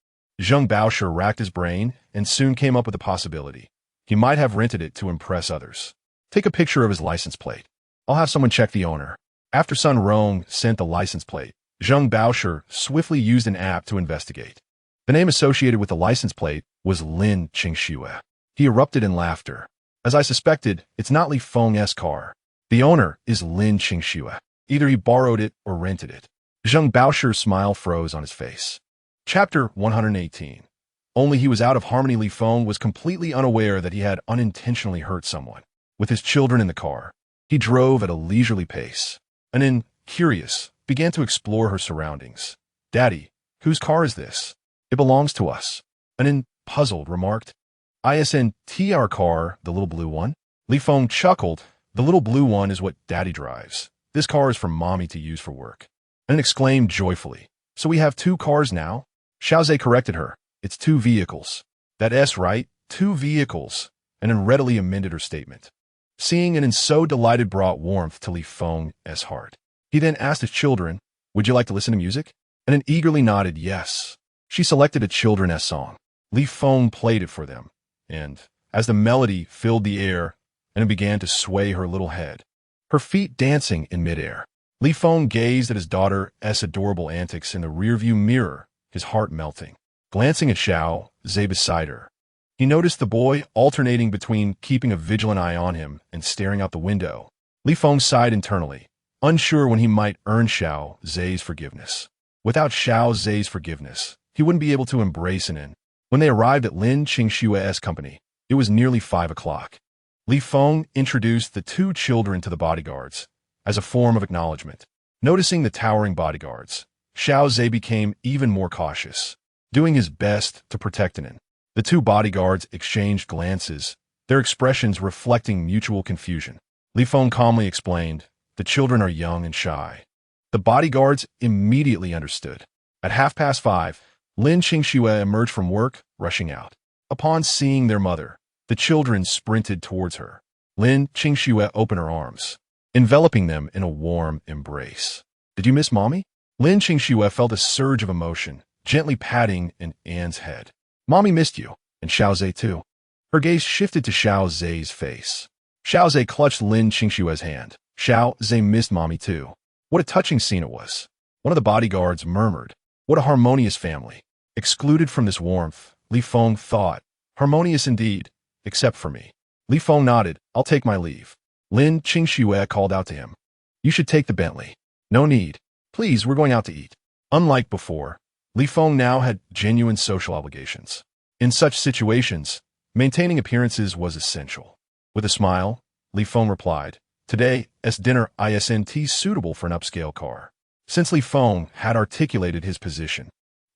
Zheng Baosher racked his brain and soon came up with a possibility. He might have rented it to impress others. "Take a picture of his license plate. I'll have someone check the owner." After Sun Rong sent the license plate, Zheng Baosher swiftly used an app to investigate. The name associated with the license plate was Lin Qingxue. He erupted in laughter. "As I suspected, it's not Li Feng's car. The owner is Lin Qingxue. Either he borrowed it or rented it." Zheng Baosher's smile froze on his face. Chapter 118. Only he was out of harmony. Li Feng was completely unaware that he had unintentionally hurt someone. With his children in the car, he drove at a leisurely pace. Anan, curious, began to explore her surroundings. "Daddy, whose car is this?" "It belongs to us." Anan, puzzled, remarked. "Isn't our car the little blue one?" Li Feng chuckled. "The little blue one is what Daddy drives. This car is for Mommy to use for work." Anan exclaimed joyfully. "So we have two cars now?" Xiao Zhe corrected her. "It's two vehicles." "That's right, two vehicles," Anan readily amended her statement. Seeing Anan so delighted brought warmth to Li Feng's heart. He then asked his children, "Would you like to listen to music?" Anan eagerly nodded yes. She selected a children's song. Li Feng played it for them, and, as the melody filled the air, Anan began to sway her little head, her feet dancing in midair. Li Feng gazed at his daughter's adorable antics in the rearview mirror, his heart melting. Glancing at Xiao Zhe beside her, he noticed the boy alternating between keeping a vigilant eye on him and staring out the window. Li Feng sighed internally, unsure when he might earn Xiao Zhe's forgiveness. Without Xiao Zhe's forgiveness, he wouldn't be able to embrace an in. When they arrived at Lin Qingshue's company, it was nearly 5 o'clock. Li Feng introduced the 2 children to the bodyguards as a form of acknowledgement. Noticing the towering bodyguards, Xiao Zhe became even more cautious, doing his best to protect Anin. The 2 bodyguards exchanged glances, their expressions reflecting mutual confusion. Li Feng calmly explained, "The children are young and shy." The bodyguards immediately understood. At 5:30, Lin Qingxue emerged from work, rushing out. Upon seeing their mother, the children sprinted towards her. Lin Qingxue opened her arms, enveloping them in a warm embrace. "Did you miss Mommy?" Lin Qingxue felt a surge of emotion, gently patting Anne's head. "Mommy missed you, and Xiao Zhe too." Her gaze shifted to Xiao Zhe's face. Xiao Zhe clutched Lin Qingxue's hand. "Xiao Zhe missed Mommy too." What a touching scene it was. One of the bodyguards murmured, "What a harmonious family." Excluded from this warmth, Li Feng thought, "Harmonious indeed, except for me." Li Feng nodded, "I'll take my leave." Lin Qingxue called out to him, "You should take the Bentley." "No need. Please, we're going out to eat." Unlike before, Li Feng now had genuine social obligations. In such situations, maintaining appearances was essential. With a smile, Li Feng replied, "Today's dinner isn't suitable for an upscale car." Since Li Feng had articulated his position,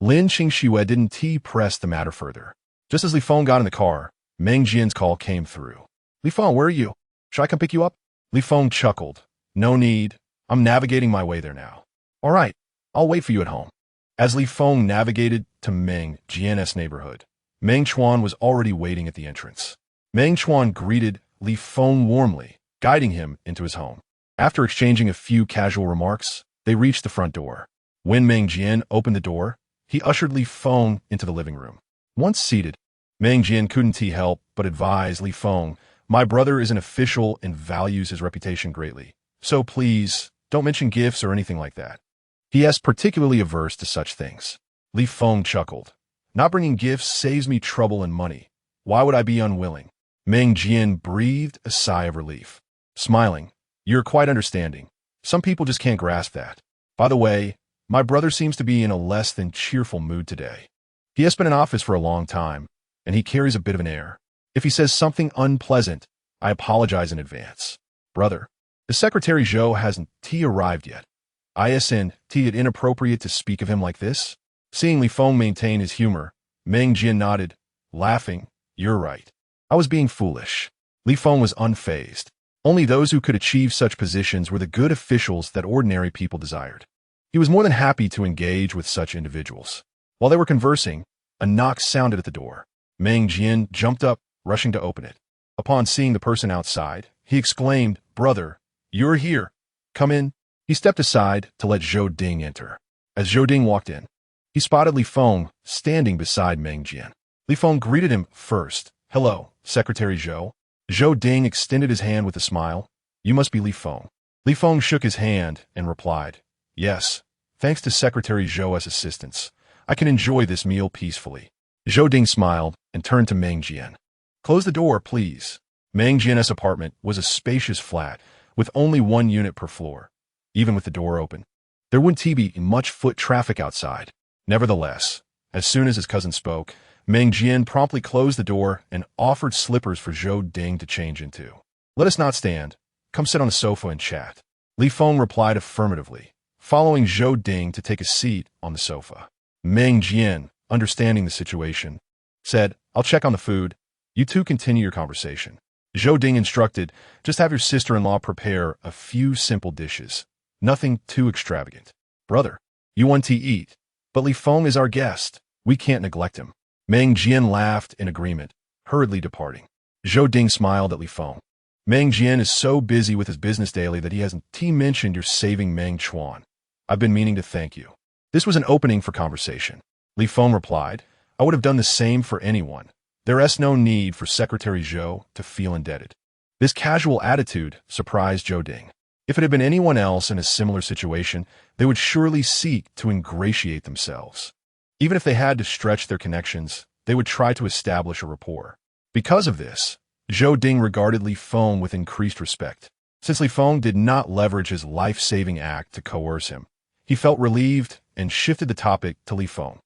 Lin Qingxue didn't press the matter further. Just as Li Feng got in the car, Meng Jian's call came through. "Li Feng, where are you? Should I come pick you up?" Li Feng chuckled. "No need. I'm navigating my way there now." "All right, I'll wait for you at home." As Li Feng navigated to Meng Jian's neighborhood, Meng Chuan was already waiting at the entrance. Meng Chuan greeted Li Feng warmly, guiding him into his home. After exchanging a few casual remarks, they reached the front door. When Meng Jian opened the door, he ushered Li Feng into the living room. Once seated, Meng Jian couldn't help but advise Li Feng, "My brother is an official and values his reputation greatly, so please, don't mention gifts or anything like that. He is particularly averse to such things." Li Feng chuckled. "Not bringing gifts saves me trouble and money. Why would I be unwilling?" Meng Jian breathed a sigh of relief. Smiling, "You're quite understanding. Some people just can't grasp that. By the way, my brother seems to be in a less than cheerful mood today. He has been in office for a long time, and he carries a bit of an air. If he says something unpleasant, I apologize in advance. Brother, the Secretary Zhou hasn't arrived yet. Isn't it inappropriate to speak of him like this?" Seeing Li Feng maintain his humor, Meng Jian nodded, laughing, "You're right. I was being foolish." Li Feng was unfazed. Only those who could achieve such positions were the good officials that ordinary people desired. He was more than happy to engage with such individuals. While they were conversing, a knock sounded at the door. Meng Jian jumped up, rushing to open it. Upon seeing the person outside, he exclaimed, "Brother, you're here. Come in." He stepped aside to let Zhou Ding enter. As Zhou Ding walked in, he spotted Li Feng standing beside Meng Jian. Li Feng greeted him first. "Hello, Secretary Zhou." Zhou Ding extended his hand with a smile. "You must be Li Feng." Li Feng shook his hand and replied, "Yes, thanks to Secretary Zhou's assistance, I can enjoy this meal peacefully." Zhou Ding smiled and turned to Meng Jian. "Close the door, please." Meng Jian's apartment was a spacious flat with only 1 unit per floor. Even with the door open, there wouldn't be much foot traffic outside. Nevertheless, as soon as his cousin spoke, Meng Jian promptly closed the door and offered slippers for Zhou Ding to change into. "Let us not stand. Come sit on the sofa and chat." Li Feng replied affirmatively, following Zhou Ding to take a seat on the sofa. Meng Jian, understanding the situation, said, "I'll check on the food. You two continue your conversation." Zhou Ding instructed, "Just have your sister-in-law prepare a few simple dishes. Nothing too extravagant." "Brother, you want to eat, but Li Feng is our guest. We can't neglect him." Meng Jian laughed in agreement, hurriedly departing. Zhou Ding smiled at Li Feng. "Meng Jian is so busy with his business daily that he hasn't mentioned your saving Meng Chuan. I've been meaning to thank you." This was an opening for conversation. Li Feng replied, "I would have done the same for anyone. There is no need for Secretary Zhou to feel indebted." This casual attitude surprised Zhou Ding. If it had been anyone else in a similar situation, they would surely seek to ingratiate themselves. Even if they had to stretch their connections, they would try to establish a rapport. Because of this, Zhou Ding regarded Li Feng with increased respect. Since Li Feng did not leverage his life-saving act to coerce him, he felt relieved and shifted the topic to Li Feng.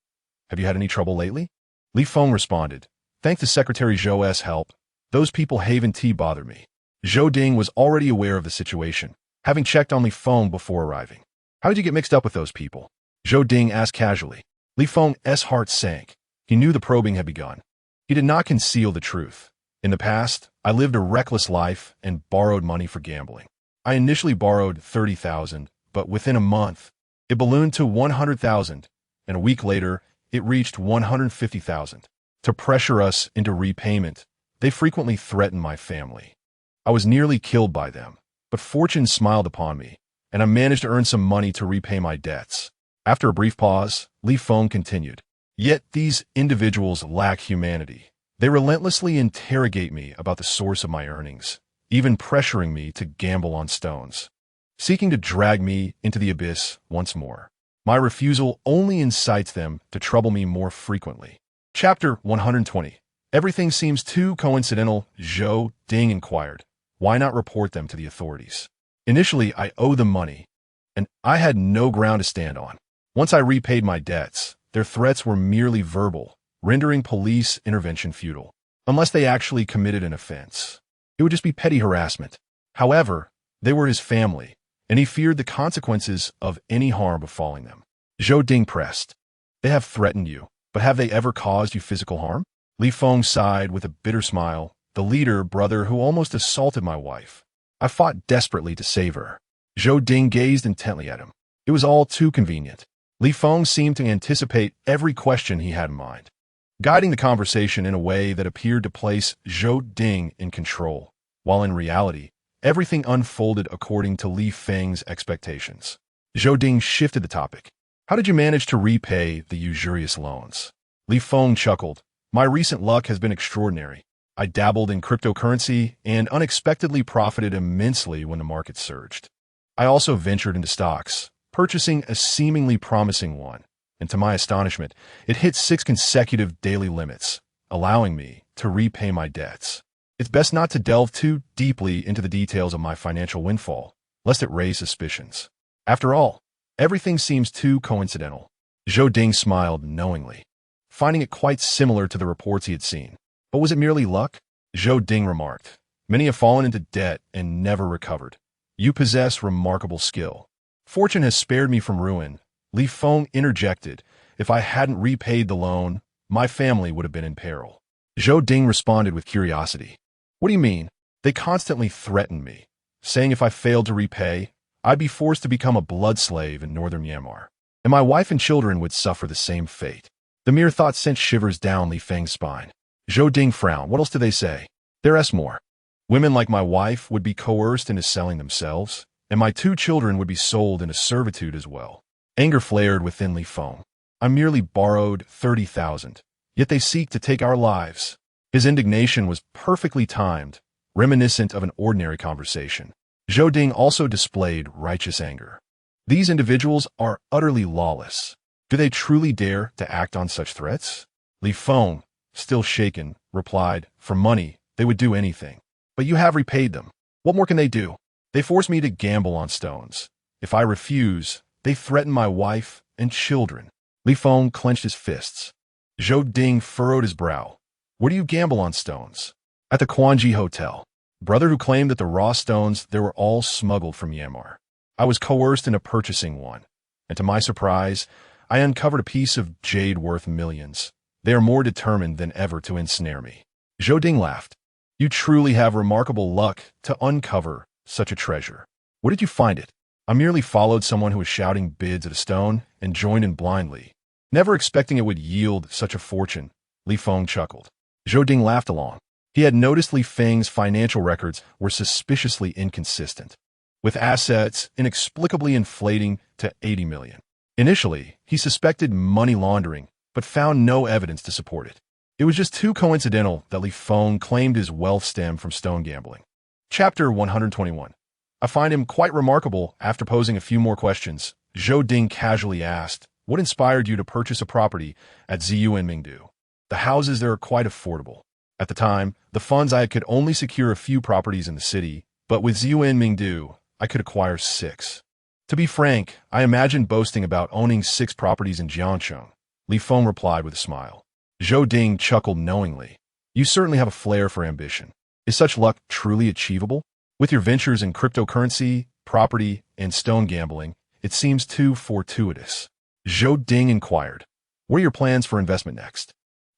Have you had any trouble lately? Li Feng responded, thanks to Secretary Zhou's help, those people Haven Tea bother me. Zhou Ding was already aware of the situation, having checked on Li Feng before arriving. How did you get mixed up with those people? Zhou Ding asked casually. Li Feng's heart sank. He knew the probing had begun. He did not conceal the truth. In the past, I lived a reckless life and borrowed money for gambling. I initially borrowed 30,000, but within a month, it ballooned to 100,000, and a week later, it reached 150,000. To pressure us into repayment, they frequently threatened my family. I was nearly killed by them, but fortune smiled upon me, and I managed to earn some money to repay my debts. After a brief pause, Li Feng continued, yet these individuals lack humanity. They relentlessly interrogate me about the source of my earnings, even pressuring me to gamble on stones, seeking to drag me into the abyss once more. My refusal only incites them to trouble me more frequently. Chapter 120. Everything seems too coincidental, Zhou Ding inquired. Why not report them to the authorities? Initially, I owed them money, and I had no ground to stand on. Once I repaid my debts, their threats were merely verbal, rendering police intervention futile. Unless they actually committed an offense, it would just be petty harassment. However, they were his family, and he feared the consequences of any harm befalling them. Zhou Ding pressed. They have threatened you, but have they ever caused you physical harm? Li Feng sighed with a bitter smile. The leader, brother who almost assaulted my wife. I fought desperately to save her. Zhou Ding gazed intently at him. It was all too convenient. Li Feng seemed to anticipate every question he had in mind, guiding the conversation in a way that appeared to place Zhou Ding in control, while in reality, everything unfolded according to Li Feng's expectations. Zhou Ding shifted the topic. How did you manage to repay the usurious loans? Li Feng chuckled. My recent luck has been extraordinary. I dabbled in cryptocurrency and unexpectedly profited immensely when the market surged. I also ventured into stocks, purchasing a seemingly promising one, and to my astonishment, it hit 6 consecutive daily limits, allowing me to repay my debts. It's best not to delve too deeply into the details of my financial windfall, lest it raise suspicions. After all, everything seems too coincidental. Zhou Ding smiled knowingly, finding it quite similar to the reports he had seen. But was it merely luck? Zhou Ding remarked. Many have fallen into debt and never recovered. You possess remarkable skill. Fortune has spared me from ruin. Li Feng interjected. If I hadn't repaid the loan, my family would have been in peril. Zhou Ding responded with curiosity. What do you mean? They constantly threatened me, saying if I failed to repay, I'd be forced to become a blood slave in northern Myanmar, and my wife and children would suffer the same fate. The mere thought sent shivers down Li Feng's spine. Zhou Ding frowned. What else do they say? There's more. Women like my wife would be coerced into selling themselves, and my 2 children would be sold into servitude as well. Anger flared within Li Feng. I merely borrowed 30,000, yet they seek to take our lives. His indignation was perfectly timed, reminiscent of an ordinary conversation. Zhou Ding also displayed righteous anger. These individuals are utterly lawless. Do they truly dare to act on such threats? Li Feng, still shaken, replied, for money, they would do anything. But you have repaid them. What more can they do? They force me to gamble on stones. If I refuse, they threaten my wife and children. Li Feng clenched his fists. Zhou Ding furrowed his brow. Where do you gamble on stones? At the Quanji Hotel. Brother who claimed that the raw stones there were all smuggled from Myanmar. I was coerced into purchasing one, and to my surprise, I uncovered a piece of jade worth millions. They are more determined than ever to ensnare me. Zhou Ding laughed. You truly have remarkable luck to uncover such a treasure. Where did you find it? I merely followed someone who was shouting bids at a stone and joined in blindly, never expecting it would yield such a fortune. Li Feng chuckled. Zhou Ding laughed along. He had noticed Li Feng's financial records were suspiciously inconsistent, with assets inexplicably inflating to 80 million. Initially, he suspected money laundering, but found no evidence to support it. It was just too coincidental that Li Feng claimed his wealth stemmed from stone gambling. Chapter 121. I find him quite remarkable. After posing a few more questions, Zhou Ding casually asked, what inspired you to purchase a property at Ziyu and Mingdu? The houses there are quite affordable. At the time, the funds I could only secure a few properties in the city, but with Ziyu and Mingdu, I could acquire 6. To be frank, I imagined boasting about owning 6 properties in Jiangcheng, Li Feng replied with a smile. Zhou Ding chuckled knowingly. You certainly have a flair for ambition. Is such luck truly achievable? With your ventures in cryptocurrency, property, and stone gambling, it seems too fortuitous. Zhou Ding inquired. What are your plans for investment next?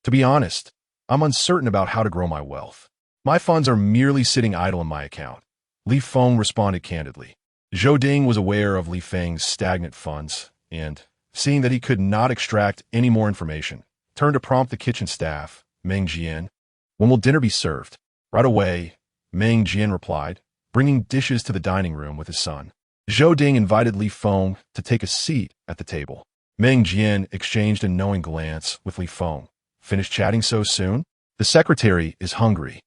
To be honest, I'm uncertain about how to grow my wealth. My funds are merely sitting idle in my account. Li Feng responded candidly. Zhou Ding was aware of Li Feng's stagnant funds, and, seeing that he could not extract any more information, turned to prompt the kitchen staff, Meng Jian. When will dinner be served? Right away, Meng Jian replied, bringing dishes to the dining room with his son. Zhou Ding invited Li Feng to take a seat at the table. Meng Jian exchanged a knowing glance with Li Feng. Finished chatting so soon? The secretary is hungry.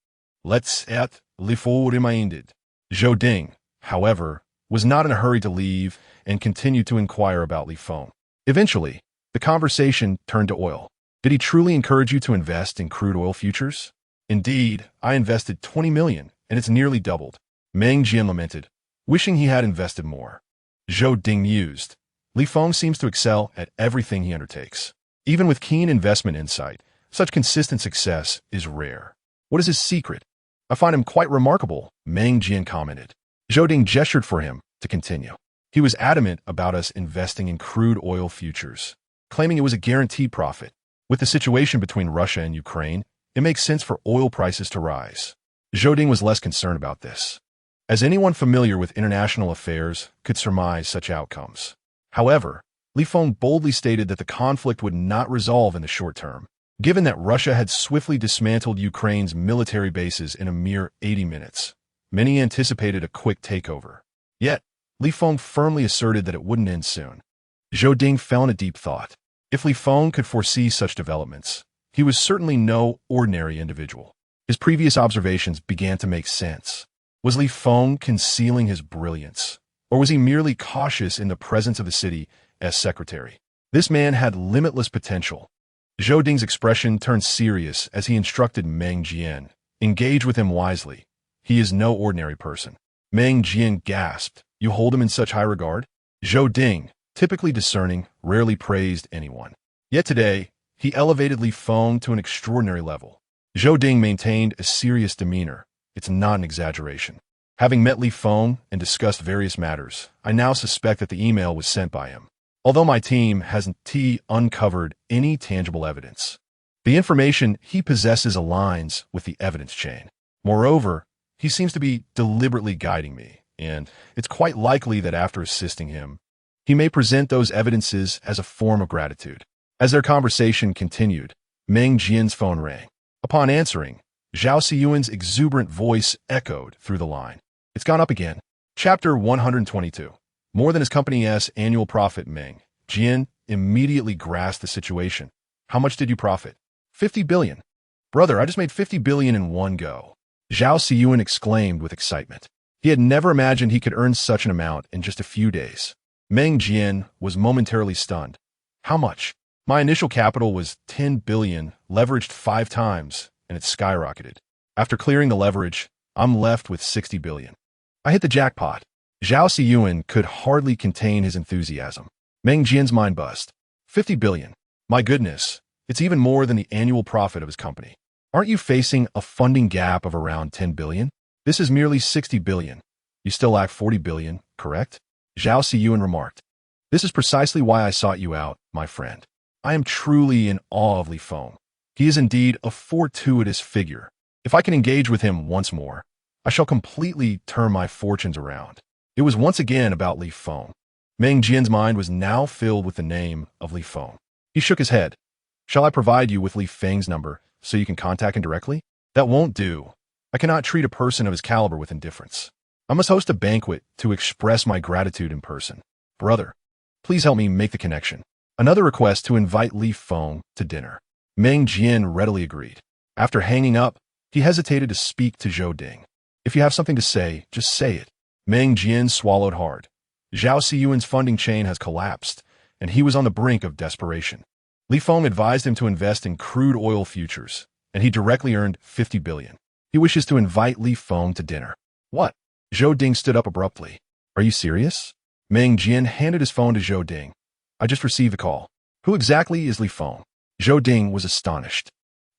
Let's eat, Li Feng reminded. Zhou Ding, however, was not in a hurry to leave and continued to inquire about Li Feng. Eventually, the conversation turned to oil. Did he truly encourage you to invest in crude oil futures? Indeed, I invested 20 million, and it's nearly doubled. Meng Jian lamented, wishing he had invested more. Zhou Ding mused. Li Feng seems to excel at everything he undertakes. Even with keen investment insight, such consistent success is rare. What is his secret? I find him quite remarkable, Meng Jian commented. Zhou Ding gestured for him to continue. He was adamant about us investing in crude oil futures, claiming it was a guaranteed profit. With the situation between Russia and Ukraine, it makes sense for oil prices to rise. Zhou Ding was less concerned about this, as anyone familiar with international affairs could surmise such outcomes. However, Li Feng boldly stated that the conflict would not resolve in the short term, given that Russia had swiftly dismantled Ukraine's military bases in a mere 80 minutes. Many anticipated a quick takeover. Yet, Li Feng firmly asserted that it wouldn't end soon. Zhou Ding fell in a deep thought. If Li Feng could foresee such developments, he was certainly no ordinary individual. His previous observations began to make sense. Was Li Feng concealing his brilliance, or was he merely cautious in the presence of the city as secretary? This man had limitless potential. Zhou Ding's expression turned serious as he instructed Meng Jian, engage with him wisely. He is no ordinary person. Meng Jian gasped. You hold him in such high regard? Zhou Ding, typically discerning, rarely praised anyone. Yet today, he elevated Li Feng to an extraordinary level. Zhou Ding maintained a serious demeanor. It's not an exaggeration. Having met Li Feng and discussed various matters, I now suspect that the email was sent by him, although my team hasn't uncovered any tangible evidence. The information he possesses aligns with the evidence chain. Moreover, he seems to be deliberately guiding me, and it's quite likely that after assisting him, he may present those evidences as a form of gratitude. As their conversation continued, Meng Jian's phone rang. Upon answering, Zhao Siyuan's exuberant voice echoed through the line. It's gone up again. Chapter 122. More than his company's annual profit. Meng Jian immediately grasped the situation. How much did you profit? 50 billion. Brother, I just made 50 billion in one go. Zhao Siyuan exclaimed with excitement. He had never imagined he could earn such an amount in just a few days. Meng Jian was momentarily stunned. How much? My initial capital was 10 billion, leveraged 5 times, and it skyrocketed. After clearing the leverage, I'm left with 60 billion. I hit the jackpot. Zhao Siyuan could hardly contain his enthusiasm. Meng Jian's mind buzzed. 50 billion. My goodness, it's even more than the annual profit of his company. Aren't you facing a funding gap of around 10 billion? This is merely 60 billion. You still lack 40 billion, correct? Zhao Siyuan remarked. This is precisely why I sought you out, my friend. I am truly in awe of Li Feng. He is indeed a fortuitous figure. If I can engage with him once more, I shall completely turn my fortunes around. It was once again about Li Feng. Meng Jian's mind was now filled with the name of Li Feng. He shook his head. Shall I provide you with Li Feng's number so you can contact him directly? That won't do. I cannot treat a person of his caliber with indifference. I must host a banquet to express my gratitude in person. Brother, please help me make the connection. Another request to invite Li Feng to dinner. Meng Jian readily agreed. After hanging up, he hesitated to speak to Zhou Ding. If you have something to say, just say it. Meng Jian swallowed hard. Zhao Siyuan's funding chain has collapsed, and he was on the brink of desperation. Li Feng advised him to invest in crude oil futures, and he directly earned 50 billion. He wishes to invite Li Feng to dinner. What? Zhou Ding stood up abruptly. Are you serious? Meng Jian handed his phone to Zhou Ding. I just received a call. Who exactly is Li Feng? Zhou Ding was astonished.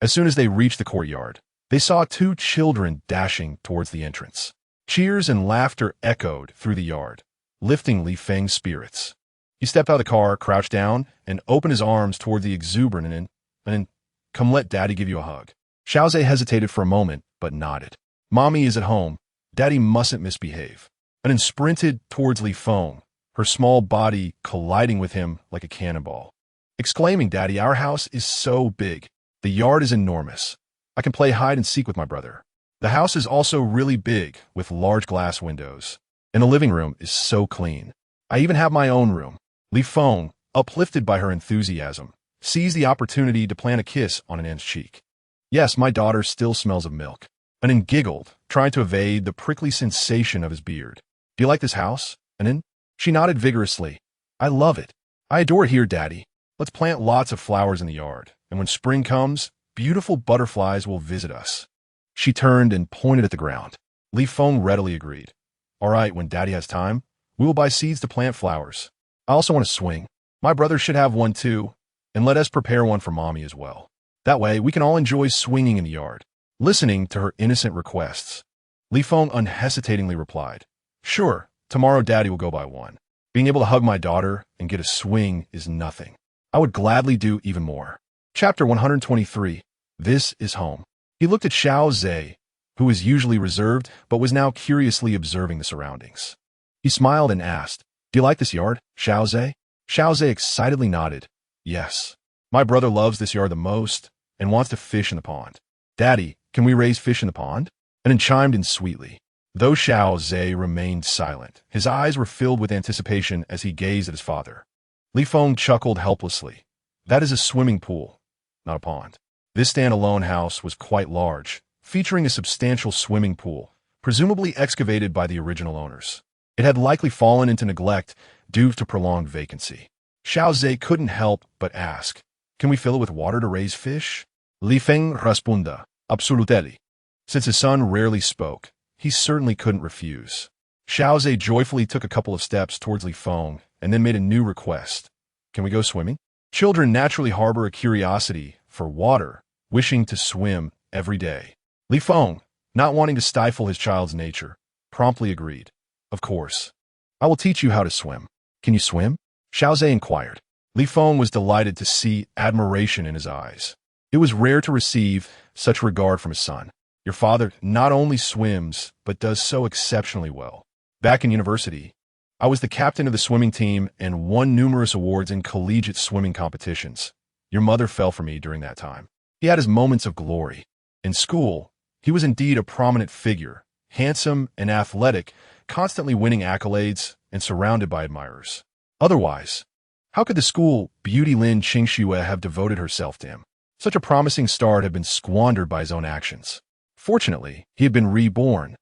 As soon as they reached the courtyard, they saw two children dashing towards the entrance. Cheers and laughter echoed through the yard, lifting Li Feng's spirits. He stepped out of the car, crouched down, and opened his arms toward the exuberant and "Come let Daddy give you a hug." Xiaozhe hesitated for a moment, but nodded. Mommy is at home. Daddy mustn't misbehave. And then sprinted towards Li Feng, her small body colliding with him like a cannonball. Exclaiming, "Daddy, our house is so big. The yard is enormous. I can play hide and seek with my brother. The house is also really big, with large glass windows. And the living room is so clean. I even have my own room." Li Feng, uplifted by her enthusiasm, seized the opportunity to plant a kiss on Anand's cheek. "Yes, my daughter still smells of milk." Anan giggled, trying to evade the prickly sensation of his beard. "Do you like this house, Anan?" She nodded vigorously. "I love it. I adore it here, Daddy. Let's plant lots of flowers in the yard, and when spring comes, beautiful butterflies will visit us." She turned and pointed at the ground. Li Feng readily agreed. "All right, when Daddy has time, we will buy seeds to plant flowers. I also want to swing. My brother should have one too, and let us prepare one for Mommy as well. That way, we can all enjoy swinging in the yard." Listening to her innocent requests, Li Feng unhesitatingly replied, "Sure, tomorrow Daddy will go buy one. Being able to hug my daughter and get a swing is nothing. I would gladly do even more." Chapter 123. This is home. He looked at Xiaozhe, who was usually reserved but was now curiously observing the surroundings. He smiled and asked, "Do you like this yard, Xiaozhe?" Xiaozhe excitedly nodded. "Yes. My brother loves this yard the most and wants to fish in the pond. Daddy, can we raise fish in the pond?" And then chimed in sweetly. Though Xiaozhe remained silent, his eyes were filled with anticipation as he gazed at his father. Li Feng chuckled helplessly. "That is a swimming pool, not a pond." This standalone house was quite large, featuring a substantial swimming pool, presumably excavated by the original owners. It had likely fallen into neglect due to prolonged vacancy. Xiaozhe couldn't help but ask, "Can we fill it with water to raise fish?" Li Feng responded, "Absolutely." Since his son rarely spoke, he certainly couldn't refuse. Xiaozhe joyfully took a couple of steps towards Li Feng and then made a new request. "Can we go swimming?" Children naturally harbor a curiosity for water, wishing to swim every day. Li Feng, not wanting to stifle his child's nature, promptly agreed. "Of course. I will teach you how to swim." "Can you swim?" Xiaozhe inquired. Li Feng was delighted to see admiration in his eyes. It was rare to receive such regard from his son. "Your father not only swims, but does so exceptionally well. Back in university, I was the captain of the swimming team and won numerous awards in collegiate swimming competitions. Your mother fell for me during that time." He had his moments of glory. In school, he was indeed a prominent figure, handsome and athletic, constantly winning accolades and surrounded by admirers. Otherwise, how could the school beauty Lin Qingxue have devoted herself to him? Such a promising start had been squandered by his own actions. Fortunately, he had been reborn,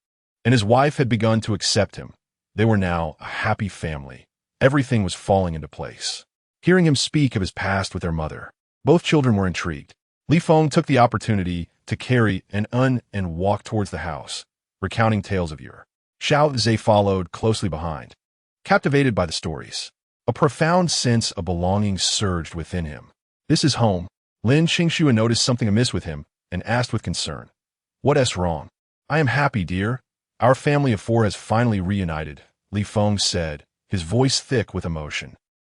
and his wife had begun to accept him. They were now a happy family. Everything was falling into place. Hearing him speak of his past with their mother, both children were intrigued. Li Feng took the opportunity to carry an and walk towards the house, recounting tales of yore. Xiaozhe followed closely behind. Captivated by the stories, a profound sense of belonging surged within him. "This is home." Lin Qingxue noticed something amiss with him and asked with concern, "What's wrong?" "I am happy, dear. Our family of four has finally reunited," Li Feng said, his voice thick with emotion.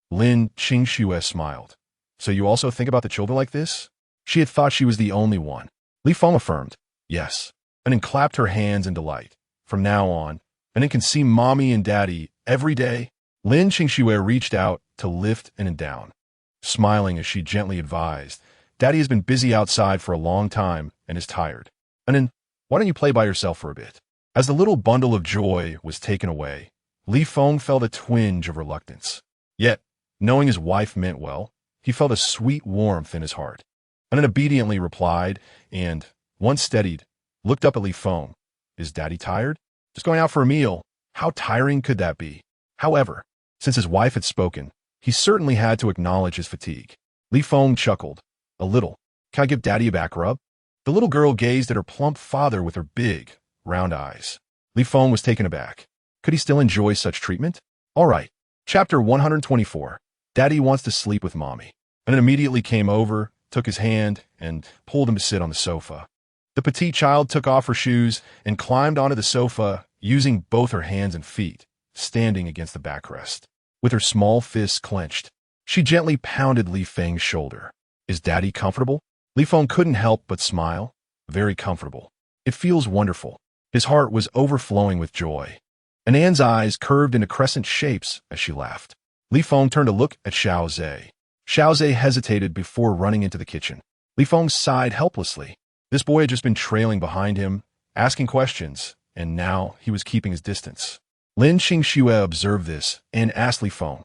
Lin Qingxue smiled. "So you also think about the children like this?" She had thought she was the only one. Li Feng affirmed, "Yes," and then clapped her hands in delight. "From now on, and then can see Mommy and Daddy every day." Lin Qingxue reached out to lift and down, smiling as she gently advised, "Daddy has been busy outside for a long time and is tired. And then, why don't you play by yourself for a bit?" As the little bundle of joy was taken away, Li Feng felt a twinge of reluctance. Yet, knowing his wife meant well, he felt a sweet warmth in his heart. And then obediently replied, and, once steadied, looked up at Li Feng. "Is Daddy tired?" "Just going out for a meal. How tiring could that be?" However, since his wife had spoken, he certainly had to acknowledge his fatigue. Li Feng chuckled. "A little. Can I give Daddy a back rub?" The little girl gazed at her plump father with her big, round eyes. Li Feng was taken aback. Could he still enjoy such treatment? All right. Chapter 124. Daddy wants to sleep with Mommy. and then immediately came over, took his hand, and pulled him to sit on the sofa. The petite child took off her shoes and climbed onto the sofa, using both her hands and feet, standing against the backrest. With her small fists clenched, she gently pounded Li Feng's shoulder. "Is Daddy comfortable?" Li Feng couldn't help but smile. "Very comfortable. It feels wonderful." His heart was overflowing with joy, and Anne's eyes curved into crescent shapes as she laughed. Li Feng turned to look at Xiao Zhe. Xiao Zhe hesitated before running into the kitchen. Li Feng sighed helplessly. This boy had just been trailing behind him, asking questions, and now he was keeping his distance. Lin Qingxue observed this and asked Li Feng,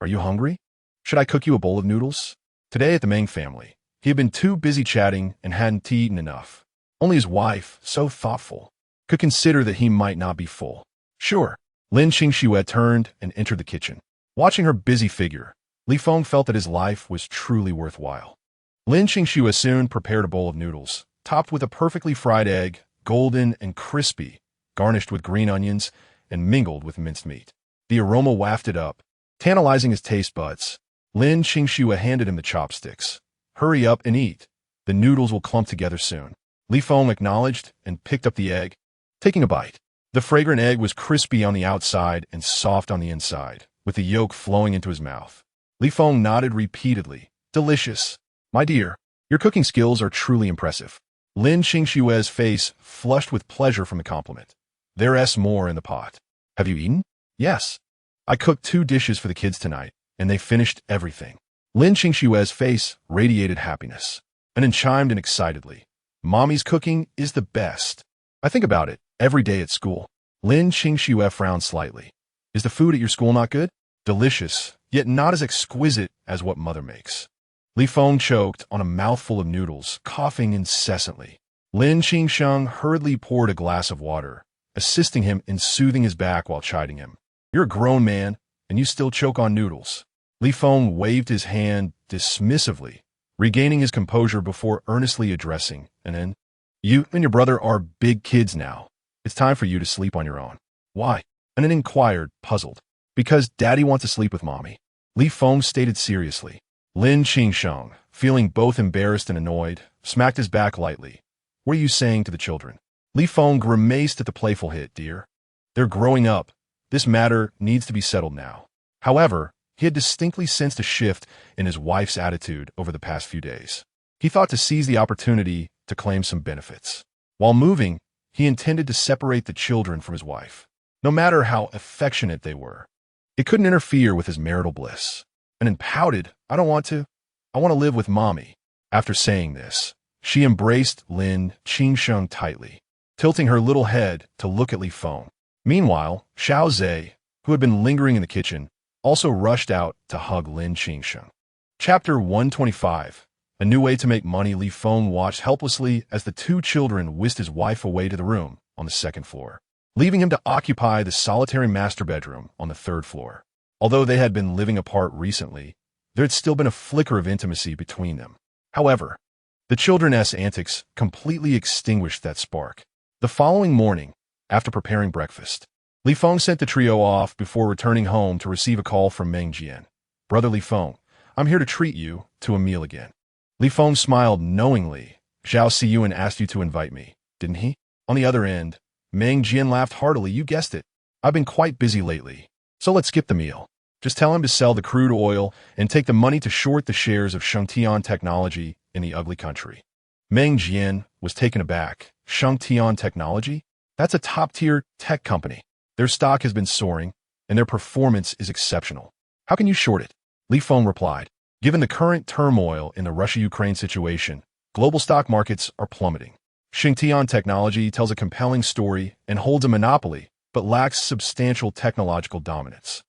"Are you hungry? Should I cook you a bowl of noodles?" Today at the Meng family, he had been too busy chatting and hadn't eaten enough. Only his wife, so thoughtful, could consider that he might not be full. "Sure." Lin Qingxue turned and entered the kitchen. Watching her busy figure, Li Feng felt that his life was truly worthwhile. Lin Qingxue soon prepared a bowl of noodles, topped with a perfectly fried egg, golden and crispy, garnished with green onions, and mingled with minced meat. The aroma wafted up, tantalizing his taste buds. Lin Qingxue handed him the chopsticks. "Hurry up and eat. The noodles will clump together soon." Li Feng acknowledged and picked up the egg, taking a bite. The fragrant egg was crispy on the outside and soft on the inside, with the yolk flowing into his mouth. Li Feng nodded repeatedly. "Delicious. My dear, your cooking skills are truly impressive." Lin Qingxue's face flushed with pleasure from the compliment. "There's more in the pot." "Have you eaten?" "Yes. I cooked 2 dishes for the kids tonight, and they finished everything." Lin Qingxue's face radiated happiness, and then chimed in excitedly. "Mommy's cooking is the best. I think about it every day at school." Lin Qingxue frowned slightly. "Is the food at your school not good?" "Delicious, yet not as exquisite as what Mother makes." Li Feng choked on a mouthful of noodles, coughing incessantly. Lin Qingsheng hurriedly poured a glass of water, assisting him in soothing his back while chiding him. "You're a grown man, and you still choke on noodles." Li Feng waved his hand dismissively, regaining his composure before earnestly addressing and then, "You and your brother are big kids now. It's time for you to sleep on your own." "Why?" and then inquired, puzzled. "Because Daddy wants to sleep with Mommy," Li Feng stated seriously. Lin Qingsheng, feeling both embarrassed and annoyed, smacked his back lightly. "What are you saying to the children?" Li Feng grimaced at the playful hit. "Dear, they're growing up. This matter needs to be settled now." However, he had distinctly sensed a shift in his wife's attitude over the past few days. He thought to seize the opportunity to claim some benefits. While moving, he intended to separate the children from his wife. No matter how affectionate they were, it couldn't interfere with his marital bliss. And then pouted, "I don't want to. I want to live with Mommy." After saying this, she embraced Lin Qingsheng tightly, tilting her little head to look at Li Feng. Meanwhile, Xiao Zhe, who had been lingering in the kitchen, also rushed out to hug Lin Qingsheng. Chapter 125. A new way to make money. Li Feng watched helplessly as the 2 children whisked his wife away to the room on the 2nd floor, leaving him to occupy the solitary master bedroom on the 3rd floor. Although they had been living apart recently, there had still been a flicker of intimacy between them. However, the children's antics completely extinguished that spark. The following morning, after preparing breakfast, Li Feng sent the trio off before returning home to receive a call from Meng Jian. "Brother Li Feng, I'm here to treat you to a meal again." Li Feng smiled knowingly. "Zhao Siyuan asked you to invite me, didn't he?" On the other end, Meng Jian laughed heartily. "You guessed it. I've been quite busy lately, so let's skip the meal. Just tell him to sell the crude oil and take the money to short the shares of Shengtian Technology in the ugly country." Meng Jian was taken aback. "Shengtian Technology? That's a top-tier tech company. Their stock has been soaring, and their performance is exceptional. How can you short it?" Li Feng replied. "Given the current turmoil in the Russia-Ukraine situation, global stock markets are plummeting. Shengtian Technology tells a compelling story and holds a monopoly, but lacks substantial technological dominance.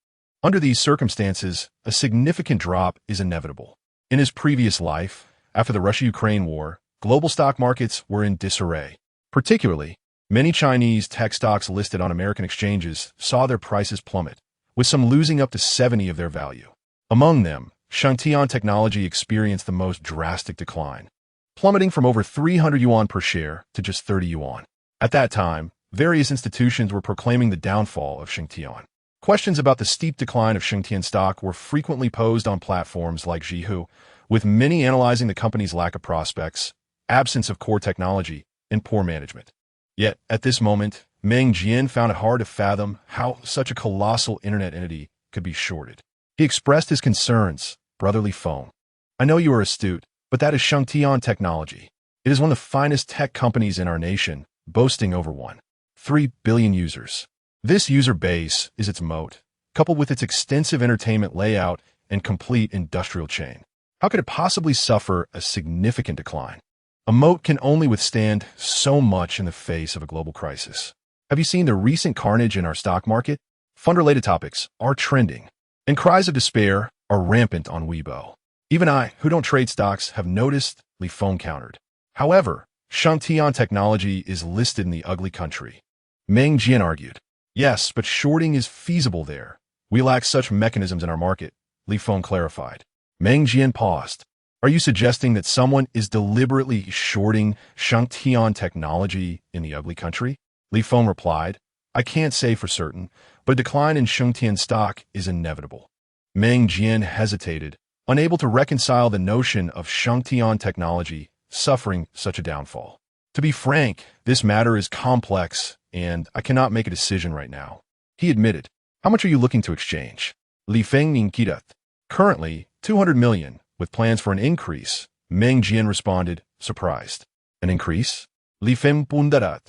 Under these circumstances, a significant drop is inevitable." In his previous life, after the Russia-Ukraine war, global stock markets were in disarray. Particularly, many Chinese tech stocks listed on American exchanges saw their prices plummet, with some losing up to 70% of their value. Among them, Shengtian Technology experienced the most drastic decline, plummeting from over 300 yuan per share to just 30 yuan. At that time, various institutions were proclaiming the downfall of Shengtian. Questions about the steep decline of Shengtian stock were frequently posed on platforms like Zhihu, with many analyzing the company's lack of prospects, absence of core technology, and poor management. Yet, at this moment, Meng Jian found it hard to fathom how such a colossal internet entity could be shorted. He expressed his concerns. Brother Li Feng, I know you are astute, but that is Shengtian Technology. It is one of the finest tech companies in our nation, boasting over 1.3 billion users. This user base is its moat, coupled with its extensive entertainment layout and complete industrial chain. How could it possibly suffer a significant decline? A moat can only withstand so much in the face of a global crisis. Have you seen the recent carnage in our stock market? Fund-related topics are trending, and cries of despair are rampant on Weibo. Even I, who don't trade stocks, have noticed, Li Feng countered. However, Shengtian Technology is listed in the ugly country. Meng Jian argued. Yes, but shorting is feasible there. We lack such mechanisms in our market, Li Feng clarified. Meng Jian paused. Are you suggesting that someone is deliberately shorting Shengtian Technology in the ugly country? Li Feng replied. I can't say for certain, but a decline in Shengtian stock is inevitable. Meng Jian hesitated, unable to reconcile the notion of Shengtian Technology suffering such a downfall. To be frank, this matter is complex, and I cannot make a decision right now. He admitted. How much are you looking to exchange? Li Feng inquired. Currently, 200 million, with plans for an increase. Meng Jian responded, surprised. An increase? Li Feng pondered,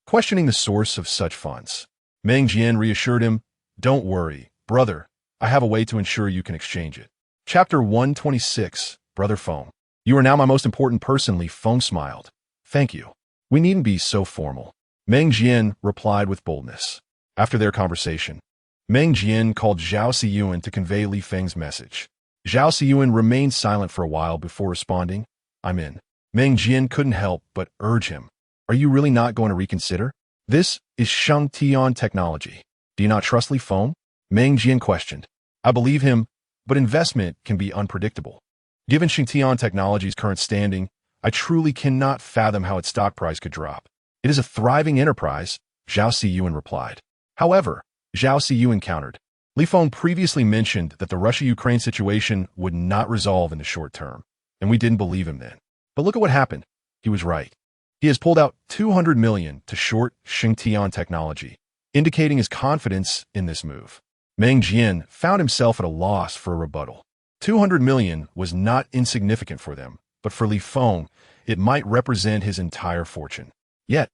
questioning the source of such funds. Meng Jian reassured him, don't worry, brother. I have a way to ensure you can exchange it. Chapter 126, Brother Feng. You are now my most important person, Li Feng smiled. Thank you. We needn't be so formal. Meng Jian replied with boldness. After their conversation, Meng Jian called Zhao Siyuan to convey Li Feng's message. Zhao Siyuan remained silent for a while before responding, I'm in. Meng Jian couldn't help but urge him. Are you really not going to reconsider? This is Shengtian Technology. Do you not trust Li Feng? Meng Jian questioned. I believe him, but investment can be unpredictable. Given Shengtian Technology's current standing, I truly cannot fathom how its stock price could drop. It is a thriving enterprise, Zhao Siyuan replied. However, Zhao Siyuan countered. Li Feng previously mentioned that the Russia-Ukraine situation would not resolve in the short term, and we didn't believe him then. But look at what happened. He was right. He has pulled out 200 million to short Shengtian Technology, indicating his confidence in this move. Meng Jian found himself at a loss for a rebuttal. 200 million was not insignificant for them, but for Li Feng, it might represent his entire fortune. Yet,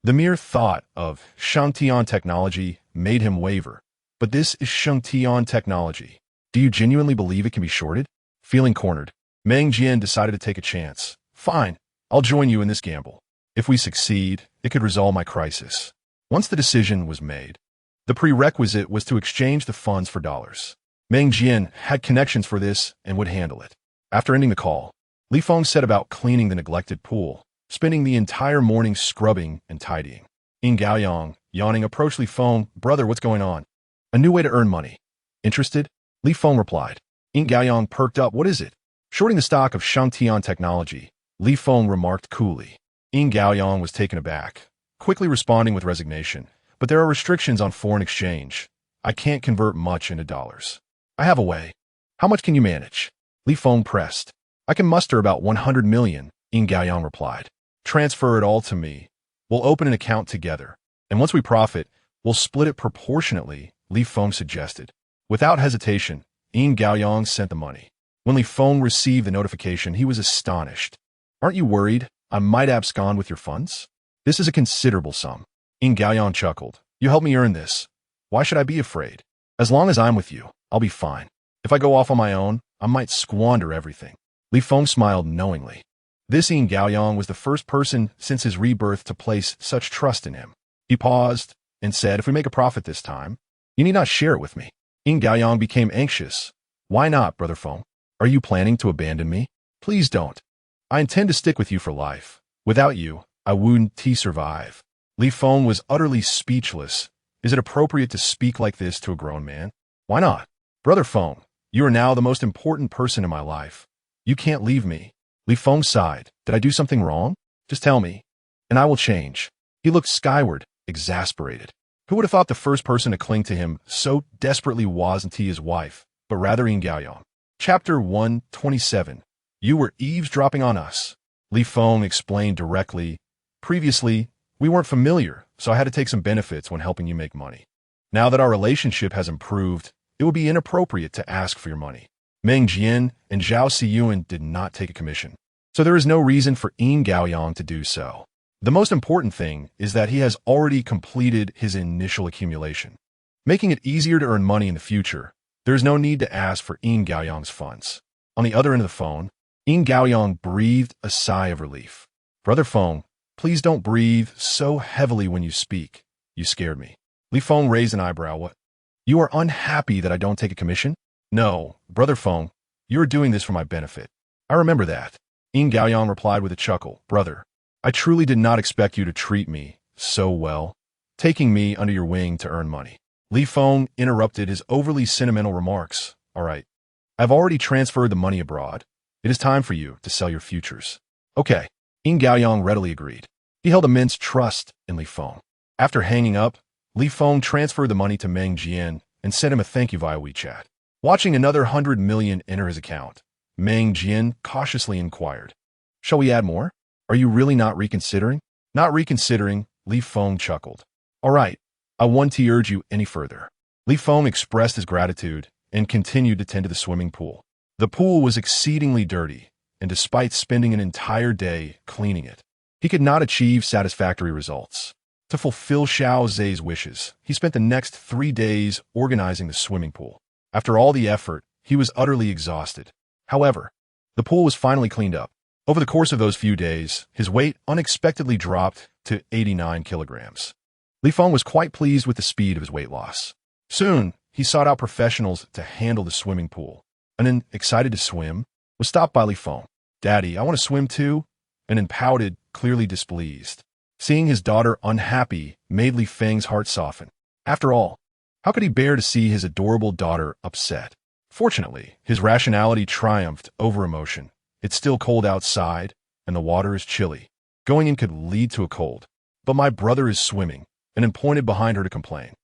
the mere thought of Shengtian Technology made him waver. But this is Shengtian Technology. Do you genuinely believe it can be shorted? Feeling cornered, Meng Jian decided to take a chance. Fine, I'll join you in this gamble. If we succeed, it could resolve my crisis. Once the decision was made, the prerequisite was to exchange the funds for dollars. Meng Jian had connections for this and would handle it. After ending the call, Li Feng set about cleaning the neglected pool, spending the entire morning scrubbing and tidying. Ying Gaoyang, yawning, approached Li Feng. Brother, what's going on? A new way to earn money. Interested? Li Feng replied. Ying Gaoyang perked up. What is it? Shorting the stock of Shengtian Technology, Li Feng remarked coolly. Ying Gaoyang was taken aback, quickly responding with resignation. But there are restrictions on foreign exchange. I can't convert much into dollars. I have a way. How much can you manage? Li Feng pressed. I can muster about 100 million, Ying Gaoyang replied. Transfer it all to me. We'll open an account together. And once we profit, we'll split it proportionately, Li Feng suggested. Without hesitation, Ying Gaoyang sent the money. When Li Feng received the notification, he was astonished. Aren't you worried I might abscond with your funds? This is a considerable sum. Ying Gaoyang chuckled. You helped me earn this. Why should I be afraid? As long as I'm with you, I'll be fine. If I go off on my own, I might squander everything. Li Feng smiled knowingly. This Ying Gaoyang was the first person since his rebirth to place such trust in him. He paused and said, if we make a profit this time, you need not share it with me. Ying Gaoyang became anxious. Why not, Brother Feng? Are you planning to abandon me? Please don't. I intend to stick with you for life. Without you, I wouldn't survive. Li Feng was utterly speechless. Is it appropriate to speak like this to a grown man? Why not? Brother Feng, you are now the most important person in my life. You can't leave me. Li Feng sighed. Did I do something wrong? Just tell me, and I will change. He looked skyward, exasperated. Who would have thought the first person to cling to him so desperately wasn't his wife, but rather Ying Gaoyang? Chapter 127. You were eavesdropping on us. Li Feng explained directly. Previously, we weren't familiar, so I had to take some benefits when helping you make money. Now that our relationship has improved, it would be inappropriate to ask for your money. Meng Jian and Zhao Siyuan did not take a commission, so there is no reason for Yin Gaoyang to do so. The most important thing is that he has already completed his initial accumulation. Making it easier to earn money in the future, there is no need to ask for Yin Gaoyang's funds. On the other end of the phone, Yin Gaoyang breathed a sigh of relief. Brother Feng, please don't breathe so heavily when you speak. You scared me. Li Feng raised an eyebrow. What? You are unhappy that I don't take a commission? No, Brother Feng, you are doing this for my benefit. I remember that. Yin Gaoyang replied with a chuckle. Brother, I truly did not expect you to treat me so well, taking me under your wing to earn money. Li Feng interrupted his overly sentimental remarks. All right, I've already transferred the money abroad. It is time for you to sell your futures. Okay, Yin Gaoyang readily agreed. He held immense trust in Li Feng. After hanging up, Li Feng transferred the money to Meng Jian and sent him a thank you via WeChat. Watching another 100 million enter his account, Meng Jian cautiously inquired, shall we add more? Are you really not reconsidering? Not reconsidering, Li Feng chuckled. All right, I won't urge you any further. Li Feng expressed his gratitude and continued to tend to the swimming pool. The pool was exceedingly dirty, and despite spending an entire day cleaning it, he could not achieve satisfactory results. To fulfill Xiao Zhe's wishes, he spent the next 3 days organizing the swimming pool. After all the effort, he was utterly exhausted. However, the pool was finally cleaned up. Over the course of those few days, his weight unexpectedly dropped to 89 kilograms. Li Feng was quite pleased with the speed of his weight loss. Soon, he sought out professionals to handle the swimming pool. Anan, excited to swim, was stopped by Li Feng. Daddy, I want to swim too. Anan pouted, clearly displeased. Seeing his daughter unhappy made Li Feng's heart soften. After all, how could he bear to see his adorable daughter upset? Fortunately, his rationality triumphed over emotion. It's still cold outside, and the water is chilly. Going in could lead to a cold. But my brother is swimming, and pointed behind her to complain.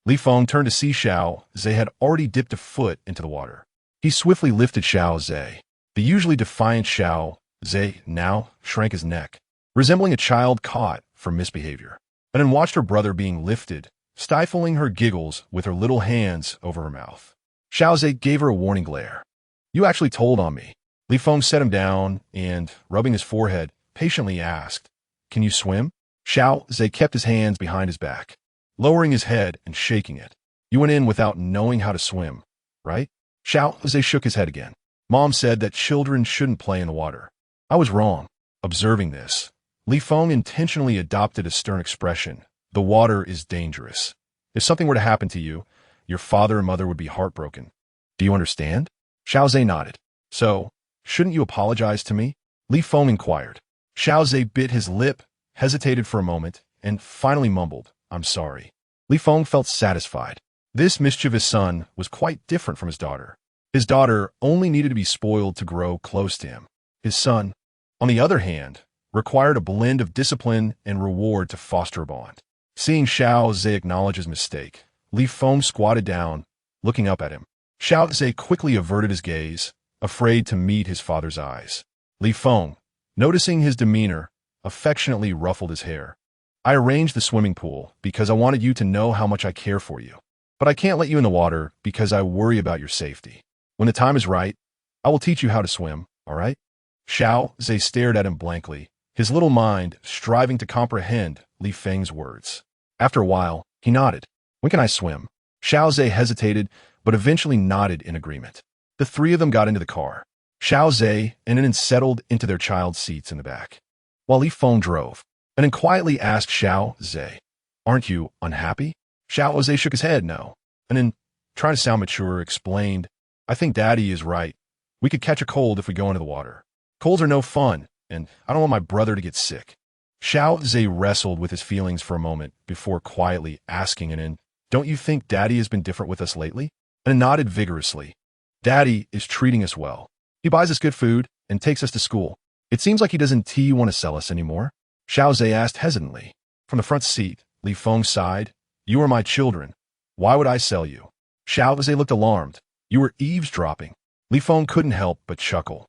Li Feng turned to see Xiao Zhe had already dipped a foot into the water. He swiftly lifted Xiao Zhe. The usually defiant Xiao Zhe now shrank his neck, resembling a child caught for misbehavior, and then watched her brother being lifted, stifling her giggles with her little hands over her mouth. Xiao Zhe gave her a warning glare. You actually told on me. Li Feng set him down and, rubbing his forehead, patiently asked, Can you swim? Xiao Zhe kept his hands behind his back, lowering his head and shaking it. You went in without knowing how to swim, right? Xiao Zhe shook his head again. Mom said that children shouldn't play in the water. I was wrong. Observing this, Li Feng intentionally adopted a stern expression. The water is dangerous. If something were to happen to you, your father and mother would be heartbroken. Do you understand? Xiao Zhe nodded. So, shouldn't you apologize to me? Li Feng inquired. Xiao Zhe bit his lip, hesitated for a moment, and finally mumbled, I'm sorry. Li Feng felt satisfied. This mischievous son was quite different from his daughter. His daughter only needed to be spoiled to grow close to him. His son, on the other hand, required a blend of discipline and reward to foster a bond. Seeing Xiao Zhe acknowledge his mistake, Li Feng squatted down, looking up at him. Xiao Zhe quickly averted his gaze, afraid to meet his father's eyes. Li Feng, noticing his demeanor, affectionately ruffled his hair. I arranged the swimming pool because I wanted you to know how much I care for you. But I can't let you in the water because I worry about your safety. When the time is right, I will teach you how to swim, all right? Xiao Zhe stared at him blankly, his little mind striving to comprehend Li Feng's words. After a while, he nodded. When can I swim? Xiao Zhe hesitated, but eventually nodded in agreement. The three of them got into the car. Xiao Zhe and Anan settled into their child's seats in the back, while Li Feng drove. Anan quietly asked Xiao Zhe, Aren't you unhappy? Xiao Zhe shook his head, no. Anan, trying to sound mature, explained, I think Daddy is right. We could catch a cold if we go into the water. Colds are no fun, and I don't want my brother to get sick. Xiao Zhe wrestled with his feelings for a moment before quietly asking Anan, Don't you think Daddy has been different with us lately? Anan nodded vigorously. Daddy is treating us well. He buys us good food and takes us to school. It seems like he doesn't want to sell us anymore. Xiao Zhe asked hesitantly. From the front seat, Li Feng sighed. You are my children. Why would I sell you? Xiao Zhe looked alarmed. You were eavesdropping. Li Feng couldn't help but chuckle.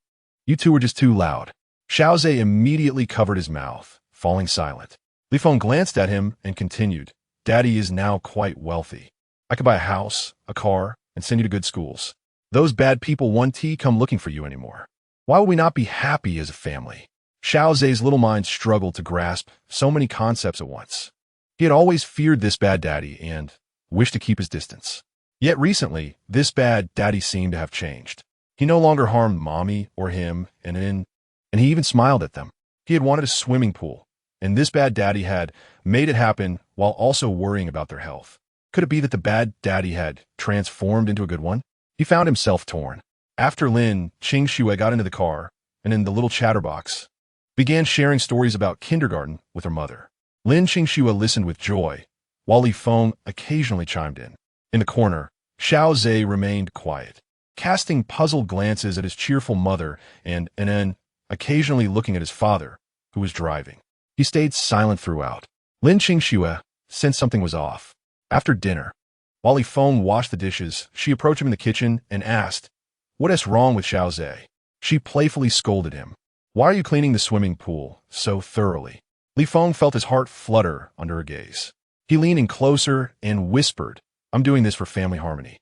You two were just too loud. Xiao Zhe immediately covered his mouth, falling silent. Li Feng glanced at him and continued, Daddy is now quite wealthy. I could buy a house, a car, and send you to good schools. Those bad people won't come looking for you anymore. Why would we not be happy as a family? Xiao Zhe's little mind struggled to grasp so many concepts at once. He had always feared this bad daddy and wished to keep his distance. Yet recently, this bad daddy seemed to have changed. He no longer harmed mommy or him, and he even smiled at them. He had wanted a swimming pool, and this bad daddy had made it happen while also worrying about their health. Could it be that the bad daddy had transformed into a good one? He found himself torn. After Lin Qingxue got into the car, and in the little chatterbox, began sharing stories about kindergarten with her mother. Lin Qingxue listened with joy, while Li Feng occasionally chimed in. In the corner, Xiao Zhe remained quiet, casting puzzled glances at his cheerful mother and then occasionally looking at his father, who was driving. He stayed silent throughout. Lin Qingxue sensed something was off. After dinner, while Li Feng washed the dishes, she approached him in the kitchen and asked, What is wrong with Xiao Zhe? She playfully scolded him. Why are you cleaning the swimming pool so thoroughly? Li Feng felt his heart flutter under her gaze. He leaned in closer and whispered, I'm doing this for family harmony.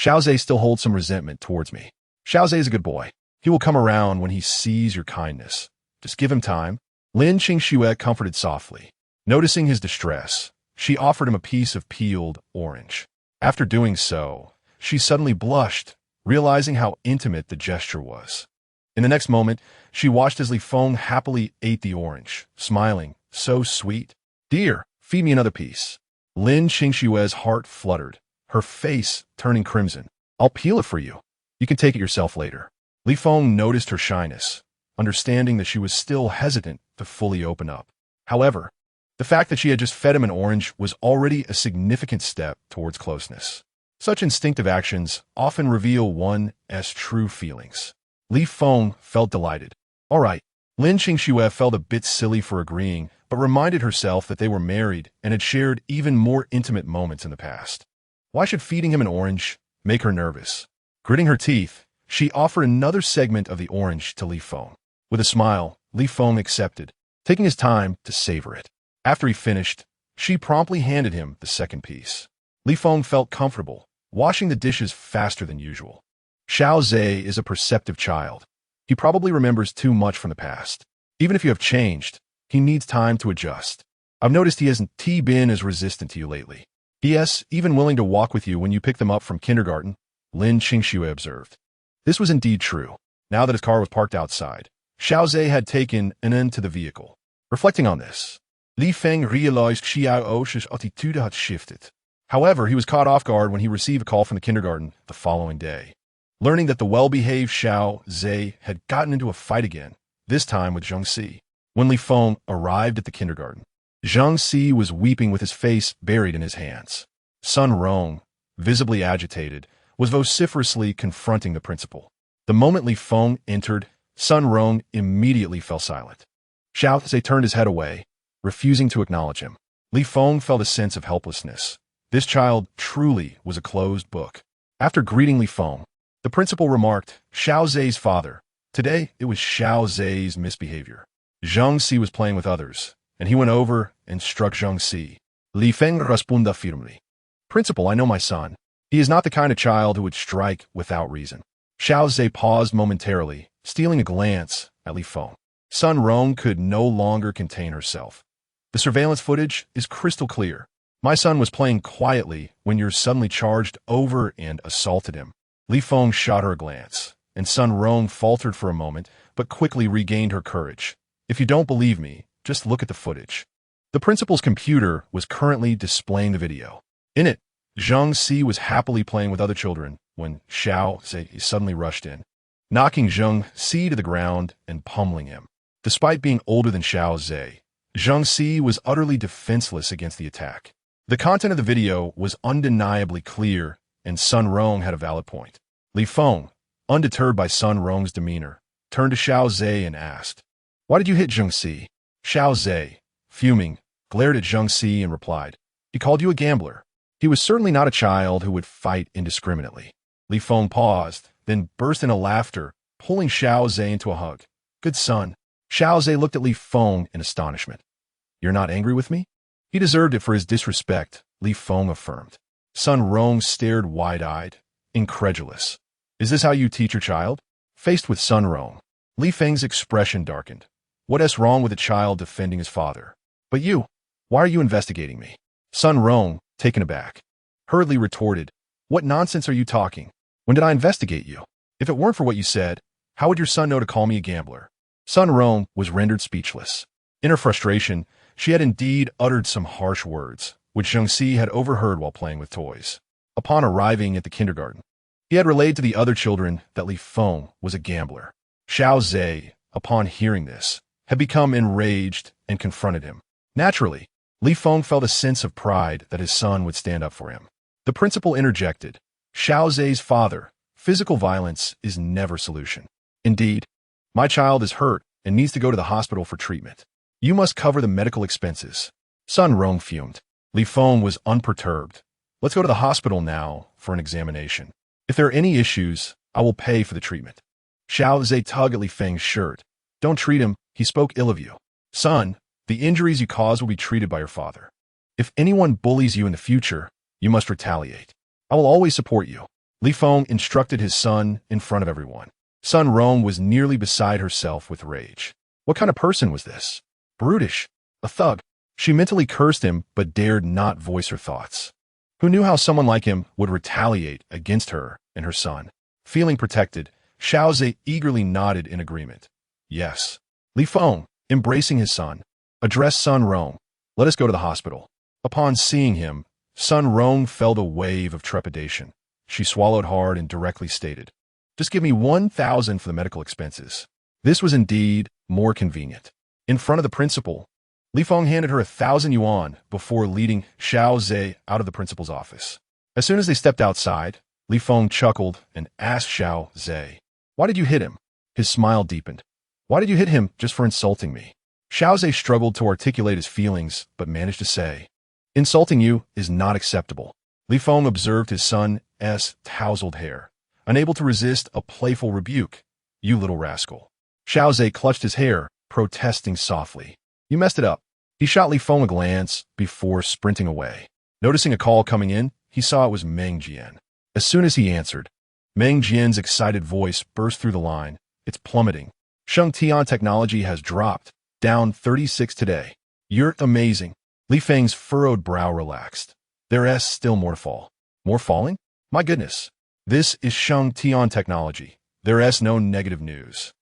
Xiao Zhe still holds some resentment towards me. Xiao Zhe is a good boy. He will come around when he sees your kindness. Just give him time. Lin Qingxue comforted softly. Noticing his distress, she offered him a piece of peeled orange. After doing so, she suddenly blushed, realizing how intimate the gesture was. In the next moment, she watched as Li Feng happily ate the orange, smiling, so sweet. Dear, feed me another piece. Lin Qingxue's heart fluttered, her face turning crimson. I'll peel it for you. You can take it yourself later. Li Feng noticed her shyness, understanding that she was still hesitant to fully open up. However, the fact that she had just fed him an orange was already a significant step towards closeness. Such instinctive actions often reveal one's true feelings. Li Feng felt delighted. All right. Lin Qingxue felt a bit silly for agreeing, but reminded herself that they were married and had shared even more intimate moments in the past. Why should feeding him an orange make her nervous? Gritting her teeth, she offered another segment of the orange to Li Feng. With a smile, Li Feng accepted, taking his time to savor it. After he finished, she promptly handed him the second piece. Li Feng felt comfortable, washing the dishes faster than usual. Xiao Zhe is a perceptive child. He probably remembers too much from the past. Even if you have changed, he needs time to adjust. I've noticed he hasn't been as resistant to you lately. P.S. even willing to walk with you when you pick them up from kindergarten, Lin Qingxue observed. This was indeed true. Now that his car was parked outside, Xiao Zhe had taken an end to the vehicle. Reflecting on this, Li Feng realized Xiao Zhe's attitude had shifted. However, he was caught off guard when he received a call from the kindergarten the following day. Learning that the well-behaved Xiao Zhe had gotten into a fight again, this time with Zhang Si. When Li Feng arrived at the kindergarten, Zhang Si was weeping with his face buried in his hands. Sun Rong, visibly agitated, was vociferously confronting the principal. The moment Li Feng entered, Sun Rong immediately fell silent. Xiao Zhe turned his head away, refusing to acknowledge him. Li Feng felt a sense of helplessness. This child truly was a closed book. After greeting Li Feng, the principal remarked, Xiao Zhe's father. Today, it was Xiao Zhe's misbehavior. Zhang Si was playing with others, and he went over and struck Zhang Si. Li Feng responded firmly. Principal, I know my son. He is not the kind of child who would strike without reason. Xiao Zhe paused momentarily, stealing a glance at Li Feng. Sun Rong could no longer contain herself. The surveillance footage is crystal clear. My son was playing quietly when you suddenly charged over and assaulted him. Li Feng shot her a glance, and Sun Rong faltered for a moment, but quickly regained her courage. If you don't believe me, just look at the footage. The principal's computer was currently displaying the video. In it, Zhang Si was happily playing with other children when Xiao Zhe suddenly rushed in, knocking Zhang Si to the ground and pummeling him. Despite being older than Xiao Zhe, Zhang Si was utterly defenseless against the attack. The content of the video was undeniably clear, and Sun Rong had a valid point. Li Feng, undeterred by Sun Rong's demeanor, turned to Xiao Zhe and asked, Why did you hit Zhang Si? Xiao Zhe, fuming, glared at Zhang Si and replied, He called you a gambler. He was certainly not a child who would fight indiscriminately. Li Feng paused, then burst into laughter, pulling Xiao Zhe into a hug. Good son. Xiao Zhe looked at Li Feng in astonishment. You're not angry with me? He deserved it for his disrespect, Li Feng affirmed. Sun Rong stared wide-eyed, incredulous. Is this how you teach your child? Faced with Sun Rong, Li Feng's expression darkened. What's wrong with a child defending his father? But you, why are you investigating me? Sun Rong, taken aback, hurriedly retorted, what nonsense are you talking? When did I investigate you? If it weren't for what you said, how would your son know to call me a gambler? Sun Rong was rendered speechless. In her frustration, she had indeed uttered some harsh words, which Zhengxi had overheard while playing with toys. Upon arriving at the kindergarten, he had relayed to the other children that Li Feng was a gambler. Xiao Zhe, upon hearing this, had become enraged and confronted him. Naturally, Li Feng felt a sense of pride that his son would stand up for him. The principal interjected, Xiao Zhe's father, physical violence is never a solution. Indeed, my child is hurt and needs to go to the hospital for treatment. You must cover the medical expenses. Sun Rong fumed. Li Feng was unperturbed. Let's go to the hospital now for an examination. If there are any issues, I will pay for the treatment. Xiao Zhe tugged at Li Feng's shirt. Don't treat him, he spoke ill of you. Son, the injuries you cause will be treated by your father. If anyone bullies you in the future, you must retaliate. I will always support you. Li Feng instructed his son in front of everyone. Sun Rong was nearly beside herself with rage. What kind of person was this? Brutish. A thug. She mentally cursed him but dared not voice her thoughts. Who knew how someone like him would retaliate against her and her son? Feeling protected, Xiao Zhe eagerly nodded in agreement. Yes. Li Feng, embracing his son, addressed Sun Rong. Let us go to the hospital. Upon seeing him, Sun Rong felt a wave of trepidation. She swallowed hard and directly stated, just give me 1,000 for the medical expenses. This was indeed more convenient. In front of the principal, Li Feng handed her 1,000 yuan before leading Xiao Zhe out of the principal's office. As soon as they stepped outside, Li Feng chuckled and asked Xiao Zhe, why did you hit him? His smile deepened. Why did you hit him just for insulting me? Xiao Zhe struggled to articulate his feelings, but managed to say, insulting you is not acceptable. Li Feng observed his son's tousled hair, unable to resist a playful rebuke. You little rascal. Xiao Zhe clutched his hair, protesting softly. You messed it up. He shot Li Feng a glance before sprinting away. Noticing a call coming in, he saw it was Meng Jian. As soon as he answered, Meng Jian's excited voice burst through the line. It's plummeting. Sheng Tian technology has dropped, down 36 today. You're amazing. Li Feng's furrowed brow relaxed. There's still more to fall. More falling? My goodness. This is Sheng Tian technology. There's no negative news.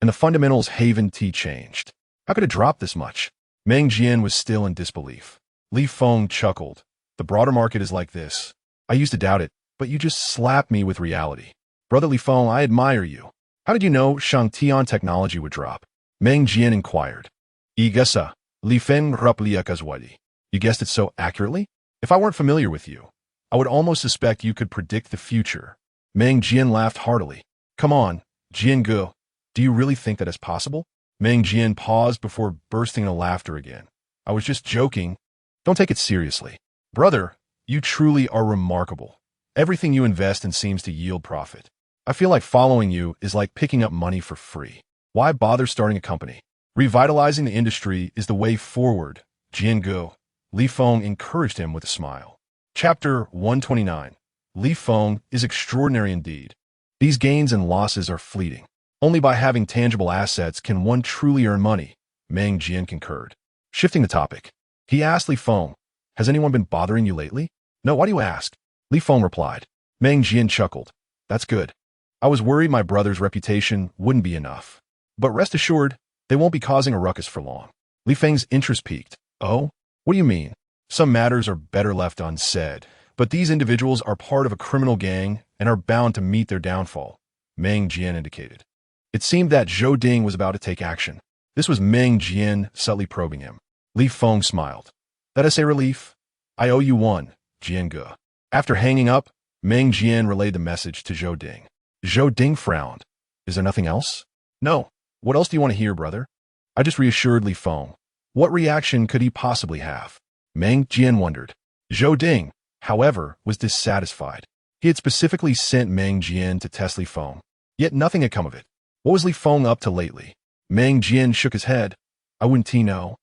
And the fundamentals haven't changed. How could it drop this much? Meng Jian was still in disbelief. Li Feng chuckled. The broader market is like this. I used to doubt it, but you just slapped me with reality. Brother Li Feng, I admire you. How did you know Sheng Tian technology would drop? Meng Jian inquired. Igasa, Li Feng raplia kazwadi. You guessed it so accurately? If I weren't familiar with you, I would almost suspect you could predict the future. Meng Jian laughed heartily. Come on, Jian Ge, do you really think that is possible? Meng Jian paused before bursting into laughter again. I was just joking. Don't take it seriously. Brother, you truly are remarkable. Everything you invest in seems to yield profit. I feel like following you is like picking up money for free. Why bother starting a company? Revitalizing the industry is the way forward. Jian Ge. Li Feng encouraged him with a smile. Chapter 129. Li Feng is extraordinary indeed. These gains and losses are fleeting. Only by having tangible assets can one truly earn money, Meng Jian concurred. Shifting the topic, he asked Li Feng, has anyone been bothering you lately? No, why do you ask? Li Feng replied. Meng Jian chuckled. That's good. I was worried my brother's reputation wouldn't be enough. But rest assured, they won't be causing a ruckus for long. Li Feng's interest peaked. Oh? What do you mean? Some matters are better left unsaid, but these individuals are part of a criminal gang and are bound to meet their downfall, Meng Jian indicated. It seemed that Zhou Ding was about to take action. This was Meng Jian subtly probing him. Li Feng smiled. That is a relief. I owe you one, Jian Ge. After hanging up, Meng Jian relayed the message to Zhou Ding. Zhou Ding frowned. Is there nothing else? No. What else do you want to hear, brother? I just reassured Li Feng. What reaction could he possibly have? Meng Jian wondered. Zhou Ding, however, was dissatisfied. He had specifically sent Meng Jian to test Li Feng, yet nothing had come of it. What was Li Feng up to lately? Meng Jian shook his head. I wouldn't know.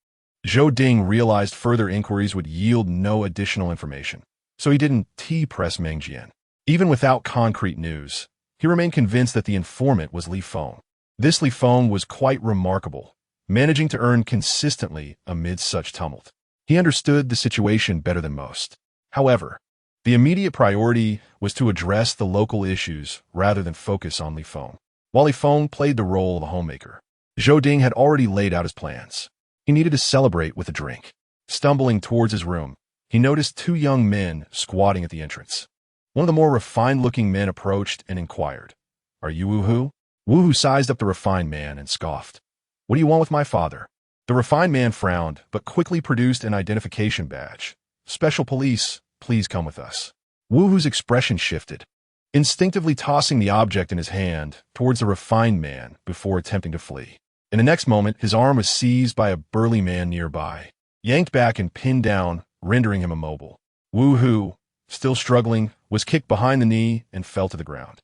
Zhou Ding realized further inquiries would yield no additional information, so he didn't press Meng Jian. Even without concrete news, he remained convinced that the informant was Li Feng. This Li Feng was quite remarkable, managing to earn consistently amid such tumult. He understood the situation better than most. However, the immediate priority was to address the local issues rather than focus on Li Feng. While Li Feng played the role of a homemaker, Zhou Ding had already laid out his plans. He needed to celebrate with a drink. Stumbling towards his room, he noticed two young men squatting at the entrance. One of the more refined-looking men approached and inquired, "Are you Wu Hu?" Wu Hu sized up the refined man and scoffed. "What do you want with my father?" The refined man frowned, but quickly produced an identification badge. "Special police, please come with us." Wu Hu's expression shifted, instinctively tossing the object in his hand towards the refined man before attempting to flee. In the next moment, his arm was seized by a burly man nearby, yanked back and pinned down, rendering him immobile. Wu Hu, still struggling, was kicked behind the knee and fell to the ground.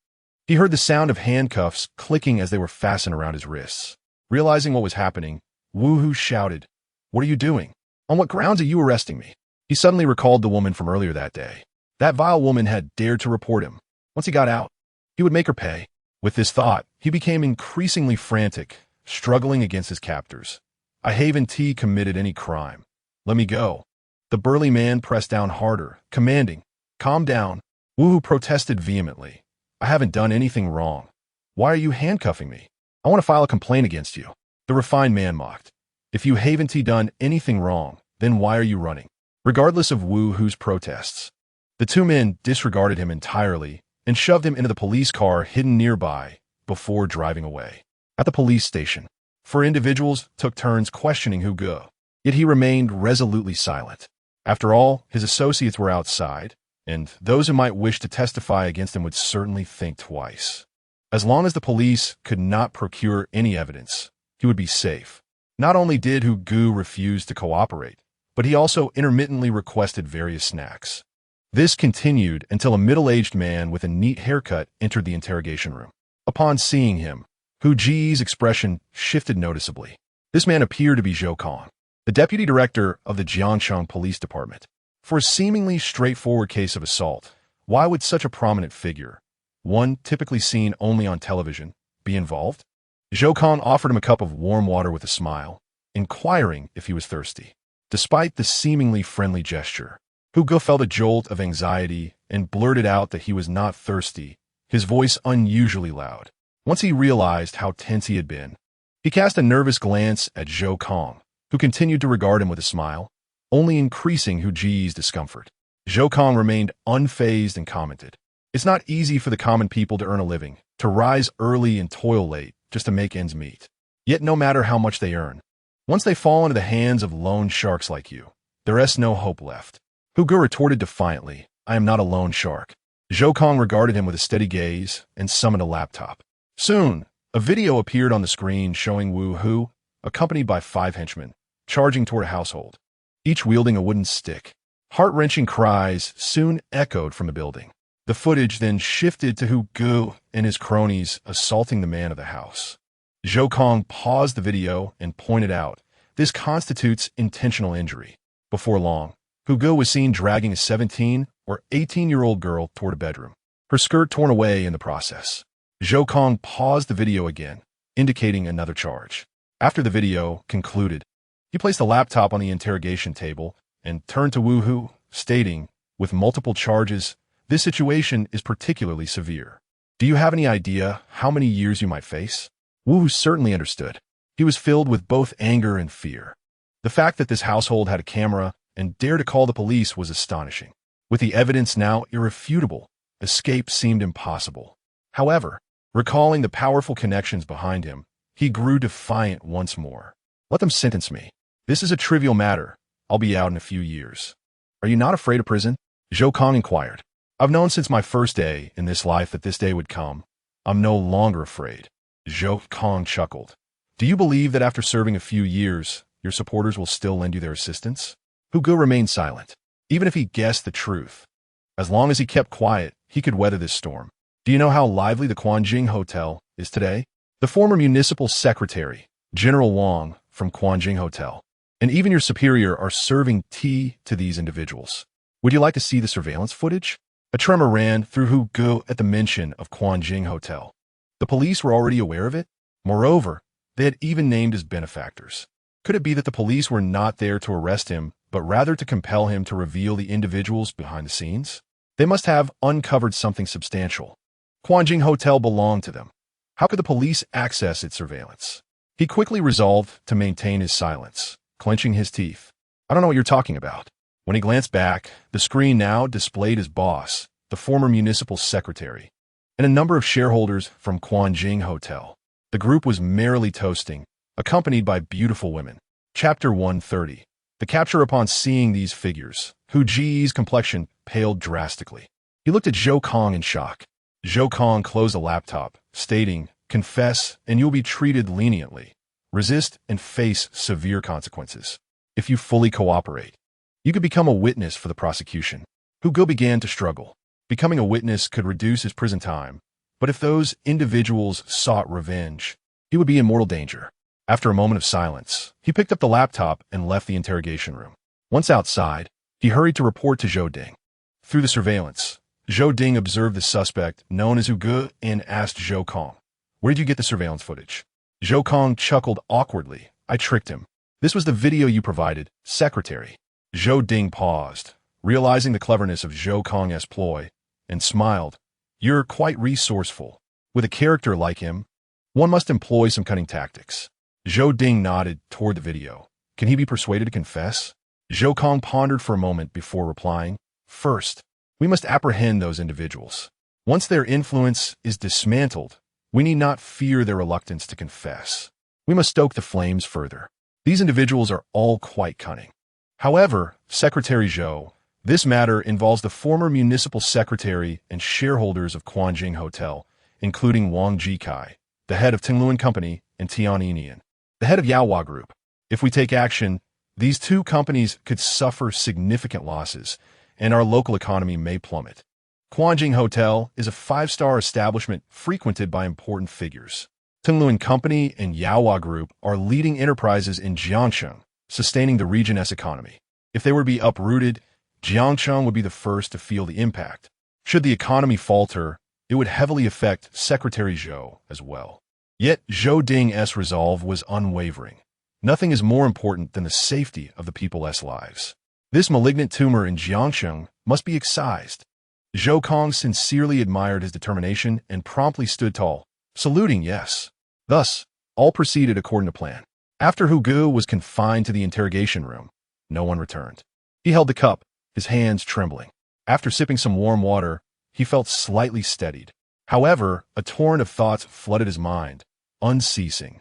He heard the sound of handcuffs clicking as they were fastened around his wrists. Realizing what was happening, Wu Hu shouted, "What are you doing? On what grounds are you arresting me?" He suddenly recalled the woman from earlier that day. That vile woman had dared to report him. Once he got out, he would make her pay. With this thought, he became increasingly frantic, struggling against his captors. "I haven't committed any crime. Let me go." The burly man pressed down harder, commanding, "Calm down." Wu Hu protested vehemently. "I haven't done anything wrong. Why are you handcuffing me? I want to file a complaint against you." The refined man mocked. "If you haven't done anything wrong, then why are you running?" Regardless of Wu Hu's protests, the two men disregarded him entirely and shoved him into the police car hidden nearby before driving away. At the police station, four individuals took turns questioning Hu Ge, yet he remained resolutely silent. After all, his associates were outside, and those who might wish to testify against him would certainly think twice. As long as the police could not procure any evidence, he would be safe. Not only did Hu Ge refuse to cooperate, but he also intermittently requested various snacks. This continued until a middle-aged man with a neat haircut entered the interrogation room. Upon seeing him, Hu Ge's expression shifted noticeably. This man appeared to be Zhou Kong, the deputy director of the Jiangshang Police Department. For a seemingly straightforward case of assault, why would such a prominent figure, one typically seen only on television, be involved? Zhou Kong offered him a cup of warm water with a smile, inquiring if he was thirsty. Despite the seemingly friendly gesture, Hu Ge felt a jolt of anxiety and blurted out that he was not thirsty, his voice unusually loud. Once he realized how tense he had been, he cast a nervous glance at Zhou Kong, who continued to regard him with a smile, only increasing Hu Ge's discomfort. Zhou Kong remained unfazed and commented, "It's not easy for the common people to earn a living, to rise early and toil late just to make ends meet. Yet no matter how much they earn, once they fall into the hands of loan sharks like you, there is no hope left." Hu Ge retorted defiantly, "I am not a loan shark." Zhou Kong regarded him with a steady gaze and summoned a laptop. Soon, a video appeared on the screen showing Wu Hu, accompanied by 5 henchmen, charging toward a household, each wielding a wooden stick. Heart-wrenching cries soon echoed from the building. The footage then shifted to Hu Ge and his cronies assaulting the man of the house. Zhou Kong paused the video and pointed out, "This constitutes intentional injury." Before long, Hu Ge was seen dragging a 17 or 18-year-old girl toward a bedroom, her skirt torn away in the process. Zhou Kong paused the video again, indicating another charge. After the video concluded, he placed the laptop on the interrogation table and turned to Wu Hu, stating, "With multiple charges, this situation is particularly severe. Do you have any idea how many years you might face?" Wu Hu certainly understood. He was filled with both anger and fear. The fact that this household had a camera and dared to call the police was astonishing. With the evidence now irrefutable, escape seemed impossible. However, recalling the powerful connections behind him, he grew defiant once more. "Let them sentence me. This is a trivial matter. I'll be out in a few years." "Are you not afraid of prison?" Zhou Kong inquired. "I've known since my first day in this life that this day would come. I'm no longer afraid." Zhou Kong chuckled. "Do you believe that after serving a few years, your supporters will still lend you their assistance?" Hu Ge remained silent, even if he guessed the truth. As long as he kept quiet, he could weather this storm. "Do you know how lively the Quanjing Hotel is today?" the former municipal secretary, General Wang, from Quanjing Hotel, and even your superior are serving tea to these individuals. Would you like to see the surveillance footage? A tremor ran through Hu Ge at the mention of Quanjing Hotel. The police were already aware of it. Moreover, they had even named his benefactors. Could it be that the police were not there to arrest him, but rather to compel him to reveal the individuals behind the scenes? They must have uncovered something substantial. Quanjing Hotel belonged to them. How could the police access its surveillance? He quickly resolved to maintain his silence, clenching his teeth. I don't know what you're talking about. When he glanced back, the screen now displayed his boss, the former municipal secretary, and a number of shareholders from Quanjing Hotel. The group was merrily toasting, accompanied by beautiful women. Chapter 130. The capture. Upon seeing these figures, Hu Ji's complexion paled drastically. He looked at Zhou Kong in shock. Zhou Kong closed the laptop, stating, "Confess, and you'll be treated leniently. Resist and face severe consequences. If you fully cooperate, you could become a witness for the prosecution." Hu Ge began to struggle. Becoming a witness could reduce his prison time, but if those individuals sought revenge, he would be in mortal danger. After a moment of silence, he picked up the laptop and left the interrogation room. Once outside, he hurried to report to Zhou Ding. Through the surveillance, Zhou Ding observed the suspect, known as Hu Ge, and asked Zhou Kong, "Where did you get the surveillance footage?" Zhou Kong chuckled awkwardly. "I tricked him. This was the video you provided, secretary." Zhou Ding paused, realizing the cleverness of Zhou Kong's ploy, and smiled. "You're quite resourceful. With a character like him, one must employ some cunning tactics." Zhou Ding nodded toward the video. "Can he be persuaded to confess?" Zhou Kong pondered for a moment before replying. "First, we must apprehend those individuals. Once their influence is dismantled, we need not fear their reluctance to confess. We must stoke the flames further. These individuals are all quite cunning. However, Secretary Zhou, this matter involves the former municipal secretary and shareholders of Quanjing Hotel, including Wang Jikai, the head of Tingluan Company, and Tian Inian, the head of Yaohua Group. If we take action, these two companies could suffer significant losses, and our local economy may plummet. Quanjing Hotel is a five-star establishment frequented by important figures. Tingluan Company and Yaohua Group are leading enterprises in Jiangsheng, sustaining the region's economy. If they were to be uprooted, Jiangsheng would be the first to feel the impact. Should the economy falter, it would heavily affect Secretary Zhou as well. Yet Zhou Ding's resolve was unwavering. Nothing is more important than the safety of the people's lives. This malignant tumor in Jiangsheng must be excised. Zhou Kong sincerely admired his determination and promptly stood tall, saluting yes. Thus, all proceeded according to plan. After Hu Ge was confined to the interrogation room, no one returned. He held the cup, his hands trembling. After sipping some warm water, he felt slightly steadied. However, a torrent of thoughts flooded his mind, unceasing.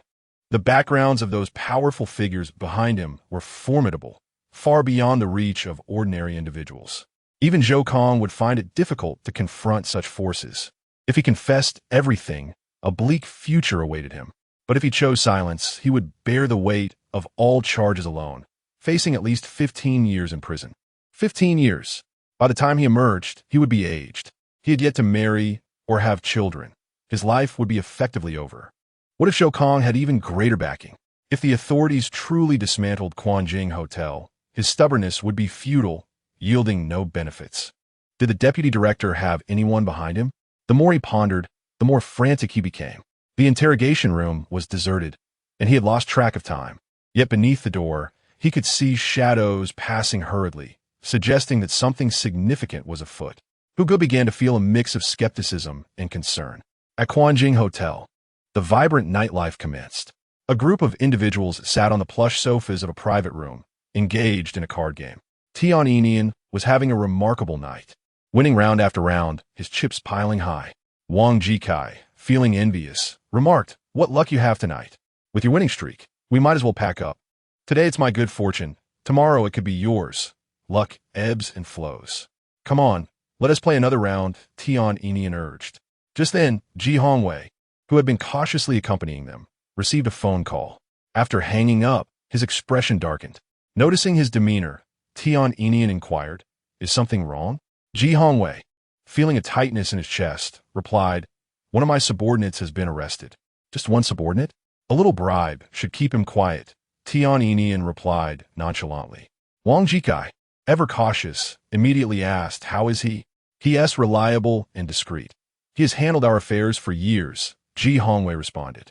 The backgrounds of those powerful figures behind him were formidable, far beyond the reach of ordinary individuals. Even Zhou Kong would find it difficult to confront such forces. If he confessed everything, a bleak future awaited him. But if he chose silence, he would bear the weight of all charges alone, facing at least 15 years in prison. 15 years. By the time he emerged, he would be aged. He had yet to marry or have children. His life would be effectively over. What if Zhou Kong had even greater backing? If the authorities truly dismantled Quanjing Hotel, his stubbornness would be futile, yielding no benefits. Did the deputy director have anyone behind him? The more he pondered, the more frantic he became. The interrogation room was deserted, and he had lost track of time. Yet beneath the door, he could see shadows passing hurriedly, suggesting that something significant was afoot. Hu Ge began to feel a mix of skepticism and concern. At Quanjing Hotel, the vibrant nightlife commenced. A group of individuals sat on the plush sofas of a private room, engaged in a card game. Tian Inian was having a remarkable night, winning round after round, his chips piling high. Wang Jikai, feeling envious, remarked, "What luck you have tonight. With your winning streak, we might as well pack up. Today it's my good fortune. Tomorrow it could be yours. Luck ebbs and flows. Come on, let us play another round," Tian Inian urged. Just then, Ji Hongwei, who had been cautiously accompanying them, received a phone call. After hanging up, his expression darkened. Noticing his demeanor, Tian Inian inquired, "Is something wrong?" Ji Hongwei, feeling a tightness in his chest, replied, "One of my subordinates has been arrested." Just one subordinate? A little bribe should keep him quiet, Tian Enian replied nonchalantly. Wang Jikai, ever cautious, immediately asked, how is he? He is reliable and discreet. He has handled our affairs for years, Ji Hongwei responded.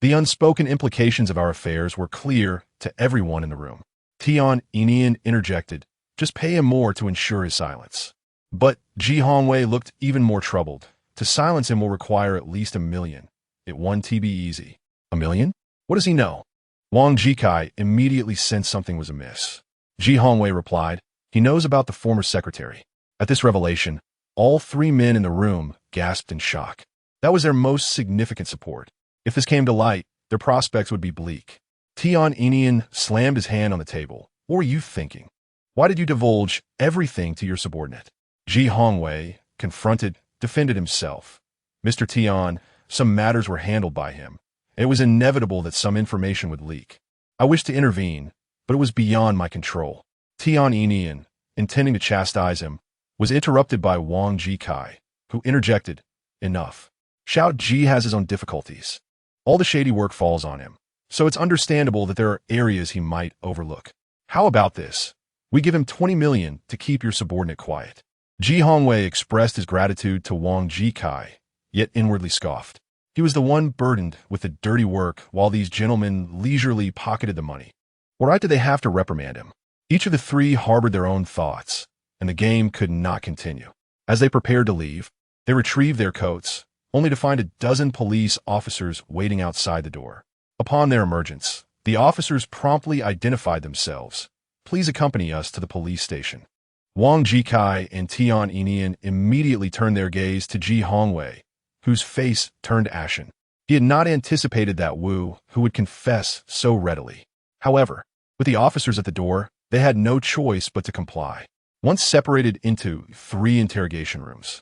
The unspoken implications of our affairs were clear to everyone in the room. Tian Enian interjected, just pay him more to ensure his silence. But Ji Hongwei looked even more troubled. To silence him will require at least 1 million. It won't be easy. 1 million? What does he know? Wang Jikai immediately sensed something was amiss. Ji Hongwei replied, he knows about the former secretary. At this revelation, all 3 men in the room gasped in shock. That was their most significant support. If this came to light, their prospects would be bleak. Tian Enian slammed his hand on the table. What were you thinking? Why did you divulge everything to your subordinate? Ji Hongwei, confronted, defended himself. Mr. Tian, some matters were handled by him. It was inevitable that some information would leak. I wished to intervene, but it was beyond my control. Tian Enian, intending to chastise him, was interrupted by Wang Jikai, who interjected, enough. Xiao Ji has his own difficulties. All the shady work falls on him, so it's understandable that there are areas he might overlook. How about this? We give him 20 million to keep your subordinate quiet. Ji Hongwei expressed his gratitude to Wang Jikai, yet inwardly scoffed. He was the one burdened with the dirty work while these gentlemen leisurely pocketed the money. What right did they have to reprimand him? Each of the 3 harbored their own thoughts, and the game could not continue. As they prepared to leave, they retrieved their coats, only to find a dozen police officers waiting outside the door. Upon their emergence, the officers promptly identified themselves. Please accompany us to the police station. Wang Jikai and Tian Enian immediately turned their gaze to Ji Hongwei, whose face turned ashen. He had not anticipated that Wu, who would confess so readily. However, with the officers at the door, they had no choice but to comply. Once separated into 3 interrogation rooms,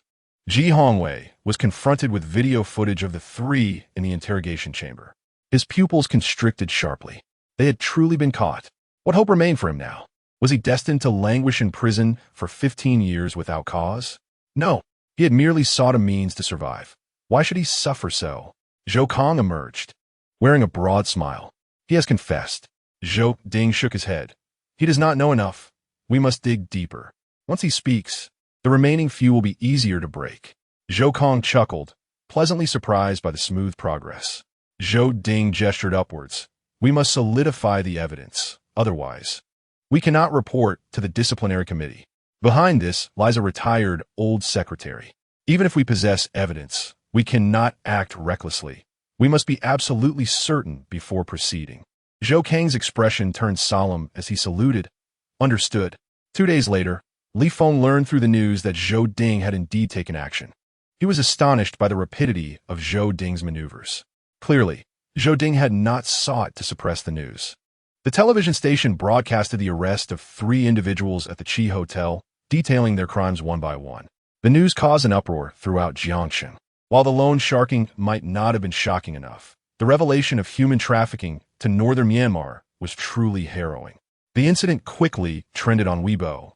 Ji Hongwei was confronted with video footage of the 3 in the interrogation chamber. His pupils constricted sharply. They had truly been caught. What hope remained for him now? Was he destined to languish in prison for 15 years without cause? No, he had merely sought a means to survive. Why should he suffer so? Zhou Kong emerged, wearing a broad smile. He has confessed. Zhou Ding shook his head. He does not know enough. We must dig deeper. Once he speaks, the remaining few will be easier to break. Zhou Kong chuckled, pleasantly surprised by the smooth progress. Zhou Ding gestured upwards. We must solidify the evidence. Otherwise, we cannot report to the disciplinary committee. Behind this lies a retired old secretary. Even if we possess evidence, we cannot act recklessly. We must be absolutely certain before proceeding. Zhou Kang's expression turned solemn as he saluted. Understood. 2 days later, Li Feng learned through the news that Zhou Ding had indeed taken action. He was astonished by the rapidity of Zhou Ding's maneuvers. Clearly, Zhou Ding had not sought to suppress the news. The television station broadcasted the arrest of 3 individuals at the Qi Hotel, detailing their crimes one by one. The news caused an uproar throughout Jiangshan. While the loan sharking might not have been shocking enough, the revelation of human trafficking to northern Myanmar was truly harrowing. The incident quickly trended on Weibo,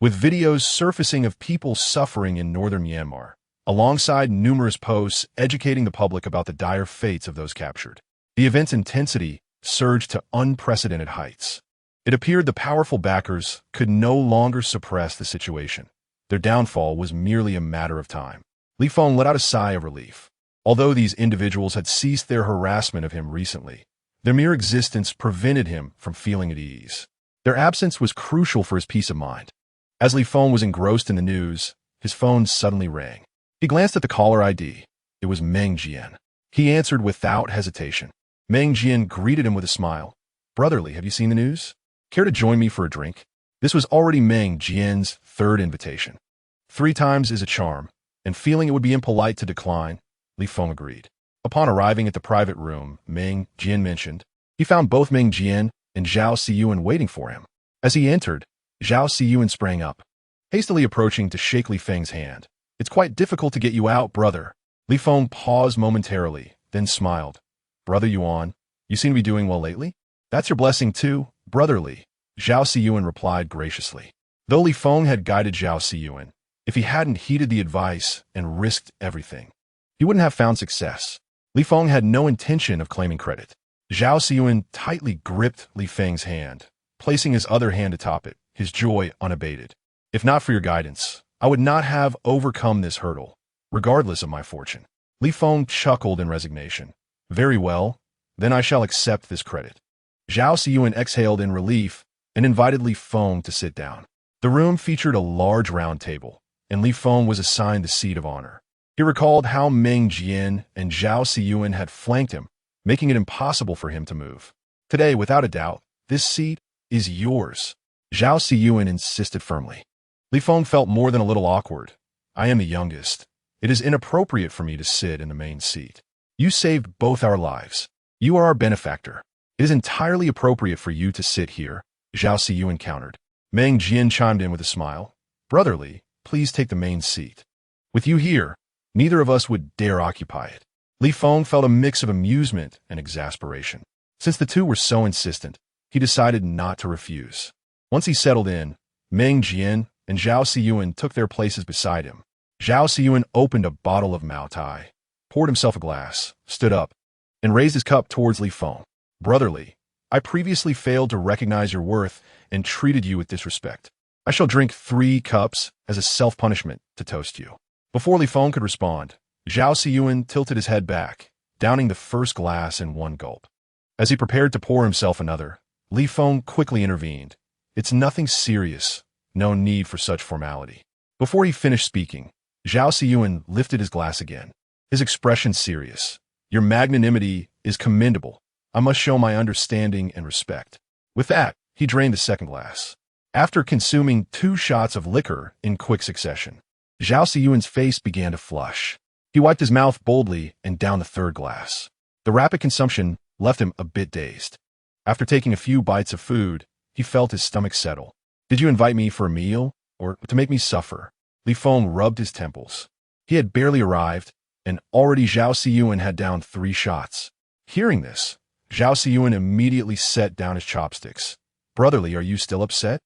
with videos surfacing of people suffering in northern Myanmar, alongside numerous posts educating the public about the dire fates of those captured. The event's intensity surged to unprecedented heights. It appeared the powerful backers could no longer suppress the situation. Their downfall was merely a matter of time. Li Feng let out a sigh of relief. Although these individuals had ceased their harassment of him recently, their mere existence prevented him from feeling at ease. Their absence was crucial for his peace of mind. As Li Feng was engrossed in the news, his phone suddenly rang. He glanced at the caller ID. It was Meng Jian. He answered without hesitation. Meng Jian greeted him with a smile. Brotherly, have you seen the news? Care to join me for a drink? This was already Meng Jian's 3rd invitation. 3 times is a charm, and feeling it would be impolite to decline, Li Feng agreed. Upon arriving at the private room Meng Jian mentioned, he found both Meng Jian and Zhao Siyuan waiting for him. As he entered, Zhao Siyuan sprang up, hastily approaching to shake Li Feng's hand. It's quite difficult to get you out, brother. Li Feng paused momentarily, then smiled. Brother Yuan, you seem to be doing well lately? That's your blessing too, brotherly, Zhao Siyuan replied graciously. Though Li Feng had guided Zhao Siyuan, if he hadn't heeded the advice and risked everything, he wouldn't have found success. Li Feng had no intention of claiming credit. Zhao Siyuan tightly gripped Li Feng's hand, placing his other hand atop it, his joy unabated. If not for your guidance, I would not have overcome this hurdle, regardless of my fortune. Li Feng chuckled in resignation. Very well, then I shall accept this credit. Zhao Siyuan exhaled in relief and invited Li Feng to sit down. The room featured a large round table, and Li Feng was assigned the seat of honor. He recalled how Meng Jian and Zhao Siyuan had flanked him, making it impossible for him to move. Today, without a doubt, this seat is yours. Zhao Siyuan insisted firmly. Li Feng felt more than a little awkward. I am the youngest. It is inappropriate for me to sit in the main seat. You saved both our lives. You are our benefactor. It is entirely appropriate for you to sit here, Zhao Siyuan countered. Meng Jian chimed in with a smile. Brotherly, please take the main seat. With you here, neither of us would dare occupy it. Li Feng felt a mix of amusement and exasperation. Since the two were so insistent, he decided not to refuse. Once he settled in, Meng Jian and Zhao Siyuan took their places beside him. Zhao Siyuan opened a bottle of Mao Tai, poured himself a glass, stood up, and raised his cup towards Li Feng. Brotherly, I previously failed to recognize your worth and treated you with disrespect. I shall drink 3 cups as a self-punishment to toast you. Before Li Feng could respond, Zhao Siyuan tilted his head back, downing the first glass in one gulp. As he prepared to pour himself another, Li Feng quickly intervened. It's nothing serious, no need for such formality. Before he finished speaking, Zhao Siyuan lifted his glass again, his expression serious. Your magnanimity is commendable. I must show my understanding and respect. With that, he drained the second glass. After consuming 2 shots of liquor in quick succession, Zhao Siyuan's face began to flush. He wiped his mouth boldly and downed the third glass. The rapid consumption left him a bit dazed. After taking a few bites of food, he felt his stomach settle. Did you invite me for a meal, or to make me suffer? Li Feng rubbed his temples. He had barely arrived, and already Zhao Siyuan had downed 3 shots. Hearing this, Zhao Siyuan immediately set down his chopsticks. Brotherly, are you still upset?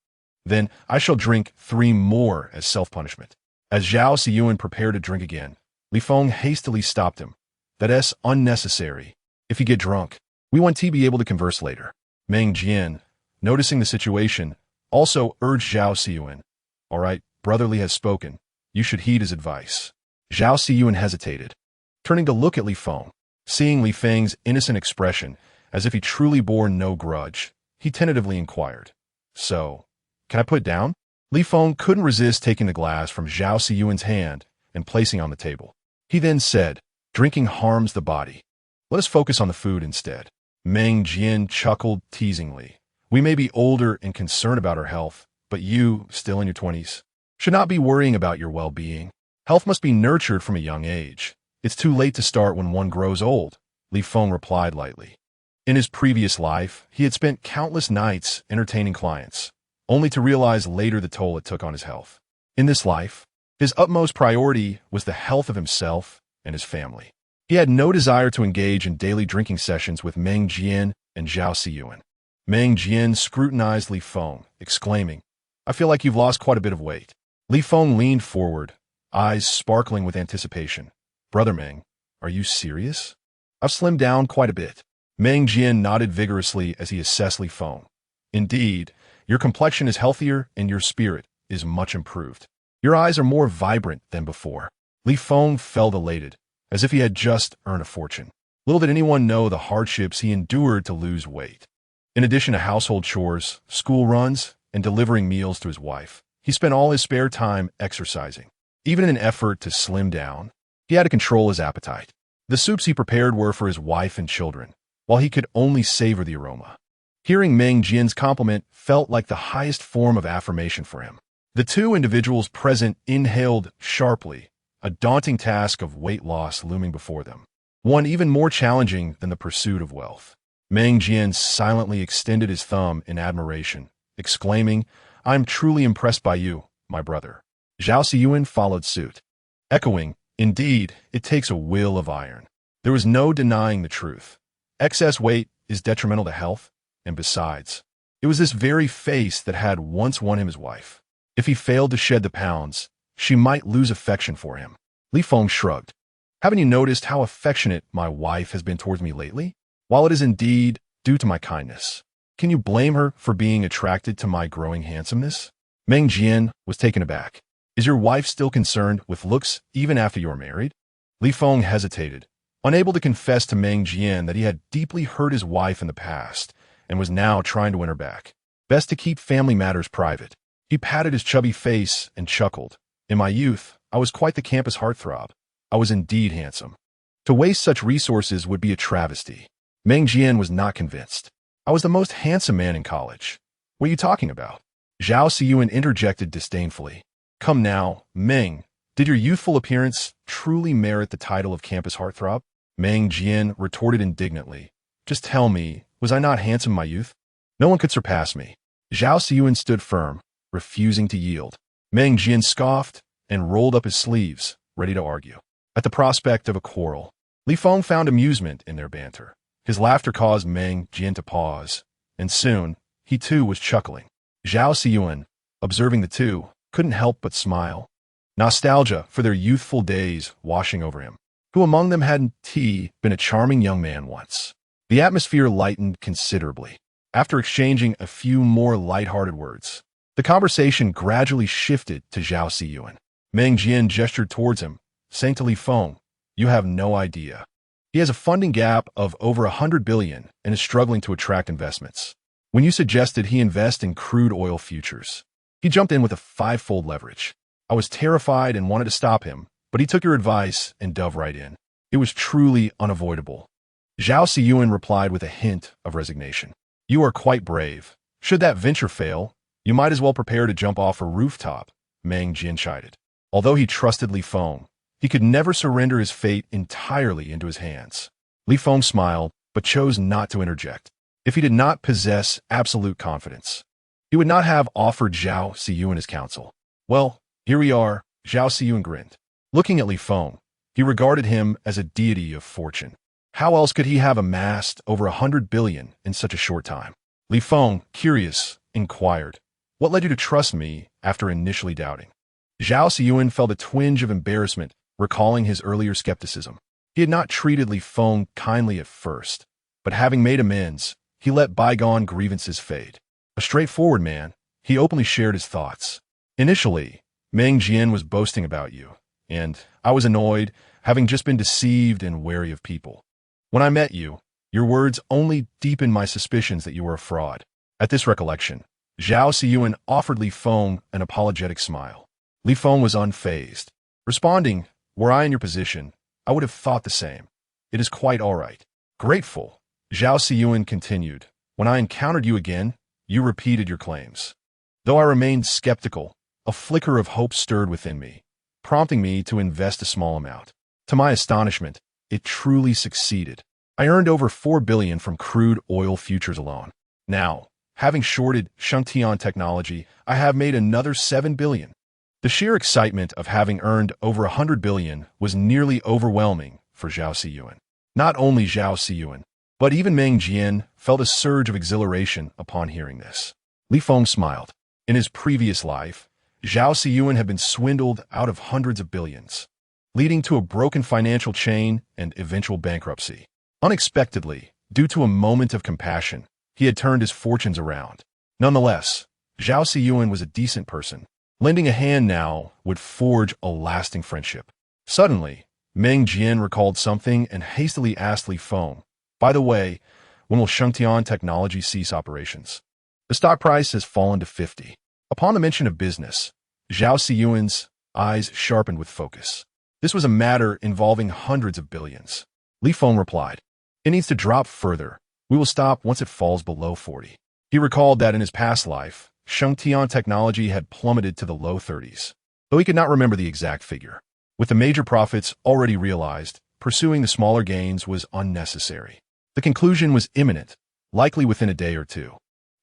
Then I shall drink 3 more as self-punishment. As Zhao Siyuan prepared to drink again, Li Feng hastily stopped him. That's unnecessary. If you get drunk, we want to be able to converse later. Meng Jian, noticing the situation, also urged Zhao Siyuan. All right, Brotherly has spoken. You should heed his advice. Zhao Siyuan hesitated, turning to look at Li Feng. Seeing Li Feng's innocent expression, as if he truly bore no grudge, he tentatively inquired. So, can I put it down? Li Feng couldn't resist taking the glass from Zhao Siyuan's hand and placing it on the table. He then said, drinking harms the body. Let us focus on the food instead. Meng Jian chuckled teasingly. We may be older and concerned about our health, but you, still in your 20s, should not be worrying about your well-being. Health must be nurtured from a young age. It's too late to start when one grows old, Li Feng replied lightly. In his previous life, he had spent countless nights entertaining clients, only to realize later the toll it took on his health. In this life, his utmost priority was the health of himself and his family. He had no desire to engage in daily drinking sessions with Meng Jian and Zhao Siyuan. Meng Jian scrutinized Li Feng, exclaiming, I feel like you've lost quite a bit of weight. Li Feng leaned forward, eyes sparkling with anticipation. Brother Meng, are you serious? I've slimmed down quite a bit. Meng Jian nodded vigorously as he assessed Li Feng. Indeed, your complexion is healthier and your spirit is much improved. Your eyes are more vibrant than before. Li Feng felt elated, as if he had just earned a fortune. Little did anyone know the hardships he endured to lose weight. In addition to household chores, school runs, and delivering meals to his wife, he spent all his spare time exercising. Even in an effort to slim down, he had to control his appetite. The soups he prepared were for his wife and children, while he could only savor the aroma. Hearing Meng Jian's compliment felt like the highest form of affirmation for him. The 2 individuals present inhaled sharply, a daunting task of weight loss looming before them, one even more challenging than the pursuit of wealth. Meng Jian silently extended his thumb in admiration, exclaiming, I am truly impressed by you, my brother. Zhao Siyuan followed suit, echoing, Indeed, it takes a will of iron. There was no denying the truth. Excess weight is detrimental to health, and besides, it was this very face that had once won him his wife. If he failed to shed the pounds, she might lose affection for him. Li Feng shrugged. Haven't you noticed how affectionate my wife has been towards me lately? While it is indeed due to my kindness, can you blame her for being attracted to my growing handsomeness? Meng Jian was taken aback. Is your wife still concerned with looks even after you are married? Li Feng hesitated, unable to confess to Meng Jian that he had deeply hurt his wife in the past and was now trying to win her back. Best to keep family matters private. He patted his chubby face and chuckled. In my youth, I was quite the campus heartthrob. I was indeed handsome. To waste such resources would be a travesty. Meng Jian was not convinced. I was the most handsome man in college. What are you talking about? Zhao Siyuan interjected disdainfully. Come now, Meng. Did your youthful appearance truly merit the title of campus heartthrob? Meng Jian retorted indignantly. Just tell me, was I not handsome in my youth? No one could surpass me. Zhao Siyuan stood firm, refusing to yield. Meng Jian scoffed and rolled up his sleeves, ready to argue. At the prospect of a quarrel, Li Feng found amusement in their banter. His laughter caused Meng Jian to pause, and soon, he too was chuckling. Zhao Siyuan, observing the two, couldn't help but smile. Nostalgia for their youthful days washing over him. Who among them hadn't been a charming young man once? The atmosphere lightened considerably. After exchanging a few more light-hearted words, the conversation gradually shifted to Zhao Siyuan. Meng Jian gestured towards him, saying to Li Feng, you have no idea. He has a funding gap of over 100 billion and is struggling to attract investments. When you suggested he invest in crude oil futures, he jumped in with a 5-fold leverage. I was terrified and wanted to stop him, but he took your advice and dove right in. It was truly unavoidable. Zhao Siyuan replied with a hint of resignation. You are quite brave. Should that venture fail, you might as well prepare to jump off a rooftop, Meng Jian chided. Although he trusted Li Feng, he could never surrender his fate entirely into his hands. Li Feng smiled, but chose not to interject. If he did not possess absolute confidence, he would not have offered Zhao Siyuan his counsel. Well, here we are, Zhao Siyuan grinned. Looking at Li Feng, he regarded him as a deity of fortune. How else could he have amassed over 100 billion in such a short time? Li Feng, curious, inquired, what led you to trust me after initially doubting? Zhao Siyuan felt a twinge of embarrassment, recalling his earlier skepticism. He had not treated Li Feng kindly at first, but having made amends, he let bygone grievances fade. A straightforward man, he openly shared his thoughts. Initially, Meng Jian was boasting about you, and I was annoyed, having just been deceived and wary of people. When I met you, your words only deepened my suspicions that you were a fraud. At this recollection, Zhao Siyuan offered Li Feng an apologetic smile. Li Feng was unfazed, responding, were I in your position, I would have thought the same. It is quite all right. Grateful, Zhao Siyuan continued. When I encountered you again, you repeated your claims. Though I remained skeptical, a flicker of hope stirred within me, prompting me to invest a small amount. To my astonishment, it truly succeeded. I earned over 4 billion from crude oil futures alone. Now, having shorted Shengtian technology, I have made another 7 billion. The sheer excitement of having earned over 100 billion was nearly overwhelming for Zhao Siyuan. Not only Zhao Siyuan, but even Meng Jian felt a surge of exhilaration upon hearing this. Li Feng smiled. In his previous life, Zhao Siyuan had been swindled out of hundreds of billions, leading to a broken financial chain and eventual bankruptcy. Unexpectedly, due to a moment of compassion, he had turned his fortunes around. Nonetheless, Zhao Siyuan was a decent person. Lending a hand now would forge a lasting friendship. Suddenly, Meng Jian recalled something and hastily asked Li Feng, by the way, when will Shengtian Technology cease operations? The stock price has fallen to 50. Upon the mention of business, Zhao Siyuan's eyes sharpened with focus. This was a matter involving hundreds of billions. Li Feng replied, it needs to drop further. We will stop once it falls below 40. He recalled that in his past life, Shengtian Technology had plummeted to the low 30s, though he could not remember the exact figure. With the major profits already realized, pursuing the smaller gains was unnecessary. The conclusion was imminent, likely within a day or two.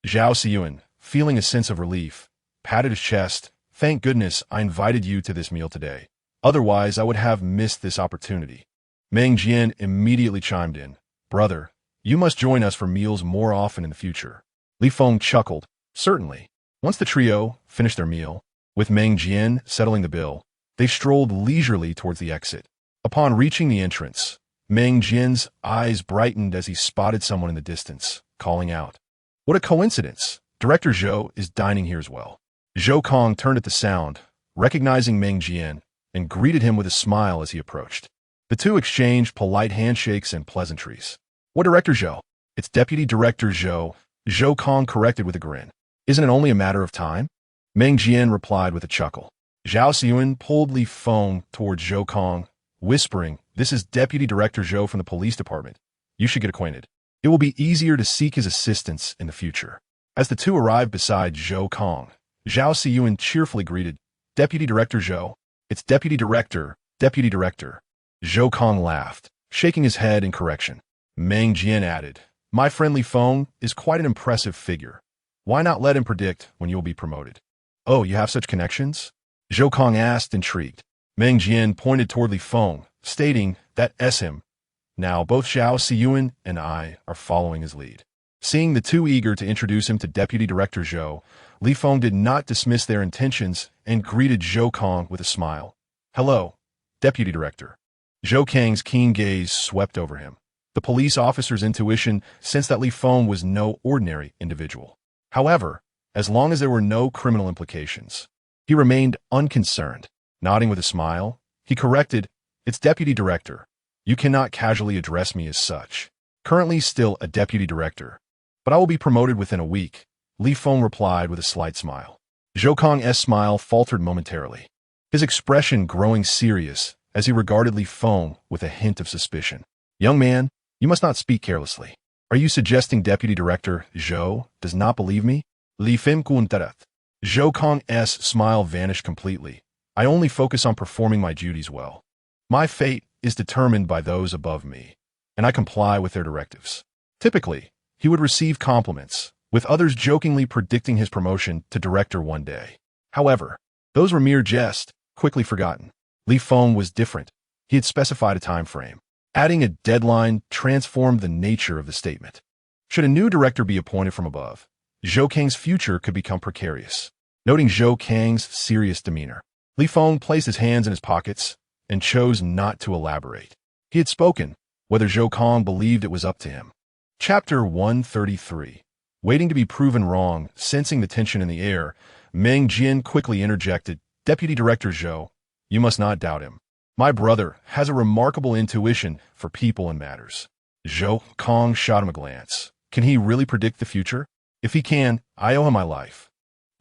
Zhao Siyuan, feeling a sense of relief, patted his chest. Thank goodness I invited you to this meal today. Otherwise, I would have missed this opportunity. Meng Jian immediately chimed in. Brother, you must join us for meals more often in the future. Li Feng chuckled. Certainly. Once the trio finished their meal, with Meng Jian settling the bill, they strolled leisurely towards the exit. Upon reaching the entrance, Meng Jian's eyes brightened as he spotted someone in the distance, calling out, "What a coincidence! Director Zhou is dining here as well." Zhou Kong turned at the sound, recognizing Meng Jian, and greeted him with a smile as he approached. The two exchanged polite handshakes and pleasantries. "What Director Zhou?" "It's Deputy Director Zhou," Zhou Kong corrected with a grin. "Isn't it only a matter of time?" Meng Jian replied with a chuckle. Zhao Xiyun pulled Li Feng towards Zhou Kong, whispering, "This is Deputy Director Zhou from the police department. You should get acquainted. It will be easier to seek his assistance in the future." As the two arrived beside Zhou Kong, Zhao Xiyun cheerfully greeted, "Deputy Director Zhou, it's Deputy Director, Deputy Director." Zhou Kong laughed, shaking his head in correction. Meng Jian added, "My friend Li Feng is quite an impressive figure. Why not let him predict when you will be promoted?" "Oh, you have such connections?" Zhou Kong asked, intrigued. Meng Jian pointed toward Li Feng, stating, "That's him. Now both Zhao Xiyun and I are following his lead." Seeing the two eager to introduce him to Deputy Director Zhou, Li Feng did not dismiss their intentions and greeted Zhou Kong with a smile. "Hello, Deputy Director." Zhou Kang's keen gaze swept over him. The police officer's intuition sensed that Li Feng was no ordinary individual. However, as long as there were no criminal implications, he remained unconcerned. Nodding with a smile, he corrected, "It's Deputy Director. You cannot casually address me as such. Currently still a Deputy Director, but I will be promoted within a week," Li Feng replied with a slight smile. Zhou Kong's smile faltered momentarily, his expression growing serious as he regarded Li Feng with a hint of suspicion. "Young man, you must not speak carelessly. Are you suggesting Deputy Director Zhou does not believe me?" Li Feng kuntarat. Zhou Kong's smile vanished completely. "I only focus on performing my duties well. My fate is determined by those above me, and I comply with their directives." Typically, he would receive compliments, with others jokingly predicting his promotion to director one day. However, those were mere jests, quickly forgotten. Li Feng was different. He had specified a time frame. Adding a deadline transformed the nature of the statement. Should a new director be appointed from above, Zhou Kang's future could become precarious. Noting Zhou Kang's serious demeanor, Li Feng placed his hands in his pockets and chose not to elaborate. He had spoken, whether Zhou Kang believed it was up to him. Chapter 133. Waiting to be proven wrong, sensing the tension in the air, Meng Jian quickly interjected, "Deputy Director Zhou, you must not doubt him. My brother has a remarkable intuition for people and matters." Zhou Kang shot him a glance. Can he really predict the future? If he can, I owe him my life.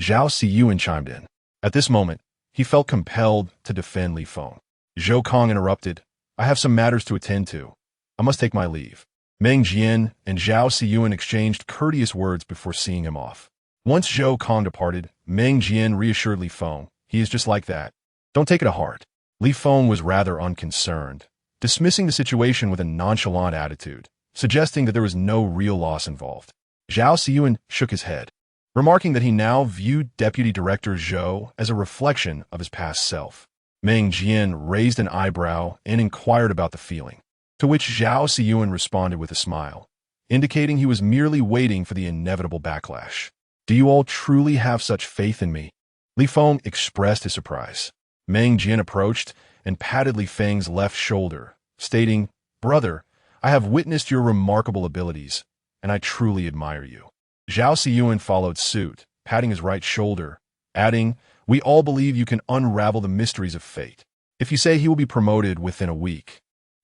Zhao Xiyun chimed in. At this moment, he felt compelled to defend Li Feng. Zhou Kang interrupted, "I have some matters to attend to. I must take my leave." Meng Jian and Zhao Xiyun exchanged courteous words before seeing him off. Once Zhou Kang departed, Meng Jian reassured Li Feng, "He is just like that. Don't take it to heart." Li Feng was rather unconcerned, dismissing the situation with a nonchalant attitude, suggesting that there was no real loss involved. Zhao Xiyun shook his head, remarking that he now viewed Deputy Director Zhou as a reflection of his past self. Meng Jian raised an eyebrow and inquired about the feeling, to which Zhao Xiyun responded with a smile, indicating he was merely waiting for the inevitable backlash. "Do you all truly have such faith in me?" Li Feng expressed his surprise. Meng Jian approached and patted Li Feng's left shoulder, stating, "Brother, I have witnessed your remarkable abilities, and I truly admire you." Zhao Xiyun followed suit, patting his right shoulder, adding, "We all believe you can unravel the mysteries of fate. If you say he will be promoted within a week,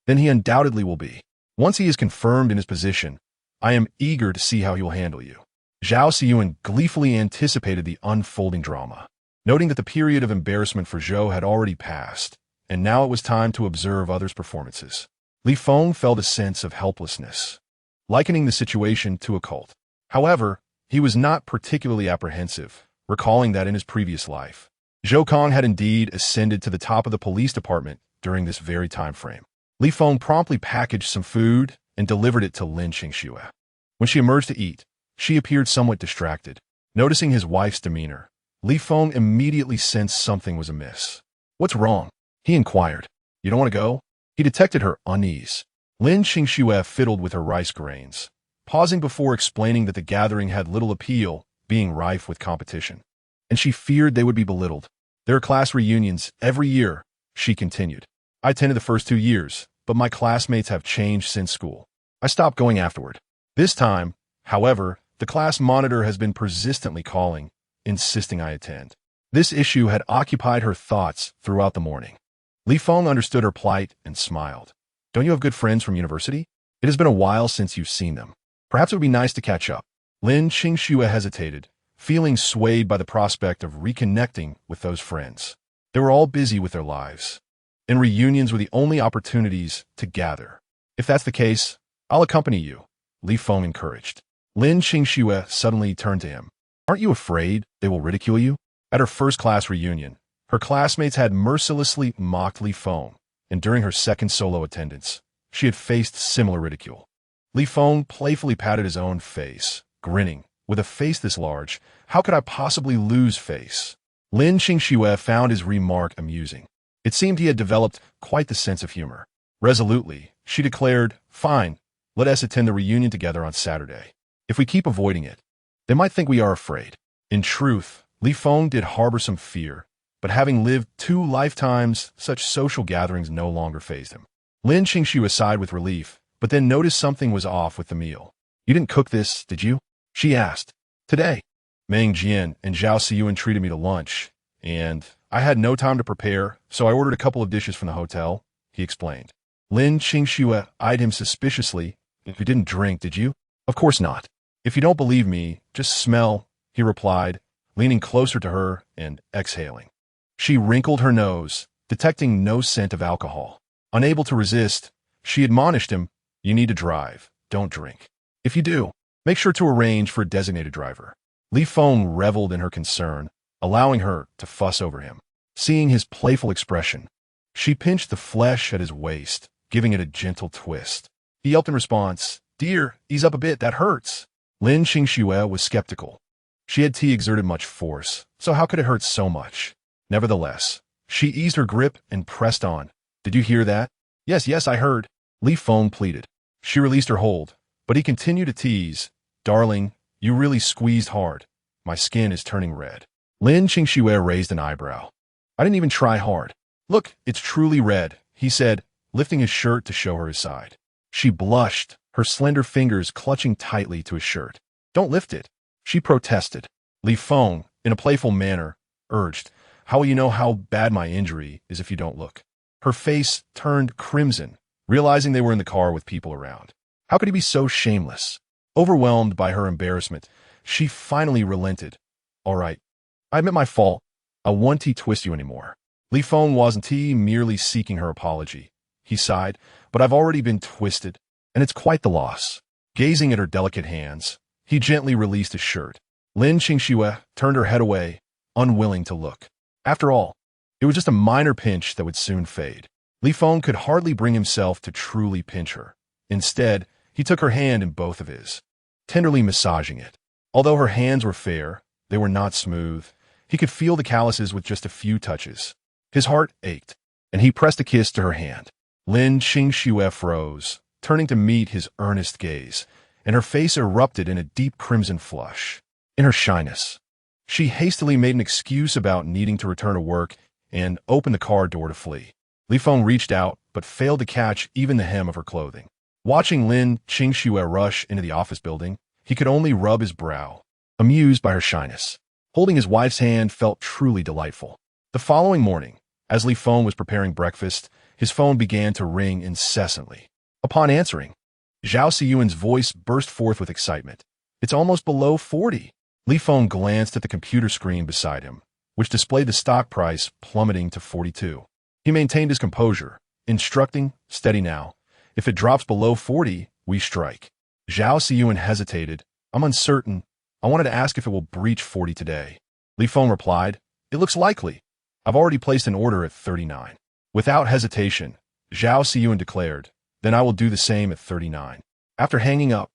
then he undoubtedly will be. Once he is confirmed in his position, I am eager to see how he will handle you." Zhao Xiyun gleefully anticipated the unfolding drama, noting that the period of embarrassment for Zhou had already passed, and now it was time to observe others' performances. Li Feng felt a sense of helplessness, likening the situation to a cult. However, he was not particularly apprehensive, recalling that in his previous life, Zhou Kang had indeed ascended to the top of the police department during this very time frame. Li Feng promptly packaged some food and delivered it to Lin Qingxue. When she emerged to eat, she appeared somewhat distracted. Noticing his wife's demeanor, Li Feng immediately sensed something was amiss. "What's wrong?" he inquired. "You don't want to go?" He detected her unease. Lin Qingxue fiddled with her rice grains, pausing before explaining that the gathering had little appeal, being rife with competition, and she feared they would be belittled. "There are class reunions every year," she continued. I attended the first 2 years, but my classmates have changed since school. I stopped going afterward. This time, however, the class monitor has been persistently calling, insisting I attend. This issue had occupied her thoughts throughout the morning. Li Feng understood her plight and smiled. Don't you have good friends from university? It has been a while since you've seen them. Perhaps it would be nice to catch up. Lin Qingxue hesitated, feeling swayed by the prospect of reconnecting with those friends. They were all busy with their lives, and reunions were the only opportunities to gather. If that's the case, I'll accompany you, Li Feng encouraged. Lin Qingxue suddenly turned to him. Aren't you afraid they will ridicule you? At her first-class reunion, her classmates had mercilessly mocked Li Feng, and during her second solo attendance, she had faced similar ridicule. Li Feng playfully patted his own face, grinning. With a face this large, how could I possibly lose face? Lin Qingxue found his remark amusing. It seemed he had developed quite the sense of humor. Resolutely, she declared, Fine, let us attend the reunion together on Saturday. If we keep avoiding it, they might think we are afraid. In truth, Li Feng did harbor some fear, but having lived 2 lifetimes, such social gatherings no longer fazed him. Lin Qingxue sighed with relief, but then noticed something was off with the meal. You didn't cook this, did you? She asked. Today, Meng Jian and Zhao Siyuan treated me to lunch, and I had no time to prepare, so I ordered a couple of dishes from the hotel, he explained. Lin Qingxue eyed him suspiciously. You didn't drink, did you? Of course not. If you don't believe me, just smell, he replied, leaning closer to her and exhaling. She wrinkled her nose, detecting no scent of alcohol. Unable to resist, she admonished him, You need to drive, don't drink. If you do, make sure to arrange for a designated driver. Li Feng reveled in her concern, allowing her to fuss over him. Seeing his playful expression, she pinched the flesh at his waist, giving it a gentle twist. He yelped in response, Dear, ease up a bit, that hurts. Lin Qingxue was skeptical. She had exerted much force, so how could it hurt so much? Nevertheless, she eased her grip and pressed on. Did you hear that? Yes, I heard. Li Feng pleaded. She released her hold, but he continued to tease. Darling, you really squeezed hard. My skin is turning red. Lin Qingxue raised an eyebrow. I didn't even try hard. Look, it's truly red, he said, lifting his shirt to show her his side. She blushed, her slender fingers clutching tightly to his shirt. Don't lift it, she protested. Li Feng, in a playful manner, urged, How will you know how bad my injury is if you don't look? Her face turned crimson, realizing they were in the car with people around. How could he be so shameless? Overwhelmed by her embarrassment, she finally relented. All right, I admit my fault. I won't twist you anymore. Li Feng wasn't merely seeking her apology. He sighed, but I've already been twisted, and it's quite the loss. Gazing at her delicate hands, he gently released his shirt. Lin Qingxue turned her head away, unwilling to look. After all, it was just a minor pinch that would soon fade. Li Feng could hardly bring himself to truly pinch her. Instead, he took her hand in both of his, tenderly massaging it. Although her hands were fair, they were not smooth. He could feel the calluses with just a few touches. His heart ached, and he pressed a kiss to her hand. Lin Qingxue froze, turning to meet his earnest gaze, and her face erupted in a deep crimson flush. In her shyness, she hastily made an excuse about needing to return to work and opened the car door to flee. Li Feng reached out, but failed to catch even the hem of her clothing. Watching Lin Qingxue rush into the office building, he could only rub his brow, amused by her shyness. Holding his wife's hand felt truly delightful. The following morning, as Li Feng was preparing breakfast, his phone began to ring incessantly. Upon answering, Zhao Siyuan's voice burst forth with excitement. It's almost below 40. Li Feng glanced at the computer screen beside him, which displayed the stock price plummeting to 42. He maintained his composure, instructing, Steady now. If it drops below 40, we strike. Zhao Siyuan hesitated. I'm uncertain. I wanted to ask if it will breach 40 today. Li Feng replied, It looks likely. I've already placed an order at 39. Without hesitation, Zhao Siyuan declared, Then I will do the same at 39. After hanging up,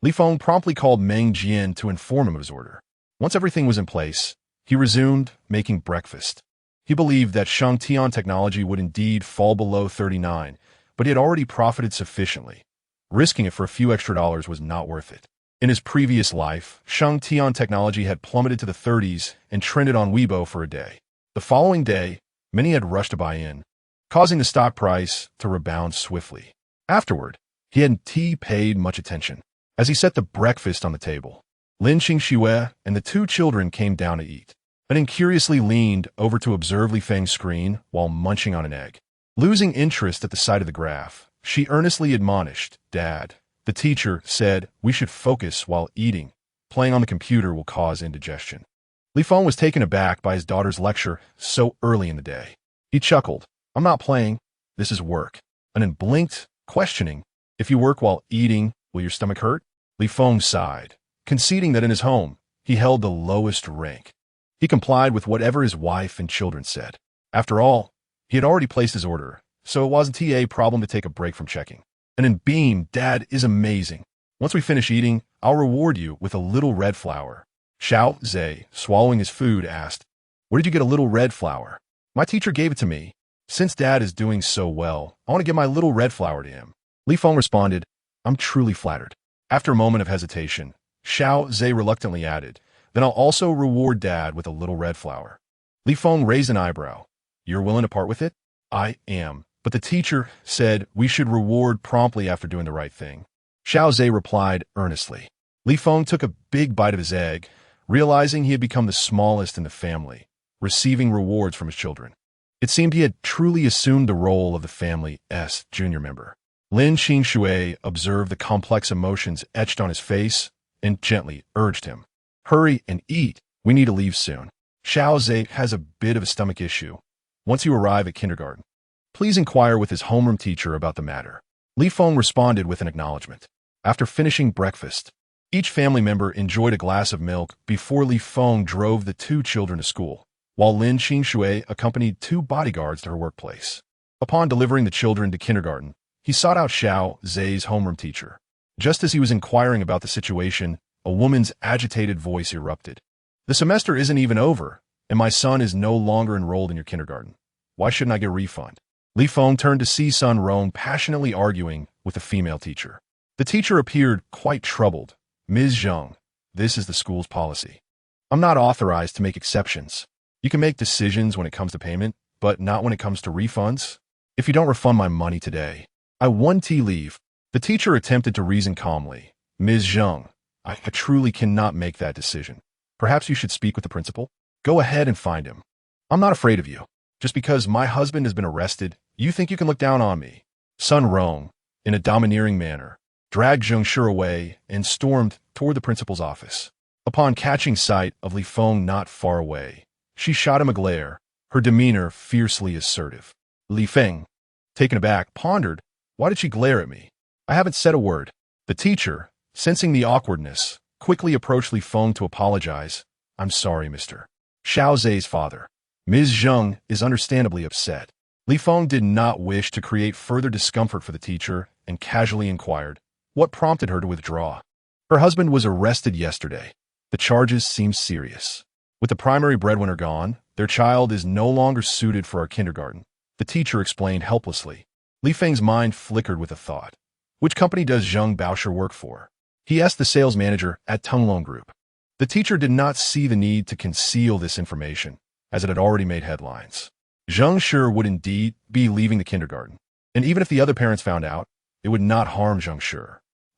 Li Feng promptly called Meng Jian to inform him of his order. Once everything was in place, he resumed making breakfast. He believed that Shangtian technology would indeed fall below 39, but he had already profited sufficiently. Risking it for a few extra dollars was not worth it. In his previous life, Shangtian technology had plummeted to the 30s and trended on Weibo for a day. The following day, many had rushed to buy in, causing the stock price to rebound swiftly. Afterward, he hadn't paid much attention. As he set the breakfast on the table, Lin Qingxue and the two children came down to eat. Then curiously leaned over to observe Li Feng's screen while munching on an egg. Losing interest at the sight of the graph, she earnestly admonished, "Dad, the teacher said we should focus while eating. Playing on the computer will cause indigestion." Li Feng was taken aback by his daughter's lecture so early in the day. He chuckled, "I'm not playing. This is work." And then blinked, questioning, "If you work while eating, will your stomach hurt?" Li Feng sighed, conceding that in his home, he held the lowest rank. He complied with whatever his wife and children said. After all, he had already placed his order, so it wasn't a problem to take a break from checking. And then beamed, "Dad is amazing. Once we finish eating, I'll reward you with a little red flower." Xiao Zhe, swallowing his food, asked, "Where did you get a little red flower?" "My teacher gave it to me. Since Dad is doing so well, I want to give my little red flower to him." Li Feng responded, "I'm truly flattered." After a moment of hesitation, Xiao Zhe reluctantly added, "Then I'll also reward Dad with a little red flower." Li Feng raised an eyebrow. "You're willing to part with it?" "I am. But the teacher said we should reward promptly after doing the right thing." Xiao Zhe replied earnestly. Li Feng took a big bite of his egg, realizing he had become the smallest in the family, receiving rewards from his children. It seemed he had truly assumed the role of the family's junior member. Lin Qingxue observed the complex emotions etched on his face and gently urged him, "Hurry and eat. We need to leave soon. Xiao Zhe has a bit of a stomach issue. Once you arrive at kindergarten, please inquire with his homeroom teacher about the matter." Li Feng responded with an acknowledgement. After finishing breakfast, each family member enjoyed a glass of milk before Li Feng drove the two children to school, while Lin Qingxue accompanied two bodyguards to her workplace. Upon delivering the children to kindergarten, he sought out Xiao Zhe's homeroom teacher. Just as he was inquiring about the situation, a woman's agitated voice erupted. "The semester isn't even over, and my son is no longer enrolled in your kindergarten. Why shouldn't I get a refund?" Li Feng turned to see Sun Rong passionately arguing with a female teacher. The teacher appeared quite troubled. "Ms. Zheng, this is the school's policy. I'm not authorized to make exceptions. You can make decisions when it comes to payment, but not when it comes to refunds. If you don't refund my money today, I want leave." The teacher attempted to reason calmly. "Ms. Zheng, I truly cannot make that decision. Perhaps you should speak with the principal. Go ahead and find him. I'm not afraid of you. Just because my husband has been arrested, you think you can look down on me." Sun Rong, in a domineering manner, dragged Zheng Shi away and stormed toward the principal's office. Upon catching sight of Li Feng not far away, she shot him a glare, her demeanor fiercely assertive. Li Feng, taken aback, pondered, "Why did she glare at me? I haven't said a word." The teacher, sensing the awkwardness, quickly approached Li Feng to apologize. "I'm sorry, Mr. Xiao Zhe's father." Ms. Zheng is understandably upset. Li Feng did not wish to create further discomfort for the teacher and casually inquired, what prompted her to withdraw? Her husband was arrested yesterday. The charges seem serious. With the primary breadwinner gone, their child is no longer suited for our kindergarten, the teacher explained helplessly. Li Feng's mind flickered with a thought. Which company does Zheng Baosher work for? He asked the sales manager at Tunglong Group. The teacher did not see the need to conceal this information, as it had already made headlines. Zheng Shi would indeed be leaving the kindergarten, and even if the other parents found out, it would not harm Zheng Shi.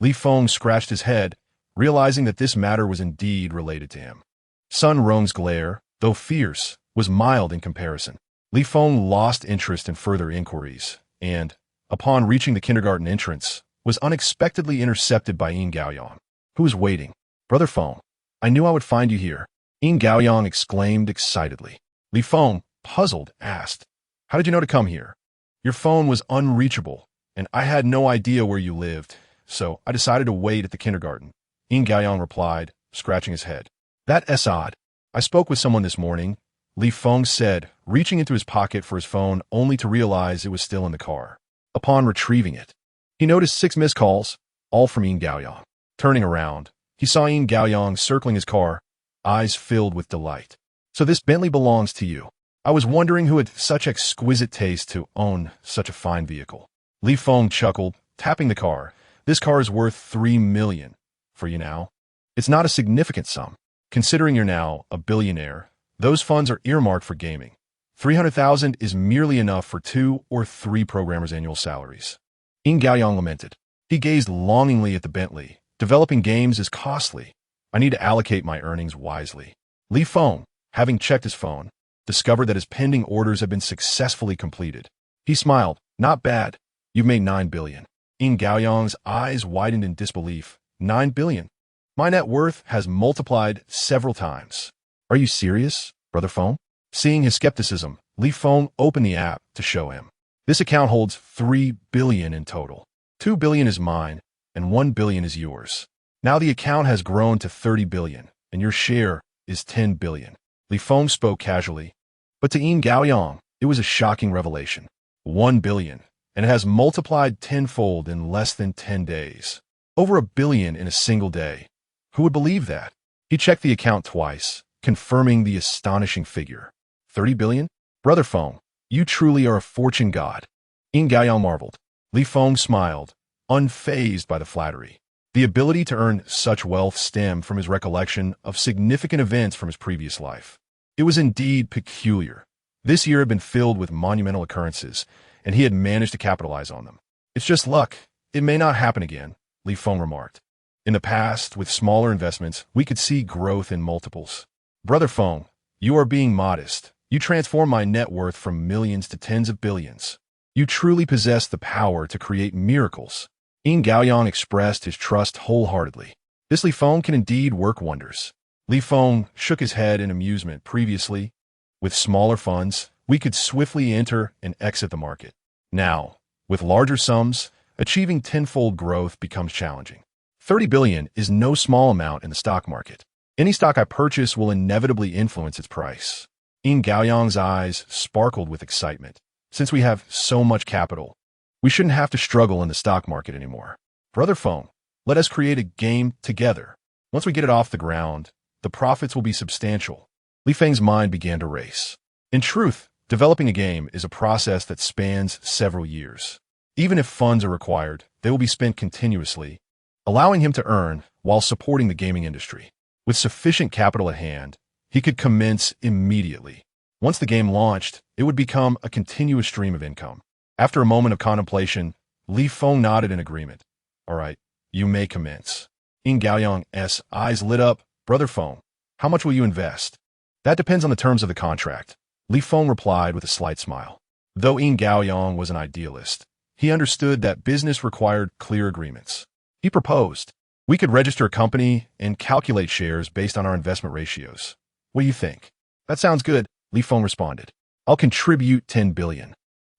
Li Feng scratched his head, realizing that this matter was indeed related to him. Sun Rong's glare, though fierce, was mild in comparison. Li Feng lost interest in further inquiries, and, upon reaching the kindergarten entrance, was unexpectedly intercepted by Yin Gaoyang, who was waiting. "Brother Feng, I knew I would find you here," Yin Gaoyang exclaimed excitedly. Li Feng, puzzled, asked, "How did you know to come here?" "Your phone was unreachable, and I had no idea where you lived, so I decided to wait at the kindergarten," Yin Gaoyang replied, scratching his head. "That's odd. I spoke with someone this morning," Li Feng said, reaching into his pocket for his phone only to realize it was still in the car. Upon retrieving it, he noticed 6 missed calls, all from Yin Gaoyang. Turning around, he saw Yin Gaoyang circling his car, eyes filled with delight. "So this Bentley belongs to you. I was wondering who had such exquisite taste to own such a fine vehicle." Li Feng chuckled, tapping the car. "This car is worth 3 million. For you now, it's not a significant sum. Considering you're now a billionaire, those funds are earmarked for gaming. 300,000 is merely enough for 2 or 3 programmers' annual salaries. Yin Gaoyang lamented. He gazed longingly at the Bentley. Developing games is costly. I need to allocate my earnings wisely. Li Feng, having checked his phone, discovered that his pending orders had been successfully completed. He smiled. Not bad. You've made 9 billion. Yin Gaoyang's eyes widened in disbelief. 9 billion? My net worth has multiplied several times. Are you serious, Brother Feng? Seeing his skepticism, Li Feng opened the app to show him. This account holds 3 billion in total. 2 billion is mine, and 1 billion is yours. Now the account has grown to 30 billion, and your share is 10 billion. Li Feng spoke casually, but to Yin Gaoyang, it was a shocking revelation. 1 billion, and it has multiplied tenfold in less than 10 days. Over 1 billion in a single day. Who would believe that? He checked the account twice, confirming the astonishing figure. 30 billion? Brother Feng, you truly are a fortune god. Yin Gaoyang marveled. Li Feng smiled, unfazed by the flattery. The ability to earn such wealth stemmed from his recollection of significant events from his previous life. It was indeed peculiar. This year had been filled with monumental occurrences, and he had managed to capitalize on them. It's just luck. It may not happen again, Li Feng remarked. In the past, with smaller investments, we could see growth in multiples. Brother Feng, you are being modest. You transform my net worth from millions to tens of billions. You truly possess the power to create miracles. Yin Gaoyang expressed his trust wholeheartedly. This Li Feng can indeed work wonders. Li Feng shook his head in amusement. Previously, with smaller funds, we could swiftly enter and exit the market. Now, with larger sums, achieving tenfold growth becomes challenging. 30 billion is no small amount in the stock market. Any stock I purchase will inevitably influence its price. Yin Gaoyang's eyes sparkled with excitement. Since we have so much capital, we shouldn't have to struggle in the stock market anymore. Brother Feng, let us create a game together. Once we get it off the ground, the profits will be substantial. Li Feng's mind began to race. In truth, developing a game is a process that spans several years. Even if funds are required, they will be spent continuously, allowing him to earn while supporting the gaming industry. With sufficient capital at hand, he could commence immediately. Once the game launched, it would become a continuous stream of income. After a moment of contemplation, Li Feng nodded in agreement. All right, you may commence. Yin Gaoyang's eyes lit up. Brother Feng, how much will you invest? That depends on the terms of the contract. Li Feng replied with a slight smile. Though Yin Gaoyang was an idealist, he understood that business required clear agreements. He proposed, we could register a company and calculate shares based on our investment ratios. What do you think? That sounds good, Li Feng responded. I'll contribute 10 billion.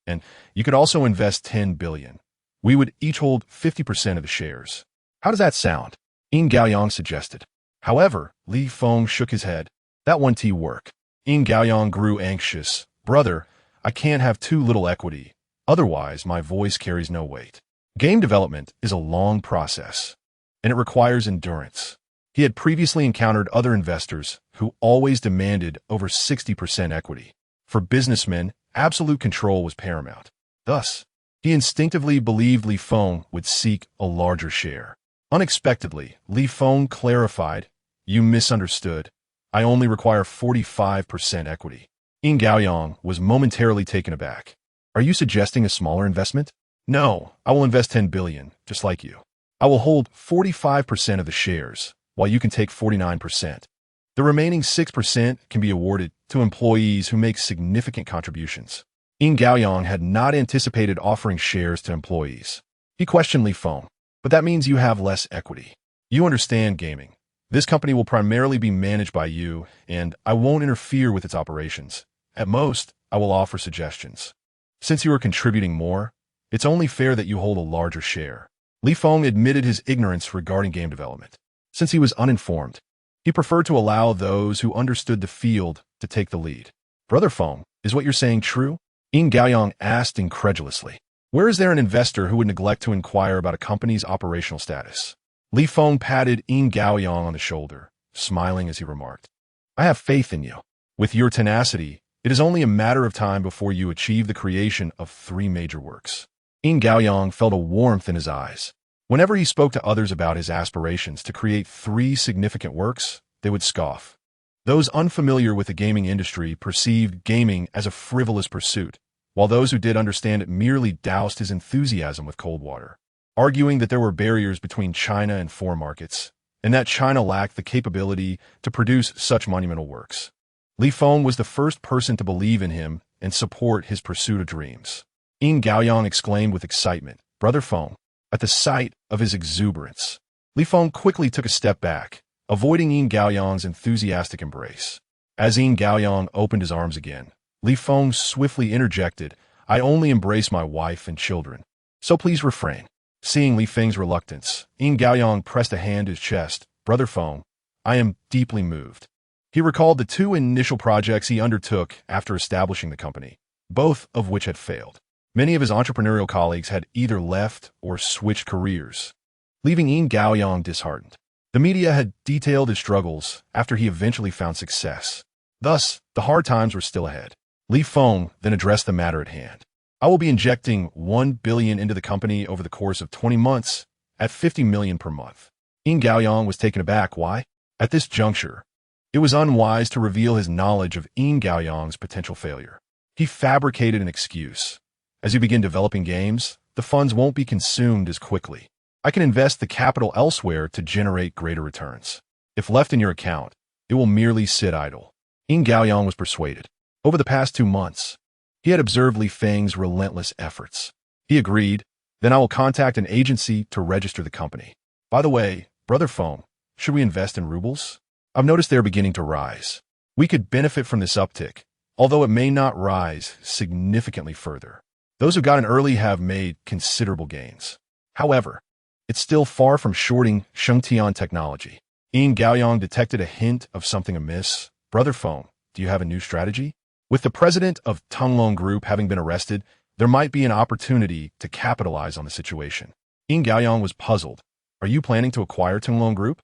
And you could also invest 10 billion. We would each hold 50% of the shares. How does that sound? Yin Gaoyang suggested. However, Li Feng shook his head. That won't work. Yin Gaoyang grew anxious. Brother, I can't have too little equity. Otherwise, my voice carries no weight. Game development is a long process, and it requires endurance. He had previously encountered other investors who always demanded over 60% equity. For businessmen, absolute control was paramount. Thus, he instinctively believed Li Feng would seek a larger share. Unexpectedly, Li Feng clarified, you misunderstood. I only require 45% equity. Yin Gaoyang was momentarily taken aback. Are you suggesting a smaller investment? No, I will invest 10 billion, just like you. I will hold 45% of the shares, while you can take 49%. The remaining 6% can be awarded to employees who make significant contributions. Yin Gaoyang had not anticipated offering shares to employees. He questioned Li Feng, but that means you have less equity. You understand gaming. This company will primarily be managed by you, and I won't interfere with its operations. At most, I will offer suggestions. Since you are contributing more, it's only fair that you hold a larger share. Li Feng admitted his ignorance regarding game development. Since he was uninformed, he preferred to allow those who understood the field to take the lead. Brother Feng, is what you're saying true? Yin Gaoyang asked incredulously. Where is there an investor who would neglect to inquire about a company's operational status? Li Feng patted Yin Gaoyang on the shoulder, smiling as he remarked, I have faith in you. With your tenacity, it is only a matter of time before you achieve the creation of 3 major works. Yin Gaoyang felt a warmth in his eyes. Whenever he spoke to others about his aspirations to create 3 significant works, they would scoff. Those unfamiliar with the gaming industry perceived gaming as a frivolous pursuit, while those who did understand it merely doused his enthusiasm with cold water, arguing that there were barriers between China and foreign markets, and that China lacked the capability to produce such monumental works. Li Feng was the first person to believe in him and support his pursuit of dreams. Yin Gaoyang exclaimed with excitement, "Brother Feng." At the sight of his exuberance, Li Feng quickly took a step back, avoiding Yin Gaoyang's enthusiastic embrace. As Yin Gaoyang opened his arms again, Li Feng swiftly interjected, "I only embrace my wife and children, so please refrain." Seeing Li Feng's reluctance, Yin Gaoyang pressed a hand to his chest. "Brother Feng, I am deeply moved." He recalled the two initial projects he undertook after establishing the company, both of which had failed. Many of his entrepreneurial colleagues had either left or switched careers, leaving Yin Gaoyang disheartened. The media had detailed his struggles after he eventually found success. Thus, the hard times were still ahead. Li Feng then addressed the matter at hand. "I will be injecting $1 billion into the company over the course of 20 months at $50 million per month." Yin Gaoyang was taken aback. Why? At this juncture, it was unwise to reveal his knowledge of Yin Gaoyang's potential failure. He fabricated an excuse. "As you begin developing games, the funds won't be consumed as quickly. I can invest the capital elsewhere to generate greater returns. If left in your account, it will merely sit idle." Yin Gaoyang was persuaded. Over the past 2 months, he had observed Li Feng's relentless efforts. He agreed, "Then I will contact an agency to register the company. By the way, Brother Feng, should we invest in rubles? I've noticed they're beginning to rise. We could benefit from this uptick, although it may not rise significantly further. Those who got in early have made considerable gains. However, it's still far from shorting Shengtian technology." Yin Gaoyang detected a hint of something amiss. "Brother Feng, do you have a new strategy? With the president of Tunglong Group having been arrested, there might be an opportunity to capitalize on the situation." Yin Gaoyang was puzzled. "Are you planning to acquire Tunglong Group?"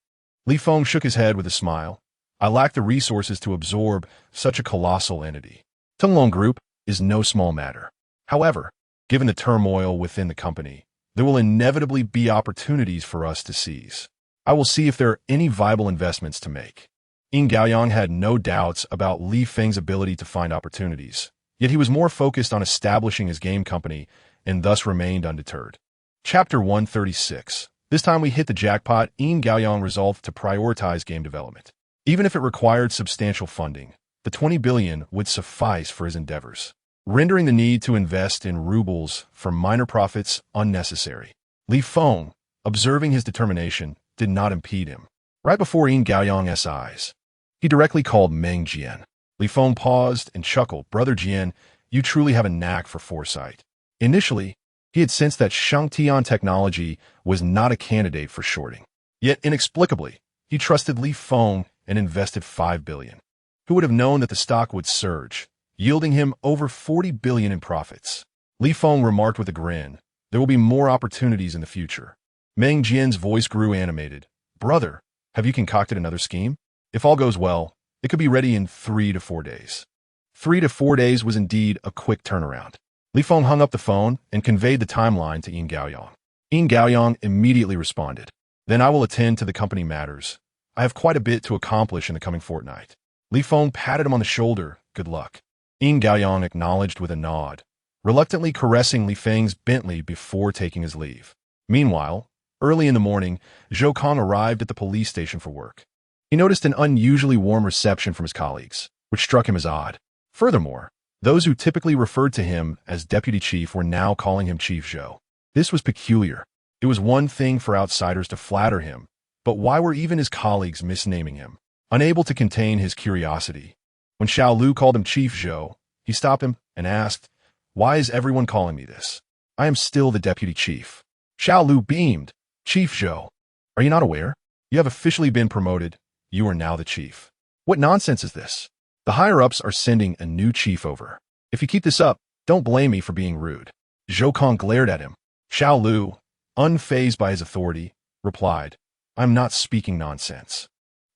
Li Feng shook his head with a smile. "I lack the resources to absorb such a colossal entity. Tunglong Group is no small matter. However, given the turmoil within the company, there will inevitably be opportunities for us to seize. I will see if there are any viable investments to make." Yin Gaoyang had no doubts about Li Feng's ability to find opportunities, yet he was more focused on establishing his game company and thus remained undeterred. Chapter 136. This time we hit the jackpot. Yin Gaoyang resolved to prioritize game development. Even if it required substantial funding, the 20 billion would suffice for his endeavors, rendering the need to invest in rubles for minor profits unnecessary. Li Feng, observing his determination, did not impede him. Right before Yin Gaoyang's eyes, he directly called Meng Jian. Li Feng paused and chuckled. "Brother Jian, you truly have a knack for foresight." Initially, he had sensed that Shengtian technology was not a candidate for shorting. Yet, inexplicably, he trusted Li Feng and invested 5 billion. Who would have known that the stock would surge, yielding him over 40 billion in profits? Li Feng remarked with a grin, "There will be more opportunities in the future." Meng Jian's voice grew animated. "Brother, have you concocted another scheme? If all goes well, it could be ready in 3 to 4 days." 3 to 4 days was indeed a quick turnaround. Li Feng hung up the phone and conveyed the timeline to Yin Gaoyang. Yin Gaoyang immediately responded, "Then I will attend to the company matters. I have quite a bit to accomplish in the coming fortnight." Li Feng patted him on the shoulder. "Good luck." Yin Gaoyang acknowledged with a nod, reluctantly caressing Li Feng's Bentley before taking his leave. Meanwhile, early in the morning, Zhou Kong arrived at the police station for work. He noticed an unusually warm reception from his colleagues, which struck him as odd. Furthermore, those who typically referred to him as Deputy Chief were now calling him Chief Zhou. This was peculiar. It was one thing for outsiders to flatter him, but why were even his colleagues misnaming him? Unable to contain his curiosity, when Xiao Lu called him Chief Zhou, he stopped him and asked, "Why is everyone calling me this? I am still the Deputy Chief." Xiao Lu beamed. "Chief Zhou, are you not aware? You have officially been promoted. You are now the chief." "What nonsense is this? The higher-ups are sending a new chief over. If you keep this up, don't blame me for being rude." Zhou Kong glared at him. Xiao Lu, unfazed by his authority, replied, "I'm not speaking nonsense.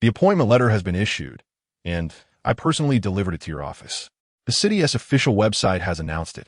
The appointment letter has been issued, and I personally delivered it to your office. The city's official website has announced it.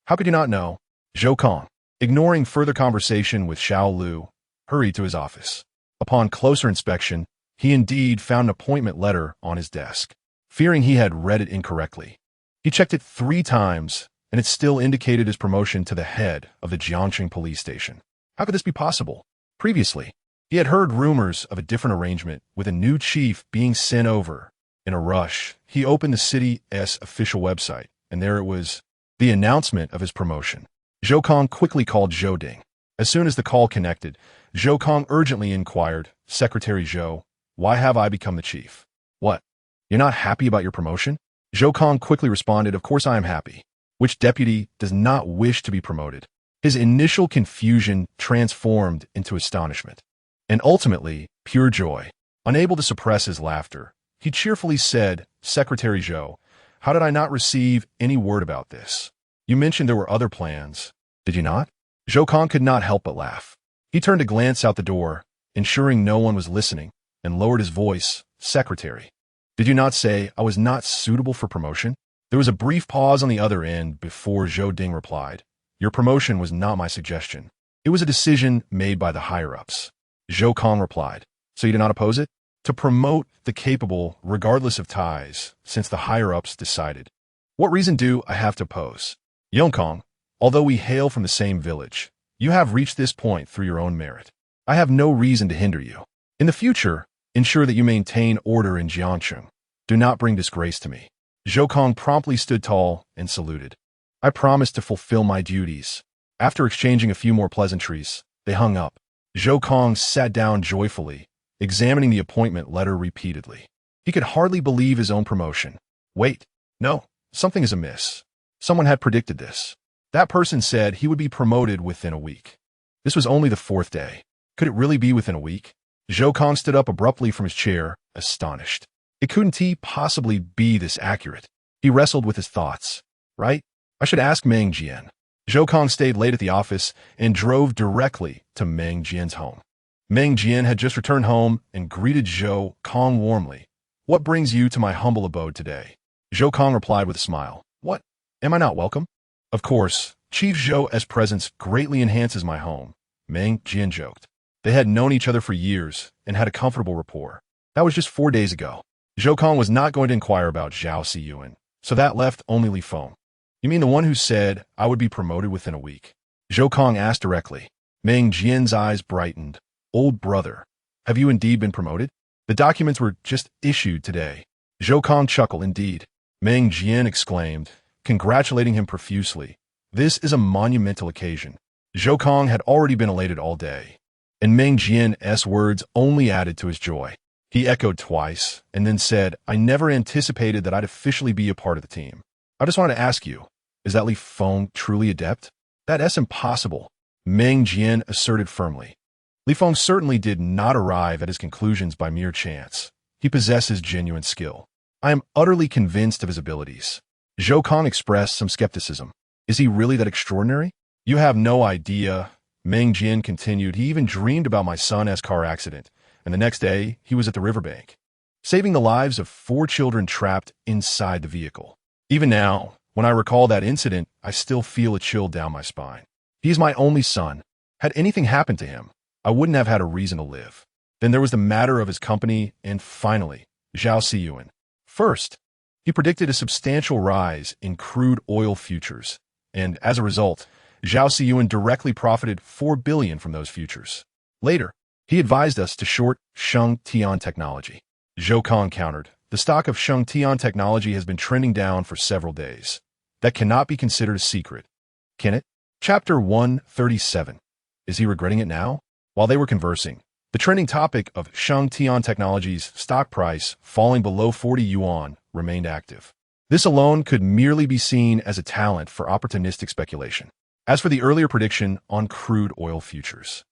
How could you not know?" Zhou Kong, ignoring further conversation with Xiao Lu, hurried to his office. Upon closer inspection, He indeed found an appointment letter on his desk. Fearing he had read it incorrectly, he checked it 3 times, and it still indicated his promotion to the head of the Jiangxing police station. How could this be possible? Previously, he had heard rumors of a different arrangement with a new chief being sent over. In a rush, he opened the city's official website, and there it was, the announcement of his promotion. Zhou Kong quickly called Zhou Ding. As soon as the call connected, Zhou Kong urgently inquired, "Secretary Zhou, why have I become the chief?" "What? You're not happy about your promotion?" Zhou Kong quickly responded, "Of course I am happy. Which deputy does not wish to be promoted?" His initial confusion transformed into astonishment, and ultimately, pure joy. Unable to suppress his laughter, he cheerfully said, "Secretary Zhou, how did I not receive any word about this? You mentioned there were other plans. Did you not?" Zhou Kong could not help but laugh. He turned to glance out the door, ensuring no one was listening, and lowered his voice, "Secretary, did you not say I was not suitable for promotion?" There was a brief pause on the other end before Zhou Ding replied, "Your promotion was not my suggestion. It was a decision made by the higher-ups." Zhou Kong replied, "So you did not oppose it?" "To promote the capable, regardless of ties, since the higher-ups decided. What reason do I have to oppose?" "Yong Kong, although we hail from the same village, you have reached this point through your own merit. I have no reason to hinder you. In the future, ensure that you maintain order in Jiangxing. Do not bring disgrace to me." Zhou Kong promptly stood tall and saluted. "I promise to fulfill my duties." After exchanging a few more pleasantries, they hung up. Zhou Kong sat down joyfully, examining the appointment letter repeatedly. He could hardly believe his own promotion. Wait, no, something is amiss. Someone had predicted this. That person said he would be promoted within a week. This was only the 4th day. Could it really be within a week? Zhou Kong stood up abruptly from his chair, astonished. It couldn't possibly be this accurate. He wrestled with his thoughts. Right? I should ask Meng Jian. Zhou Kong stayed late at the office and drove directly to Meng Jian's home. Meng Jian had just returned home and greeted Zhou Kong warmly. "What brings you to my humble abode today?" Zhou Kong replied with a smile. "What? Am I not welcome?" "Of course, Chief Zhou's presence greatly enhances my home," Meng Jian joked. They had known each other for years and had a comfortable rapport. That was just 4 days ago. Zhou Kong was not going to inquire about Zhao Siyuan, so that left only Li Feng. "You mean the one who said I would be promoted within a week?" Zhou Kong asked directly. Meng Jian's eyes brightened. "Old brother, have you indeed been promoted? The documents were just issued today." Zhou Kong chuckled. "Indeed," Meng Jian exclaimed, congratulating him profusely. "This is a monumental occasion." Zhou Kong had already been elated all day, and Meng Jian's words only added to his joy. He echoed twice, and then said, "I never anticipated that I'd officially be a part of the team. I just wanted to ask you, is that Li Feng truly adept?" "That's impossible," Meng Jian asserted firmly. Li Feng certainly did not arrive at his conclusions by mere chance. He possesses genuine skill. "I am utterly convinced of his abilities." Zhou Kong expressed some skepticism. "Is he really that extraordinary?" "You have no idea," Meng Jian continued. "He even dreamed about my son's car accident, and the next day he was at the riverbank, saving the lives of 4 children trapped inside the vehicle. Even now, when I recall that incident, I still feel a chill down my spine. He is my only son. Had anything happened to him, I wouldn't have had a reason to live." Then there was the matter of his company, and finally, Zhao Siyuan. First, he predicted a substantial rise in crude oil futures, and as a result, Zhao Siyuan directly profited 4 billion from those futures. Later, he advised us to short Shengtian Technology. Zhou Kong countered, "The stock of Shengtian Technology has been trending down for several days. That cannot be considered a secret, can it?" Chapter 137. Is he regretting it now? While they were conversing, the trending topic of Shengtian Technology's stock price falling below 40 yuan remained active. This alone could merely be seen as a talent for opportunistic speculation. As for the earlier prediction on crude oil futures,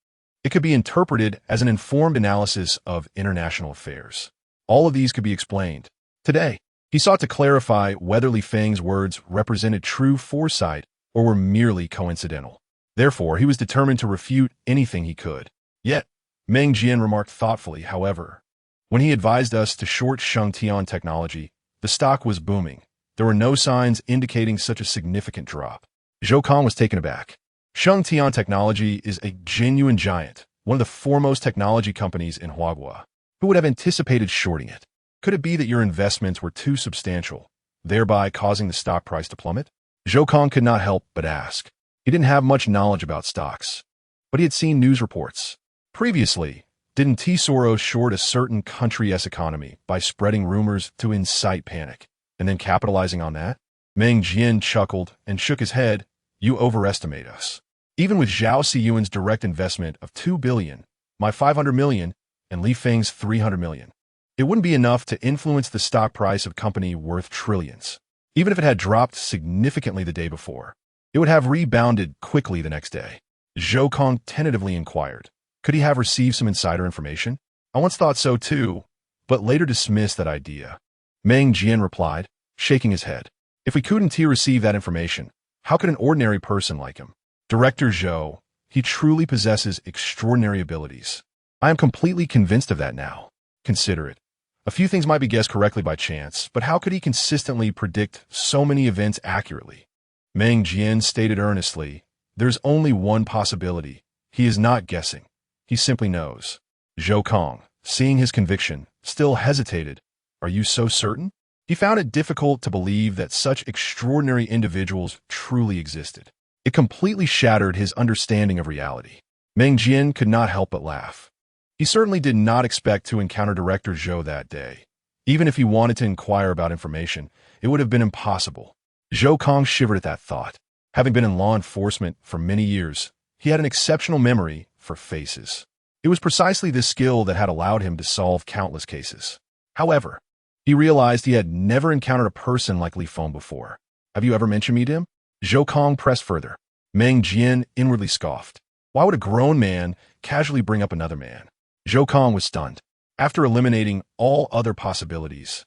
it could be interpreted as an informed analysis of international affairs. All of these could be explained. Today, he sought to clarify whether Li Feng's words represented true foresight or were merely coincidental. Therefore, he was determined to refute anything he could. Yet, Meng Jian remarked thoughtfully, however, when he advised us to short Shengtian Technology, the stock was booming. There were no signs indicating such a significant drop. Zhou Kong was taken aback. Shengtian Technology is a genuine giant, one of the foremost technology companies in Huaguo. Who would have anticipated shorting it? Could it be that your investments were too substantial, thereby causing the stock price to plummet? Zhou Kong could not help but ask. He didn't have much knowledge about stocks, but he had seen news reports. Previously, didn't Soros short a certain country's economy by spreading rumors to incite panic, and then capitalizing on that? Meng Jian chuckled and shook his head. You overestimate us. Even with Zhao Siyuan's direct investment of 2 billion, my 500 million, and Li Feng's 300 million, it wouldn't be enough to influence the stock price of a company worth trillions. Even if it had dropped significantly the day before, it would have rebounded quickly the next day. Zhou Kong tentatively inquired, could he have received some insider information? I once thought so too, but later dismissed that idea. Meng Jian replied, shaking his head. If we couldn't receive that information, how could an ordinary person like him? Director Zhou, he truly possesses extraordinary abilities. I am completely convinced of that now. Consider it. A few things might be guessed correctly by chance, but how could he consistently predict so many events accurately? Meng Jian stated earnestly, there's only one possibility. He is not guessing. He simply knows. Zhou Kong, seeing his conviction, still hesitated. Are you so certain? He found it difficult to believe that such extraordinary individuals truly existed. It completely shattered his understanding of reality. Meng Jian could not help but laugh. He certainly did not expect to encounter Director Zhou that day. Even if he wanted to inquire about information, it would have been impossible. Zhou Kong shivered at that thought. Having been in law enforcement for many years, he had an exceptional memory for faces. It was precisely this skill that had allowed him to solve countless cases. However, he realized he had never encountered a person like Li Feng before. Have you ever mentioned me to him? Zhou Kong pressed further. Meng Jian inwardly scoffed. Why would a grown man casually bring up another man? Zhou Kong was stunned. After eliminating all other possibilities,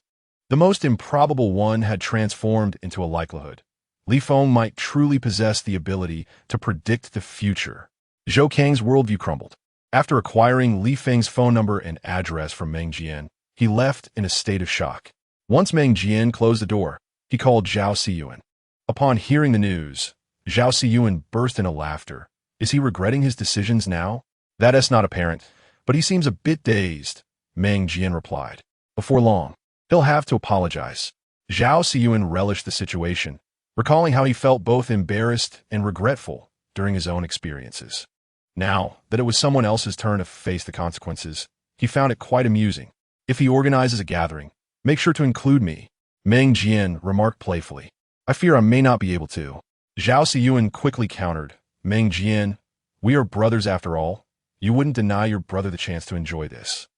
the most improbable one had transformed into a likelihood. Li Feng might truly possess the ability to predict the future. Zhou Kang's worldview crumbled. After acquiring Li Feng's phone number and address from Meng Jian, he left in a state of shock. Once Meng Jian closed the door, he called Zhao Siyuan. Upon hearing the news, Zhao Siyuan burst into laughter. Is he regretting his decisions now? That is not apparent, but he seems a bit dazed, Meng Jian replied. Before long, he'll have to apologize. Zhao Siyuan relished the situation, recalling how he felt both embarrassed and regretful during his own experiences. Now that it was someone else's turn to face the consequences, he found it quite amusing. If he organizes a gathering, make sure to include me, Meng Jian remarked playfully. I fear I may not be able to. Zhao Siyuan quickly countered. Meng Jian, we are brothers after all. You wouldn't deny your brother the chance to enjoy this,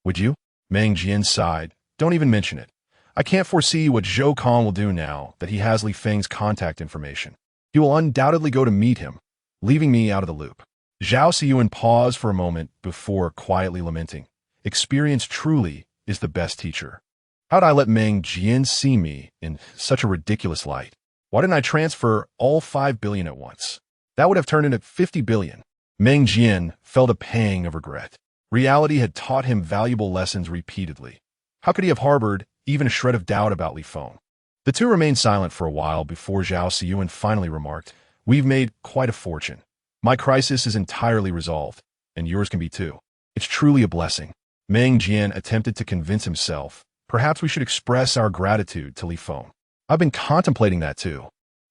would you? Meng Jian sighed. Don't even mention it. I can't foresee what Zhou Kong will do now that he has Li Feng's contact information. He will undoubtedly go to meet him, leaving me out of the loop. Zhao Siyuan paused for a moment before quietly lamenting. Experience truly is the best teacher. How'd I let Meng Jian see me in such a ridiculous light? Why didn't I transfer all 5 billion at once? That would have turned into 50 billion. Meng Jian felt a pang of regret. Reality had taught him valuable lessons repeatedly. How could he have harbored even a shred of doubt about Li Feng? The two remained silent for a while before Zhao Siyuan finally remarked, We've made quite a fortune. My crisis is entirely resolved, and yours can be too. It's truly a blessing. Meng Jian attempted to convince himself, perhaps we should express our gratitude to Li Feng. I've been contemplating that too.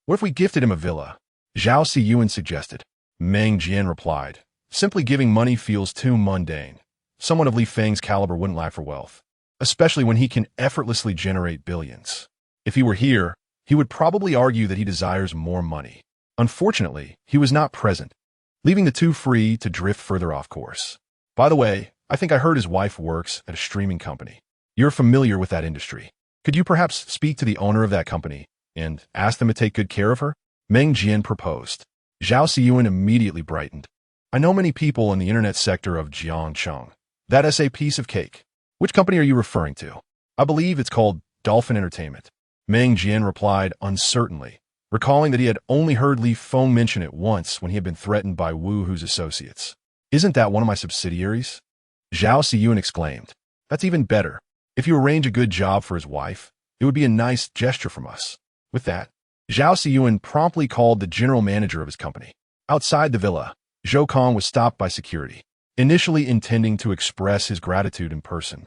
What if we gifted him a villa? Zhao Siyuan suggested. Meng Jian replied, simply giving money feels too mundane. Someone of Li Feng's caliber wouldn't lack for wealth, especially when he can effortlessly generate billions. If he were here, he would probably argue that he desires more money. Unfortunately, he was not present, leaving the two free to drift further off course. By the way, I think I heard his wife works at a streaming company. You're familiar with that industry. Could you perhaps speak to the owner of that company and ask them to take good care of her? Meng Jian proposed. Zhao Siyuan immediately brightened. I know many people in the internet sector of Jiangcheng. That is a piece of cake. Which company are you referring to? I believe it's called Dolphin Entertainment. Meng Jian replied uncertainly, recalling that he had only heard Li Feng mention it once when he had been threatened by Wu Hu's associates. Isn't that one of my subsidiaries? Zhao Siyuan exclaimed. That's even better. If you arrange a good job for his wife, it would be a nice gesture from us. With that, Zhao Siyuan promptly called the general manager of his company. Outside the villa, Zhou Kong was stopped by security. initially intending to express his gratitude in person.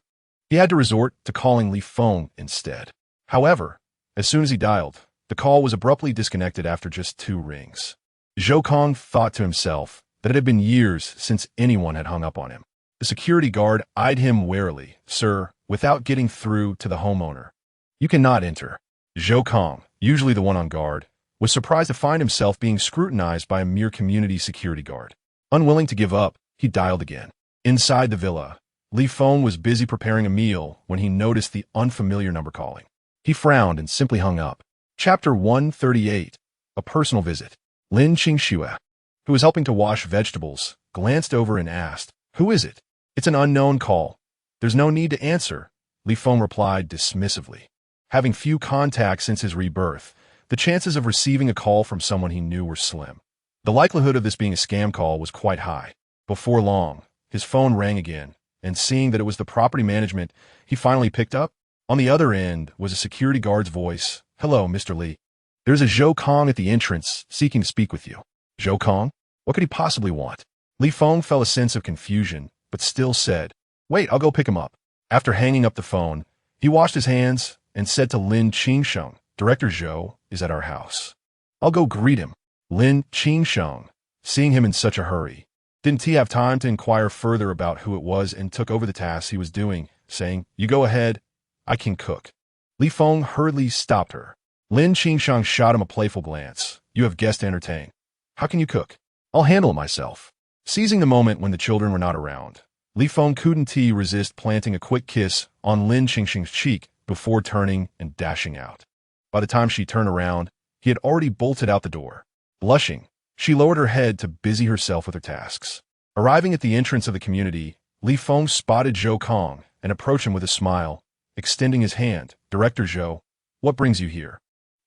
He had to resort to calling Li Feng instead. However, as soon as he dialed, the call was abruptly disconnected after just 2 rings. Zhou Kong thought to himself that it had been years since anyone had hung up on him. The security guard eyed him warily. "Sir," without getting through to the homeowner. "You cannot enter." Zhou Kong, usually the one on guard, was surprised to find himself being scrutinized by a mere community security guard. Unwilling to give up, he dialed again. Inside the villa, Li Feng was busy preparing a meal when he noticed the unfamiliar number calling. He frowned and simply hung up. Chapter 138. A Personal Visit. Lin Qingxue, who was helping to wash vegetables, glanced over and asked, "Who is it?" "It's an unknown call. There's no need to answer," Li Feng replied dismissively. Having few contacts since his rebirth, the chances of receiving a call from someone he knew were slim. The likelihood of this being a scam call was quite high. Before long, his phone rang again, and seeing that it was the property management, he finally picked up. On the other end was a security guard's voice. "Hello, Mr. Li. There's a Zhou Kong at the entrance seeking to speak with you." Zhou Kong? What could he possibly want? Li Feng felt a sense of confusion, but still said, "Wait, I'll go pick him up." After hanging up the phone, he washed his hands and said to Lin Qingsheng, "Director Zhou is at our house. I'll go greet him." Lin Qingsheng, seeing him in such a hurry, didn't he have time to inquire further about who it was and took over the task he was doing, saying, "You go ahead, I can cook." Li Feng hurriedly stopped her. Lin Qingsheng shot him a playful glance. "You have guests to entertain. How can you cook?" "I'll handle it myself." Seizing the moment when the children were not around, Li Feng couldn't resist planting a quick kiss on Lin Qingsheng's cheek before turning and dashing out. By the time she turned around, he had already bolted out the door. Blushing, she lowered her head to busy herself with her tasks. Arriving at the entrance of the community, Li Feng spotted Zhou Kong and approached him with a smile, extending his hand. "Director Zhou, what brings you here?"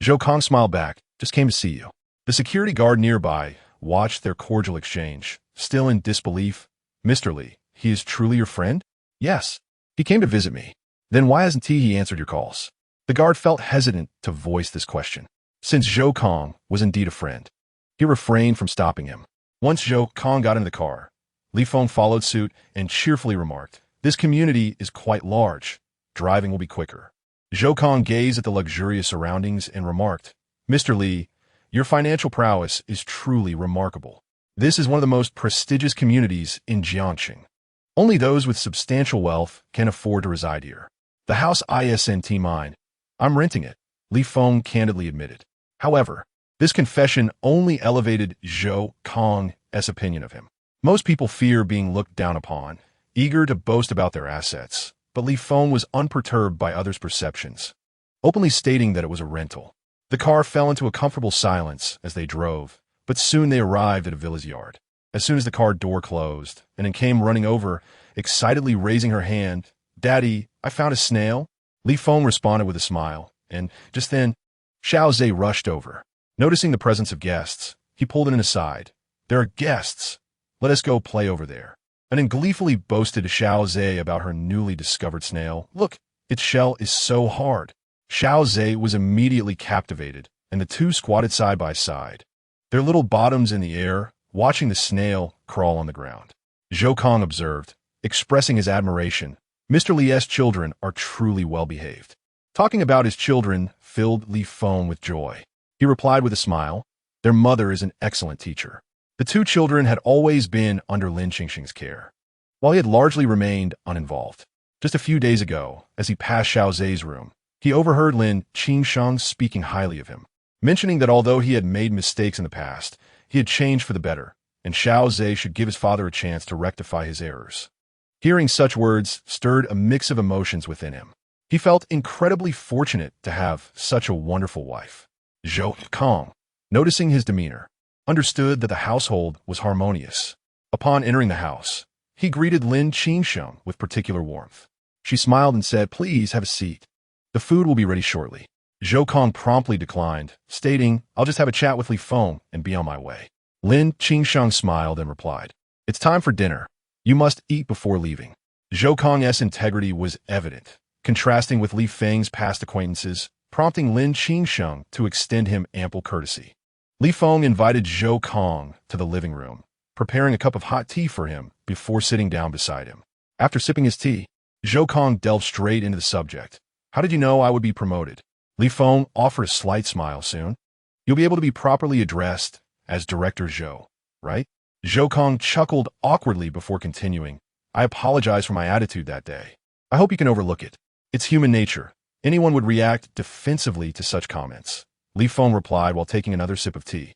Zhou Kong smiled back. "Just came to see you." The security guard nearby watched their cordial exchange, still in disbelief. "Mr. Li, he is truly your friend?" "Yes. He came to visit me." "Then why hasn't he answered your calls?" The guard felt hesitant to voice this question. Since Zhou Kong was indeed a friend, he refrained from stopping him. Once Zhou Kong got into the car, Li Feng followed suit and cheerfully remarked, "This community is quite large. Driving will be quicker." Zhou Kong gazed at the luxurious surroundings and remarked, "Mr. Li, your financial prowess is truly remarkable. This is one of the most prestigious communities in Jiangxing. Only those with substantial wealth can afford to reside here. The house isn't mine. I'm renting it," Li Feng candidly admitted. However, this confession only elevated Zhou Kong's opinion of him. Most people fear being looked down upon, eager to boast about their assets, but Li Feng was unperturbed by others' perceptions, openly stating that it was a rental. The car fell into a comfortable silence as they drove, but soon they arrived at a villa's yard. As soon as the car door closed, and came running over, excitedly raising her hand, "Daddy, I found a snail." Li Feng responded with a smile, and just then, Xiao Zhe rushed over. Noticing the presence of guests, he pulled in aside. "There are guests. Let us go play over there." And then gleefully boasted to Xiao Zhe about her newly discovered snail. "Look, its shell is so hard." Xiao Zhe was immediately captivated, and the two squatted side by side, their little bottoms in the air, watching the snail crawl on the ground. Zhou Kong observed, expressing his admiration, "Mr. Li's children are truly well-behaved." Talking about his children filled Li Feng with joy. He replied with a smile, "Their mother is an excellent teacher." The two children had always been under Lin Qingxing's care, while he had largely remained uninvolved. Just a few days ago, as he passed Xiao Zhe's room, he overheard Lin Qingsheng speaking highly of him, mentioning that although he had made mistakes in the past, he had changed for the better, and Xiao Zhe should give his father a chance to rectify his errors. Hearing such words stirred a mix of emotions within him. He felt incredibly fortunate to have such a wonderful wife. Zhou Kong, noticing his demeanor, understood that the household was harmonious. Upon entering the house, he greeted Lin Qingsheng with particular warmth. She smiled and said, "Please have a seat. The food will be ready shortly." Zhou Kong promptly declined, stating, "I'll just have a chat with Li Feng and be on my way." Lin Qingsheng smiled and replied, "It's time for dinner. You must eat before leaving." Zhou Kong's integrity was evident, contrasting with Li Feng's past acquaintances, prompting Lin Qingsheng to extend him ample courtesy. Li Feng invited Zhou Kong to the living room, preparing a cup of hot tea for him before sitting down beside him. After sipping his tea, Zhou Kong delved straight into the subject. How did you know I would be promoted? Li Feng offered a slight smile soon. You'll be able to be properly addressed as Director Zhou, right? Zhou Kong chuckled awkwardly before continuing. I apologize for my attitude that day. I hope you can overlook it. It's human nature. Anyone would react defensively to such comments. Li Feng replied while taking another sip of tea.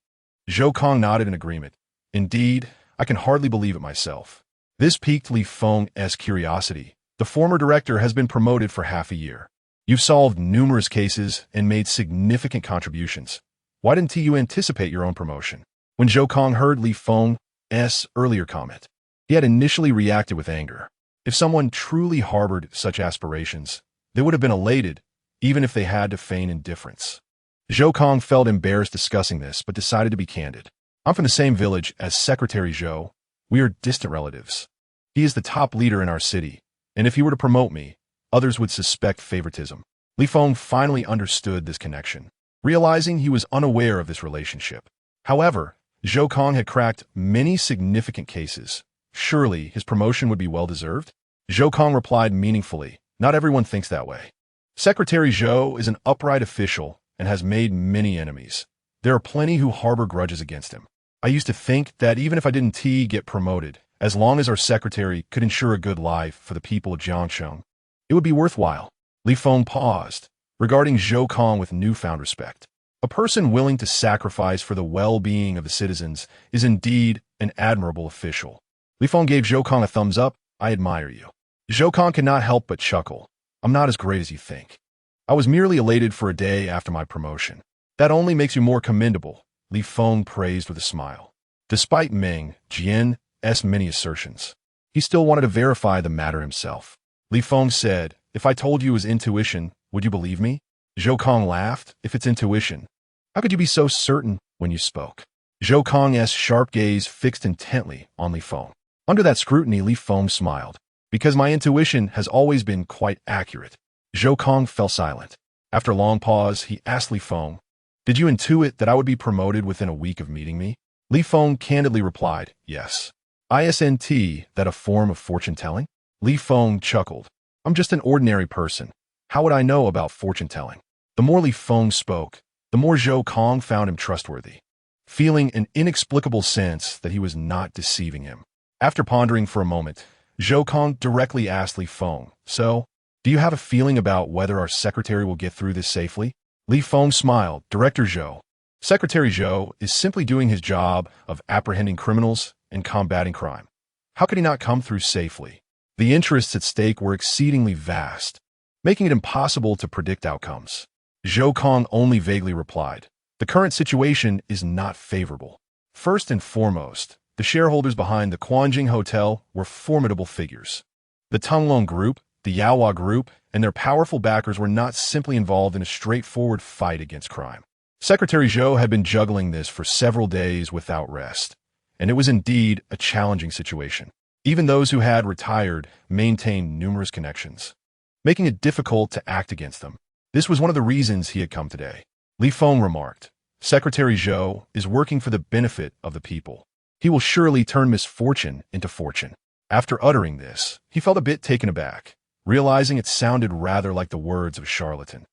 Zhou Kong nodded in agreement. Indeed, I can hardly believe it myself. This piqued Li Feng's curiosity. The former director has been promoted for half a year. You've solved numerous cases and made significant contributions. Why didn't you anticipate your own promotion? When Zhou Kong heard Li Feng's earlier comment, he had initially reacted with anger. If someone truly harbored such aspirations, they would have been elated, even if they had to feign indifference. Zhou Kong felt embarrassed discussing this, but decided to be candid. I'm from the same village as Secretary Zhou. We are distant relatives. He is the top leader in our city, and if he were to promote me, others would suspect favoritism. Li Feng finally understood this connection, realizing he was unaware of this relationship. However, Zhou Kong had cracked many significant cases. Surely his promotion would be well-deserved? Zhou Kong replied meaningfully, not everyone thinks that way. Secretary Zhou is an upright official and has made many enemies. There are plenty who harbor grudges against him. I used to think that even if I didn't get promoted, as long as our secretary could ensure a good life for the people of Jiangsheng, it would be worthwhile. Li Feng paused, regarding Zhou Kong with newfound respect. A person willing to sacrifice for the well-being of the citizens is indeed an admirable official. Li Feng gave Zhou Kong a thumbs up. I admire you. Zhou Kong could not help but chuckle. I'm not as great as you think. I was merely elated for a day after my promotion. That only makes you more commendable, Li Feng praised with a smile. Despite Meng Jian's many assertions, he still wanted to verify the matter himself. Li Feng said, if I told you it was intuition, would you believe me? Zhou Kong laughed. If it's intuition, how could you be so certain when you spoke? Zhou Kong's sharp gaze fixed intently on Li Feng. Under that scrutiny, Li Feng smiled. Because my intuition has always been quite accurate. Zhou Kong fell silent. After a long pause, he asked Li Feng, did you intuit that I would be promoted within a week of meeting me? Li Feng candidly replied, yes. Isn't that a form of fortune-telling? Li Feng chuckled. I'm just an ordinary person. How would I know about fortune-telling? The more Li Feng spoke, the more Zhou Kong found him trustworthy, feeling an inexplicable sense that he was not deceiving him. After pondering for a moment, Zhou Kong directly asked Li Feng, so, do you have a feeling about whether our secretary will get through this safely? Li Feng smiled. Director Zhou. Secretary Zhou is simply doing his job of apprehending criminals and combating crime. How could he not come through safely? The interests at stake were exceedingly vast, making it impossible to predict outcomes. Zhou Kong only vaguely replied, the current situation is not favorable. First and foremost, the shareholders behind the Quanjing Hotel were formidable figures. The Tonglong Group, the Yaohua Group, and their powerful backers were not simply involved in a straightforward fight against crime. Secretary Zhou had been juggling this for several days without rest, and it was indeed a challenging situation. Even those who had retired maintained numerous connections, making it difficult to act against them. This was one of the reasons he had come today. Li Feng remarked, Secretary Zhou is working for the benefit of the people. He will surely turn misfortune into fortune. After uttering this, he felt a bit taken aback, realizing it sounded rather like the words of a charlatan.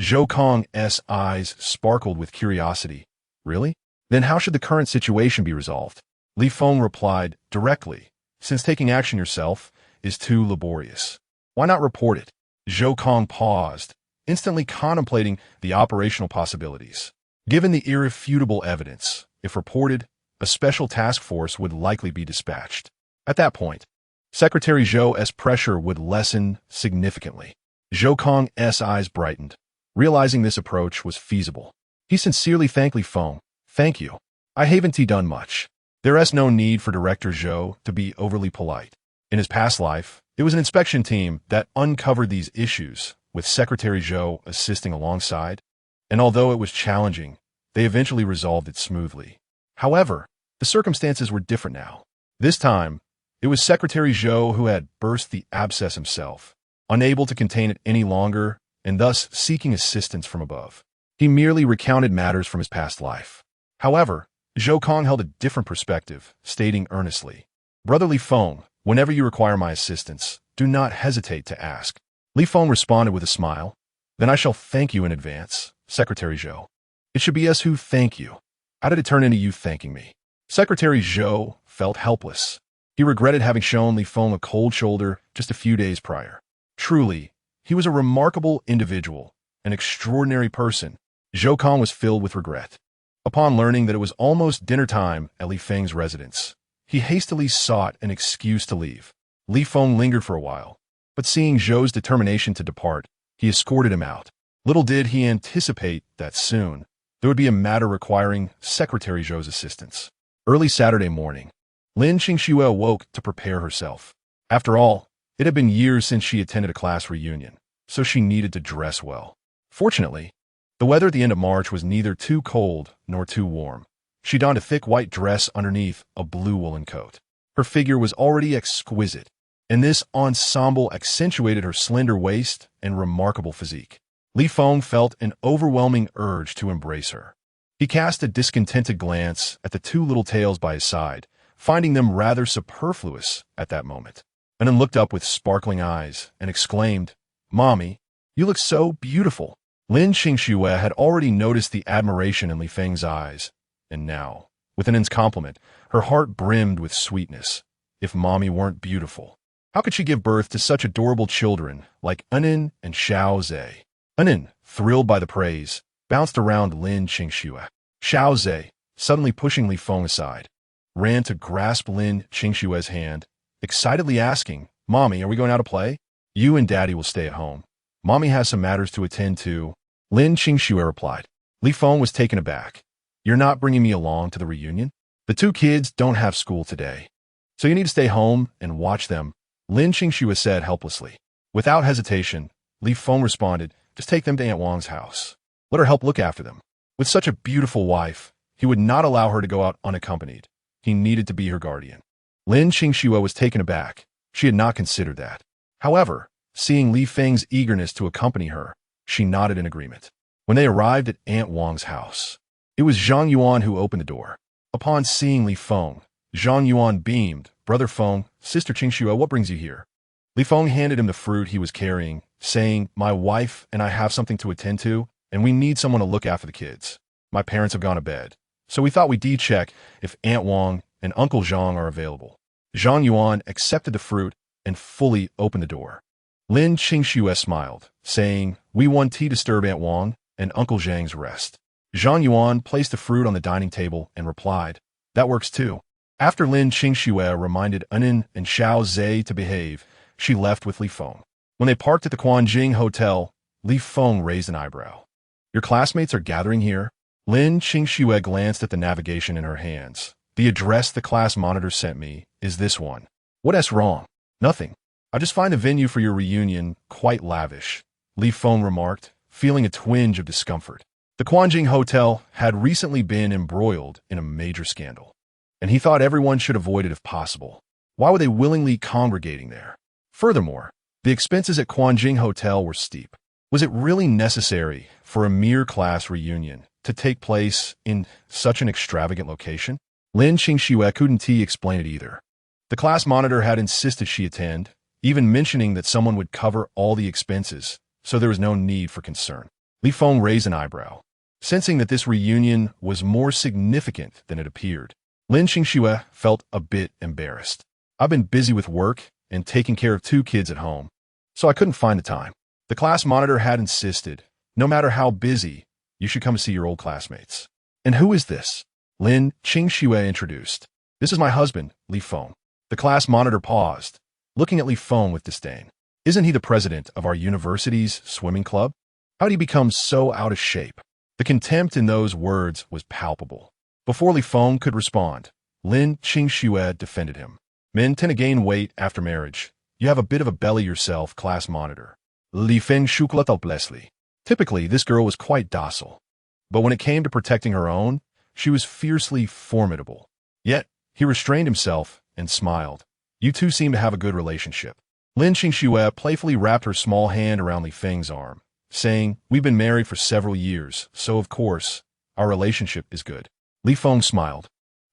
Zhou Kong's eyes sparkled with curiosity. Really? Then how should the current situation be resolved? Li Feng replied directly, since taking action yourself is too laborious. Why not report it? Zhou Kong paused, instantly contemplating the operational possibilities. Given the irrefutable evidence, if reported, a special task force would likely be dispatched. At that point, Secretary Zhou's pressure would lessen significantly. Zhou Kong's eyes brightened, realizing this approach was feasible. He sincerely thanked Li Feng. Thank you. I haven't done much. There is no need for Director Zhou to be overly polite. In his past life, it was an inspection team that uncovered these issues, with Secretary Zhou assisting alongside, and although it was challenging, they eventually resolved it smoothly. However, the circumstances were different now. This time, it was Secretary Zhou who had burst the abscess himself, unable to contain it any longer and thus seeking assistance from above. He merely recounted matters from his past life. However, Zhou Kong held a different perspective, stating earnestly, "Brother Li Feng, whenever you require my assistance, do not hesitate to ask." Li Feng responded with a smile, "Then I shall thank you in advance, Secretary Zhou. It should be us who thank you. How did it turn into you thanking me?" Secretary Zhou felt helpless. He regretted having shown Li Feng a cold shoulder just a few days prior. Truly, he was a remarkable individual, an extraordinary person. Zhou Kong was filled with regret. Upon learning that it was almost dinner time at Li Feng's residence, he hastily sought an excuse to leave. Li Feng lingered for a while, but seeing Zhou's determination to depart, he escorted him out. Little did he anticipate that soon there would be a matter requiring Secretary Zhou's assistance. Early Saturday morning, Lin Qingxue awoke to prepare herself. After all, it had been years since she attended a class reunion, so she needed to dress well. Fortunately, the weather at the end of March was neither too cold nor too warm. She donned a thick white dress underneath a blue woolen coat. Her figure was already exquisite, and this ensemble accentuated her slender waist and remarkable physique. Li Feng felt an overwhelming urge to embrace her. He cast a discontented glance at the two little tails by his side, finding them rather superfluous at that moment, and then looked up with sparkling eyes and exclaimed, "Mommy, you look so beautiful." Lin Qingxue had already noticed the admiration in Li Feng's eyes, and now, with Annen's compliment, her heart brimmed with sweetness. If Mommy weren't beautiful, how could she give birth to such adorable children like Annen and Xiao Zhe? Annen, thrilled by the praise, bounced around Lin Qingxue. Xiao Zhe, suddenly pushing Li Feng aside, ran to grasp Lin Qingxue's hand, excitedly asking, "Mommy, are we going out to play? You and Daddy will stay at home. Mommy has some matters to attend to." Lin Qingxue replied. Li Feng was taken aback. "You're not bringing me along to the reunion? The two kids don't have school today, so you need to stay home and watch them," Lin Qingxue said helplessly. Without hesitation, Li Feng responded, "Just take them to Aunt Wang's house. Let her help look after them." With such a beautiful wife, he would not allow her to go out unaccompanied. He needed to be her guardian. Lin Qingxue was taken aback. She had not considered that. However, seeing Li Feng's eagerness to accompany her, she nodded in agreement. When they arrived at Aunt Wang's house, it was Zhang Yuan who opened the door. Upon seeing Li Feng, Zhang Yuan beamed, "Brother Feng, Sister Qingxue, what brings you here?" Li Feng handed him the fruit he was carrying, saying, "My wife and I have something to attend to, and we need someone to look after the kids. My parents have gone to bed, so we thought we'd check if Aunt Wang and Uncle Zhang are available." Zhang Yuan accepted the fruit and fully opened the door. Lin Qingxue smiled, saying, "We won tea to disturb Aunt Wang and Uncle Zhang's rest." Zhang Yuan placed the fruit on the dining table and replied, "That works too." After Lin Qingxue reminded Annen and Xiao Zhe to behave, she left with Li Feng. When they parked at the Quanjing Hotel, Li Feng raised an eyebrow. "Your classmates are gathering here?" Lin Qingxue glanced at the navigation in her hands. "The address the class monitor sent me is this one." "What's wrong?" "Nothing. I just find the venue for your reunion quite lavish," Li Feng remarked, feeling a twinge of discomfort. The Quanjing Hotel had recently been embroiled in a major scandal, and he thought everyone should avoid it if possible. Why were they willingly congregating there? Furthermore, the expenses at Quanjing Hotel were steep. Was it really necessary for a mere class reunion to take place in such an extravagant location? Lin Qingxue couldn't explain it either. The class monitor had insisted she attend, even mentioning that someone would cover all the expenses, so there was no need for concern. Li Feng raised an eyebrow, sensing that this reunion was more significant than it appeared. Lin Qingxue felt a bit embarrassed. "I've been busy with work and taking care of two kids at home, so I couldn't find the time." The class monitor had insisted, "No matter how busy, you should come to see your old classmates." "And who is this?" Lin Qingxue introduced. "This is my husband, Li Feng." The class monitor paused, looking at Li Feng with disdain. "Isn't he the president of our university's swimming club? How did he become so out of shape?" The contempt in those words was palpable. Before Li Feng could respond, Lin Qingxue defended him. "Men tend to gain weight after marriage. You have a bit of a belly yourself, class monitor." Li Feng shook helplessly. Typically, this girl was quite docile, but when it came to protecting her own, she was fiercely formidable. Yet, he restrained himself and smiled. "You two seem to have a good relationship." Lin Qingxue playfully wrapped her small hand around Li Feng's arm, saying, "We've been married for several years, so of course, our relationship is good." Li Feng smiled.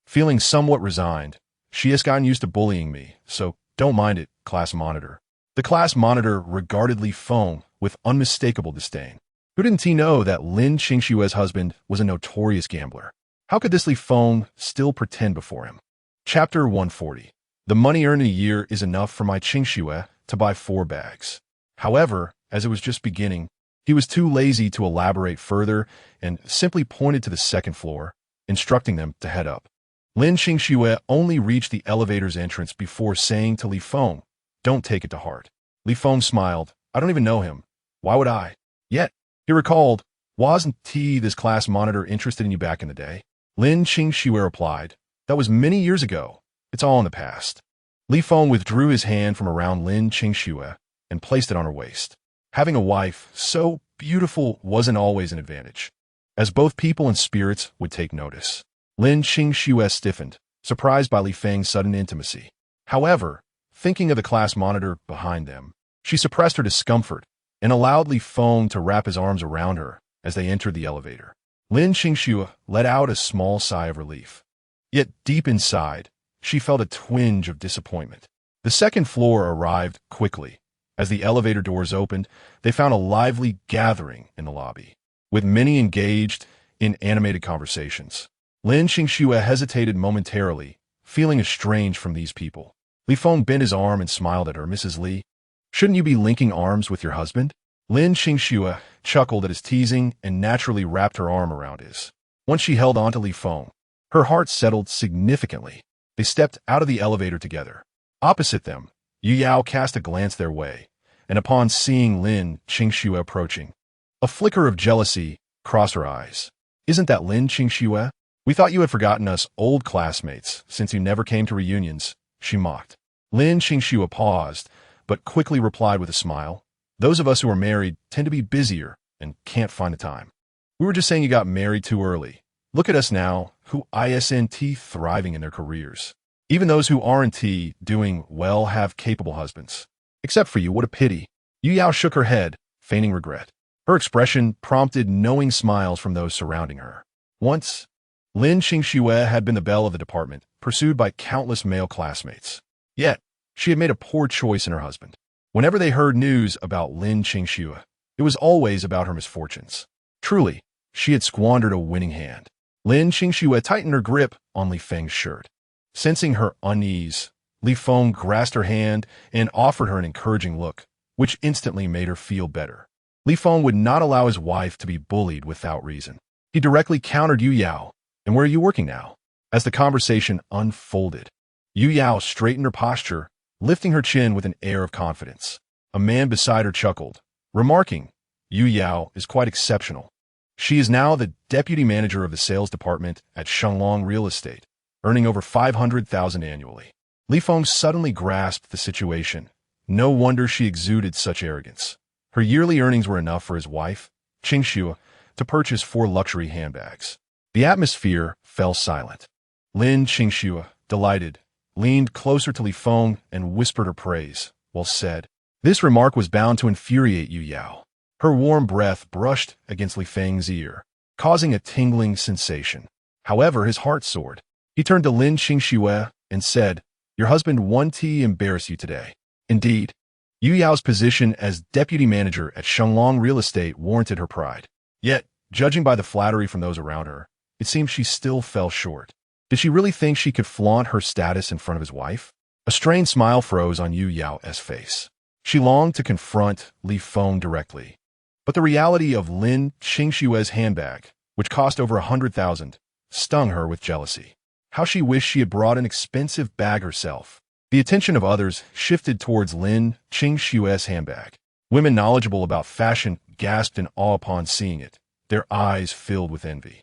Feeling somewhat resigned, she has gotten used to bullying me, so don't mind it, class monitor. The class monitor regarded Li Feng with unmistakable disdain. Who didn't he know that Lin Qingshue's husband was a notorious gambler? How could this Li Feng still pretend before him? Chapter 140. The money earned in a year is enough for my Qingxue to buy 4 bags. However, as it was just beginning, he was too lazy to elaborate further and simply pointed to the second floor, instructing them to head up. Lin Qingxue only reached the elevator's entrance before saying to Li Feng, "Don't take it to heart." Li Feng smiled. "I don't even know him. Why would I?" Yet, he recalled, "Wasn't this class monitor interested in you back in the day?" Lin Qingxue replied, "That was many years ago. It's all in the past." Li Feng withdrew his hand from around Lin Qingxue and placed it on her waist. Having a wife so beautiful wasn't always an advantage, as both people and spirits would take notice. Lin Qingxue stiffened, surprised by Li Feng's sudden intimacy. However, thinking of the class monitor behind them, she suppressed her discomfort and allowed Li Feng to wrap his arms around her as they entered the elevator. Lin Qingxue let out a small sigh of relief. Yet deep inside, she felt a twinge of disappointment. The second floor arrived quickly. As the elevator doors opened, they found a lively gathering in the lobby, with many engaged in animated conversations. Lin Qingxue hesitated momentarily, feeling estranged from these people. Li Feng bent his arm and smiled at her. "Mrs. Li, shouldn't you be linking arms with your husband?" Lin Qingxue chuckled at his teasing and naturally wrapped her arm around his. Once she held on to Li Feng, her heart settled significantly. They stepped out of the elevator together. Opposite them, Yu Yao cast a glance their way, and upon seeing Lin Qingxue approaching, a flicker of jealousy crossed her eyes. "Isn't that Lin Qingxue? We thought you had forgotten us old classmates since you never came to reunions," she mocked. Lin Qingxue paused, but quickly replied with a smile, "Those of us who are married tend to be busier and can't find the time. We were just saying you got married too early. Look at us now, who isn't thriving in their careers. Even those who aren't doing well have capable husbands. Except for you, what a pity." Yu Yao shook her head, feigning regret. Her expression prompted knowing smiles from those surrounding her. Once, Lin Qingxue had been the belle of the department, pursued by countless male classmates. Yet, she had made a poor choice in her husband. Whenever they heard news about Lin Qingxue, it was always about her misfortunes. Truly, she had squandered a winning hand. Lin Qingxue tightened her grip on Li Feng's shirt. Sensing her unease, Li Feng grasped her hand and offered her an encouraging look, which instantly made her feel better. Li Feng would not allow his wife to be bullied without reason. He directly countered Yu Yao. "And where are you working now?" As the conversation unfolded, Yu Yao straightened her posture, lifting her chin with an air of confidence. A man beside her chuckled, remarking, "Yu Yao is quite exceptional. She is now the deputy manager of the sales department at Shenglong Real Estate, earning over 500,000 annually." Li Feng suddenly grasped the situation. No wonder she exuded such arrogance. Her yearly earnings were enough for his wife, Qingxue, to purchase 4 luxury handbags. The atmosphere fell silent. Lin Qingxue, delighted, leaned closer to Li Feng and whispered her praise, while said, This remark was bound to infuriate Yu Yao. Her warm breath brushed against Li Feng's ear, causing a tingling sensation. However, his heart soared. He turned to Lin Qingxue and said, Your husband won't embarrass you today. Indeed, Yu Yao's position as deputy manager at Shenglong Real Estate warranted her pride. Yet, judging by the flattery from those around her, it seemed she still fell short. Did she really think she could flaunt her status in front of his wife? A strained smile froze on Yu Yao's face. She longed to confront Li Feng directly. But the reality of Lin Qingxue's handbag, which cost over 100,000, stung her with jealousy. How she wished she had brought an expensive bag herself. The attention of others shifted towards Lin Qingxue's handbag. Women knowledgeable about fashion gasped in awe upon seeing it, their eyes filled with envy.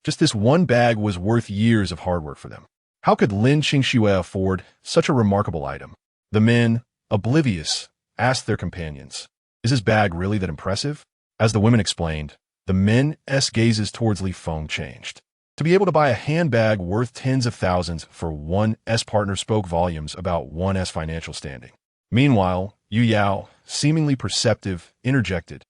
Just this one bag was worth years of hard work for them. How could Lin Qingxue afford such a remarkable item? The men, oblivious, asked their companions, Is his bag really that impressive? As the women explained, the men's gazes towards Li Feng changed. To be able to buy a handbag worth tens of thousands for one's partner spoke volumes about one's financial standing. Meanwhile, Yu Yao, seemingly perceptive, interjected,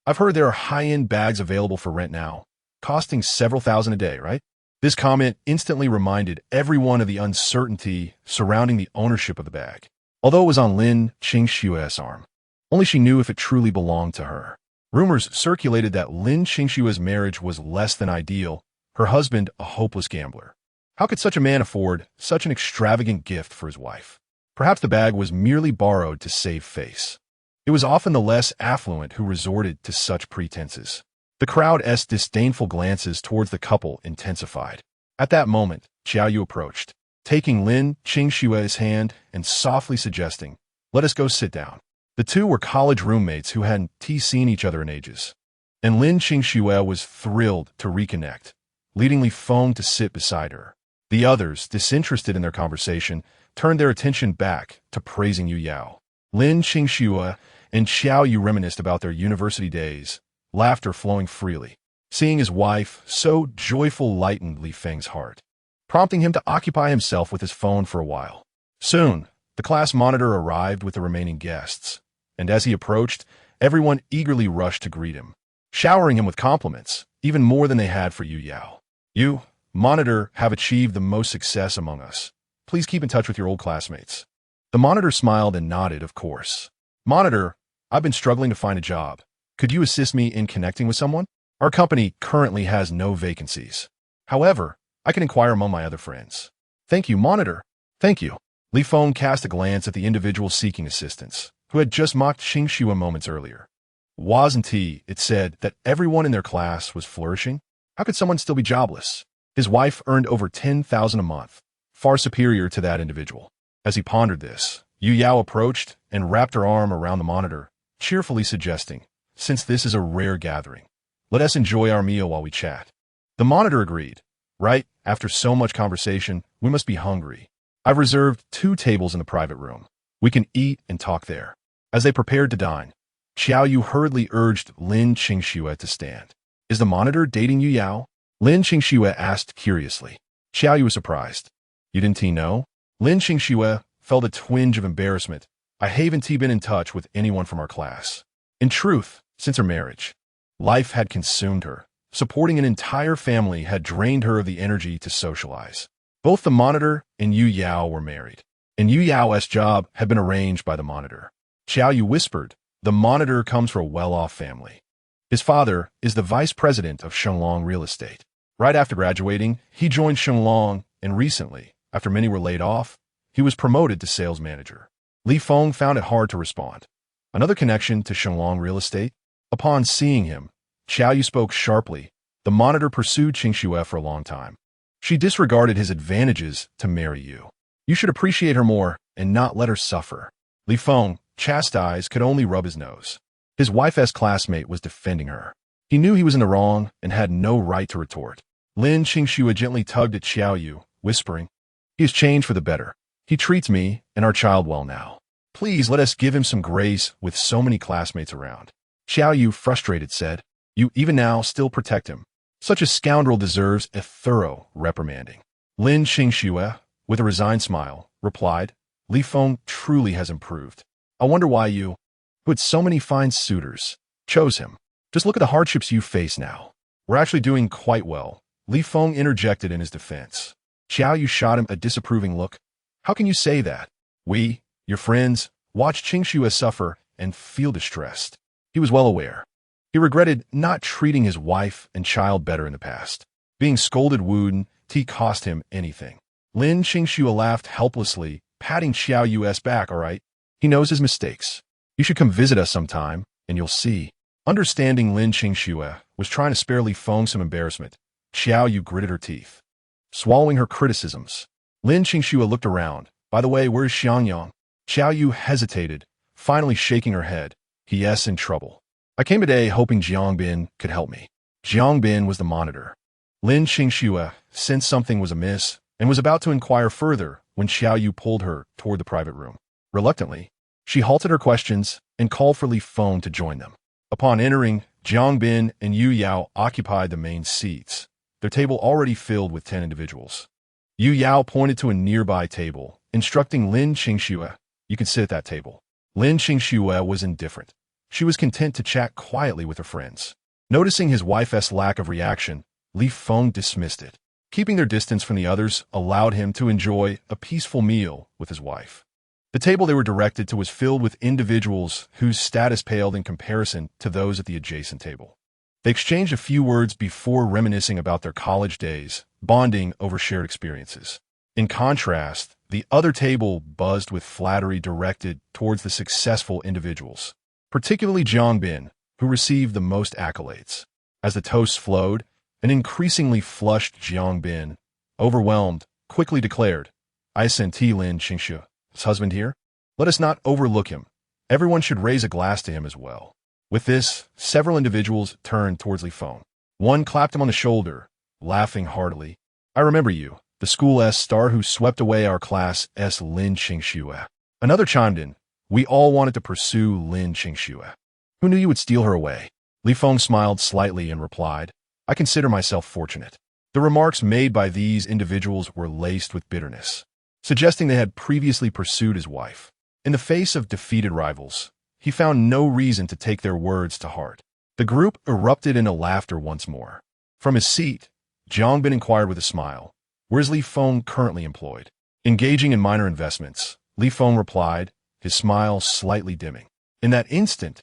I've heard there are high-end bags available for rent now, costing several thousand a day, right? This comment instantly reminded everyone of the uncertainty surrounding the ownership of the bag. Although it was on Lin Qingshua's arm, only she knew if it truly belonged to her. Rumors circulated that Lin Qingshua's marriage was less than ideal, her husband a hopeless gambler. How could such a man afford such an extravagant gift for his wife? Perhaps the bag was merely borrowed to save face. It was often the less affluent who resorted to such pretenses. The crowd's disdainful glances towards the couple intensified. At that moment, Xiaoyu approached, taking Lin Qingshua's hand and softly suggesting, "Let us go sit down." The two were college roommates who hadn't seen each other in ages, and Lin Qingxue was thrilled to reconnect, leading Li Feng to sit beside her. The others, disinterested in their conversation, turned their attention back to praising Yu Yao. Lin Qingxue and Xiaoyu reminisced about their university days, laughter flowing freely. Seeing his wife so joyful lightened Li Feng's heart, prompting him to occupy himself with his phone for a while. Soon, the class monitor arrived with the remaining guests, and as he approached, everyone eagerly rushed to greet him, showering him with compliments, even more than they had for Yu Yao. "You, monitor, have achieved the most success among us. Please keep in touch with your old classmates." The monitor smiled and nodded, of course. "Monitor, I've been struggling to find a job. Could you assist me in connecting with someone? Our company currently has no vacancies. However, I can inquire among my other friends." "Thank you, monitor." "Thank you." Li Feng cast a glance at the individual seeking assistance, who had just mocked Xingxue moments earlier. Wasn't he, it said, that everyone in their class was flourishing? How could someone still be jobless? His wife earned over 10,000 a month, far superior to that individual. As he pondered this, Yu Yao approached and wrapped her arm around the monitor, cheerfully suggesting, "Since this is a rare gathering, let us enjoy our meal while we chat." The monitor agreed. "Right, after so much conversation, we must be hungry. I've reserved 2 tables in the private room. We can eat and talk there." As they prepared to dine, Xiaoyu hurriedly urged Lin Qingxue to stand. "Is the monitor dating Yu Yao?" Lin Qingxue asked curiously. Xiaoyu was surprised. "You didn't know?" Lin Qingxue felt a twinge of embarrassment. "I haven't been in touch with anyone from our class." In truth, since her marriage, life had consumed her. Supporting an entire family had drained her of the energy to socialize. Both the monitor and Yu Yao were married, and Yu Yao's job had been arranged by the monitor. Xiaoyu whispered, "The monitor comes from a well-off family. His father is the vice president of Shenglong Real Estate. Right after graduating, he joined Shenglong, and recently, after many were laid off, he was promoted to sales manager." Li Feng found it hard to respond. Another connection to Shenglong Real Estate? Upon seeing him, Xiaoyu spoke sharply. "The monitor pursued Qingxue for a long time. She disregarded his advantages to marry you. You should appreciate her more and not let her suffer." Li Feng, chastised, could only rub his nose. His wife's classmate was defending her. He knew he was in the wrong and had no right to retort. Lin Qingxue gently tugged at Xiaoyu, whispering, "He has changed for the better. He treats me and our child well now. Please let us give him some grace with so many classmates around." Xiaoyu, frustrated, said, "You even now still protect him. Such a scoundrel deserves a thorough reprimanding." Lin Qingxue, with a resigned smile, replied, "Li Feng truly has improved. I wonder why you, who had so many fine suitors, chose him. Just look at the hardships you face now. We're actually doing quite well." Li Feng interjected in his defense. Xiaoyu shot him a disapproving look. "How can you say that? We, your friends, watch Qingxue suffer and feel distressed." He was well aware. He regretted not treating his wife and child better in the past. Being scolded wouldn't cost him anything. Lin Qingxue laughed helplessly, patting Xiaoyu's back. "All right. He knows his mistakes. You should come visit us sometime, and you'll see." Understanding Lin Qingxue was trying to spare Li Feng some embarrassment, Xiaoyu gritted her teeth. Swallowing her criticisms, Lin Qingxue looked around. "By the way, where's Xiangyang?" Xiaoyu hesitated, finally shaking her head. "He's in trouble. I came today hoping Jiangbin could help me." Jiangbin was the monitor. Lin Qingxue sensed something was amiss and was about to inquire further when Xiaoyu pulled her toward the private room. Reluctantly, she halted her questions and called for Li Feng to join them. Upon entering, Jiangbin and Yu Yao occupied the main seats, their table already filled with 10 individuals. Yu Yao pointed to a nearby table, instructing Lin Qingxue, "You can sit at that table." Lin Qingxue was indifferent. She was content to chat quietly with her friends. Noticing his wife's lack of reaction, Li Feng dismissed it. Keeping their distance from the others allowed him to enjoy a peaceful meal with his wife. The table they were directed to was filled with individuals whose status paled in comparison to those at the adjacent table. They exchanged a few words before reminiscing about their college days, bonding over shared experiences. In contrast, the other table buzzed with flattery directed towards the successful individuals, particularly Jiang Bin, who received the most accolades. As the toasts flowed, an increasingly flushed Jiang Bin, overwhelmed, quickly declared, "I sent Lin Qingxue, his husband here. Let us not overlook him. Everyone should raise a glass to him as well." With this, several individuals turned towards Li Feng. One clapped him on the shoulder, laughing heartily. "I remember you, the school S star who swept away our class S Lin Qingxue." Another chimed in, "We all wanted to pursue Lin Qingxue. Who knew you would steal her away?" Li Feng smiled slightly and replied, "I consider myself fortunate." The remarks made by these individuals were laced with bitterness, suggesting they had previously pursued his wife. In the face of defeated rivals, he found no reason to take their words to heart. The group erupted into laughter once more. From his seat, Jiang Bin inquired with a smile, "Where's Li Feng currently employed?" "Engaging in minor investments," Li Feng replied, his smile slightly dimming. In that instant,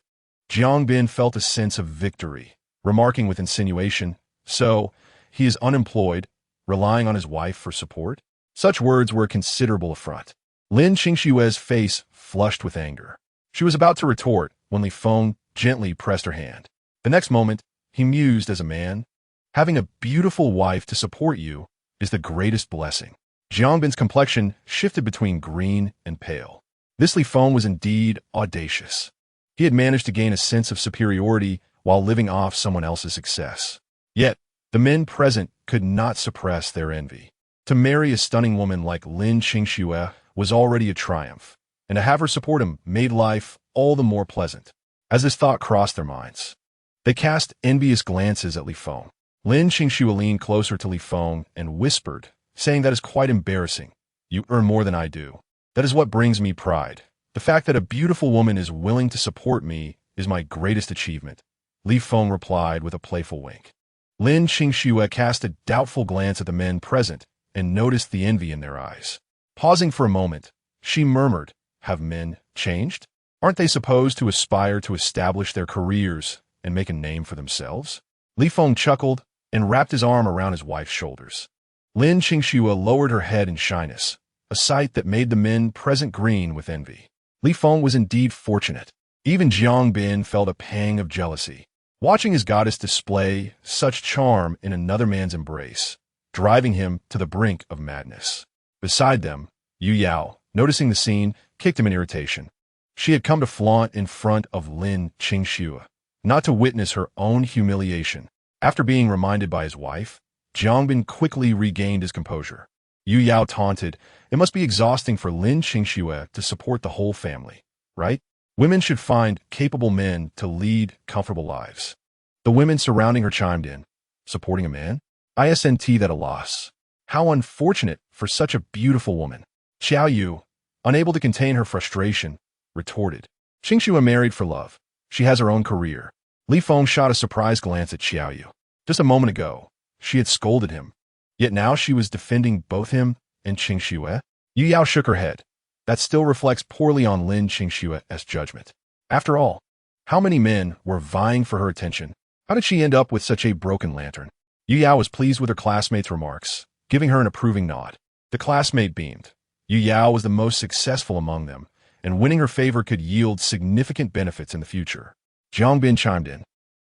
Jiang Bin felt a sense of victory, remarking with insinuation, "So, he is unemployed, relying on his wife for support?" Such words were a considerable affront. Lin Qingxue's face flushed with anger. She was about to retort when Li Feng gently pressed her hand. The next moment, he mused as a man, "Having a beautiful wife to support you is the greatest blessing." Jiang Bin's complexion shifted between green and pale. This Li Feng was indeed audacious. He had managed to gain a sense of superiority while living off someone else's success. Yet, the men present could not suppress their envy. To marry a stunning woman like Lin Qingxue was already a triumph, and to have her support him made life all the more pleasant. As this thought crossed their minds, they cast envious glances at Li Feng. Lin Qingxue leaned closer to Li Feng and whispered, saying, "That is quite embarrassing. You earn more than I do. That is what brings me pride. The fact that a beautiful woman is willing to support me is my greatest achievement." Li Feng replied with a playful wink. Lin Qingxue cast a doubtful glance at the men present and noticed the envy in their eyes. Pausing for a moment, she murmured, "Have men changed? Aren't they supposed to aspire to establish their careers and make a name for themselves?" Li Feng chuckled and wrapped his arm around his wife's shoulders. Lin Qingxue lowered her head in shyness, a sight that made the men present green with envy. Li Feng was indeed fortunate. Even Jiang Bin felt a pang of jealousy, watching his goddess display such charm in another man's embrace, driving him to the brink of madness. Beside them, Yu Yao, noticing the scene, kicked him in irritation. She had come to flaunt in front of Lin Qingxue, not to witness her own humiliation. After being reminded by his wife, Jiang Bin quickly regained his composure. Yu Yao taunted, "It must be exhausting for Lin Qingxue to support the whole family, right? Women should find capable men to lead comfortable lives." The women surrounding her chimed in, "Supporting a man? Isn't that a loss? How unfortunate for such a beautiful woman." Xiao Yu, unable to contain her frustration, retorted, "Qingxue married for love. She has her own career." Li Feng shot a surprised glance at Xiao Yu. Just a moment ago, she had scolded him, yet now she was defending both him and Qingxue. Yu Yao shook her head. That still reflects poorly on Lin Qingxue's judgment. After all, how many men were vying for her attention? How did she end up with such a broken lantern? Yu Yao was pleased with her classmate's remarks, giving her an approving nod. The classmate beamed. Yu Yao was the most successful among them, and winning her favor could yield significant benefits in the future. Jiang Bin chimed in.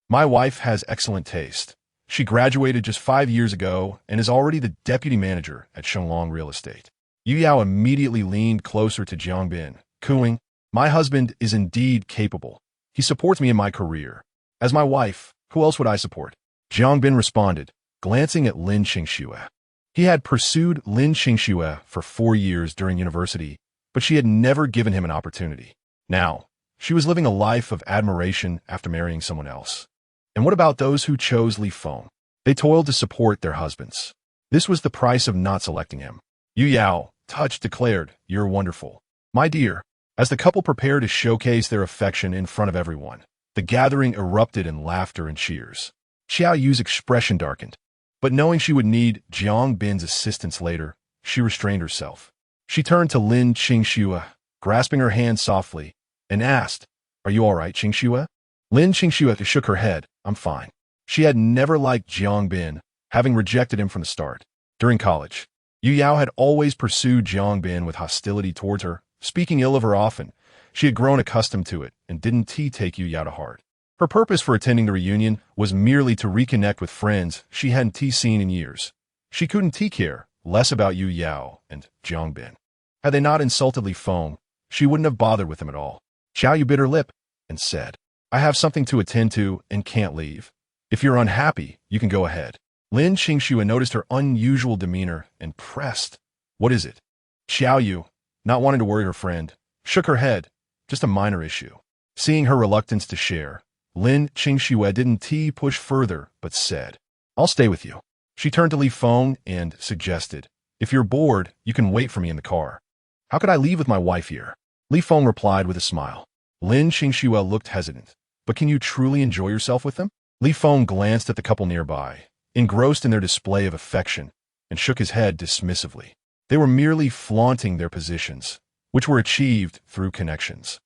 "My wife has excellent taste. She graduated just 5 years ago and is already the deputy manager at Shenglong Real Estate." Yu Yao immediately leaned closer to Jiang Bin, cooing, "My husband is indeed capable. He supports me in my career. As my wife, who else would I support?" Jiang Bin responded, glancing at Lin Qingxue. He had pursued Lin Qingxue for 4 years during university, but she had never given him an opportunity. Now, she was living a life of admiration after marrying someone else. And what about those who chose Li Feng? They toiled to support their husbands. This was the price of not selecting him. Yu Yao, touched, declared, "You're wonderful, my dear." As the couple prepared to showcase their affection in front of everyone, the gathering erupted in laughter and cheers. Xiao Yu's expression darkened. But knowing she would need Jiang Bin's assistance later, she restrained herself. She turned to Lin Qingxue, grasping her hand softly, and asked, "Are you all right, Qingxue?" Lin Qingxue shook her head. "I'm fine." She had never liked Jiang Bin, having rejected him from the start. During college, Yu Yao had always pursued Jiang Bin with hostility towards her, speaking ill of her often. She had grown accustomed to it and didn't take Yu Yao to heart. Her purpose for attending the reunion was merely to reconnect with friends she hadn't seen in years. She couldn't care less about Yu Yao and Jiang Bin. Had they not insulted Li Feng, she wouldn't have bothered with them at all. Xiao Yu bit her lip and said, "I have something to attend to and can't leave. If you're unhappy, you can go ahead." Lin Qingxue noticed her unusual demeanor and pressed, "What is it?" Xiao Yu, not wanting to worry her friend, shook her head. "Just a minor issue." Seeing her reluctance to share, Lin Qingxue didn't push further, but said, "I'll stay with you." She turned to Li Feng and suggested, "If you're bored, you can wait for me in the car." "How could I leave with my wife here?" Li Feng replied with a smile. Lin Qingxue looked hesitant. "But can you truly enjoy yourself with them?" Li Feng glanced at the couple nearby, engrossed in their display of affection, and shook his head dismissively. They were merely flaunting their positions, which were achieved through connections.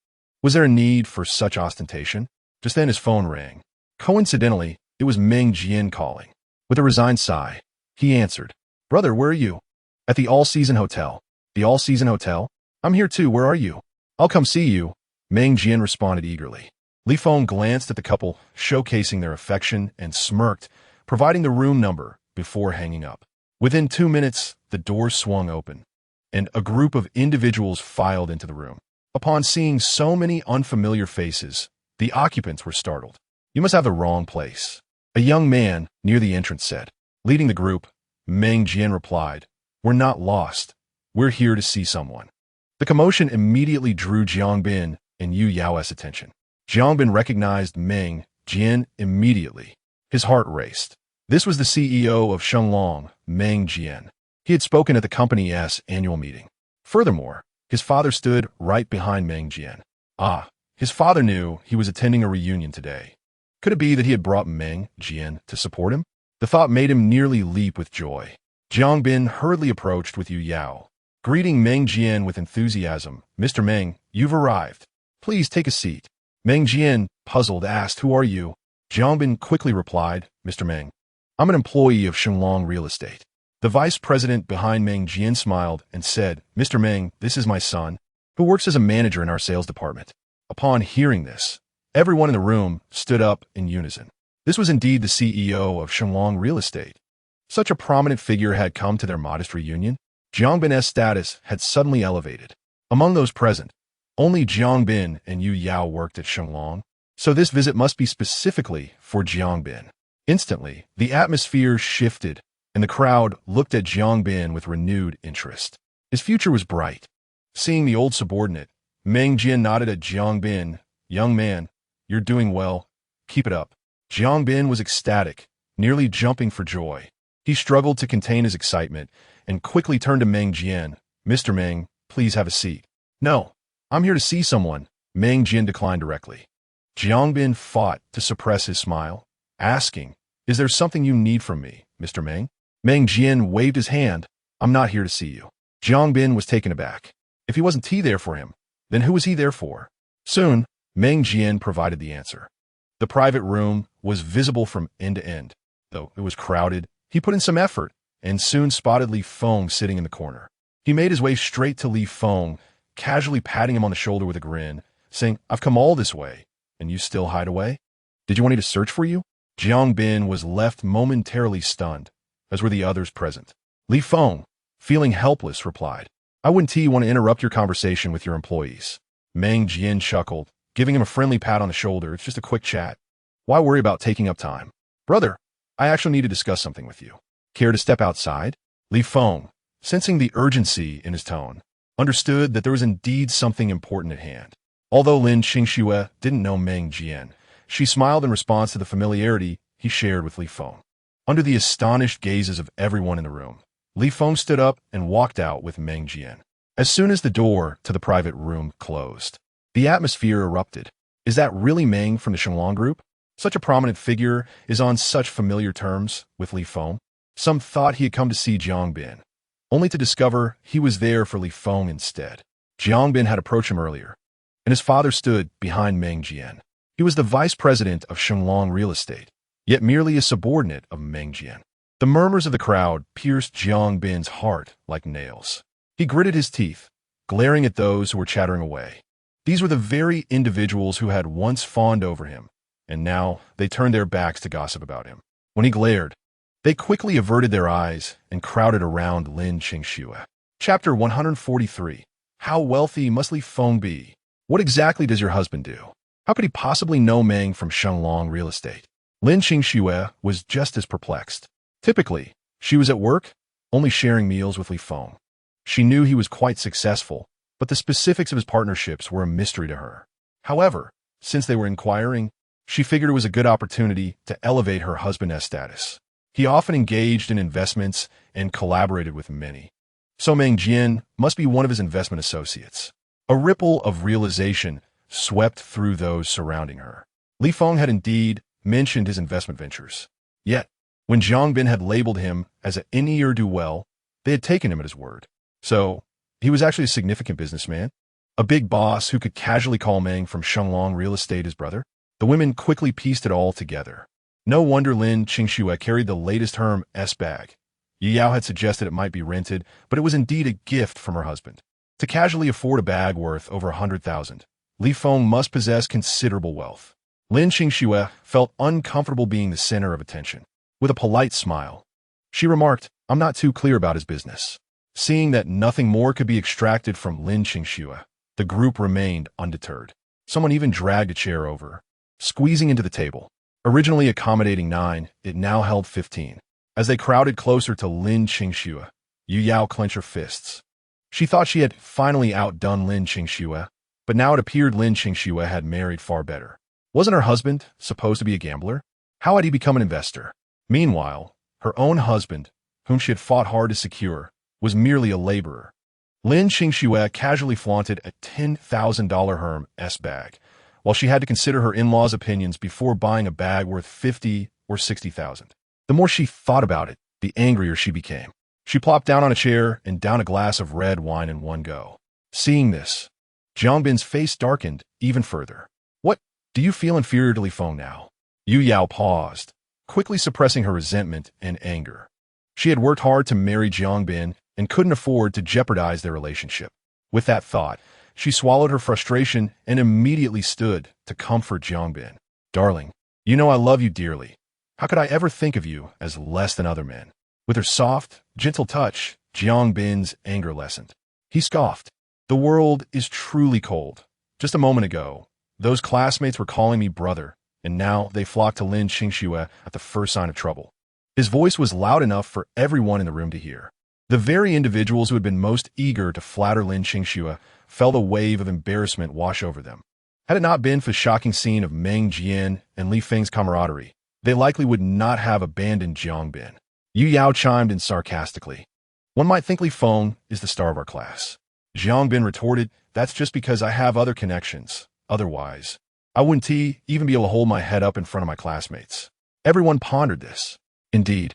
Was there a need for such ostentation? Just then his phone rang. Coincidentally, it was Meng Jian calling. With a resigned sigh, he answered, "Brother, where are you?" "At the All-Season Hotel." "The All-Season Hotel? I'm here too, where are you?" "I'll come see you," Meng Jian responded eagerly. Li Feng glanced at the couple, showcasing their affection, and smirked, providing the room number before hanging up. Within 2 minutes, the door swung open, and a group of individuals filed into the room. Upon seeing so many unfamiliar faces, the occupants were startled. "You must have the wrong place," a young man near the entrance said. Leading the group, Meng Jian replied, "We're not lost. We're here to see someone." The commotion immediately drew Jiang Bin and Yu Yao's attention. Jiang Bin recognized Meng Jian immediately. His heart raced. This was the CEO of Shenglong, Meng Jian. He had spoken at the company's annual meeting. Furthermore, his father stood right behind Meng Jian. His father knew he was attending a reunion today. Could it be that he had brought Meng Jian to support him? The thought made him nearly leap with joy. Jiang Bin hurriedly approached with Yu Yao, greeting Meng Jian with enthusiasm. "Mr. Meng, you've arrived. Please take a seat." Meng Jian, puzzled, asked, "Who are you?" Jiang Bin quickly replied, "Mr. Meng, I'm an employee of Shenglong Real Estate." The vice president behind Meng Jian smiled and said, "Mr. Meng, this is my son, who works as a manager in our sales department." Upon hearing this, everyone in the room stood up in unison. This was indeed the CEO of Shenglong Real Estate. Such a prominent figure had come to their modest reunion. Jiang Bin's status had suddenly elevated. Among those present, only Jiang Bin and Yu Yao worked at Shenglong, so this visit must be specifically for Jiang Bin. Instantly, the atmosphere shifted, and the crowd looked at Jiang Bin with renewed interest. His future was bright. Seeing the old subordinate, Meng Jian nodded at Jiang Bin. "Young man, you're doing well. Keep it up." Jiang Bin was ecstatic, nearly jumping for joy. He struggled to contain his excitement and quickly turned to Meng Jian. "Mr. Meng, please have a seat." "No, I'm here to see someone," Meng Jian declined directly. Jiang Bin fought to suppress his smile, asking, "Is there something you need from me, Mr. Meng?" Meng Jian waved his hand. "I'm not here to see you." Jiang Bin was taken aback. If he wasn't there for him, then who was he there for? Soon, Meng Jian provided the answer. The private room was visible from end to end. Though it was crowded, he put in some effort and soon spotted Li Feng sitting in the corner. He made his way straight to Li Feng, casually patting him on the shoulder with a grin, saying, "I've come all this way, and you still hide away? Did you want me to search for you?" Jiang Bin was left momentarily stunned, as were the others present. Li Feng, feeling helpless, replied, "I wouldn't want to interrupt your conversation with your employees." Meng Jian chuckled, giving him a friendly pat on the shoulder. "It's just a quick chat. Why worry about taking up time?" "Brother, I actually need to discuss something with you. Care to step outside?" Li Feng, sensing the urgency in his tone, understood that there was indeed something important at hand. Although Lin Qingxue didn't know Meng Jian, she smiled in response to the familiarity he shared with Li Feng. Under the astonished gazes of everyone in the room, Li Feng stood up and walked out with Meng Jian. As soon as the door to the private room closed, the atmosphere erupted. Is that really Meng from the Shenglong group? Such a prominent figure is on such familiar terms with Li Feng. Some thought he had come to see Jiang Bin, only to discover he was there for Li Feng instead. Jiang Bin had approached him earlier, and his father stood behind Meng Jian. He was the vice president of Shenglong Real Estate, yet merely a subordinate of Meng Jian. The murmurs of the crowd pierced Jiang Bin's heart like nails. He gritted his teeth, glaring at those who were chattering away. These were the very individuals who had once fawned over him, and now they turned their backs to gossip about him. When he glared, they quickly averted their eyes and crowded around Lin Qingxue. Chapter 143. How wealthy must Li Feng be? What exactly does your husband do? How could he possibly know Meng from Shenglong Real Estate? Lin Qingxue was just as perplexed. Typically, she was at work, only sharing meals with Li Feng. She knew he was quite successful, but the specifics of his partnerships were a mystery to her. However, since they were inquiring, she figured it was a good opportunity to elevate her husband's status. He often engaged in investments and collaborated with many. So Meng Jian must be one of his investment associates. A ripple of realization swept through those surrounding her. Li Feng had indeed mentioned his investment ventures. Yet, when Jiang Bin had labeled him as a ne'er-do-well, they had taken him at his word. So, he was actually a significant businessman, a big boss who could casually call Meng from Shenglong Real Estate his brother. The women quickly pieced it all together. No wonder Lin Qingxue carried the latest Hermes bag. Yi Yao had suggested it might be rented, but it was indeed a gift from her husband. To casually afford a bag worth over 100,000, Li Feng must possess considerable wealth. Lin Qingxue felt uncomfortable being the center of attention. With a polite smile, she remarked, "I'm not too clear about his business." Seeing that nothing more could be extracted from Lin Qingxue, the group remained undeterred. Someone even dragged a chair over, squeezing into the table. Originally accommodating 9, it now held 15. As they crowded closer to Lin Qingxue, Yu Yao clenched her fists. She thought she had finally outdone Lin Qingxue, but now it appeared Lin Qingxue had married far better. Wasn't her husband supposed to be a gambler? How had he become an investor? Meanwhile, her own husband, whom she had fought hard to secure, was merely a laborer. Lin Qingxue casually flaunted a $10,000 Hermes bag, while she had to consider her in-laws' opinions before buying a bag worth 50 or 60,000. The more she thought about it, the angrier she became. She plopped down on a chair and downed a glass of red wine in one go. Seeing this, Jiang Bin's face darkened even further. "What, do you feel inferior to Li Feng now?" Yu Yao paused, quickly suppressing her resentment and anger. She had worked hard to marry Jiang Bin and couldn't afford to jeopardize their relationship. With that thought, she swallowed her frustration and immediately stood to comfort Jiang Bin. "Darling, you know I love you dearly. How could I ever think of you as less than other men?" With her soft, gentle touch, Jiang Bin's anger lessened. He scoffed. "The world is truly cold. Just a moment ago, those classmates were calling me brother, and now they flocked to Lin Qingxue at the first sign of trouble." His voice was loud enough for everyone in the room to hear. The very individuals who had been most eager to flatter Lin Qingxue felt a wave of embarrassment wash over them. Had it not been for the shocking scene of Meng Jian and Li Feng's camaraderie, they likely would not have abandoned Jiang Bin. Yu Yao chimed in sarcastically. "One might think Li Feng is the star of our class." Jiang Bin retorted, "That's just because I have other connections. Otherwise, I wouldn't even be able to hold my head up in front of my classmates." Everyone pondered this. Indeed,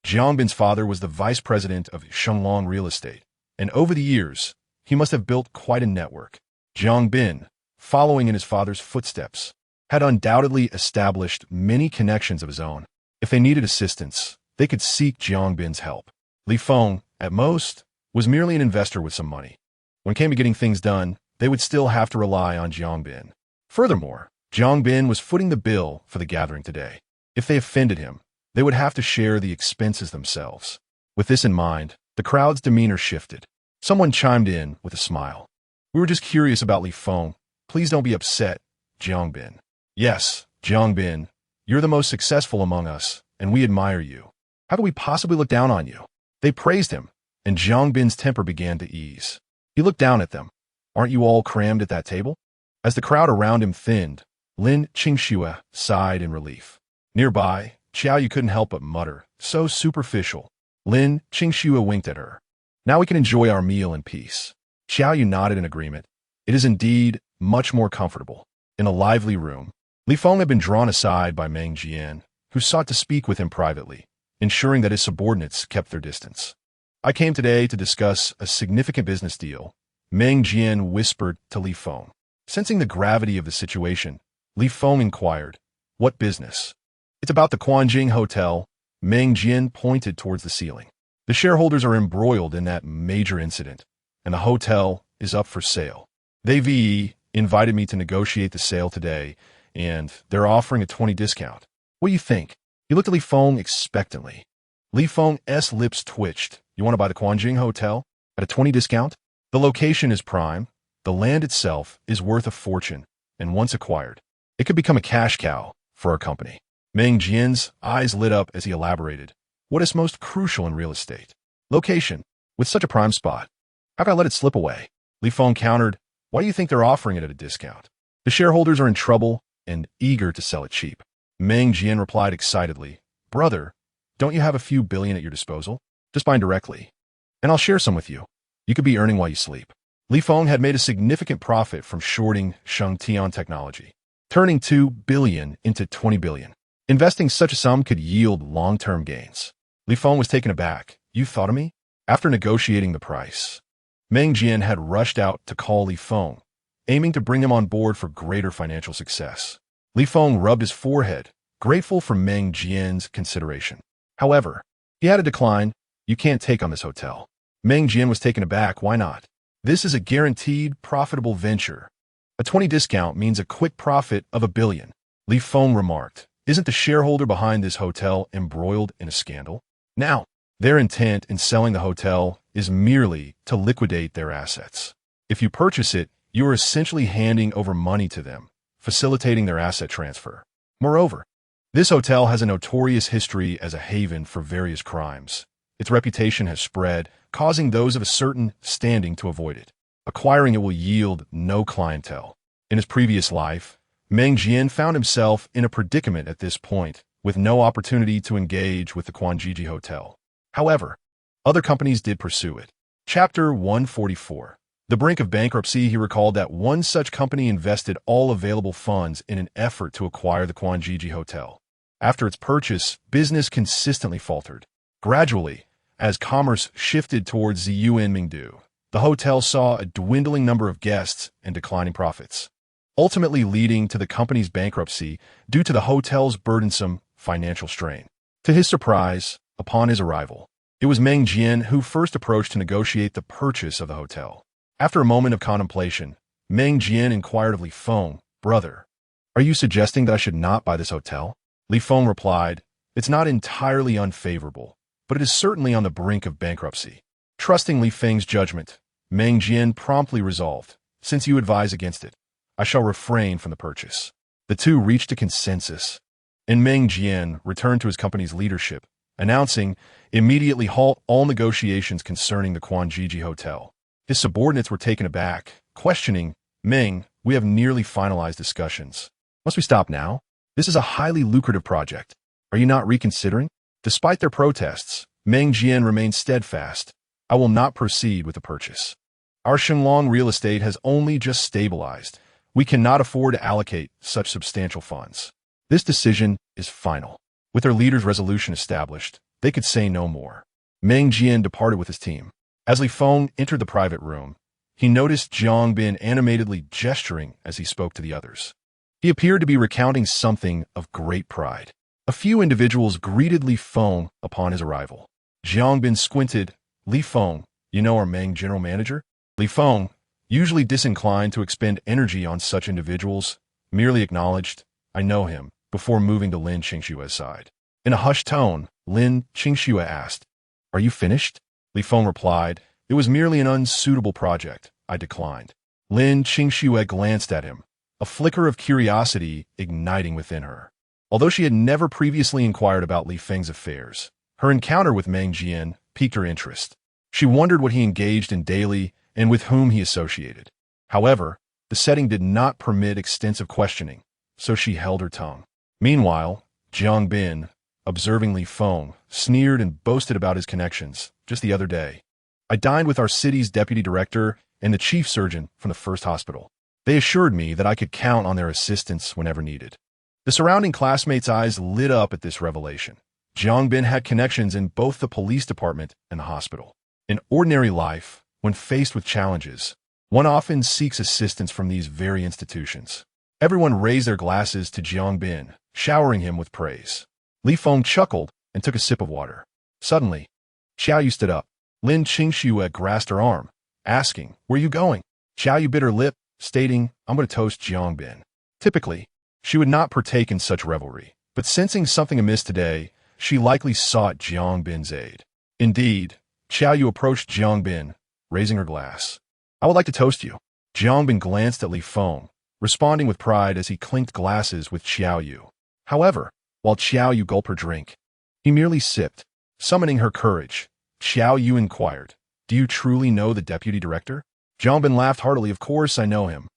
Jiang Bin's father was the vice president of Shenglong Real Estate, and over the years, he must have built quite a network. Jiang Bin, following in his father's footsteps, had undoubtedly established many connections of his own. If they needed assistance, they could seek Jiang Bin's help. Li Feng, at most, was merely an investor with some money. When it came to getting things done, they would still have to rely on Jiang Bin. Furthermore, Jiang Bin was footing the bill for the gathering today. If they offended him, they would have to share the expenses themselves. With this in mind, the crowd's demeanor shifted. Someone chimed in with a smile. "We were just curious about Li Feng. Please don't be upset, Jiang Bin." "Yes, Jiang Bin, you're the most successful among us, and we admire you. How could we possibly look down on you?" They praised him, and Jiang Bin's temper began to ease. He looked down at them. "Aren't you all crammed at that table?" As the crowd around him thinned, Lin Qingxue sighed in relief. Nearby, Xiao Yu couldn't help but mutter, "So superficial." Lin Qingxue winked at her. "Now we can enjoy our meal in peace." Xiao Yu nodded in agreement. It is indeed much more comfortable. In a lively room, Li Feng had been drawn aside by Meng Jian, who sought to speak with him privately. ensuring that his subordinates kept their distance. "I came today to discuss a significant business deal," Meng Jian whispered to Li Feng. Sensing the gravity of the situation, Li Feng inquired, "What business?" "It's about the Quanjing Hotel," Meng Jian pointed towards the ceiling. "The shareholders are embroiled in that major incident, and the hotel is up for sale. They invited me to negotiate the sale today, and they're offering a 20% discount. What do you think?" He looked at Li Feng expectantly. Li Feng's lips twitched. "You want to buy the Quanjing Hotel at a 20% discount? The location is prime. The land itself is worth a fortune, and once acquired, it could become a cash cow for our company." Meng Jian's eyes lit up as he elaborated. "What is most crucial in real estate? Location. With such a prime spot, how can I let it slip away?" Li Feng countered, "Why do you think they're offering it at a discount? The shareholders are in trouble and eager to sell it cheap." Meng Jian replied excitedly, "Brother, don't you have a few billion at your disposal? Just buy directly, and I'll share some with you. You could be earning while you sleep." Li Feng had made a significant profit from shorting Shengtian Technology, turning 2 billion into 20 billion. Investing such a sum could yield long-term gains. Li Feng was taken aback. "You thought of me?" After negotiating the price, Meng Jian had rushed out to call Li Feng, aiming to bring him on board for greater financial success. Li Feng rubbed his forehead, grateful for Meng Jian's consideration. However, he had to decline. "You can't take on this hotel." Meng Jian was taken aback. "Why not?" "This is a guaranteed profitable venture. A 20% discount means a quick profit of 1 billion. Li Feng remarked. "Isn't the shareholder behind this hotel embroiled in a scandal? Now, their intent in selling the hotel is merely to liquidate their assets. If you purchase it, you are essentially handing over money to them, facilitating their asset transfer. Moreover, this hotel has a notorious history as a haven for various crimes. Its reputation has spread, causing those of a certain standing to avoid it. Acquiring it will yield no clientele." In his previous life, Meng Jian found himself in a predicament at this point, with no opportunity to engage with the Quanjiji Hotel. However, other companies did pursue it. Chapter 144. The brink of bankruptcy, he recalled that one such company invested all available funds in an effort to acquire the Quanjiji Hotel. After its purchase, business consistently faltered. Gradually, as commerce shifted towards Ziyuan Mingdu, the hotel saw a dwindling number of guests and declining profits, ultimately leading to the company's bankruptcy due to the hotel's burdensome financial strain. To his surprise, upon his arrival, it was Meng Jian who first approached to negotiate the purchase of the hotel. After a moment of contemplation, Meng Jian inquired of Li Feng, "Brother, are you suggesting that I should not buy this hotel?" Li Feng replied, "It's not entirely unfavorable, but it is certainly on the brink of bankruptcy." Trusting Li Feng's judgment, Meng Jian promptly resolved, "Since you advise against it, I shall refrain from the purchase." The two reached a consensus, and Meng Jian returned to his company's leadership, announcing, "Immediately halt all negotiations concerning the Quanjiji Hotel." His subordinates were taken aback, questioning, "Meng, we have nearly finalized discussions. Must we stop now? This is a highly lucrative project. Are you not reconsidering?" Despite their protests, Meng Jian remained steadfast. "I will not proceed with the purchase. Our Shenglong real estate has only just stabilized. We cannot afford to allocate such substantial funds. This decision is final." With their leader's resolution established, they could say no more. Meng Jian departed with his team. As Li Feng entered the private room, he noticed Jiang Bin animatedly gesturing as he spoke to the others. He appeared to be recounting something of great pride. A few individuals greeted Li Feng upon his arrival. Jiang Bin squinted. "Li Feng, you know our Meng general manager?" Li Feng, usually disinclined to expend energy on such individuals, merely acknowledged, "I know him," before moving to Lin Qingshua's side. In a hushed tone, Lin Qingxue asked, "Are you finished?" Li Feng replied, "It was merely an unsuitable project. I declined." Lin Qingxue glanced at him, a flicker of curiosity igniting within her. Although she had never previously inquired about Li Feng's affairs, her encounter with Meng Jian piqued her interest. She wondered what he engaged in daily and with whom he associated. However, the setting did not permit extensive questioning, so she held her tongue. Meanwhile, Jiang Bin, observing Li Feng, sneered and boasted about his connections. "Just the other day, I dined with our city's deputy director and the chief surgeon from the first hospital. They assured me that I could count on their assistance whenever needed." The surrounding classmates' eyes lit up at this revelation. Jiang Bin had connections in both the police department and the hospital. In ordinary life, when faced with challenges, one often seeks assistance from these very institutions. Everyone raised their glasses to Jiang Bin, showering him with praise. Li Feng chuckled and took a sip of water. Suddenly, Xiaoyu stood up. Lin Qingxue grasped her arm, asking, "Where are you going?" Xiaoyu bit her lip, stating, "I'm going to toast Jiang Bin." Typically, she would not partake in such revelry, but sensing something amiss today, she likely sought Jiang Bin's aid. Indeed, Xiaoyu approached Jiang Bin, raising her glass. "I would like to toast you." Jiang Bin glanced at Li Feng, responding with pride as he clinked glasses with Xiaoyu. However, while Xiaoyu gulped her drink, he merely sipped. Summoning her courage, Xiaoyu inquired, "Do you truly know the deputy director?" Jiang Bin laughed heartily. "Of course I know him.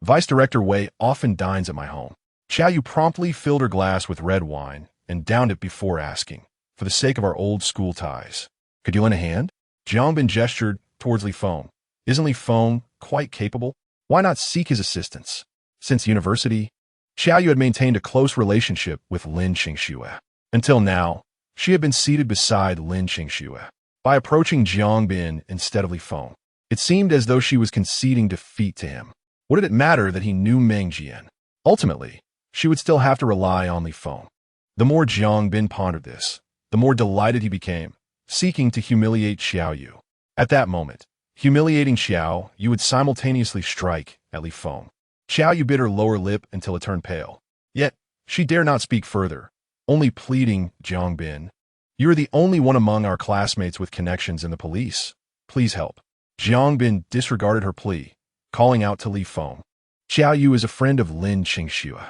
Vice Director Wei often dines at my home." Xiaoyu promptly filled her glass with red wine and downed it before asking, "For the sake of our old school ties, could you lend a hand?" Jiang Bin gestured towards Li Feng. "Isn't Li Feng quite capable? Why not seek his assistance?" Since university, Xiaoyu had maintained a close relationship with Lin Qingxue. Until now, she had been seated beside Lin Qingxue. By approaching Jiang Bin instead of Li Feng, it seemed as though she was conceding defeat to him. What did it matter that he knew Meng Jian? Ultimately, she would still have to rely on Li Feng. The more Jiang Bin pondered this, the more delighted he became, seeking to humiliate Xiaoyu. At that moment, humiliating Xiaoyu would simultaneously strike at Li Feng. Xiaoyu bit her lower lip until it turned pale. Yet, she dare not speak further, only pleading, "Jiang Bin, you are the only one among our classmates with connections in the police. Please help." Jiang Bin disregarded her plea, calling out to Li Feng, "Xiaoyu is a friend of Lin Qingxue.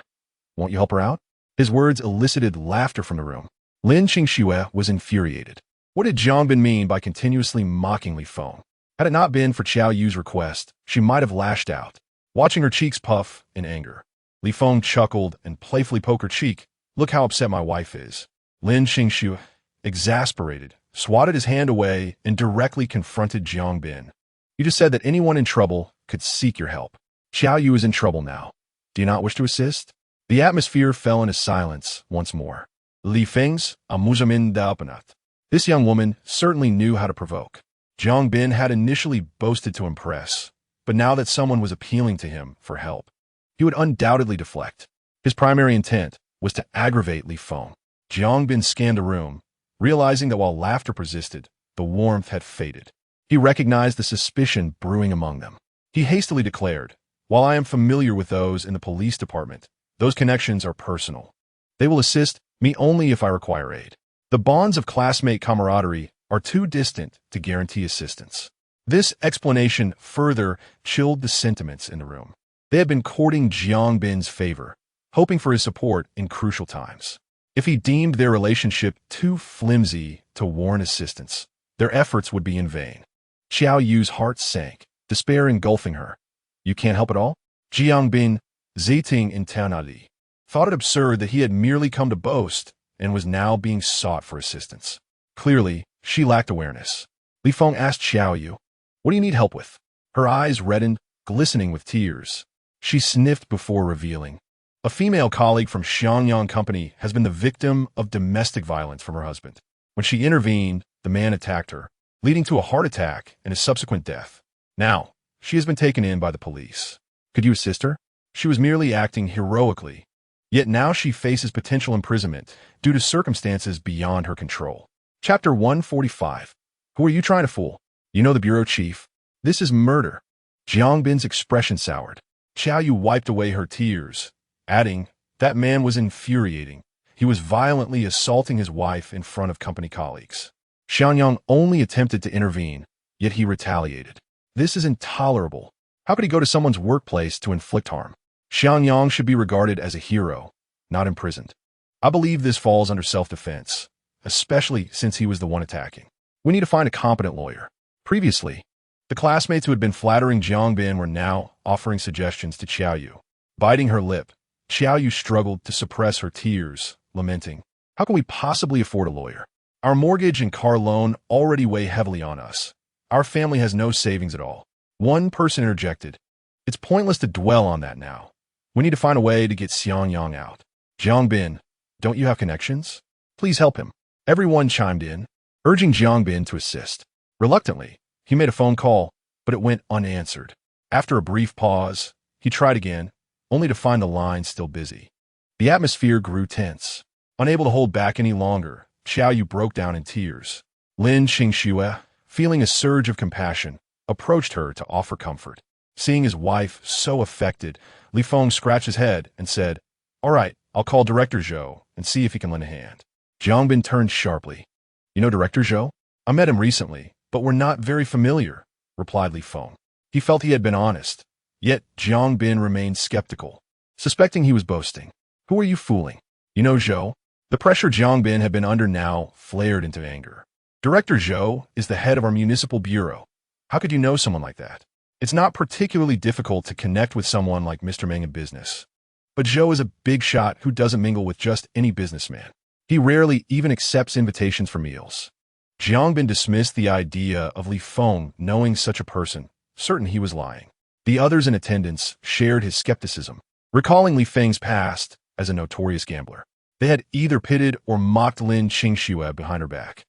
Won't you help her out?" His words elicited laughter from the room. Lin Qingxue was infuriated. What did Jiang Bin mean by continuously mocking Li Feng? Had it not been for Xiaoyu's request, she might have lashed out. Watching her cheeks puff in anger, Li Feng chuckled and playfully poked her cheek. "Look how upset my wife is." Lin Qingxue, exasperated, swatted his hand away and directly confronted Jiang Bin. "You just said that anyone in trouble could seek your help. Xiaoyu is in trouble now. Do you not wish to assist?" The atmosphere fell into silence once more. Li Feng's amusement d'appenat. This young woman certainly knew how to provoke. Jiang Bin had initially boasted to impress, but now that someone was appealing to him for help, he would undoubtedly deflect. His primary intent was to aggravate Li Feng. Jiang Bin scanned the room, realizing that while laughter persisted, the warmth had faded. He recognized the suspicion brewing among them. He hastily declared, "While I am familiar with those in the police department, those connections are personal. They will assist me only if I require aid. The bonds of classmate camaraderie are too distant to guarantee assistance." This explanation further chilled the sentiments in the room. They had been courting Jiang Bin's favor, hoping for his support in crucial times. If he deemed their relationship too flimsy to warrant assistance, their efforts would be in vain. Xiaoyu's heart sank, despair engulfing her. "You can't help at all?" Jiang Bin, ziting internali, thought it absurd that he had merely come to boast and was now being sought for assistance. Clearly, she lacked awareness. Li Feng asked Xiaoyu, "What do you need help with?" Her eyes reddened, glistening with tears. She sniffed before revealing, "A female colleague from Xiangyang Company has been the victim of domestic violence from her husband. When she intervened, the man attacked her, leading to a heart attack and a subsequent death. Now, she has been taken in by the police. Could you assist her? She was merely acting heroically, yet now she faces potential imprisonment due to circumstances beyond her control." Chapter 145. Who are you trying to fool? You know the bureau chief. This is murder. Jiang Bin's expression soured. Xiaoyu wiped away her tears, adding, "That man was infuriating. He was violently assaulting his wife in front of company colleagues. Xianyang only attempted to intervene, yet he retaliated. This is intolerable. How could he go to someone's workplace to inflict harm? Xianyang should be regarded as a hero, not imprisoned. I believe this falls under self-defense, especially since he was the one attacking. We need to find a competent lawyer." Previously, the classmates who had been flattering Jiang Bin were now offering suggestions to Xiaoyu. Biting her lip, Xiaoyu struggled to suppress her tears, lamenting, "How can we possibly afford a lawyer? Our mortgage and car loan already weigh heavily on us. Our family has no savings at all." One person interjected, "It's pointless to dwell on that now. We need to find a way to get Xiangyang out." "Jiang Bin, don't you have connections? Please help him." Everyone chimed in, urging Jiang Bin to assist. Reluctantly, he made a phone call, but it went unanswered. After a brief pause, he tried again, only to find the line still busy. The atmosphere grew tense. Unable to hold back any longer, Xiao Yu broke down in tears. Lin Qingxue, feeling a surge of compassion, approached her to offer comfort. Seeing his wife so affected, Li Feng scratched his head and said, "All right, I'll call Director Zhou and see if he can lend a hand." Jiang Bin turned sharply. "You know Director Zhou? I met him recently, but we're not very familiar," replied Li Feng. He felt he had been honest, yet Jiang Bin remained skeptical, suspecting he was boasting. "Who are you fooling? You know Zhou?" The pressure Jiang Bin had been under now flared into anger. "Director Zhou is the head of our municipal bureau. How could you know someone like that? It's not particularly difficult to connect with someone like Mr. Meng in business. But Zhou is a big shot who doesn't mingle with just any businessman. He rarely even accepts invitations for meals." Jiang Bin dismissed the idea of Li Feng knowing such a person, certain he was lying. The others in attendance shared his skepticism, recalling Li Feng's past as a notorious gambler. They had either pitted or mocked Lin Qingxue behind her back.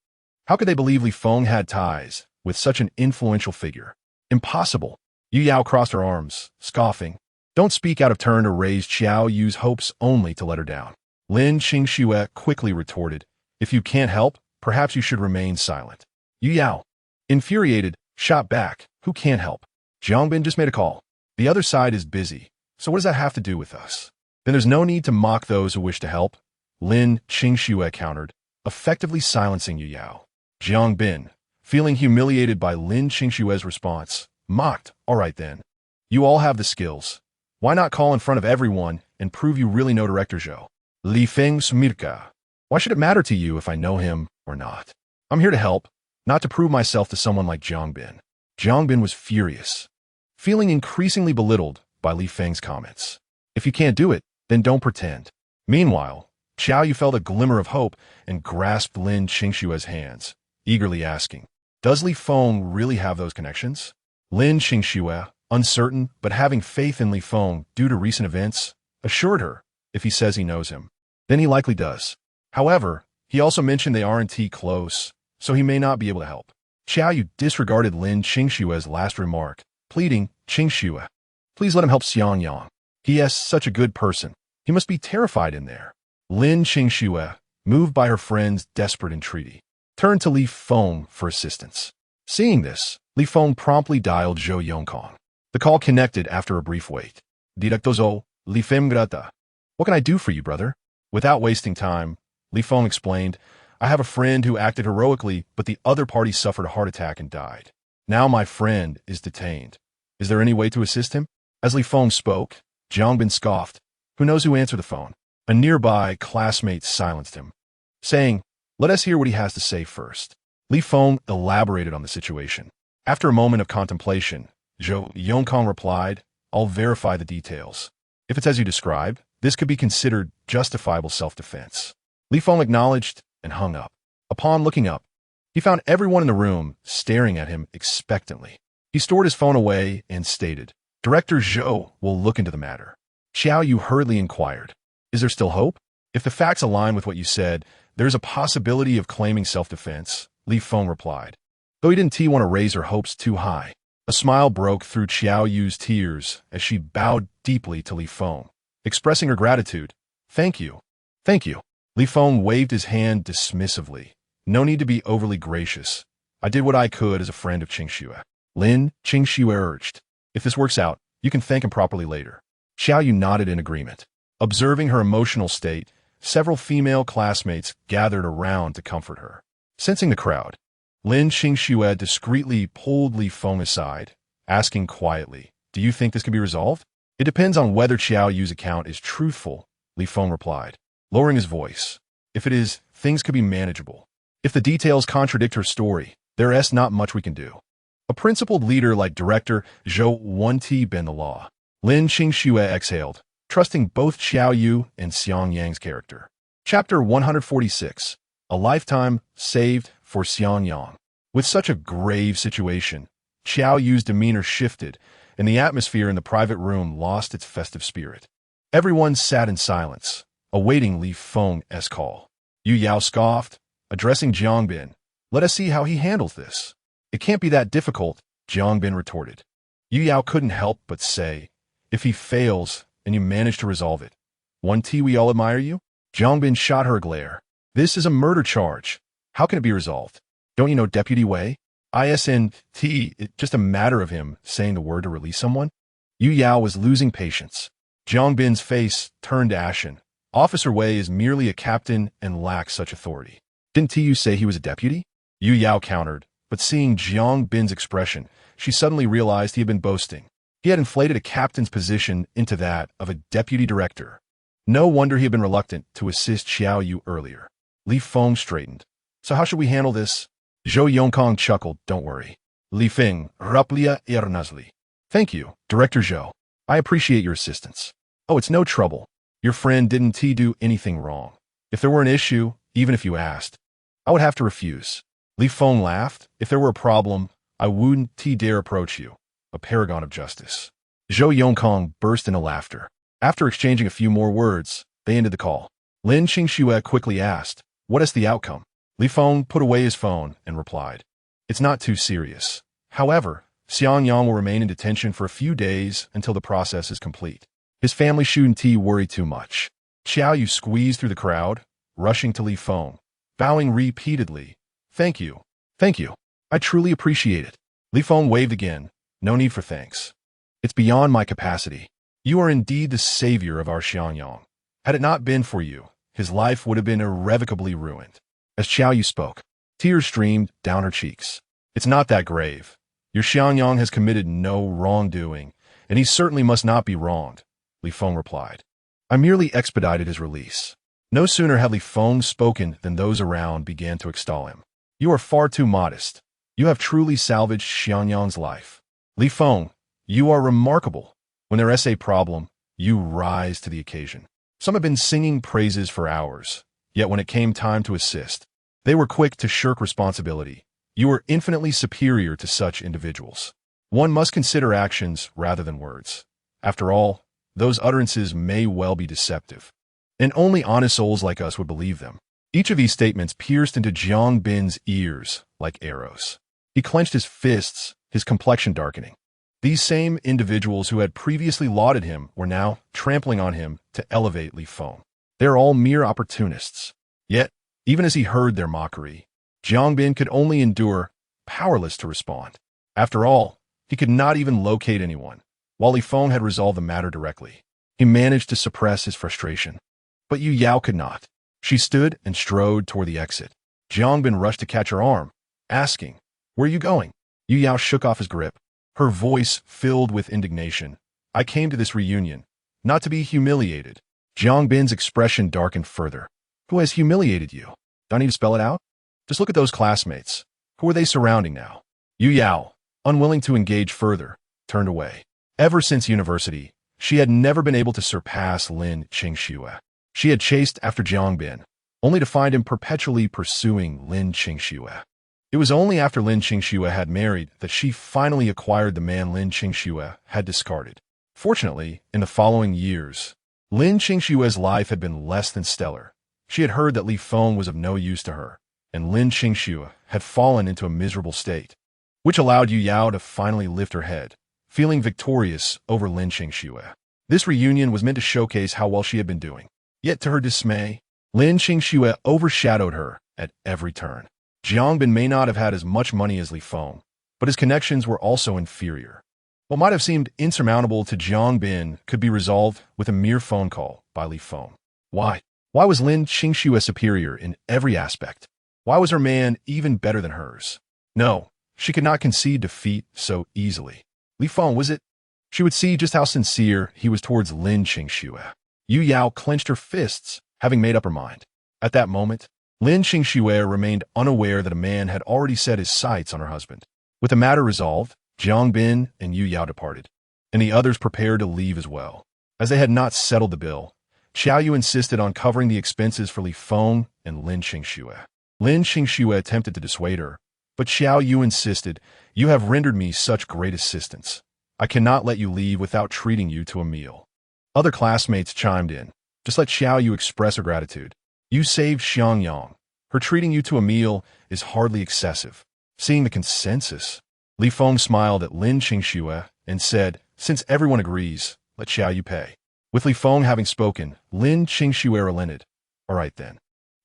How could they believe Li Feng had ties with such an influential figure? Impossible. Yu Yao crossed her arms, scoffing. "Don't speak out of turn to raise Xiao Yu's hopes only to let her down." Lin Qingxue quickly retorted, "If you can't help, perhaps you should remain silent." Yu Yao, infuriated, shot back, "Who can't help? Jiang Bin just made a call. The other side is busy, so what does that have to do with us? Then there's no need to mock those who wish to help." Lin Qingxue countered, effectively silencing Yu Yao. Jiang Bin, feeling humiliated by Lin Qingxue's response, mocked, "All right then. You all have the skills. Why not call in front of everyone and prove you really know Director Zhou?" Li Feng smirka. "Why should it matter to you if I know him or not? I'm here to help, not to prove myself to someone like Jiang Bin." Jiang Bin was furious, feeling increasingly belittled by Li Feng's comments. "If you can't do it, then don't pretend." Meanwhile, Xiao Yu felt a glimmer of hope and grasped Lin Qingxue's hands, eagerly asking, "Does Li Feng really have those connections?" Lin Qingxue, uncertain but having faith in Li Feng due to recent events, assured her, "If he says he knows him, then he likely does. However, he also mentioned they aren't close, so he may not be able to help." Xiao Yu disregarded Lin Qingxue's last remark, pleading, "Qingxue, please let him help Xiang Yang. He is such a good person. He must be terrified in there." Lin Qingxue, moved by her friend's desperate entreaty, turned to Li Feng for assistance. Seeing this, Li Feng promptly dialed Zhou Yongkong. The call connected after a brief wait. "Director Zhou, Li Feng grata. What can I do for you, brother?" Without wasting time, Li Feng explained, "I have a friend who acted heroically, but the other party suffered a heart attack and died. Now my friend is detained. Is there any way to assist him?" As Li Feng spoke, Jiang Bin scoffed. "Who knows who answered the phone?" A nearby classmate silenced him, saying, "Let us hear what he has to say first." Li Feng elaborated on the situation. After a moment of contemplation, Zhou Yongkong replied, "I'll verify the details. If it's as you describe, this could be considered justifiable self-defense." Li Feng acknowledged and hung up. Upon looking up, he found everyone in the room staring at him expectantly. He stored his phone away and stated, "Director Zhou will look into the matter." Xiao Yu hurriedly inquired, "Is there still hope? If the facts align with what you said, there's a possibility of claiming self-defense," Li Feng replied, though he didn't want to raise her hopes too high. A smile broke through Xiao Yu's tears as she bowed deeply to Li Feng, expressing her gratitude. "Thank you. Thank you." Li Feng waved his hand dismissively. "No need to be overly gracious. I did what I could as a friend of Qingxue." Lin Qingxue urged, "If this works out, you can thank him properly later." Xiao Yu nodded in agreement. Observing her emotional state, several female classmates gathered around to comfort her. Sensing the crowd, Lin Qingxue discreetly pulled Li Feng aside, asking quietly, "Do you think this can be resolved?" "It depends on whether Xiao Yu's account is truthful," Li Feng replied, lowering his voice. "If it is, things could be manageable. If the details contradict her story, there is not much we can do. A principled leader like Director Zhou won't bend the law." Lin Qingxue exhaled, trusting both Xiao Yu and Xiang Yang's character. Chapter 146. A Lifetime Saved for Xiang Yang. With such a grave situation, Xiao Yu's demeanor shifted, and the atmosphere in the private room lost its festive spirit. Everyone sat in silence, awaiting Li Feng's call. Yu Yao scoffed, Addressing Jiang Bin, let us see how he handles this. It can't be that difficult, Jiang Bin retorted. Yu Yao couldn't help but say, if he fails and you manage to resolve it, one T we all admire you? Jiang Bin shot her a glare. This is a murder charge. How can it be resolved? Don't you know Deputy Wei? ISNT, it's just a matter of him saying the word to release someone? Yu Yao was losing patience. Jiang Bin's face turned ashen. Officer Wei is merely a captain and lacks such authority. Didn't T.U. say he was a deputy? Yu Yao countered, but seeing Jiang Bin's expression, she suddenly realized he had been boasting. He had inflated a captain's position into that of a deputy director. No wonder he had been reluctant to assist Xiao Yu earlier. Li Feng straightened. So how should we handle this? Zhou Yongkong chuckled, don't worry. Li Feng, raplia ernazli. Thank you, Director Zhou. I appreciate your assistance. Oh, it's no trouble. Your friend didn't do anything wrong. If there were an issue, even if you asked, I would have to refuse. Li Feng laughed. If there were a problem, I wouldn't dare approach you. A paragon of justice. Zhou Yongkong burst into laughter. After exchanging a few more words, they ended the call. Lin Qingxue quickly asked, what is the outcome? Li Feng put away his phone and replied, it's not too serious. However, Xian Yang will remain in detention for a few days until the process is complete. His family shouldn't worry too much. Xiao Yu squeezed through the crowd, rushing to Li Feng, bowing repeatedly. Thank you. Thank you. I truly appreciate it. Li Feng waved again. No need for thanks. It's beyond my capacity. You are indeed the savior of our Xianyang. Had it not been for you, his life would have been irrevocably ruined. As Xiao Yu spoke, tears streamed down her cheeks. It's not that grave. Your Xianyang has committed no wrongdoing, and he certainly must not be wronged, Li Feng replied. I merely expedited his release. No sooner had Li Feng spoken than those around began to extol him. You are far too modest. You have truly salvaged Xianyang's life. Li Feng, you are remarkable. When there is a problem, you rise to the occasion. Some have been singing praises for hours, yet when it came time to assist, they were quick to shirk responsibility. You are infinitely superior to such individuals. One must consider actions rather than words. After all, those utterances may well be deceptive, and only honest souls like us would believe them. Each of these statements pierced into Jiang Bin's ears like arrows. He clenched his fists, his complexion darkening. These same individuals who had previously lauded him were now trampling on him to elevate Li Feng. They are all mere opportunists. Yet, even as he heard their mockery, Jiang Bin could only endure, powerless to respond. After all, he could not even locate anyone, while Li Feng had resolved the matter directly. He managed to suppress his frustration. But Yu Yao could not. She stood and strode toward the exit. Jiang Bin rushed to catch her arm, asking, where are you going? Yu Yao shook off his grip, her voice filled with indignation. I came to this reunion, not to be humiliated. Jiang Bin's expression darkened further. Who has humiliated you? Do I need to spell it out? Just look at those classmates. Who are they surrounding now? Yu Yao, unwilling to engage further, turned away. Ever since university, she had never been able to surpass Lin Qingxue. She had chased after Jiang Bin, only to find him perpetually pursuing Lin Qingxue. It was only after Lin Qingxue had married that she finally acquired the man Lin Qingxue had discarded. Fortunately, in the following years, Lin Qingxue's life had been less than stellar. She had heard that Li Feng was of no use to her, and Lin Qingxue had fallen into a miserable state, which allowed Yu Yao to finally lift her head, feeling victorious over Lin Qingxue. This reunion was meant to showcase how well she had been doing. Yet to her dismay, Lin Qingxue overshadowed her at every turn. Jiang Bin may not have had as much money as Li Feng, but his connections were also inferior. What might have seemed insurmountable to Jiang Bin could be resolved with a mere phone call by Li Feng. Why? Why was Lin Qingxue superior in every aspect? Why was her man even better than hers? No, she could not concede defeat so easily. Li Feng, was it? She would see just how sincere he was towards Lin Qingxue. Yu Yao clenched her fists, having made up her mind. At that moment, Lin Qingxue remained unaware that a man had already set his sights on her husband. With the matter resolved, Jiang Bin and Yu Yao departed, and the others prepared to leave as well. As they had not settled the bill, Xiao Yu insisted on covering the expenses for Li Feng and Lin Qingxue. Lin Qingxue attempted to dissuade her, but Xiao Yu insisted, you have rendered me such great assistance. I cannot let you leave without treating you to a meal. Other classmates chimed in. Just let Xiao Yu express her gratitude. You saved Xiangyang. Her treating you to a meal is hardly excessive. Seeing the consensus, Li Feng smiled at Lin Qingxue and said, since everyone agrees, let Xiao Yu pay. With Li Feng having spoken, Lin Qingxue relented. All right then.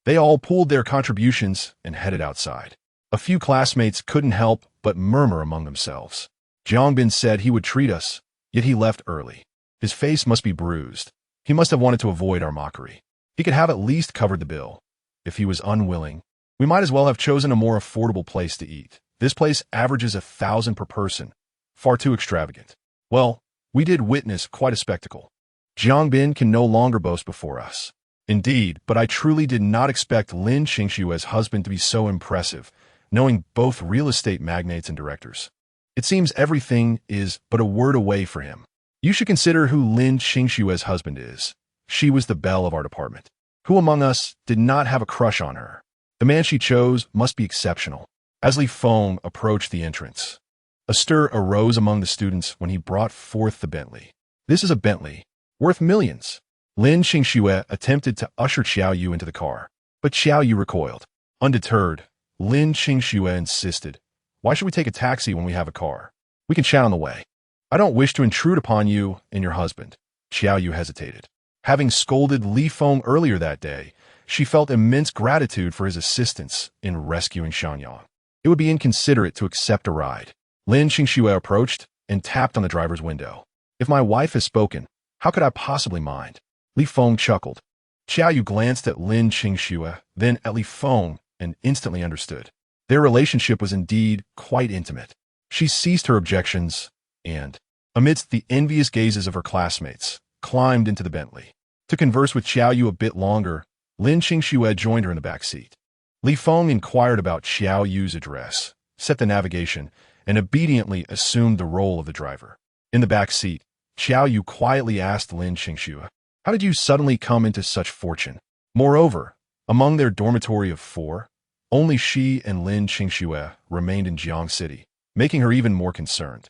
They all pooled their contributions and headed outside. A few classmates couldn't help but murmur among themselves. Jiangbin said he would treat us, yet he left early. His face must be bruised. He must have wanted to avoid our mockery. He could have at least covered the bill. If he was unwilling, we might as well have chosen a more affordable place to eat. This place averages 1,000 per person. Far too extravagant. Well, we did witness quite a spectacle. Jiangbin can no longer boast before us. Indeed, but I truly did not expect Lin Qingxue's husband to be so impressive, knowing both real estate magnates and directors. It seems everything is but a word away for him. You should consider who Lin Qingxue's husband is. She was the belle of our department. Who among us did not have a crush on her? The man she chose must be exceptional. As Li Feng approached the entrance, a stir arose among the students when he brought forth the Bentley. This is a Bentley, worth millions. Lin Qingxue attempted to usher Xiao Yu into the car, but Xiao Yu recoiled. Undeterred, Lin Qingxue insisted, why should we take a taxi when we have a car? We can chat on the way. I don't wish to intrude upon you and your husband. Xiao Yu hesitated. Having scolded Li Feng earlier that day, she felt immense gratitude for his assistance in rescuing Shanyang. It would be inconsiderate to accept a ride. Lin Qingxue approached and tapped on the driver's window. If my wife has spoken, how could I possibly mind? Li Feng chuckled. Xiao Yu glanced at Lin Qingxue, then at Li Feng, and instantly understood. Their relationship was indeed quite intimate. She ceased her objections and, amidst the envious gazes of her classmates, climbed into the Bentley. To converse with Xiao Yu a bit longer, Lin Qingxue joined her in the back seat. Li Feng inquired about Xiao Yu's address, set the navigation, and obediently assumed the role of the driver. In the back seat, Xiao Yu quietly asked Lin Qingxue, how did you suddenly come into such fortune? Moreover, among their dormitory of 4, only she and Lin Qingxue remained in Jiang City, making her even more concerned.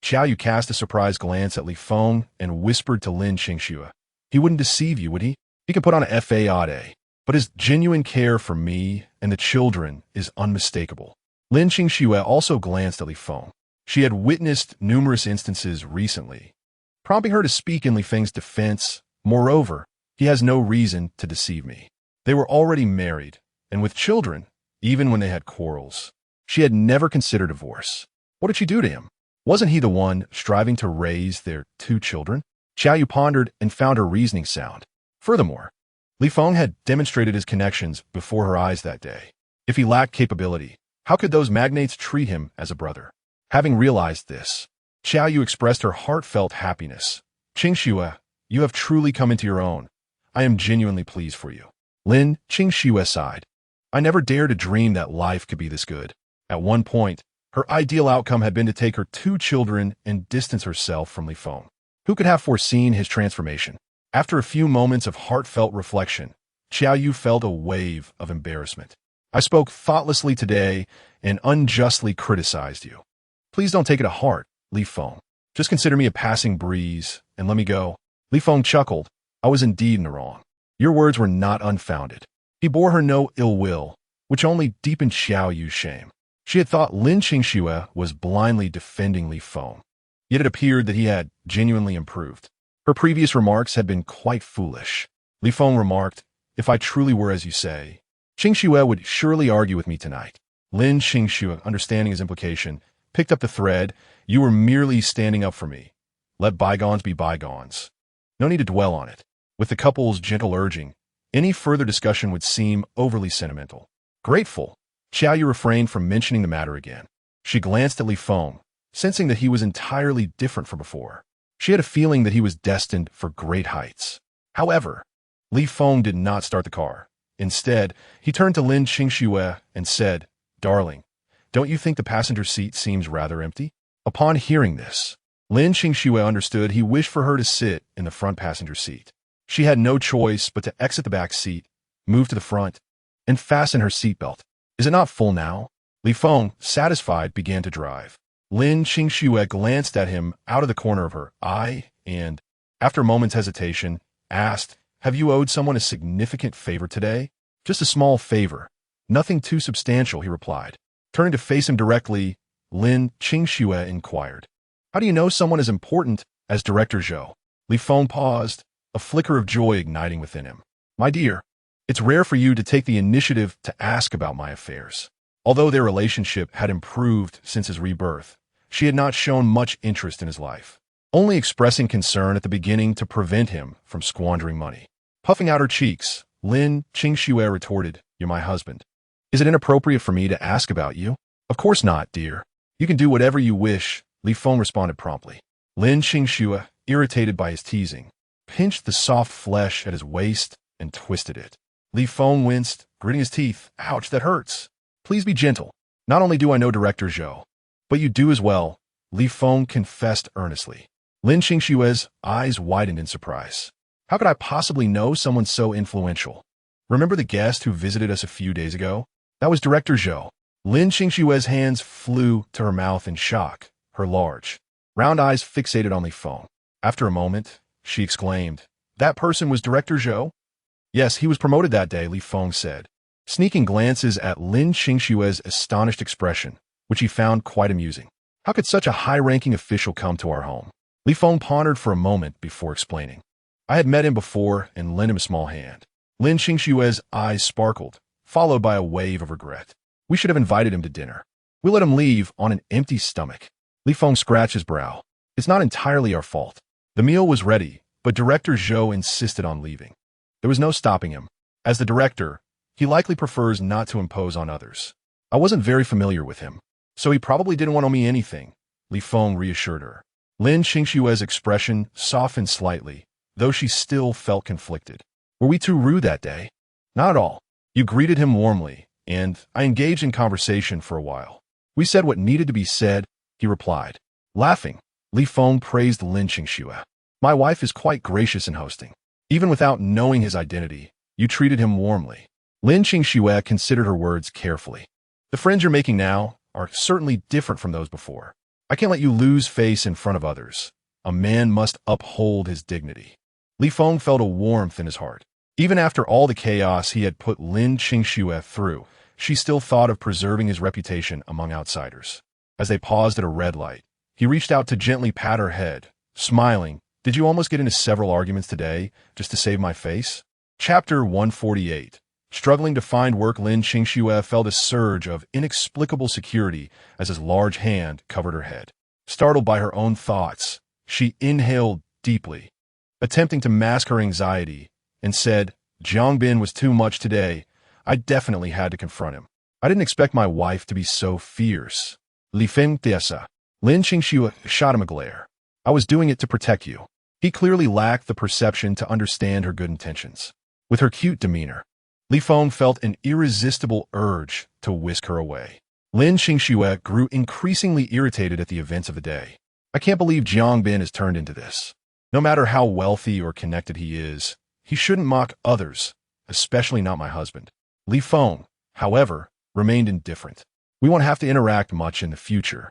Xiao Yu cast a surprised glance at Li Feng and whispered to Lin Qingxue, he wouldn't deceive you, would he? He can put on a facade, but his genuine care for me and the children is unmistakable. Lin Qingxue also glanced at Li Feng. She had witnessed numerous instances recently, prompting her to speak in Li Feng's defense. Moreover, he has no reason to deceive me. They were already married, and with children, even when they had quarrels. She had never considered divorce. What did she do to him? Wasn't he the one striving to raise their 2 children? Xiao Yu pondered and found her reasoning sound. Furthermore, Li Feng had demonstrated his connections before her eyes that day. If he lacked capability, how could those magnates treat him as a brother? Having realized this, Xiao Yu expressed her heartfelt happiness. Qingxue, you have truly come into your own. I am genuinely pleased for you. Lin Qingxue sighed. I never dared to dream that life could be this good. At one point, her ideal outcome had been to take her 2 children and distance herself from Li Feng. Who could have foreseen his transformation? After a few moments of heartfelt reflection, Xiao Yu felt a wave of embarrassment. I spoke thoughtlessly today and unjustly criticized you. Please don't take it to heart, Li Feng. Just consider me a passing breeze and let me go. Li Feng chuckled. I was indeed in the wrong. Your words were not unfounded. He bore her no ill will, which only deepened Xiao Yu's shame. She had thought Lin Qingxue was blindly defending Li Feng. Yet it appeared that he had genuinely improved. Her previous remarks had been quite foolish. Li Feng remarked, if I truly were as you say, Qingxue would surely argue with me tonight. Lin Qingxue, understanding his implication, picked up the thread. You were merely standing up for me. Let bygones be bygones. No need to dwell on it. With the couple's gentle urging, any further discussion would seem overly sentimental. Grateful, Xiao Yu refrained from mentioning the matter again. She glanced at Li Feng, sensing that he was entirely different from before. She had a feeling that he was destined for great heights. However, Li Feng did not start the car. Instead, he turned to Lin Qingxue and said, Darling, don't you think the passenger seat seems rather empty? Upon hearing this, Lin Qingxue understood he wished for her to sit in the front passenger seat. She had no choice but to exit the back seat, move to the front, and fasten her seatbelt. Is it not full now? Li Feng, satisfied, began to drive. Lin Qingxue glanced at him out of the corner of her eye and, after a moment's hesitation, asked, Have you owed someone a significant favor today? Just a small favor, Nothing too substantial, he replied. Turning to face him directly, Lin Qingxue inquired. How do you know someone as important as Director Zhou? Li Feng paused, a flicker of joy igniting within him. My dear, it's rare for you to take the initiative to ask about my affairs. Although their relationship had improved since his rebirth, she had not shown much interest in his life, only expressing concern at the beginning to prevent him from squandering money. Puffing out her cheeks, Lin Qingxue retorted, You're my husband. Is it inappropriate for me to ask about you? Of course not, dear. You can do whatever you wish, Li Feng responded promptly. Lin Qingxue, irritated by his teasing, pinched the soft flesh at his waist and twisted it. Li Feng winced, gritting his teeth. Ouch, that hurts. Please be gentle. Not only do I know Director Zhou, but you do as well, Li Feng confessed earnestly. Lin Qingxue's eyes widened in surprise. How could I possibly know someone so influential? Remember the guest who visited us a few days ago? That was Director Zhou. Lin Qingxue's hands flew to her mouth in shock, her large, round eyes fixated on Li Feng. After a moment, she exclaimed, That person was Director Zhou? Yes, he was promoted that day, Li Feng said, sneaking glances at Lin Qingxue's astonished expression, which he found quite amusing. How could such a high-ranking official come to our home? Li Feng pondered for a moment before explaining. I had met him before and lent him a small hand. Lin Qingxue's eyes sparkled, followed by a wave of regret. We should have invited him to dinner. We let him leave on an empty stomach. Li Feng scratched his brow. It's not entirely our fault. The meal was ready, but Director Zhou insisted on leaving. There was no stopping him. As the director, he likely prefers not to impose on others. I wasn't very familiar with him, so he probably didn't want to owe me anything, Li Feng reassured her. Lin Qingxue's expression softened slightly, though she still felt conflicted. Were we too rude that day? Not at all. You greeted him warmly, and I engaged in conversation for a while. We said what needed to be said, he replied. Laughing, Li Feng praised Lin Qingxue. My wife is quite gracious in hosting. Even without knowing his identity, you treated him warmly. Lin Qingxue considered her words carefully. The friends you're making now are certainly different from those before. I can't let you lose face in front of others. A man must uphold his dignity. Li Feng felt a warmth in his heart. Even after all the chaos he had put Lin Qingxue through, she still thought of preserving his reputation among outsiders. As they paused at a red light, he reached out to gently pat her head, smiling. Did you almost get into several arguments today just to save my face? Chapter 148. Struggling to find work, Lin Qingxue felt a surge of inexplicable security as his large hand covered her head. Startled by her own thoughts, she inhaled deeply, attempting to mask her anxiety, and said, Jiangbin was too much today. I definitely had to confront him. I didn't expect my wife to be so fierce. Li Feng Tiesa. Lin Qingxue shot him a glare. I was doing it to protect you. He clearly lacked the perception to understand her good intentions. With her cute demeanor, Li Feng felt an irresistible urge to whisk her away. Lin Qingxue grew increasingly irritated at the events of the day. I can't believe Jiangbin has turned into this. No matter how wealthy or connected he is, he shouldn't mock others, especially not my husband. Li Feng, however, remained indifferent. We won't have to interact much in the future,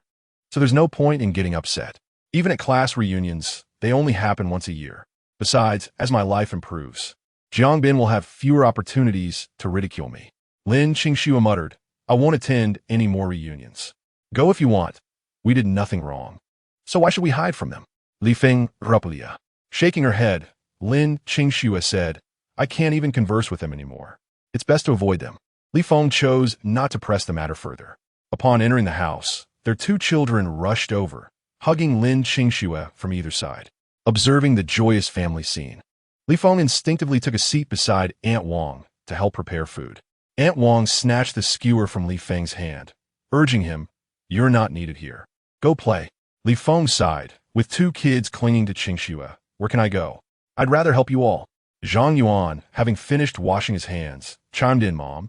so there's no point in getting upset. Even at class reunions, they only happen once a year. Besides, as my life improves, Jiangbin will have fewer opportunities to ridicule me. Lin Qingxue muttered, I won't attend any more reunions. Go if you want. We did nothing wrong. So why should we hide from them? Li Feng Rupelia. Shaking her head, Lin Qingxue said, I can't even converse with them anymore. It's best to avoid them. Li Feng chose not to press the matter further. Upon entering the house, their two children rushed over, hugging Lin Qingxue from either side. Observing the joyous family scene, Li Feng instinctively took a seat beside Aunt Wang to help prepare food. Aunt Wang snatched the skewer from Li Feng's hand, urging him, You're not needed here. Go play. Li Feng sighed, with two kids clinging to Qingxue. Where can I go? I'd rather help you all. Zhang Yuan, having finished washing his hands, chimed in, Mom.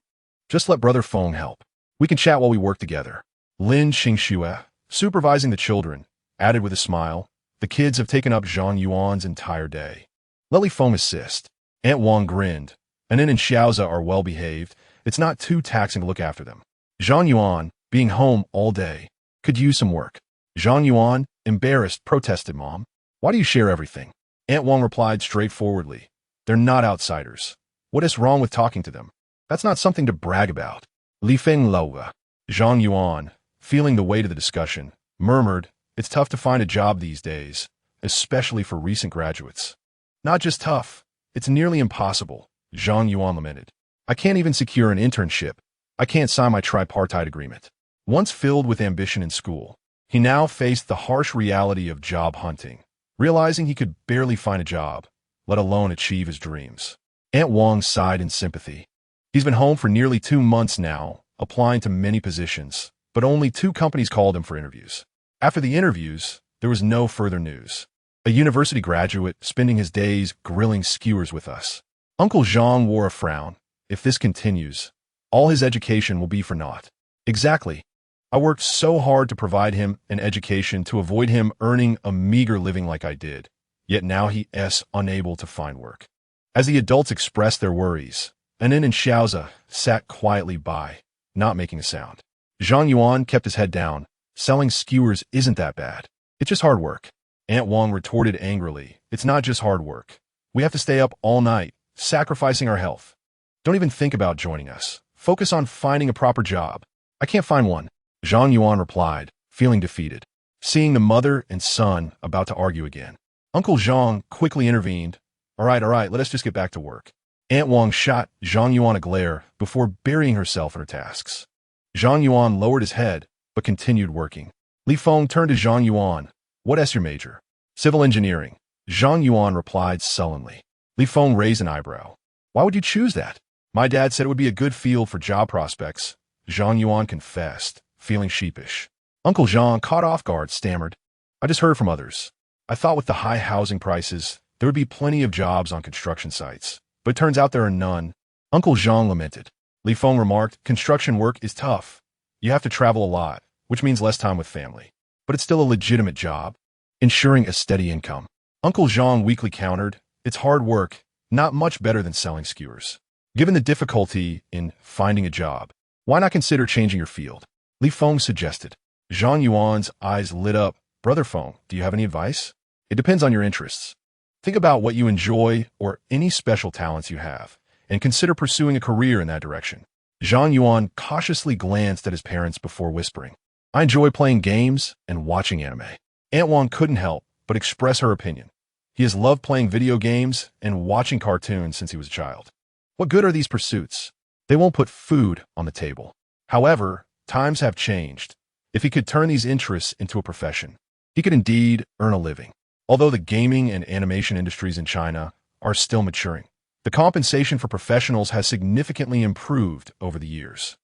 Just let Brother Feng help. We can chat while we work together. Lin Qingxue, supervising the children, added with a smile, The kids have taken up Zhang Yuan's entire day. Let Li Feng assist. Aunt Wang grinned. Anin and Xiaoza are well-behaved. It's not too taxing to look after them. Zhang Yuan, being home all day, could use some work. Zhang Yuan, embarrassed, protested, Mom. Why do you share everything? Aunt Wang replied straightforwardly. They're not outsiders. What is wrong with talking to them? That's not something to brag about. Li Feng Loa. Zhang Yuan, feeling the weight of the discussion, murmured, "It's tough to find a job these days, especially for recent graduates." "Not just tough, it's nearly impossible," Zhang Yuan lamented. "I can't even secure an internship. I can't sign my tripartite agreement." Once filled with ambition in school, he now faced the harsh reality of job hunting, realizing he could barely find a job, let alone achieve his dreams. Aunt Wang sighed in sympathy. He's been home for nearly 2 months now, applying to many positions, but only 2 companies called him for interviews. After the interviews, there was no further news. A university graduate spending his days grilling skewers with us. Uncle Zhang wore a frown. If this continues, all his education will be for naught. Exactly. I worked so hard to provide him an education to avoid him earning a meager living like I did, yet now he is unable to find work. As the adults expressed their worries, Anin and Xiaoza sat quietly by, not making a sound. Zhang Yuan kept his head down. Selling skewers isn't that bad. It's just hard work. Aunt Wang retorted angrily. It's not just hard work. We have to stay up all night, sacrificing our health. Don't even think about joining us. Focus on finding a proper job. I can't find one. Zhang Yuan replied, feeling defeated. Seeing the mother and son about to argue again, Uncle Zhang quickly intervened. All right, let us just get back to work. Aunt Wang shot Zhang Yuan a glare before burying herself in her tasks. Zhang Yuan lowered his head, but continued working. Li Feng turned to Zhang Yuan. What's your major? Civil engineering. Zhang Yuan replied sullenly. Li Feng raised an eyebrow. Why would you choose that? My dad said it would be a good field for job prospects. Zhang Yuan confessed, feeling sheepish. Uncle Zhang, caught off guard, stammered. I just heard from others. I thought with the high housing prices, there would be plenty of jobs on construction sites. But it turns out there are none. Uncle Zhang lamented. Li Feng remarked, construction work is tough. You have to travel a lot, which means less time with family. But it's still a legitimate job, ensuring a steady income. Uncle Zhang weakly countered, it's hard work, not much better than selling skewers. Given the difficulty in finding a job, why not consider changing your field? Li Feng suggested. Zhang Yuan's eyes lit up. Brother Feng, do you have any advice? It depends on your interests. Think about what you enjoy or any special talents you have, and consider pursuing a career in that direction. Zhang Yuan cautiously glanced at his parents before whispering, I enjoy playing games and watching anime. Aunt Wang couldn't help but express her opinion. He has loved playing video games and watching cartoons since he was a child. What good are these pursuits? They won't put food on the table. However, times have changed. If he could turn these interests into a profession, he could indeed earn a living. Although the gaming and animation industries in China are still maturing, the compensation for professionals has significantly improved over the years.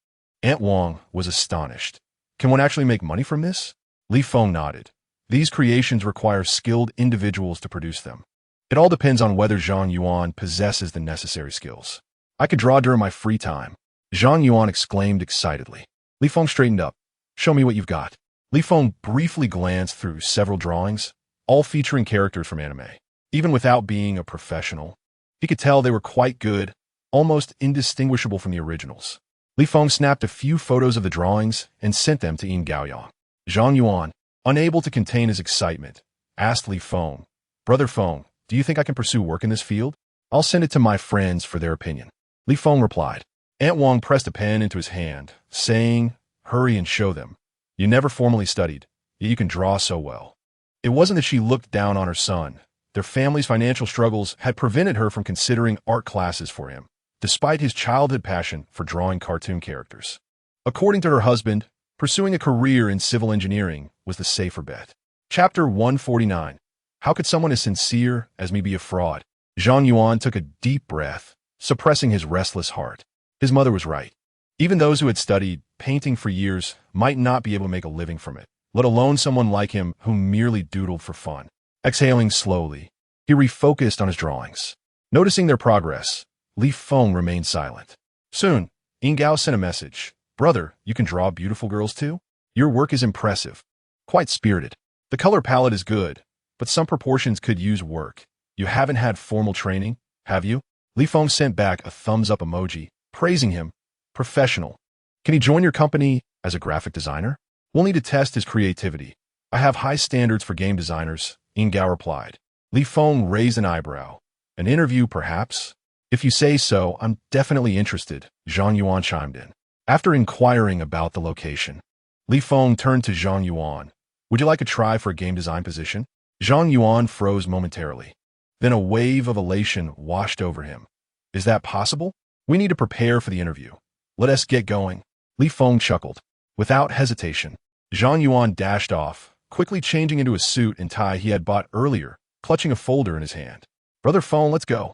Aunt Wang was astonished. Can one actually make money from this? Li Feng nodded. These creations require skilled individuals to produce them. It all depends on whether Zhang Yuan possesses the necessary skills. I could draw during my free time. Zhang Yuan exclaimed excitedly. Li Feng straightened up. Show me what you've got. Li Feng briefly glanced through several drawings, all featuring characters from anime. Even without being a professional, he could tell they were quite good, almost indistinguishable from the originals. Li Feng snapped a few photos of the drawings and sent them to Yin Gaoyang. Zhang Yuan, unable to contain his excitement, asked Li Feng, Brother Feng, do you think I can pursue work in this field? I'll send it to my friends for their opinion. Li Feng replied. Aunt Wang pressed a pen into his hand, saying, Hurry and show them. You never formally studied, yet you can draw so well. It wasn't that she looked down on her son. Their family's financial struggles had prevented her from considering art classes for him, despite his childhood passion for drawing cartoon characters. According to her husband, pursuing a career in civil engineering was the safer bet. Chapter 149. How could someone as sincere as me be a fraud? Zhang Yuan took a deep breath, suppressing his restless heart. His mother was right. Even those who had studied painting for years might not be able to make a living from it, let alone someone like him who merely doodled for fun. Exhaling slowly, he refocused on his drawings. Noticing their progress, Li Feng remained silent. Soon, Yin Gao sent a message. Brother, you can draw beautiful girls too? Your work is impressive. Quite spirited. The color palette is good, but some proportions could use work. You haven't had formal training, have you? Li Feng sent back a thumbs-up emoji, praising him. Professional. Can he join your company as a graphic designer? We'll need to test his creativity. I have high standards for game designers, Yin Gao replied. Li Feng raised an eyebrow. An interview, perhaps? If you say so, I'm definitely interested, Zhang Yuan chimed in. After inquiring about the location, Li Feng turned to Zhang Yuan. Would you like a try for a game design position? Zhang Yuan froze momentarily. Then a wave of elation washed over him. Is that possible? We need to prepare for the interview. Let us get going. Li Feng chuckled. Without hesitation, Zhang Yuan dashed off, quickly changing into a suit and tie he had bought earlier, clutching a folder in his hand. Brother Feng, let's go.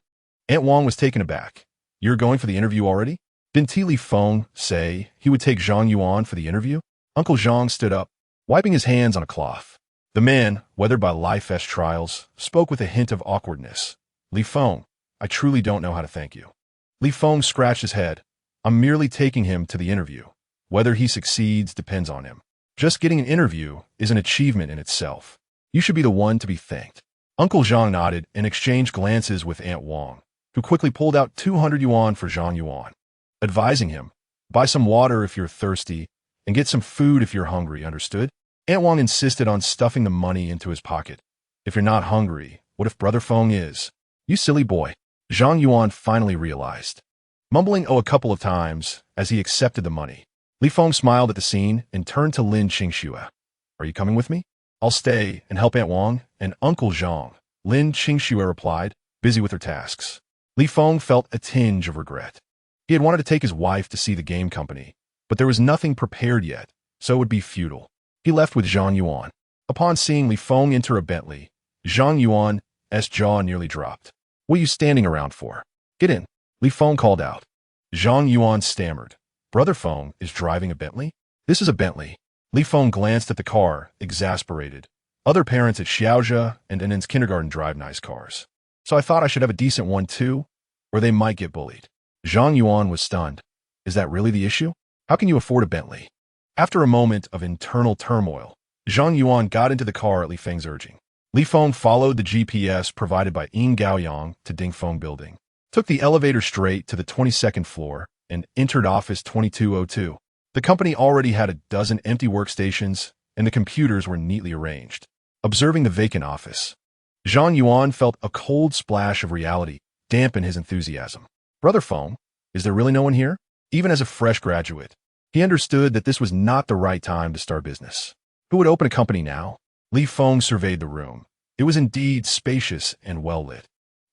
Aunt Wang was taken aback. You're going for the interview already? Didn't Li Feng say he would take Zhang Yuan for the interview? Uncle Zhang stood up, wiping his hands on a cloth. The man, weathered by Li-Feng's trials, spoke with a hint of awkwardness. Li Feng, I truly don't know how to thank you. Li Feng scratched his head. I'm merely taking him to the interview. Whether he succeeds depends on him. Just getting an interview is an achievement in itself. You should be the one to be thanked. Uncle Zhang nodded and exchanged glances with Aunt Wang, who quickly pulled out 200 yuan for Zhang Yuan, advising him, buy some water if you're thirsty and get some food if you're hungry, understood? Aunt Wang insisted on stuffing the money into his pocket. If you're not hungry, what if Brother Feng is? You silly boy. Zhang Yuan finally realized, mumbling a couple of times as he accepted the money. Li Feng smiled at the scene and turned to Lin Qingxue. Are you coming with me? I'll stay and help Aunt Wang and Uncle Zhang. Lin Qingxue replied, busy with her tasks. Li Feng felt a tinge of regret. He had wanted to take his wife to see the game company, but there was nothing prepared yet, so it would be futile. He left with Zhang Yuan. Upon seeing Li Feng enter a Bentley, Zhang Yuan's jaw nearly dropped. What are you standing around for? Get in. Li Feng called out. Zhang Yuan stammered. Brother Feng is driving a Bentley? This is a Bentley. Li Feng glanced at the car, exasperated. Other parents at Xiaozhe and Annen's kindergarten drive nice cars. So I thought I should have a decent one too, or they might get bullied. Zhang Yuan was stunned. Is that really the issue? How can you afford a Bentley? After a moment of internal turmoil, Zhang Yuan got into the car at Li Feng's urging. Li Feng followed the GPS provided by Ying Gaoyang to Dingfeng Building, took the elevator straight to the 22nd floor, and entered office 2202. The company already had a dozen empty workstations, and the computers were neatly arranged. Observing the vacant office, Zhang Yuan felt a cold splash of reality dampen his enthusiasm. Brother Feng, is there really no one here? Even as a fresh graduate, he understood that this was not the right time to start business. Who would open a company now? Li Feng surveyed the room. It was indeed spacious and well-lit,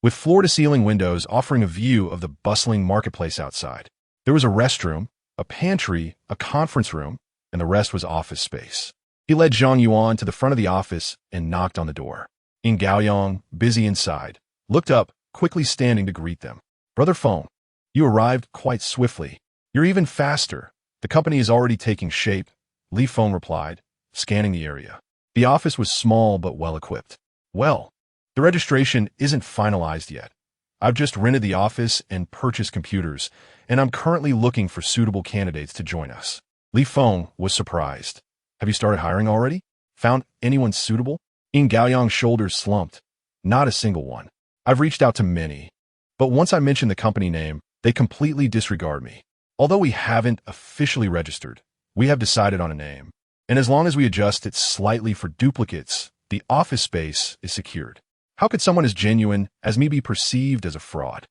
with floor-to-ceiling windows offering a view of the bustling marketplace outside. There was a restroom, a pantry, a conference room, and the rest was office space. He led Zhang Yuan to the front of the office and knocked on the door. Ying Gaoyang, busy inside, looked up, quickly standing to greet them. Brother Feng, you arrived quite swiftly. You're even faster. The company is already taking shape, Li Feng replied, scanning the area. The office was small but well-equipped. Well, the registration isn't finalized yet. I've just rented the office and purchased computers, and I'm currently looking for suitable candidates to join us. Li Feng was surprised. Have you started hiring already? Found anyone suitable? Ying Gaoyang's shoulders slumped. Not a single one. I've reached out to many, but once I mention the company name, they completely disregard me. Although we haven't officially registered, we have decided on a name, and as long as we adjust it slightly for duplicates, the office space is secured. How could someone as genuine as me be perceived as a fraud?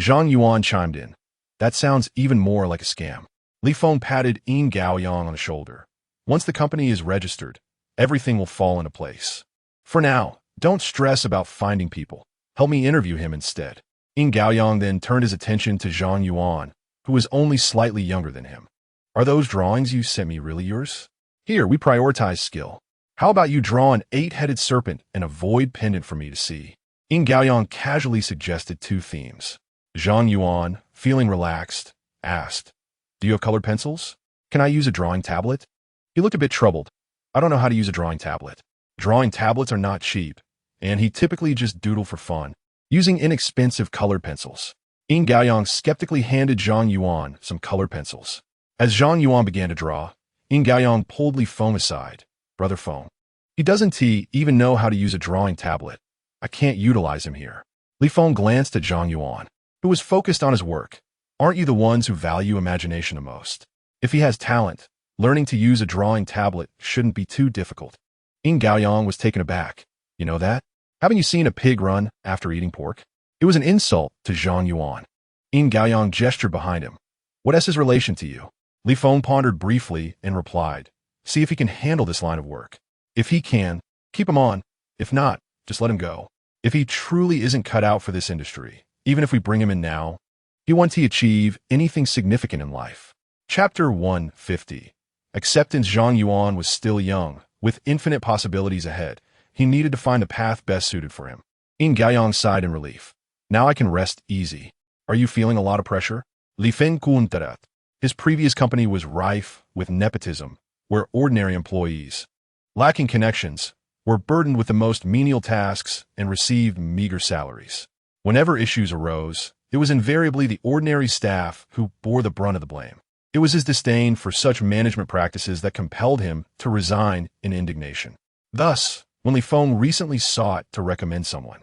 Zhang Yuan chimed in. That sounds even more like a scam. Li Feng patted Ying Gaoyang on the shoulder. Once the company is registered, everything will fall into place. For now, don't stress about finding people. Help me interview him instead. Ying Gaoyang then turned his attention to Zhang Yuan, who was only slightly younger than him. Are those drawings you sent me really yours? Here, we prioritize skill. How about you draw an 8-headed serpent and a void pendant for me to see? Ying Gaoyang casually suggested 2 themes. Zhang Yuan, feeling relaxed, asked, Do you have colored pencils? Can I use a drawing tablet? He looked a bit troubled. I don't know how to use a drawing tablet. Drawing tablets are not cheap, and he typically just doodle for fun, using inexpensive colored pencils. Ying Gaoyang skeptically handed Zhang Yuan some colored pencils. As Zhang Yuan began to draw, Ying Gaoyang pulled Li Feng aside. Brother Feng, he doesn't even know how to use a drawing tablet. I can't utilize him here. Li Feng glanced at Zhang Yuan, who was focused on his work. Aren't you the ones who value imagination the most? If he has talent, learning to use a drawing tablet shouldn't be too difficult. Ying Gaoyang was taken aback. You know that? Haven't you seen a pig run after eating pork? It was an insult to Zhang Yuan. Ying Gaoyang gestured behind him. What is his relation to you? Li Feng pondered briefly and replied, "See if he can handle this line of work. If he can, keep him on. If not, just let him go. If he truly isn't cut out for this industry, even if we bring him in now, he won't achieve anything significant in life." Chapter 150. Acceptance. Zhang Yuan was still young, with infinite possibilities ahead. He needed to find the path best suited for him. Yin Gaoyang sighed in relief. "Now I can rest easy. Are you feeling a lot of pressure?" Li Feng countered. His previous company was rife with nepotism, where ordinary employees, lacking connections, were burdened with the most menial tasks and received meager salaries. Whenever issues arose, it was invariably the ordinary staff who bore the brunt of the blame. It was his disdain for such management practices that compelled him to resign in indignation. Thus, when Li Feng recently sought to recommend someone,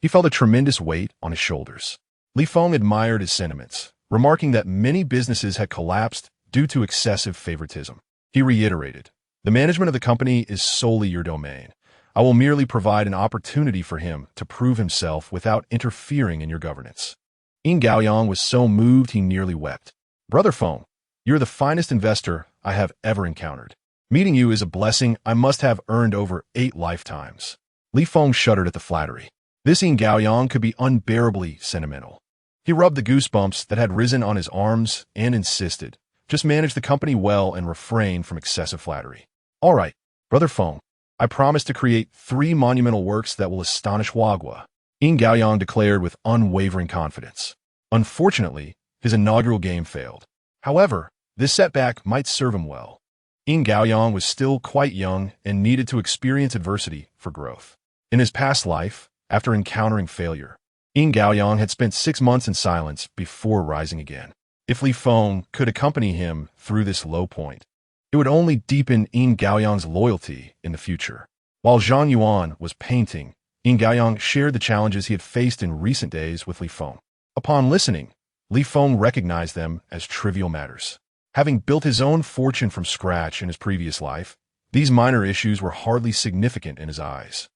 he felt a tremendous weight on his shoulders. Li Feng admired his sentiments, remarking that many businesses had collapsed due to excessive favoritism. He reiterated, "The management of the company is solely your domain. I will merely provide an opportunity for him to prove himself without interfering in your governance." Yin Gaoyang was so moved he nearly wept. "Brother Feng, you're the finest investor I have ever encountered. Meeting you is a blessing I must have earned over 8 lifetimes." Li Feng shuddered at the flattery. This Yin Gaoyang could be unbearably sentimental. He rubbed the goosebumps that had risen on his arms and insisted, "Just manage the company well and refrain from excessive flattery." "All right, Brother Feng, I promise to create 3 monumental works that will astonish Huagua," Yin Gaoyang declared with unwavering confidence. Unfortunately, his inaugural game failed. However, this setback might serve him well. Yin Gaoyang was still quite young and needed to experience adversity for growth. In his past life, after encountering failure, Yin Gaoyang had spent 6 months in silence before rising again. If Li Feng could accompany him through this low point, it would only deepen Yin Gaoyang's loyalty in the future. While Zhang Yuan was painting, Yin Gaoyang shared the challenges he had faced in recent days with Li Feng. Upon listening, Li Feng recognized them as trivial matters. Having built his own fortune from scratch in his previous life, these minor issues were hardly significant in his eyes.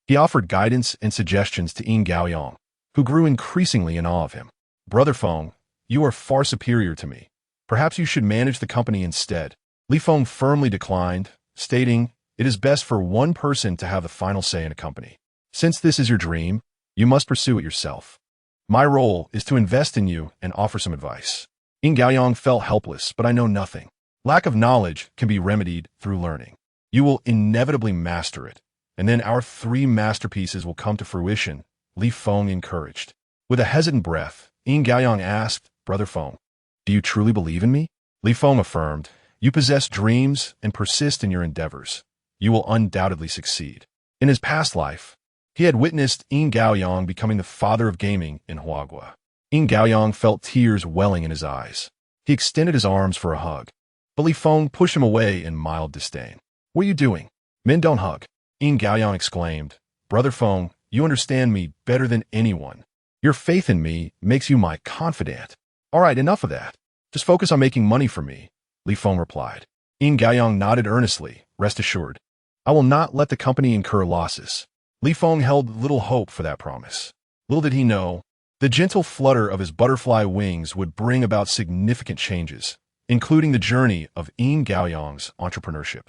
He offered guidance and suggestions to Yin Gaoyang, who grew increasingly in awe of him. "Brother Feng, you are far superior to me. Perhaps you should manage the company instead." Li Feng firmly declined, stating, "It is best for one person to have the final say in a company. Since this is your dream, you must pursue it yourself. My role is to invest in you and offer some advice." Yin Gaoyang felt helpless, "But I know nothing. Lack of knowledge can be remedied through learning. You will inevitably master it, and then our 3 masterpieces will come to fruition," Li Feng encouraged. With a hesitant breath, Yin Gaoyang asked, "Brother Feng, do you truly believe in me?" Li Feng affirmed, "You possess dreams and persist in your endeavors. You will undoubtedly succeed." In his past life, he had witnessed Yin Gaoyang becoming the father of gaming in Huagua. Yin Gaoyang felt tears welling in his eyes. He extended his arms for a hug, but Li Feng pushed him away in mild disdain. "What are you doing? Men don't hug," Yin Gaoyang exclaimed. "Brother Feng, you understand me better than anyone. Your faith in me makes you my confidant." "All right, enough of that. Just focus on making money for me," Li Feng replied. Yin Gaoyang nodded earnestly. "Rest assured, I will not let the company incur losses." Li Feng held little hope for that promise. Little did he know, the gentle flutter of his butterfly wings would bring about significant changes, including the journey of Yin Gaoyang's entrepreneurship.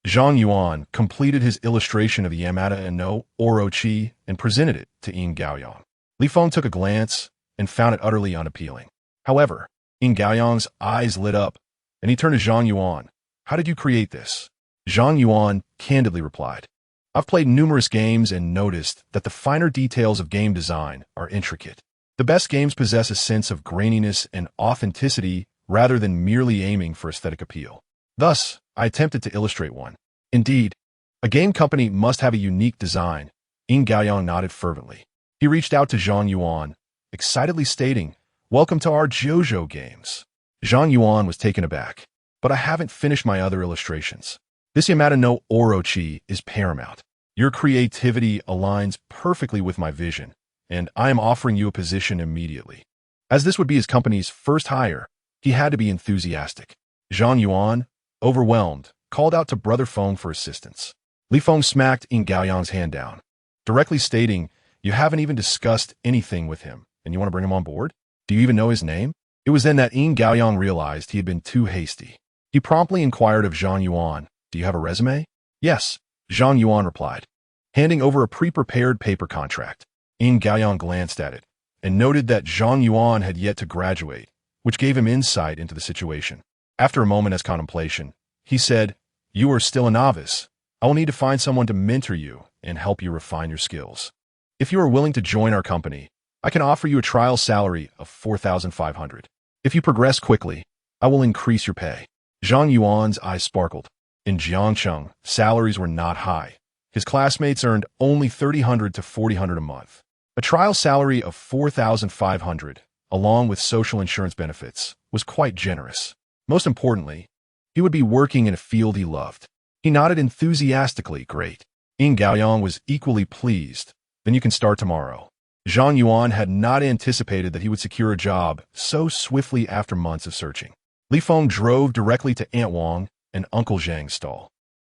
Zhang Yuan completed his illustration of the Yamada no Orochi and presented it to Yin Gaoyang. Li Feng took a glance and found it utterly unappealing. However, Yin Gaoyang's eyes lit up, and he turned to Zhang Yuan. "How did you create this?" Zhang Yuan candidly replied, "I've played numerous games and noticed that the finer details of game design are intricate. The best games possess a sense of graininess and authenticity rather than merely aiming for aesthetic appeal. Thus, I attempted to illustrate one." "Indeed, a game company must have a unique design," Yin Gaoyang nodded fervently. He reached out to Zhang Yuan, excitedly stating, "Welcome to our JoJo games." Zhang Yuan was taken aback. "But I haven't finished my other illustrations. This Yamada no Orochi is paramount. Your creativity aligns perfectly with my vision, and I am offering you a position immediately." As this would be his company's first hire, he had to be enthusiastic. Zhang Yuan, overwhelmed, called out to Brother Feng for assistance. Li Feng smacked Yin Gaoyang's hand down, directly stating, "You haven't even discussed anything with him, and you want to bring him on board? Do you even know his name?" It was then that Yin Gaoyang realized he had been too hasty. He promptly inquired of Zhang Yuan, "Do you have a resume?" "Yes," Zhang Yuan replied, handing over a pre-prepared paper contract. Yin Gaoyang glanced at it and noted that Zhang Yuan had yet to graduate, which gave him insight into the situation. After a moment's contemplation, he said, "You are still a novice. I will need to find someone to mentor you and help you refine your skills. If you are willing to join our company, I can offer you a trial salary of 4,500. If you progress quickly, I will increase your pay." Zhang Yuan's eyes sparkled. In Jiangcheng, salaries were not high. His classmates earned only 3,000 to 4,000 a month. A trial salary of 4,500, along with social insurance benefits, was quite generous. Most importantly, he would be working in a field he loved. He nodded enthusiastically. "Great." Yin Gaoyang was equally pleased. "Then you can start tomorrow." Zhang Yuan had not anticipated that he would secure a job so swiftly after months of searching. Li Feng drove directly to Aunt Wang and Uncle Zhang's stall.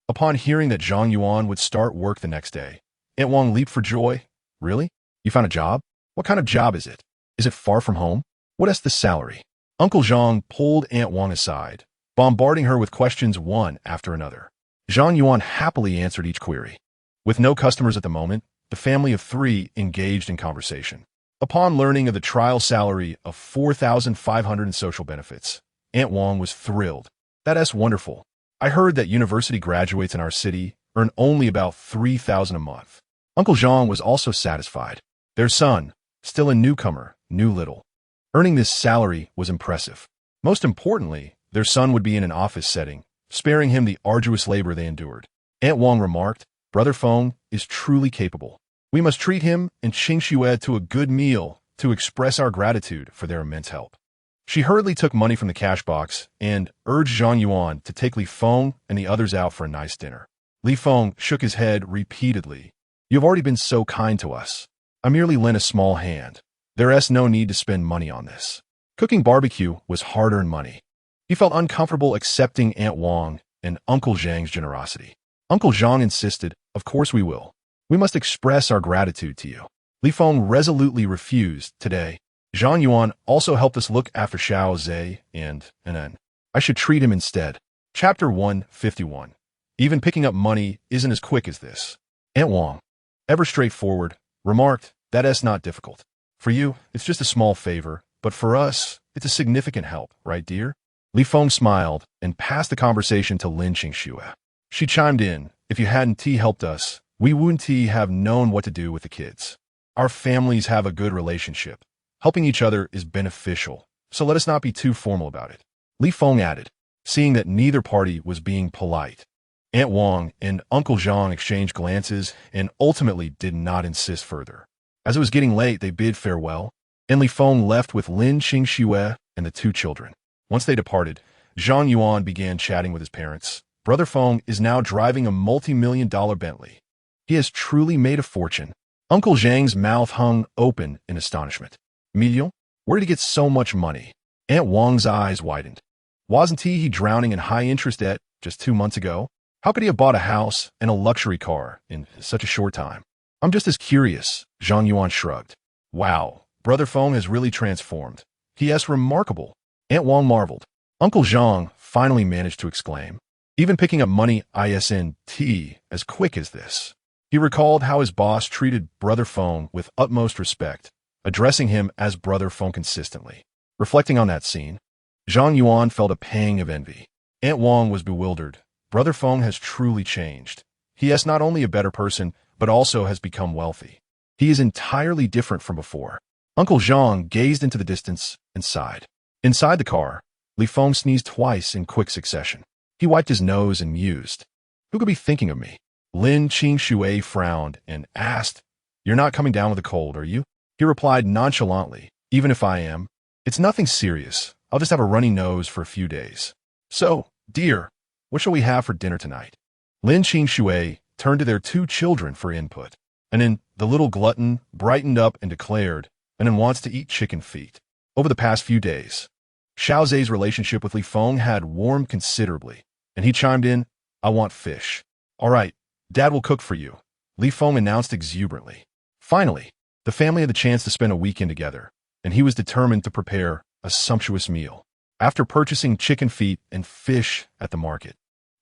Upon hearing that Zhang Yuan would start work the next day, Aunt Wang leaped for joy. "Really? You found a job? What kind of job is it? Is it far from home? What is the salary?" Uncle Zhang pulled Aunt Wang aside, bombarding her with questions one after another. Zhang Yuan happily answered each query. With no customers at the moment, the family of three engaged in conversation. Upon learning of the trial salary of 4,500 in social benefits, Aunt Wang was thrilled. "That's wonderful. I heard that university graduates in our city earn only about 3,000 a month." Uncle Zhang was also satisfied. Their son, still a newcomer, knew little. Earning this salary was impressive. Most importantly, their son would be in an office setting, sparing him the arduous labor they endured. Aunt Wang remarked, "Brother Feng is truly capable. We must treat him and Qingxue to a good meal to express our gratitude for their immense help." She hurriedly took money from the cash box and urged Zhang Yuan to take Li Feng and the others out for a nice dinner. Li Feng shook his head repeatedly. "You have already been so kind to us. I merely lent a small hand. There is no need to spend money on this." Cooking barbecue was hard-earned money. He felt uncomfortable accepting Aunt Wang and Uncle Zhang's generosity. Uncle Zhang insisted, "Of course we will. We must express our gratitude to you." Li Feng resolutely refused. "Today, Zhang Yuan also helped us look after Xiao Zhe and then I should treat him instead." Chapter 151. Even picking up money isn't as quick as this. Aunt Wang, ever straightforward, remarked, "That is not difficult. For you, it's just a small favor, but for us, it's a significant help, right, dear?" Li Feng smiled and passed the conversation to Lin Qingxue. She chimed in, "If you hadn't helped us, we wouldn't have known what to do with the kids. Our families have a good relationship. Helping each other is beneficial, so let us not be too formal about it." Li Feng added, seeing that neither party was being polite. Aunt Wang and Uncle Zhang exchanged glances and ultimately did not insist further. As it was getting late, they bid farewell, and Li Feng left with Lin Qingxue and the two children. Once they departed, Zhang Yuan began chatting with his parents. Brother Feng is now driving a multi-million-dollar Bentley. He has truly made a fortune. Uncle Zhang's mouth hung open in astonishment. "Million? Where did he get so much money?" Aunt Wang's eyes widened. "Wasn't he drowning in high-interest debt just 2 months ago? How could he have bought a house and a luxury car in such a short time?" "I'm just as curious," Zhang Yuan shrugged. "Wow, Brother Feng has really transformed. He is remarkable." Aunt Wang marveled. Uncle Zhang finally managed to exclaim, "Even picking up money isn't as quick as this." He recalled how his boss treated Brother Feng with utmost respect, addressing him as Brother Feng consistently. Reflecting on that scene, Zhang Yuan felt a pang of envy. Aunt Wang was bewildered. Brother Feng has truly changed. He is not only a better person, but also has become wealthy. He is entirely different from before. Uncle Zhang gazed into the distance and sighed. Inside the car, Li Feng sneezed twice in quick succession. He wiped his nose and mused. "Who could be thinking of me?" Lin Qingxue frowned and asked, "You're not coming down with a cold, are you?" He replied nonchalantly, "Even if I am, it's nothing serious. I'll just have a runny nose for a few days." "So, dear, what shall we have for dinner tonight?" Lin Qingxue turned to their two children for input, and then the little glutton brightened up and declared, "And then wants to eat chicken feet." Over the past few days, Xiao Zhe's relationship with Li Feng had warmed considerably, and he chimed in, "I want fish." "All right, Dad will cook for you," Li Feng announced exuberantly. Finally, the family had the chance to spend a weekend together, and he was determined to prepare a sumptuous meal. After purchasing chicken feet and fish at the market,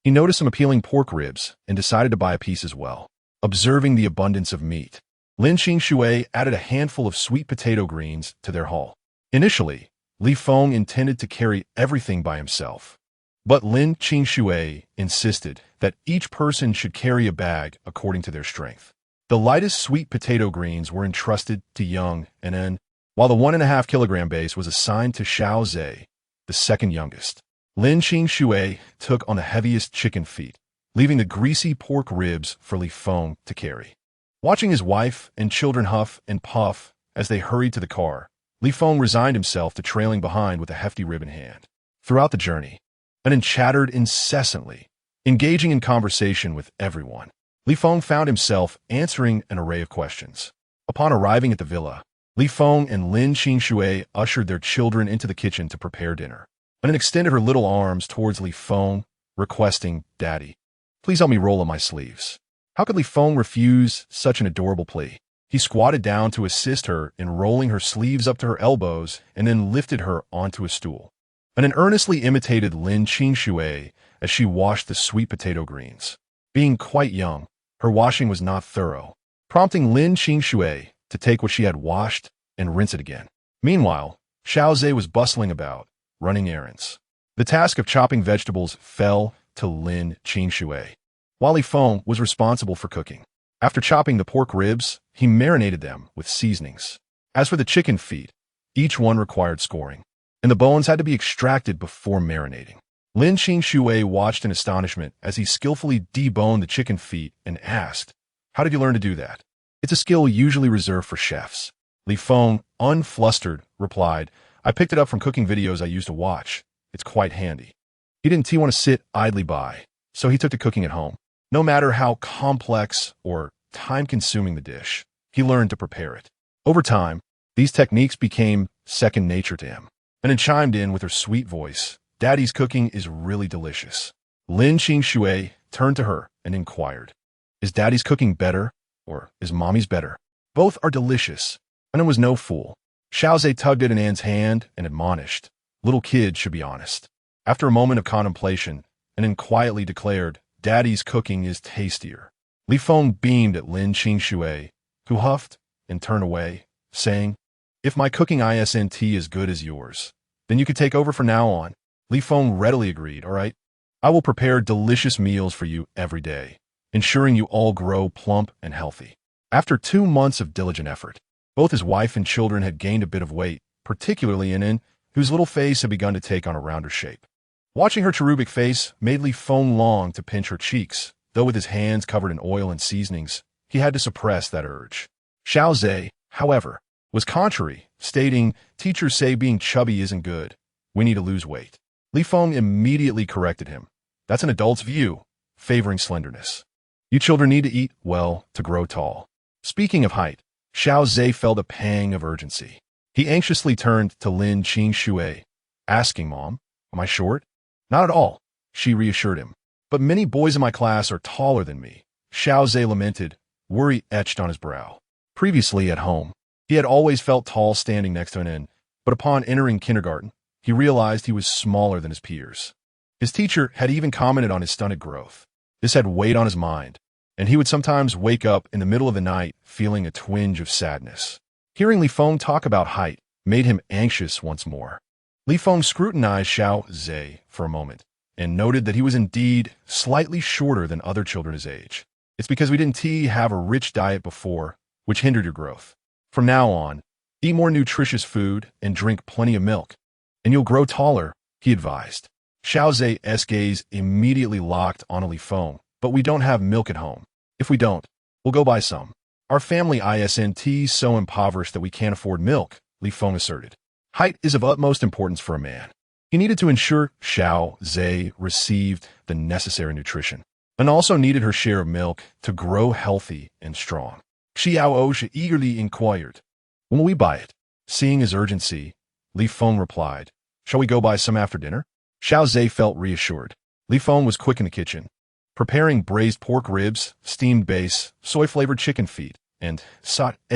he noticed some appealing pork ribs and decided to buy a piece as well. Observing the abundance of meat, Lin Qingshui added a handful of sweet potato greens to their haul. Initially, Li Feng intended to carry everything by himself, but Lin Qingshui insisted that each person should carry a bag according to their strength. The lightest sweet potato greens were entrusted to Young and En, while the 1.5 kilogram base was assigned to Xiao Zhe, the second youngest. Lin Qingshui took on the heaviest chicken feet, leaving the greasy pork ribs for Li Feng to carry. Watching his wife and children huff and puff as they hurried to the car, Li Feng resigned himself to trailing behind with a hefty rib in hand. Throughout the journey, En chattered incessantly, engaging in conversation with everyone. Li Feng found himself answering an array of questions. Upon arriving at the villa, Li Feng and Lin Qingshui ushered their children into the kitchen to prepare dinner. En extended her little arms towards Li Feng, requesting, "Daddy, please help me roll up my sleeves." How could Li Feng refuse such an adorable plea? He squatted down to assist her in rolling her sleeves up to her elbows and then lifted her onto a stool. En earnestly imitated Lin Qingshui as she washed the sweet potato greens. Being quite young, her washing was not thorough, prompting Lin Qingshui to take what she had washed and rinse it again. Meanwhile, Xiao Zhe was bustling about, running errands. The task of chopping vegetables fell to Lin Qingshui, while Li Feng was responsible for cooking. After chopping the pork ribs, he marinated them with seasonings. As for the chicken feet, each one required scoring, and the bones had to be extracted before marinating. Lin Qingshui watched in astonishment as he skillfully deboned the chicken feet and asked, "How did you learn to do that?" "It's a skill usually reserved for chefs." Li Feng, unflustered, replied, "I picked it up from cooking videos I used to watch. It's quite handy." He didn't want to sit idly by, so he took to cooking at home. No matter how complex or time-consuming the dish, he learned to prepare it. Over time, these techniques became second nature to him. And it chimed in with her sweet voice, "Daddy's cooking is really delicious." Lin Qingshui turned to her and inquired, "Is Daddy's cooking better, or is Mommy's better?" "Both are delicious." And it was no fool. Xiao Zhe tugged at An's hand and admonished, "Little kids should be honest." After a moment of contemplation, An quietly declared, "Daddy's cooking is tastier." Li Feng beamed at Lin Qingshui, who huffed and turned away, saying, "If my cooking isn't as good as yours, then you could take over from now on." Li Feng readily agreed, "All right, I will prepare delicious meals for you every day, ensuring you all grow plump and healthy." After 2 months of diligent effort, both his wife and children had gained a bit of weight, particularly In, whose little face had begun to take on a rounder shape. Watching her cherubic face made Li Feng long to pinch her cheeks, though with his hands covered in oil and seasonings, he had to suppress that urge. Xiao Zhe, however, was contrary, stating, "Teachers say being chubby isn't good. We need to lose weight." Li Feng immediately corrected him. "That's an adult's view, favoring slenderness. You children need to eat well to grow tall." Speaking of height, Xiao Zhe felt a pang of urgency. He anxiously turned to Lin Qingshui, asking, "Mom, am I short?" "Not at all," she reassured him. "But many boys in my class are taller than me." Xiao Zhe lamented, worry etched on his brow. Previously at home, he had always felt tall standing next to An, but upon entering kindergarten, he realized he was smaller than his peers. His teacher had even commented on his stunted growth. This had weighed on his mind, and he would sometimes wake up in the middle of the night feeling a twinge of sadness. Hearing Li Feng talk about height made him anxious once more. Li Feng scrutinized Xiao Zhe for a moment and noted that he was indeed slightly shorter than other children his age. "It's because we didn't have a rich diet before, which hindered your growth. From now on, eat more nutritious food and drink plenty of milk, and you'll grow taller," he advised. Xiao Zhe's gaze immediately locked on Li Feng. "But we don't have milk at home. If we don't, we'll go buy some. Our family isn't so impoverished that we can't afford milk," Li Feng asserted. Height is of utmost importance for a man. He needed to ensure Xiao Zhe received the necessary nutrition, and also needed her share of milk to grow healthy and strong. Xiao Osha eagerly inquired, "When will we buy it?" Seeing his urgency, Li Feng replied, "Shall we go buy some after dinner?" Xiao Zhe felt reassured. Li Feng was quick in the kitchen, preparing braised pork ribs, steamed base, soy-flavored chicken feet, and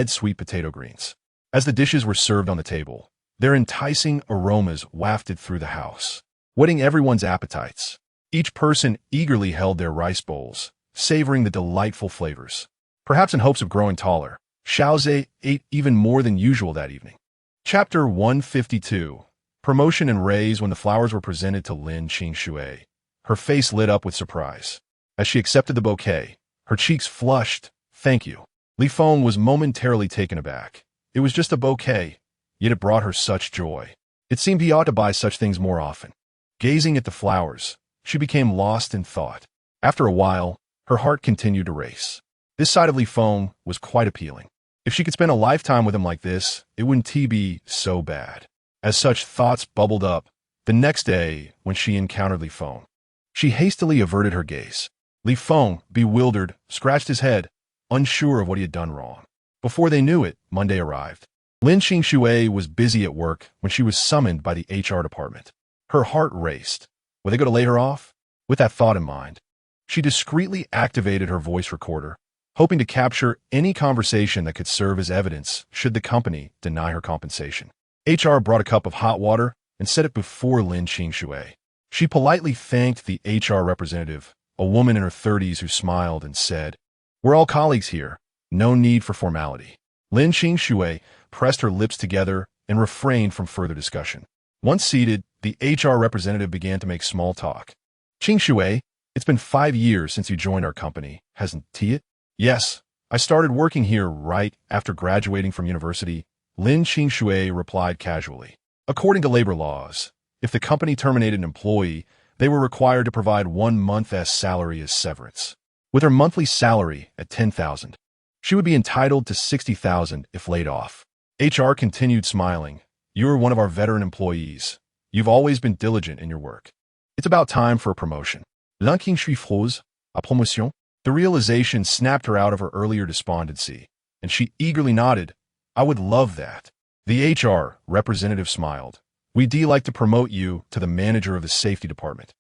sweet potato greens. As the dishes were served on the table, Their enticing aromas wafted through the house, whetting everyone's appetites. Each person eagerly held their rice bowls, savoring the delightful flavors. Perhaps in hopes of growing taller, Xiaoze ate even more than usual that evening. Chapter 152. Promotion and raise. When the flowers were presented to Lin Qingshui, her face lit up with surprise. As she accepted the bouquet, her cheeks flushed. "Thank you." Li Feng was momentarily taken aback. It was just a bouquet, yet it brought her such joy. It seemed he ought to buy such things more often. Gazing at the flowers, she became lost in thought. After a while, her heart continued to race. This side of Li Feng was quite appealing. If she could spend a lifetime with him like this, it wouldn't be so bad. As such thoughts bubbled up, the next day, when she encountered Li Feng, she hastily averted her gaze. Li Feng, bewildered, scratched his head, unsure of what he had done wrong. Before they knew it, Monday arrived. Lin Qingshui was busy at work when she was summoned by the HR department. Her heart raced. Were they going to lay her off? With that thought in mind, she discreetly activated her voice recorder, hoping to capture any conversation that could serve as evidence should the company deny her compensation. HR brought a cup of hot water and set it before Lin Qingshui. She politely thanked the HR representative, a woman in her 30s who smiled and said, "We're all colleagues here. No need for formality." Lin Qingshui pressed her lips together and refrained from further discussion. Once seated, the HR representative began to make small talk. "Qingshui, it's been 5 years since you joined our company, hasn't it?" "Yes, I started working here right after graduating from university," Lin Qingshui replied casually. According to labor laws, if the company terminated an employee, they were required to provide 1 month's salary as severance. With her monthly salary at 10,000, she would be entitled to 60,000 if laid off. HR continued smiling. "You're one of our veteran employees. You've always been diligent in your work. It's about time for a promotion." Lin Qingshui froze. "A promotion?" The realization snapped her out of her earlier despondency, and she eagerly nodded. "I would love that." The HR representative smiled. "We'd like to promote you to the manager of the safety department,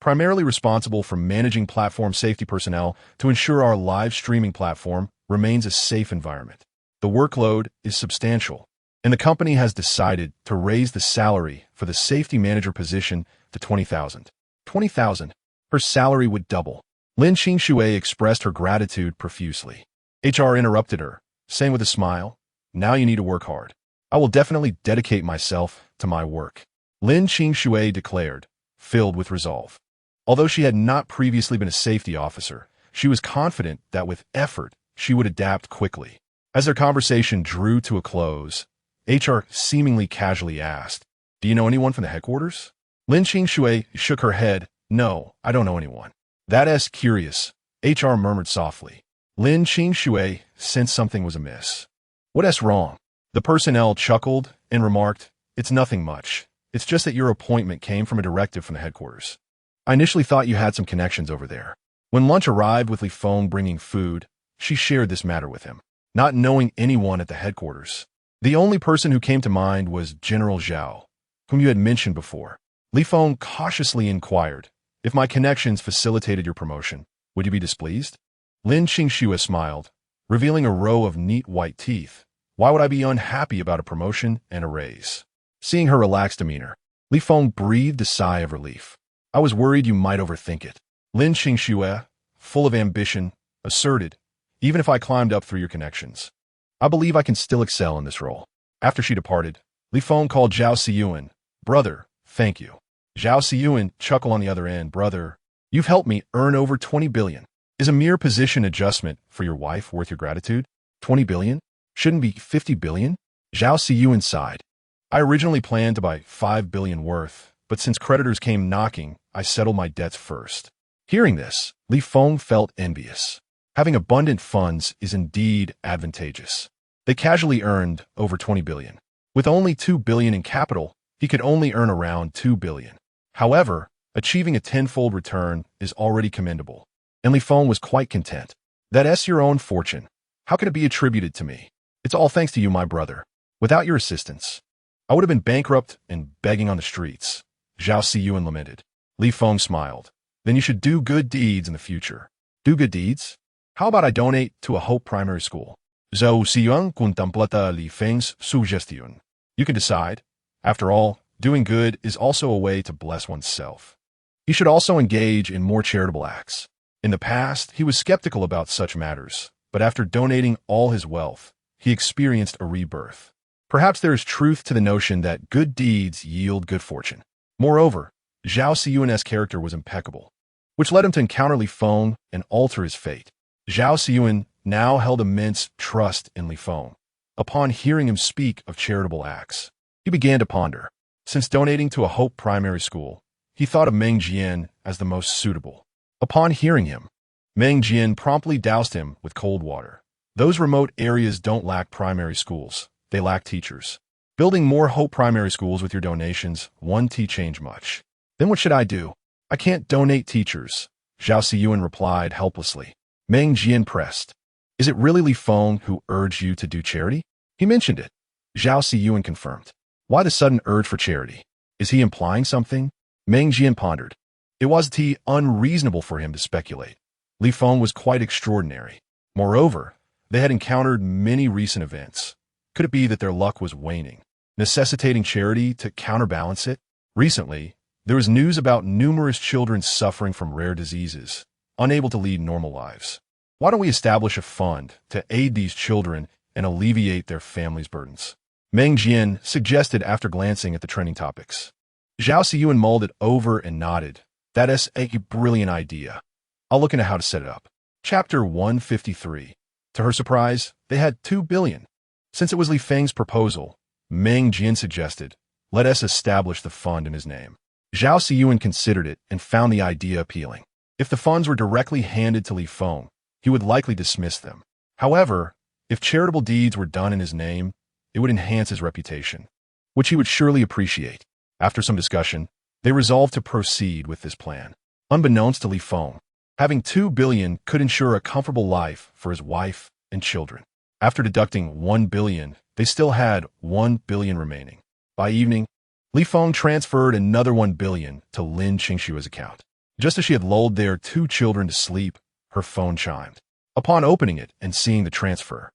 primarily responsible for managing platform safety personnel to ensure our live streaming platform remains a safe environment. The workload is substantial, and the company has decided to raise the salary for the safety manager position to 20,000. 20,000? Her salary would double. Lin Qingshui expressed her gratitude profusely. HR interrupted her, saying with a smile, "Now you need to work hard." "I will definitely dedicate myself to my work," Lin Qingshui declared, filled with resolve. Although she had not previously been a safety officer, she was confident that with effort, she would adapt quickly. As their conversation drew to a close, HR seemingly casually asked, "Do you know anyone from the headquarters?" Lin Qingshui shook her head. "No, I don't know anyone." "That's curious," HR murmured softly. Lin Qingshui sensed something was amiss. "What's wrong?" The personnel chuckled and remarked, "It's nothing much. It's just that your appointment came from a directive from the headquarters. I initially thought you had some connections over there." When lunch arrived with Li Feng bringing food, she shared this matter with him, not knowing anyone at the headquarters. The only person who came to mind was General Zhao, whom you had mentioned before. Li Feng cautiously inquired, "If my connections facilitated your promotion, would you be displeased?" Lin Qingshui smiled, revealing a row of neat white teeth. "Why would I be unhappy about a promotion and a raise?" Seeing her relaxed demeanor, Li Feng breathed a sigh of relief. "I was worried you might overthink it." Lin Qingshui, full of ambition, asserted, "Even if I climbed up through your connections, I believe I can still excel in this role." After she departed, Li Feng called Zhao Siyuan. "Brother, thank you." Zhao Siyuan chuckled on the other end. "Brother, you've helped me earn over 20 billion. Is a mere position adjustment for your wife worth your gratitude? 20 billion? Shouldn't be 50 billion? Zhao Siyuan sighed. "I originally planned to buy 5 billion worth, but since creditors came knocking, I settled my debts first." Hearing this, Li Feng felt envious. Having abundant funds is indeed advantageous. They casually earned over 20 billion. With only 2 billion in capital, he could only earn around 2 billion. However, achieving a tenfold return is already commendable, and Li Feng was quite content. "That's your own fortune. How can it be attributed to me? It's all thanks to you, my brother. Without your assistance, I would have been bankrupt and begging on the streets," Zhao Siyuan lamented. Li Feng smiled. "Then you should do good deeds in the future." "Do good deeds? How about I donate to a Hope Primary School?" Zhao Siyuan contemplata Li Feng's suggestion. "You can decide. After all, doing good is also a way to bless oneself. He should also engage in more charitable acts. In the past, he was skeptical about such matters, but after donating all his wealth, he experienced a rebirth. Perhaps there is truth to the notion that good deeds yield good fortune. Moreover, Zhao Siyuan's character was impeccable, which led him to encounter Li Feng and alter his fate. Zhao Siyuan now held immense trust in Li Feng. Upon hearing him speak of charitable acts, he began to ponder. Since donating to a Hope primary school, he thought of Meng Jian as the most suitable. Upon hearing him, Meng Jian promptly doused him with cold water. Those remote areas don't lack primary schools. They lack teachers. Building more Hope primary schools with your donations won't change much. Then what should I do? I can't donate teachers, Zhao Siyuan replied helplessly. Meng Jian pressed. Is it really Li Feng who urged you to do charity? He mentioned it. Zhao Siyuan confirmed. Why the sudden urge for charity? Is he implying something? Meng Jian pondered. It wasn't unreasonable for him to speculate. Li Feng was quite extraordinary. Moreover, they had encountered many recent events. Could it be that their luck was waning, necessitating charity to counterbalance it? Recently, there was news about numerous children suffering from rare diseases, unable to lead normal lives. Why don't we establish a fund to aid these children and alleviate their families' burdens? Meng Jian suggested after glancing at the trending topics. Zhao Siyuan mulled it over and nodded. That is a brilliant idea. I'll look into how to set it up. Chapter 153. To her surprise, they had 2 billion. Since it was Li Feng's proposal, Meng Jian suggested, let us establish the fund in his name. Zhao Siyuan considered it and found the idea appealing. If the funds were directly handed to Li Feng, he would likely dismiss them. However, if charitable deeds were done in his name, it would enhance his reputation, which he would surely appreciate. After some discussion, they resolved to proceed with this plan. Unbeknownst to Li Feng, having 2 billion could ensure a comfortable life for his wife and children. After deducting 1 billion, they still had 1 billion remaining. By evening, Li Feng transferred another 1 billion to Lin Qingshua's account. Just as she had lulled their 2 children to sleep, her phone chimed. Upon opening it and seeing the transfer,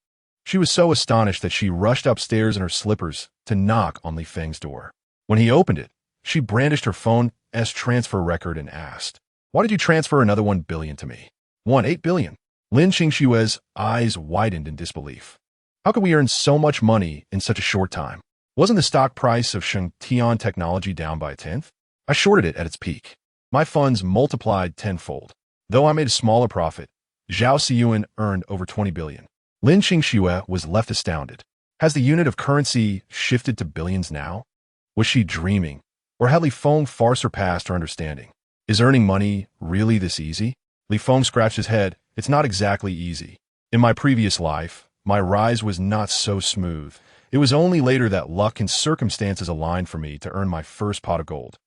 she was so astonished that she rushed upstairs in her slippers to knock on Li Feng's door. When he opened it, she brandished her phone's transfer record and asked, "Why did you transfer another 1 billion to me?" 8 billion. Lin Qingshua's eyes widened in disbelief. How could we earn so much money in such a short time? Wasn't the stock price of Shengtian Technology down by a tenth? I shorted it at its peak. My funds multiplied tenfold. Though I made a smaller profit, Zhao Siyuan earned over 20 billion. Lin Qingxue was left astounded. Has the unit of currency shifted to billions now? Was she dreaming? Or had Li Feng far surpassed her understanding? Is earning money really this easy? Li Feng scratched his head. It's not exactly easy. In my previous life, my rise was not so smooth. It was only later that luck and circumstances aligned for me to earn my first pot of gold.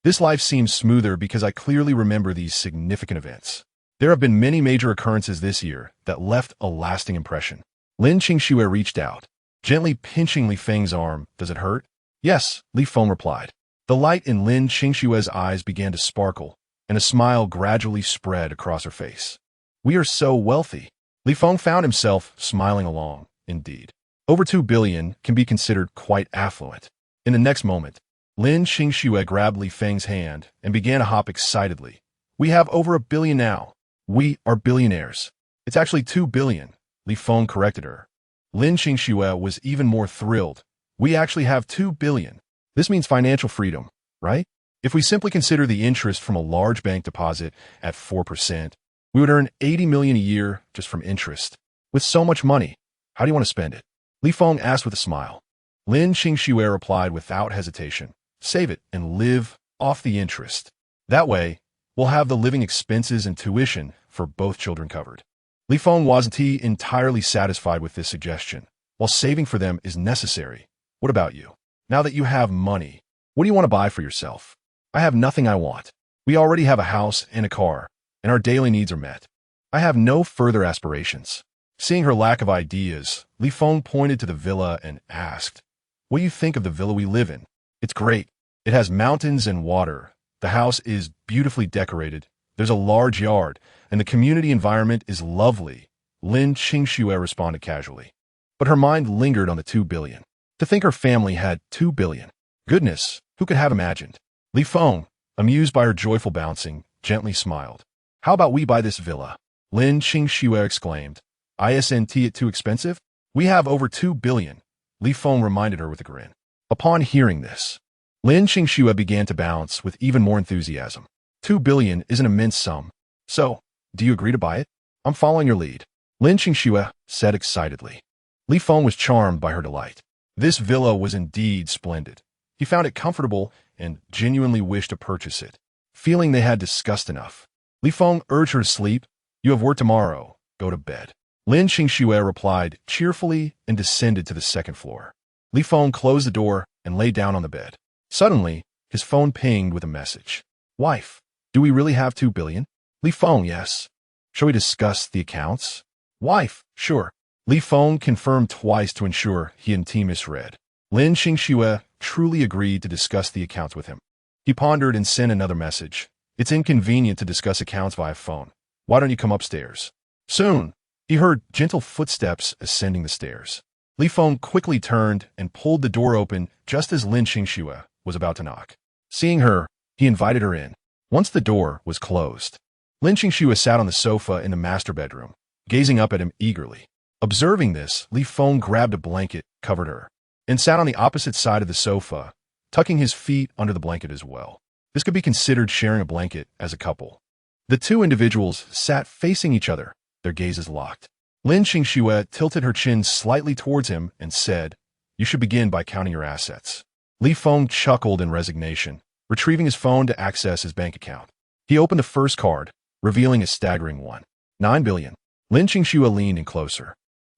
This life seems smoother because I clearly remember these significant events. There have been many major occurrences this year that left a lasting impression. Lin Qingxue reached out, gently pinching Li Feng's arm. Does it hurt? Yes, Li Feng replied. The light in Lin Qingxue's eyes began to sparkle, and a smile gradually spread across her face. We are so wealthy. Li Feng found himself smiling along. Indeed, over 2 billion can be considered quite affluent. In the next moment, Lin Qingxue grabbed Li Feng's hand and began to hop excitedly. We have over 1 billion now. We are billionaires. It's actually 2 billion, Li Feng corrected her. Lin Qingxue was even more thrilled. We actually have 2 billion. This means financial freedom, right? If we simply consider the interest from a large bank deposit at 4%, we would earn 80 million a year just from interest. With so much money, how do you want to spend it? Li Feng asked with a smile. Lin Qingxue replied without hesitation. Save it and live off the interest. That way, we'll have the living expenses and tuition for both children covered. Li Feng wasn't entirely satisfied with this suggestion. While saving for them is necessary, what about you? Now that you have money, what do you want to buy for yourself? I have nothing I want. We already have a house and a car, and our daily needs are met. I have no further aspirations. Seeing her lack of ideas, Li Feng pointed to the villa and asked, What do you think of the villa we live in? It's great. It has mountains and water. The house is beautifully decorated. There's a large yard, and the community environment is lovely. Lin Qingxue responded casually. But her mind lingered on the 2 billion. To think her family had 2 billion. Goodness, who could have imagined? Li Feng, amused by her joyful bouncing, gently smiled. How about we buy this villa? Lin Qingxue exclaimed. Isn't it too expensive? We have over 2 billion, Li Feng reminded her with a grin. Upon hearing this, Lin Qingxue began to bounce with even more enthusiasm. 2 billion is an immense sum. So, do you agree to buy it? I'm following your lead, Lin Qingxue said excitedly. Li Feng was charmed by her delight. This villa was indeed splendid. He found it comfortable and genuinely wished to purchase it. Feeling they had discussed enough, Li Feng urged her to sleep. You have work tomorrow. Go to bed. Lin Qingxue replied cheerfully and descended to the second floor. Li Feng closed the door and lay down on the bed. Suddenly, his phone pinged with a message. Wife, do we really have 2 billion? Li Feng, yes. Shall we discuss the accounts? Wife, sure. Li Feng confirmed twice to ensure he hadn't misread. Lin Qingxue truly agreed to discuss the accounts with him. He pondered and sent another message. It's inconvenient to discuss accounts via phone. Why don't you come upstairs? Soon, he heard gentle footsteps ascending the stairs. Li Feng quickly turned and pulled the door open just as Lin Qingxue was about to knock. Seeing her, he invited her in. Once the door was closed, Lin Qingxue sat on the sofa in the master bedroom, gazing up at him eagerly. Observing this, Li Feng grabbed a blanket, covered her, and sat on the opposite side of the sofa, tucking his feet under the blanket as well. This could be considered sharing a blanket as a couple. The two individuals sat facing each other, their gazes locked. Lin Qingxue tilted her chin slightly towards him and said, You should begin by counting your assets. Li Feng chuckled in resignation, retrieving his phone to access his bank account. He opened the first card, revealing a staggering one. 9 billion. Lin Qingxue leaned in closer.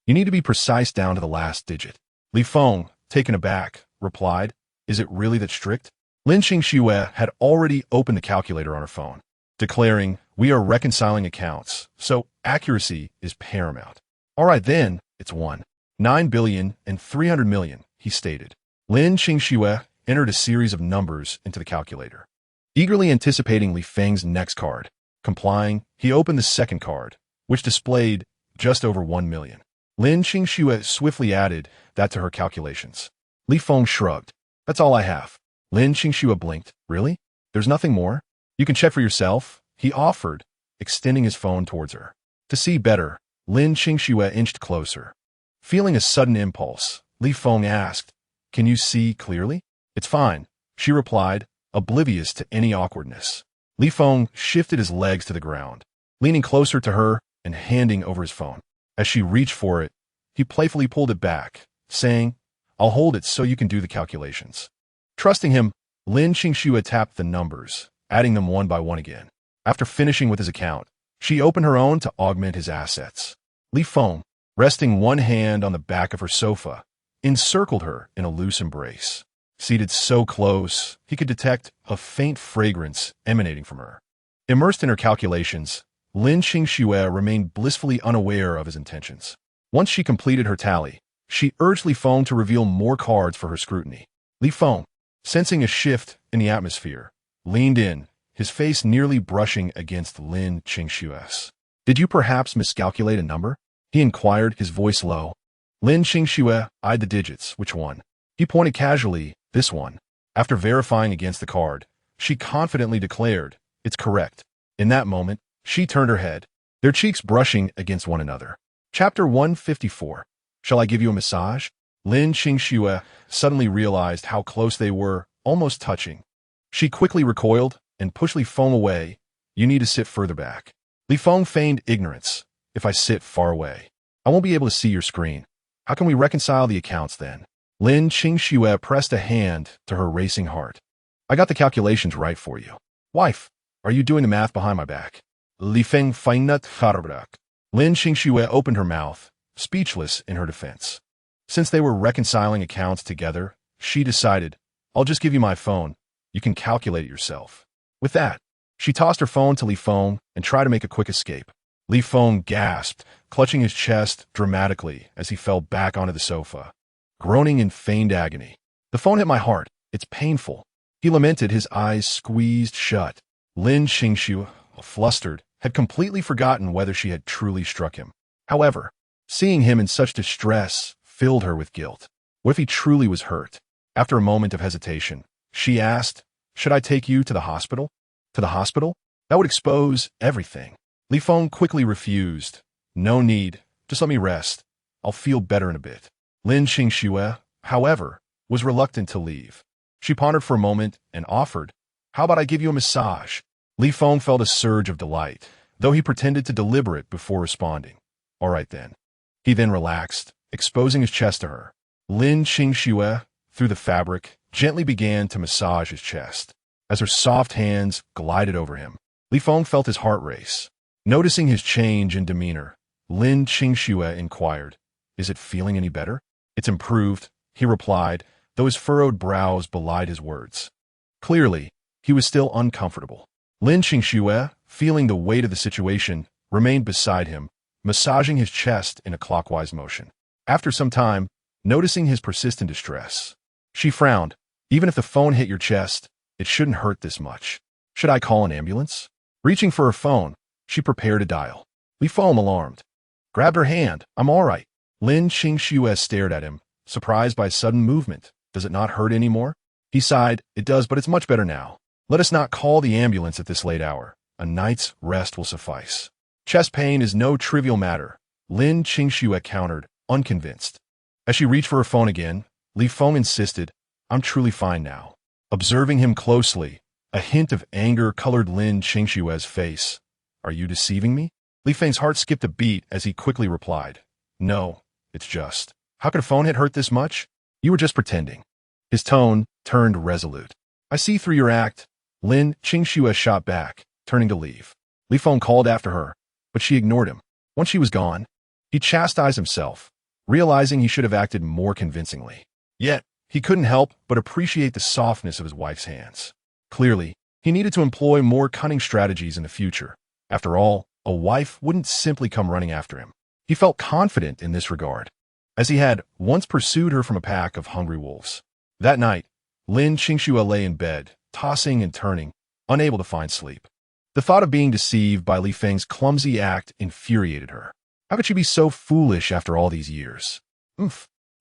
You need to be precise down to the last digit. Li Feng, taken aback, replied, Is it really that strict? Lin Qingxue had already opened the calculator on her phone, declaring, We are reconciling accounts, so accuracy is paramount. All right then, it's 9 billion and 300 million, he stated. Lin Qingxue entered a series of numbers into the calculator. Eagerly anticipating Li Feng's next card, complying, he opened the second card, which displayed just over 1 million. Lin Qingxue swiftly added that to her calculations. Li Feng shrugged. That's all I have. Lin Qingxue blinked. Really? There's nothing more? You can check for yourself, he offered, extending his phone towards her. To see better, Lin Qingxue inched closer. Feeling a sudden impulse, Li Feng asked, Can you see clearly? It's fine, she replied, oblivious to any awkwardness. Li Feng shifted his legs to the ground, leaning closer to her and handing over his phone. As she reached for it, he playfully pulled it back, saying, I'll hold it so you can do the calculations. Trusting him, Lin Qingxue tapped the numbers, adding them one by one again. After finishing with his account, she opened her own to augment his assets. Li Feng, resting one hand on the back of her sofa, encircled her in a loose embrace. Seated so close, he could detect a faint fragrance emanating from her. Immersed in her calculations, Lin Qingxue remained blissfully unaware of his intentions. Once she completed her tally, she urged Li Feng to reveal more cards for her scrutiny. Li Feng, sensing a shift in the atmosphere, leaned in, his face nearly brushing against Lin Qingxue's. Did you perhaps miscalculate a number? He inquired, his voice low. Lin Qingxue eyed the digits. Which one? He pointed casually, this one. After verifying against the card, she confidently declared, It's correct. In that moment, she turned her head, their cheeks brushing against one another. Chapter 154. Shall I give you a massage? Lin Qingxue suddenly realized how close they were, almost touching. She quickly recoiled and pushed Li Feng away. You need to sit further back. Li Feng feigned ignorance. If I sit far away, I won't be able to see your screen. How can we reconcile the accounts then? Lin Qingxue pressed a hand to her racing heart. I got the calculations right for you. Wife, are you doing the math behind my back? Li Feng feinat harbrak. Lin Qingxue opened her mouth, speechless in her defense. Since they were reconciling accounts together, she decided, I'll just give you my phone. You can calculate it yourself. With that, she tossed her phone to Li Feng and tried to make a quick escape. Li Feng gasped, clutching his chest dramatically as he fell back onto the sofa, groaning in feigned agony. The phone hit my heart. It's painful. He lamented, his eyes squeezed shut. Lin Qingxue, flustered, had completely forgotten whether she had truly struck him. However, seeing him in such distress filled her with guilt. What if he truly was hurt? After a moment of hesitation, she asked, "Should I take you to the hospital?" "To the hospital? That would expose everything." Li Feng quickly refused. "No need. Just let me rest. I'll feel better in a bit." Lin Qingxue, however, was reluctant to leave. She pondered for a moment and offered, "How about I give you a massage?" Li Feng felt a surge of delight, though he pretended to deliberate before responding. "All right then." He then relaxed, exposing his chest to her. Lin Qingxue, through the fabric, gently began to massage his chest. As her soft hands glided over him, Li Feng felt his heart race. Noticing his change in demeanor, Lin Qingxue inquired, "Is it feeling any better?" "It's improved," he replied, though his furrowed brows belied his words. Clearly, he was still uncomfortable. Lin Qingxue, feeling the weight of the situation, remained beside him, massaging his chest in a clockwise motion. After some time, noticing his persistent distress, she frowned. "Even if the phone hit your chest, it shouldn't hurt this much. Should I call an ambulance?" Reaching for her phone, she prepared to dial. Li Feng, alarmed, grabbed her hand. "I'm all right." Lin Qingxue stared at him, surprised by sudden movement. "Does it not hurt anymore?" He sighed. "It does, but it's much better now. Let us not call the ambulance at this late hour. A night's rest will suffice." "Chest pain is no trivial matter," Lin Qingxue countered, unconvinced. As she reached for her phone again, Li Feng insisted, "I'm truly fine now." Observing him closely, a hint of anger colored Lin Qingxue's face. "Are you deceiving me?" Li Feng's heart skipped a beat as he quickly replied, "No, it's just. How could a phone hit hurt this much? You were just pretending." His tone turned resolute. "I see through your act." Lin Qingxue shot back, turning to leave. Li Feng called after her, but she ignored him. Once she was gone, he chastised himself, realizing he should have acted more convincingly. Yet, he couldn't help but appreciate the softness of his wife's hands. Clearly, he needed to employ more cunning strategies in the future. After all, a wife wouldn't simply come running after him. He felt confident in this regard, as he had once pursued her from a pack of hungry wolves. That night, Lin Qingxue lay in bed, tossing and turning, unable to find sleep. The thought of being deceived by Li Feng's clumsy act infuriated her. How could she be so foolish after all these years?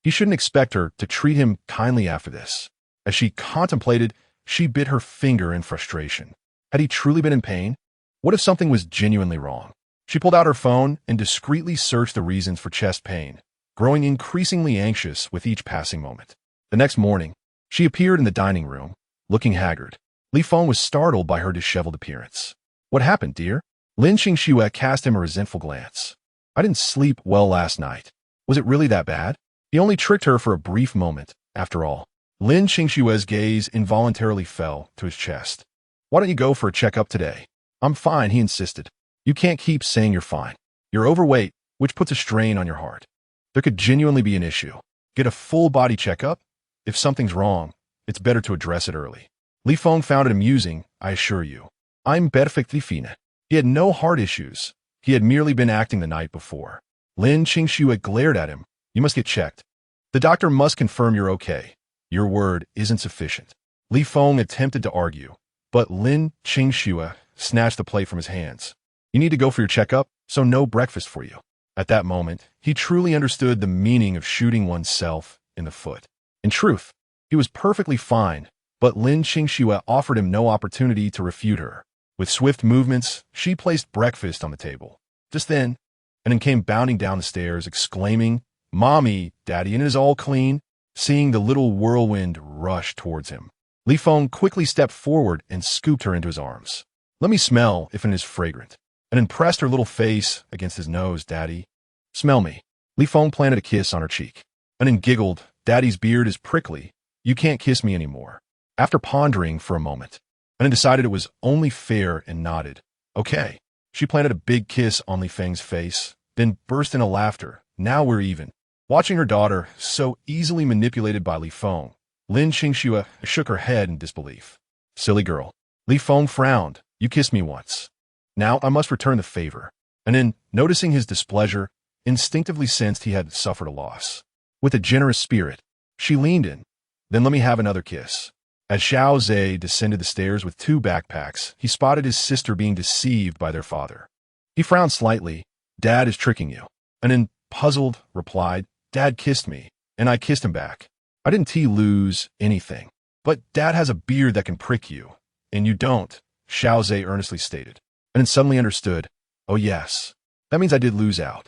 He shouldn't expect her to treat him kindly after this. As she contemplated, she bit her finger in frustration. Had he truly been in pain? What if something was genuinely wrong? She pulled out her phone and discreetly searched the reasons for chest pain, growing increasingly anxious with each passing moment. The next morning, she appeared in the dining room, looking haggard. Li Feng was startled by her disheveled appearance. "What happened, dear?" Lin Qingxue cast him a resentful glance. "I didn't sleep well last night. Was it really that bad?" He only tricked her for a brief moment, after all. Lin Qingxue's gaze involuntarily fell to his chest. "Why don't you go for a checkup today?" "I'm fine," he insisted. "You can't keep saying you're fine. You're overweight, which puts a strain on your heart. There could genuinely be an issue. Get a full-body checkup. If something's wrong, it's better to address it early." Li Feng found it amusing, "I assure you. I'm perfectly fine." He had no heart issues. He had merely been acting the night before. Lin Qingxue glared at him. "You must get checked. The doctor must confirm you're okay. Your word isn't sufficient." Li Feng attempted to argue, but Lin Qingxue snatched the plate from his hands. "You need to go for your checkup, so no breakfast for you." At that moment, he truly understood the meaning of shooting oneself in the foot. In truth, he was perfectly fine, but Lin Qingxue offered him no opportunity to refute her. With swift movements, she placed breakfast on the table. Just then, and then came bounding down the stairs, exclaiming, "Mommy, Daddy, and it is all clean?" Seeing the little whirlwind rush towards him, Li Feng quickly stepped forward and scooped her into his arms. "Let me smell if it is fragrant," and then pressed her little face against his nose. "Daddy, smell me." Li Feng planted a kiss on her cheek, and then giggled, "Daddy's beard is prickly. You can't kiss me anymore." After pondering for a moment, and then decided it was only fair and nodded, "Okay." She planted a big kiss on Li Feng's face, then burst into laughter. "Now we're even." Watching her daughter so easily manipulated by Li Feng, Lin Qingxue shook her head in disbelief. "Silly girl." Li Feng frowned. "You kissed me once. Now I must return the favor." And then, noticing his displeasure, instinctively sensed he had suffered a loss. With a generous spirit, she leaned in. "Then let me have another kiss." As Xiao Zhe descended the stairs with 2 backpacks, he spotted his sister being deceived by their father. He frowned slightly. "Dad is tricking you." And then, puzzled, replied, "Dad kissed me, and I kissed him back." I didn't lose anything. But Dad has a beard that can prick you, and you don't, Xiaozhe earnestly stated, and then suddenly understood. Oh yes, that means I did lose out.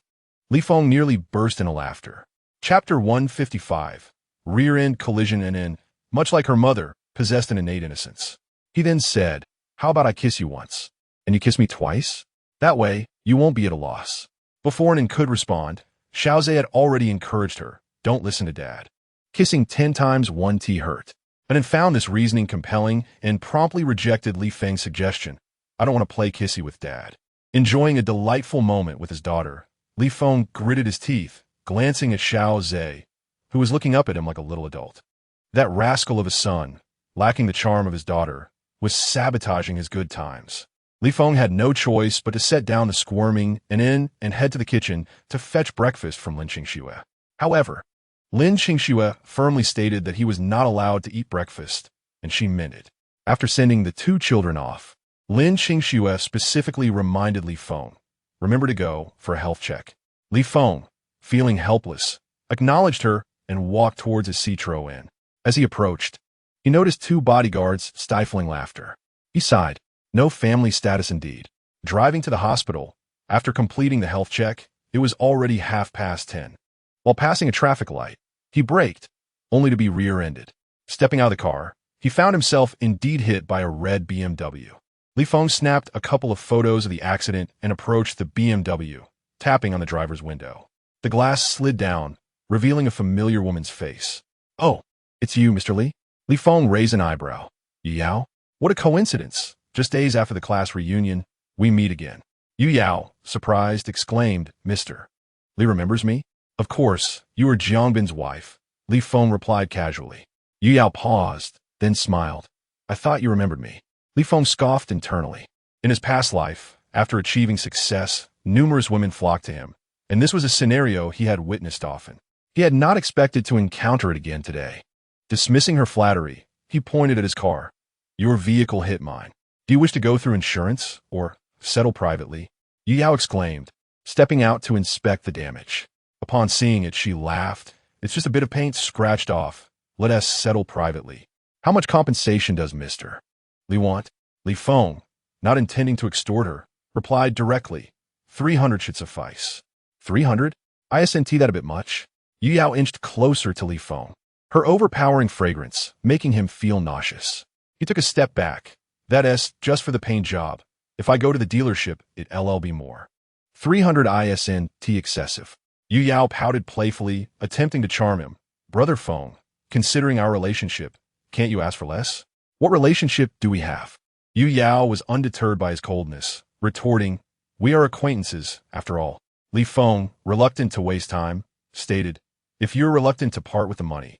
Li Feng nearly burst into laughter. Chapter 155. Rear-end collision and in, much like her mother, possessed an innate innocence. He then said, how about I kiss you once? And you kiss me twice? That way, you won't be at a loss. Before Nin could respond, Xiaozhe had already encouraged her, don't listen to Dad. Kissing 10 times 1T hurt. But Nin found this reasoning compelling and promptly rejected Li Feng's suggestion. I don't want to play kissy with Dad. Enjoying a delightful moment with his daughter, Li Feng gritted his teeth, glancing at Xiaozhe, who was looking up at him like a little adult. That rascal of a son, lacking the charm of his daughter, was sabotaging his good times. Li Feng had no choice but to set down the squirming and head to the kitchen to fetch breakfast from Lin Qingxue. However, Lin Qingxue firmly stated that he was not allowed to eat breakfast, and she meant it. After sending the 2 children off, Lin Qingxue specifically reminded Li Feng, remember to go for a health check. Li Feng, feeling helpless, acknowledged her and walked towards his Citro Inn. As he approached, he noticed 2 bodyguards stifling laughter. He sighed. No family status indeed. Driving to the hospital, after completing the health check, it was already 10:30. While passing a traffic light, he braked, only to be rear-ended. Stepping out of the car, he found himself indeed hit by a red BMW. Li Feng snapped a couple of photos of the accident and approached the BMW, tapping on the driver's window. The glass slid down, revealing a familiar woman's face. Oh, it's you, Mr. Li? Li Feng raised an eyebrow. Yu Yao? What a coincidence. Just days after the class reunion, we meet again. Yu Yao, surprised, exclaimed, Mr. Li remembers me? Of course, you are Jiangbin's wife, Li Feng replied casually. Yu Yao paused, then smiled. I thought you remembered me. Li Feng scoffed internally. In his past life, after achieving success, numerous women flocked to him, and this was a scenario he had witnessed often. He had not expected to encounter it again today. Dismissing her flattery, he pointed at his car. Your vehicle hit mine. Do you wish to go through insurance, or settle privately? Yu Yao exclaimed, stepping out to inspect the damage. Upon seeing it, she laughed. It's just a bit of paint scratched off. Let us settle privately. How much compensation does Mr. Li want? Li Feng, not intending to extort her, replied directly. 300 should suffice. 300? Isn't that a bit much? Yu Yao inched closer to Li Feng, her overpowering fragrance making him feel nauseous. He took a step back. That's just for the paint job. If I go to the dealership, it'll be more. 300 isn't excessive. Yu Yao pouted playfully, attempting to charm him. Brother Feng, considering our relationship, can't you ask for less? What relationship do we have? Yu Yao was undeterred by his coldness, retorting, we are acquaintances, after all. Li Feng, reluctant to waste time, stated, if you're reluctant to part with the money,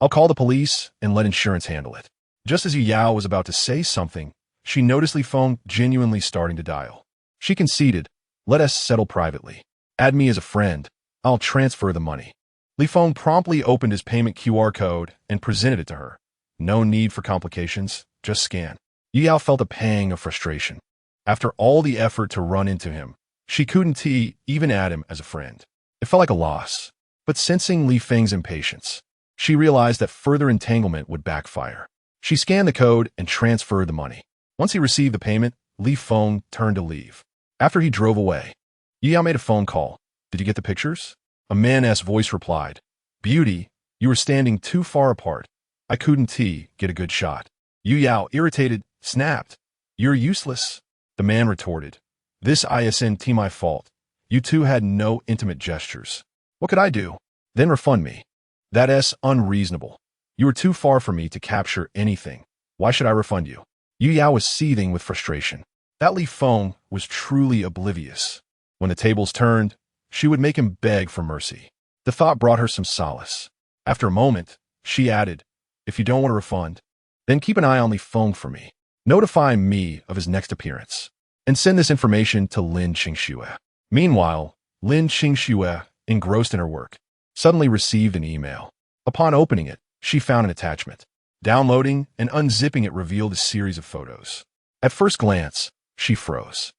I'll call the police and let insurance handle it. Just as Yu Yao was about to say something, she noticed Li Feng genuinely starting to dial. She conceded, let us settle privately. Add me as a friend. I'll transfer the money. Li Feng promptly opened his payment QR code and presented it to her. No need for complications, just scan. Yu Yao felt a pang of frustration. After all the effort to run into him, she couldn't even add him as a friend. It felt like a loss. But sensing Li Feng's impatience, she realized that further entanglement would backfire. She scanned the code and transferred the money. Once he received the payment, Li Feng turned to leave. After he drove away, Yu Yao made a phone call. Did you get the pictures? A man's voice replied. Beauty, you were standing too far apart. I couldn't get a good shot. Yu Yao, irritated, snapped. You're useless. The man retorted. This isn't my fault. You two had no intimate gestures. What could I do? Then refund me. That's unreasonable. You were too far from me to capture anything. Why should I refund you? Yu Yao was seething with frustration. That Li Feng was truly oblivious. When the tables turned, she would make him beg for mercy. The thought brought her some solace. After a moment, she added, if you don't want a refund, then keep an eye on Li Feng for me. Notify me of his next appearance, and send this information to Lin Qingxue. Meanwhile, Lin Qingxue, engrossed in her work, suddenly received an email. Upon opening it, she found an attachment. Downloading and unzipping it revealed a series of photos. At first glance, she froze.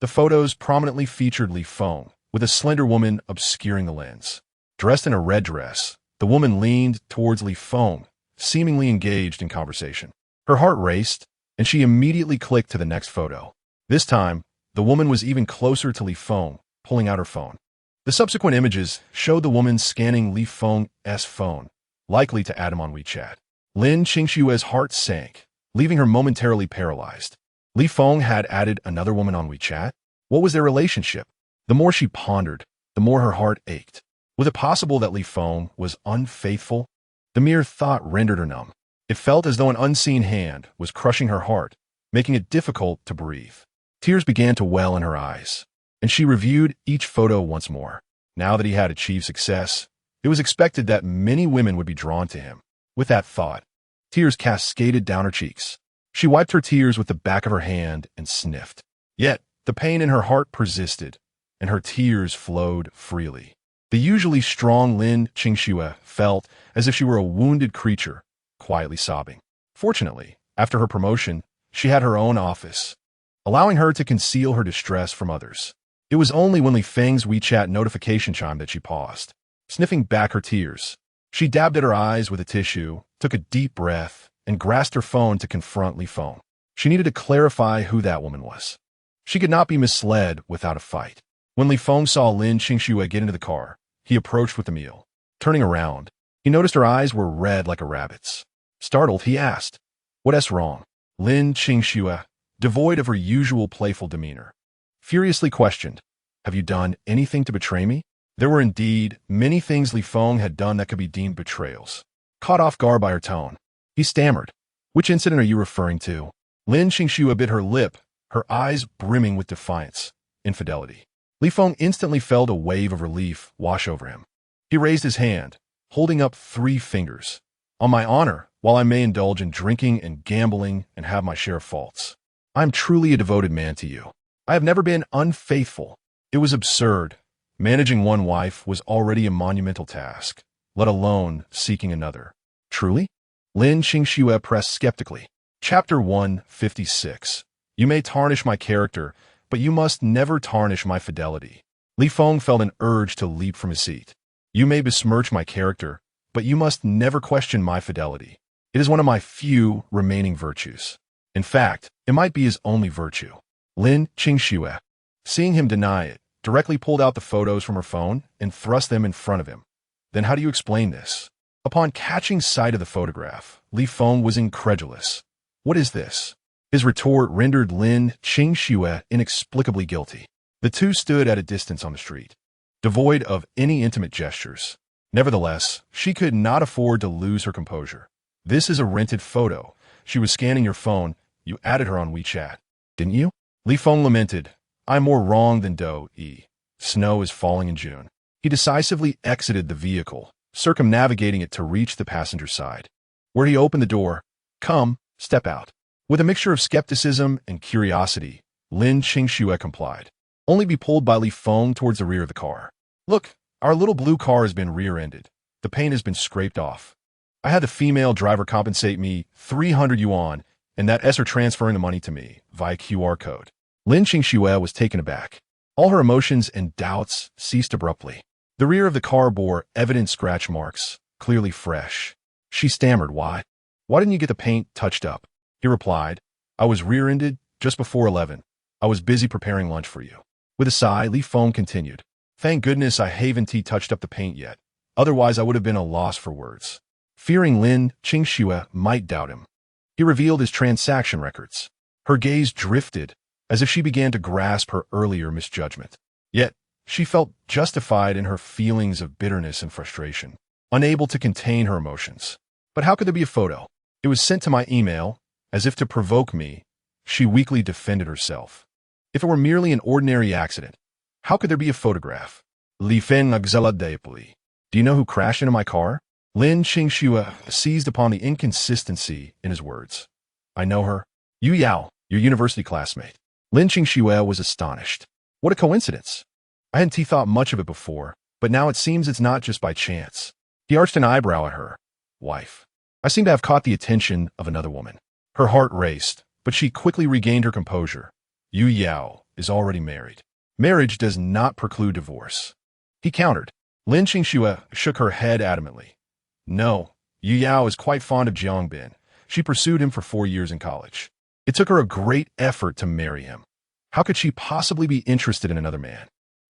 The photos prominently featured Li Feng, with a slender woman obscuring the lens. Dressed in a red dress, The woman leaned towards Li Feng, seemingly engaged in conversation. Her heart raced, and she immediately clicked to the next photo. This time, the woman was even closer to Li Feng, pulling out her phone. The subsequent images showed the woman scanning Li Feng's phone, likely to add him on WeChat. Lin Qingshue's heart sank, leaving her momentarily paralyzed. Li Feng had added another woman on WeChat? What was their relationship? The more she pondered, the more her heart ached. Was it possible that Li Feng was unfaithful? The mere thought rendered her numb. It felt as though an unseen hand was crushing her heart, making it difficult to breathe. Tears began to well in her eyes, and she reviewed each photo once more. Now that he had achieved success, it was expected that many women would be drawn to him. With that thought, tears cascaded down her cheeks. She wiped her tears with the back of her hand and sniffed. Yet, the pain in her heart persisted, and her tears flowed freely. The usually strong Lin Qingxue felt as if she were a wounded creature, quietly sobbing. Fortunately, after her promotion, she had her own office, allowing her to conceal her distress from others. It was only when Li Feng's WeChat notification chimed that she paused, sniffing back her tears. She dabbed at her eyes with a tissue, took a deep breath, and grasped her phone to confront Li Feng. She needed to clarify who that woman was. She could not be misled without a fight. When Li Feng saw Lin Qingxue get into the car, he approached with the meal. Turning around, he noticed her eyes were red like a rabbit's. Startled, he asked, "What's wrong?" Lin Qingxue, devoid of her usual playful demeanor, furiously questioned, "Have you done anything to betray me?" There were indeed many things Li Feng had done that could be deemed betrayals. Caught off guard by her tone, he stammered, "Which incident are you referring to?" Lin Qingxue bit her lip, her eyes brimming with defiance. Infidelity. Li Feng instantly felt a wave of relief wash over him. He raised his hand, holding up 3 fingers. "On my honor, while I may indulge in drinking and gambling and have my share of faults, I am truly a devoted man to you. I have never been unfaithful." It was absurd. Managing one wife was already a monumental task, let alone seeking another. Truly? Lin Qingxue pressed skeptically. Chapter 156. You may tarnish my character, but you must never tarnish my fidelity. Li Feng felt an urge to leap from his seat. You may besmirch my character, but you must never question my fidelity. It is one of my few remaining virtues. In fact, it might be his only virtue. Lin Qingxue, seeing him deny it, directly pulled out the photos from her phone and thrust them in front of him. Then how do you explain this? Upon catching sight of the photograph, Li Feng was incredulous. What is this? His retort rendered Lin Qingxue inexplicably guilty. The two stood at a distance on the street, devoid of any intimate gestures. Nevertheless, she could not afford to lose her composure. "This is a rented photo. She was scanning your phone. You added her on WeChat, didn't you?" Li Feng lamented, "I'm more wrong than Do-e. Snow is falling in June." He decisively exited the vehicle, circumnavigating it to reach the passenger side, where he opened the door. "Come, step out." With a mixture of skepticism and curiosity, Lin Qingxue complied, only to be pulled by Li Feng towards the rear of the car. "Look, our little blue car has been rear-ended. The paint has been scraped off. I had the female driver compensate me 300 yuan, and that S are transferring the money to me via QR code." Lin Qingxue was taken aback. All her emotions and doubts ceased abruptly. The rear of the car bore evident scratch marks, clearly fresh. She stammered, "Why? Why didn't you get the paint touched up?" He replied, "I was rear-ended just before 11. I was busy preparing lunch for you." With a sigh, Li Feng continued, "Thank goodness I haven't touched up the paint yet. Otherwise, I would have been a loss for words." Fearing Lin Qingxue might doubt him, he revealed his transaction records. Her gaze drifted, as if she began to grasp her earlier misjudgment. Yet, she felt justified in her feelings of bitterness and frustration, unable to contain her emotions. "But how could there be a photo? It was sent to my email, as if to provoke me," she weakly defended herself. "If it were merely an ordinary accident, how could there be a photograph?" Li Feng exhaled deeply. "Do you know who crashed into my car?" Lin Qingxue seized upon the inconsistency in his words. "I know her. Yu Yao, your university classmate." Lin Qingxue was astonished. What a coincidence. I hadn't thought much of it before, but now it seems it's not just by chance. He arched an eyebrow at her. "Wife. I seem to have caught the attention of another woman." Her heart raced, but she quickly regained her composure. "Yu Yao is already married. Marriage does not preclude divorce." He countered. Lin Qingxue shook her head adamantly. No, Yu Yao is quite fond of Jiangbin. She pursued him for 4 years in college. It took her a great effort to marry him. How could she possibly be interested in another man?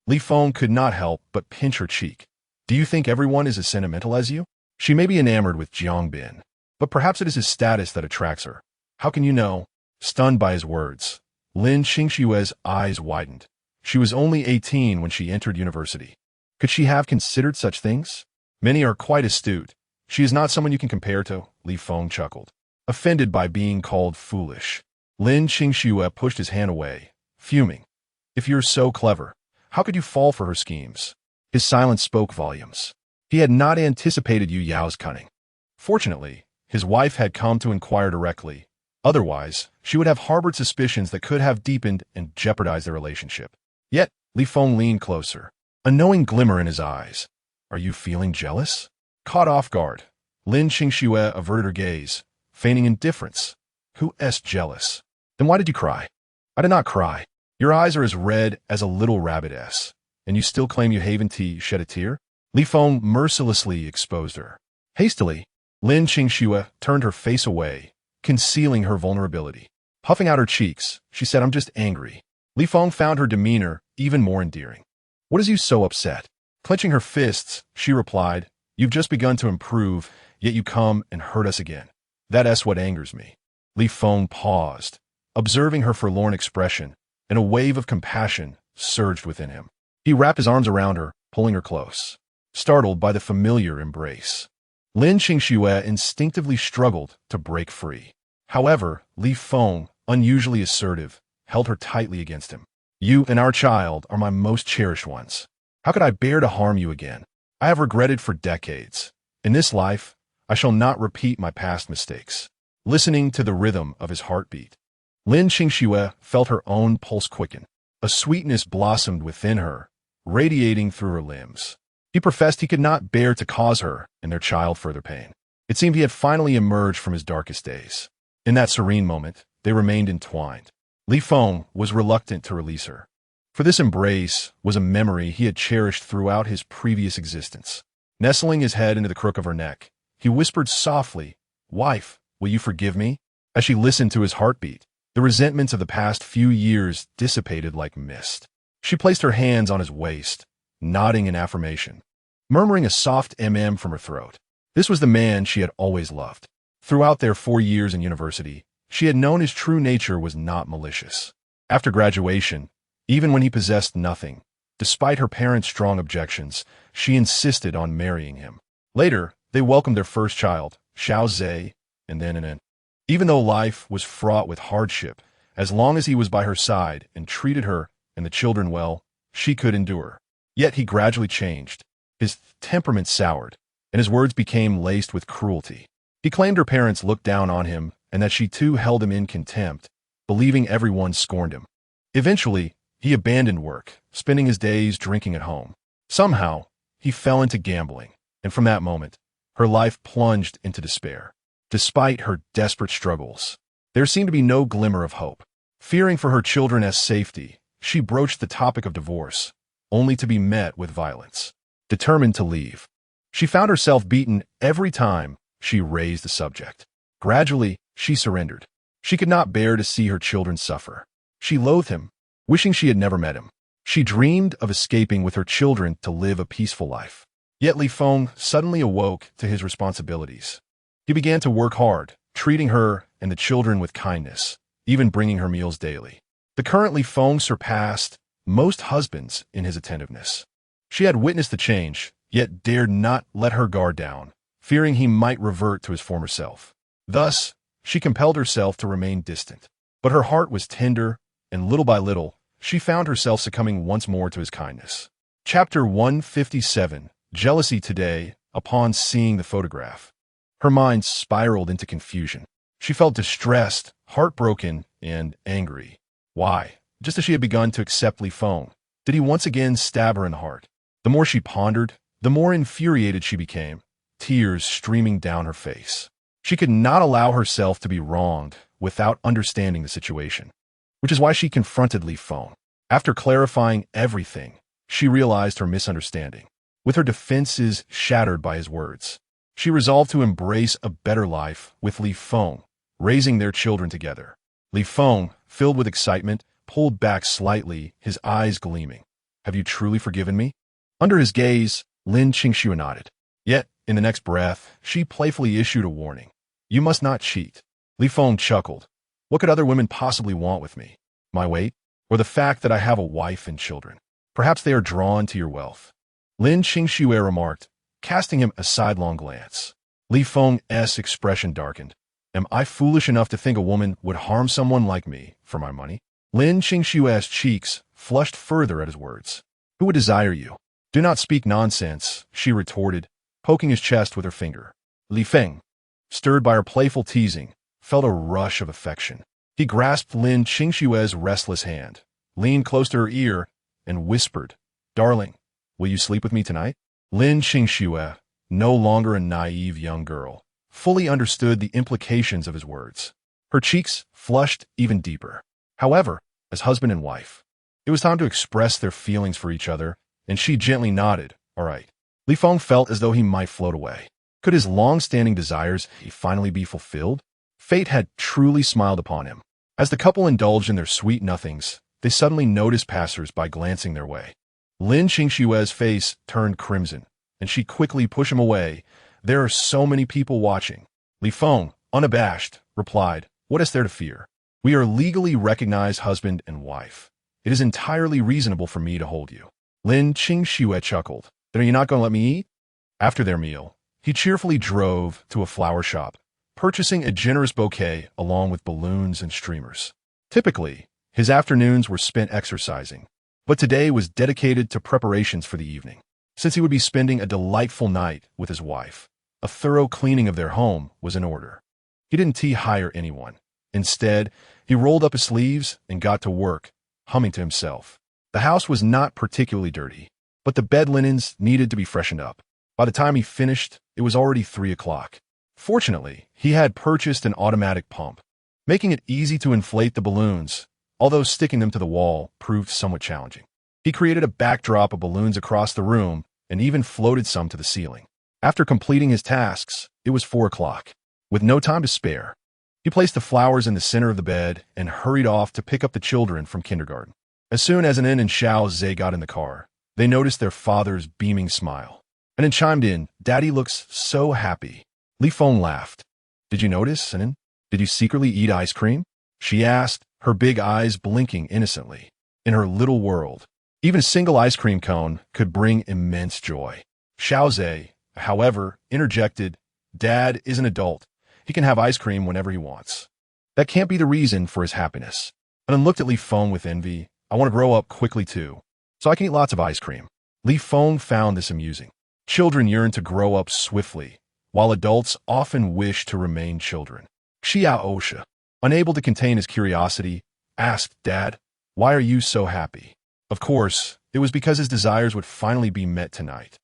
Li Feng could not help but pinch her cheek. Do you think everyone is as sentimental as you? She may be enamored with Jiangbin, but perhaps it is his status that attracts her. How can you know? Stunned by his words, Lin Qingshue's eyes widened. She was only 18 when she entered university. Could she have considered such things? Many are quite astute. She is not someone you can compare to, Li Feng chuckled. Offended by being called foolish, Lin Qingxue pushed his hand away, fuming. If you're so clever, how could you fall for her schemes? His silence spoke volumes. He had not anticipated Yu Yao's cunning. Fortunately, his wife had come to inquire directly. Otherwise, she would have harbored suspicions that could have deepened and jeopardized their relationship. Yet, Li Feng leaned closer, a knowing glimmer in his eyes. Are you feeling jealous? Caught off guard, Lin Qingxue averted her gaze, feigning indifference. Who is jealous? Then why did you cry? I did not cry. Your eyes are as red as a little rabbit S, and you still claim you haven't shed a tear? Li Feng mercilessly exposed her. Hastily, Lin Qingxue turned her face away, concealing her vulnerability. Puffing out her cheeks, she said, I'm just angry. Li Feng found her demeanor even more endearing. What is you so upset? Clenching her fists, she replied, You've just begun to improve, yet you come and hurt us again. That's what angers me. Li Feng paused, observing her forlorn expression, and a wave of compassion surged within him. He wrapped his arms around her, pulling her close. Startled by the familiar embrace, Lin Qingxue instinctively struggled to break free. However, Li Feng, unusually assertive, held her tightly against him. You and our child are my most cherished ones. How could I bear to harm you again? I have regretted for decades. In this life, I shall not repeat my past mistakes. Listening to the rhythm of his heartbeat, Lin Qingxue felt her own pulse quicken. A sweetness blossomed within her, radiating through her limbs. He professed he could not bear to cause her and their child further pain. It seemed he had finally emerged from his darkest days. In that serene moment, they remained entwined. Li Feng was reluctant to release her. For this embrace was a memory he had cherished throughout his previous existence. Nestling his head into the crook of her neck, he whispered softly, Wife, will you forgive me? As she listened to his heartbeat, the resentments of the past few years dissipated like mist. She placed her hands on his waist, nodding in affirmation, murmuring a soft from her throat. This was the man she had always loved. Throughout their 4 years in university, she had known his true nature was not malicious. After graduation, even when he possessed nothing, despite her parents' strong objections, she insisted on marrying him. Later, they welcomed their first child, Xiao Zhe, and then an end. Even though life was fraught with hardship, as long as he was by her side and treated her and the children well, she could endure. Yet he gradually changed. His temperament soured, and his words became laced with cruelty. He claimed her parents looked down on him and that she too held him in contempt, believing everyone scorned him. Eventually, he abandoned work, spending his days drinking at home. Somehow, he fell into gambling, and from that moment, her life plunged into despair. Despite her desperate struggles, there seemed to be no glimmer of hope. Fearing for her children's safety, she broached the topic of divorce, only to be met with violence. Determined to leave, she found herself beaten every time she raised the subject. Gradually, she surrendered. She could not bear to see her children suffer. She loathed him, wishing she had never met him. She dreamed of escaping with her children to live a peaceful life. Yet Li Feng suddenly awoke to his responsibilities. He began to work hard, treating her and the children with kindness, even bringing her meals daily. The current Li Feng surpassed most husbands in his attentiveness. She had witnessed the change, yet dared not let her guard down, fearing he might revert to his former self. Thus, she compelled herself to remain distant. But her heart was tender, and little by little, she found herself succumbing once more to his kindness. Chapter 157, Jealousy Today. Upon seeing the photograph, her mind spiraled into confusion. She felt distressed, heartbroken, and angry. Why? Just as she had begun to accept Li Feng, did he once again stab her in the heart? The more she pondered, the more infuriated she became, tears streaming down her face. She could not allow herself to be wronged without understanding the situation, which is why she confronted Li Feng. After clarifying everything, she realized her misunderstanding. With her defenses shattered by his words, She resolved to embrace a better life with Li Feng, raising their children together. Li Feng, filled with excitement, pulled back slightly, his eyes gleaming. Have you truly forgiven me? Under his gaze, Lin Qingxue nodded. Yet, in the next breath, she playfully issued a warning. You must not cheat. Li Feng chuckled. What could other women possibly want with me? My weight? Or the fact that I have a wife and children? Perhaps they are drawn to your wealth. Lin Qingxue remarked, casting him a sidelong glance. Li Feng's expression darkened. Am I foolish enough to think a woman would harm someone like me for my money? Lin Qingxue's cheeks flushed further at his words. Who would desire you? Do not speak nonsense, she retorted, poking his chest with her finger. Li Feng, stirred by her playful teasing, felt a rush of affection. He grasped Lin Qingxue's restless hand, leaned close to her ear, and whispered, Darling, will you sleep with me tonight? Lin Qingxue, no longer a naive young girl, fully understood the implications of his words. Her cheeks flushed even deeper. However, as husband and wife, it was time to express their feelings for each other, and she gently nodded, all right. Li Feng felt as though he might float away. Could his long-standing desires finally be fulfilled? Fate had truly smiled upon him. As the couple indulged in their sweet nothings, they suddenly noticed passers-by glancing their way. Lin Qingxue's face turned crimson, and she quickly pushed him away. There are so many people watching. Li Feng, unabashed, replied, What is there to fear? We are legally recognized husband and wife. It is entirely reasonable for me to hold you. Lin Qingxue chuckled. Then are you not going to let me eat? After their meal, he cheerfully drove to a flower shop, purchasing a generous bouquet along with balloons and streamers. Typically, his afternoons were spent exercising, but today was dedicated to preparations for the evening. Since he would be spending a delightful night with his wife, a thorough cleaning of their home was in order. He didn't hire anyone. Instead, he rolled up his sleeves and got to work, humming to himself. The house was not particularly dirty, but the bed linens needed to be freshened up. By the time he finished, it was already 3 o'clock. Fortunately, he had purchased an automatic pump, making it easy to inflate the balloons, although sticking them to the wall proved somewhat challenging. He created a backdrop of balloons across the room and even floated some to the ceiling. After completing his tasks, it was 4 o'clock. With no time to spare, he placed the flowers in the center of the bed and hurried off to pick up the children from kindergarten. As soon as Anin and Xiao Zhe got in the car, they noticed their father's beaming smile. Anin chimed in, Daddy looks so happy. Li Feng laughed. Did you notice, Anin? Did you secretly eat ice cream? She asked, her big eyes blinking innocently. In her little world, even a single ice cream cone could bring immense joy. Xiao Zhe, however, interjected, Dad is an adult. He can have ice cream whenever he wants. That can't be the reason for his happiness. Anin looked at Li Feng with envy. I want to grow up quickly too, so I can eat lots of ice cream. Li Feng found this amusing. Children yearn to grow up swiftly, while adults often wish to remain children. Xiao Osha, unable to contain his curiosity, asked, Dad, why are you so happy? Of course, it was because his desires would finally be met tonight.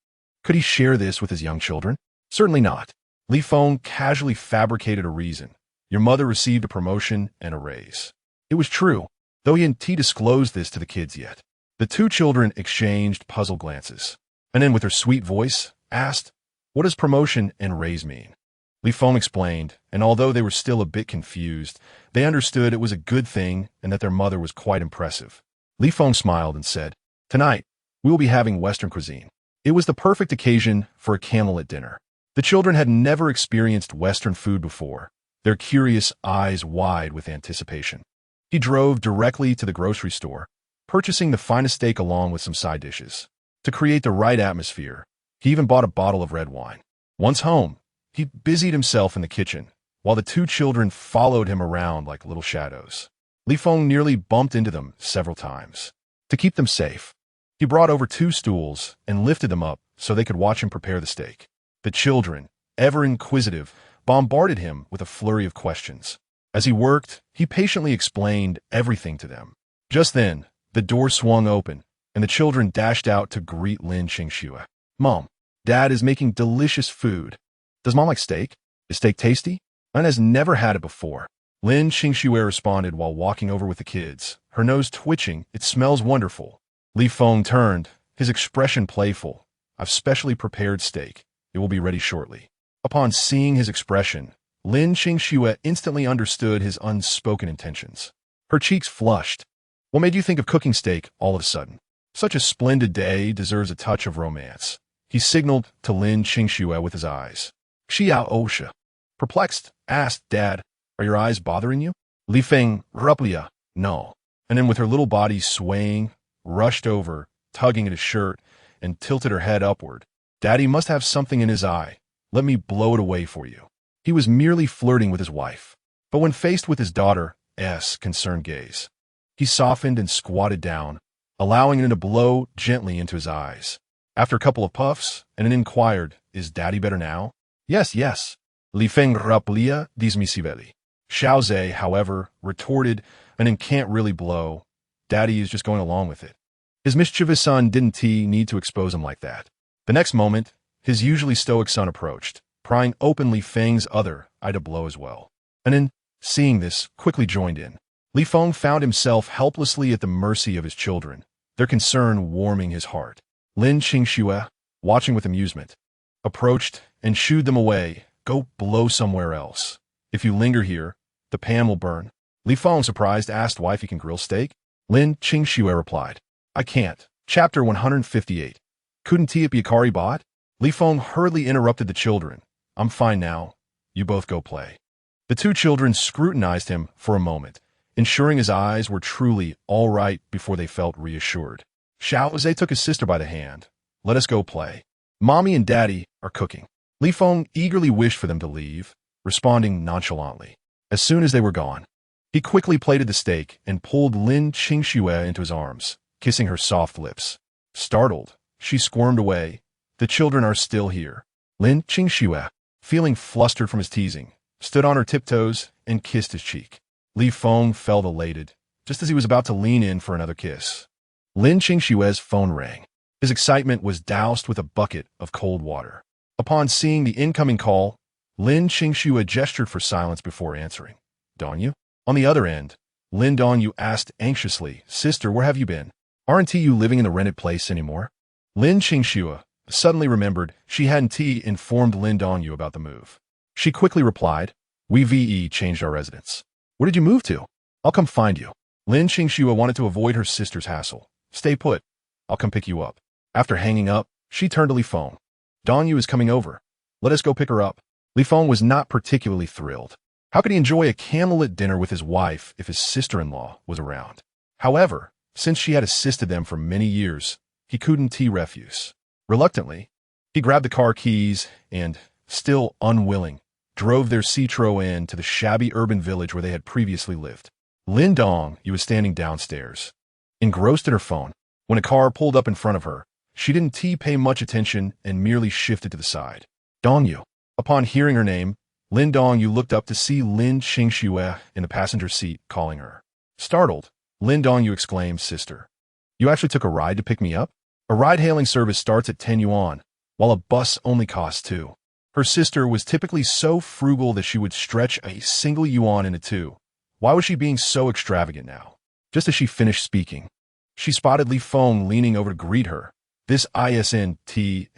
Could he share this with his young children? Certainly not. Li Feng casually fabricated a reason. Your mother received a promotion and a raise. It was true, though he hadn't disclosed this to the kids yet. The two children exchanged puzzled glances, and then with her sweet voice, asked, What does promotion and raise mean? Li Feng explained, and although they were still a bit confused, they understood it was a good thing and that their mother was quite impressive. Li Feng smiled and said, Tonight, we will be having Western cuisine. It was the perfect occasion for a candlelit dinner. The children had never experienced Western food before, their curious eyes wide with anticipation. He drove directly to the grocery store, purchasing the finest steak along with some side dishes. To create the right atmosphere, he even bought a bottle of red wine. Once home, he busied himself in the kitchen, while the two children followed him around like little shadows. Li Feng nearly bumped into them several times. To keep them safe, he brought over 2 stools and lifted them up so they could watch him prepare the steak. The children, ever inquisitive, bombarded him with a flurry of questions. As he worked, he patiently explained everything to them. Just then, the door swung open, and the children dashed out to greet Lin Qingxue. Mom, Dad is making delicious food. Does Mom like steak? Is steak tasty? Mine has never had it before. Lin Qingxue responded while walking over with the kids, her nose twitching. It smells wonderful. Li Feng turned, his expression playful. I've specially prepared steak. It will be ready shortly. Upon seeing his expression, Lin Qingxue instantly understood his unspoken intentions. Her cheeks flushed. What made you think of cooking steak all of a sudden? Such a splendid day deserves a touch of romance. He signaled to Lin Qingxue with his eyes. Xiao Osha, perplexed, asked, Dad, are your eyes bothering you? Li Feng, Ruplia, no. And then with her little body swaying, rushed over, tugging at his shirt, and tilted her head upward. Daddy must have something in his eye. Let me blow it away for you. He was merely flirting with his wife. But when faced with his daughter's concerned gaze, he softened and squatted down, allowing it to blow gently into his eyes. After a couple of puffs, and then inquired, Is Daddy better now? Yes, yes. Li Feng Raplia dismissively. Xiao Zhe, however, retorted, and then can't really blow. Daddy is just going along with it. His mischievous son didn't need to expose him like that. The next moment, his usually stoic son approached, prying open Li Feng's other eye to blow as well. And then, seeing this, quickly joined in. Li Feng found himself helplessly at the mercy of his children, their concern warming his heart. Lin Qingxue, watching with amusement, approached and shooed them away. Go blow somewhere else. If you linger here, the pan will burn. Li Feng, surprised, asked why if he can grill steak. Lin Qingxue replied, I can't. Chapter 158. Couldn't it be a curry bot? Li Feng hurriedly interrupted the children. I'm fine now. You both go play. The two children scrutinized him for a moment, ensuring his eyes were truly all right before they felt reassured. Xiao Zhe took his sister by the hand. Let us go play. Mommy and Daddy are cooking. Li Feng eagerly wished for them to leave, responding nonchalantly. As soon as they were gone, he quickly plated the steak and pulled Lin Qingxue into his arms, kissing her soft lips. Startled, she squirmed away. The children are still here. Lin Qingxue, feeling flustered from his teasing, stood on her tiptoes and kissed his cheek. Li Feng felt elated, just as he was about to lean in for another kiss. Lin Qingxue's phone rang. His excitement was doused with a bucket of cold water. Upon seeing the incoming call, Lin Qingxue gestured for silence before answering. Dongyu? On the other end, Lin Dongyu asked anxiously, Sister, where have you been? Aren't you living in the rented place anymore? Lin Qingxue suddenly remembered she hadn't informed Lin Dongyu about the move. She quickly replied, We changed our residence. Where did you move to? I'll come find you. Lin Qingxue wanted to avoid her sister's hassle. Stay put. I'll come pick you up. After hanging up, she turned to Li Feng. Dongyu is coming over. Let us go pick her up. Li Feng was not particularly thrilled. How could he enjoy a candlelit dinner with his wife if his sister-in-law was around? However, since she had assisted them for many years, he couldn't refuse. Reluctantly, he grabbed the car keys and, still unwilling, drove their Citroën to the shabby urban village where they had previously lived. Lin Dongyu was standing downstairs, engrossed in her phone. When a car pulled up in front of her, she didn't pay much attention and merely shifted to the side. Dongyu. Upon hearing her name, Lin Dongyu looked up to see Lin Qingxue in the passenger seat calling her. Startled, Lin Dongyu exclaimed, Sister, you actually took a ride to pick me up? A ride-hailing service starts at 10 yuan, while a bus only costs 2. Her sister was typically so frugal that she would stretch a single yuan into 2. Why was she being so extravagant now? Just as she finished speaking, she spotted Li Feng leaning over to greet her. This isn't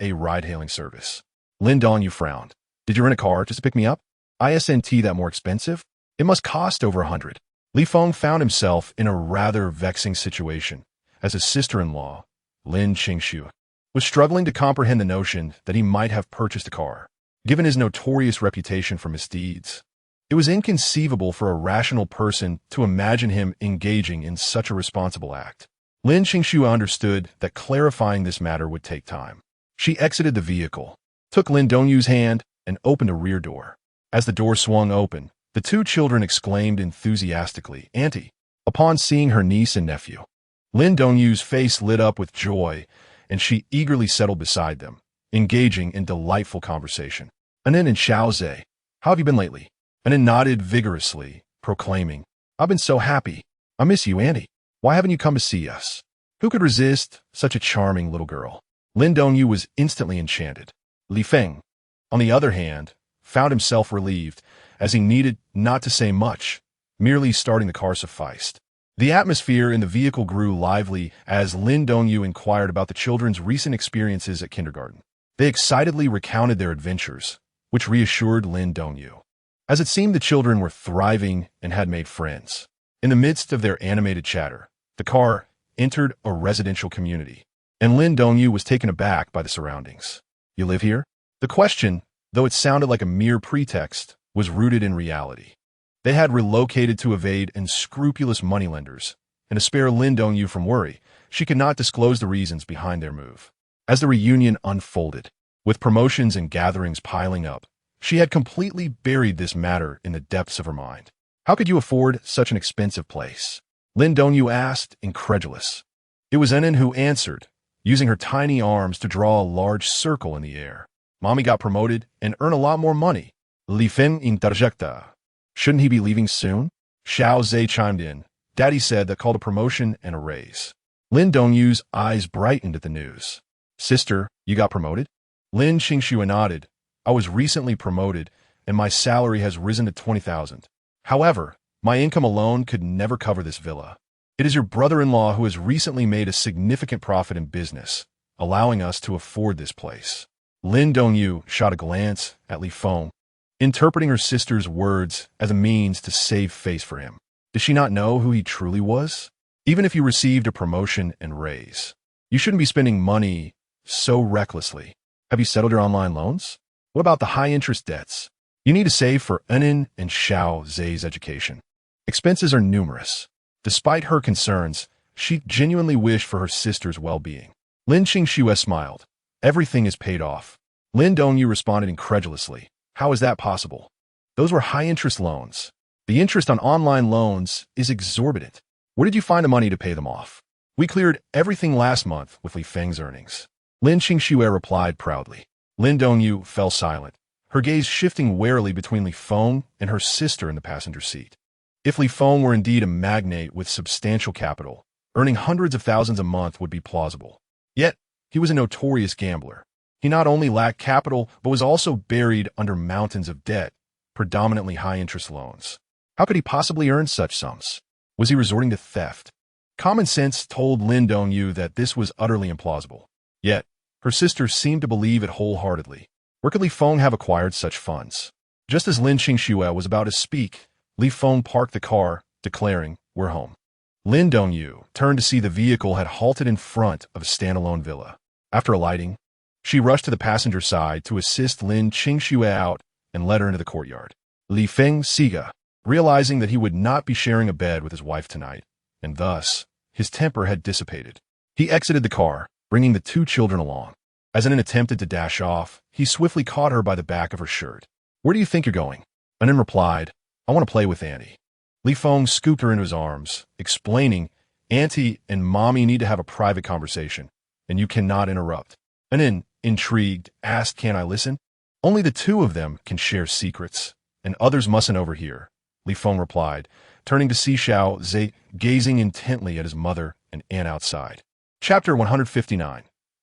a ride-hailing service. Lin Dongyu frowned. Did you rent a car just to pick me up? Isn't that more expensive? It must cost over 100. Li Feng found himself in a rather vexing situation, as his sister-in-law, Lin Qingxue, was struggling to comprehend the notion that he might have purchased a car, given his notorious reputation for misdeeds. It was inconceivable for a rational person to imagine him engaging in such a responsible act. Lin Qingxue understood that clarifying this matter would take time. She exited the vehicle, took Lin Dongyu's hand, and opened a rear door. As the door swung open, the two children exclaimed enthusiastically, Auntie, upon seeing her niece and nephew. Lin Dongyu's face lit up with joy, and she eagerly settled beside them, engaging in delightful conversation. Anin and Xiao Zhe, how have you been lately? Anin nodded vigorously, proclaiming, I've been so happy. I miss you, Auntie. Why haven't you come to see us? Who could resist such a charming little girl? Lin Dongyu was instantly enchanted. Li Feng, on the other hand, found himself relieved, as he needed not to say much. Merely starting the car sufficed. The atmosphere in the vehicle grew lively as Lin Dongyu inquired about the children's recent experiences at kindergarten. They excitedly recounted their adventures, which reassured Lin Dongyu, as it seemed the children were thriving and had made friends. In the midst of their animated chatter, the car entered a residential community, and Lin Dongyu was taken aback by the surroundings. "You live here?" The question, though it sounded like a mere pretext, was rooted in reality. They had relocated to evade unscrupulous moneylenders, and to spare Lin Dongyu from worry, she could not disclose the reasons behind their move. As the reunion unfolded, with promotions and gatherings piling up, she had completely buried this matter in the depths of her mind. "How could you afford such an expensive place?" Lin Dongyu asked, incredulous. It was Enin who answered, using her tiny arms to draw a large circle in the air. "Mommy got promoted and earned a lot more money." Li Feng interjected. "Shouldn't he be leaving soon?" Xiao Zhe chimed in. "Daddy said that called a promotion and a raise." Lin Dongyu's eyes brightened at the news. "Sister, you got promoted?" Lin Qingxue nodded. "I was recently promoted, and my salary has risen to 20,000. However, my income alone could never cover this villa. It is your brother-in-law who has recently made a significant profit in business, allowing us to afford this place." Lin Dongyu shot a glance at Li Feng, interpreting her sister's words as a means to save face for him. Did she not know who he truly was? Even if you received a promotion and raise, you shouldn't be spending money so recklessly. Have you settled your online loans? What about the high-interest debts? You need to save for Enin and Xiao Zhe's education. Expenses are numerous. Despite her concerns, she genuinely wished for her sister's well-being. Lin Qingxue smiled. "Everything is paid off." Lin Dongyu responded incredulously. "How is that possible? Those were high-interest loans. The interest on online loans is exorbitant. Where did you find the money to pay them off?" "We cleared everything last month with Li Feng's earnings." Lin Qingxue replied proudly. Lin Dongyu fell silent, her gaze shifting warily between Li Feng and her sister in the passenger seat. If Li Feng were indeed a magnate with substantial capital, earning hundreds of thousands a month would be plausible. Yet, he was a notorious gambler. He not only lacked capital, but was also buried under mountains of debt, predominantly high-interest loans. How could he possibly earn such sums? Was he resorting to theft? Common sense told Lin Dongyu that this was utterly implausible. Yet, her sister seemed to believe it wholeheartedly. Where could Li Feng have acquired such funds? Just as Lin Qingxue was about to speak, Li Feng parked the car, declaring, "We're home." Lin Dongyu turned to see the vehicle had halted in front of a standalone villa. After alighting, she rushed to the passenger side to assist Lin Qingxue out and led her into the courtyard. Li Feng siga, realizing that he would not be sharing a bed with his wife tonight, and thus, his temper had dissipated. He exited the car, bringing the two children along. As Anin attempted to dash off, he swiftly caught her by the back of her shirt. "Where do you think you're going?" Anin replied, "I want to play with Auntie." Li Feng scooped her into his arms, explaining, "Auntie and Mommy need to have a private conversation, and you cannot interrupt." Anin, intrigued, asked, "Can I listen?" "Only the two of them can share secrets, and others mustn't overhear," Li Feng replied, turning to see Xiao Zhe gazing intently at his mother and aunt outside. Chapter 159.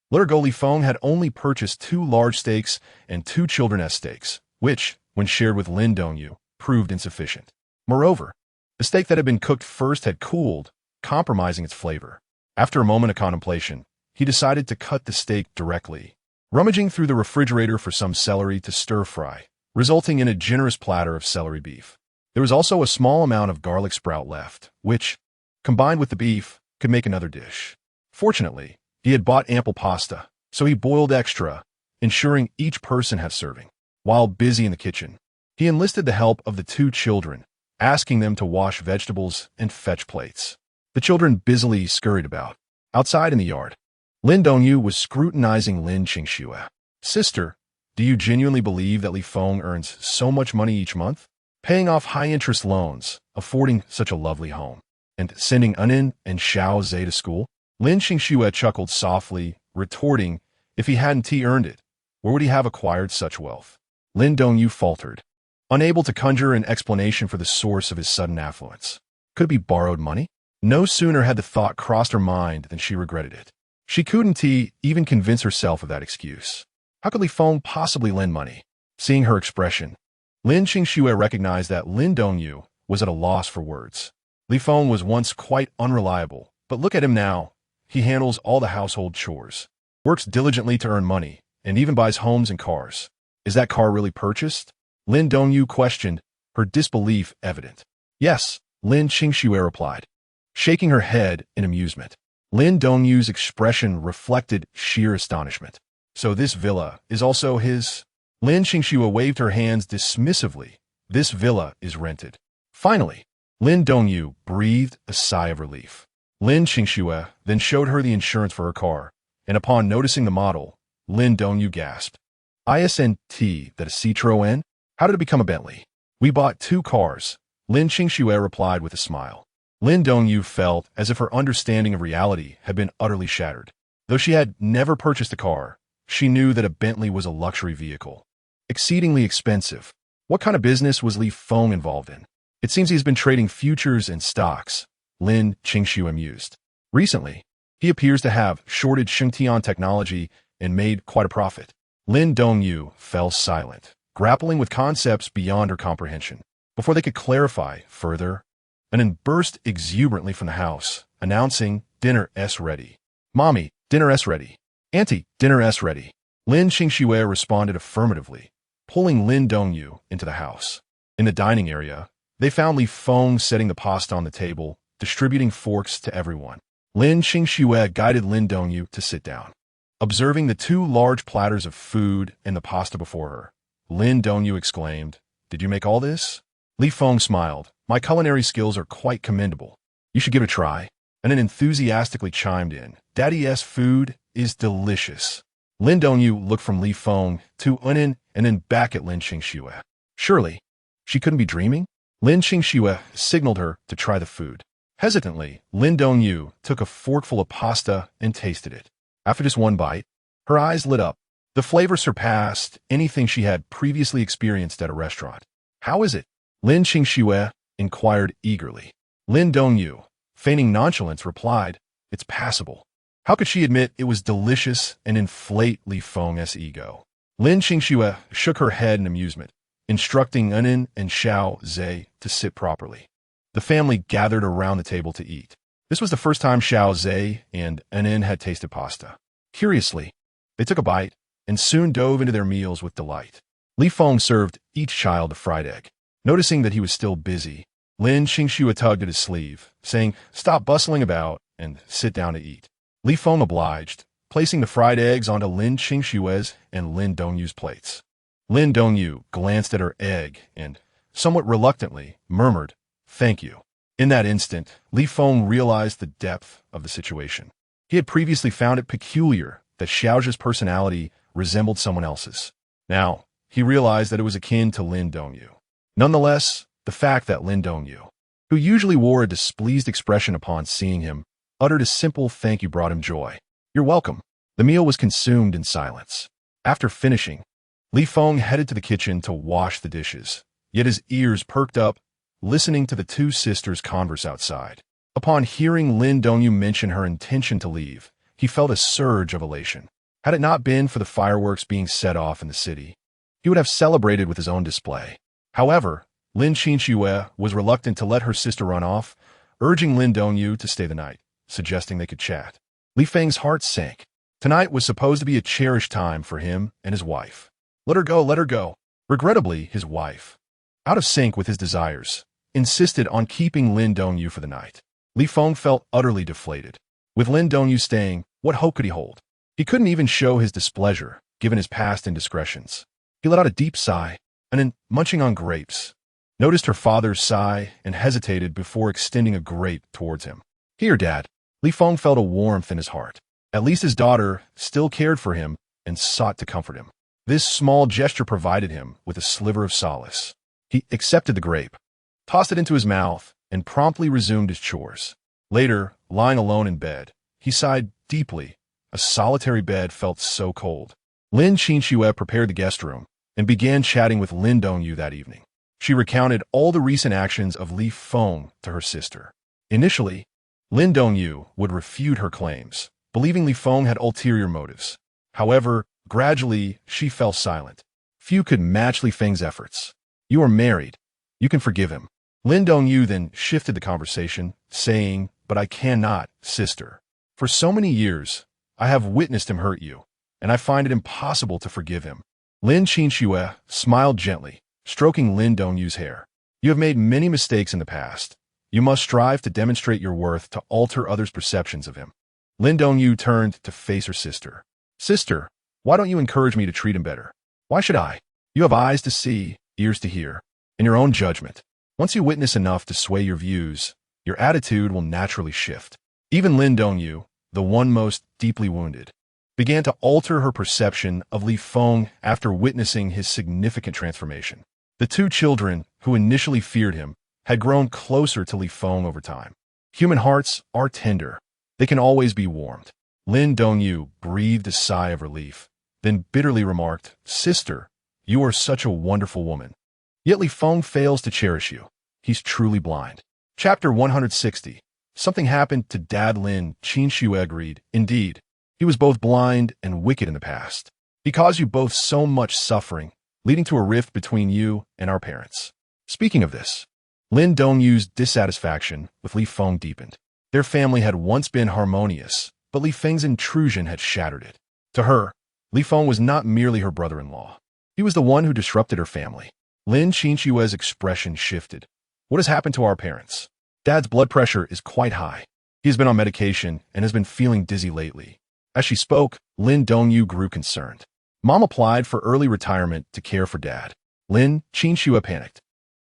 Let her go. Li Feng had only purchased 2 large steaks and 2 children's steaks, which, when shared with Lin Dongyu, proved insufficient. Moreover, the steak that had been cooked first had cooled, compromising its flavor. After a moment of contemplation, he decided to cut the steak directly, rummaging through the refrigerator for some celery to stir-fry, resulting in a generous platter of celery beef. There was also a small amount of garlic sprout left, which, combined with the beef, could make another dish. Fortunately, he had bought ample pasta, so he boiled extra, ensuring each person had serving. While busy in the kitchen, he enlisted the help of the 2 children, asking them to wash vegetables and fetch plates. The children busily scurried about. Outside in the yard, Lin Dongyu was scrutinizing Lin Qingxue. "Sister, do you genuinely believe that Li Feng earns so much money each month? Paying off high-interest loans, affording such a lovely home, and sending Enin and Xiao Zhe to school?" Lin Qingxue chuckled softly, retorting, "If he hadn't earned it, where would he have acquired such wealth?" Lin Dongyu faltered, unable to conjure an explanation for the source of his sudden affluence. Could it be borrowed money? No sooner had the thought crossed her mind than she regretted it. She couldn't even convince herself of that excuse. How could Li Feng possibly lend money? Seeing her expression, Lin Qingxue recognized that Lin Dongyu was at a loss for words. Li Feng was once quite unreliable, but look at him now. He handles all the household chores, works diligently to earn money, and even buys homes and cars. Is that car really purchased? Lin Dongyu questioned, her disbelief evident. Yes, Lin Qingxue replied, shaking her head in amusement. Lin Dongyu's expression reflected sheer astonishment. So this villa is also his? Lin Qingxue waved her hands dismissively. This villa is rented. Finally, Lin Dongyu breathed a sigh of relief. Lin Qingxue then showed her the insurance for her car, and upon noticing the model, Lin Dongyu gasped. ISNT, that a Citroën? How did it become a Bentley? We bought 2 cars, Lin Qingxue replied with a smile. Lin Dongyu felt as if her understanding of reality had been utterly shattered. Though she had never purchased a car, she knew that a Bentley was a luxury vehicle. Exceedingly expensive. What kind of business was Li Feng involved in? It seems he's been trading futures and stocks, Lin Qingxue mused. Recently, he appears to have shorted Shengtian technology and made quite a profit. Lin Dongyu fell silent, grappling with concepts beyond her comprehension. Before they could clarify further, Anan burst exuberantly from the house, announcing, "Dinner-s ready. Mommy, dinner-s ready. Auntie, dinner-s ready." Lin Qingxue responded affirmatively, pulling Lin Dongyu into the house. In the dining area, they found Li Feng setting the pasta on the table, distributing forks to everyone. Lin Qingxue guided Lin Dongyu to sit down. Observing the 2 large platters of food and the pasta before her, Lin Dongyu exclaimed, "Did you make all this?" Li Feng smiled. "My culinary skills are quite commendable. You should give it a try." And then enthusiastically chimed in, "Daddy's food is delicious." Lin Dongyu looked from Li Feng to Anan and then back at Lin Qingxue. Surely, she couldn't be dreaming? Lin Qingxue signaled her to try the food. Hesitantly, Lin Dongyu took a forkful of pasta and tasted it. After just one bite, her eyes lit up. The flavor surpassed anything she had previously experienced at a restaurant. "How is it?" Lin Qingxue inquired eagerly. Lin Dongyu, feigning nonchalance, replied, "It's passable." How could she admit it was delicious and inflate Li Feng's ego? Lin Qingxue shook her head in amusement, instructing Anan and Xiao Zhe to sit properly. The family gathered around the table to eat. This was the first time Xiao Zhe and Anan had tasted pasta. Curiously, they took a bite and soon dove into their meals with delight. Li Feng served each child a fried egg. Noticing that he was still busy, Lin Qingxue tugged at his sleeve, saying, "Stop bustling about and sit down to eat." Li Feng obliged, placing the fried eggs onto Lin Qingxue's and Lin Dongyu's plates. Lin Dongyu glanced at her egg and, somewhat reluctantly, murmured, "Thank you." In that instant, Li Feng realized the depth of the situation. He had previously found it peculiar that Xiaozhe's personality resembled someone else's. Now, he realized that it was akin to Lin Dongyu. Nonetheless, the fact that Lin Dongyu, who usually wore a displeased expression upon seeing him, uttered a simple thank you brought him joy. "You're welcome." The meal was consumed in silence. After finishing, Li Feng headed to the kitchen to wash the dishes, yet his ears perked up, listening to the 2 sisters converse outside. Upon hearing Lin Dongyu mention her intention to leave, he felt a surge of elation. Had it not been for the fireworks being set off in the city, he would have celebrated with his own display. However, Lin Qingxue was reluctant to let her sister run off, urging Lin Dongyu to stay the night, suggesting they could chat. Li Feng's heart sank. Tonight was supposed to be a cherished time for him and his wife. Let her go, let her go. Regrettably, his wife, out of sync with his desires, insisted on keeping Lin Dongyu for the night. Li Feng felt utterly deflated. With Lin Dongyu staying, what hope could he hold? He couldn't even show his displeasure, given his past indiscretions. He let out a deep sigh, and then, munching on grapes, noticed her father's sigh and hesitated before extending a grape towards him. "Here, Dad." Li Feng felt a warmth in his heart. At least his daughter still cared for him and sought to comfort him. This small gesture provided him with a sliver of solace. He accepted the grape, tossed it into his mouth, and promptly resumed his chores. Later, lying alone in bed, he sighed deeply. A solitary bed felt so cold. Lin Qingxue prepared the guest room and began chatting with Lin Dongyu that evening. She recounted all the recent actions of Li Feng to her sister. Initially, Lin Dongyu would refute her claims, believing Li Feng had ulterior motives. However, gradually, she fell silent. Few could match Li Feng's efforts. "You are married. You can forgive him." Lin Dongyu then shifted the conversation, saying, "But I cannot, sister. For so many years, I have witnessed him hurt you, and I find it impossible to forgive him. Lin Qinxue smiled gently, stroking Lin Dongyu's hair. You have made many mistakes in the past. You must strive to demonstrate your worth to alter others' perceptions of him. Lin Dongyu turned to face her sister. Sister, why don't you encourage me to treat him better? Why should I? You have eyes to see, ears to hear, and your own judgment. Once you witness enough to sway your views, your attitude will naturally shift. Even Lin Dongyu, the one most deeply wounded, began to alter her perception of Li Feng after witnessing his significant transformation. The two children, who initially feared him, had grown closer to Li Feng over time. Human hearts are tender. They can always be warmed. Lin Dongyu breathed a sigh of relief, then bitterly remarked, Sister, you are such a wonderful woman. Yet Li Feng fails to cherish you. He's truly blind. Chapter 160. Something happened to Dad. Lin Qinxue agreed. Indeed, he was both blind and wicked in the past. He caused you both so much suffering, leading to a rift between you and our parents. Speaking of this, Lin Dongyu's dissatisfaction with Li Feng deepened. Their family had once been harmonious, but Li Feng's intrusion had shattered it. To her, Li Feng was not merely her brother-in-law. He was the one who disrupted her family. Lin Qinxue's expression shifted. What has happened to our parents? Dad's blood pressure is quite high. He has been on medication and has been feeling dizzy lately. As she spoke, Lin Dongyu grew concerned. Mom applied for early retirement to care for Dad. Lin Qinxue panicked.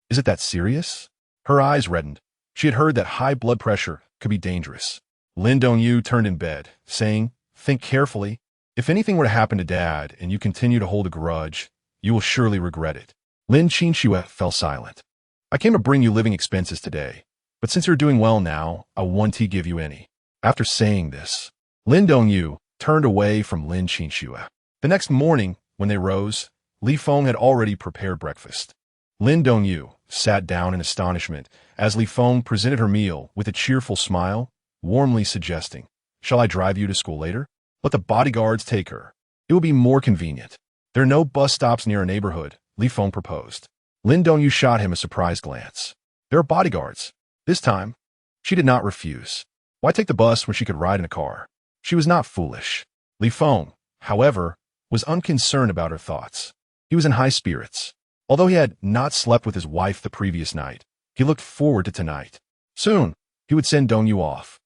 Is it that serious? Her eyes reddened. She had heard that high blood pressure could be dangerous. Lin Dongyu turned in bed, saying, Think carefully. If anything were to happen to Dad and you continue to hold a grudge, you will surely regret it. Lin Qinxue fell silent. I came to bring you living expenses today, but since you're doing well now, I won't give you any. After saying this, Lin Dongyu turned away from Lin Qinxue. The next morning, when they rose, Li Feng had already prepared breakfast. Lin Dongyu sat down in astonishment as Li Feng presented her meal with a cheerful smile, warmly suggesting, Shall I drive you to school later? Let the bodyguards take her. It will be more convenient. There are no bus stops near our neighborhood, Li Feng proposed. Lin Dongyu shot him a surprised glance. There are bodyguards. This time, she did not refuse. Why take the bus when she could ride in a car? She was not foolish. Li Feng, however, was unconcerned about her thoughts. He was in high spirits. Although he had not slept with his wife the previous night, he looked forward to tonight. Soon, he would send Dongyu off.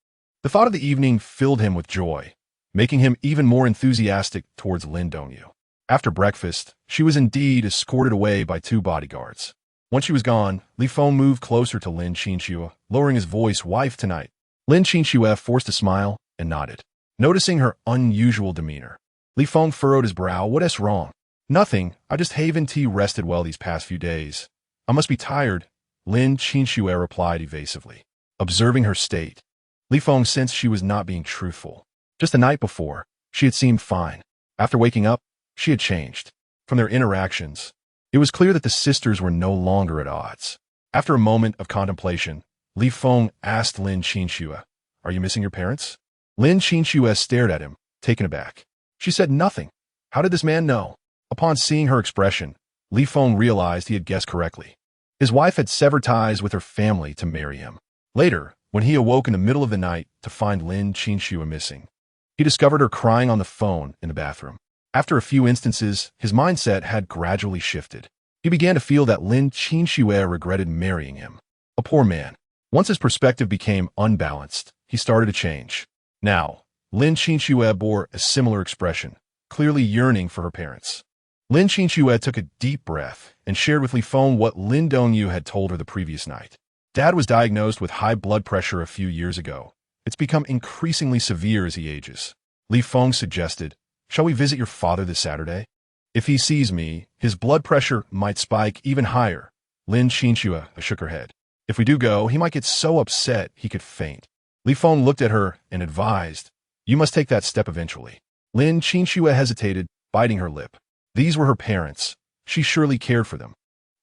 The thought of the evening filled him with joy, making him even more enthusiastic towards Lin Dongyu. After breakfast, she was indeed escorted away by two bodyguards. Once she was gone, Li Feng moved closer to Lin Qinxue, lowering his voice, Wife tonight. Lin Qinxue forced a smile and nodded. Noticing her unusual demeanor, Li Feng furrowed his brow. What's wrong? Nothing. I just haven't rested well these past few days. I must be tired, Lin Qinxue replied evasively. Observing her state, Li Feng sensed she was not being truthful. Just the night before, she had seemed fine. After waking up, she had changed. From their interactions, it was clear that the sisters were no longer at odds. After a moment of contemplation, Li Feng asked Lin Qinxue, Are you missing your parents? Lin Qinxue stared at him, taken aback. She said nothing. How did this man know? Upon seeing her expression, Li Feng realized he had guessed correctly. His wife had severed ties with her family to marry him. Later, when he awoke in the middle of the night to find Lin Qinxue missing, he discovered her crying on the phone in the bathroom. After a few instances, his mindset had gradually shifted. He began to feel that Lin Qinxue regretted marrying him. A poor man. Once his perspective became unbalanced, he started to change. Now, Lin Qinxue bore a similar expression, clearly yearning for her parents. Lin Qinxue took a deep breath and shared with Li Feng what Lin Dongyu had told her the previous night. Dad was diagnosed with high blood pressure a few years ago. It's become increasingly severe as he ages. Li Feng suggested, Shall we visit your father this Saturday? If he sees me, his blood pressure might spike even higher. Lin Qinxue shook her head. If we do go, he might get so upset he could faint. Li Feng looked at her and advised, You must take that step eventually. Lin Qinxue hesitated, biting her lip. These were her parents. She surely cared for them.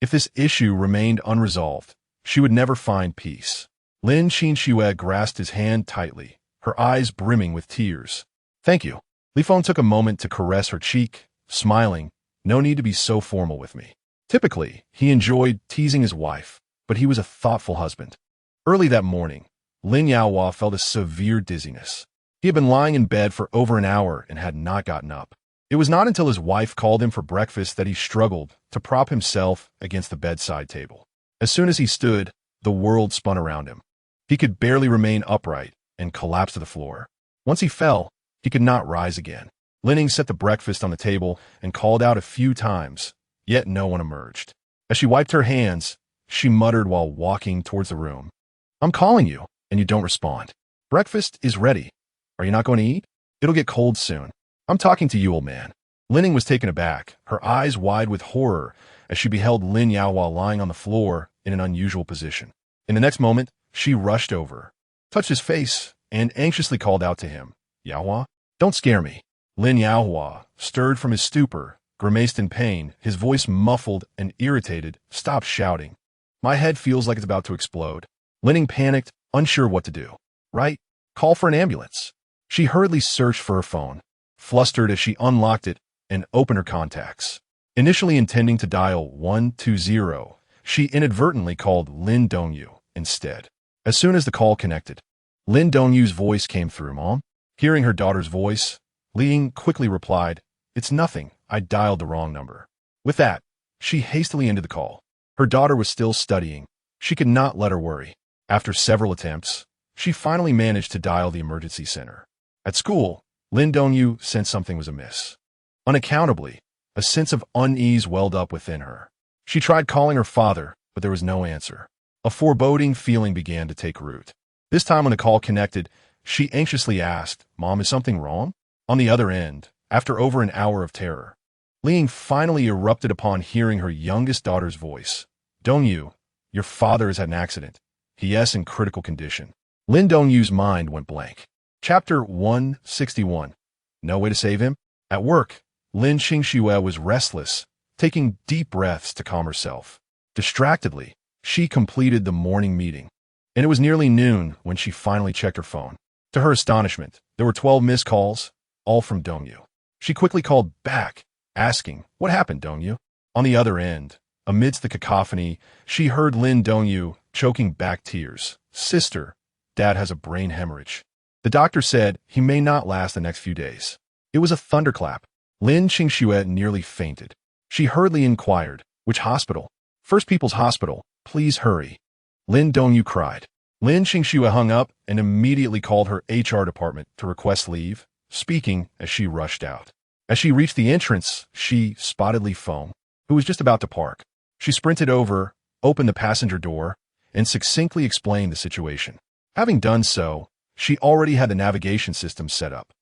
If this issue remained unresolved, she would never find peace. Lin Qinxue grasped his hand tightly, her eyes brimming with tears. Thank you. Li Feng took a moment to caress her cheek, smiling, No need to be so formal with me. Typically, he enjoyed teasing his wife, but he was a thoughtful husband. Early that morning, Lin Yaohua felt a severe dizziness. He had been lying in bed for over an hour and had not gotten up. It was not until his wife called him for breakfast that he struggled to prop himself against the bedside table. As soon as he stood, the world spun around him. He could barely remain upright and collapsed to the floor. Once he fell, he could not rise again. Li set the breakfast on the table and called out a few times, yet no one emerged. As she wiped her hands, she muttered while walking towards the room. "I'm calling you, and you don't respond. Breakfast is ready. Are you not going to eat? It'll get cold soon. I'm talking to you, old man." Li was taken aback, her eyes wide with horror as she beheld Lin Yaohua lying on the floor in an unusual position. In the next moment, she rushed over, touched his face, and anxiously called out to him, "Yaohua, don't scare me." Lin Yaohua, stirred from his stupor, grimaced in pain, his voice muffled and irritated, stopped shouting. "My head feels like it's about to explode." Lin panicked, unsure what to do. "Right? Call for an ambulance." She hurriedly searched for her phone, flustered as she unlocked it and opened her contacts. Initially intending to dial 120, she inadvertently called Lin Dongyu instead. As soon as the call connected, Lin Dongyu's voice came through. "Mom?" Hearing her daughter's voice, Li quickly replied, "It's nothing. I dialed the wrong number." With that, she hastily ended the call. Her daughter was still studying. She could not let her worry. After several attempts, she finally managed to dial the emergency center. At school, Lin Dongyu sensed something was amiss. Unaccountably, a sense of unease welled up within her. She tried calling her father, but there was no answer. A foreboding feeling began to take root. This time when the call connected, she anxiously asked, "Mom, is something wrong?" On the other end, after over an hour of terror, Li finally erupted upon hearing her youngest daughter's voice. "Dongyu, your father has had an accident. He is in critical condition." Lin Dongyu's mind went blank. Chapter 161. No way to save him? At work, Lin Xingxue was restless, taking deep breaths to calm herself. Distractedly, she completed the morning meeting, and it was nearly noon when she finally checked her phone. To her astonishment, there were 12 missed calls, all from Dongyu. She quickly called back, asking, "What happened, Dongyu?" On the other end, amidst the cacophony, she heard Lin Dongyu choking back tears. "Sister, Dad has a brain hemorrhage. The doctor said he may not last the next few days." It was a thunderclap. Lin Xingxue nearly fainted. She hurriedly inquired, "Which hospital?" "First People's Hospital. Please hurry." Lin Dongyu cried. Lin Xingxue hung up and immediately called her HR department to request leave, speaking as she rushed out. As she reached the entrance, she spotted Li Feng, who was just about to park. She sprinted over, opened the passenger door, and succinctly explained the situation. Having done so, she already had the navigation system set up.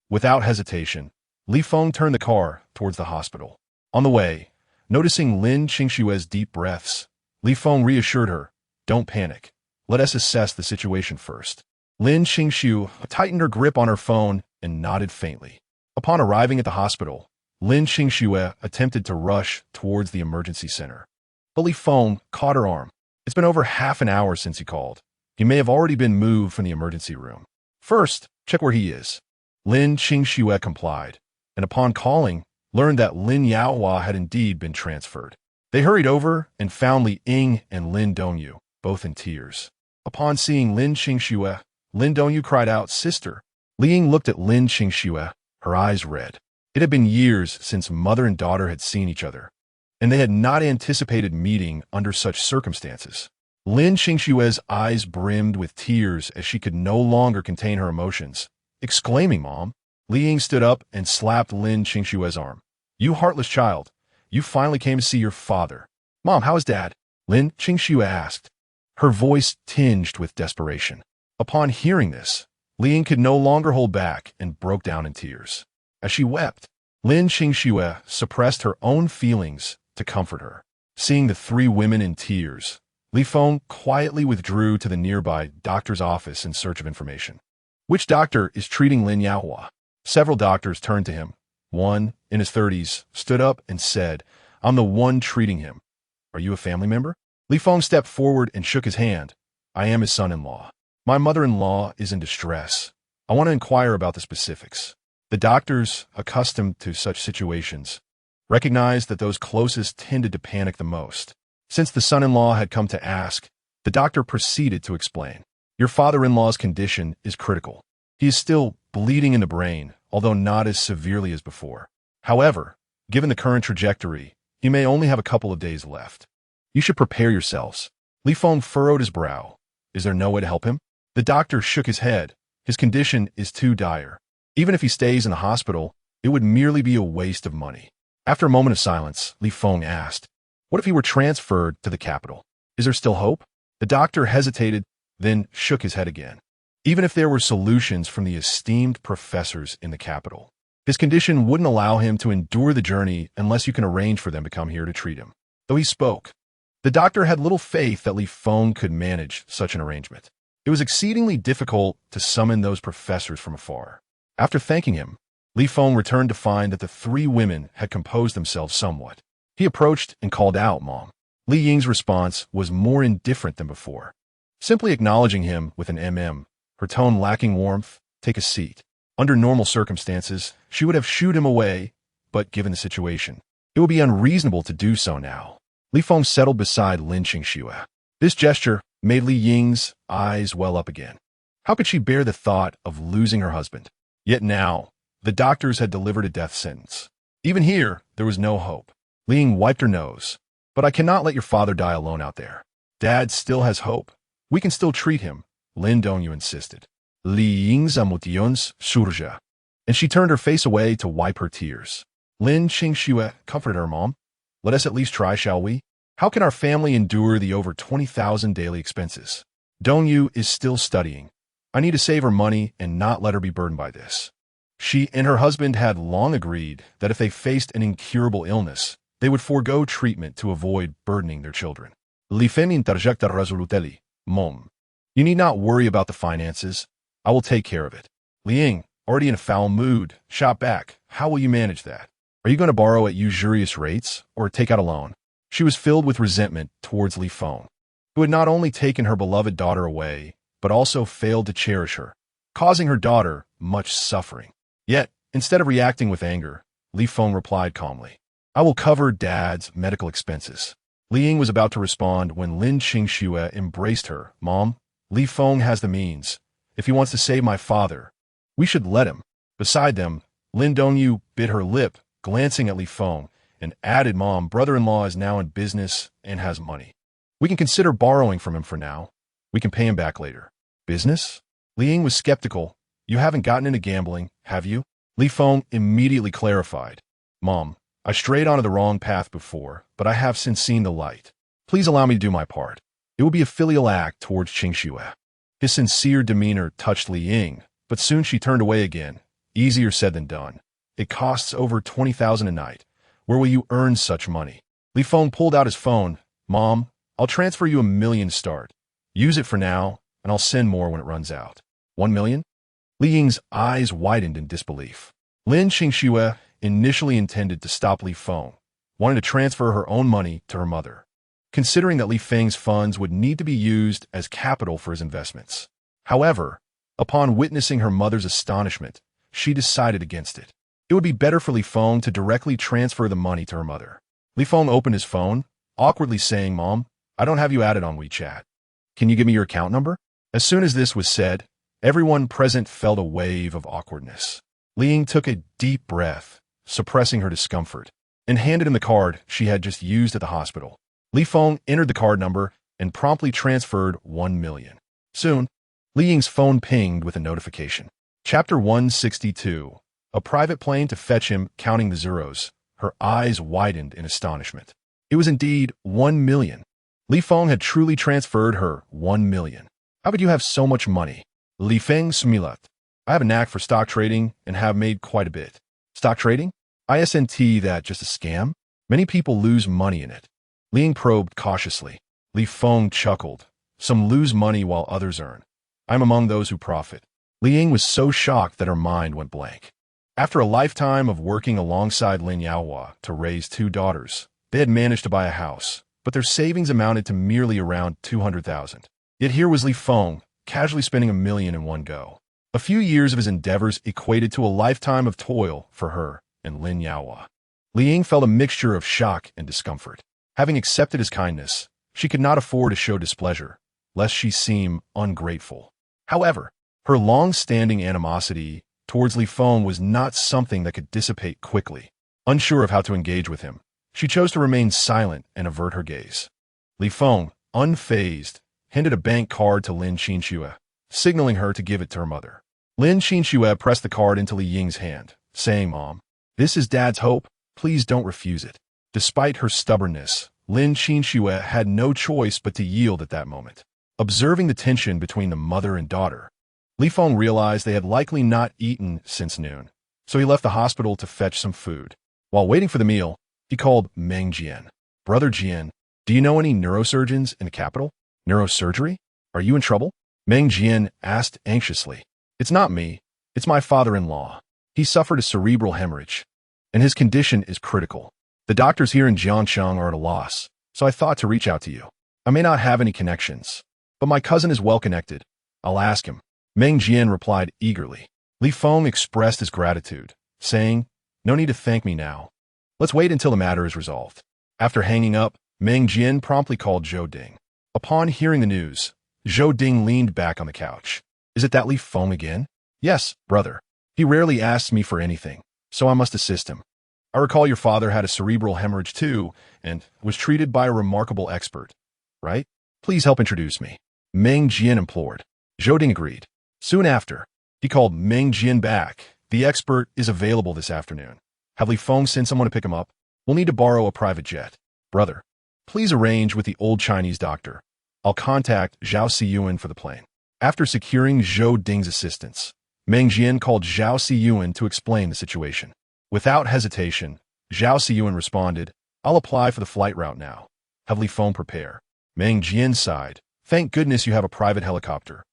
Without hesitation, Li Feng turned the car towards the hospital. On the way, noticing Lin Xingxue's deep breaths, Li Feng reassured her, "Don't panic. Let us assess the situation first." Lin Xingxue tightened her grip on her phone and nodded faintly. Upon arriving at the hospital, Lin Xingxue attempted to rush towards the emergency center. But Li Feng caught her arm. "It's been over half an hour since he called. He may have already been moved from the emergency room. First, check where he is." Lin Xingxue complied, and upon calling, learned that Lin Yaohua had indeed been transferred. They hurried over and found Li Ying and Lin Dongyu, both in tears. Upon seeing Lin Xingxue, Lin Dongyu cried out, "Sister." Li Ying looked at Lin Xingxue, her eyes red. It had been years since mother and daughter had seen each other, and they had not anticipated meeting under such circumstances. Lin Xingxue's eyes brimmed with tears as she could no longer contain her emotions. Exclaiming, "Mom!" Li Ying stood up and slapped Lin Xingxue's arm. "You heartless child! You finally came to see your father." "Mom, how is Dad?" Lin Xingxue asked, her voice tinged with desperation. Upon hearing this, Li Ying could no longer hold back and broke down in tears. As she wept, Lin Xingxue suppressed her own feelings to comfort her. Seeing the three women in tears, Li Feng quietly withdrew to the nearby doctor's office in search of information. "Which doctor is treating Lin Yaohua?" Several doctors turned to him. One, in his 30s, stood up and said, "I'm the one treating him. Are you a family member?" Li Feng stepped forward and shook his hand. "I am his son-in-law. My mother-in-law is in distress. I want to inquire about the specifics." The doctors, accustomed to such situations, recognized that those closest tended to panic the most. Since the son-in-law had come to ask, the doctor proceeded to explain. "Your father-in-law's condition is critical. He is still bleeding in the brain, although not as severely as before. However, given the current trajectory, he may only have a couple of days left. You should prepare yourselves. Li Feng furrowed his brow. Is there no way to help him? The doctor shook his head. His condition is too dire. Even if he stays in the hospital, it would merely be a waste of money. After a moment of silence, Li Feng asked, what if he were transferred to the capital? Is there still hope? The doctor hesitated, then shook his head again. Even if there were solutions from the esteemed professors in the capital, his condition wouldn't allow him to endure the journey unless you can arrange for them to come here to treat him. Though he spoke, the doctor had little faith that Li Feng could manage such an arrangement. It was exceedingly difficult to summon those professors from afar. After thanking him, Li Feng returned to find that the three women had composed themselves somewhat. He approached and called out, Mom. Li Ying's response was more indifferent than before. Simply acknowledging him with an her tone lacking warmth, take a seat. Under normal circumstances, she would have shooed him away, but given the situation, it would be unreasonable to do so now. Li Feng settled beside Lin Qingxue. This gesture made Li Ying's eyes well up again. How could she bear the thought of losing her husband? Yet now, the doctors had delivered a death sentence. Even here, there was no hope. Li Ying wiped her nose. But I cannot let your father die alone out there. Dad still has hope. We can still treat him, Lin Dongyu insisted. Li Ying's emotions surged, and she turned her face away to wipe her tears. Lin Qingxue comforted her, Mom. Let us at least try, shall we? How can our family endure the over 20,000 daily expenses? Dongyu is still studying. I need to save her money and not let her be burdened by this. She and her husband had long agreed that if they faced an incurable illness, they would forego treatment to avoid burdening their children. Li Feng interjected resolutely, Mom. You need not worry about the finances. I will take care of it. Li Ying, already in a foul mood, shot back. How will you manage that? Are you going to borrow at usurious rates or take out a loan? She was filled with resentment towards Li Feng, who had not only taken her beloved daughter away, but also failed to cherish her, causing her daughter much suffering. Yet, instead of reacting with anger, Li Feng replied calmly, I will cover Dad's medical expenses. Li Ying was about to respond when Lin Qingxue embraced her. Mom, Li Feng has the means. If he wants to save my father, we should let him. Beside them, Lin Dongyu bit her lip, glancing at Li Feng, and added, Mom, brother-in-law is now in business and has money. We can consider borrowing from him for now. We can pay him back later. Business? Li Ying was skeptical. You haven't gotten into gambling, have you? Li Feng immediately clarified. Mom, I strayed onto the wrong path before, but I have since seen the light. Please allow me to do my part. It would be a filial act towards Qingxue. His sincere demeanor touched Li Ying, but soon she turned away again. Easier said than done. It costs over 20,000 a night. Where will you earn such money? Li Feng pulled out his phone. Mom, I'll transfer you $1 million start. Use it for now, and I'll send more when it runs out. 1 million? Li Ying's eyes widened in disbelief. Lin Qingxue initially intended to stop Li Feng, wanting to transfer her own money to her mother, considering that Li Feng's funds would need to be used as capital for his investments. However, upon witnessing her mother's astonishment, she decided against it. It would be better for Li Feng to directly transfer the money to her mother. Li Feng opened his phone, awkwardly saying, Mom, I don't have you added on WeChat. Can you give me your account number? As soon as this was said, everyone present felt a wave of awkwardness. Li Ying took a deep breath, suppressing her discomfort, and handed him the card she had just used at the hospital. Li Feng entered the card number and promptly transferred 1 million. Soon, Li Ying's phone pinged with a notification. Chapter 162. A private plane to fetch him, counting the zeros. Her eyes widened in astonishment. It was indeed 1 million. Li Feng had truly transferred her 1 million. How could you have so much money? Li Feng smiled. I have a knack for stock trading and have made quite a bit. Stock trading? Isn't that just a scam? Many people lose money in it. Li Ying probed cautiously. Li Feng chuckled. Some lose money while others earn. I'm among those who profit. Li Ying was so shocked that her mind went blank. After a lifetime of working alongside Lin Yaohua to raise 2 daughters, they had managed to buy a house, but their savings amounted to merely around 200,000. Yet here was Li Feng, casually spending 1 million in one go. A few years of his endeavors equated to a lifetime of toil for her and Lin Yaohua. Li Ying felt a mixture of shock and discomfort. Having accepted his kindness, she could not afford to show displeasure, lest she seem ungrateful. However, her long-standing animosity towards Li Feng was not something that could dissipate quickly. Unsure of how to engage with him, she chose to remain silent and avert her gaze. Li Feng, unfazed, handed a bank card to Lin Qinxue, signaling her to give it to her mother. Lin Qinxue pressed the card into Li Ying's hand, saying, "Mom, this is Dad's hope. Please don't refuse it." Despite her stubbornness, Lin Qinxue had no choice but to yield at that moment. Observing the tension between the mother and daughter, Li Feng realized they had likely not eaten since noon, so he left the hospital to fetch some food. While waiting for the meal, he called Meng Jian. "Brother Jian, do you know any neurosurgeons in the capital?" "Neurosurgery? Are you in trouble?" Meng Jian asked anxiously. "It's not me. It's my father-in-law. He suffered a cerebral hemorrhage, and his condition is critical. The doctors here in Jiangcheng are at a loss, so I thought to reach out to you. I may not have any connections, but my cousin is well-connected. I'll ask him." Meng Jian replied eagerly. Li Feng expressed his gratitude, saying, "No need to thank me now. Let's wait until the matter is resolved." After hanging up, Meng Jian promptly called Zhou Ding. Upon hearing the news, Zhou Ding leaned back on the couch. "Is it that Li Feng again?" "Yes, brother. He rarely asks me for anything, so I must assist him. I recall your father had a cerebral hemorrhage too, and was treated by a remarkable expert, right? Please help introduce me." Meng Jian implored. Zhou Ding agreed. Soon after, he called Meng Jian back. "The expert is available this afternoon. Have Li Feng send someone to pick him up? We'll need to borrow a private jet. Brother, please arrange with the old Chinese doctor. I'll contact Zhao Siyuan for the plane." After securing Zhou Ding's assistance, Meng Jian called Zhao Siyuan to explain the situation. Without hesitation, Zhao Siyuan responded, "I'll apply for the flight route now. Have Li Feng prepare." Meng Jian sighed. "Thank goodness you have a private helicopter.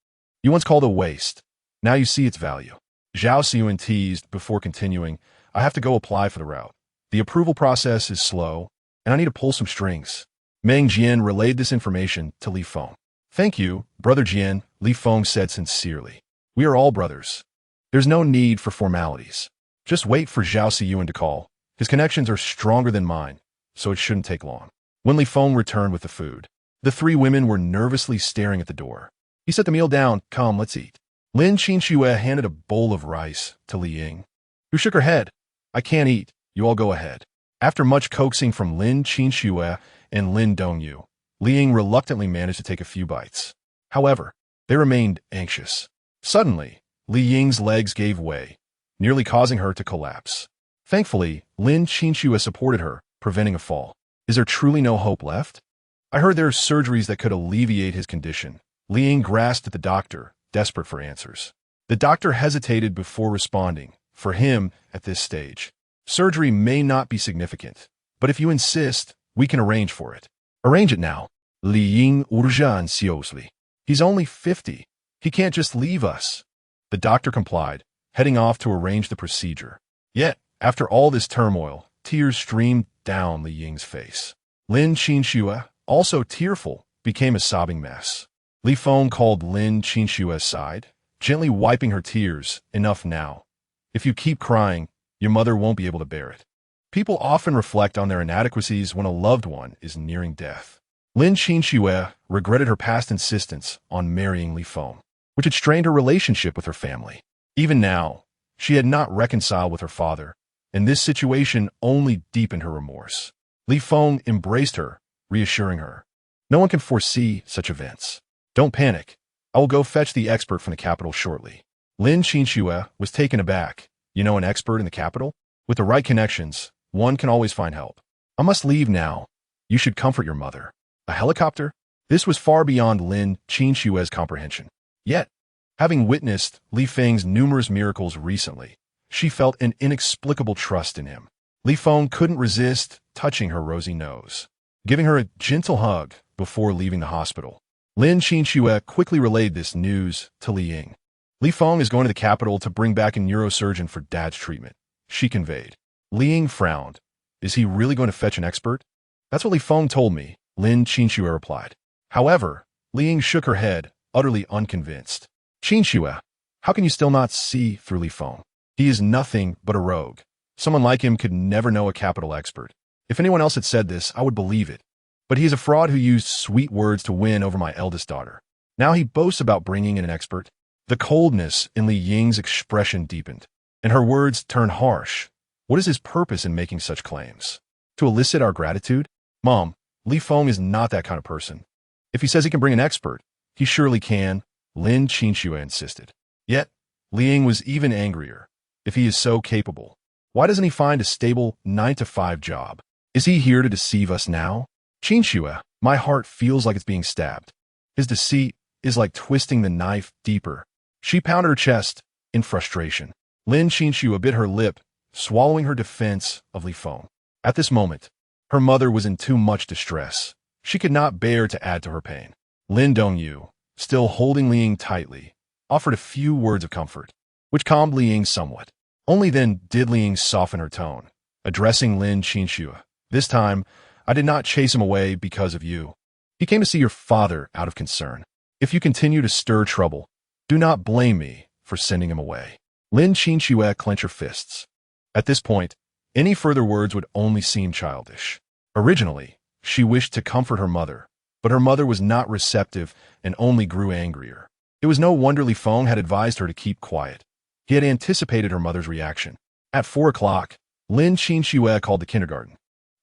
You once called a waste. Now you see its value." Zhao Siyuan teased before continuing, "I have to go apply for the route. The approval process is slow, and I need to pull some strings." Meng Jian relayed this information to Li Feng. "Thank you, Brother Jian," Li Feng said sincerely. "We are all brothers. There's no need for formalities. Just wait for Zhao Siyuan to call. His connections are stronger than mine, so it shouldn't take long." When Li Feng returned with the food, the three women were nervously staring at the door. He set the meal down. "Come, let's eat." Lin Qinxue handed a bowl of rice to Li Ying, who shook her head. "I can't eat. You all go ahead." After much coaxing from Lin Qinxue and Lin Dongyu, Li Ying reluctantly managed to take a few bites. However, they remained anxious. Suddenly, Li Ying's legs gave way, nearly causing her to collapse. Thankfully, Lin Qinxue supported her, preventing a fall. "Is there truly no hope left? I heard there are surgeries that could alleviate his condition." Li Ying grasped at the doctor, desperate for answers. The doctor hesitated before responding. "For him, at this stage, surgery may not be significant, but if you insist, we can arrange for it." "Arrange it now." Li Ying urged anxiously. "He's only 50. He can't just leave us." The doctor complied, heading off to arrange the procedure. Yet, after all this turmoil, tears streamed down Li Ying's face. Lin Qinxue, also tearful, became a sobbing mess. Li Feng called Lin Qinxue aside, gently wiping her tears. "Enough now. If you keep crying, your mother won't be able to bear it." People often reflect on their inadequacies when a loved one is nearing death. Lin Qinxue regretted her past insistence on marrying Li Feng, which had strained her relationship with her family. Even now, she had not reconciled with her father, and this situation only deepened her remorse. Li Feng embraced her, reassuring her. "No one can foresee such events. Don't panic. I will go fetch the expert from the capital shortly." Lin Qinxue was taken aback. "You know an expert in the capital? With the right connections, one can always find help." "I must leave now. You should comfort your mother." "A helicopter?" This was far beyond Lin Qinxue's comprehension. Yet, having witnessed Li Feng's numerous miracles recently, she felt an inexplicable trust in him. Li Feng couldn't resist touching her rosy nose, giving her a gentle hug before leaving the hospital. Lin Qinxue quickly relayed this news to Li Ying. "Li Feng is going to the capital to bring back a neurosurgeon for Dad's treatment," she conveyed. Li Ying frowned. "Is he really going to fetch an expert?" "That's what Li Feng told me," Lin Qinxue replied. However, Li Ying shook her head, utterly unconvinced. "Qinxue, how can you still not see through Li Feng? He is nothing but a rogue. Someone like him could never know a capital expert. If anyone else had said this, I would believe it. But he is a fraud who used sweet words to win over my eldest daughter. Now he boasts about bringing in an expert." The coldness in Li Ying's expression deepened, and her words turned harsh. What is his purpose in making such claims? To elicit our gratitude? Mom, Li Feng is not that kind of person. If he says he can bring an expert, he surely can, Lin Qingxue insisted. Yet, Li Ying was even angrier. If he is so capable, why doesn't he find a stable 9-to-5 job? Is he here to deceive us now? Qingxue, my heart feels like it's being stabbed. His deceit is like twisting the knife deeper. She pounded her chest in frustration. Lin Qingxue bit her lip, swallowing her defense of Li Feng. At this moment, her mother was in too much distress. She could not bear to add to her pain. Lin Dongyu, still holding Li Ying tightly, offered a few words of comfort, which calmed Li Ying somewhat. Only then did Li Ying soften her tone, addressing Lin Qingxue. This time, I did not chase him away because of you. He came to see your father out of concern. If you continue to stir trouble, do not blame me for sending him away. Lin Qingxue clenched her fists. At this point, any further words would only seem childish. Originally, she wished to comfort her mother, but her mother was not receptive and only grew angrier. It was no wonder Li Feng had advised her to keep quiet. He had anticipated her mother's reaction. At 4 o'clock, Lin Qingxue called the kindergarten,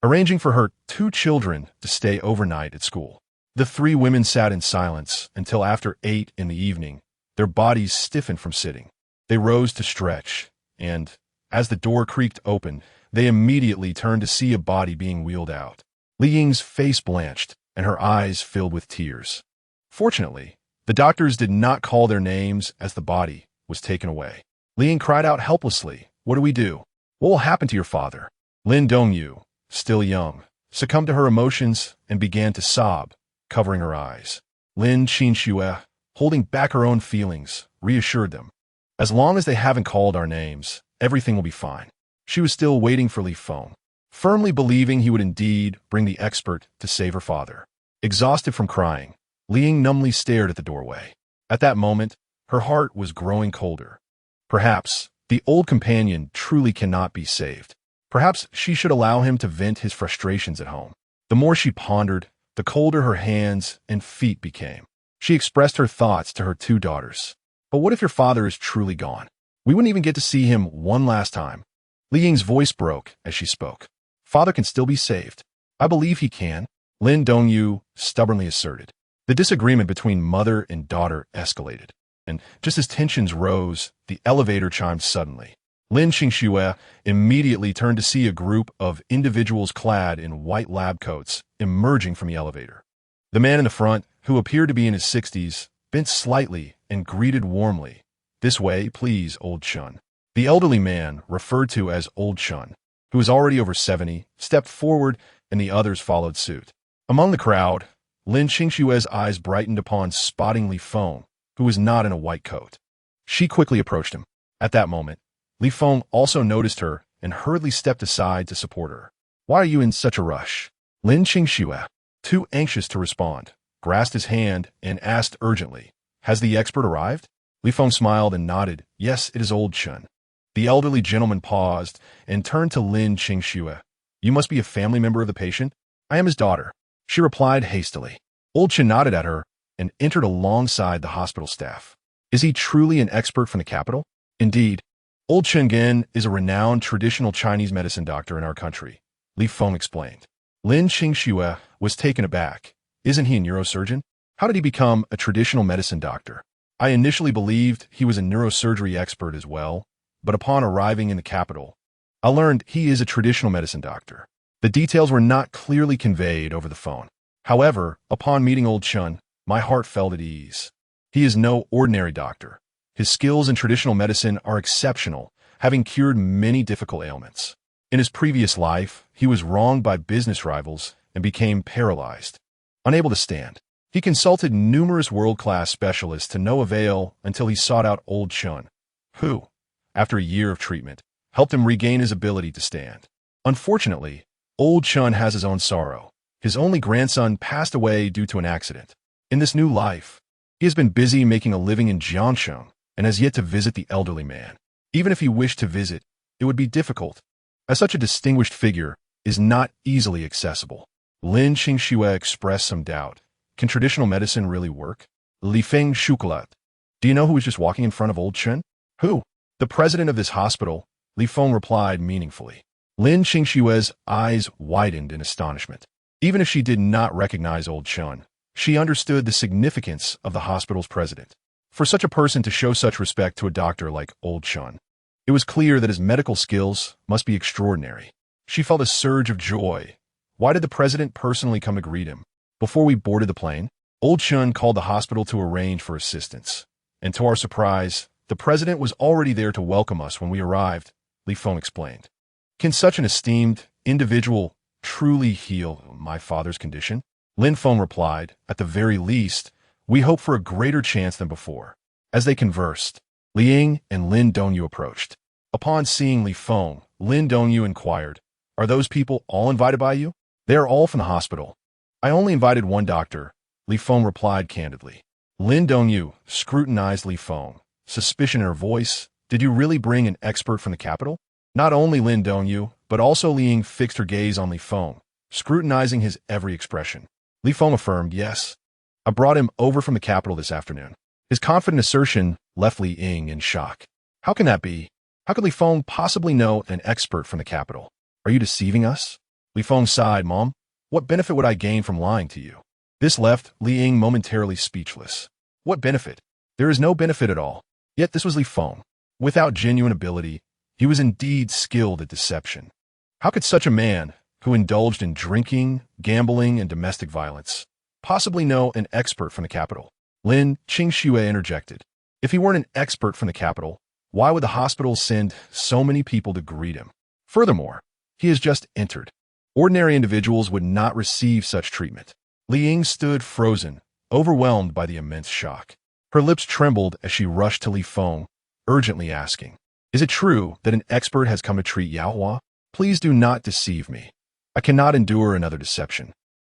arranging for her 2 children to stay overnight at school. The 3 women sat in silence until after 8 in the evening. Their bodies stiffened from sitting. They rose to stretch, and, as the door creaked open, they immediately turned to see a body being wheeled out. Li Ying's face blanched, and her eyes filled with tears. Fortunately, the doctors did not call their names as the body was taken away. Li Ying cried out helplessly, "What do we do? What will happen to your father?" Lin Dongyu, still young, succumbed to her emotions and began to sob, covering her eyes. Lin Qingxue, holding back her own feelings, reassured them. As long as they haven't called our names, everything will be fine. She was still waiting for Li Feng, firmly believing he would indeed bring the expert to save her father. Exhausted from crying, Li Ying numbly stared at the doorway. At that moment, her heart was growing colder. Perhaps the old companion truly cannot be saved. Perhaps she should allow him to vent his frustrations at home. The more she pondered, the colder her hands and feet became. She expressed her thoughts to her 2 daughters. But what if your father is truly gone? We wouldn't even get to see him one last time. Li Ying's voice broke as she spoke. Father can still be saved. I believe he can, Lin Dongyu stubbornly asserted. The disagreement between mother and daughter escalated, and just as tensions rose, the elevator chimed suddenly. Lin Qingxue immediately turned to see a group of individuals clad in white lab coats emerging from the elevator. The man in the front, who appeared to be in his 60s, bent slightly and greeted warmly. "This way, please, Old Chun." The elderly man, referred to as Old Chun, who was already over 70, stepped forward and the others followed suit. Among the crowd, Lin Qingxue's eyes brightened upon spotting Li Feng, who was not in a white coat. She quickly approached him. At that moment, Li Feng also noticed her and hurriedly stepped aside to support her. "Why are you in such a rush?" Lin Qingxue, too anxious to respond, grasped his hand and asked urgently, "Has the expert arrived?" Li Feng smiled and nodded. "Yes, it is Old Chun." The elderly gentleman paused and turned to Lin Qingxue. "You must be a family member of the patient?" "I am his daughter," she replied hastily. Old Chun nodded at her and entered alongside the hospital staff. "Is he truly an expert from the capital?" "Indeed. Old Chun Gen is a renowned traditional Chinese medicine doctor in our country," Li Feng explained. Lin Qingxue was taken aback. "Isn't he a neurosurgeon? How did he become a traditional medicine doctor?" "I initially believed he was a neurosurgery expert as well, but upon arriving in the capital, I learned he is a traditional medicine doctor." The details were not clearly conveyed over the phone. However, upon meeting Old Chun, my heart felt at ease. He is no ordinary doctor. His skills in traditional medicine are exceptional, having cured many difficult ailments. In his previous life, he was wronged by business rivals and became paralyzed, unable to stand. He consulted numerous world-class specialists to no avail until he sought out Old Chun, who, after a year of treatment, helped him regain his ability to stand. Unfortunately, Old Chun has his own sorrow. His only grandson passed away due to an accident. In this new life, he has been busy making a living in Jiangsheng and has yet to visit the elderly man. Even if he wished to visit, it would be difficult, as such a distinguished figure is not easily accessible. Lin Qingxue expressed some doubt. Can traditional medicine really work? Li Feng chocolate. Do you know who was just walking in front of Old Chun? Who? The president of this hospital, Li Feng replied meaningfully. Lin Qingshue's eyes widened in astonishment. Even if she did not recognize old Chun, she understood the significance of the hospital's president. For such a person to show such respect to a doctor like old Chun, it was clear that his medical skills must be extraordinary. She felt a surge of joy. Why did the president personally come to greet him? Before we boarded the plane, old Chun called the hospital to arrange for assistance. And to our surprise, the president was already there to welcome us when we arrived, Li Feng explained. Can such an esteemed individual truly heal my father's condition? Lin Feng replied, at the very least, we hope for a greater chance than before. As they conversed, Li Ying and Lin Dongyu approached. Upon seeing Li Feng, Lin Dongyu inquired, are those people all invited by you? They are all from the hospital. I only invited one doctor, Li Feng replied candidly. Lin Dongyu scrutinized Li Feng, suspicion in her voice. Did you really bring an expert from the capital? Not only Lin Dongyu, but also Li Ying fixed her gaze on Li Feng, scrutinizing his every expression. Li Feng affirmed, yes. I brought him over from the capital this afternoon. His confident assertion left Li Ying in shock. How can that be? How could Li Feng possibly know an expert from the capital? Are you deceiving us? Li Feng sighed, Mom. What benefit would I gain from lying to you? This left Li Ying momentarily speechless. What benefit? There is no benefit at all. Yet this was Li Feng. Without genuine ability, he was indeed skilled at deception. How could such a man, who indulged in drinking, gambling, and domestic violence, possibly know an expert from the capital? Lin Qingxue interjected. If he weren't an expert from the capital, why would the hospital send so many people to greet him? Furthermore, he has just entered. Ordinary individuals would not receive such treatment. Li Ying stood frozen, overwhelmed by the immense shock. Her lips trembled as she rushed to Li Feng, urgently asking, is it true that an expert has come to treat Yao Hua? Please do not deceive me. I cannot endure another deception.